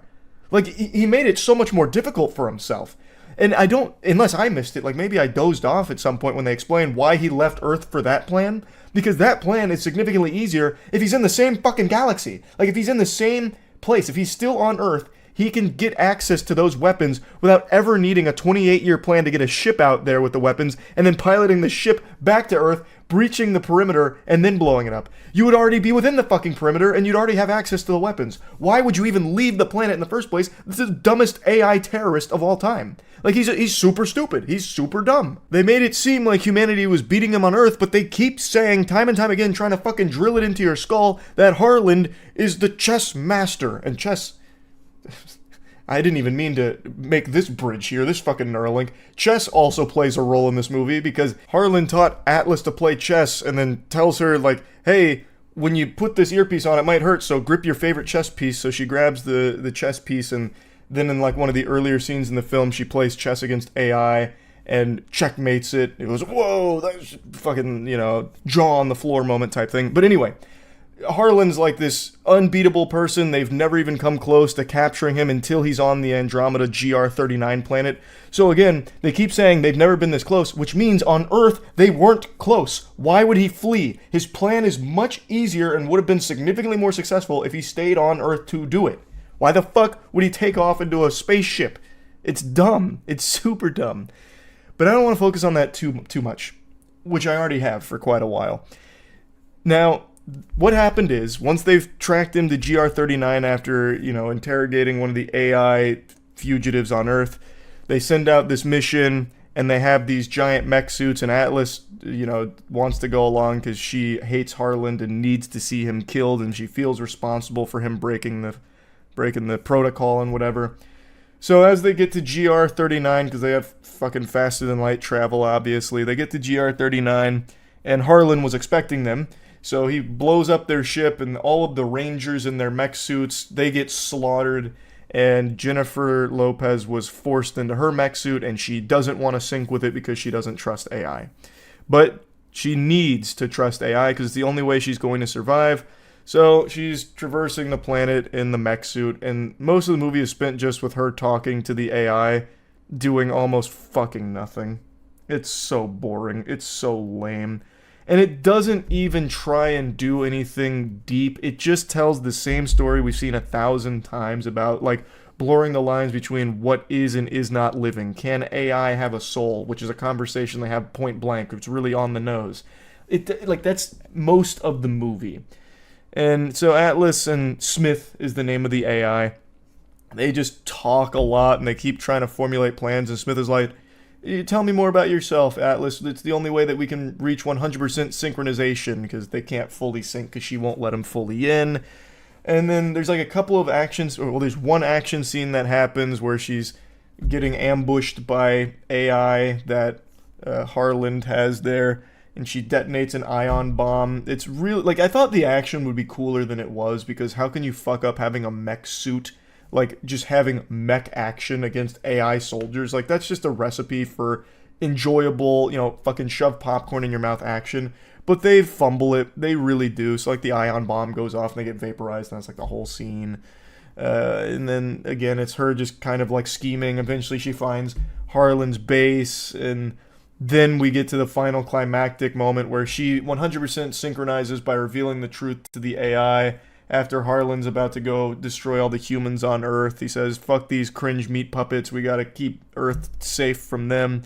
Like, he made it so much more difficult for himself. And I don't, unless I missed it, like maybe I dozed off at some point when they explained why he left Earth for that plan. Because that plan is significantly easier if he's in the same fucking galaxy. Like, if he's in the same place, if he's still on Earth, he can get access to those weapons without ever needing a 28-year plan to get a ship out there with the weapons and then piloting the ship back to Earth, breaching the perimeter, and then blowing it up. You would already be within the fucking perimeter, and you'd already have access to the weapons. Why would you even leave the planet in the first place? This is the dumbest AI terrorist of all time. Like, he's super stupid. He's super dumb. They made it seem like humanity was beating him on Earth, but they keep saying time and time again, trying to fucking drill it into your skull, that Harlan is the chess master. And chess... I didn't even mean to make this bridge here, this fucking Neuralink. Chess also plays a role in this movie because Harlan taught Atlas to play chess and then tells her, like, hey, when you put this earpiece on, it might hurt, so grip your favorite chess piece. So she grabs the chess piece, and then in, like, one of the earlier scenes in the film, she plays chess against AI and checkmates it. It goes, whoa, that's fucking, you know, jaw on the floor moment type thing. But anyway, Harlan's like this unbeatable person. They've never even come close to capturing him until he's on the Andromeda GR39 planet. So again, they keep saying they've never been this close, which means on Earth, they weren't close. Why would he flee? His plan is much easier and would have been significantly more successful if he stayed on Earth to do it. Why the fuck would he take off into a spaceship? It's dumb. It's super dumb. But I don't want to focus on that too much, which I already have for quite a while. Now, what happened is, once they've tracked him to GR39 after, you know, interrogating one of the AI fugitives on Earth, they send out this mission, and they have these giant mech suits, and Atlas, wants to go along because she hates Harland and needs to see him killed, and she feels responsible for him breaking the protocol and whatever. So as they get to GR39, because they have fucking faster than light travel, obviously, they get to GR39, and Harlan was expecting them. So he blows up their ship, and all of the Rangers in their mech suits, they get slaughtered, and Jennifer Lopez was forced into her mech suit, and she doesn't want to sync with it because she doesn't trust AI. But she needs to trust AI because it's the only way she's going to survive. So she's traversing the planet in the mech suit, and most of the movie is spent just with her talking to the AI, doing almost fucking nothing. It's so boring. It's so lame. And it doesn't even try and do anything deep. It just tells the same story we've seen 1,000 times about, like, blurring the lines between what is and is not living. Can AI have a soul? Which is a conversation they have point blank. It's really on the nose. That's most of the movie. And so Atlas and Smith is the name of the AI. They just talk a lot, and they keep trying to formulate plans, and Smith is like, tell me more about yourself, Atlas. It's the only way that we can reach 100% synchronization, because they can't fully sync because she won't let him fully in. And then there's like a couple of actions, there's one action scene that happens where she's getting ambushed by AI that Harland has there, and she detonates an ion bomb. It's really, I thought the action would be cooler than it was, because how can you fuck up having a mech suit? Just having mech action against AI soldiers, that's just a recipe for enjoyable, fucking shove popcorn in your mouth action. But they fumble it. They really do. So, the ion bomb goes off and they get vaporized, and that's, the whole scene. And then, again, it's her just kind of, scheming. Eventually she finds Harlan's base, and then we get to the final climactic moment where she 100% synchronizes by revealing the truth to the AI. After Harlan's about to go destroy all the humans on Earth, he says, fuck these cringe meat puppets, we gotta keep Earth safe from them.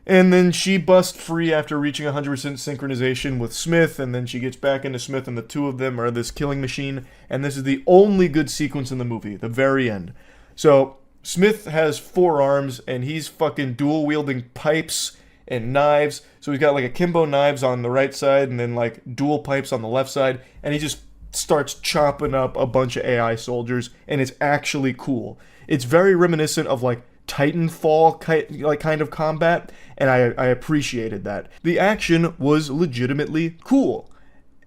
And then she busts free after reaching 100% synchronization with Smith, and then she gets back into Smith, and the two of them are this killing machine, and this is the only good sequence in the movie, the very end. So, Smith has 4 arms, and he's fucking dual-wielding pipes and knives, so he's got akimbo knives on the right side, and then dual pipes on the left side, and he just starts chopping up a bunch of AI soldiers, and it's actually cool. It's very reminiscent of Titanfall kind of combat, and I appreciated that. The action was legitimately cool,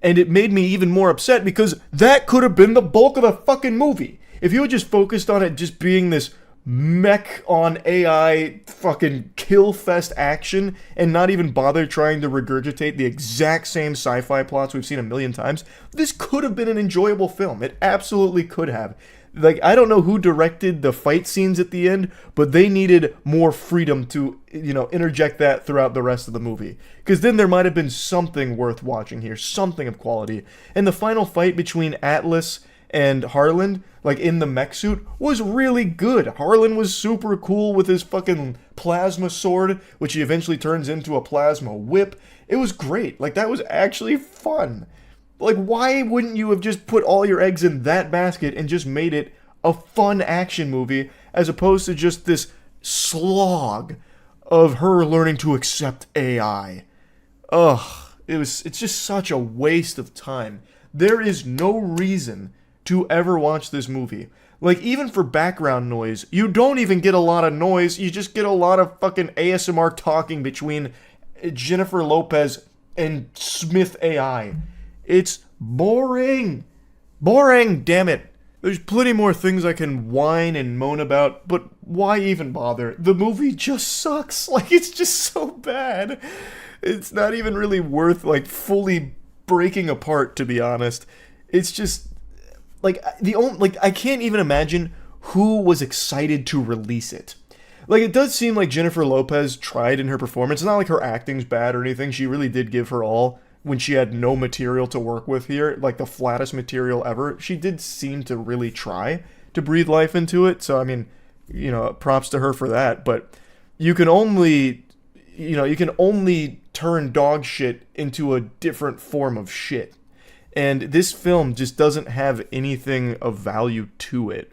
and it made me even more upset because that could have been the bulk of the fucking movie. If you had just focused on it just being this mech on AI fucking kill fest action and not even bother trying to regurgitate the exact same sci-fi plots we've seen a million times, this could have been an enjoyable film. It absolutely could have. I don't know who directed the fight scenes at the end, but they needed more freedom to, interject that throughout the rest of the movie. Because then there might have been something worth watching here, something of quality. And the final fight between Atlas and Harlan, in the mech suit, was really good. Harlan was super cool with his fucking plasma sword, which he eventually turns into a plasma whip. It was great. That was actually fun. Why wouldn't you have just put all your eggs in that basket and just made it a fun action movie, as opposed to just this slog of her learning to accept AI? Ugh. It's just such a waste of time. There is no reason to ever watch this movie. Even for background noise, you don't even get a lot of noise, you just get a lot of fucking ASMR talking between Jennifer Lopez and Smith AI. It's boring. Boring, damn it. There's plenty more things I can whine and moan about, but why even bother? The movie just sucks. It's just so bad. It's not even really worth, fully breaking apart, to be honest. It's just I can't even imagine who was excited to release it. It does seem like Jennifer Lopez tried in her performance. It's not like her acting's bad or anything. She really did give her all when she had no material to work with here, the flattest material ever. She did seem to really try to breathe life into it. So, props to her for that. But you can only turn dog shit into a different form of shit. And this film just doesn't have anything of value to it.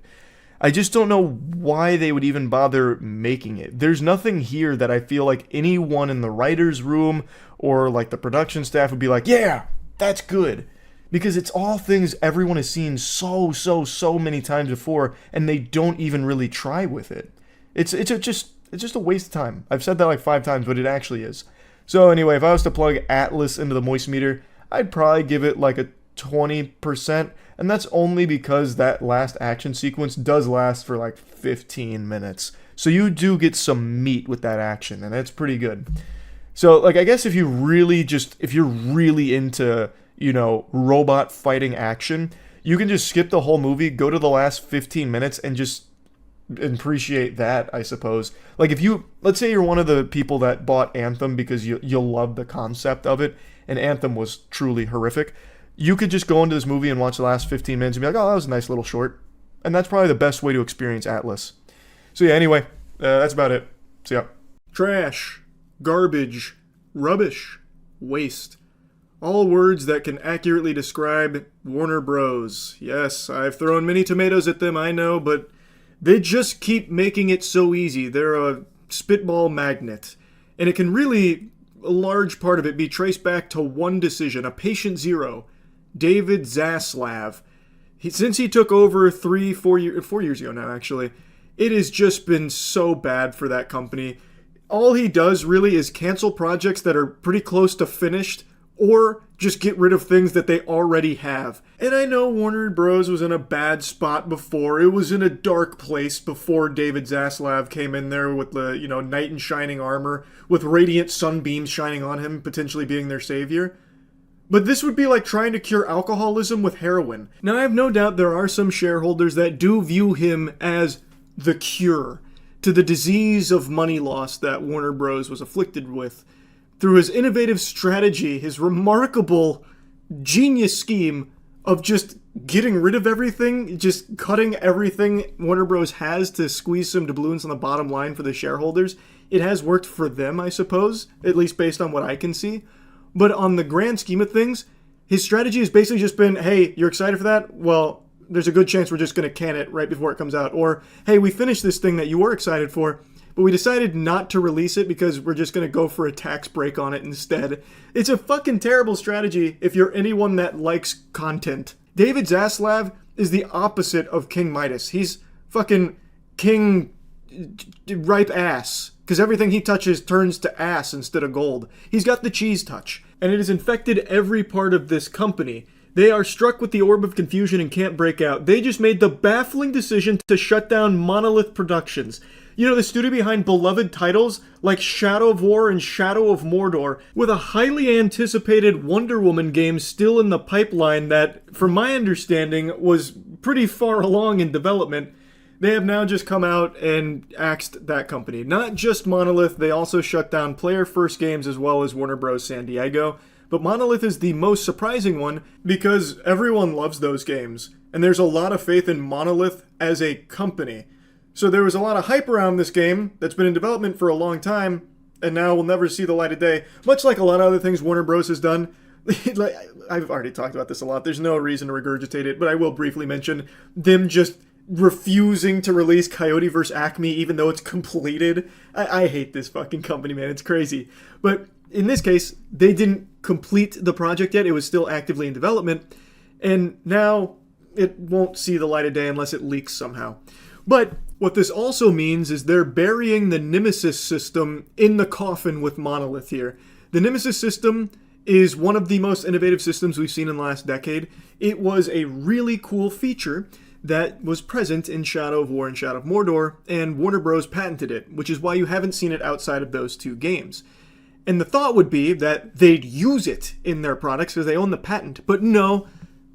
I just don't know why they would even bother making it. There's nothing here that I feel like anyone in the writer's room or like the production staff would be like, yeah, that's good. Because it's all things everyone has seen so many times before, and they don't even really try with it. It's just a waste of time. I've said that like 5 times, but it actually is. So anyway, if I was to plug Atlas into the moist meter, I'd probably give it like a 20%, and that's only because that last action sequence does last for like 15 minutes. So you do get some meat with that action, and that's pretty good. So like I guess if you're really into, you know, robot fighting action, you can just skip the whole movie, go to the last 15 minutes and just appreciate that, I suppose. Like if you, let's say you're one of the people that bought Anthem because you love the concept of it, and Anthem was truly horrific, you could just go into this movie and watch the last 15 minutes and be like, oh, that was a nice little short. And that's probably the best way to experience Atlas. So yeah, anyway, that's about it. See ya. Trash, garbage, rubbish, waste. All words that can accurately describe Warner Bros. Yes, I've thrown many tomatoes at them, I know, but they just keep making it so easy. They're a spitball magnet. And it can really, a large part of it, be traced back to one decision, a patient zero, David Zaslav. Since he took over 4 years ago now, actually, it has just been so bad for that company. All he does really is cancel projects that are pretty close to finished, or just get rid of things that they already have. And I know Warner Bros. Was in a bad spot before. It was in a dark place before David Zaslav came in there with the, you know, knight in shining armor, with radiant sunbeams shining on him, potentially being their savior. But this would be like trying to cure alcoholism with heroin. Now, I have no doubt there are some shareholders that do view him as the cure to the disease of money loss that Warner Bros. Was afflicted with. Through his innovative strategy, his remarkable genius scheme of just getting rid of everything, just cutting everything Warner Bros. Has to squeeze some doubloons on the bottom line for the shareholders, it has worked for them, I suppose, at least based on what I can see. But on the grand scheme of things, his strategy has basically just been, hey, you're excited for that? Well, there's a good chance we're just going to can it right before it comes out. Or, hey, we finished this thing that you were excited for, but we decided not to release it because we're just going to go for a tax break on it instead. It's a fucking terrible strategy if you're anyone that likes content. David Zaslav is the opposite of King Midas. He's fucking King ripe ass, because everything he touches turns to ass instead of gold. He's got the cheese touch, and it has infected every part of this company. They are struck with the orb of confusion and can't break out. They just made the baffling decision to shut down Monolith Productions. You know, the studio behind beloved titles like Shadow of War and Shadow of Mordor, with a highly anticipated Wonder Woman game still in the pipeline that, from my understanding, was pretty far along in development. They have now just come out and axed that company. Not just Monolith, they also shut down Player First Games as well as Warner Bros. San Diego. But Monolith is the most surprising one because everyone loves those games, and there's a lot of faith in Monolith as a company. So there was a lot of hype around this game that's been in development for a long time, and now will never see the light of day, much like a lot of other things Warner Bros. Has done. I've already talked about this a lot, there's no reason to regurgitate it, but I will briefly mention them just refusing to release Coyote vs. Acme even though it's completed. I hate this fucking company, man, it's crazy. But in this case, they didn't complete the project yet, it was still actively in development, and now it won't see the light of day unless it leaks somehow. But what this also means is they're burying the Nemesis system in the coffin with Monolith here. The Nemesis system is one of the most innovative systems we've seen in the last decade. It was a really cool feature that was present in Shadow of War and Shadow of Mordor, and Warner Bros. Patented it, which is why you haven't seen it outside of those two games. And the thought would be that they'd use it in their products because they own the patent, but no.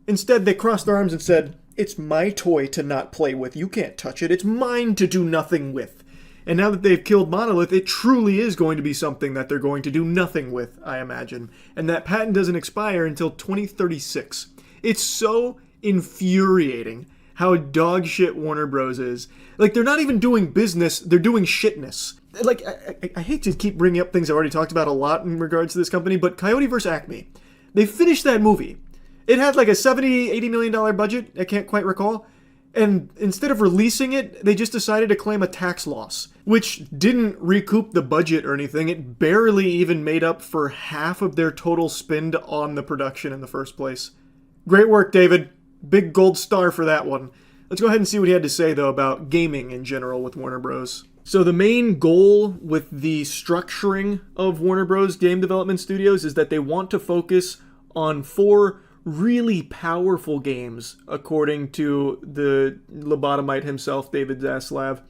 Instead, they crossed their arms and said, it's my toy to not play with. You can't touch it. It's mine to do nothing with. And now that they've killed Monolith, it truly is going to be something that they're going to do nothing with, I imagine. And that patent doesn't expire until 2036. It's so infuriating how dog shit Warner Bros. Is. Like, they're not even doing business, they're doing shitness. Like, I hate to keep bringing up things I've already talked about a lot in regards to this company, but Coyote vs. Acme, they finished that movie. It had like a $70-80 million budget, I can't quite recall, And instead of releasing it, they just decided to claim a tax loss, which didn't recoup the budget or anything. It barely even made up for half of their total spend on the production in the first place. Great work, David. Big gold star for that one. Let's go ahead and see what he had to say, though, about gaming in general with Warner Bros. So the main goal with the structuring of Warner Bros. Game development studios is that they want to focus on 4 really powerful games, according to the lobotomite himself, David Zaslav.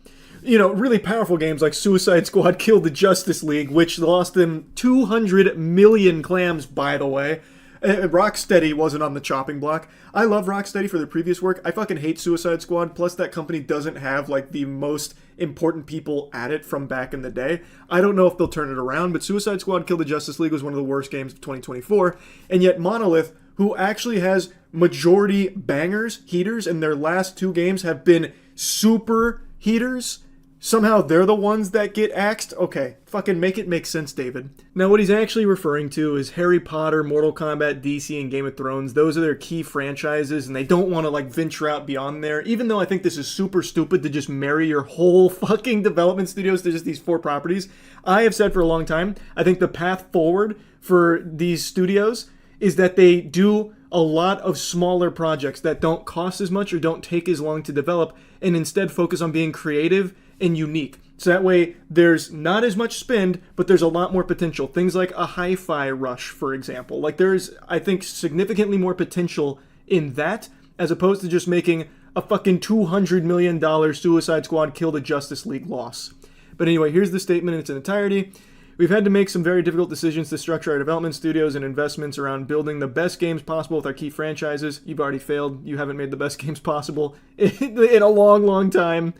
You know, really powerful games like Suicide Squad Kill the Justice League, which lost them 200 million clams, by the way. Rocksteady wasn't on the chopping block. I love Rocksteady for their previous work. I fucking hate Suicide Squad, plus that company doesn't have, like, the most important people at it from back in the day. I don't know if they'll turn it around, but Suicide Squad Kill the Justice League was one of the worst games of 2024, and yet Monolith, who actually has majority bangers, heaters, and their last 2 games have been super heaters, somehow they're the ones that get axed? Okay, fucking make it make sense, David. Now, what he's actually referring to is Harry Potter, Mortal Kombat, DC, and Game of Thrones. Those are their key franchises, and they don't want to, like, venture out beyond there, even though I think this is super stupid to just marry your whole fucking development studios to just these 4 properties. I have said for a long time, I think the path forward for these studios is that they do a lot of smaller projects that don't cost as much or don't take as long to develop, and instead focus on being creative and unique. So that way there's not as much spend, but there's a lot more potential. Things like a Hi-Fi Rush, for example. Like, there's, I think, significantly more potential in that, as opposed to just making a fucking $200 million Suicide Squad Kill the Justice League loss. But anyway, here's the statement in its entirety. We've had to make some very difficult decisions to structure our development studios and investments around building the best games possible with our key franchises. You've already failed. You haven't made the best games possible in a long, long time.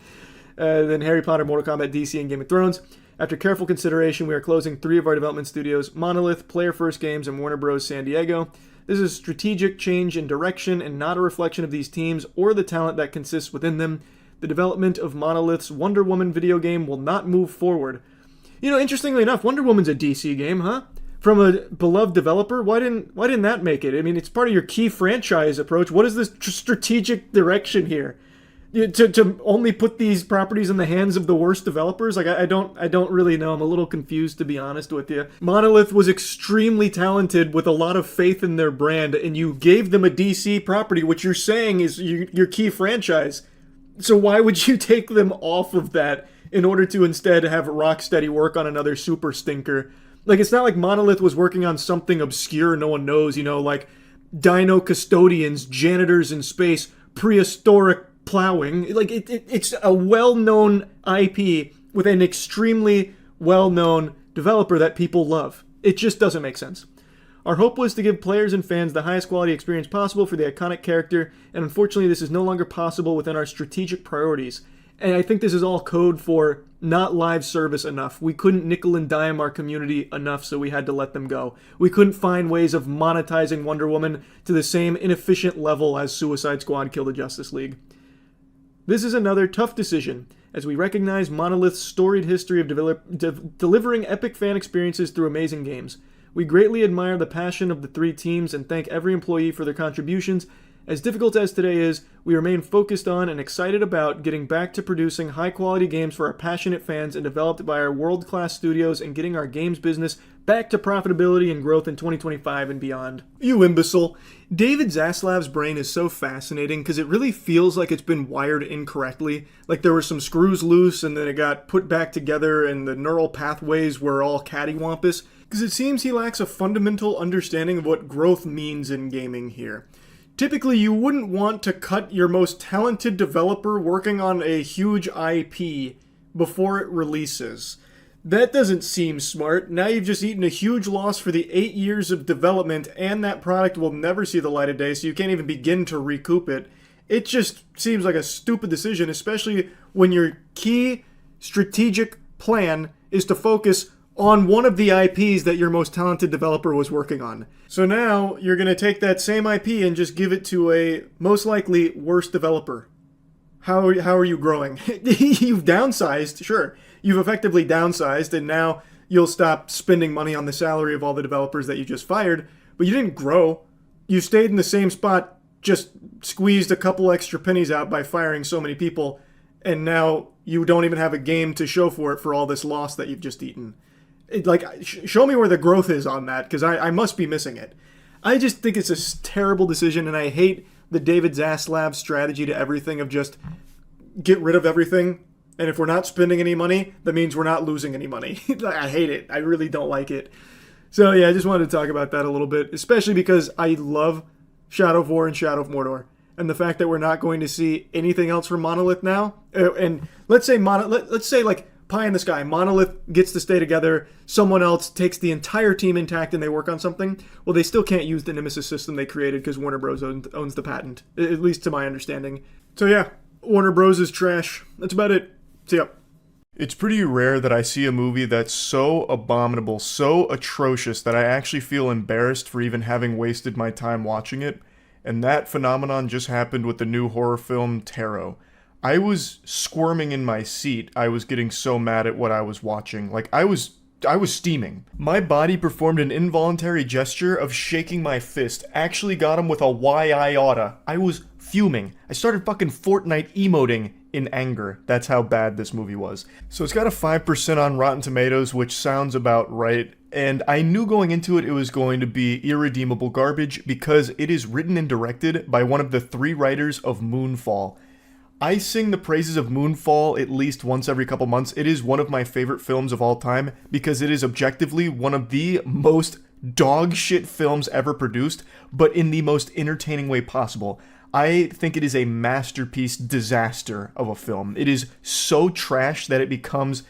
Than Harry Potter, Mortal Kombat, DC, and Game of Thrones. After careful consideration, we are closing 3 of our development studios, Monolith, Player First Games, and Warner Bros. San Diego. This is a strategic change in direction and not a reflection of these teams or the talent that consists within them. The development of Monolith's Wonder Woman video game will not move forward. You know, interestingly enough, Wonder Woman's a DC game, huh? From a beloved developer? Why didn't that make it? I mean, it's part of your key franchise approach. What is the strategic direction here? To only put these properties in the hands of the worst developers? Like, I don't really know. I'm a little confused, to be honest with you. Monolith was extremely talented with a lot of faith in their brand, and you gave them a DC property, which you're saying is your key franchise. So why would you take them off of that in order to instead have Rocksteady work on another super stinker? Like, it's not like Monolith was working on something obscure no one knows, you know, like Dino Custodians, Janitors in Space, Prehistoric Plowing. Like, it's a well-known IP with an extremely well-known developer that people love. It just doesn't make sense. Our hope was to give players and fans the highest quality experience possible for the iconic character, and unfortunately this is no longer possible within our strategic priorities. And I think this is all code for not live service enough. We couldn't nickel and dime our community enough, so we had to let them go. We couldn't find ways of monetizing Wonder Woman to the same inefficient level as Suicide Squad Kill the Justice League. This is another tough decision, as we recognize Monolith's storied history of delivering epic fan experiences through amazing games. We greatly admire the passion of the 3 teams and thank every employee for their contributions. As difficult as today is, we remain focused on and excited about getting back to producing high-quality games for our passionate fans and developed by our world-class studios and getting our games business back to profitability and growth in 2025 and beyond. You imbecile. David Zaslav's brain is so fascinating because it really feels like it's been wired incorrectly. Like there were some screws loose and then it got put back together and the neural pathways were all cattywampus. Because it seems he lacks a fundamental understanding of what growth means in gaming here. Typically, you wouldn't want to cut your most talented developer working on a huge IP before it releases. That doesn't seem smart. Now you've just eaten a huge loss for the 8 years of development, and that product will never see the light of day, so you can't even begin to recoup it. It just seems like a stupid decision, especially when your key strategic plan is to focus on one of the IPs that your most talented developer was working on. So now you're going to take that same IP and just give it to a most likely worse developer. How are you growing? You've downsized, sure. You've effectively downsized, and now you'll stop spending money on the salary of all the developers that you just fired, but you didn't grow. You stayed in the same spot just squeezed a couple extra pennies out by firing so many people, and now you don't even have a game to show for it for all this loss that you've just eaten. Show me where the growth is on that, because I must be missing it. I just think it's a terrible decision, and I hate the David Zaslav strategy to everything of just get rid of everything, and if we're not spending any money, that means we're not losing any money. I hate it. I really don't like it. So yeah, I just wanted to talk about that a little bit, especially because I love Shadow of War and Shadow of Mordor, and the fact that we're not going to see anything else from Monolith now. And let's say like pie in the sky, Monolith gets to stay together, someone else takes the entire team intact and they work on something. Well, they still can't use the Nemesis system they created because Warner Bros. Owns the patent, at least to my understanding. So yeah, Warner Bros. Is trash. That's about it. See ya. It's pretty rare that I see a movie that's so abominable, so atrocious, that I actually feel embarrassed for even having wasted my time watching it, and that phenomenon just happened with the new horror film Tarot. I was squirming in my seat. I was getting so mad at what I was watching. Like, I was steaming. My body performed an involuntary gesture of shaking my fist. Actually got him with a why I oughta. I was fuming. I started fucking Fortnite emoting in anger. That's how bad this movie was. So it's got a 5% on Rotten Tomatoes, which sounds about right. And I knew going into it was going to be irredeemable garbage because it is written and directed by one of the 3 writers of Moonfall. I sing the praises of Moonfall at least once every couple months. It is one of my favorite films of all time because it is objectively one of the most dog shit films ever produced, but in the most entertaining way possible. I think it is a masterpiece disaster of a film. It is so trash that it becomes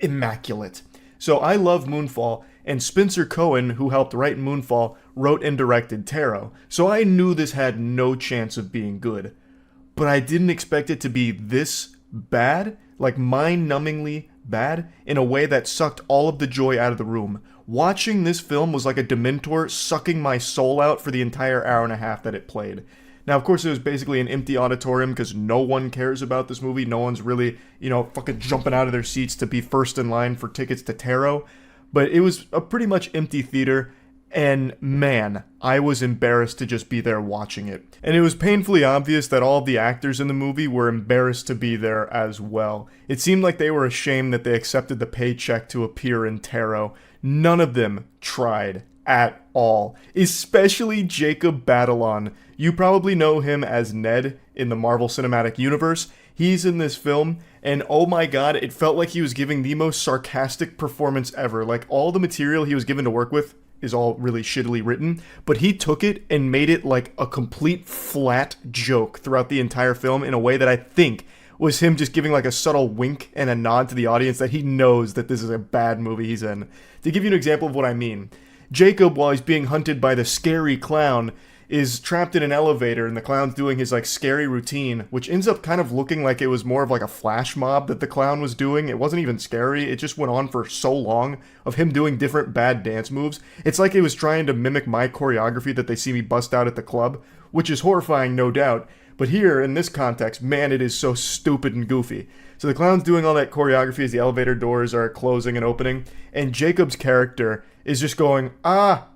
immaculate. So I love Moonfall, and Spencer Cohen, who helped write Moonfall, wrote and directed Tarot. So I knew this had no chance of being good. But I didn't expect it to be this bad, like mind-numbingly bad, in a way that sucked all of the joy out of the room. Watching this film was like a Dementor sucking my soul out for the entire hour and a half that it played. Now, of course, it was basically an empty auditorium because no one cares about this movie. No one's really, fucking jumping out of their seats to be first in line for tickets to Tarot. But it was a pretty much empty theater. And man, I was embarrassed to just be there watching it. And it was painfully obvious that all of the actors in the movie were embarrassed to be there as well. It seemed like they were ashamed that they accepted the paycheck to appear in Tarot. None of them tried at all. Especially Jacob Batalon. You probably know him as Ned in the Marvel Cinematic Universe. He's in this film, and oh my god, it felt like he was giving the most sarcastic performance ever. Like, all the material he was given to work with is all really shittily written, but he took it and made it like a complete flat joke throughout the entire film in a way that I think was him just giving like a subtle wink and a nod to the audience that he knows that this is a bad movie he's in. To give you an example of what I mean, Jacob, while he's being hunted by the scary clown, is trapped in an elevator, and the clown's doing his like scary routine, which ends up kind of looking like it was more of like a flash mob that the clown was doing. It wasn't even scary. It just went on for so long of him doing different bad dance moves. It's like it was trying to mimic my choreography that they see me bust out at the club, which is horrifying, no doubt. But here, in this context, man, it is so stupid and goofy. So the clown's doing all that choreography as the elevator doors are closing and opening, and Jacob's character is just going, ah,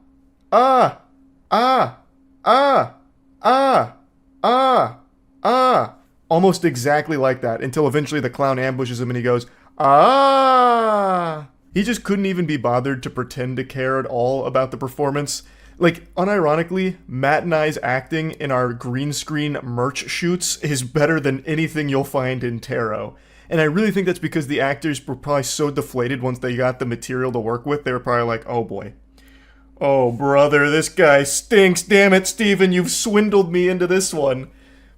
ah, ah, ah, ah, ah, ah, almost exactly like that, until eventually the clown ambushes him and he goes, ah. He just couldn't even be bothered to pretend to care at all about the performance. Like, unironically, Matt and I's acting in our green screen merch shoots is better than anything you'll find in Tarot. And I really think that's because the actors were probably so deflated once they got the material to work with, they were probably like, oh boy. Oh, brother, this guy stinks. Damn it, Steven, you've swindled me into this one.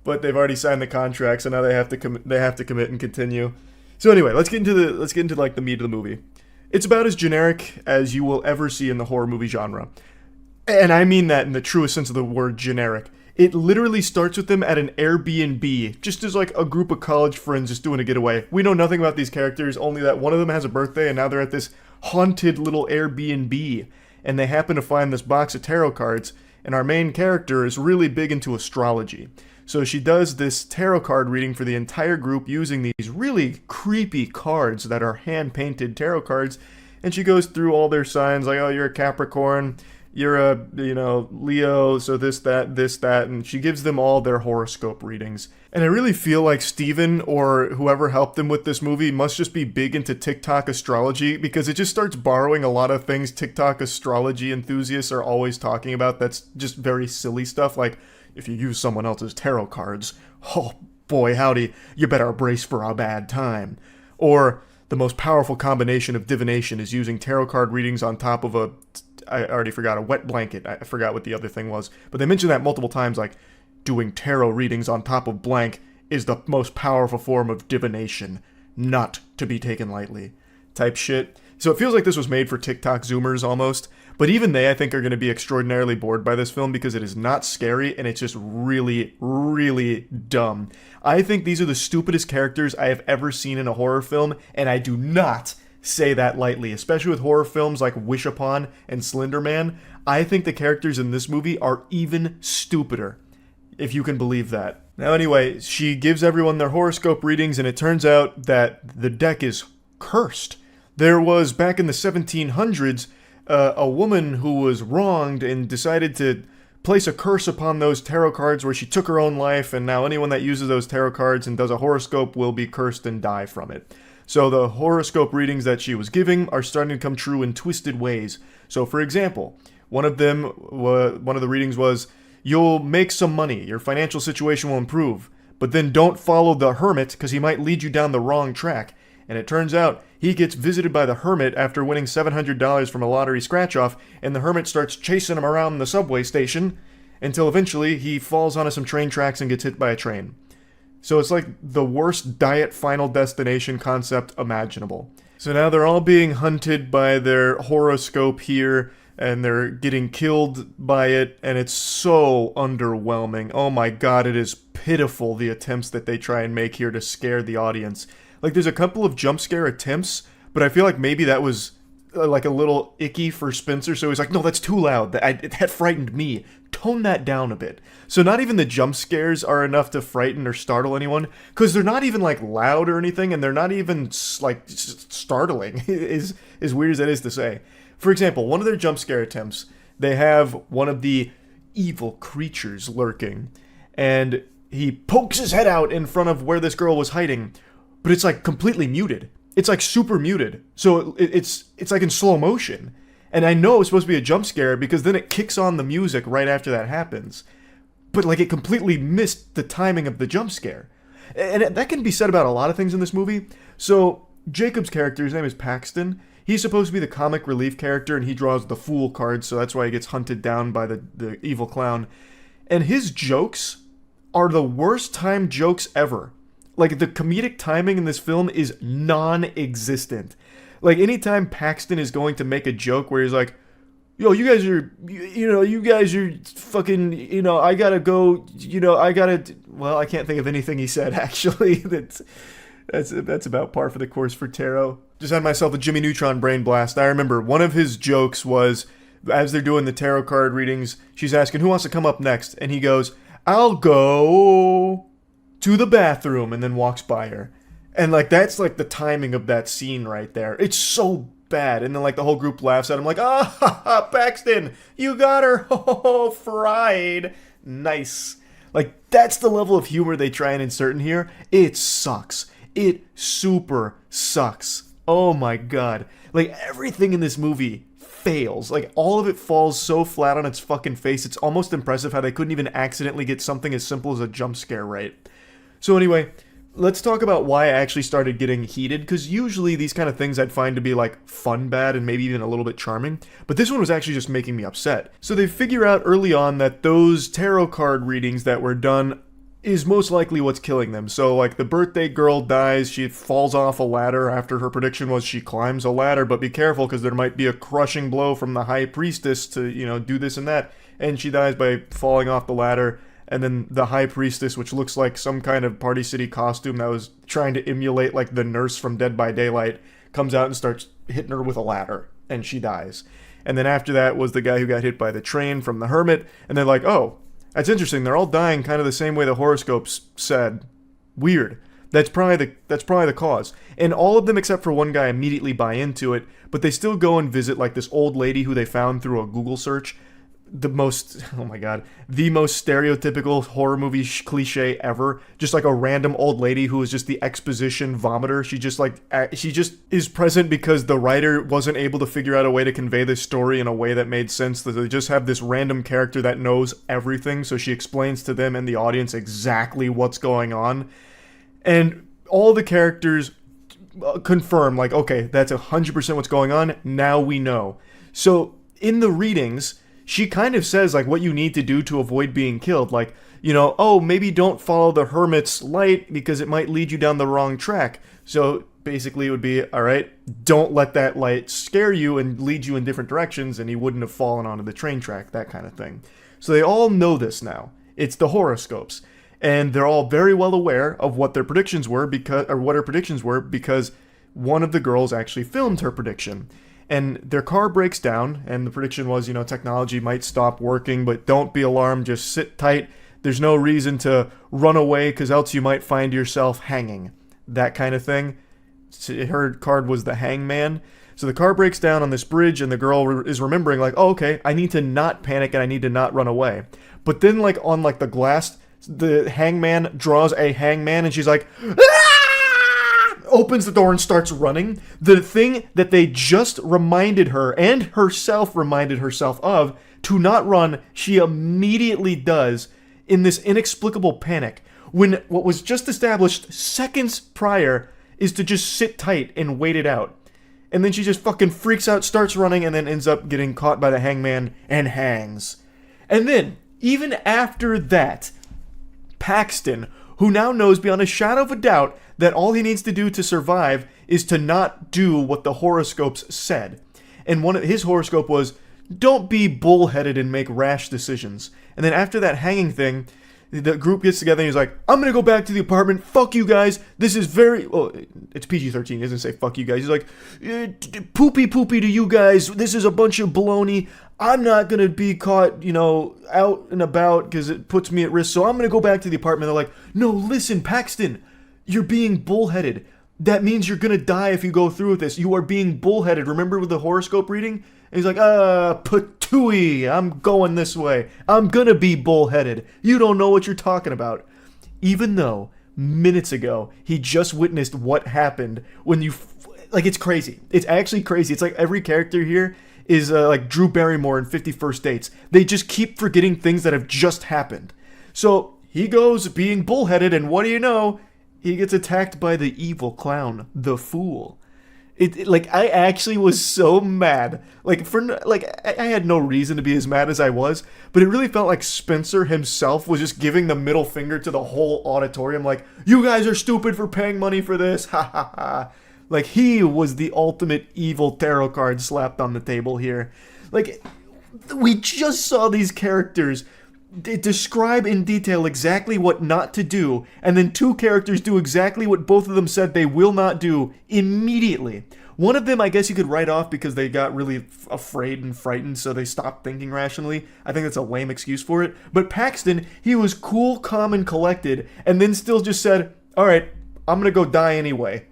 But they've already signed the contract, so now they have to commit and continue. So anyway, let's get into like the meat of the movie. It's about as generic as you will ever see in the horror movie genre. And I mean that in the truest sense of the word generic. It literally starts with them at an Airbnb, just as like a group of college friends just doing a getaway. We know nothing about these characters, only that one of them has a birthday and now they're at this haunted little Airbnb. And they happen to find this box of tarot cards, and our main character is really big into astrology. So she does this tarot card reading for the entire group using these really creepy cards that are hand-painted tarot cards, and she goes through all their signs, like, oh, you're a Capricorn, you're a, Leo, so this, that, and she gives them all their horoscope readings. And I really feel like Steven or whoever helped him with this movie must just be big into TikTok astrology, because it just starts borrowing a lot of things TikTok astrology enthusiasts are always talking about that's just very silly stuff, like, if you use someone else's tarot cards, oh boy howdy, you better brace for a bad time. Or, the most powerful combination of divination is using tarot card readings on top of I already forgot, a wet blanket. I forgot what the other thing was. But they mentioned that multiple times, like, doing tarot readings on top of blank is the most powerful form of divination, not to be taken lightly, type shit. So it feels like this was made for TikTok Zoomers almost. But even they, I think, are going to be extraordinarily bored by this film because it is not scary and it's just really, really dumb. I think these are the stupidest characters I have ever seen in a horror film, and I do not say that lightly, especially with horror films like Wish Upon and Slender Man. I think the characters in this movie are even stupider, if you can believe that. Now anyway, she gives everyone their horoscope readings, and it turns out that the deck is cursed. There was, back in the 1700s, a woman who was wronged and decided to place a curse upon those tarot cards where she took her own life, and now anyone that uses those tarot cards and does a horoscope will be cursed and die from it. So the horoscope readings that she was giving are starting to come true in twisted ways. So for example, one of the readings was, you'll make some money, your financial situation will improve, but then don't follow the hermit because he might lead you down the wrong track. And it turns out he gets visited by the hermit after winning $700 from a lottery scratch-off, and the hermit starts chasing him around the subway station until eventually he falls onto some train tracks and gets hit by a train. So it's like the worst diet Final Destination concept imaginable. So now they're all being hunted by their horoscope here, and they're getting killed by it, and it's so underwhelming. Oh my god, it is pitiful, the attempts that they try and make here to scare the audience. Like, there's a couple of jump scare attempts, but I feel like maybe that was like a little icky for Spencer, so he's like, no, that's too loud, that frightened me, tone that down a bit. So not even the jump scares are enough to frighten or startle anyone, because they're not even like loud or anything, and they're not even like startling, as weird as that is to say. For example, one of their jump scare attempts, they have one of the evil creatures lurking, and he pokes his head out in front of where this girl was hiding, but it's like completely muted. It's like super muted. So it's like in slow motion. And I know it's supposed to be a jump scare because then it kicks on the music right after that happens. But like it completely missed the timing of the jump scare. And that can be said about a lot of things in this movie. So Jacob's character, his name is Paxton. He's supposed to be the comic relief character, and he draws the Fool card, so that's why he gets hunted down by the evil clown. And his jokes are the worst timed jokes ever. Like, the comedic timing in this film is non-existent. Like, anytime Paxton is going to make a joke where he's like, yo, you guys are fucking, I gotta go, well, I can't think of anything he said, actually. That's about par for the course for Taro. Just had myself a Jimmy Neutron brain blast. I remember one of his jokes was, as they're doing the tarot card readings, she's asking, who wants to come up next? And he goes, I'll go to the bathroom, and then walks by her. And like, that's like the timing of that scene right there. It's so bad. And then like the whole group laughs at him like, Paxton, you got her. Oh, fried. Nice. Like, that's the level of humor they try and insert in here. It sucks. It super sucks. Oh my god. Like, everything in this movie fails. Like, all of it falls so flat on its fucking face. It's almost impressive how they couldn't even accidentally get something as simple as a jump scare right. So anyway, let's talk about why I actually started getting heated, because usually these kind of things I'd find to be like fun bad and maybe even a little bit charming, but this one was actually just making me upset. So they figure out early on that those tarot card readings that were done is most likely what's killing them. So like the birthday girl dies, she falls off a ladder after her prediction was she climbs a ladder, but be careful because there might be a crushing blow from the high priestess to, do this and that, and she dies by falling off the ladder. And then the high priestess, which looks like some kind of Party City costume that was trying to emulate like the nurse from Dead by Daylight, comes out and starts hitting her with a ladder, and she dies. And then after that was the guy who got hit by the train from the hermit, and they're like, oh, that's interesting, they're all dying kind of the same way the horoscopes said. Weird. That's probably the cause. And all of them except for one guy immediately buy into it, but they still go and visit like this old lady who they found through a Google search. The most stereotypical horror movie cliche ever. Just like a random old lady who is just the exposition vomiter. She just is present because the writer wasn't able to figure out a way to convey this story in a way that made sense. That they just have this random character that knows everything, so she explains to them and the audience exactly what's going on. And all the characters confirm, like, okay, that's 100% what's going on. Now we know. So in the readings, she kind of says, like, what you need to do to avoid being killed. Like, you know, oh, maybe don't follow the hermit's light because it might lead you down the wrong track. So basically it would be, all right, don't let that light scare you and lead you in different directions and you wouldn't have fallen onto the train track, that kind of thing. So they all know this now. It's the horoscopes. And they're all very well aware of what their predictions were what her predictions were because one of the girls actually filmed her prediction. And their car breaks down, and the prediction was, you know, technology might stop working, but don't be alarmed, just sit tight. There's no reason to run away, because else you might find yourself hanging. That kind of thing. Her card was the hangman. So the car breaks down on this bridge, and the girl is remembering, like, oh, okay, I need to not panic, and I need to not run away. But then, like, on, like, the glass, the hangman draws a hangman, and she's like, ah! Opens the door and starts running. The thing that they just reminded her and herself reminded herself of to not run, she immediately does in this inexplicable panic when what was just established seconds prior is to just sit tight and wait it out. And then she just fucking freaks out, starts running, and then ends up getting caught by the hangman and hangs. And then, even after that, Paxton, who now knows beyond a shadow of a doubt that all he needs to do to survive is to not do what the horoscopes said. And his horoscope was, don't be bullheaded and make rash decisions. And then after that hanging thing, the group gets together and he's like, I'm gonna go back to the apartment, fuck you guys, this is well, it's PG-13, he doesn't say fuck you guys, he's like, poopy to you guys, this is a bunch of baloney, I'm not gonna be caught, you know, out and about because it puts me at risk, so I'm gonna go back to the apartment. They're like, no, listen, Paxton, you're being bullheaded. That means you're gonna die if you go through with this. You are being bullheaded. Remember with the horoscope reading? And he's like, patooey, I'm going this way. I'm gonna be bullheaded. You don't know what you're talking about. Even though, minutes ago, he just witnessed what happened when you, like, it's crazy. It's actually crazy. It's like every character here is like Drew Barrymore in 50 First Dates. They just keep forgetting things that have just happened. So he goes being bullheaded, and what do you know? He gets attacked by the evil clown, the Fool. Like, I actually was so mad. Like, I had no reason to be as mad as I was, but it really felt like Spencer himself was just giving the middle finger to the whole auditorium, like, you guys are stupid for paying money for this, ha ha ha. Like, he was the ultimate evil tarot card slapped on the table here. Like, we just saw these characters describe in detail exactly what not to do, and then two characters do exactly what both of them said they will not do immediately. One of them, I guess you could write off because they got really afraid and frightened, so they stopped thinking rationally. I think that's a lame excuse for it. But Paxton, he was cool, calm, and collected, and then still just said, alright, I'm gonna go die anyway.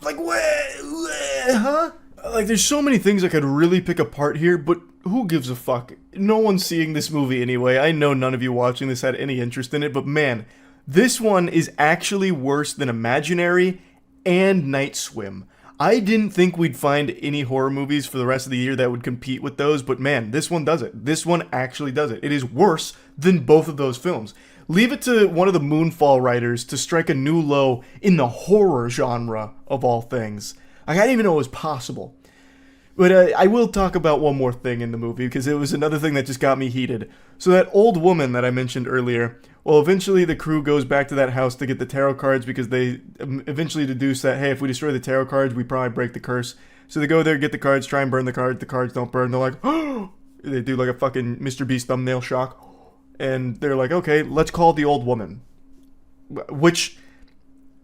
Like, huh? Like, there's so many things I could really pick apart here, but who gives a fuck? No one's seeing this movie anyway. I know none of you watching this had any interest in it, but man, this one is actually worse than Imaginary and Night Swim. I didn't think we'd find any horror movies for the rest of the year that would compete with those, but man, this one does it. This one actually does it. It is worse than both of those films. Leave it to one of the Moonfall writers to strike a new low in the horror genre of all things. Like, I didn't even know it was possible. But I will talk about one more thing in the movie, because it was another thing that just got me heated. So that old woman that I mentioned earlier, well, eventually the crew goes back to that house to get the tarot cards, because they eventually deduce that, hey, if we destroy the tarot cards, we probably break the curse. So they go there, get the cards, try and burn the cards don't burn. They're like, oh! They do like a fucking Mr. Beast thumbnail shock. And they're like, okay, let's call the old woman. Which,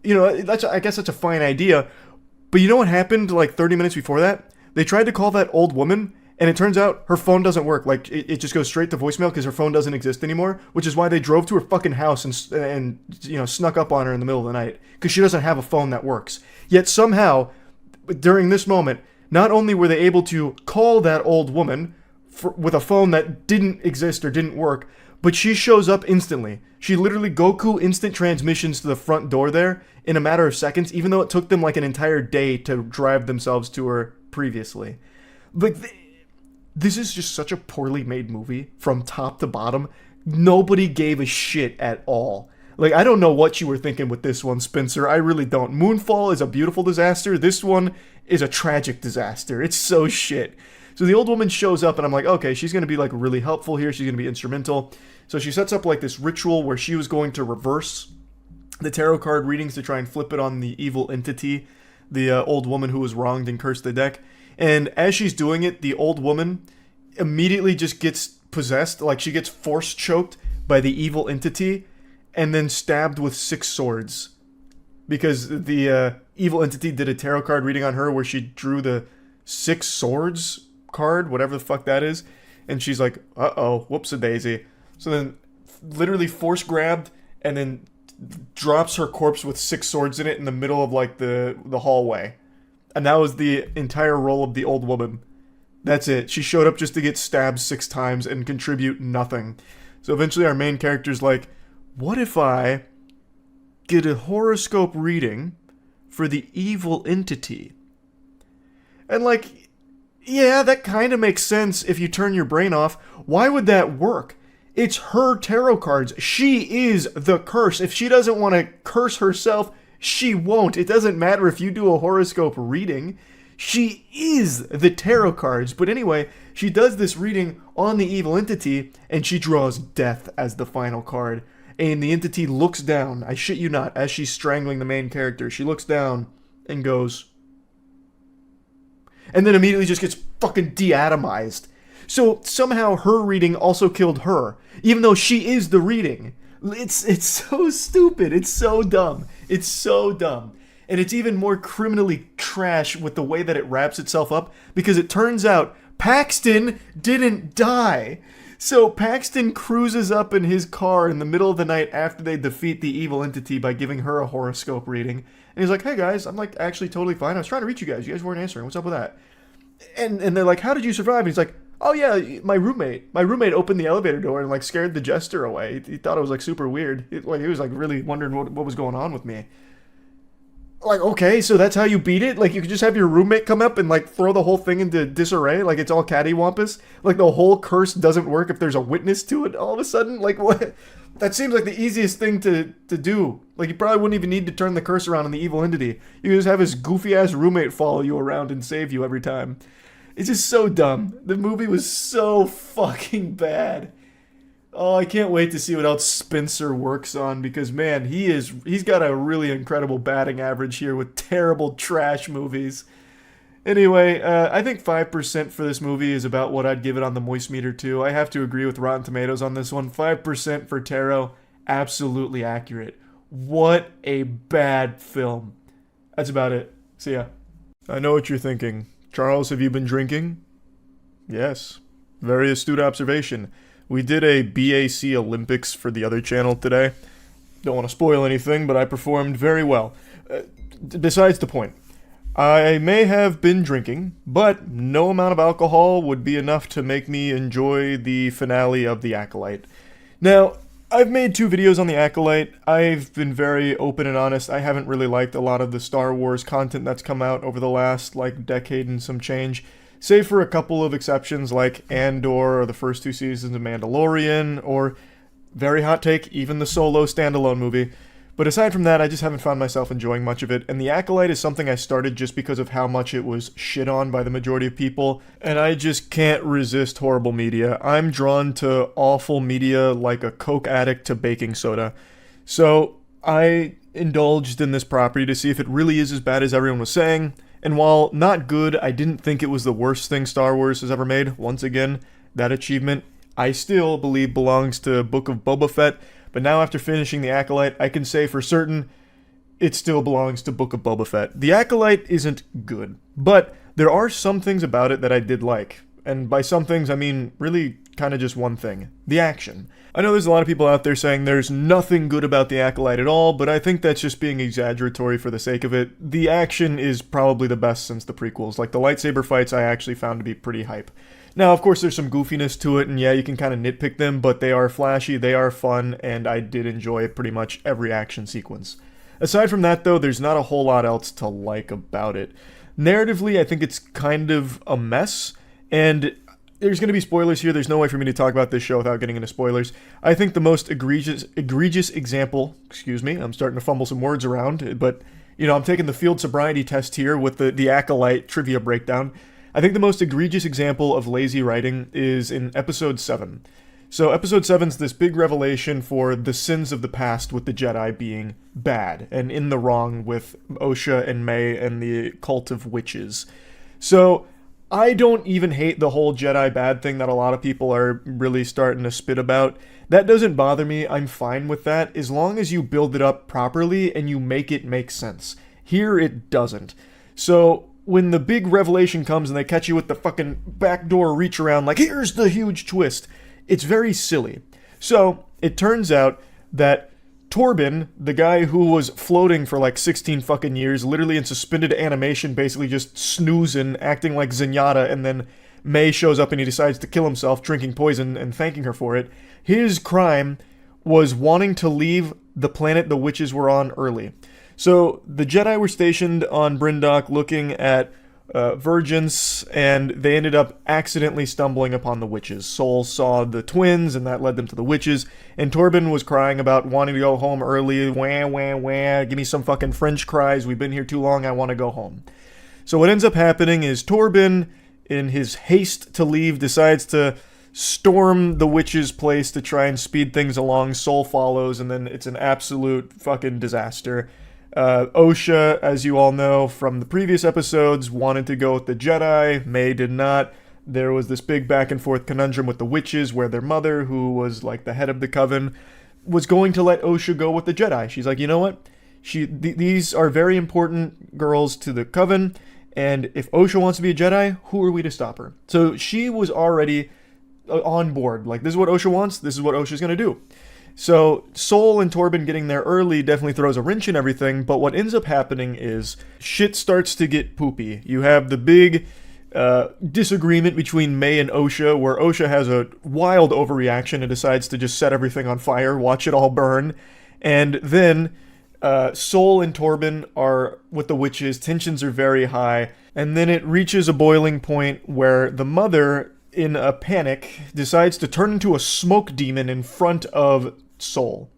you know, I guess that's a fine idea. But you know what happened like 30 minutes before that? They tried to call that old woman, And it turns out her phone doesn't work. Like, it just goes straight to voicemail because her phone doesn't exist anymore, which is why they drove to her fucking house and you know, snuck up on her in the middle of the night because she doesn't have a phone that works. Yet somehow, during this moment, not only were they able to call that old woman with a phone that didn't exist or didn't work, but she shows up instantly. She literally Goku instant transmissions to the front door there in a matter of seconds, even though it took them like an entire day to drive themselves to her previously. Like, this is just such a poorly made movie from top to bottom. Nobody gave a shit at all. Like, I don't know what you were thinking with this one, Spencer. I really don't. Moonfall is a beautiful disaster. This one is a tragic disaster. It's so shit. So the old woman shows up and I'm like, okay, she's going to be like really helpful here. She's going to be instrumental. So she sets up like this ritual where she was going to reverse the tarot card readings to try and flip it on the evil entity, the old woman who was wronged and cursed the deck. And as she's doing it, the old woman immediately just gets possessed. Like, she gets force choked by the evil entity and then stabbed with 6 swords. Because the evil entity did a tarot card reading on her where she drew the 6 swords card, whatever the fuck that is. And she's like, uh-oh, whoops-a-daisy. So then literally force grabbed and then drops her corpse with 6 swords in it in the middle of like the hallway. And that was the entire role of the old woman. That's it. She showed up just to get stabbed 6 times and contribute nothing. So eventually our main character's like, what if I get a horoscope reading for the evil entity? And like, yeah, that kind of makes sense if you turn your brain off. Why would that work? It's her tarot cards. She is the curse. If she doesn't want to curse herself, she won't. It doesn't matter if you do a horoscope reading. She is the tarot cards. But anyway, she does this reading on the evil entity, and she draws death as the final card. And the entity looks down, I shit you not, as she's strangling the main character. She looks down and goes... and then immediately just gets fucking deatomized. So somehow her reading also killed her, even though she is the reading. It's so stupid. It's so dumb. It's so dumb. And it's even more criminally trash with the way that it wraps itself up, because it turns out Paxton didn't die. So Paxton cruises up in his car in the middle of the night after they defeat the evil entity by giving her a horoscope reading. And he's like, hey guys, I'm like actually totally fine. I was trying to reach you guys. You guys weren't answering. What's up with that? And they're like, how did you survive? And he's like, oh yeah, my roommate opened the elevator door and like scared the jester away. He thought it was like super weird. He was like really wondering what was going on with me. Like, okay, so that's how you beat it? Like, you could just have your roommate come up and like throw the whole thing into disarray? Like, it's all cattywampus? Like, the whole curse doesn't work if there's a witness to it all of a sudden? Like, what? That seems like the easiest thing to do. Like, you probably wouldn't even need to turn the curse around on the evil entity. You could just have his goofy-ass roommate follow you around and save you every time. It's just so dumb. The movie was so fucking bad. Oh, I can't wait to see what else Spencer works on, because man, he's got a really incredible batting average here with terrible trash movies. Anyway, I think 5% for this movie is about what I'd give it on the Moist Meter too. I have to agree with Rotten Tomatoes on this one. 5% for Tarot, absolutely accurate. What a bad film. That's about it. See ya. I know what you're thinking. Charles, have you been drinking? Yes. Very astute observation. We did a BAC Olympics for the other channel today. Don't want to spoil anything, but I performed very well. Besides the point, I may have been drinking, but no amount of alcohol would be enough to make me enjoy the finale of The Acolyte. Now, I've made 2 videos on The Acolyte. I've been very open and honest. I haven't really liked a lot of the Star Wars content that's come out over the last, decade and some change. Save for a couple of exceptions like Andor or the first 2 seasons of Mandalorian, or, very hot take, even the Solo standalone movie. But aside from that, I just haven't found myself enjoying much of it, and The Acolyte is something I started just because of how much it was shit on by the majority of people, and I just can't resist horrible media. I'm drawn to awful media like a Coke addict to baking soda. So, I indulged in this property to see if it really is as bad as everyone was saying. And while not good, I didn't think it was the worst thing Star Wars has ever made. Once again, that achievement, I still believe belongs to Book of Boba Fett. But now after finishing The Acolyte, I can say for certain, it still belongs to Book of Boba Fett. The Acolyte isn't good, but there are some things about it that I did like. And by some things, I mean really kind of just one thing. The action. I know there's a lot of people out there saying there's nothing good about The Acolyte at all, but I think that's just being exaggeratory for the sake of it. The action is probably the best since the prequels. Like, the lightsaber fights I actually found to be pretty hype. Now, of course, there's some goofiness to it, and yeah, you can kind of nitpick them, but they are flashy, they are fun, and I did enjoy pretty much every action sequence. Aside from that, though, there's not a whole lot else to like about it. Narratively, I think it's kind of a mess, and there's going to be spoilers here. There's no way for me to talk about this show without getting into spoilers. I think the most egregious example, excuse me, I'm starting to fumble some words around, but, you know, I'm taking the field sobriety test here with the Acolyte trivia breakdown. I think the most egregious example of lazy writing is in episode 7. So episode 7's this big revelation for the sins of the past with the Jedi being bad and in the wrong with Osha and May and the cult of witches. So I don't even hate the whole Jedi bad thing that a lot of people are really starting to spit about. That doesn't bother me. I'm fine with that as long as you build it up properly and you make it make sense. Here it doesn't. So when the big revelation comes and they catch you with the fucking backdoor reach around like, here's the huge twist, it's very silly. So it turns out that Torben, the guy who was floating for like 16 fucking years, literally in suspended animation, basically just snoozing, acting like Zenyatta, and then May shows up and he decides to kill himself, drinking poison and thanking her for it. His crime was wanting to leave the planet the witches were on early. So the Jedi were stationed on Bryndock looking at virgins, and they ended up accidentally stumbling upon the witches. Sol saw the twins, and that led them to the witches, and Torben was crying about wanting to go home early. Wah, wah, wah, give me some fucking French cries. We've been here too long. I want to go home. So what ends up happening is Torben, in his haste to leave, decides to storm the witch's place to try and speed things along. Sol follows, and then it's an absolute fucking disaster. Osha, as you all know from the previous episodes, wanted to go with the Jedi. May did not. There was this big back and forth conundrum with the witches where their mother, who was like the head of the coven, was going to let Osha go with the Jedi. She's like, you know what? These are very important girls to the coven, and if Osha wants to be a Jedi, who are we to stop her? So she was already on board. Like, this is what Osha wants. This is what Osha's going to do. So Sol and Torben getting there early definitely throws a wrench in everything, but what ends up happening is shit starts to get poopy. You have the big disagreement between May and Osha, where Osha has a wild overreaction and decides to just set everything on fire, watch it all burn, and then Sol and Torben are with the witches, tensions are very high, and then it reaches a boiling point where the mother, in a panic, decides to turn into a smoke demon in front of Sol.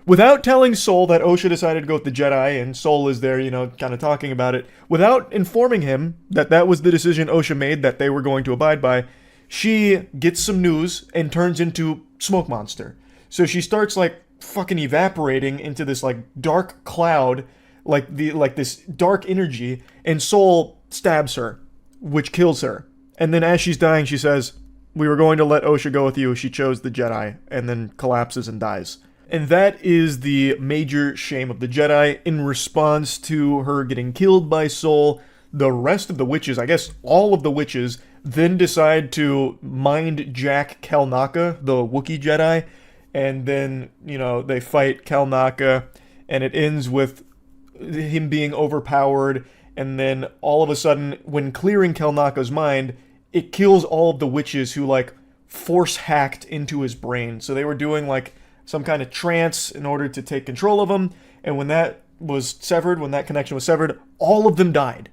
Without telling Sol that Osha decided to go with the Jedi, and Sol is there, you know, kind of talking about it, without informing him that that was the decision Osha made that they were going to abide by, she gets some news and turns into Smoke Monster. So she starts, like, fucking evaporating into this, like, dark cloud, like this dark energy, and Sol stabs her, which kills her. And then as she's dying, she says, we were going to let Osha go with you. She chose the Jedi, and then collapses and dies. And that is the major shame of the Jedi. In response to her getting killed by Sol, the rest of the witches, I guess all of the witches, then decide to mind jack Kelnaka, the Wookiee Jedi. And then, you know, they fight Kelnaka, and it ends with him being overpowered. And then all of a sudden, when clearing Kelnaka's mind, it kills all of the witches who, like, force hacked into his brain. So they were doing, like, some kind of trance in order to take control of him. And when that was severed, when that connection was severed, all of them died.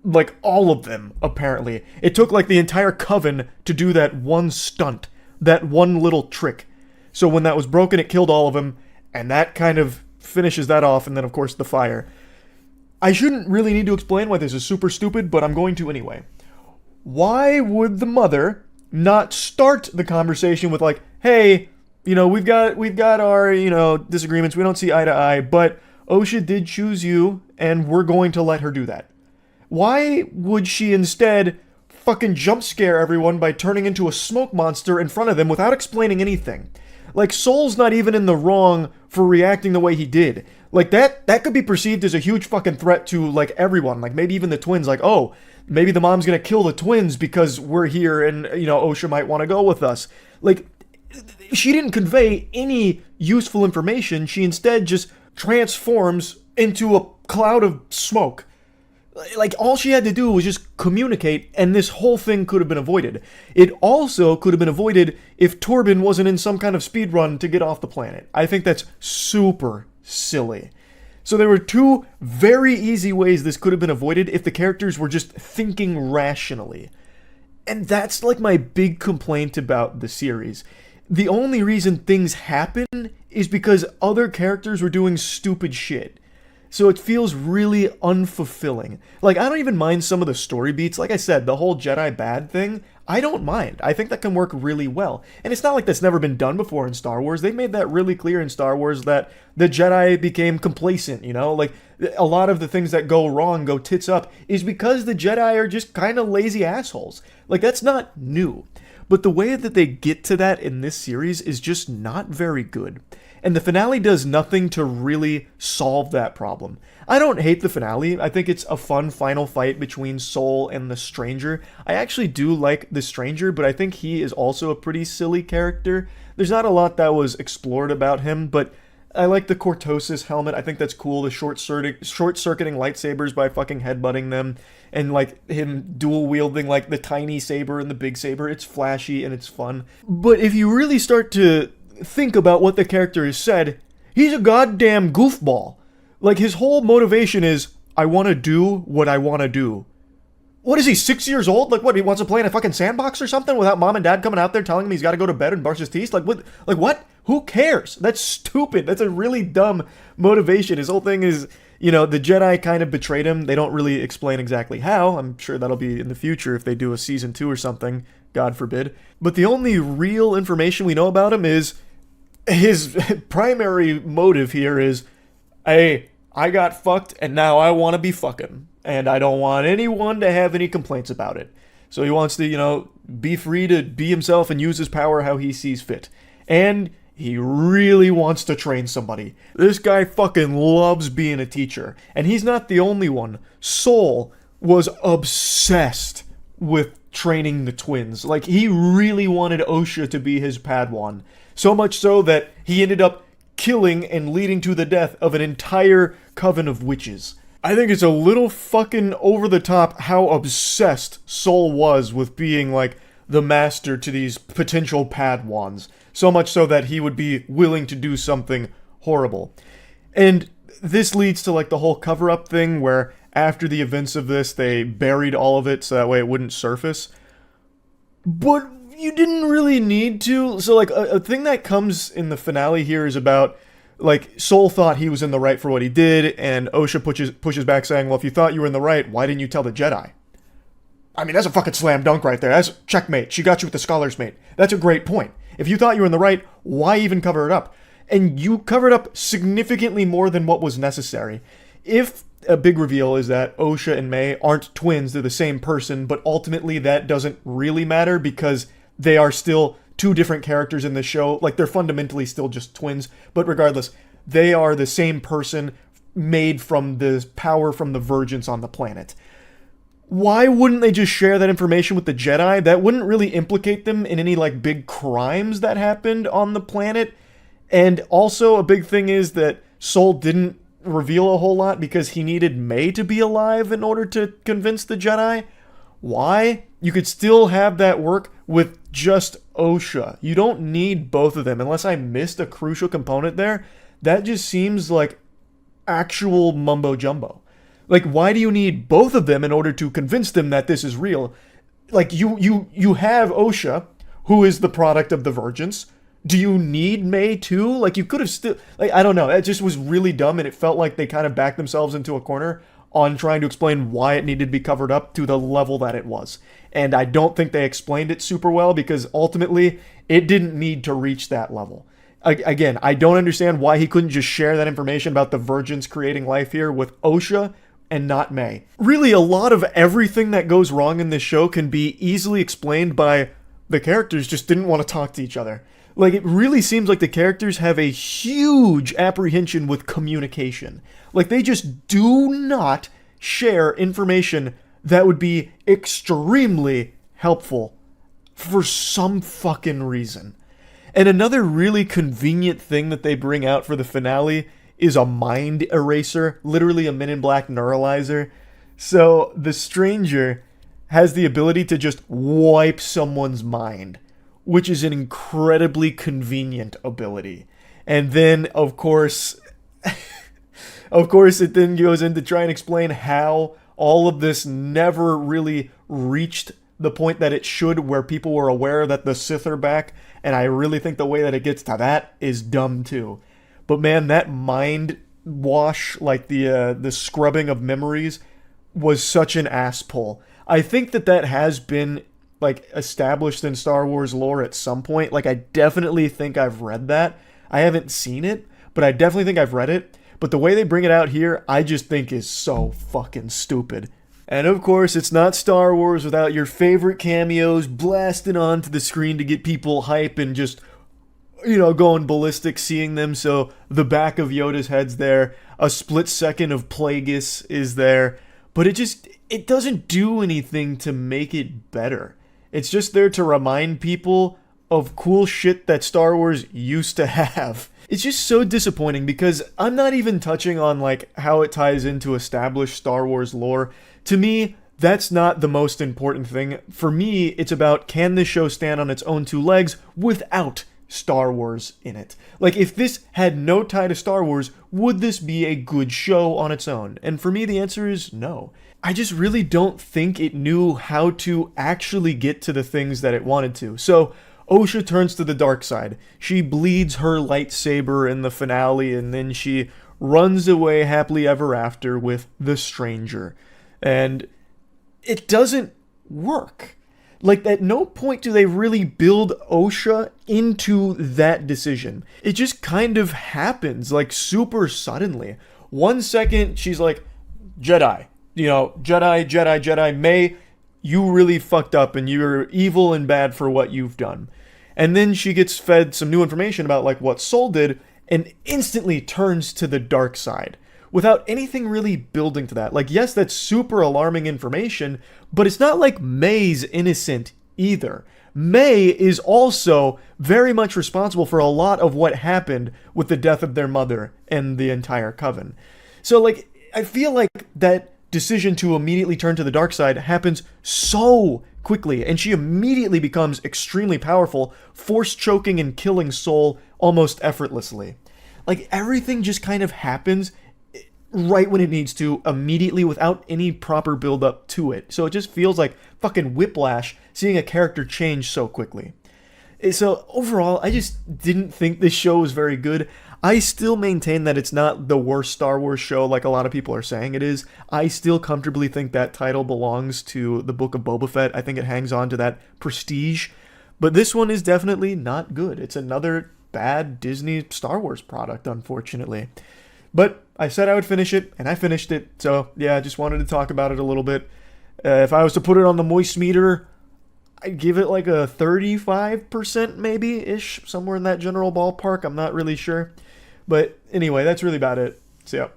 Like, all of them, apparently. It took, like, the entire coven to do that one stunt. That one little trick. So when that was broken, it killed all of them. And that kind of finishes that off. And then, of course, the fire. I shouldn't really need to explain why this is super stupid, but I'm going to anyway. Why would the mother not start the conversation with, like, hey, you know, we've got our, you know, disagreements, we don't see eye to eye, but Osha did choose you, and we're going to let her do that. Why would she instead fucking jump scare everyone by turning into a smoke monster in front of them without explaining anything? Like, Sol's not even in the wrong for reacting the way he did. Like, that could be perceived as a huge fucking threat to, like, everyone. Like, maybe even the twins, like, oh, maybe the mom's gonna kill the twins because we're here and, you know, OSHA might want to go with us. Like, she didn't convey any useful information. She instead just transforms into a cloud of smoke. Like, all she had to do was just communicate, and this whole thing could have been avoided. It also could have been avoided if Torben wasn't in some kind of speed run to get off the planet. I think that's super silly. So there were two very easy ways this could have been avoided if the characters were just thinking rationally. And that's like my big complaint about the series. The only reason things happen is because other characters were doing stupid shit. So it feels really unfulfilling. Like, I don't even mind some of the story beats. Like I said, the whole Jedi bad thing, I don't mind. I think that can work really well. And it's not like that's never been done before in Star Wars. They made that really clear in Star Wars that the Jedi became complacent, you know? Like, a lot of the things that go wrong, go tits up, is because the Jedi are just kind of lazy assholes. Like, that's not new. But the way that they get to that in this series is just not very good. And the finale does nothing to really solve that problem. I don't hate the finale. I think it's a fun final fight between Soul and the Stranger. I actually do like the Stranger, but I think he is also a pretty silly character. There's not a lot that was explored about him, but I like the Cortosis helmet. I think that's cool. The short-circuiting lightsabers by fucking headbutting them. And, like, him dual-wielding, like, the tiny saber and the big saber. It's flashy and it's fun. But if you really start to think about what the character has said, he's a goddamn goofball. Like, his whole motivation is, I want to do what I want to do. What is he, 6 years old? Like, what, he wants to play in a fucking sandbox or something without mom and dad coming out there telling him he's got to go to bed and brush his teeth? Like, what? Like, what? Who cares? That's stupid. That's a really dumb motivation. His whole thing is, you know, the Jedi kind of betrayed him. They don't really explain exactly how. I'm sure that'll be in the future if they do a season 2 or something. God forbid. But the only real information we know about him is his primary motive here is, hey, I got fucked and now I want to be fucking. And I don't want anyone to have any complaints about it. So he wants to, you know, be free to be himself and use his power how he sees fit. And he really wants to train somebody. This guy fucking loves being a teacher. And he's not the only one. Soul was obsessed with training the twins. Like, he really wanted OSHA to be his Padawan. So much so that he ended up killing and leading to the death of an entire coven of witches. I think it's a little fucking over the top how obsessed Soul was with being, like, the master to these potential Padawans. So much so that he would be willing to do something horrible. And this leads to, like, the whole cover-up thing where after the events of this, they buried all of it so that way it wouldn't surface. But you didn't really need to. So, like, a thing that comes in the finale here is about, like, Soul thought he was in the right for what he did, and OSHA pushes back saying, well, if you thought you were in the right, why didn't you tell the Jedi? I mean, that's a fucking slam dunk right there. That's checkmate. She got you with the scholar's mate. That's a great point. If you thought you were in the right, why even cover it up? And you covered up significantly more than what was necessary. If a big reveal is that OSHA and May aren't twins, they're the same person, but ultimately that doesn't really matter because they are still two different characters in the show. Like, they're fundamentally still just twins, but regardless, they are the same person made from the power from the Virgins on the planet. Why wouldn't they just share that information with the Jedi? That wouldn't really implicate them in any, like, big crimes that happened on the planet. And also, a big thing is that Soul didn't reveal a whole lot because he needed May to be alive in order to convince the Jedi. Why? You could still have that work with just OSHA. You don't need both of them. Unless I missed a crucial component there, that just seems like actual mumbo-jumbo. Like, why do you need both of them in order to convince them that this is real? Like, you have OSHA, who is the product of the Virgins. Do you need May too? Like, you could have still... Like, I don't know. It just was really dumb, and it felt like they kind of backed themselves into a corner on trying to explain why it needed to be covered up to the level that it was. And I don't think they explained it super well, because ultimately, it didn't need to reach that level. Again, I don't understand why he couldn't just share that information about the Virgins creating life here with OSHA and not May. Really, a lot of everything that goes wrong in this show can be easily explained by the characters just didn't want to talk to each other. Like, it really seems like the characters have a huge apprehension with communication. Like, they just do not share information that would be extremely helpful for some fucking reason. And another really convenient thing that they bring out for the finale is a mind eraser, literally a Men in Black neuralizer. So the stranger has the ability to just wipe someone's mind, which is an incredibly convenient ability. And then, of course, it then goes in to try and explain how all of this never really reached the point that it should, where people were aware that the Sith are back. And I really think the way that it gets to that is dumb too. But man, that mind wash, like the scrubbing of memories, was such an ass pull. I think that has been like established in Star Wars lore at some point. Like, I definitely think I've read that. I haven't seen it, but I definitely think I've read it. But the way they bring it out here, I just think is so fucking stupid. And of course, it's not Star Wars without your favorite cameos blasting onto the screen to get people hype and just, going ballistic seeing them. So the back of Yoda's head's there. A split second of Plagueis is there. But it doesn't do anything to make it better. It's just there to remind people of cool shit that Star Wars used to have. It's just so disappointing because I'm not even touching on like how it ties into established Star Wars lore. To me, that's not the most important thing. For me, it's about, can this show stand on its own two legs without Star Wars in it? Like, if this had no tie to Star Wars, would this be a good show on its own? And for me, the answer is no. I just really don't think it knew how to actually get to the things that it wanted to. So, Osha turns to the dark side. She bleeds her lightsaber in the finale, and then she runs away happily ever after with the stranger. And it doesn't work. Like, at no point do they really build Osha into that decision. It just kind of happens, like, super suddenly. 1 second, she's like, Jedi. Jedi, May, you really fucked up and you're evil and bad for what you've done. And then she gets fed some new information about, like, what Soul did and instantly turns to the dark side without anything really building to that. Like, yes, that's super alarming information, but it's not like May's innocent either. May is also very much responsible for a lot of what happened with the death of their mother and the entire coven. So, like, I feel like that decision to immediately turn to the dark side happens so quickly, and she immediately becomes extremely powerful, force choking and killing Soul almost effortlessly. Like, everything just kind of happens right when it needs to, immediately, without any proper build up to it. So it just feels like fucking whiplash seeing a character change so quickly. So overall, I just didn't think this show was very good. I still maintain that it's not the worst Star Wars show like a lot of people are saying it is. I still comfortably think that title belongs to the Book of Boba Fett. I think it hangs on to that prestige. But this one is definitely not good. It's another bad Disney Star Wars product, unfortunately. But I said I would finish it, and I finished it. So yeah, I just wanted to talk about it a little bit. If I was to put it on the moist meter, I'd give it like a 35% maybe-ish, somewhere in that general ballpark. I'm not really sure. But anyway, that's really about it. So yeah.